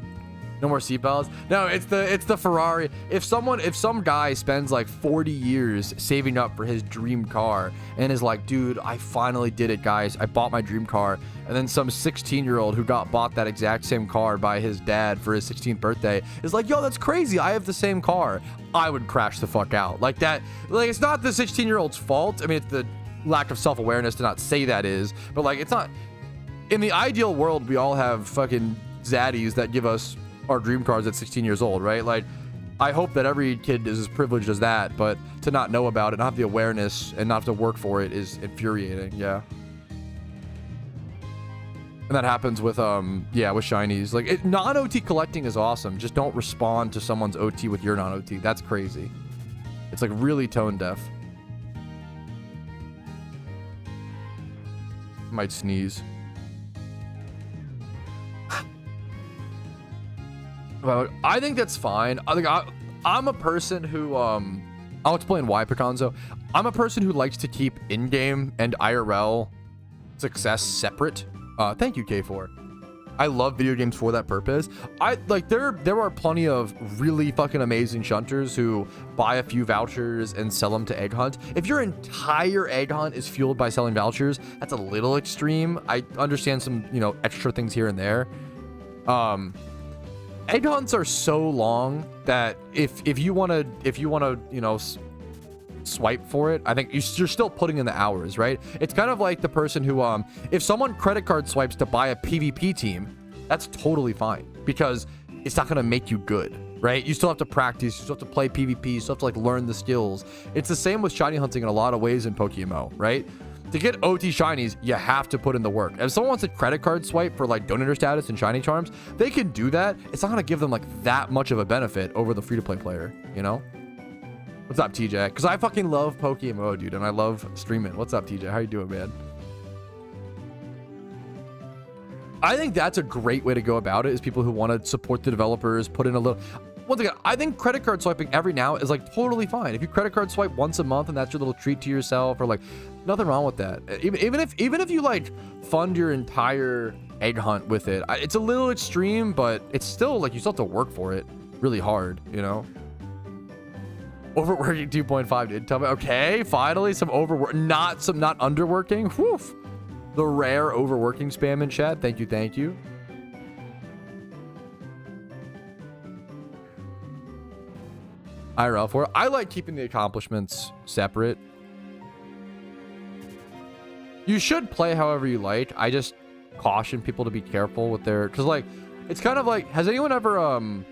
No more seatbelts. No, it's the Ferrari. If some guy spends like 40 years saving up for his dream car and is like, dude, I finally did it, guys. I bought my dream car. And then some 16-year-old who bought that exact same car by his dad for his 16th birthday is like, yo, that's crazy. I have the same car. I would crash the fuck out. Like that. Like, it's not the 16-year-old's fault. I mean, it's the lack of self-awareness to not say that is. But like, it's not. In the ideal world, we all have fucking zaddies that give us our dream cars at 16 years old, right? Like, I hope that every kid is as privileged as that, but to not know about it, not have the awareness, and not have to work for it is infuriating. Yeah. And that happens with yeah, with shinies. Like, non-OT collecting is awesome. Just don't respond to someone's OT with your non-OT. That's crazy. It's like really tone deaf. Might sneeze. Well, I think that's fine. I think I'm a person who I'll explain why, Picanzo. I'm a person who likes to keep in-game and IRL success separate. Thank you, K4. I love video games for that purpose. I like there are plenty of really fucking amazing shunters who buy a few vouchers and sell them to egg hunt. If your entire egg hunt is fueled by selling vouchers, that's a little extreme. I understand some, you know, extra things here and there. Egg hunts are so long that if you want to, you know, swipe for it, I think you're still putting in the hours, right? It's kind of like the person who if someone credit card swipes to buy a PvP team, that's totally fine because it's not going to make you good, right? You still have to practice, you still have to play PvP, you still have to like learn the skills. It's the same with shiny hunting in a lot of ways in PokeMMO, right? To get OT shinies, you have to put in the work. If someone wants a credit card swipe for like donator status and shiny charms, they can do that. It's not going to give them like that much of a benefit over the free-to-play player, you know? What's up, TJ? Because I fucking love PokeMMO, dude, and I love streaming. What's up, TJ? How you doing, man? I think that's a great way to go about it, is people who want to support the developers, put in a little... Once again, I think credit card swiping every now is like totally fine. If you credit card swipe once a month and that's your little treat to yourself, or like nothing wrong with that. Even if you like fund your entire egg hunt with it, it's a little extreme, but it's still like you still have to work for it really hard, you know? Overworking 2.5, dude. Tell me, okay, finally some overwork, not underworking. Whew. The rare overworking spam in chat. Thank you, thank you. IRL for it. I like keeping the accomplishments separate. You should play however you like. I just caution people to be careful with their, because like it's kind of like, has anyone ever you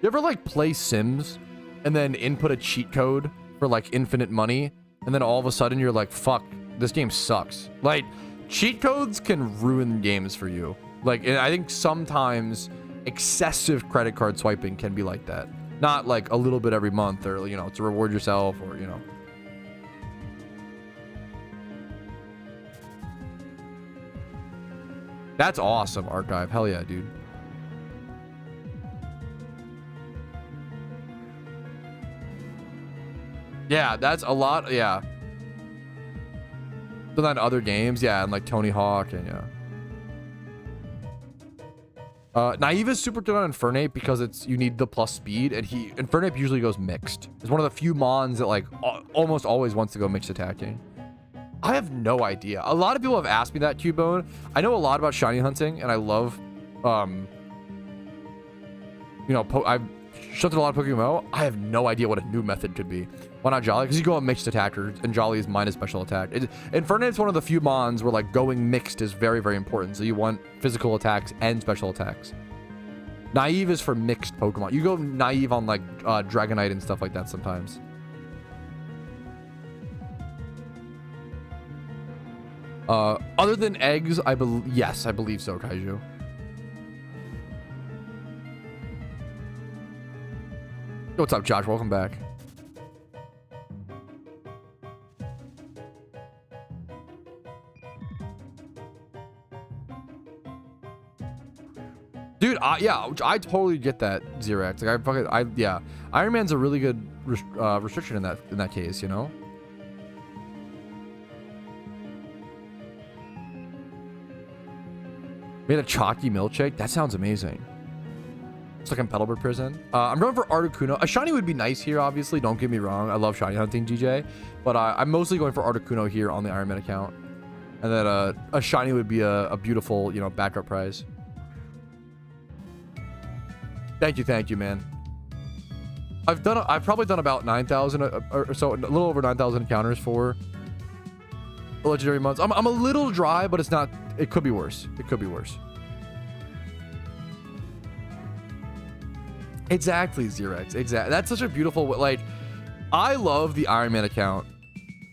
ever like play Sims and then input a cheat code for like infinite money, and then all of a sudden you're like, fuck, this game sucks. Like cheat codes can ruin games for you. Like, and I think sometimes excessive credit card swiping can be like that. Not like a little bit every month, or, you know, to reward yourself, or, you know. That's awesome, Archive. Hell yeah, dude. Yeah, that's a lot. Yeah. But then other games, yeah, and like Tony Hawk, and yeah. Naive is super good on Infernape because you need the plus speed, and Infernape usually goes mixed. It's one of the few mons that like almost always wants to go mixed attacking. I have no idea. A lot of people have asked me that, Cubone. I know a lot about shiny hunting, and I love, you know, I've shunted a lot of PokeMMO. I have no idea what a new method could be. Why not Jolly? Because you go on mixed attackers, and Jolly is minus special attack. Infernape's one of the few mons where like going mixed is very, very important. So you want physical attacks and special attacks. Naive is for mixed Pokemon. You go Naive on like Dragonite and stuff like that sometimes. Other than eggs, yes, I believe so, Kaiju. What's up, Josh? Welcome back. Dude, yeah, I totally get that, Xerax. Like, yeah, Iron Man's a really good restriction in that case, you know. Made a chalky milkshake. That sounds amazing. It's like in Petalburg Prison. I'm going for Articuno. A shiny would be nice here, obviously. Don't get me wrong. I love shiny hunting, DJ. But I'm mostly going for Articuno here on the Iron Man account. And then a shiny would be a beautiful, you know, backup prize. Thank you, man. I've probably done about 9,000 or so, a little over 9,000 encounters for legendary months. I'm a little dry, but it's not. It could be worse. It could be worse. Exactly, Xerax. Exactly. That's such a beautiful, like, I love the Iron Man account.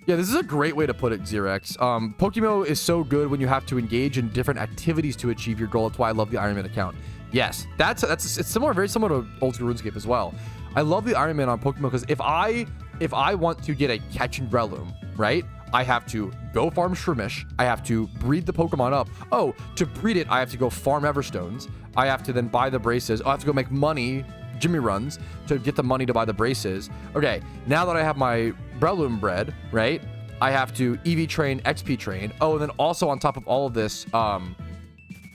Yeah, this is a great way to put it, Xerax. PokeMMO is so good when you have to engage in different activities to achieve your goal. That's why I love the Iron Man account. Yes, it's similar, very similar to Old School RuneScape as well. I love the Iron Man on PokeMMO because if I want to get a catch and Breloom, right? I have to go farm Shroomish. I have to breed the Pokemon up. Oh, to breed it, I have to go farm Everstones. I have to then buy the braces. I have to go make money, Jimmy runs, to get the money to buy the braces. Okay, now that I have my Breloom bred, right? I have to EV train, XP train. Oh, and then also on top of all of this,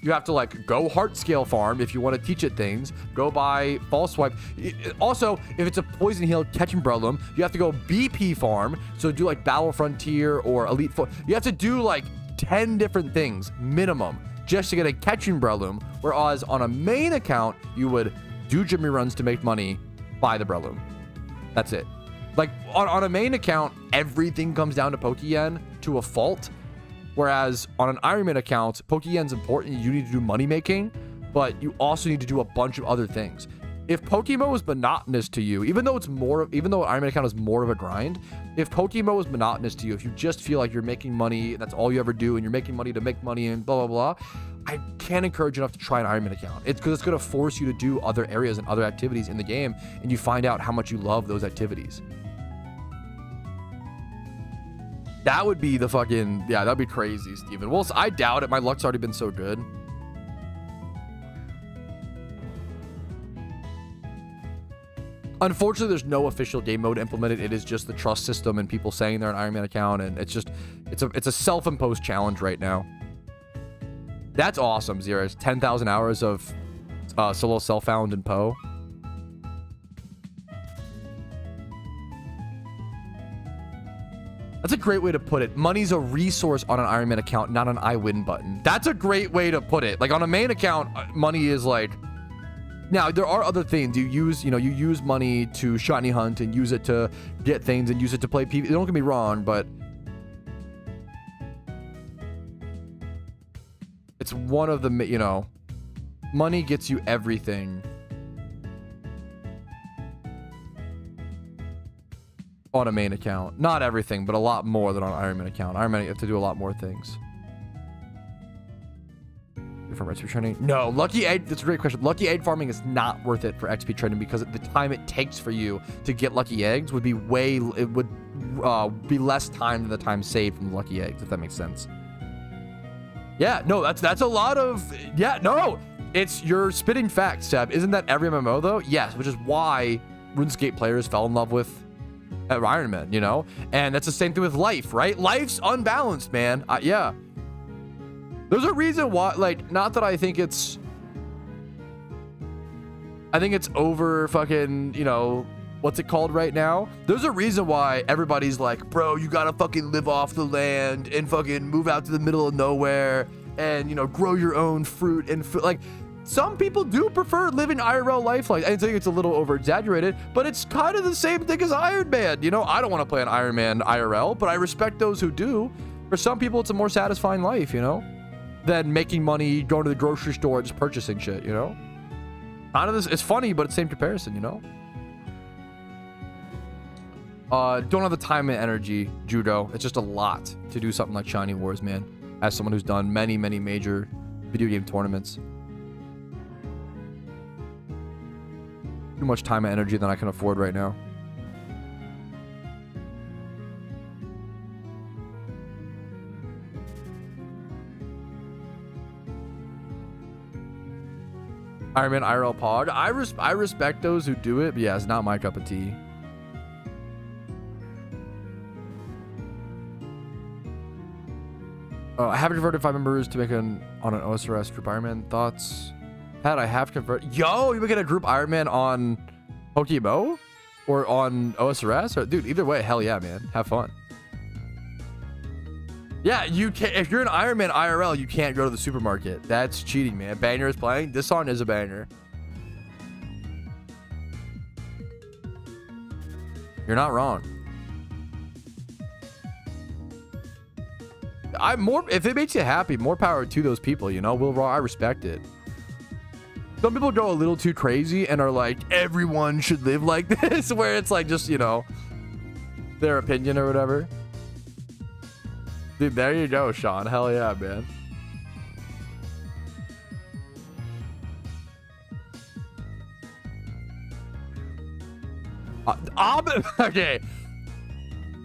you have to like go heart scale farm if you want to teach it things. Go buy false swipe. Also, if it's a poison heal catching Breloom, you have to go BP farm. So do like Battle Frontier or Elite Four. You have to do like 10 different things minimum just to get a catching Breloom. Whereas on a main account, you would do Jimmy runs to make money, buy the Breloom. That's it. Like on a main account, everything comes down to Pokeyen to a fault. Whereas on an Ironman account, Pokeyen's important. You need to do money making, but you also need to do a bunch of other things. If PokeMMO is monotonous to you, even though Ironman account is more of a grind, if PokeMMO is monotonous to you, if you just feel like you're making money, that's all you ever do, and you're making money to make money and blah, blah, blah, I can't encourage you enough to try an Ironman account. It's because it's going to force you to do other areas and other activities in the game, and you find out how much you love those activities. That would be the fucking, yeah, that'd be crazy, Steven. Well, I doubt it. My luck's already been so good. Unfortunately, there's no official game mode implemented. It is just the trust system and people saying they're an Ironman account, and it's just, it's a self-imposed challenge right now. That's awesome, Xeris. 10,000 hours of solo self-found in Poe. That's a great way to put it. Money's a resource on an Ironman account, not an I win button. That's a great way to put it. Like on a main account, money is like, now there are other things you use money to shiny hunt and use it to get things and use it to play PvP. Don't get me wrong, but it's one of the, money gets you everything on a main account. Not everything, but a lot more than on an Ironman account. Ironman, you have to do a lot more things. For XP training? No, Lucky Egg, that's a great question. Lucky Egg farming is not worth it for XP training because the time it takes for you to get Lucky Eggs would be be less time than the time saved from Lucky Eggs, if that makes sense. Yeah, no, that's a lot of, yeah, no, you're spitting facts, Seb. Isn't that every MMO though? Yes, which is why RuneScape players fell in love with Iron Man, and that's the same thing with life, right? Life's unbalanced, man. Yeah, there's a reason why, like, not that I think it's over fucking, what's it called right now? There's a reason why everybody's like, bro, you gotta fucking live off the land and fucking move out to the middle of nowhere and, grow your own fruit and food. Like, some people do prefer living IRL life. Like, I think it's a little over exaggerated, but it's kind of the same thing as Iron Man. I don't want to play an Iron Man IRL, but I respect those who do. For some people, it's a more satisfying life, than making money, going to the grocery store, and just purchasing shit, Kind of this, it's funny, but it's the same comparison, Don't have the time and energy, Judo. It's just a lot to do something like Shiny Wars, man. As someone who's done many, many major video game tournaments. Too much time and energy than I can afford right now. Iron Man IRL Pog. I respect those who do it, but yeah, it's not my cup of tea. I haven't converted 5 members to make on an OSRS group Iron Man. Thoughts? Pat, I have converted. Yo, you making a group Iron Man on PokeMMO or on OSRS? Or, dude, either way, hell yeah, man. Have fun. Yeah, you can. If you're an Iron Man IRL, you can't go to the supermarket. That's cheating, man. Banger is playing. This song is a banger. You're not wrong. If it makes you happy, more power to those people, Will Raw, I respect it. Some people go a little too crazy and are like, everyone should live like this, where it's like just, their opinion or whatever. Dude, there you go, Sean. Hell yeah, man. Okay.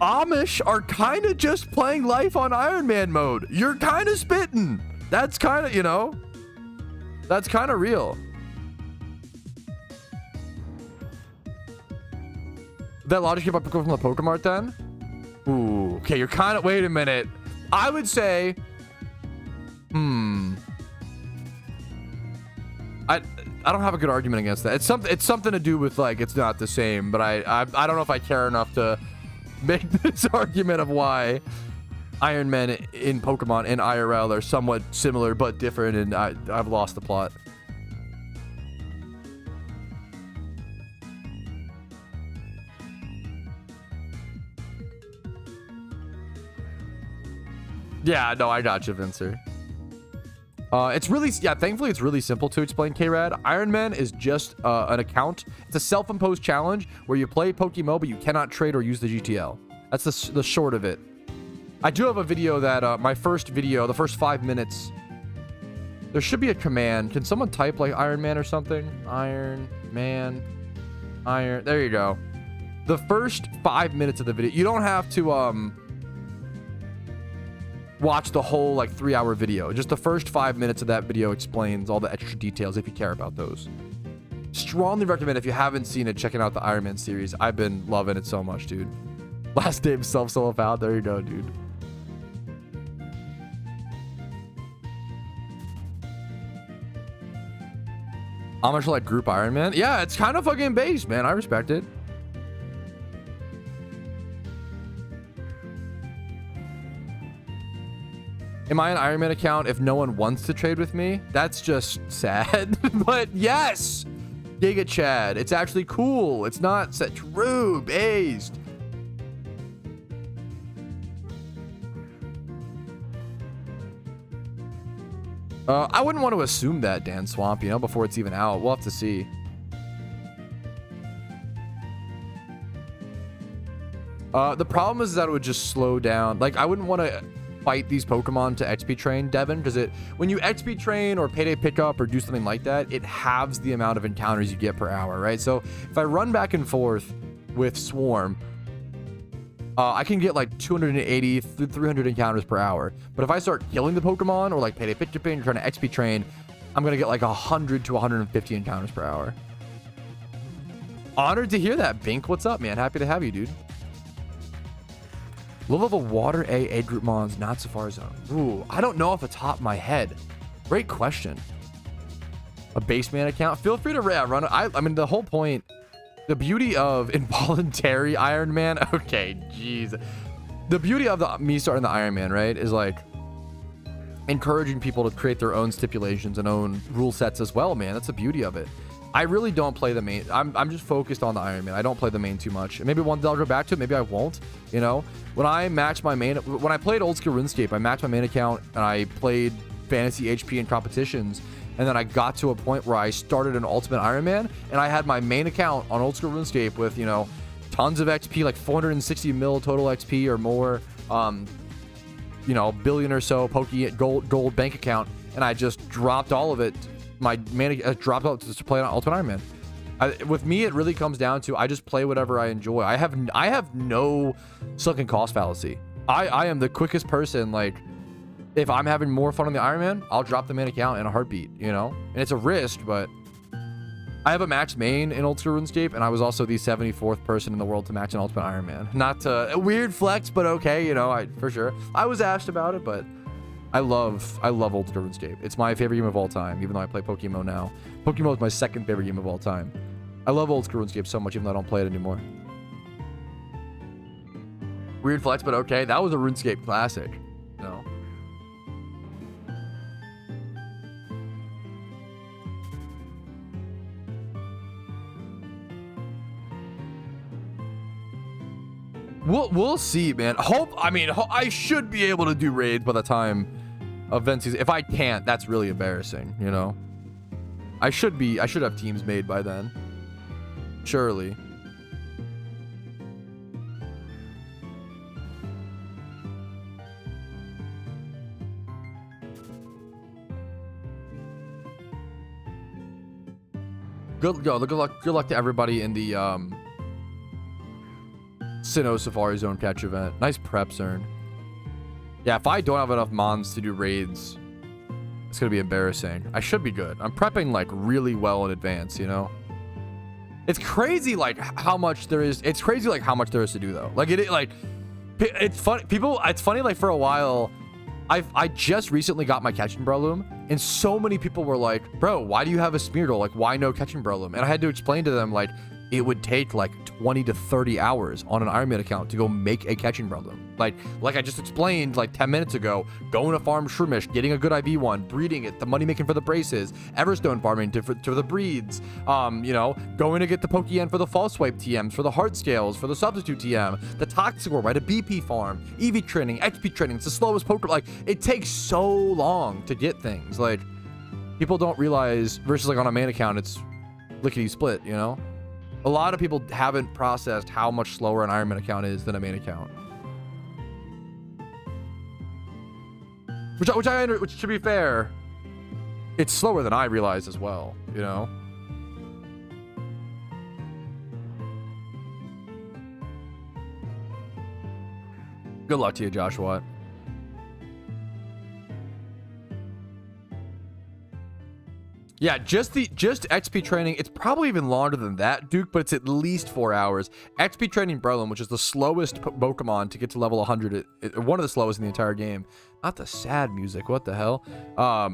Amish are kind of just playing life on Iron Man mode. You're kind of spitting. That's kind of, you know, that's kind of real. That logic came up from the Pokemart then? Ooh, okay, you're kind of, wait a minute. I would say, I don't have a good argument against that. It's something to do with, like, it's not the same, but I don't know if I care enough to make this argument of why Iron Man in Pokemon and IRL are somewhat similar but different, and I've lost the plot. Yeah, no, I got you, Vincer. It's really, yeah, thankfully it's really simple to explain, K-Rad. Iron Man is just an account. It's a self-imposed challenge where you play PokeMMO, but you cannot trade or use the GTL. That's the short of it. I do have a video that, my first video, the first 5 minutes, there should be a command. Can someone type like Iron Man or something? Iron Man, there you go. The first 5 minutes of the video, you don't have to, watch the whole like 3-hour video. Just the first 5 minutes of that video explains all the extra details if you care about those. Strongly recommend, if you haven't seen it, checking out the Iron Man series. I've been loving it so much, dude. Last name self-solo out. There you go, dude. Amish like group Iron Man. Yeah, it's kind of fucking base, man. I respect it. Am I an Iron Man account if no one wants to trade with me? That's just sad. But yes, Giga Chad. It's actually cool. It's not set true based. I wouldn't want to assume that, Dan Swamp, you know, before it's even out. We'll have to see. The problem is that it would just slow down. Like, I wouldn't want to fight these Pokemon to XP train, Devin, because when you XP train or payday pickup or do something like that, it halves the amount of encounters you get per hour, right? So if I run back and forth with Swarm, I can get like 280 to 300 encounters per hour. But if I start killing the Pokemon or like payday pickup or trying to XP train, I'm gonna get like 100 to 150 encounters per hour. Honored to hear that, Bink. What's up, man? Happy to have you, dude. Low level water A group mons, not Safari Zone. Ooh, I don't know off the top of my head. Great question. A base man account? Feel free to run it. I mean, the whole point, the beauty of involuntary Iron Man. Okay, jeez. The beauty of me starting the Iron Man, right, is like encouraging people to create their own stipulations and own rule sets as well, man. That's the beauty of it. I really don't play the main. I'm just focused on the Iron Man. I don't play the main too much. Maybe one day I'll go back to it. Maybe I won't. You know, when I match my main, when I played old school RuneScape, I matched my main account and I played fantasy HP in competitions. And then I got to a point where I started an Ultimate Iron Man, and I had my main account on old school RuneScape with, you know, tons of XP, like 460 mil total XP or more. You know, billion or so gold bank account, and I just dropped all of it. My mana dropped out to play on Ultimate Iron Man. With me, it really comes down to I just play whatever I enjoy. I have no sunken cost fallacy. I am the quickest person. Like, if I'm having more fun on the Iron Man, I'll drop the main account in a heartbeat, you know? And it's a risk, but I have a match main in Old School RuneScape, and I was also the 74th person in the world to match an Ultimate Iron Man. Not a weird flex, but okay, you know, for sure. I was asked about it, but I love Old School RuneScape. It's my favorite game of all time, even though I play PokeMMO now. PokeMMO is my second favorite game of all time. I love Old School RuneScape so much, even though I don't play it anymore. Weird flex, but okay. That was a RuneScape classic. No. We'll see, man. I should be able to do raids by the time of event season. If I can't, that's really embarrassing, you know? I should have teams made by then. Surely. Good luck to everybody in the Sinnoh Safari Zone catch event. Nice preps earned. Yeah, if I don't have enough mons to do raids, it's gonna be embarrassing. I should be good. I'm prepping like really well in advance, you know? It's crazy like how much there is. It's crazy like how much there is to do though. Like it's funny. It's funny like for a while, I just recently got my catch and Breloom, and so many people were like, bro, why do you have a Smeargle? Like, why no catch and Breloom? And I had to explain to them like, it would take like 20 to 30 hours on an Ironman account to go make a catching Breloom. Like I just explained like 10 minutes ago, going to farm Shroomish, getting a good IV one, breeding it, the money making for the braces, Everstone farming to the breeds, you know, going to get the Pokemon for the false swipe TMs, for the heart scales, for the substitute TM, the Toxicor, right? A BP farm, EV training, XP training. It's the slowest poker. Like, it takes so long to get things. Like, people don't realize versus like on a main account, it's lickety split, you know? A lot of people haven't processed how much slower an Ironman account is than a main account. Which to be fair, it's slower than I realized as well, you know? Good luck to you, Joshua. Yeah, just XP training, it's probably even longer than that, Duke, but it's at least 4 hours. XP training Breloom, which is the slowest Pokemon to get to level 100, one of the slowest in the entire game. Not the sad music, what the hell? I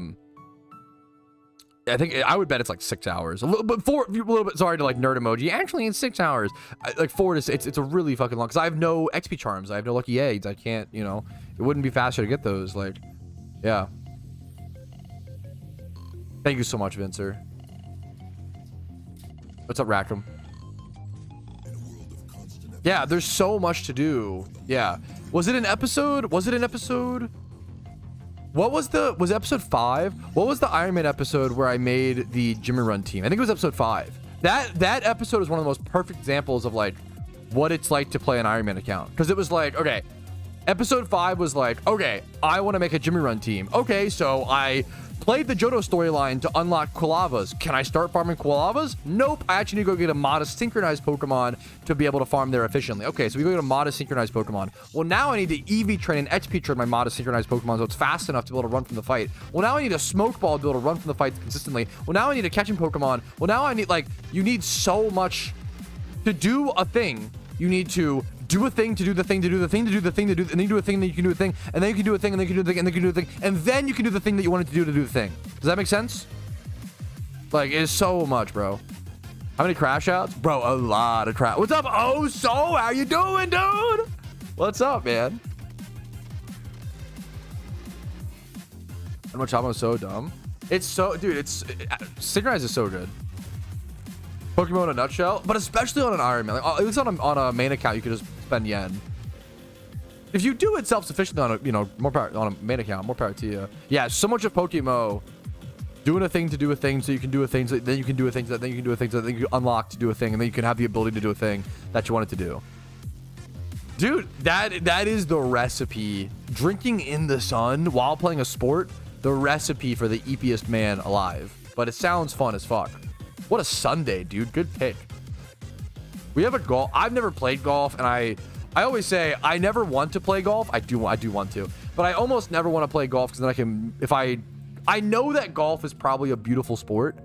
think I would bet it's like 6 hours. A little bit sorry to like nerd emoji. Actually, it's 6 hours. Like 4 to it's a really fucking long, because I have no XP charms. I have no lucky eggs. I can't, you know, it wouldn't be faster to get those. Like, yeah. Thank you so much, Vincer. What's up, Rackham? Yeah, there's so much to do. Yeah. Was it an episode? Was episode 5? What was the Iron Man episode where I made the Jimmy Run team? I think it was episode 5. That episode is one of the most perfect examples of like what it's like to play an Iron Man account. Because it was like, okay, episode 5 was like, okay, I want to make a Jimmy Run team. Okay, so I played the Johto storyline to unlock Quillavas. Can I start farming Quillavas? Nope. I actually need to go get a modest synchronized Pokemon to be able to farm there efficiently. Okay, so we go get a modest synchronized Pokemon. Well, now I need to EV train and XP train my modest synchronized Pokemon so it's fast enough to be able to run from the fight. Well, now I need a Smoke Ball to be able to run from the fight consistently. Well, now I need a catching Pokemon. Well, now I need, like, you need so much to do a thing. You need to do a thing to do the thing to do the thing to do the thing to do, and then you do a thing, and then you can do a thing, and then you can do a thing, and then you can do the thing, and then you can do the thing, and then you can do the thing that you wanted to do the thing. Does that make sense? Like, it's so much, bro. How many crash outs? Bro, a lot of crash. What's up? Oh, so how you doing, dude? What's up, man? And Machado is so dumb. It's so, dude, Synchronized is so good. Pokemon in a nutshell, but especially on an Iron Man. Like, at least on a main account, you can just spend yen. If you do it self-sufficiently on a, you know, more power on a main account, more power to you. Yeah, so much of PokeMMO, doing a thing to do a thing, so you can do a thing, so then you can do a thing, so then you can do a thing, so then you unlock to do a thing, and then you can have the ability to do a thing that you wanted to do. Dude, that is the recipe. Drinking in the sun while playing a sport, the recipe for the eepiest man alive. But it sounds fun as fuck. What a Sunday, dude. Good pick. We have a golf. I've never played golf, and I always say I never want to play golf. I do want to, but I almost never want to play golf because then I can, if I know that golf is probably a beautiful sport,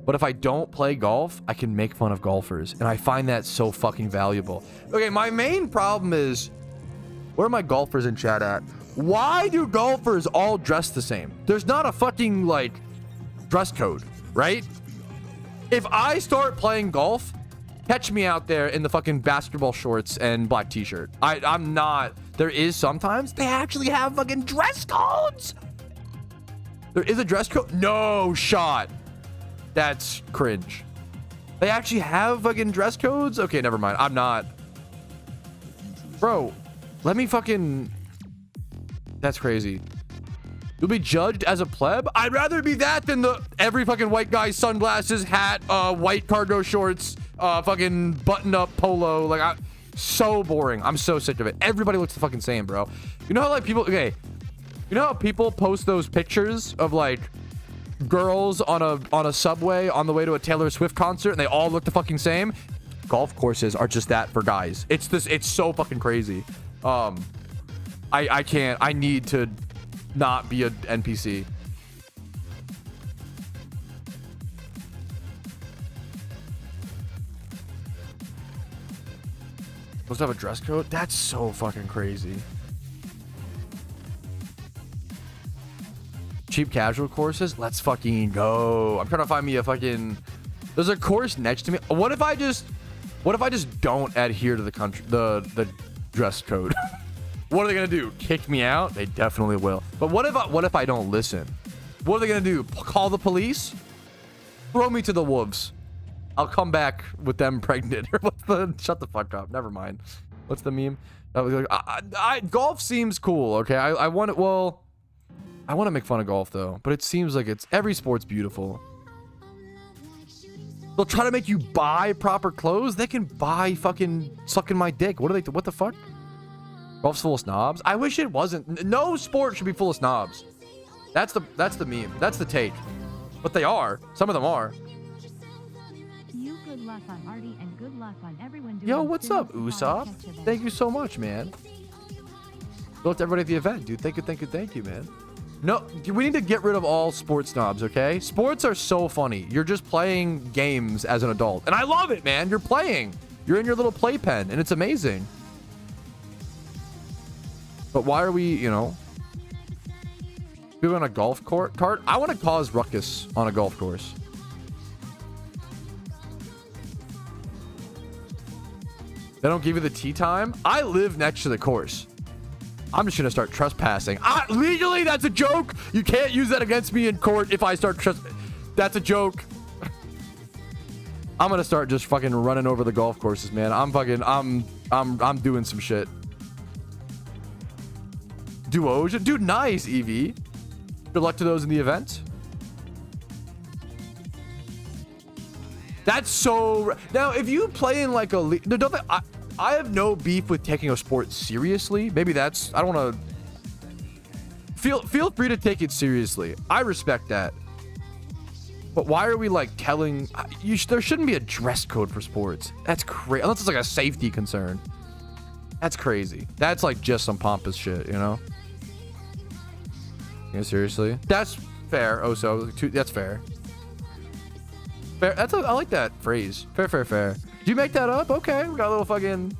but if I don't play golf, I can make fun of golfers, and I find that so fucking valuable. Okay, my main problem is, where are my golfers in chat at? Why do golfers all dress the same? There's not a fucking, like, dress code, right? If I start playing golf, catch me out there in the fucking basketball shorts and black t-shirt. I'm not. There is sometimes they actually have fucking dress codes. There is a dress code. No shot. That's cringe. They actually have fucking dress codes? Okay, never mind. I'm not. Bro, let me fucking... That's crazy. You'll be judged as a pleb? I'd rather be that than every fucking white guy, sunglasses, hat, white cargo shorts, fucking button-up polo. Like, so boring. I'm so sick of it. Everybody looks the fucking same, bro. You know how, like, people... Okay. You know how people post those pictures of, like, girls on a subway on the way to a Taylor Swift concert and they all look the fucking same? golf courses are just that for guys. It's so fucking crazy. I can't. I need to not be a NPC. Supposed to have a dress code? That's so fucking crazy. Cheap casual courses? Let's fucking go. I'm trying to find me a fucking... There's a course next to me. What if I just don't adhere to the dress code? What are they gonna do? Kick me out? They definitely will. But what if I don't listen? What are they gonna do? Call the police? Throw me to the wolves. I'll come back with them pregnant. Shut the fuck up. Never mind. What's the meme? Golf seems cool. Okay, I want it. Well, I want to make fun of golf though, but it seems like every sport's beautiful. They'll try to make you buy proper clothes. They can buy fucking sucking my dick. What the fuck? Golf's full of snobs. I wish it wasn't. No sport should be full of snobs. That's the meme. That's the take. But they are. Some of them are. You good luck on Artie and good luck on everyone doing. Yo, what's up, spin-offs Usopp? and catch Thank you so much, man. Good luck to everybody at the event, dude. Thank you, man. No, we need to get rid of all sports snobs, okay? Sports are so funny. You're just playing games as an adult. And I love it, man. You're playing. You're in your little playpen, and it's amazing. But why are we, we on a golf cart? I want to cause ruckus on a golf course. They don't give you the tee time? I live next to the course. I'm just going to start trespassing. Legally, that's a joke. You can't use that against me in court if I start That's a joke. I'm going to start just fucking running over the golf courses, man. I'm doing some shit. Duoja? Dude, nice, Evie. Good luck to those in the event. That's so... Now, if you play in like a league... No, don't I have no beef with taking a sport seriously. Maybe that's... I don't want to... Feel free to take it seriously. I respect that. But why are we like telling... there shouldn't be a dress code for sports. That's crazy. Unless it's like a safety concern. That's crazy. That's like just some pompous shit, Yeah, seriously. That's fair. That's fair. Fair. I like that phrase. Fair. Did you make that up? Okay, we got a little fucking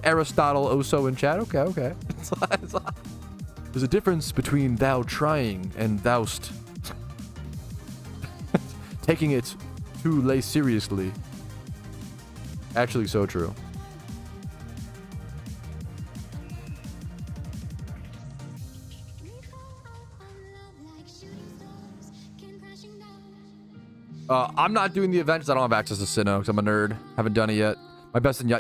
Aristotle Oso in chat. Okay. There's a difference between thou trying and thou'st taking it too lay seriously. Actually, so true. I'm not doing the event because I don't have access to Sinnoh because I'm a nerd. Haven't done it yet. My best in Yo,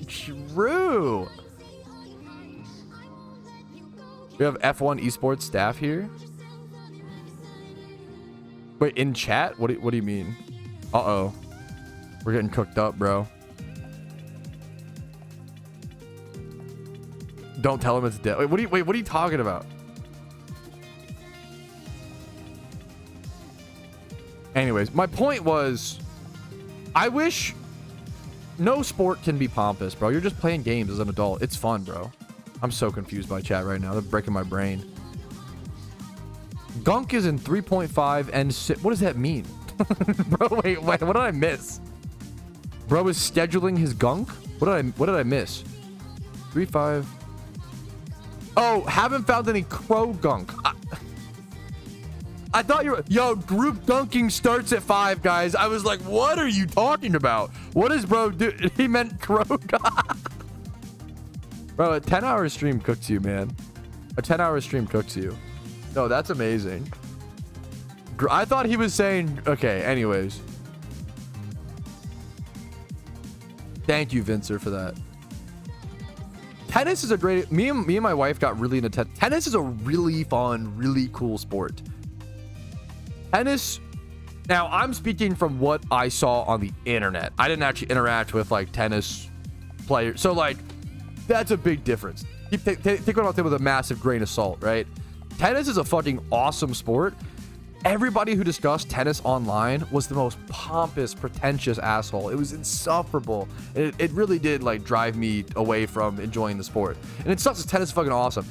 true. We have F1 esports staff here. Wait, in chat? What do you mean? Uh-oh. We're getting cooked up, bro. Don't tell him it's dead. Wait, what are you talking about? Anyways, my point was, I wish no sport can be pompous, bro. You're just playing games as an adult. It's fun, bro. I'm so confused by chat right now. They're breaking my brain. Gunk is in 3.5 and what does that mean? Bro, wait, what did I miss? Bro is scheduling his gunk? What did I miss? 3.5. Oh, haven't found any crow gunk. I thought you were... Yo, group dunking starts at 5, guys. I was like, what are you talking about? What is bro do? He meant crow. Bro, a 10-hour stream cooks you, man. A 10-hour stream cooks you. No, that's amazing. I thought he was saying... Okay, anyways. Thank you, Vincer, for that. Tennis is a great... Me and my wife got really into tennis. Tennis is a really fun, really cool sport. Tennis, now I'm speaking from what I saw on the internet. I didn't actually interact with like tennis players. So like, that's a big difference. Take what I'm saying with a massive grain of salt, right? Tennis is a fucking awesome sport. everybody who discussed tennis online was the most pompous, pretentious asshole. It was insufferable. It really did like drive me away from enjoying the sport. And it sucks 'cause tennis is fucking awesome.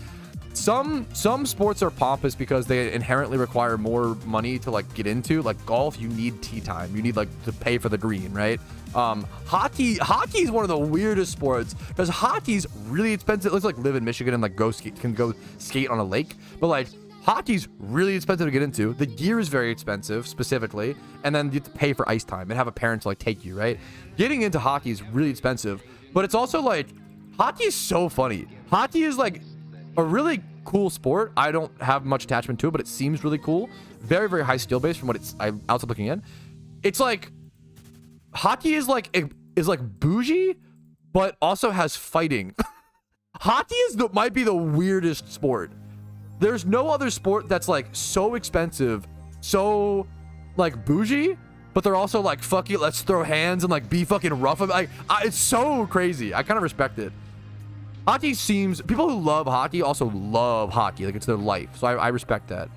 Some sports are pompous because they inherently require more money to like get into. Like golf, you need tee time. You need like to pay for the green, right? Hockey is one of the weirdest sports because hockey's really expensive. Let's like live in Michigan and like go skate on a lake, but like hockey's really expensive to get into. The gear is very expensive specifically, and then you have to pay for ice time and have a parent to like take you, right? Getting into hockey is really expensive, but it's also like hockey is so funny. Hockey is like a really cool sport. I don't have much attachment to it, but it seems really cool. Very, very high skill base from what I'm outside looking in. It's like hockey is like bougie, but also has fighting. Hockey might be the weirdest sport. There's no other sport that's like so expensive, so like bougie, but they're also like fuck it, let's throw hands and like be fucking rough. Like it's so crazy. I kind of respect it. Hockey seems, people who love hockey also love hockey. Like it's their life. So I respect that.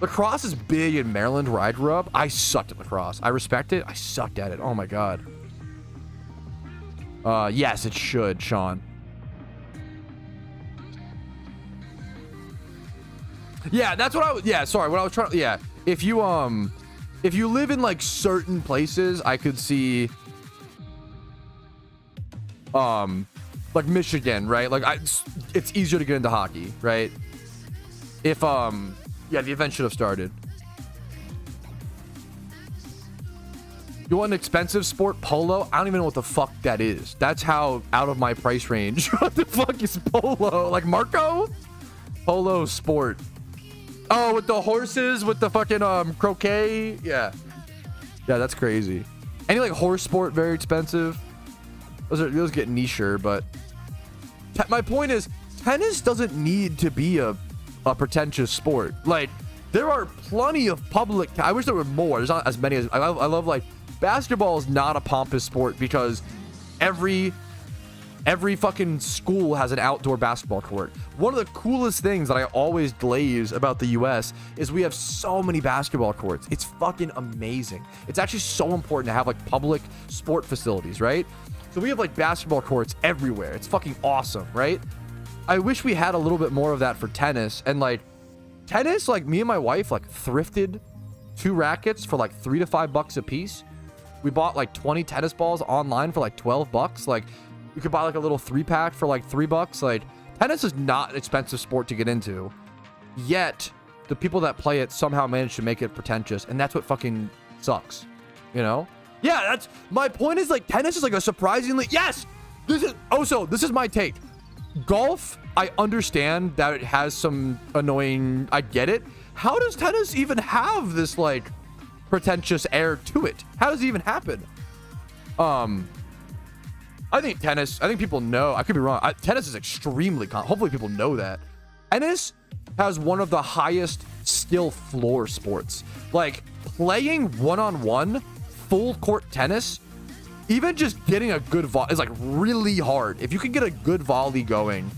Lacrosse is big in Maryland where I grew up. I sucked at lacrosse. I respect it. I sucked at it. Oh my God. Yes, it should, Sean. Yeah, that's what I was, yeah, sorry. What I was trying to, yeah. If you live in like certain places, I could see like Michigan, right? Like it's easier to get into hockey, right? If yeah, the event should have started. You want an expensive sport? Polo? I don't even know what the fuck that is. That's how out of my price range. What the fuck is polo? Like Marco? Polo sport. Oh, with the horses, with the fucking croquet. Yeah, that's crazy. Any like horse sport very expensive. Those get nicher, but my point is, tennis doesn't need to be a pretentious sport. Like, there are plenty of public. I wish there were more. There's not as many as I love. Like, basketball is not a pompous sport because every fucking school has an outdoor basketball court. One of the coolest things that I always glaze about the US is we have so many basketball courts. It's fucking amazing. It's actually so important to have like public sport facilities, right? So we have like basketball courts everywhere. It's fucking awesome, right? I wish we had a little bit more of that for tennis. And like tennis, like me and my wife like thrifted 2 rackets for like $3 to $5 a piece. We bought like 20 tennis balls online for like $12. Like you could buy like a little 3-pack for like $3. Like tennis is not an expensive sport to get into. Yet the people that play it somehow manage to make it pretentious, and that's what fucking sucks, you know? Yeah, that's my point. Is like tennis is like a surprisingly, yes, this is my take. Golf, I understand that it has some annoying, I get it. How does tennis even have this like pretentious air to it? How does it even happen? I think people know, I could be wrong. Tennis is extremely hopefully people know that. Tennis has one of the highest skill floor sports. Like playing one-on-one full court tennis, even just getting a good volley is like really hard. If you can get a good volley going,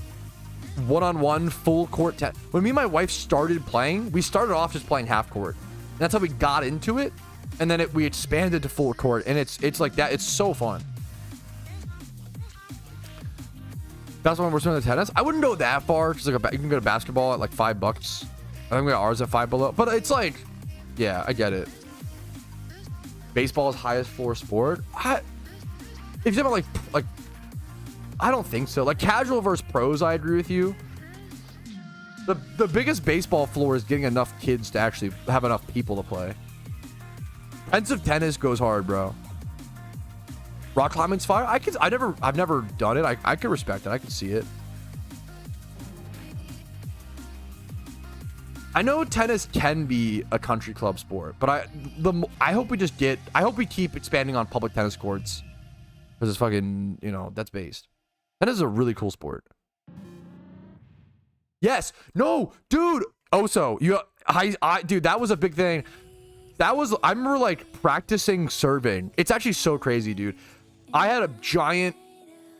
one-on-one full court tennis. When me and my wife started playing, we started off just playing half court. And that's how we got into it, and then we expanded to full court, and it's like that. It's so fun. That's why we're doing the tennis. I wouldn't go that far because like you can go to basketball at like $5. I think we got ours at $5 below, but it's like, yeah, I get it. Baseball's highest floor sport. If you're talking about like, I don't think so. Like casual versus pros, I agree with you. The biggest baseball floor is getting enough kids to actually have enough people to play. Offensive tennis goes hard, bro. Rock climbing's fire. I've never done it. I can respect it. I can see it. I know tennis can be a country club sport, but I hope we keep expanding on public tennis courts because it's fucking, you know, that's based. Tennis is a really cool sport. Yes. No, dude. Also, dude, that was a big thing. I remember like practicing serving. It's actually so crazy, dude. I had a giant,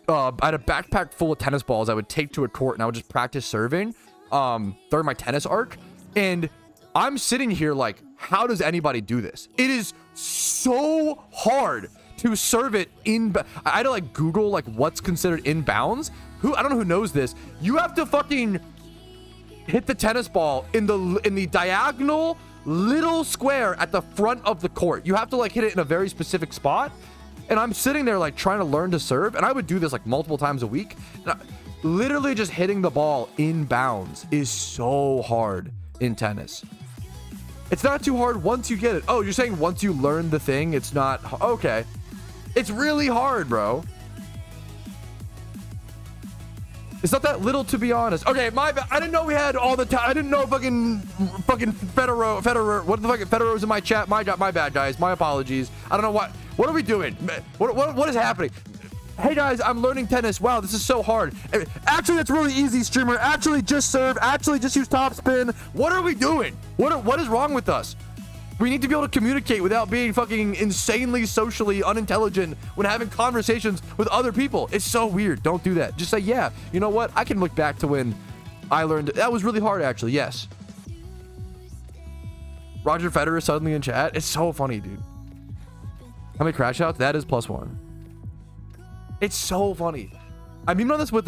I had a backpack full of tennis balls I would take to a court and I would just practice serving. during my tennis arc, and I'm sitting here like, how does anybody do this? It is so hard to serve it in. I had to like Google like what's considered inbounds. I don't know who knows this. You have to fucking hit the tennis ball in the diagonal little square at the front of the court. You have to like hit it in a very specific spot. And I'm sitting there like trying to learn to serve, and I would do this like multiple times a week. Literally just hitting the ball in bounds is so hard in tennis. It's not too hard once you get it. Oh, you're saying once you learn the thing, it's not okay. It's really hard, bro. It's not that little, to be honest. Okay, my bad. I didn't know we had all the time. I didn't know fucking Federer. What the fuck? Federer's in my chat. My bad, guys. My apologies. I don't know what. What are we doing? What is happening? Hey guys, I'm learning tennis. Wow, this is so hard. Actually, it's really easy, streamer. Actually, just serve. Actually, just use top spin. What are we doing? What is wrong with us? We need to be able to communicate without being fucking insanely socially unintelligent when having conversations with other people. It's so weird. Don't do that. Just say, yeah, you know what? I can look back to when I learned. That was really hard, actually. Yes. Roger Federer suddenly in chat. It's so funny, dude. How many crash outs? That is +1. It's so funny. I memed on this with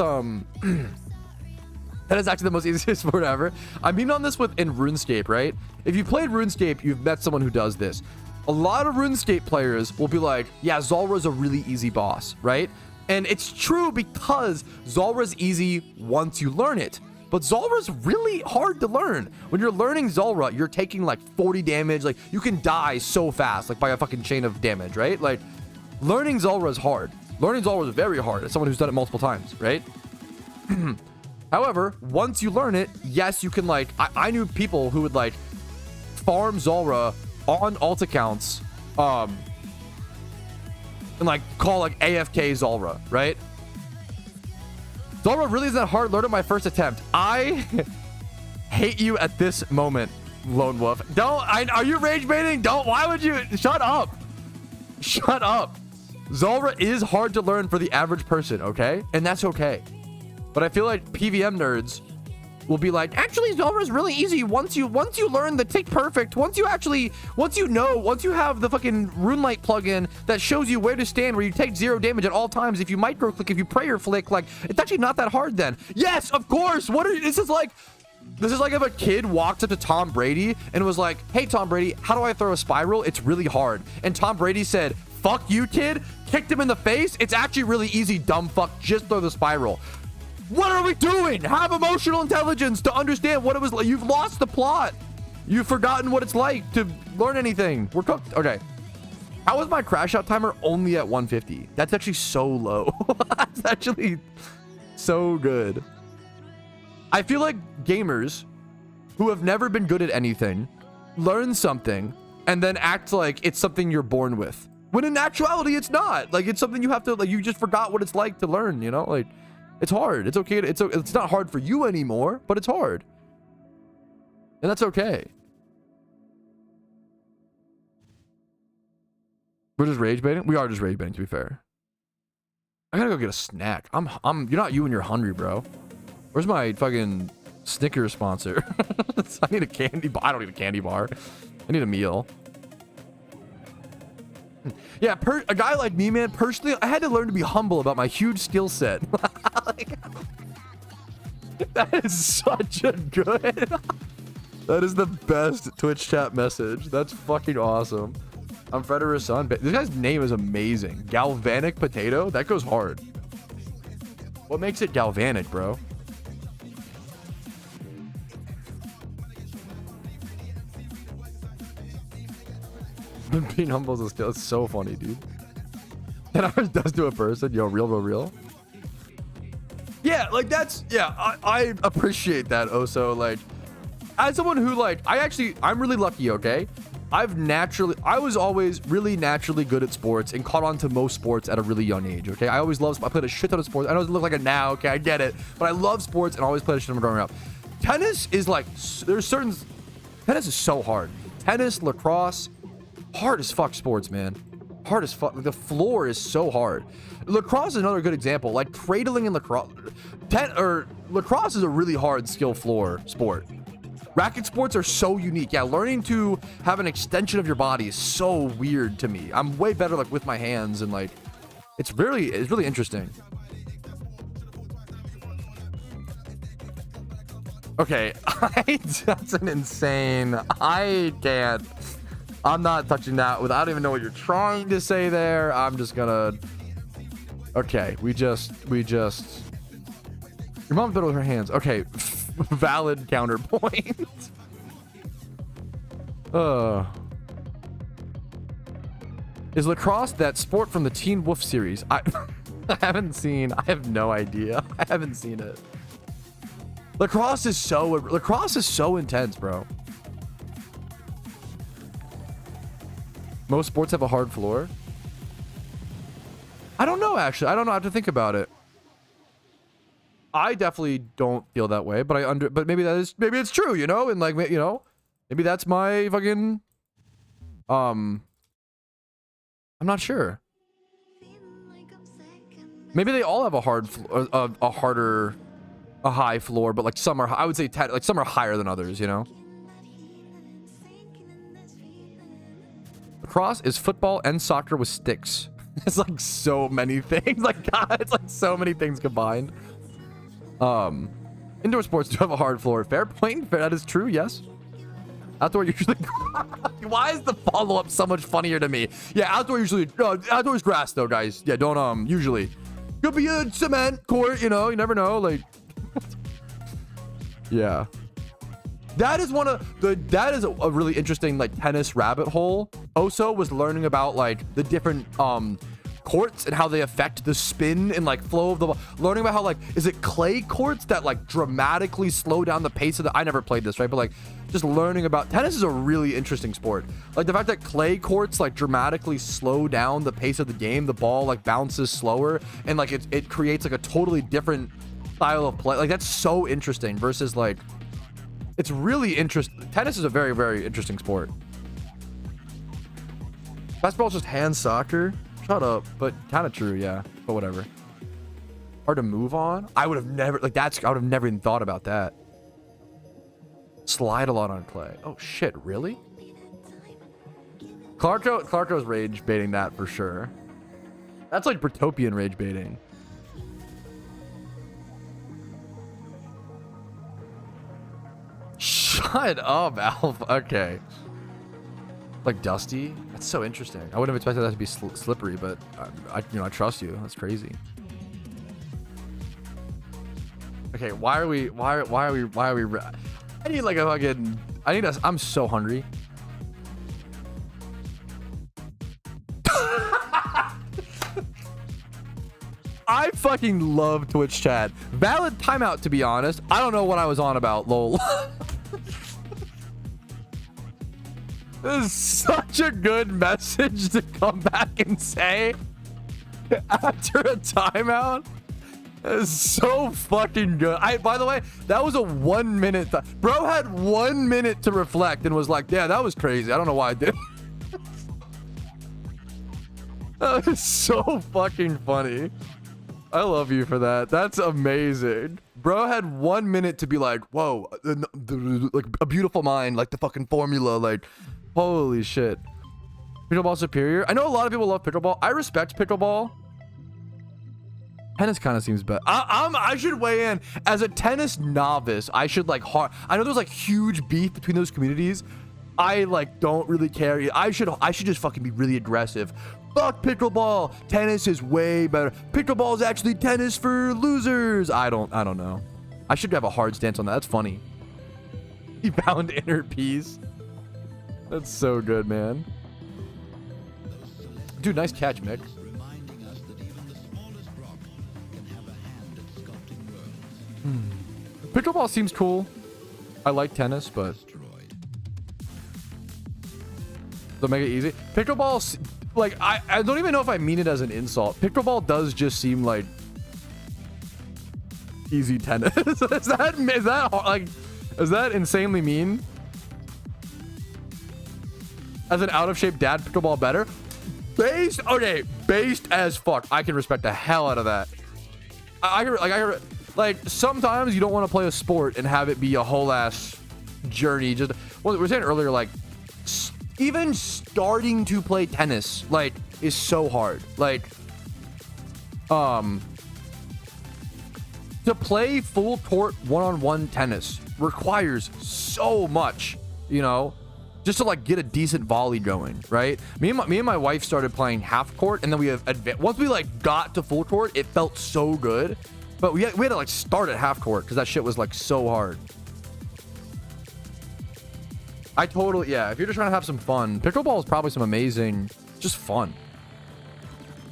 that is actually the most easiest sport ever. I memed on this with in RuneScape, right? If you played RuneScape, you've met someone who does this. A lot of RuneScape players will be like, yeah, Zulrah's a really easy boss, right? And it's true because Zulrah's easy once you learn it. But Zulrah's really hard to learn. When you're learning Zulrah, you're taking like 40 damage. Like you can die so fast, like by a fucking chain of damage, right? Like learning Zulrah is hard. Learning Zulrah is very hard as someone who's done it multiple times, right? However, once you learn it, yes, you can like, I knew people who would like farm Zulrah on alt accounts, and like call like AFK Zulrah, right? Zulrah really isn't that hard. Learned it my first attempt. I hate you at this moment, Lone Wolf. Are you rage baiting? Why would you? Shut up. Shut up. Zulrah is hard to learn for the average person, okay? And that's okay. But I feel like PVM nerds will be like, actually, Zulrah is really easy once you learn the tick perfect. Once you have the fucking RuneLight plugin that shows you where to stand, where you take 0 damage at all times. If you micro click, if you prayer flick, like it's actually not that hard then. Yes, of course. This is like if a kid walked up to Tom Brady and was like, hey, Tom Brady, how do I throw a spiral? It's really hard. And Tom Brady said, fuck you, kid. Kicked him in the face. It's actually really easy, dumb fuck. Just throw the spiral. What are we doing? Have emotional intelligence to understand what it was like. You've lost the plot. You've forgotten what it's like to learn anything. We're cooked. Okay. How is my crash out timer only at 150? That's actually so low. That's actually so good. I feel like gamers who have never been good at anything learn something and then act like it's something you're born with. When in actuality, it's not. Like, it's something you have to, like, you just forgot what it's like to learn, you know? Like, it's hard. It's okay. It's not hard for you anymore, but it's hard. And that's okay. We're just rage baiting? We are just rage baiting, to be fair. I gotta go get a snack. You're not you when you're hungry, bro. Where's my fucking Snickers sponsor? I need a candy bar. I don't need a candy bar. I need a meal. Yeah, a guy like me, man, personally, I had to learn to be humble about my huge skill set. Like, that is such a good... That is the best Twitch chat message. That's fucking awesome. I'm Federer's son. This guy's name is amazing. Galvanic Potato? That goes hard. What makes it galvanic, bro? Being humble is a skill. It's so funny, dude. 10 hours does to a person. Yo, real. Yeah, like that's... Yeah, I appreciate that, Oso. Like, as someone who, like... I'm really lucky, okay? I was always really naturally good at sports and caught on to most sports at a really young age, okay? I played a shit ton of sports. I know it doesn't look like it now, okay? I get it. But I love sports and always played a shit ton growing up. Tennis is like... Tennis is so hard. Tennis, lacrosse... Hard as fuck sports, man. Hard as fuck. The floor is so hard. Lacrosse is another good example. Like cradling in lacrosse, lacrosse is a really hard skill floor sport. Racket sports are so unique. Yeah, learning to have an extension of your body is so weird to me. I'm way better like with my hands and like it's really interesting. Okay, that's an insane. I'm not touching that I don't even know what you're trying to say there. I'm just gonna. Okay, we just. Your mom's better with her hands. Okay, valid counterpoint. Is lacrosse that sport from the Teen Wolf series? I have no idea. I haven't seen it. Lacrosse is so intense, bro. Most sports have a hard floor. I don't know, actually. I don't know how to think about it. I definitely don't feel that way, but maybe it's true, you know? And like, you know, maybe that's my fucking I'm not sure. Maybe they all have a high floor, but like some are, I would say like some are higher than others, you know? Lacrosse is football and soccer with sticks. It's like so many things. Like, God, it's like so many things combined. Indoor sports do have a hard floor. Fair point. Fair, that is true. Yes. Outdoor usually. Why is the follow-up so much funnier to me? Yeah, outdoor usually. Outdoor is grass though, guys. Yeah, don't usually. Could be a cement court. You know, you never know. Like. Yeah. That is that is a really interesting like tennis rabbit hole. Oso was learning about like the different courts and how they affect the spin and like flow of the ball. Learning about how like, is it clay courts that like dramatically slow down the pace of I never played this, right? But like just learning about tennis is a really interesting sport. Like the fact that clay courts like dramatically slow down the pace of the game, the ball like bounces slower and like it creates like a totally different style of play. Like that's so interesting versus like, it's really interesting. Tennis is a very, very interesting sport. Basketball is just hand soccer. Shut up. But kind of true, yeah. But whatever. Hard to move on. I would have never even thought about that. Slide a lot on clay. Oh shit, really? Clarko's rage baiting that for sure. That's like Bertopian rage baiting. Shut up, Alf. Okay. Like Dusty? That's so interesting. I wouldn't have expected that to be slippery, but I trust you. That's crazy. Okay, why are we I need like a fucking I'm so hungry. I fucking love Twitch chat. Valid timeout, to be honest. I don't know what I was on about, lol. This is such a good message to come back and say after a timeout. It's so fucking good. By the way, that was a 1 minute. Bro had 1 minute to reflect and was like, yeah, that was crazy. I don't know why I did it. That is so fucking funny. I love you for that. That's amazing. Bro had 1 minute to be like, whoa, like a beautiful mind, like the fucking formula, like, holy shit. Pickleball superior. I know a lot of people love pickleball. I respect pickleball. Tennis kind of seems better. I should weigh in as a tennis novice. I should like I know there's like huge beef between those communities. I like don't really care. I should just fucking be really aggressive. Fuck pickleball. Tennis is way better. Pickleball is actually tennis for losers. I don't know. I should have a hard stance on that. That's funny. He found inner peace. That's so good, man. Dude, nice catch, Mick. Pickleball seems cool. I like tennis, but they'll make it easy. Pickleball, like, I don't even know if I mean it as an insult. Pickleball does just seem like easy tennis. is that insanely mean? As an out of shape dad, pickleball better? Based as fuck. I can respect the hell out of that. Like, sometimes you don't want to play a sport and have it be a whole ass journey. Just, well, we were saying earlier, like, even starting to play tennis, like, is so hard. Like, to play full court one-on-one tennis requires so much, you know, just to like get a decent volley going, right? Me and my wife started playing half court, and then we have once we like got to full court, it felt so good, but we had to like start at half court because that shit was like so hard. I totally, yeah, if you're just trying to have some fun, pickleball is probably some amazing, just fun.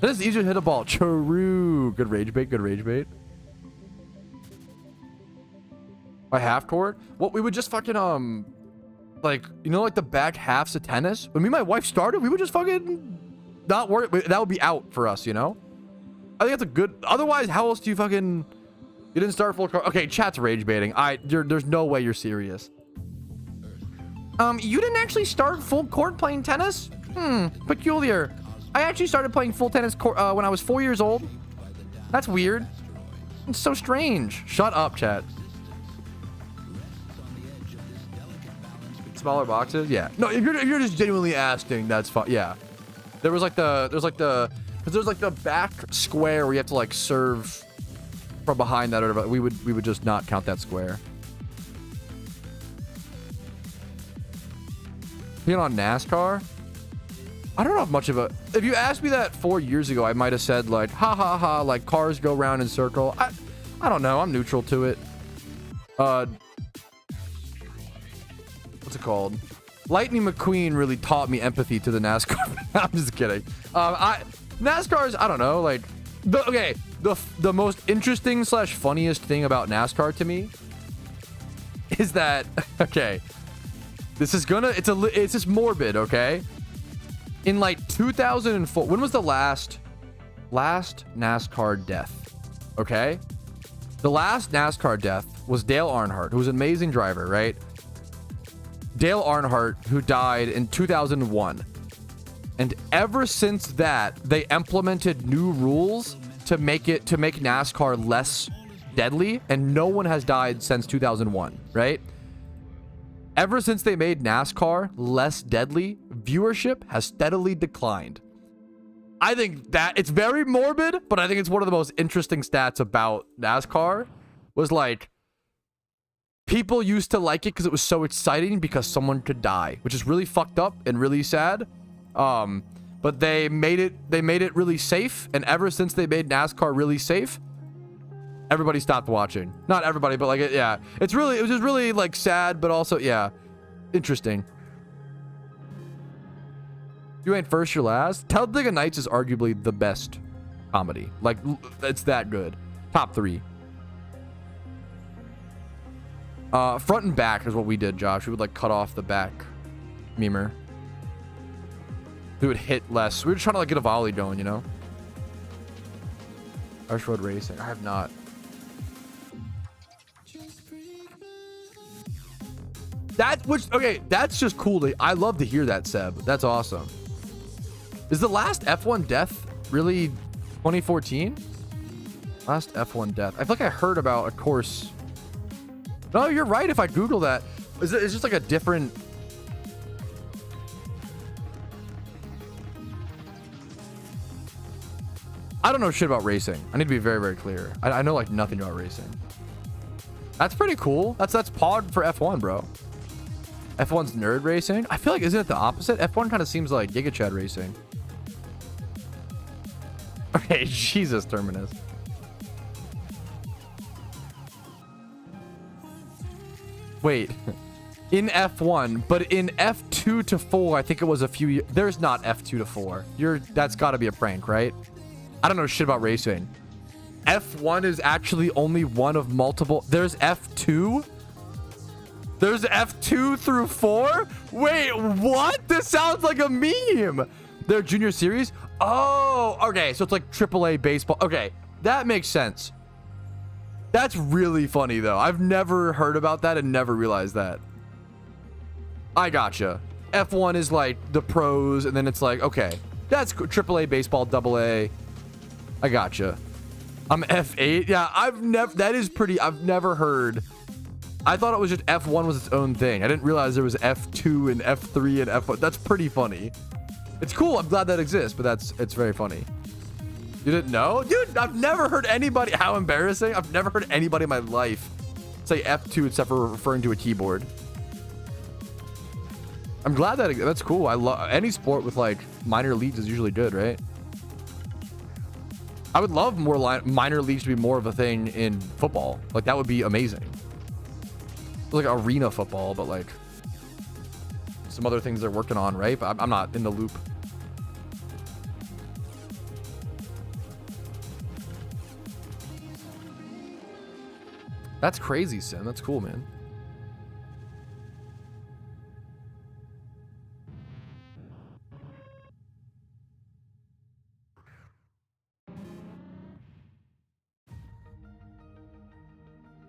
It is easier to hit a ball. True. Good rage bait. Good rage bait. By half court? What, we would just fucking, like, you know, like the back halves of tennis? When me and my wife started, we would just fucking not work. That would be out for us, you know? I think that's a good, otherwise, how else do you fucking, you didn't start full court? Okay, chat's rage baiting. There's no way you're serious. You didn't actually start full court playing tennis? Peculiar. I actually started playing full tennis when I was 4 years old. That's weird. It's so strange. Shut up, chat. Smaller boxes? Yeah. No, if you're just genuinely asking, that's fine. Yeah. There's like the back square where you have to like serve from behind that, or whatever. We would just not count that square. Being on NASCAR? I don't know much of a... If you asked me that 4 years ago, I might have said like, ha ha ha, like cars go round in circle. I don't know. I'm neutral to it. What's it called? Lightning McQueen really taught me empathy to the NASCAR. I'm just kidding. NASCAR's, I don't know, like... The most interesting / funniest thing about NASCAR to me is that... Okay. This is gonna... It's just morbid, okay? In like 2004, when was the last NASCAR death? Okay, the last NASCAR death was Dale Earnhardt, who was an amazing driver, right? Dale Earnhardt, who died in 2001, and ever since that, they implemented new rules to make NASCAR less deadly, and no one has died since 2001, right? Ever since they made NASCAR less deadly, viewership has steadily declined. I think that it's very morbid, but I think it's one of the most interesting stats about NASCAR was like people used to like it because it was so exciting because someone could die, which is really fucked up and really sad. But they made it really safe, and ever since they made NASCAR really safe, everybody stopped watching. Not everybody, but like, yeah. It was just really like sad, but also, yeah, interesting. You ain't first, you're last. Talladega Nights is arguably the best comedy. Like, it's that good. Top 3. Front and back is what we did, Josh. We would like cut off the back memer. We would hit less. We were trying to like get a volley going, you know? Rush Road Racing. I have not. That's just cool. I love to hear that, Seb. That's awesome. Is the last F1 death really 2014? Last F1 death. I feel like I heard about a course. No, you're right. If I Google that, it's just like a different. I don't know shit about racing. I need to be very, very clear. I know like nothing about racing. That's pretty cool. That's pod for F1, bro. F1's nerd racing. I feel like, isn't it the opposite? F1 kind of seems like Giga Chad racing. Okay, Jesus, Terminus. Wait, in F1, but in F2 to 4, I think it was a few years. There's not F2 to 4. That's got to be a prank, right? I don't know shit about racing. F1 is actually only one of multiple. There's F2. There's F2 through 4. Wait, what? This sounds like a meme. Their junior series. Oh, okay. So it's like AAA baseball. Okay, that makes sense. That's really funny though. I've never heard about that and never realized that. I gotcha. F1 is like the pros, and then it's like, okay, that's AAA baseball, AA. I gotcha. I'm F8. Yeah, I've never heard. I thought it was just F1 was its own thing. I didn't realize there was F2 and F3 and F1. That's pretty funny. It's cool. I'm glad that exists, but it's very funny. You didn't know? Dude, I've never heard anybody, how embarrassing. I've never heard anybody in my life say F2 except for referring to a keyboard. I'm glad that's cool. I love any sport with like minor leagues is usually good, right? I would love more minor leagues to be more of a thing in football. Like that would be amazing. Like arena football, but like some other things they're working on, right? But I'm not in the loop. That's crazy, Sim. That's cool, man.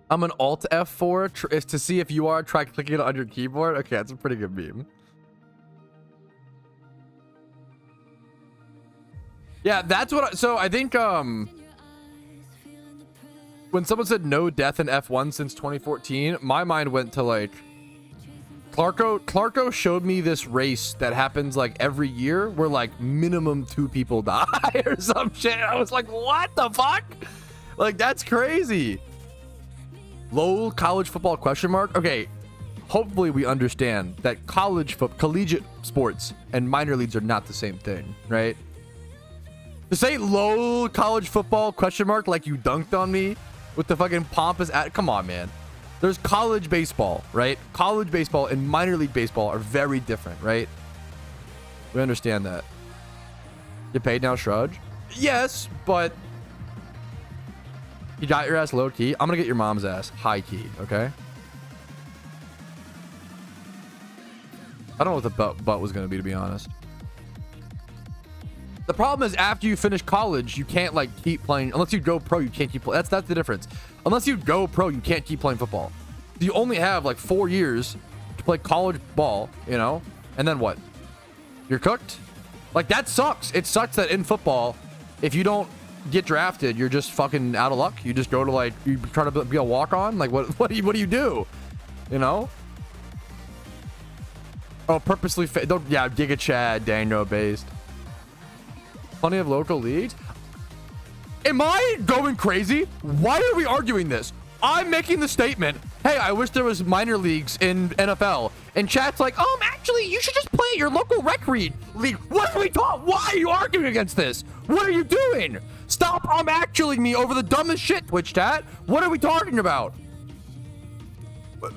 I'm an Alt F4 is to see if you are. Try clicking it on your keyboard. Okay, that's a pretty good meme. Yeah, that's what. So I think when someone said no death in F1 since 2014, my mind went to like Clarko showed me this race that happens like every year where like minimum 2 people die or some shit. I was like, what the fuck? Like that's crazy. Low college football question mark. Okay, hopefully we understand that collegiate sports and minor leagues are not the same thing, right? To say low college football question mark like you dunked on me with the fucking pompous come on, man. There's college baseball, right? College baseball and minor league baseball are very different, right? We understand that. Get paid now, Shrudge? Yes, but you got your ass low key. I'm gonna get your mom's ass high key, okay? I don't know what the butt was gonna be, to be honest. The problem is after you finish college, you can't like keep playing. Unless you go pro, you can't keep playing. That's the difference. Unless you go pro, you can't keep playing football. You only have like 4 years to play college ball, you know? And then what? You're cooked? Like that sucks. It sucks that in football, if you don't get drafted, you're just fucking out of luck. You just go to like, you try to be a walk-on. Like what do you do? You know? Oh, purposely don't, yeah, Giga Chad, Daniel based. Plenty of local leagues. Am I going crazy? Why are we arguing this? I'm making the statement, hey, I wish there was minor leagues in NFL. And chat's like, actually, you should just play at your local rec league. What are we talking? Why are you arguing against this? What are you doing? Stop actually me over the dumbest shit, Twitch chat. What are we talking about?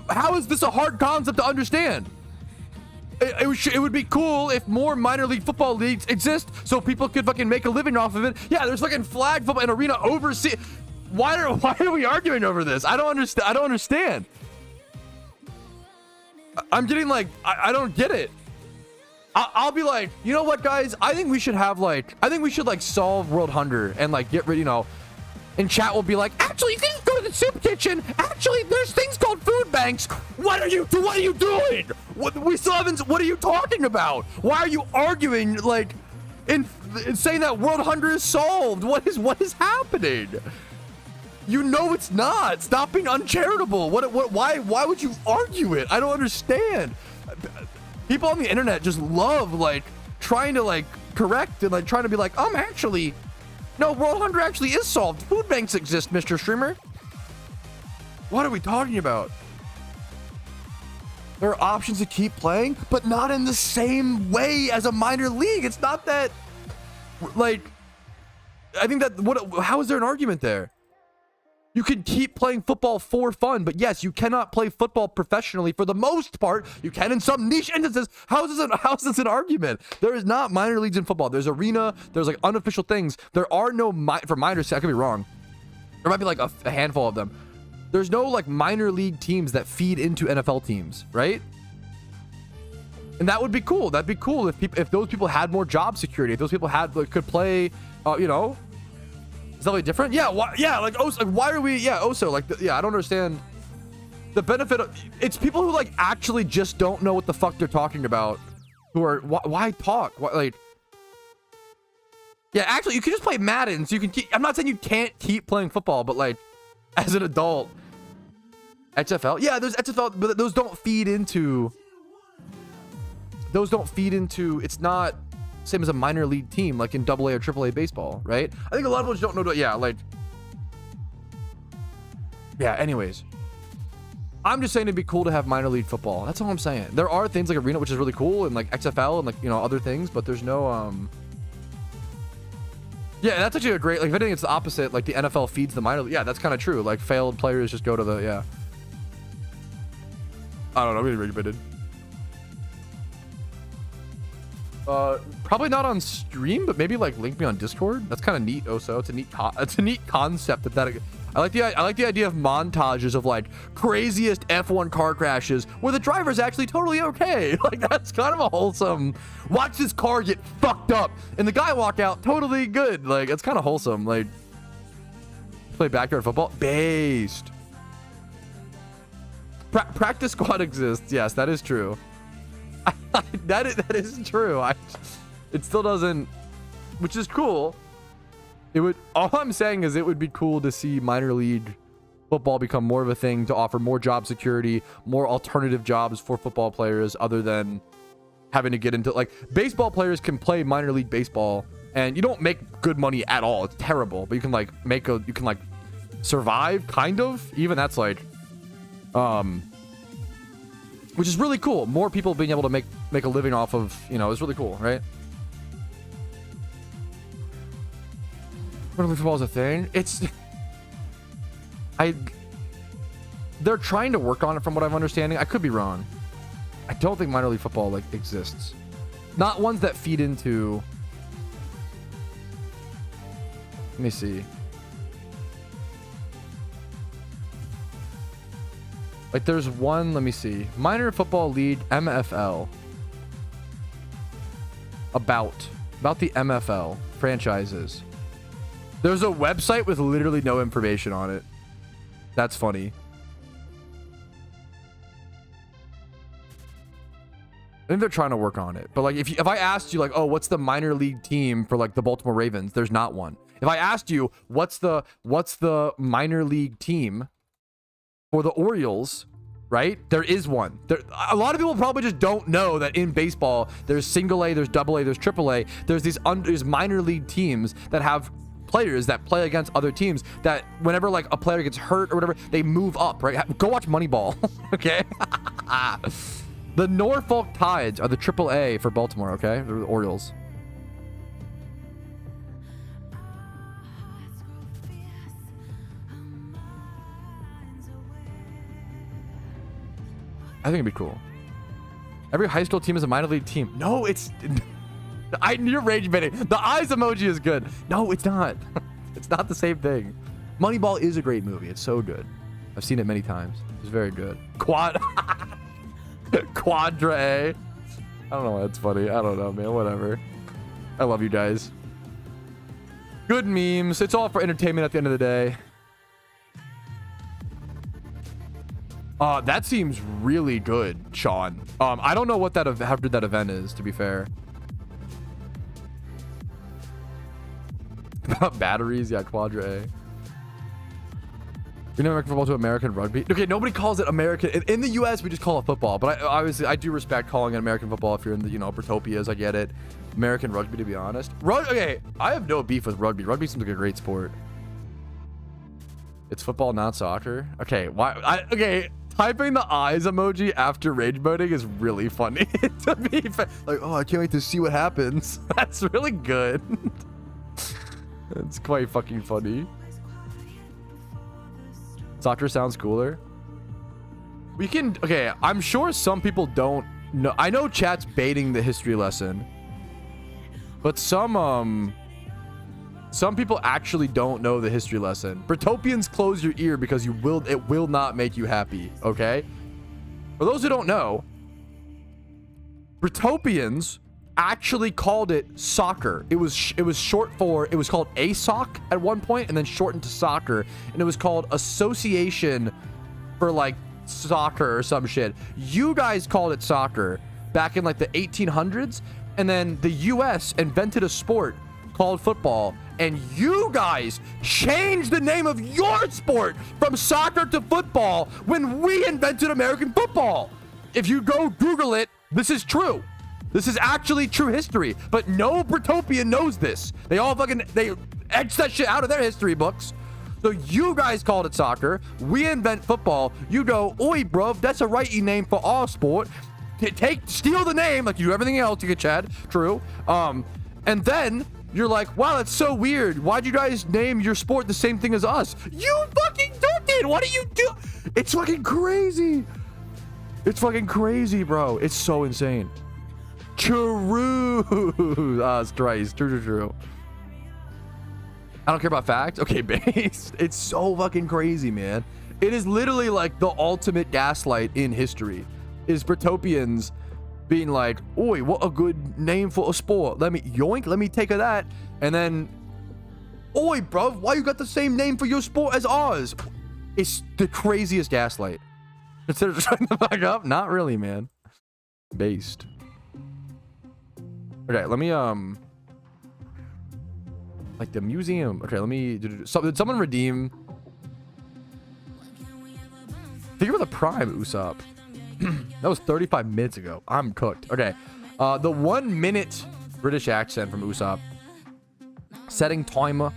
How is this a hard concept to understand? It would be cool if more minor league football leagues exist so people could fucking make a living off of it. Yeah, there's fucking flag football and arena overseas. Why are we arguing over this? I don't understand. I'm getting like, I don't get it. I'll be like, you know what, guys? I think we should solve world hunger and like get rid, you know. And chat will be like, actually, you can just go to the soup kitchen. Actually, there's things called food banks. What are you doing? What are you talking about? Why are you arguing like in saying that world hunger is solved? What is happening? You know it's not. Stop being uncharitable. Why would you argue it? I don't understand. People on the internet just love like trying to like correct and like trying to be like, actually, no, world hunger actually is solved. Food banks exist, Mr. Streamer. What are we talking about? There are options to keep playing, but not in the same way as a minor league. It's not that, like, I think that, how is there an argument there? You can keep playing football for fun, but yes, you cannot play football professionally for the most part. You can in some niche instances. How is this an argument? There is not minor leagues in football. There's arena. There's like unofficial things. There are no for minors. I could be wrong. There might be like a handful of them. There's no like minor league teams that feed into NFL teams, right? And that would be cool. That'd be cool if those people had more job security. If those people could play, you know. Is that really different? Yeah, like Oso, like, why are we, Oso, like, I don't understand the benefit of, it's people who like actually just don't know what the fuck they're talking about, who are, why talk? Yeah, actually, you can just play Madden. So you can keep, I'm not saying you can't keep playing football, but like as an adult, XFL. Yeah, there's XFL, but those don't feed into. Those don't feed into. It's not same as a minor league team like in AA or AAA baseball, right? I think a lot of people just don't know. Yeah, like. Yeah. Anyways, I'm just saying it'd be cool to have minor league football. That's all I'm saying. There are things like Arena, which is really cool, and like XFL and like, you know, other things, but there's no yeah, that's actually a great, like, if anything, it's the opposite. Like the NFL feeds the minor league. Yeah, that's kind of true. Like failed players just go to the, yeah. I don't know. I'm getting really baited. Probably not on stream, but maybe like link me on Discord. That's kind of neat. Also, it's a neat concept that I like the idea of montages of like craziest F1 car crashes where the driver's actually totally okay. Like that's kind of a wholesome. Watch this car get fucked up and the guy walk out totally good. Like it's kind of wholesome. Like play backyard football based. Practice squad exists. Yes, that is true. that is true. It still doesn't, which is cool. It would. All I'm saying is it would be cool to see minor league football become more of a thing to offer more job security, more alternative jobs for football players other than having to get into like baseball players can play minor league baseball and you don't make good money at all. It's terrible, but you can like you can like survive kind of. Even that's like, which is really cool. More people being able to make a living off of, you know, is really cool, right? Minor league football is a thing. They're trying to work on it from what I'm understanding. I could be wrong. I don't think minor league football like exists. Not ones that feed into. Let me see. Like there's one, let me see. Minor Football League, MFL. About the MFL franchises. There's a website with literally no information on it. That's funny. I think they're trying to work on it. But like if I asked you like, oh, what's the minor league team for like the Baltimore Ravens? There's not one. If I asked you what's the minor league team for the Orioles, right? There is one. A lot of people probably just don't know that in baseball there's single A, there's double A, there's triple A. There's these minor league teams that have players that play against other teams that whenever like a player gets hurt or whatever, they move up, right? Go watch Moneyball. Okay. The Norfolk Tides are the triple A for Baltimore, okay? They're the Orioles. I think it'd be cool. Every high school team is a minor league team. No, it's... you're rage baiting. The eyes emoji is good. No, it's not. It's not the same thing. Moneyball is a great movie. It's so good. I've seen it many times. It's very good. Quadra A. I don't know why that's funny. I don't know, man. Whatever. I love you guys. Good memes. It's all for entertainment at the end of the day. That seems really good, Sean. I don't know what how good that event is, to be fair. Batteries, yeah, Quadra A. We know American football to American rugby. Okay, nobody calls it American. In the U.S., we just call it football. But obviously, I do respect calling it American football if you're in the, you know, Protopias. I get it. American rugby, to be honest. Okay, I have no beef with rugby. Rugby seems like a great sport. It's football, not soccer. Okay, why? Okay, typing the eyes emoji after rage boating is really funny. To be fair. Like, oh, I can't wait to see what happens. That's really good. It's quite fucking funny. Soccer sounds cooler. We can, okay, I'm sure some people don't know. I know chat's baiting the history lesson, but some people actually don't know the history lesson. Britopians, close your ear because it will not make you happy, okay? For those who don't know, Britopians actually called it soccer. It was short for, it was called ASOC at one point and then shortened to soccer, and it was called Association for like Soccer or some shit. You guys called it soccer back in like the 1800s, and then the US invented a sport called football, and you guys changed the name of your sport from soccer to football when we invented American football. If you go Google it, this is true. This is actually true history, but no Britopian knows this. They all they etched that shit out of their history books. So you guys called it soccer. We invent football. You go, oi, bruv, that's a righty name for our sport. Steal the name like you do everything else. You get Chad. True. And then you're like, wow, that's so weird. Why'd you guys name your sport the same thing as us? You fucking took it. What do you do? It's fucking crazy. It's fucking crazy, bro. It's so insane. True. It's right. It's true. I don't care about facts. Okay, based. It's so fucking crazy, man. It is literally like the ultimate gaslight in history. Is Britopians being like, oi, what a good name for a sport. Let me take of that. And then, oi, bro, why you got the same name for your sport as ours? It's the craziest gaslight. Instead of trying to fuck up, not really, man. Based. Okay, let me, like the museum. Okay, let me, did someone redeem? Think about the Prime, Usopp. That was 35 minutes ago. I'm cooked. Okay. The 1 minute British accent from Usopp. Setting timer.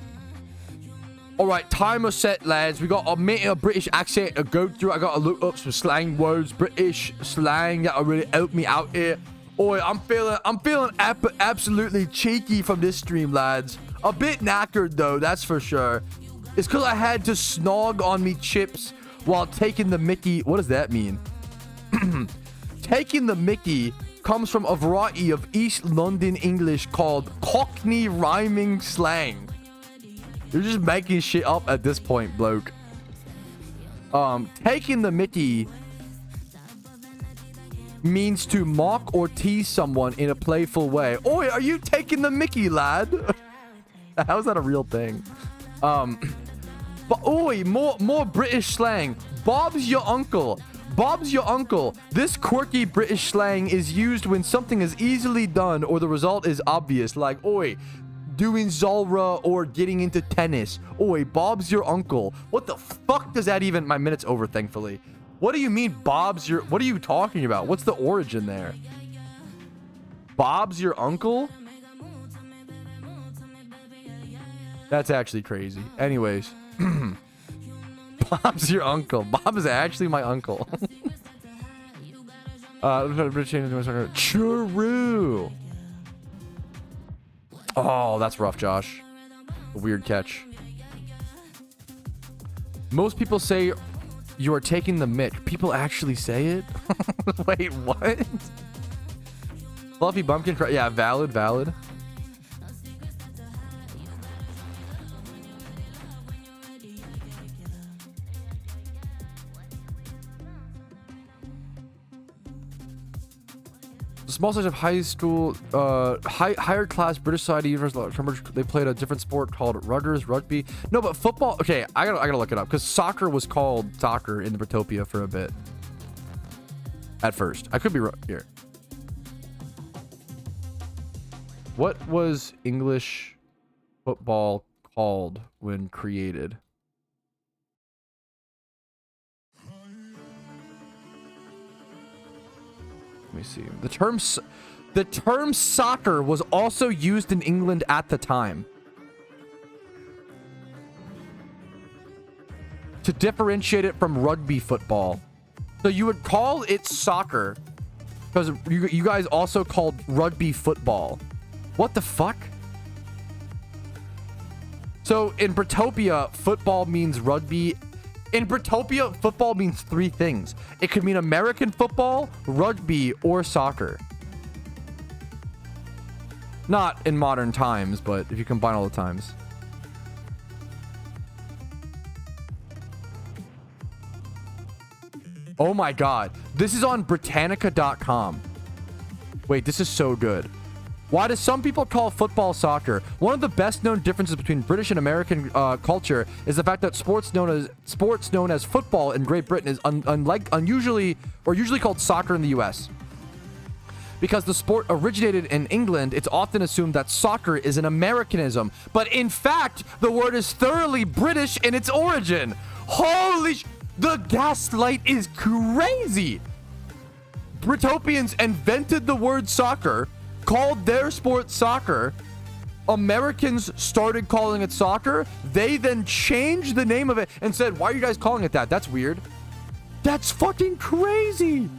Alright, timer set, lads. We got a minute of British accent to go through. I gotta look up some slang words, British slang that'll really help me out here. Oi, I'm feeling absolutely cheeky from this stream, lads. A bit knackered though, that's for sure. It's because I had to snog on me chips while taking the mickey. What does that mean? Taking the mickey comes from a variety of East London English called Cockney rhyming slang. You're just making shit up at this point, bloke. Taking the mickey means to mock or tease someone in a playful way. Oi, are you taking the mickey, lad? How's that a real thing? But oi, more British slang. Bob's your uncle. Bob's your uncle. This quirky British slang is used when something is easily done or the result is obvious, like, oi, doing Zolra or getting into tennis. Oi, Bob's your uncle. What the fuck does that even... My minute's over, thankfully. What do you mean, Bob's your... What are you talking about? What's the origin there? Bob's your uncle? That's actually crazy. Anyways. Bob's your uncle. Bob is actually my uncle. True. Oh, that's rough, Josh. A weird catch. Most people say you are taking the mick. People actually say it? Wait, what? Fluffy bumpkin. Yeah, valid. The small size of high school, higher class British society, they played a different sport called rugby. No, but football. Okay, I gotta look it up because soccer was called soccer in Britopia for a bit. At first, I could be wrong here. What was English football called when created? Let me see. The term soccer was also used in England at the time to differentiate it from rugby football. So you would call it soccer because you guys also called rugby football. What the fuck? So in Britopia, football means rugby. In Britopia, football means three things. It could mean American football, rugby, or soccer. Not in modern times, but if you combine all the times. Oh my god. This is on Britannica.com. Wait, this is so good. Why do some people call football soccer? One of the best known differences between British and American culture is the fact that sports known as football in Great Britain is usually called soccer in the US. Because the sport originated in England, it's often assumed that soccer is an Americanism. But in fact, the word is thoroughly British in its origin. Holy the gaslight is crazy. Britopians invented the word soccer, called their sport soccer. Americans started calling it soccer. They then changed the name of it and said, why are you guys calling it that? That's weird. That's fucking crazy.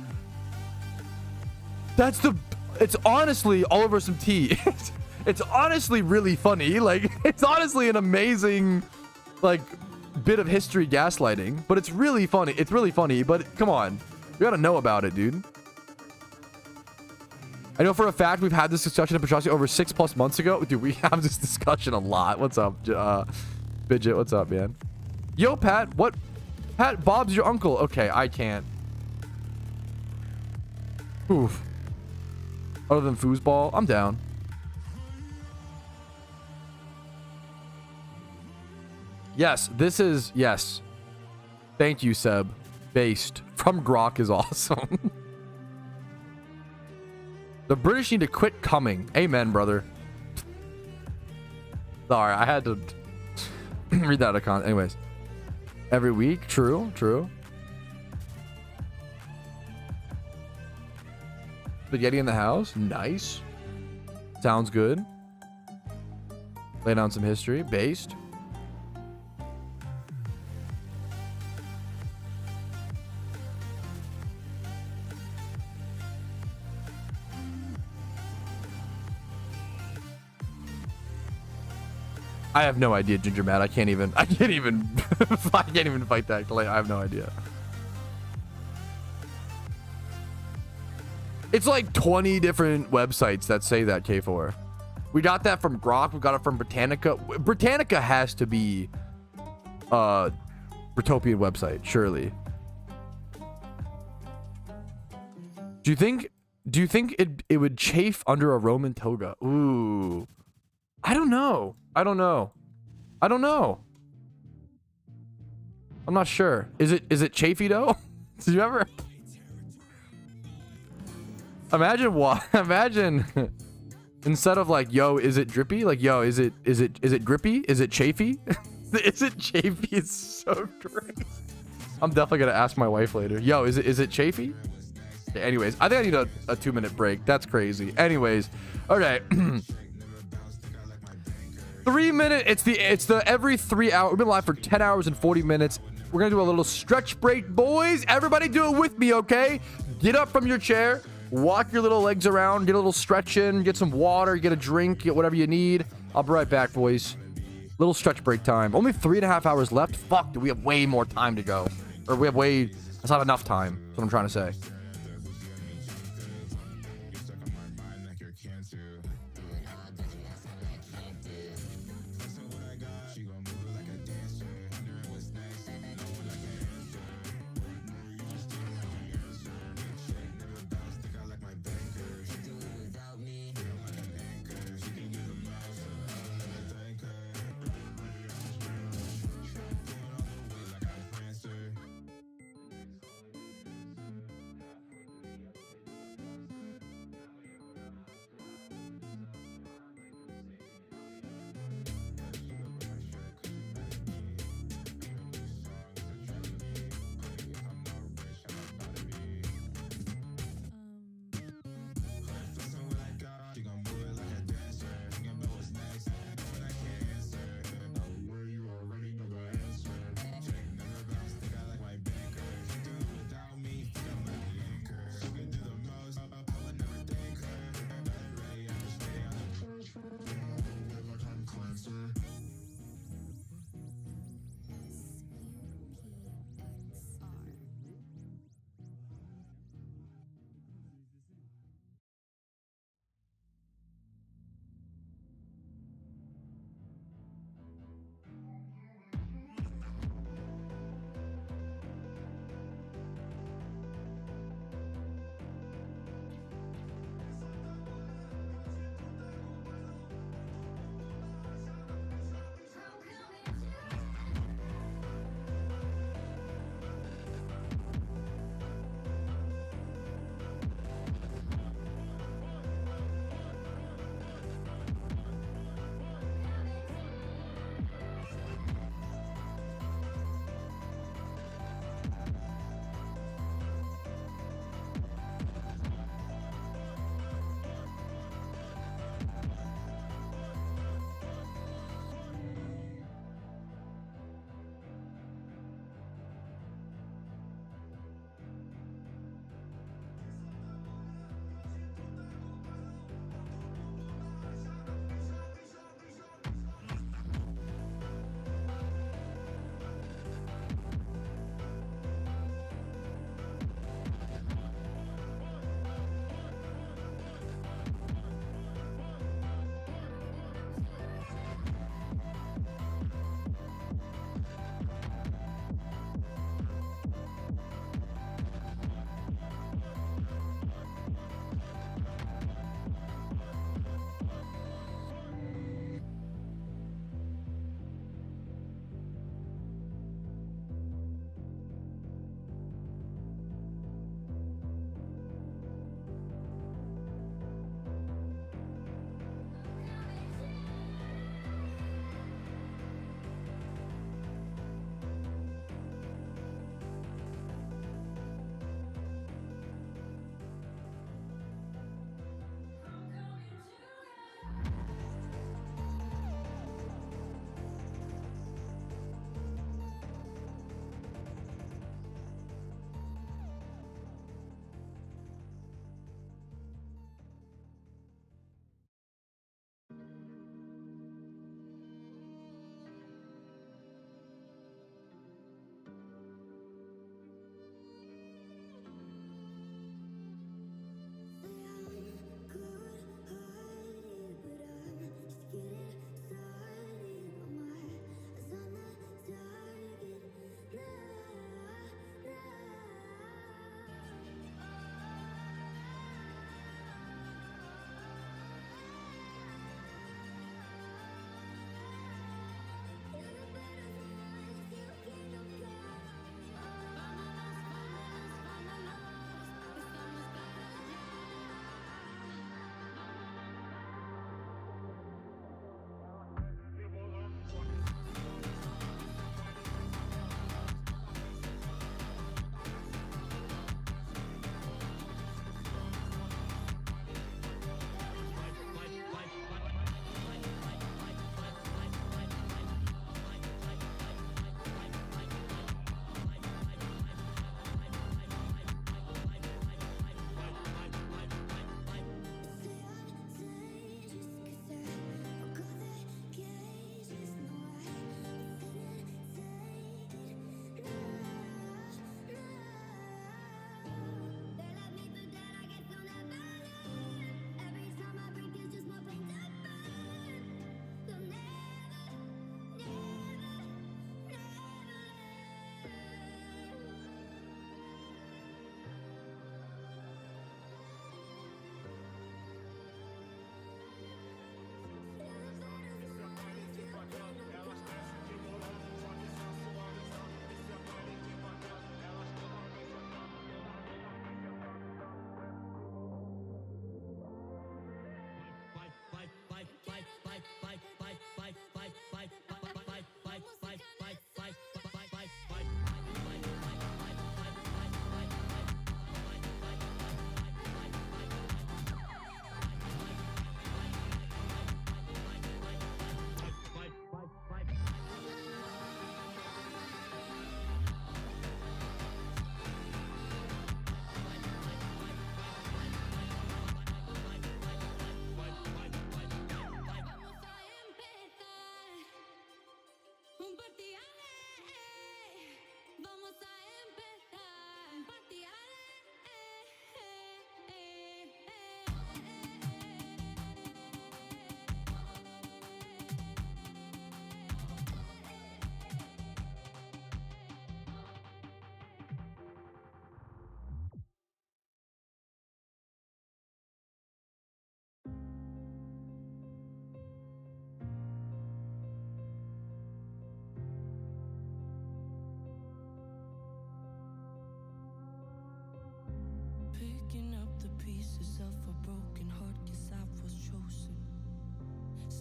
It's honestly all over some tea. It's honestly really funny. Like, it's honestly an amazing, like, bit of history gaslighting, but it's really funny. It's really funny, but come on. You gotta know about it, dude. I know for a fact we've had this discussion at Petrossi over 6+ months ago. Dude, we have this discussion a lot. What's up, Bidget? What's up, man? Yo, Pat. What? Pat, Bob's your uncle. Okay, I can't. Oof. Other than foosball, I'm down. Yes, this is... Yes. Thank you, Seb. Based from Grok is awesome. The British need to quit coming. Amen, brother. Sorry, I had to read that out of context. Anyways. Every week. True, true. Spaghetti in the house. Nice. Sounds good. Lay down some history. Based. I have no idea, Ginger Matt. I can't even I can't even fight that. I have no idea. It's like 20 different websites that say that, K4. We got that from Grok. We got it from Britannica. Britannica has to be a Britopian website, surely. Do you think it would chafe under a Roman toga? Ooh. I don't know. I don't know. I'm not sure. Is it chafy though? Did you ever? Imagine instead of like, yo, is it drippy? Like, yo, is it grippy? Is it chafy? Is it chafy? It's so crazy. I'm definitely gonna ask my wife later. Yo, is it chafy? Okay, anyways, I think I need a 2-minute break. That's crazy. Anyways, okay. 3 minutes. It's the every 3 hour. We've been live for 10 hours and 40 minutes. We're gonna do a little stretch break, boys. Everybody do it with me, okay? Get up from your chair, walk your little legs around, get a little stretch in, get some water, get a drink, get whatever you need. I'll be right back, boys. Little stretch break time. Only 3.5 hours left. Fuck, do we have way more time to go? Or that's not enough time. That's what I'm trying to say.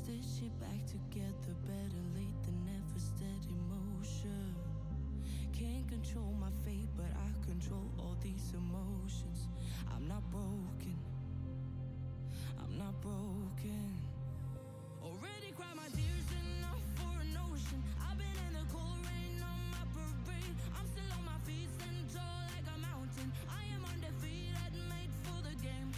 this shit back together. Better late than never. Steady motion. Can't control my fate, but I control all these emotions. I'm not broken. I'm not broken. Already cried my tears enough for an ocean. I've been in the cold rain on my parade. I'm still on my feet, stand tall like a mountain. I am undefeated, made for the game.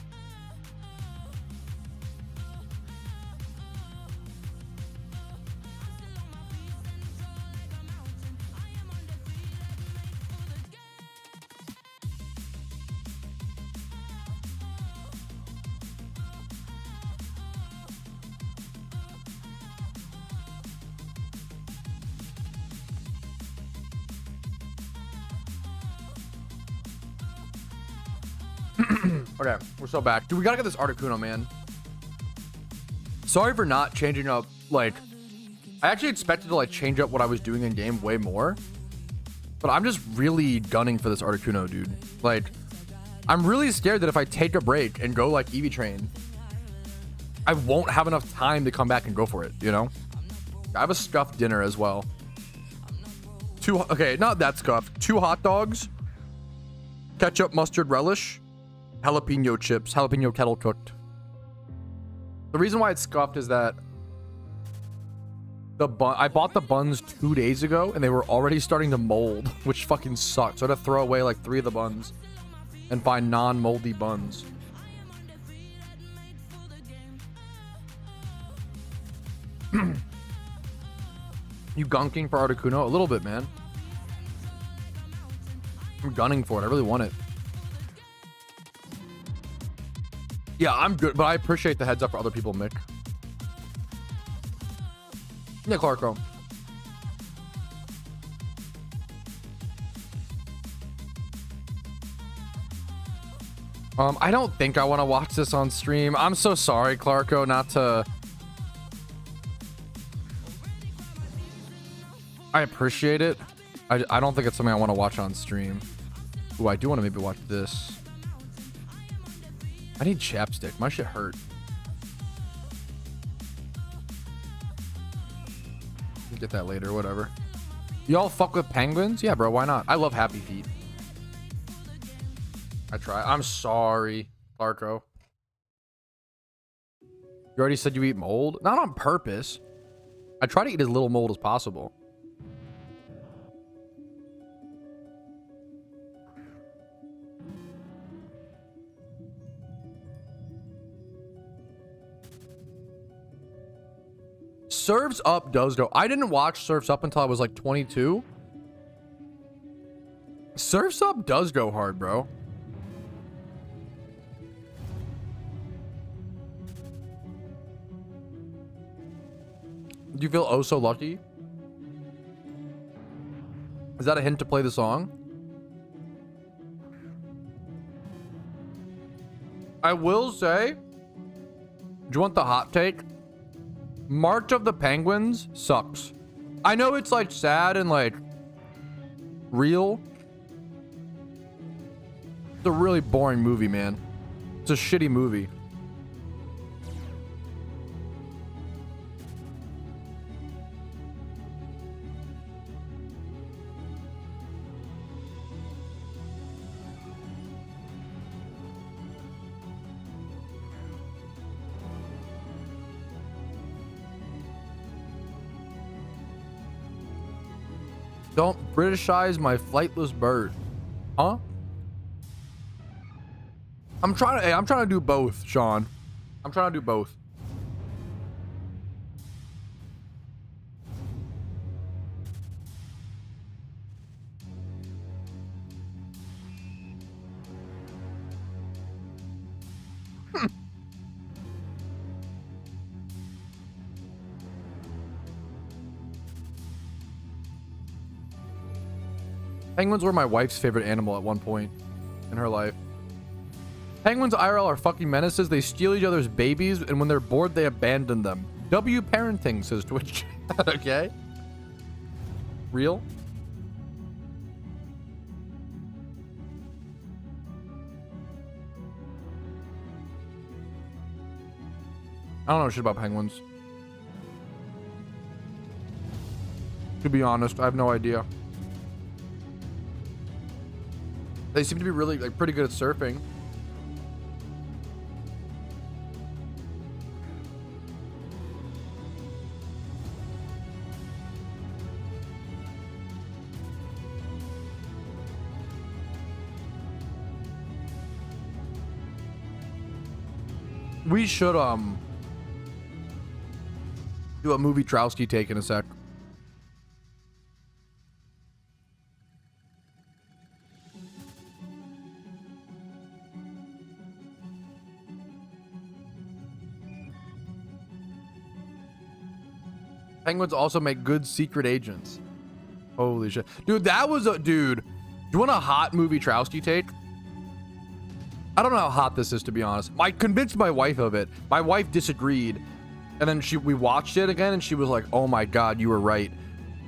Okay, we're still back. Dude, we gotta get this Articuno, man. Sorry for not changing up, like, I actually expected to, like, change up what I was doing in game way more. But I'm just really gunning for this Articuno, dude. Like, I'm really scared that if I take a break and go, like, Eevee Train, I won't have enough time to come back and go for it, you know? I have a scuffed dinner as well. Okay, not that scuffed. 2 hot dogs, ketchup, mustard, relish, jalapeno chips, jalapeno kettle cooked. The reason why it's scuffed is that I bought the buns 2 days ago and they were already starting to mold, which fucking sucks. So I had to throw away like 3 of the buns and find non-moldy buns. You gunking for Articuno? A little bit, man. I'm gunning for it. I really want it. Yeah, I'm good, but I appreciate the heads up for other people, Mick. Yeah, Clarko. I don't think I want to watch this on stream. I'm so sorry, Clarko, not to... I appreciate it. I don't think it's something I want to watch on stream. Ooh, I do want to maybe watch this. I need chapstick. My shit hurt. Get that later, whatever. Y'all fuck with penguins? Yeah, bro, why not? I love Happy Feet. I try. I'm sorry, Clarko. You already said you eat mold? Not on purpose. I try to eat as little mold as possible. Surf's Up does go. I didn't watch Surf's Up until I was like 22. Surf's Up does go hard, bro. Do you feel oh so lucky? Is that a hint to play the song? I will say, do you want the hot take? March of the Penguins sucks. I know it's like sad and like real. It's a really boring movie, man. It's a shitty movie. Don't Britishize my flightless bird. Huh? I'm trying to do both, Sean. I'm trying to do both. Penguins were my wife's favorite animal at one point in her life. Penguins IRL are fucking menaces. They steal each other's babies, and when they're bored, they abandon them. W parenting, says Twitch. Okay. Real? I don't know shit about penguins. To be honest, I have no idea. They seem to be really like pretty good at surfing. We should do a movie Trowski take in a sec. Penguins also make good secret agents. Holy shit. Dude, that was a dude. Do you want a hot movie Trowski take? I don't know how hot this is, to be honest. I convinced my wife of it. My wife disagreed. And then we watched it again and she was like, oh my God, you were right.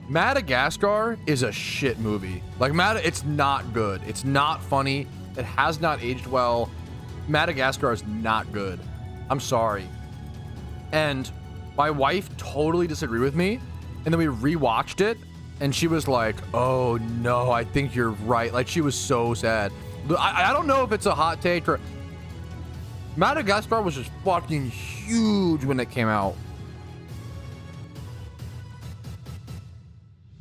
Madagascar is a shit movie. Like, it's not good. It's not funny. It has not aged well. Madagascar is not good. I'm sorry. And my wife totally disagreed with me. And then we rewatched it and she was like, oh no, I think you're right. Like, she was so sad. I don't know if it's a hot take or... Madagascar was just fucking huge when it came out.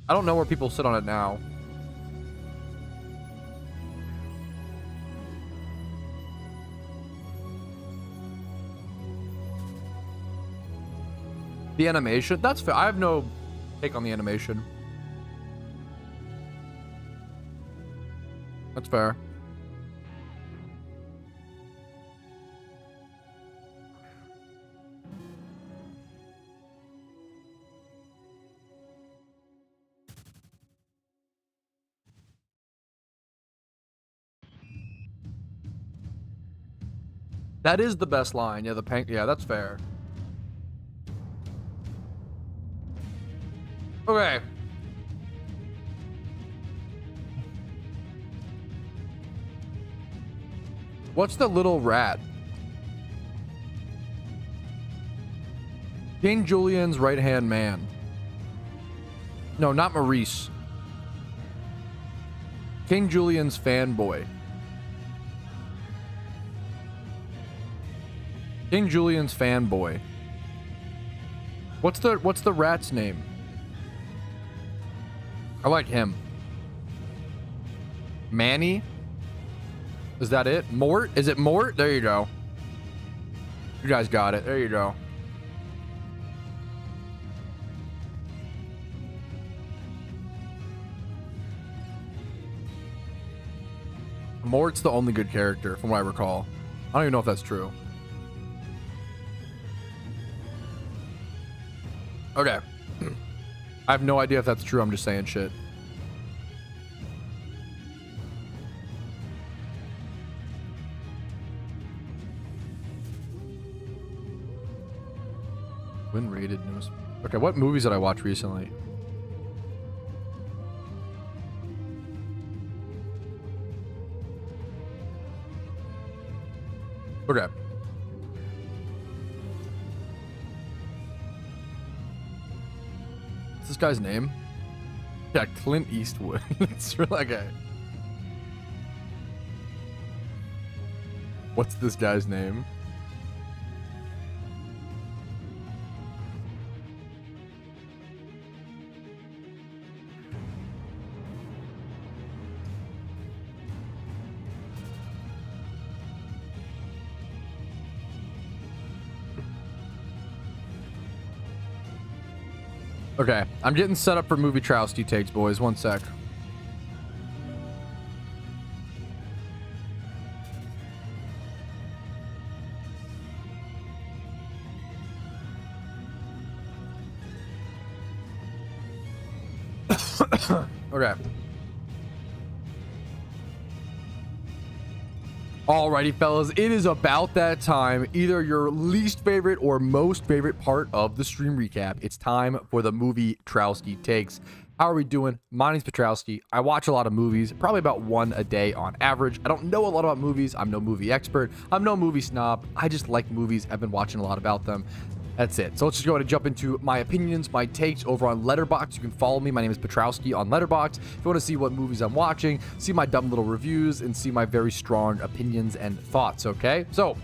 I don't know where people sit on it now. The animation? That's fair. I have no take on the animation. That's fair. That is the best line. Yeah, yeah, that's fair. Okay. What's the little rat? King Julian's right-hand man. No, not Maurice. King Julian's fanboy. King Julian's fanboy. What's the rat's name? I like him. Manny? Is that it? Mort? Is it Mort? There you go. You guys got it. There you go. Mort's the only good character from what I recall. I don't even know if that's true. Okay. I have no idea if that's true. I'm just saying shit. When rated newest. Okay, what movies did I watch recently? Okay. What's this guy's name? Yeah, Clint Eastwood. It's really okay. What's this guy's name? Okay, I'm getting set up for movie Trowski takes, boys. One sec. Okay. Alrighty, fellas, it is about that time. Either your least favorite or most favorite part of the stream recap. It's time for the movie Trowski takes. How are we doing? My name's Petrowski. I watch a lot of movies, probably about one a day on average. I don't know a lot about movies. I'm no movie expert. I'm no movie snob. I just like movies. I've been watching a lot about them. That's it. So let's just go ahead and jump into my opinions, my takes over on Letterboxd. You can follow me. My name is Petrowski on Letterboxd. If you want to see what movies I'm watching, see my dumb little reviews, and see my very strong opinions and thoughts, okay? So,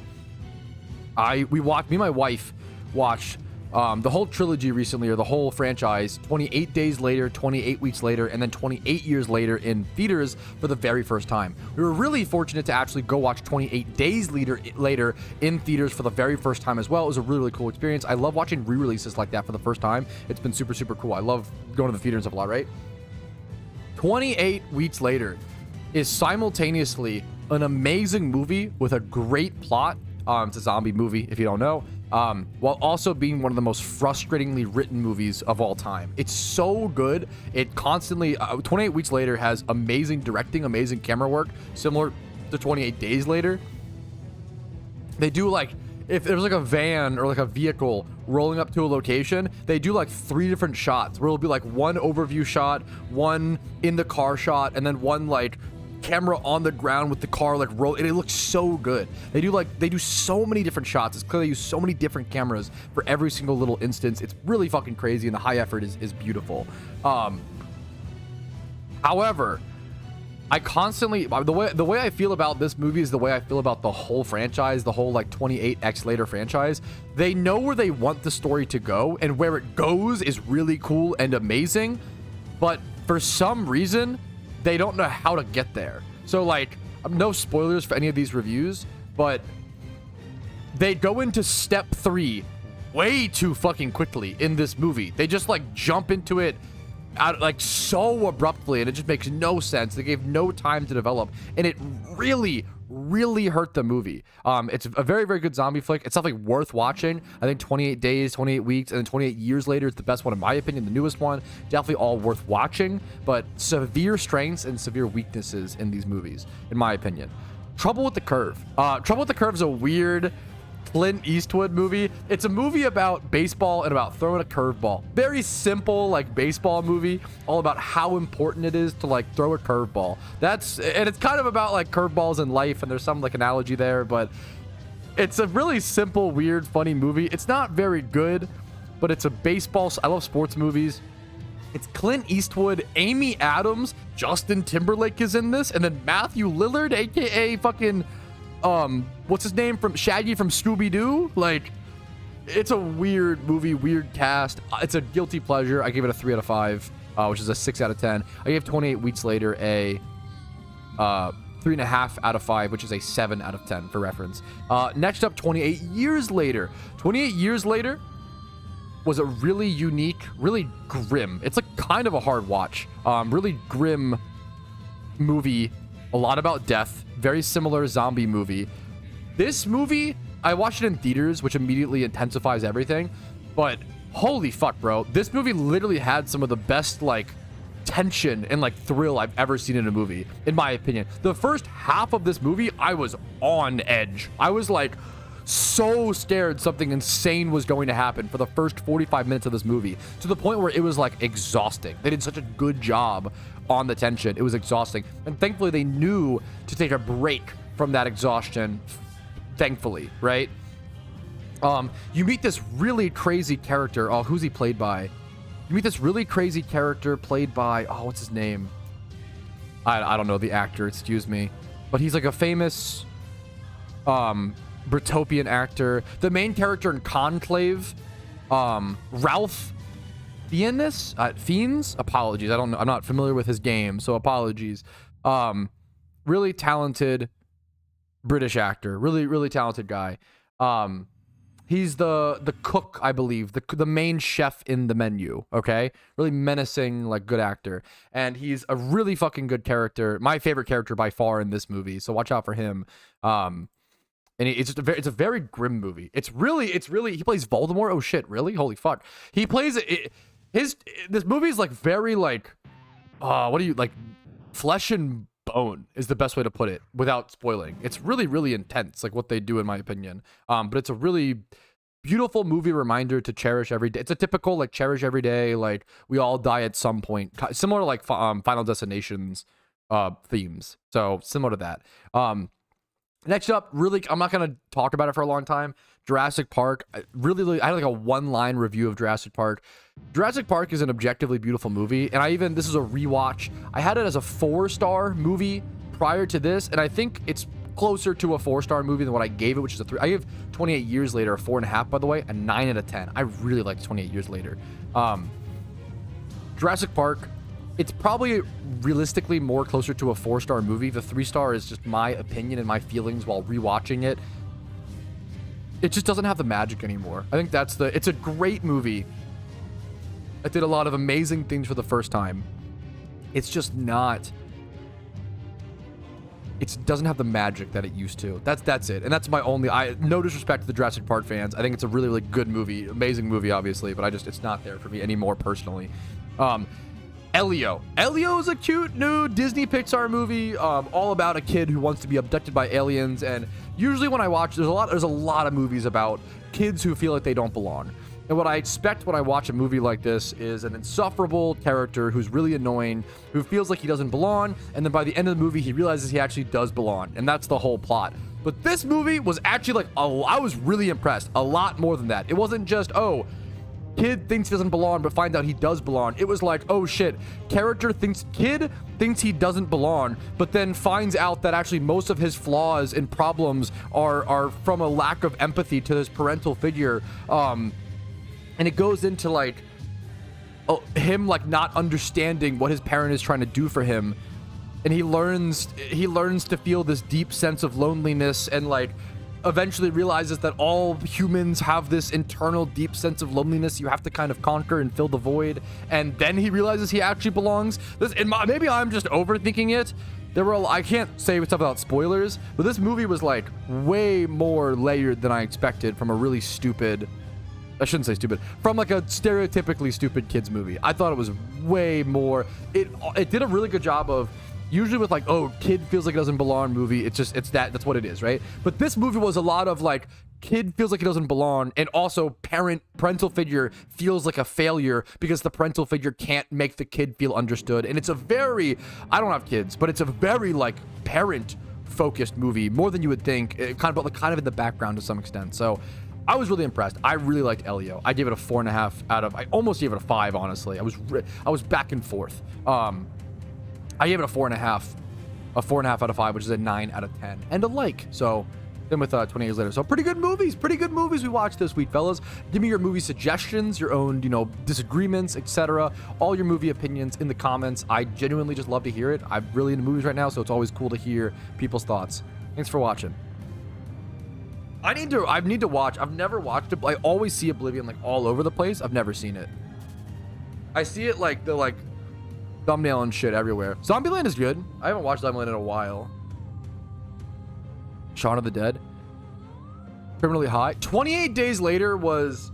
me and my wife watched the whole trilogy recently, or the whole franchise, 28 days later, 28 weeks later, and then 28 years later in theaters for the very first time. We were really fortunate to actually go watch 28 days later in theaters for the very first time as well. It was a really, really cool experience. I love watching re-releases like that for the first time. It's been super, super cool. I love going to the theater and stuff a lot, right? 28 weeks later is simultaneously an amazing movie with a great plot. It's a zombie movie, if you don't know. While also being one of the most frustratingly written movies of all time. It's so good. It constantly, 28 weeks later has amazing directing, amazing camera work, similar to 28 days later. They do like, if there's like a van or like a vehicle rolling up to a location, they do like 3 different shots where it'll be like one overview shot, one in the car shot, and then one like camera on the ground with the car like roll, and it looks so good. They do so many different shots. It's clear they use so many different cameras for every single little instance. It's really fucking crazy, and the high effort is beautiful. However, I constantly, the way I feel about this movie is the way I feel about the whole franchise, the whole like 28x later franchise. They know where they want the story to go, and where it goes is really cool and amazing, but for some reason they don't know how to get there. So like, no spoilers for any of these reviews, but they go into step 3 way too fucking quickly in this movie. They just like jump into it out like so abruptly, and it just makes no sense. They gave no time to develop, and it really hurt the movie. It's a very, very good zombie flick. It's something worth watching. I think 28 days, 28 weeks, and then 28 years later, it's the best one in my opinion, the newest one. Definitely all worth watching, but severe strengths and severe weaknesses in these movies, in my opinion. Trouble with the Curve. Trouble with the Curve is a weird Clint Eastwood movie. It's a movie about baseball and about throwing a curveball. Very simple, like baseball movie, all about how important it is to like throw a curveball. And it's kind of about like curveballs in life, and there's some like analogy there, but it's a really simple, weird, funny movie. It's not very good, but it's a baseball. I love sports movies. It's Clint Eastwood, Amy Adams, Justin Timberlake is in this, and then Matthew Lillard, aka fucking what's his name from Shaggy from Scooby-Doo. Like, it's a weird movie, weird cast. It's a guilty pleasure. I gave it a 3 out of 5, which is a 6 out of 10. I gave 28 weeks later a 3.5 out of 5, which is a 7 out of 10 for reference. Next up, 28 years later. 28 years later was a really unique, really grim. It's like kind of a hard watch. Really grim movie. A lot about death. Very similar zombie movie. This movie, I watched it in theaters, which immediately intensifies everything. But holy fuck, bro. This movie literally had some of the best, like, tension and, like, thrill I've ever seen in a movie, in my opinion. The first half of this movie, I was on edge. I was, like, so scared something insane was going to happen for the first 45 minutes of this movie, to the point where it was, like, exhausting. They did such a good job on the tension. It was exhausting, and thankfully they knew to take a break from that exhaustion, thankfully, right? You meet this really crazy character. Oh, who's he played by? You meet this really crazy character played by, oh, what's his name? I don't know the actor, excuse me, but he's like a famous Britopian actor. The main character in Conclave, Ralph Fiennes? Apologies. I don't know. I'm not familiar with his game, so apologies. Really talented British actor. Really, really talented guy. He's the cook, I believe. The main chef in the menu, okay? Really menacing, like, good actor. And he's a really fucking good character. My favorite character by far in this movie, so watch out for him. And it's just it's a very grim movie. It's really, he plays Voldemort. Oh shit, really? Holy fuck. He plays it. This movie is like very like, what do you like? Flesh and bone is the best way to put it without spoiling. It's really, really intense, like what they do, in my opinion. But it's a really beautiful movie reminder to cherish every day. It's a typical like cherish every day. Like, we all die at some point, similar to like Final Destination's themes. So similar to that. Next up, really, I'm not going to talk about it for a long time. Jurassic Park. I had like a one-line review of Jurassic Park. Jurassic Park is an objectively beautiful movie. And this is a rewatch. I had it as a 4-star movie prior to this. And I think it's closer to a 4-star movie than what I gave it, which is a 3. I gave 28 Years Later a 4.5, by the way, a 9 out of 10. I really liked 28 Years Later. Jurassic Park, it's probably realistically more closer to a 4-star movie. The 3-star is just my opinion and my feelings while rewatching it. It just doesn't have the magic anymore. I think it's a great movie. It did a lot of amazing things for the first time. It's just not, it doesn't have the magic that it used to. That's it. And that's my only, no disrespect to the Jurassic Park fans. I think it's a really, really good movie, amazing movie, obviously, but it's not there for me anymore personally. Elio. Elio is a cute new Disney Pixar movie, all about a kid who wants to be abducted by aliens. And usually when I watch, there's a lot of movies about kids who feel like they don't belong. And what I expect when I watch a movie like this is an insufferable character who's really annoying, who feels like he doesn't belong, and then by the end of the movie, he realizes he actually does belong. And that's the whole plot. But this movie was actually I was really impressed. A lot more than that. It wasn't just, oh, kid thinks he doesn't belong, but finds out he does belong. It was like, oh shit, kid thinks he doesn't belong, but then finds out that actually most of his flaws and problems are from a lack of empathy to this parental figure. And it goes into him not understanding what his parent is trying to do for him. And he learns to feel this deep sense of loneliness, and eventually realizes that all humans have this internal deep sense of loneliness you have to kind of conquer and fill the void. And then he realizes he actually belongs. Maybe I'm just overthinking it. I can't say stuff without spoilers, but this movie was way more layered than I expected from a really stupid, I shouldn't say stupid, from a stereotypically stupid kids movie. I thought it was way more. It did a really good job of, usually with oh, kid feels like it doesn't belong movie, that's what it is, right? But this movie was a lot of kid feels like he doesn't belong, and also parental figure feels like a failure because the parental figure can't make the kid feel understood. And it's a very, I don't have kids, but it's a very parent focused movie, more than you would think, kind of in the background to some extent. So I was really impressed. I really liked Elio. I gave it a 4.5 out of, I almost gave it a 5, honestly. I was back and forth. I gave it a 4.5 out of 5, which is a 9 out of 10, and a like. So then with 20 Years Later. So pretty good movies we watched this week, fellas. Give me your movie suggestions, your own, disagreements, etc. All your movie opinions in the comments. I genuinely just love to hear it. I'm really into movies right now, so it's always cool to hear people's thoughts. Thanks for watching. I need to watch. I've never watched it. I always see Oblivion all over the place. I've never seen it. I see it the thumbnail and shit everywhere. Zombieland is good. I haven't watched Zombieland in a while. Shaun of the Dead. Criminally High. 28 Days Later was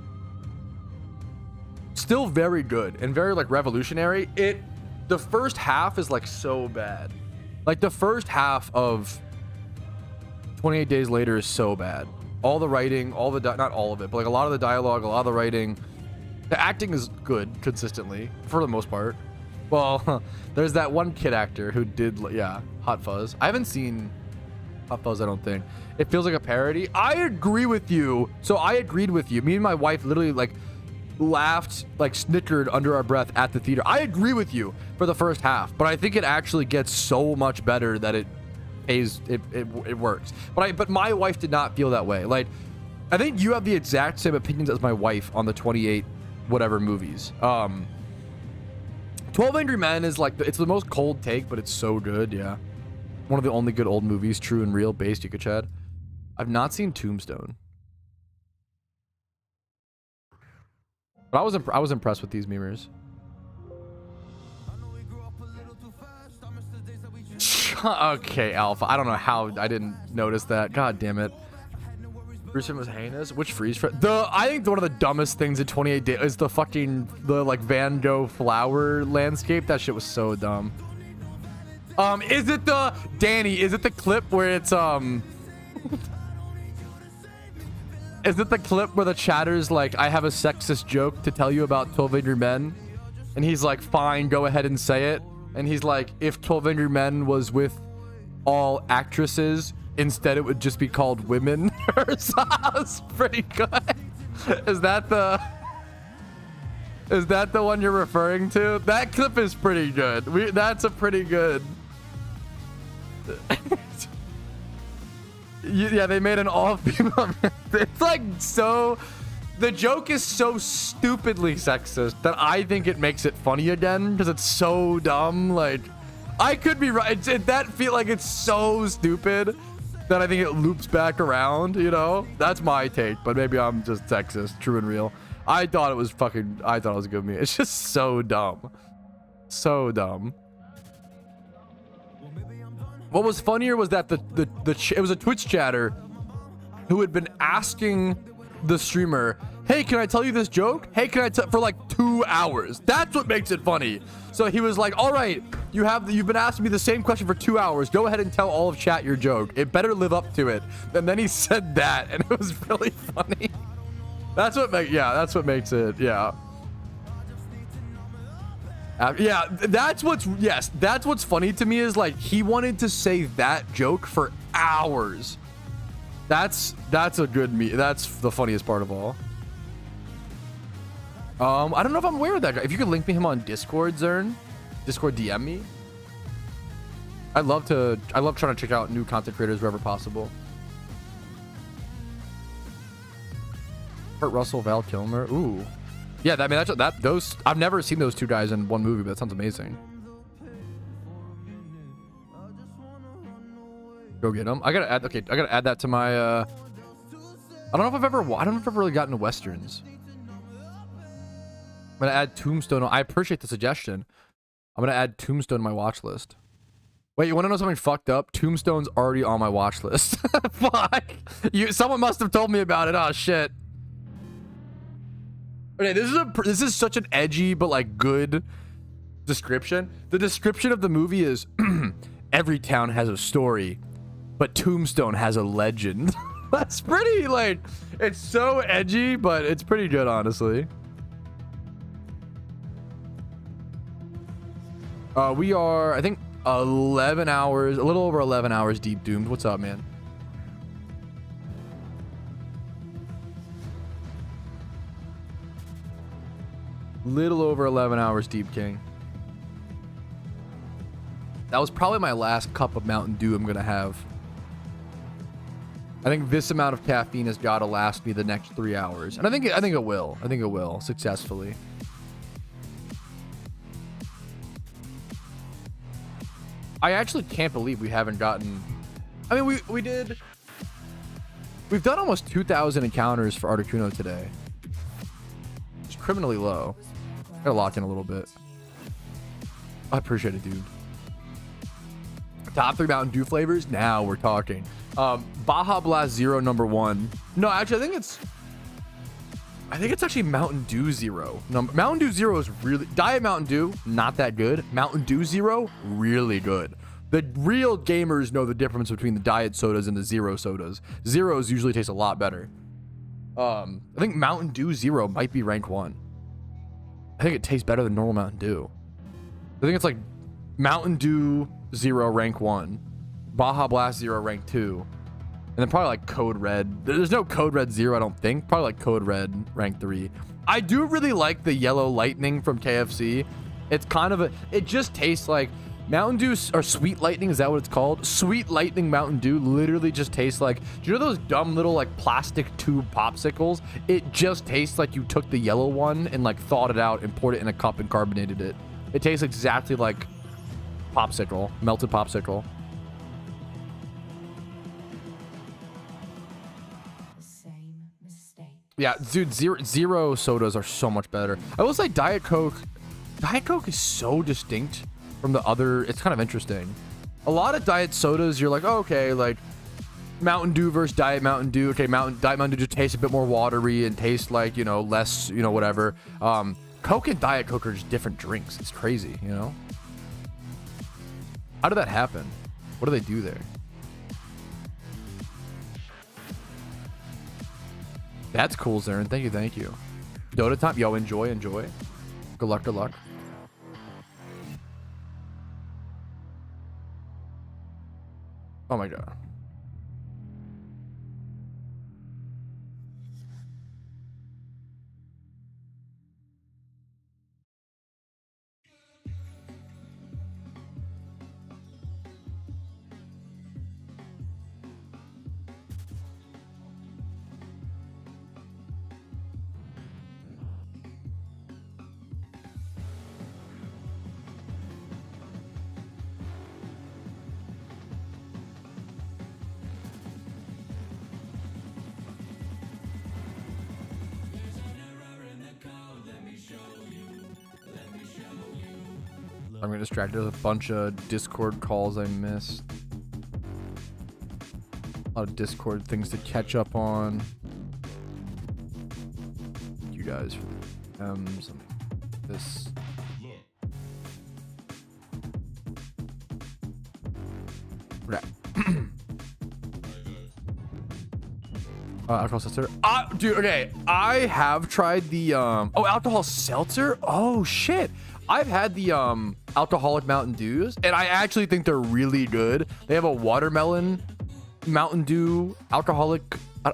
still very good and very revolutionary. The first half is so bad. The first half of 28 Days Later is so bad. All the writing, not all of it, but a lot of the dialogue, a lot of the writing. The acting is good consistently for the most part. Well, there's that one kid actor who did, Hot Fuzz. I haven't seen Hot Fuzz, I don't think. It feels like a parody. I agree with you. So I agreed with you. Me and my wife literally laughed, snickered under our breath at the theater. I agree with you for the first half, but I think it actually gets so much better that it works. But my wife did not feel that way. I think you have the exact same opinions as my wife on the 28 whatever movies. 12 Angry Men is it's the most cold take, but it's so good. Yeah, one of the only good old movies, true and real based, you could chat. I've not seen Tombstone, but I was impressed with these memers. Okay, Alpha. I don't know how I didn't notice that. God damn it. Bruce was heinous. Which freeze frame? I think one of the dumbest things in 28 Days is the Van Gogh flower landscape. That shit was so dumb. Is it the clip where it's is it the clip where the chatter's I have a sexist joke to tell you about 12 Angry Men? And he's fine, go ahead and say it. And he's if 12 Angry Men was with all actresses, instead it would just be called women. That's pretty good. Is that the one you're referring to? That clip is pretty good. That's a pretty good. Yeah, they made an all-female. It's like so. The joke is so stupidly sexist that I think it makes it funny again because it's so dumb. Like, I could be right. That feel like it's so stupid that I think it loops back around. You know, that's my take. But maybe I'm just sexist, true and real. I thought it was a good meme. It's just so dumb, so dumb. What was funnier was that it was a Twitch chatter who had been asking the streamer, hey, can I tell you this joke? Hey, can I for like 2 hours? That's what makes it funny. So he was like, all right, you've been asking me the same question for 2 hours. Go ahead and tell all of chat your joke. It better live up to it. And then he said that, and it was really funny. That's what makes it, yeah. Yeah, that's what's funny to me is like he wanted to say that joke for hours. That's a good meme. That's the funniest part of all. I don't know if I'm aware of that guy. If you could link me him on Discord, Zern, Discord DM me. I love trying to check out new content creators wherever possible. Kurt Russell, Val Kilmer. Ooh. Yeah, those I've never seen those two guys in one movie, but that sounds amazing. Go get them. I gotta add that to my I don't know if I've really gotten to westerns. I'm gonna add Tombstone. I appreciate the suggestion. I'm gonna add Tombstone to my watch list. Wait, you want to know something fucked up? Tombstone's already on my watch list. Fuck. Someone must have told me about it. Oh shit. Okay, this is such an edgy but like good description. The description of the movie is every town has a story, but Tombstone has a legend. That's pretty, like, it's so edgy, but it's pretty good, honestly. We are, I think, 11 hours, a little over 11 hours deep doomed. What's up, man? Little over 11 hours deep, King. That was probably my last cup of Mountain Dew I'm gonna have. I think this amount of caffeine has got to last me the next 3 hours, and I think it will. I think it will successfully. I actually can't believe we haven't gotten. I mean, we've done almost 2,000 encounters for Articuno today. It's criminally low. Gotta lock in a little bit. I appreciate it, dude. Top 3 Mountain Dew flavors. Now we're talking. Baja Blast Zero #1. No, actually, I think it's actually Mountain Dew Zero. Mountain Dew Zero is really Diet Mountain Dew, not that good. Mountain Dew Zero, really good. The real gamers know the difference between the diet sodas and the zero sodas. Zeros usually taste a lot better. I think Mountain Dew Zero might be rank 1. I think it tastes better than normal Mountain Dew. I think it's like Mountain Dew Zero rank 1, Baja Blast Zero rank 2, and then probably like Code Red. There's no Code Red Zero, I don't think. Probably like Code Red rank 3. I do really like the Yellow Lightning from KFC. It's kind of it just tastes like Mountain Dew, or Sweet Lightning, is that what it's called? Sweet Lightning Mountain Dew literally just tastes like, do you know those dumb little like plastic tube popsicles? It just tastes like you took the yellow one and like thawed it out and poured it in a cup and carbonated it. It tastes exactly like popsicle, melted popsicle. Same mistake. Yeah, dude, zero sodas are so much better. I will say Diet Coke is so distinct from the other. It's kind of interesting. A lot of diet sodas, you're like, oh, okay, like Mountain Dew versus Diet Mountain Dew. Okay, Diet Mountain Dew just tastes a bit more watery and tastes like, you know, less, you know, whatever. Coke and Diet Coke are just different drinks. It's crazy, you know? How did that happen? What do they do there? That's cool, Zarin. Thank you. Dota time. Yo, enjoy. Good luck. Oh my god. I'm getting distracted with a bunch of Discord calls I missed. A lot of Discord things to catch up on. Thank you guys for the this. Right. Alcohol seltzer. Dude, okay. I have tried the alcohol seltzer. Oh shit. I've had the alcoholic Mountain Dews, and I actually think they're really good. They have a watermelon Mountain Dew alcoholic.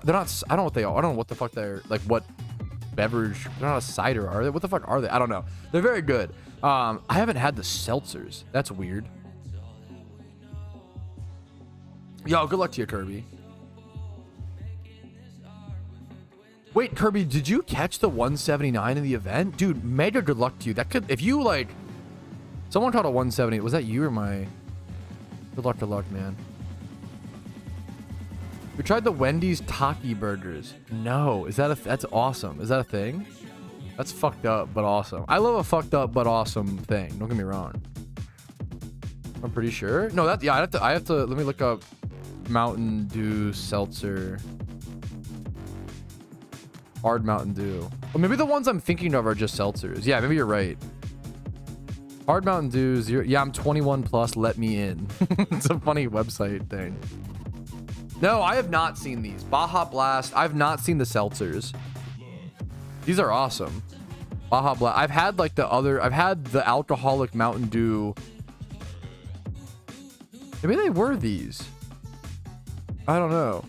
They're not. I don't know what they are. I don't know what the fuck they're like. What beverage? They're not a cider, are they? What the fuck are they? I don't know. They're very good. I haven't had the seltzers. That's weird. Yo, good luck to you, Kirby. Wait, Kirby, did you catch the 179 in the event? Dude, mega good luck to you. That could, if you like, someone caught a 170. Was that you or my? Good luck, man. We tried the Wendy's Taki burgers. No, is that that's awesome. Is that a thing? That's fucked up, but awesome. I love a fucked up, but awesome thing. Don't get me wrong. I'm pretty sure. No, that, yeah, I have to, let me look up Mountain Dew seltzer. Hard Mountain Dew. Well, maybe the ones I'm thinking of are just seltzers. Yeah, maybe you're right. Hard Mountain Dew, yeah, I'm 21 plus, let me in. It's a funny website thing. No, I have not seen these. Baja Blast, I've not seen the seltzers. These are awesome. Baja Blast, I've had like I've had the alcoholic Mountain Dew. Maybe they were these. I don't know.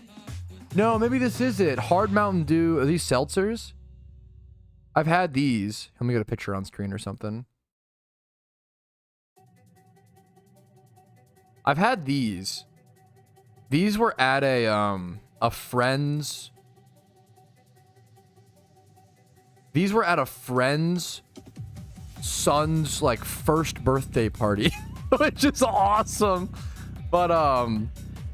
No, maybe this is it. Hard Mountain Dew. Are these seltzers? I've had these. Let me get a picture on screen or something. I've had these. These were at a friend's. These were at a friend's son's like first birthday party, which is awesome. But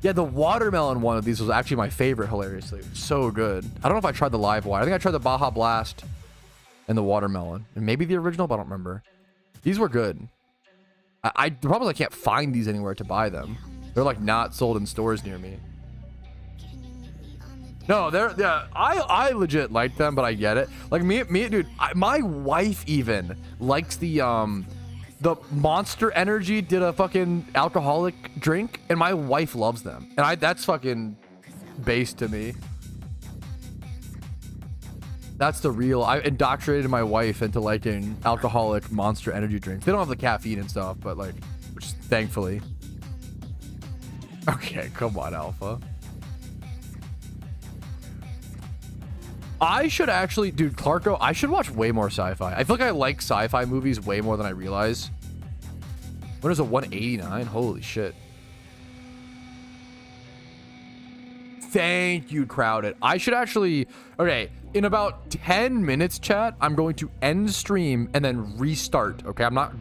yeah, the watermelon one of these was actually my favorite, hilariously. So good. I don't know if I tried the live wire. I think I tried the Baja Blast and the watermelon. And maybe the original, but I don't remember. These were good. The problem is I can't find these anywhere to buy them. They're like not sold in stores near me. No, yeah, I legit like them, but I get it. Like me, dude, my wife even likes the Monster Energy did a fucking alcoholic drink, and my wife loves them. And that's fucking base to me. That's the real. I indoctrinated my wife into liking alcoholic Monster Energy drinks. They don't have the caffeine and stuff, but like, which thankfully. Okay, come on, Alpha. I should actually, dude, Clarko, I should watch way more sci-fi. I feel like I like sci-fi movies way more than I realize. When is a 189? Holy shit. Thank you, Crowded. I should actually, okay, in about 10 minutes, chat, I'm going to end stream and then restart, okay? I'm not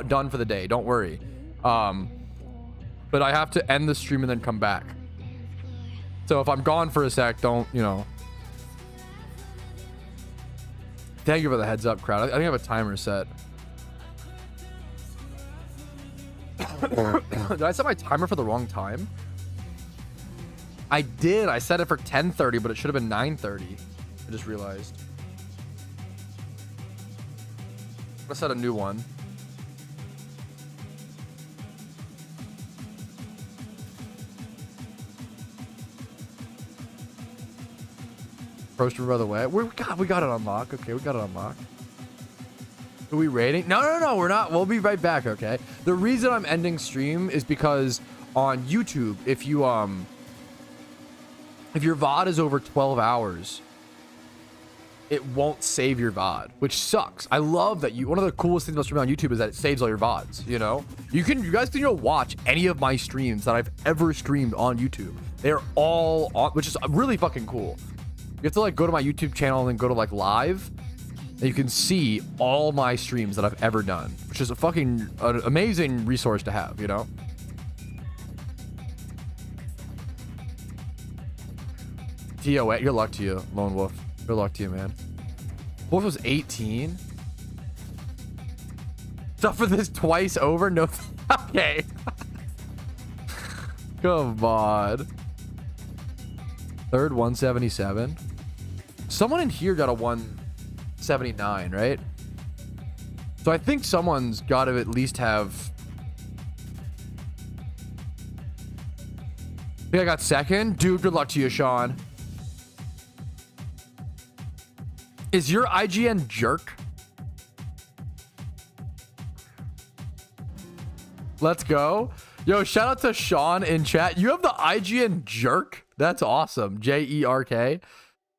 done for the day, don't worry. But I have to end the stream and then come back. So if I'm gone for a sec, don't, you know. Thank you for the heads up, crowd. I think I have a timer set. Did I set my timer for the wrong time? I did. I set it for 10:30, but it should have been 9:30. I just realized. I'm gonna set a new one. Poster, by the way. We got it unlocked. Okay, we got it unlocked. Are we rating? No, we're not. We'll be right back, okay? The reason I'm ending stream is because on YouTube, if your VOD is over 12 hours, it won't save your VOD, which sucks. I love that one of the coolest things about streaming on YouTube is that it saves all your VODs, you know? You guys can watch any of my streams that I've ever streamed on YouTube. They're all on, which is really fucking cool. You have to like go to my YouTube channel and then go to like live, and you can see all my streams that I've ever done, which is a fucking amazing resource to have, you know? TOA, good luck to you, Lone Wolf. Good luck to you, man. Wolf was 18. Suffer this twice over? No. Okay. Come on. Third 177. Someone in here got a 179, right? So I think someone's got to at least have. I think I got second. Dude, good luck to you, Sean. Is your IGN jerk? Let's go. Yo, shout out to Sean in chat. You have the IGN jerk? That's awesome. JERK.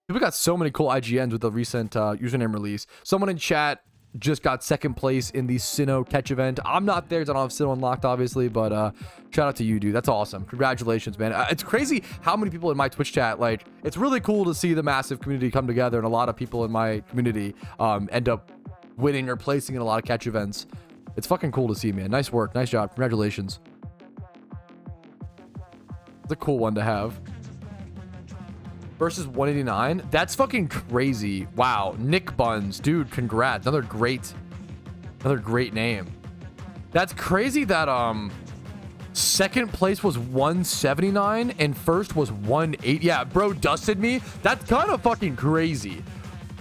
We got so many cool IGNs with the recent username release. Someone in chat just got second place in the Sinnoh catch event. I'm not there because I don't have Sinnoh unlocked, obviously, but shout out to you, dude. That's awesome. Congratulations, man. It's crazy how many people in my Twitch chat, like, it's really cool to see the massive community come together, and a lot of people in my community end up winning or placing in a lot of catch events. It's fucking cool to see, man. Nice work. Nice job. Congratulations. It's a cool one to have. Versus 189. That's fucking crazy. Wow. Nick Buns. Dude, congrats. Another great name. That's crazy that second place was 179 and first was 180. Yeah, bro dusted me. That's kind of fucking crazy.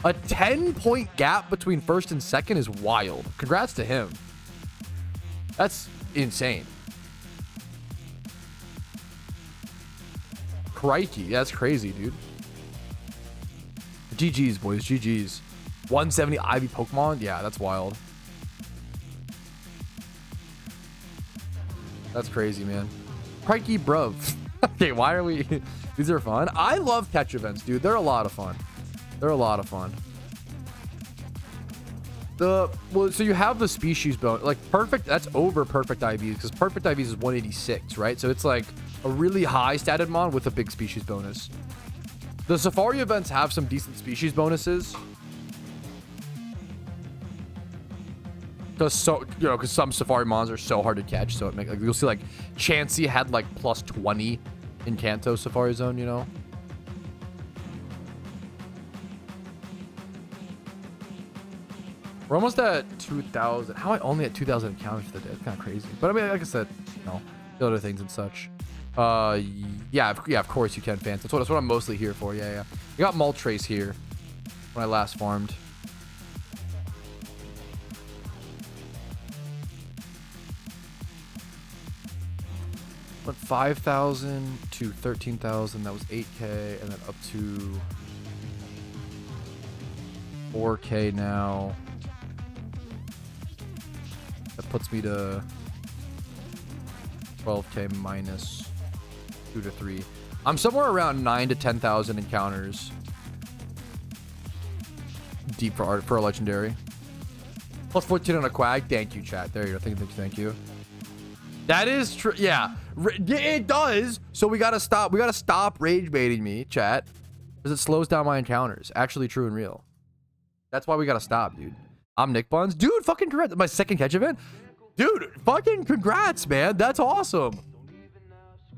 A 10-point gap between first and second is wild. Congrats to him. That's insane. Crikey, that's crazy, dude. GG's, boys. GG's. 170 Ivy Pokemon? Yeah, that's wild. That's crazy, man. Crikey, bruv. Okay, why are we... These are fun. I love catch events, dude. They're a lot of fun. They're a lot of fun. Well, so you have the species bonus. Like, perfect... That's over perfect IVs, because perfect IVs is 186, right? So it's like a really high statted mon with a big species bonus. The safari events have some decent species bonuses. Because some safari mons are so hard to catch, so it makes, like, you'll see like Chansey had like plus 20 in Kanto Safari Zone, you know. We're almost at 2,000. How am I only at 2,000 encounters for the day? It's kind of crazy. But I mean, like I said, you know, the other things and such. Yeah, of course you can, fans. That's what I'm mostly here for. Yeah. I got Moltres here when I last farmed. Went 5,000 to 13,000. That was 8K, and then up to 4K now. That puts me to 12K minus 2 to 3. I'm somewhere around 9 to 10,000 encounters deep for a legendary. Plus 14 on a quag. Thank you, chat. There you go. Thank you. That is true. Yeah, it does. So we gotta stop. We gotta stop rage baiting me, chat, because it slows down my encounters. Actually, true and real. That's why we gotta stop, dude. I'm Nick Buns, dude. Fucking congrats. My second catch event, dude. Fucking congrats, man. That's awesome.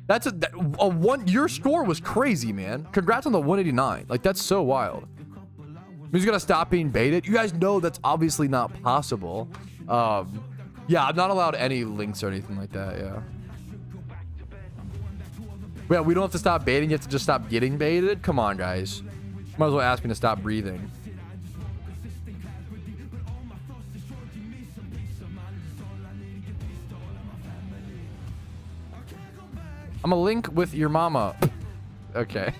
That's a one. Your score was crazy, man. Congrats on the 189. Like, that's so wild. He's gonna stop being baited. You guys know that's obviously not possible. Yeah, I'm not allowed any links or anything like that. Yeah, we don't have to stop baiting. You have to just stop getting baited. Come on, guys. Might as well ask me to stop breathing. I'm a link with your mama. Okay.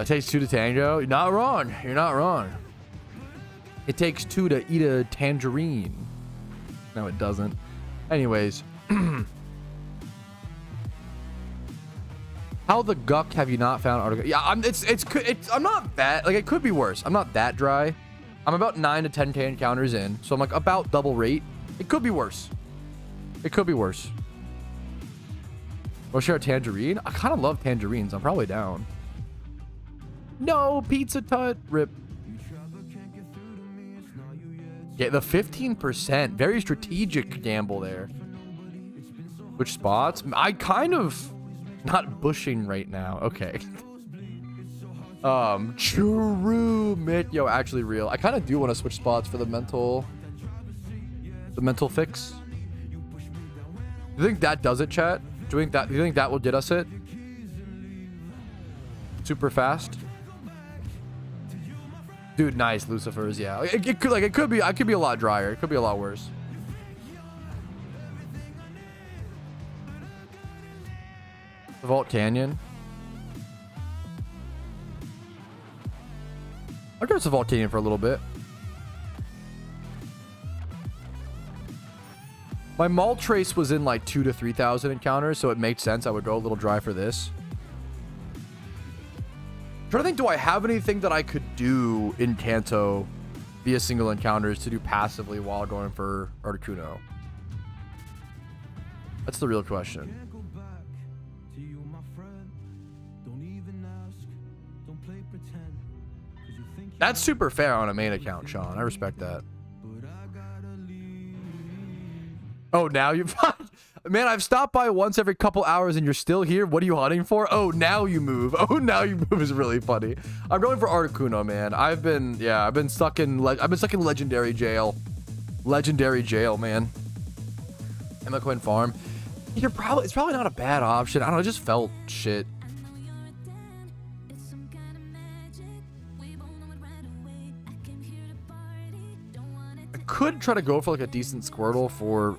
Takes 2 to tango. You're not wrong. You're not wrong. It takes 2 to eat a tangerine. No, it doesn't. Anyways. How the guck have you not found article? Yeah, I'm not that, like, it could be worse. I'm not that dry. I'm about 9 to 10K encounters in, so I'm like about double rate. It could be worse. It could be worse. We'll share a tangerine. I kind of love tangerines. I'm probably down. No, pizza tut. Rip. Yeah, the 15%. Very strategic gamble there. Which spots? I kind of not bushing right now. Okay. True, Mick. Yo, actually real. I kind of do want to switch spots for the mental fix. Do you think that does it, chat? Do you think that will get us it? Super fast? Dude, nice, Lucifers, yeah. It could be a lot drier. It could be a lot worse. The Vault Canyon. I'll go to the Vault Canyon for a little bit. My Mall Trace was in like 2,000 to 3,000 encounters, so it makes sense I would go a little dry for this. I'm trying to think, do I have anything that I could do in Kanto via single encounters to do passively while going for Articuno? That's the real question. That's super fair on a main account, Sean. I respect that. Oh, now you've... Man, I've stopped by once every couple hours and you're still here. What are you hunting for? Oh, now you move. Oh, now you move is really funny. I'm going for Articuno, man. I've been stuck in legendary jail. Legendary jail, man. Emaquin Farm. It's probably not a bad option. I don't know, it just felt shit. I could try to go for like a decent Squirtle for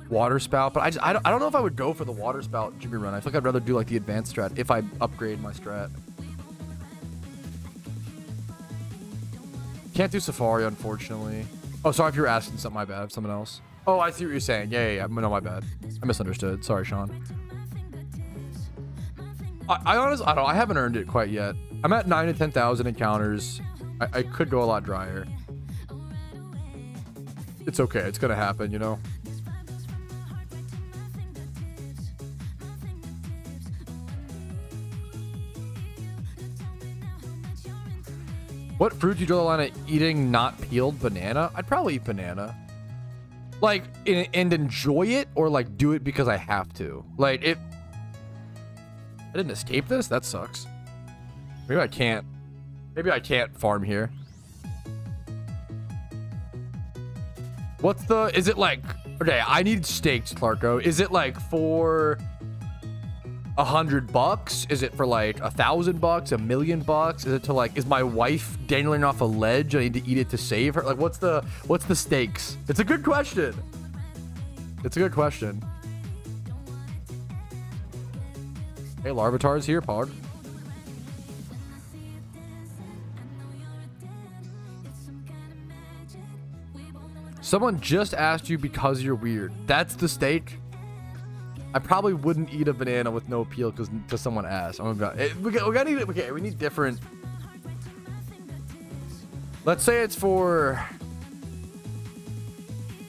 Water Spout, but I don't know if I would go for the Water Spout Jimmy Run. I feel like I'd rather do like the advanced strat if I upgrade my strat. Can't do Safari, unfortunately. Oh, sorry if you were asking something. My bad. Something else. Oh, I see what you're saying. Yeah. No, my bad. I misunderstood. Sorry, Sean. I honestly, I don't know. I haven't earned it quite yet. I'm at 9,000 to 10,000 encounters. I could go a lot drier. It's okay. It's gonna happen, you know. What fruit do you draw the line at eating not peeled? Banana? I'd probably eat banana. Like, and enjoy it, or like do it because I have to. Like, I didn't escape this? That sucks. Maybe I can't. Maybe I can't farm here. Is it like, okay, I need steaks, Clarko. Is it like for $100? Is it for like $1,000? $1,000,000? Is it to like, is my wife dangling off a ledge? I need to eat it to save her. Like, what's the stakes? It's a good question. It's a good question. Hey, Larvitar's here, Pog. Someone just asked you because you're weird. That's the stake. I probably wouldn't eat a banana with no peel because someone asked. Oh my god, we need different. Let's say it's for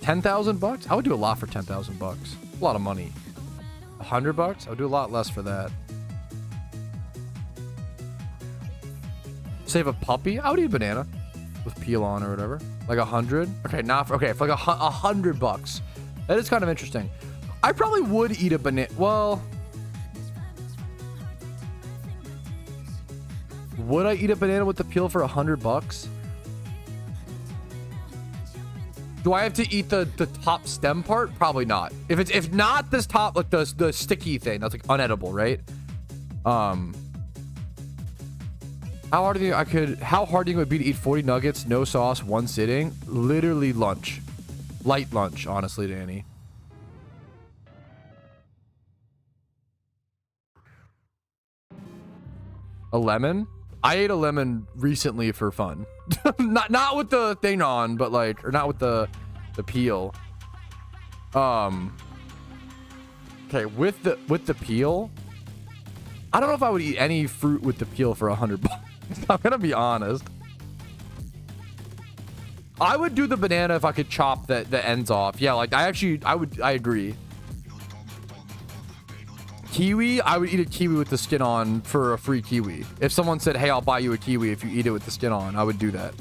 $10,000. I would do a lot for $10,000. A lot of money. $100. I would do a lot less for that. Save a puppy. I would eat a banana with peel on or whatever. Like 100. Okay, not for, okay, for like $100. That is kind of interesting. I probably would eat a banana. Well, would I eat a banana with the peel for $100? Do I have to eat the top stem part? Probably not. If not this top, like the sticky thing, that's like unedible, right? How hard do you think it would be to eat 40 nuggets, no sauce, one sitting? Literally lunch. Light lunch, honestly, Danny. A lemon? I ate a lemon recently for fun. not with the thing on, but like, or not with the peel. Okay, with the peel, I don't know if I would eat any fruit with the peel for $100. I'm gonna be honest. I would do the banana if I could chop the ends off. Yeah, like I agree. Kiwi, I would eat a kiwi with the skin on for a free kiwi. If someone said, hey, I'll buy you a kiwi if you eat it with the skin on, I would do that.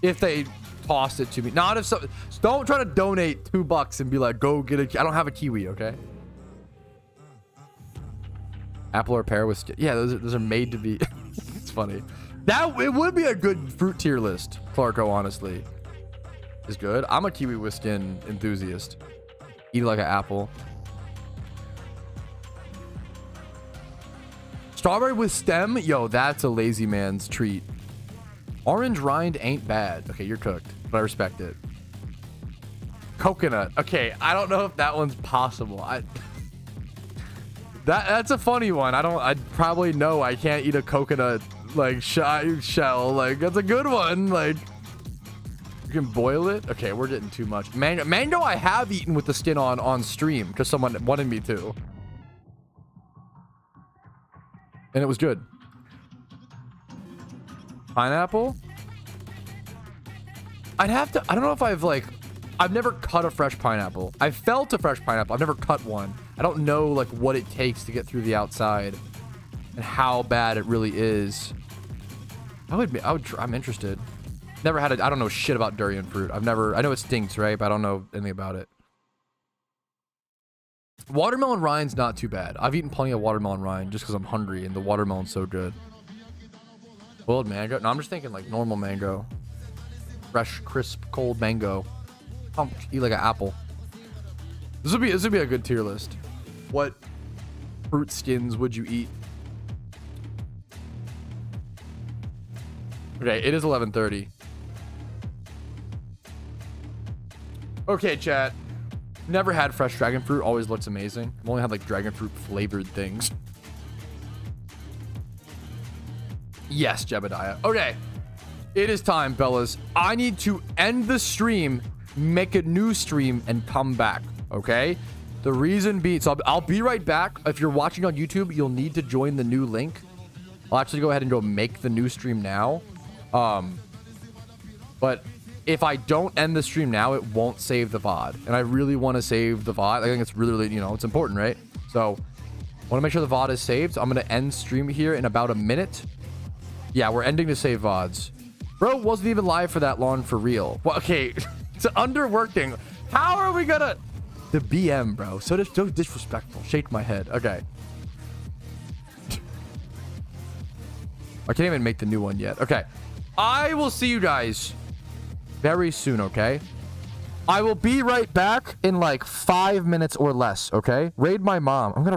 If they tossed it to me. Not if so. Don't try to donate $2 and be like, go get a, I don't have a kiwi, okay? Apple or pear with yeah, those are made to be. It's funny. That it would be a good fruit tier list. Clarko, honestly, is good. I'm a kiwi with skin enthusiast. Eat it like an apple. Strawberry with stem, yo, that's a lazy man's treat. Orange rind ain't bad. Okay, you're cooked, but I respect it. Coconut. Okay, I don't know if that one's possible. That's a funny one. I'd probably know I can't eat a coconut like shell. Like that's a good one. Like you can boil it. Okay, we're getting too much. Mango I have eaten with the skin on stream because someone wanted me to. And it was good. Pineapple? I'd have to, I don't know if I've never cut a fresh pineapple. I've felt a fresh pineapple. I've never cut one. I don't know like what it takes to get through the outside and how bad it really is. I'm interested. Never had I don't know shit about durian fruit. I know it stinks, right? But I don't know anything about it. Watermelon rind's not too bad. I've eaten plenty of watermelon rind just because I'm hungry and the watermelon's so good. Boiled mango? No, I'm just thinking like normal mango. Fresh, crisp, cold mango. Eat like an apple. This would be a good tier list. What fruit skins would you eat? Okay, it is 11:30. Okay, chat. Never had fresh dragon fruit. Always looks amazing. I've only had like dragon fruit flavored things. Yes, Jebediah. Okay. It is time, fellas. I need to end the stream, make a new stream, and come back. Okay? The reason being, so I'll be right back. If you're watching on YouTube, you'll need to join the new link. I'll actually go ahead and go make the new stream now. But if I don't end the stream now, it won't save the VOD. And I really want to save the VOD. I think it's really, you know, it's important, right? So I want to make sure the VOD is saved. So I'm going to end stream here in about a minute. Yeah, we're ending to save VODs. Bro, wasn't even live for that long for real. Well, okay, it's underworking. How are we gonna... The BM, bro. So disrespectful. Shake my head. Okay. I can't even make the new one yet. Okay. I will see you guys very soon, okay? I will be right back in like 5 minutes or less, okay? Raid my mom. I'm gonna raid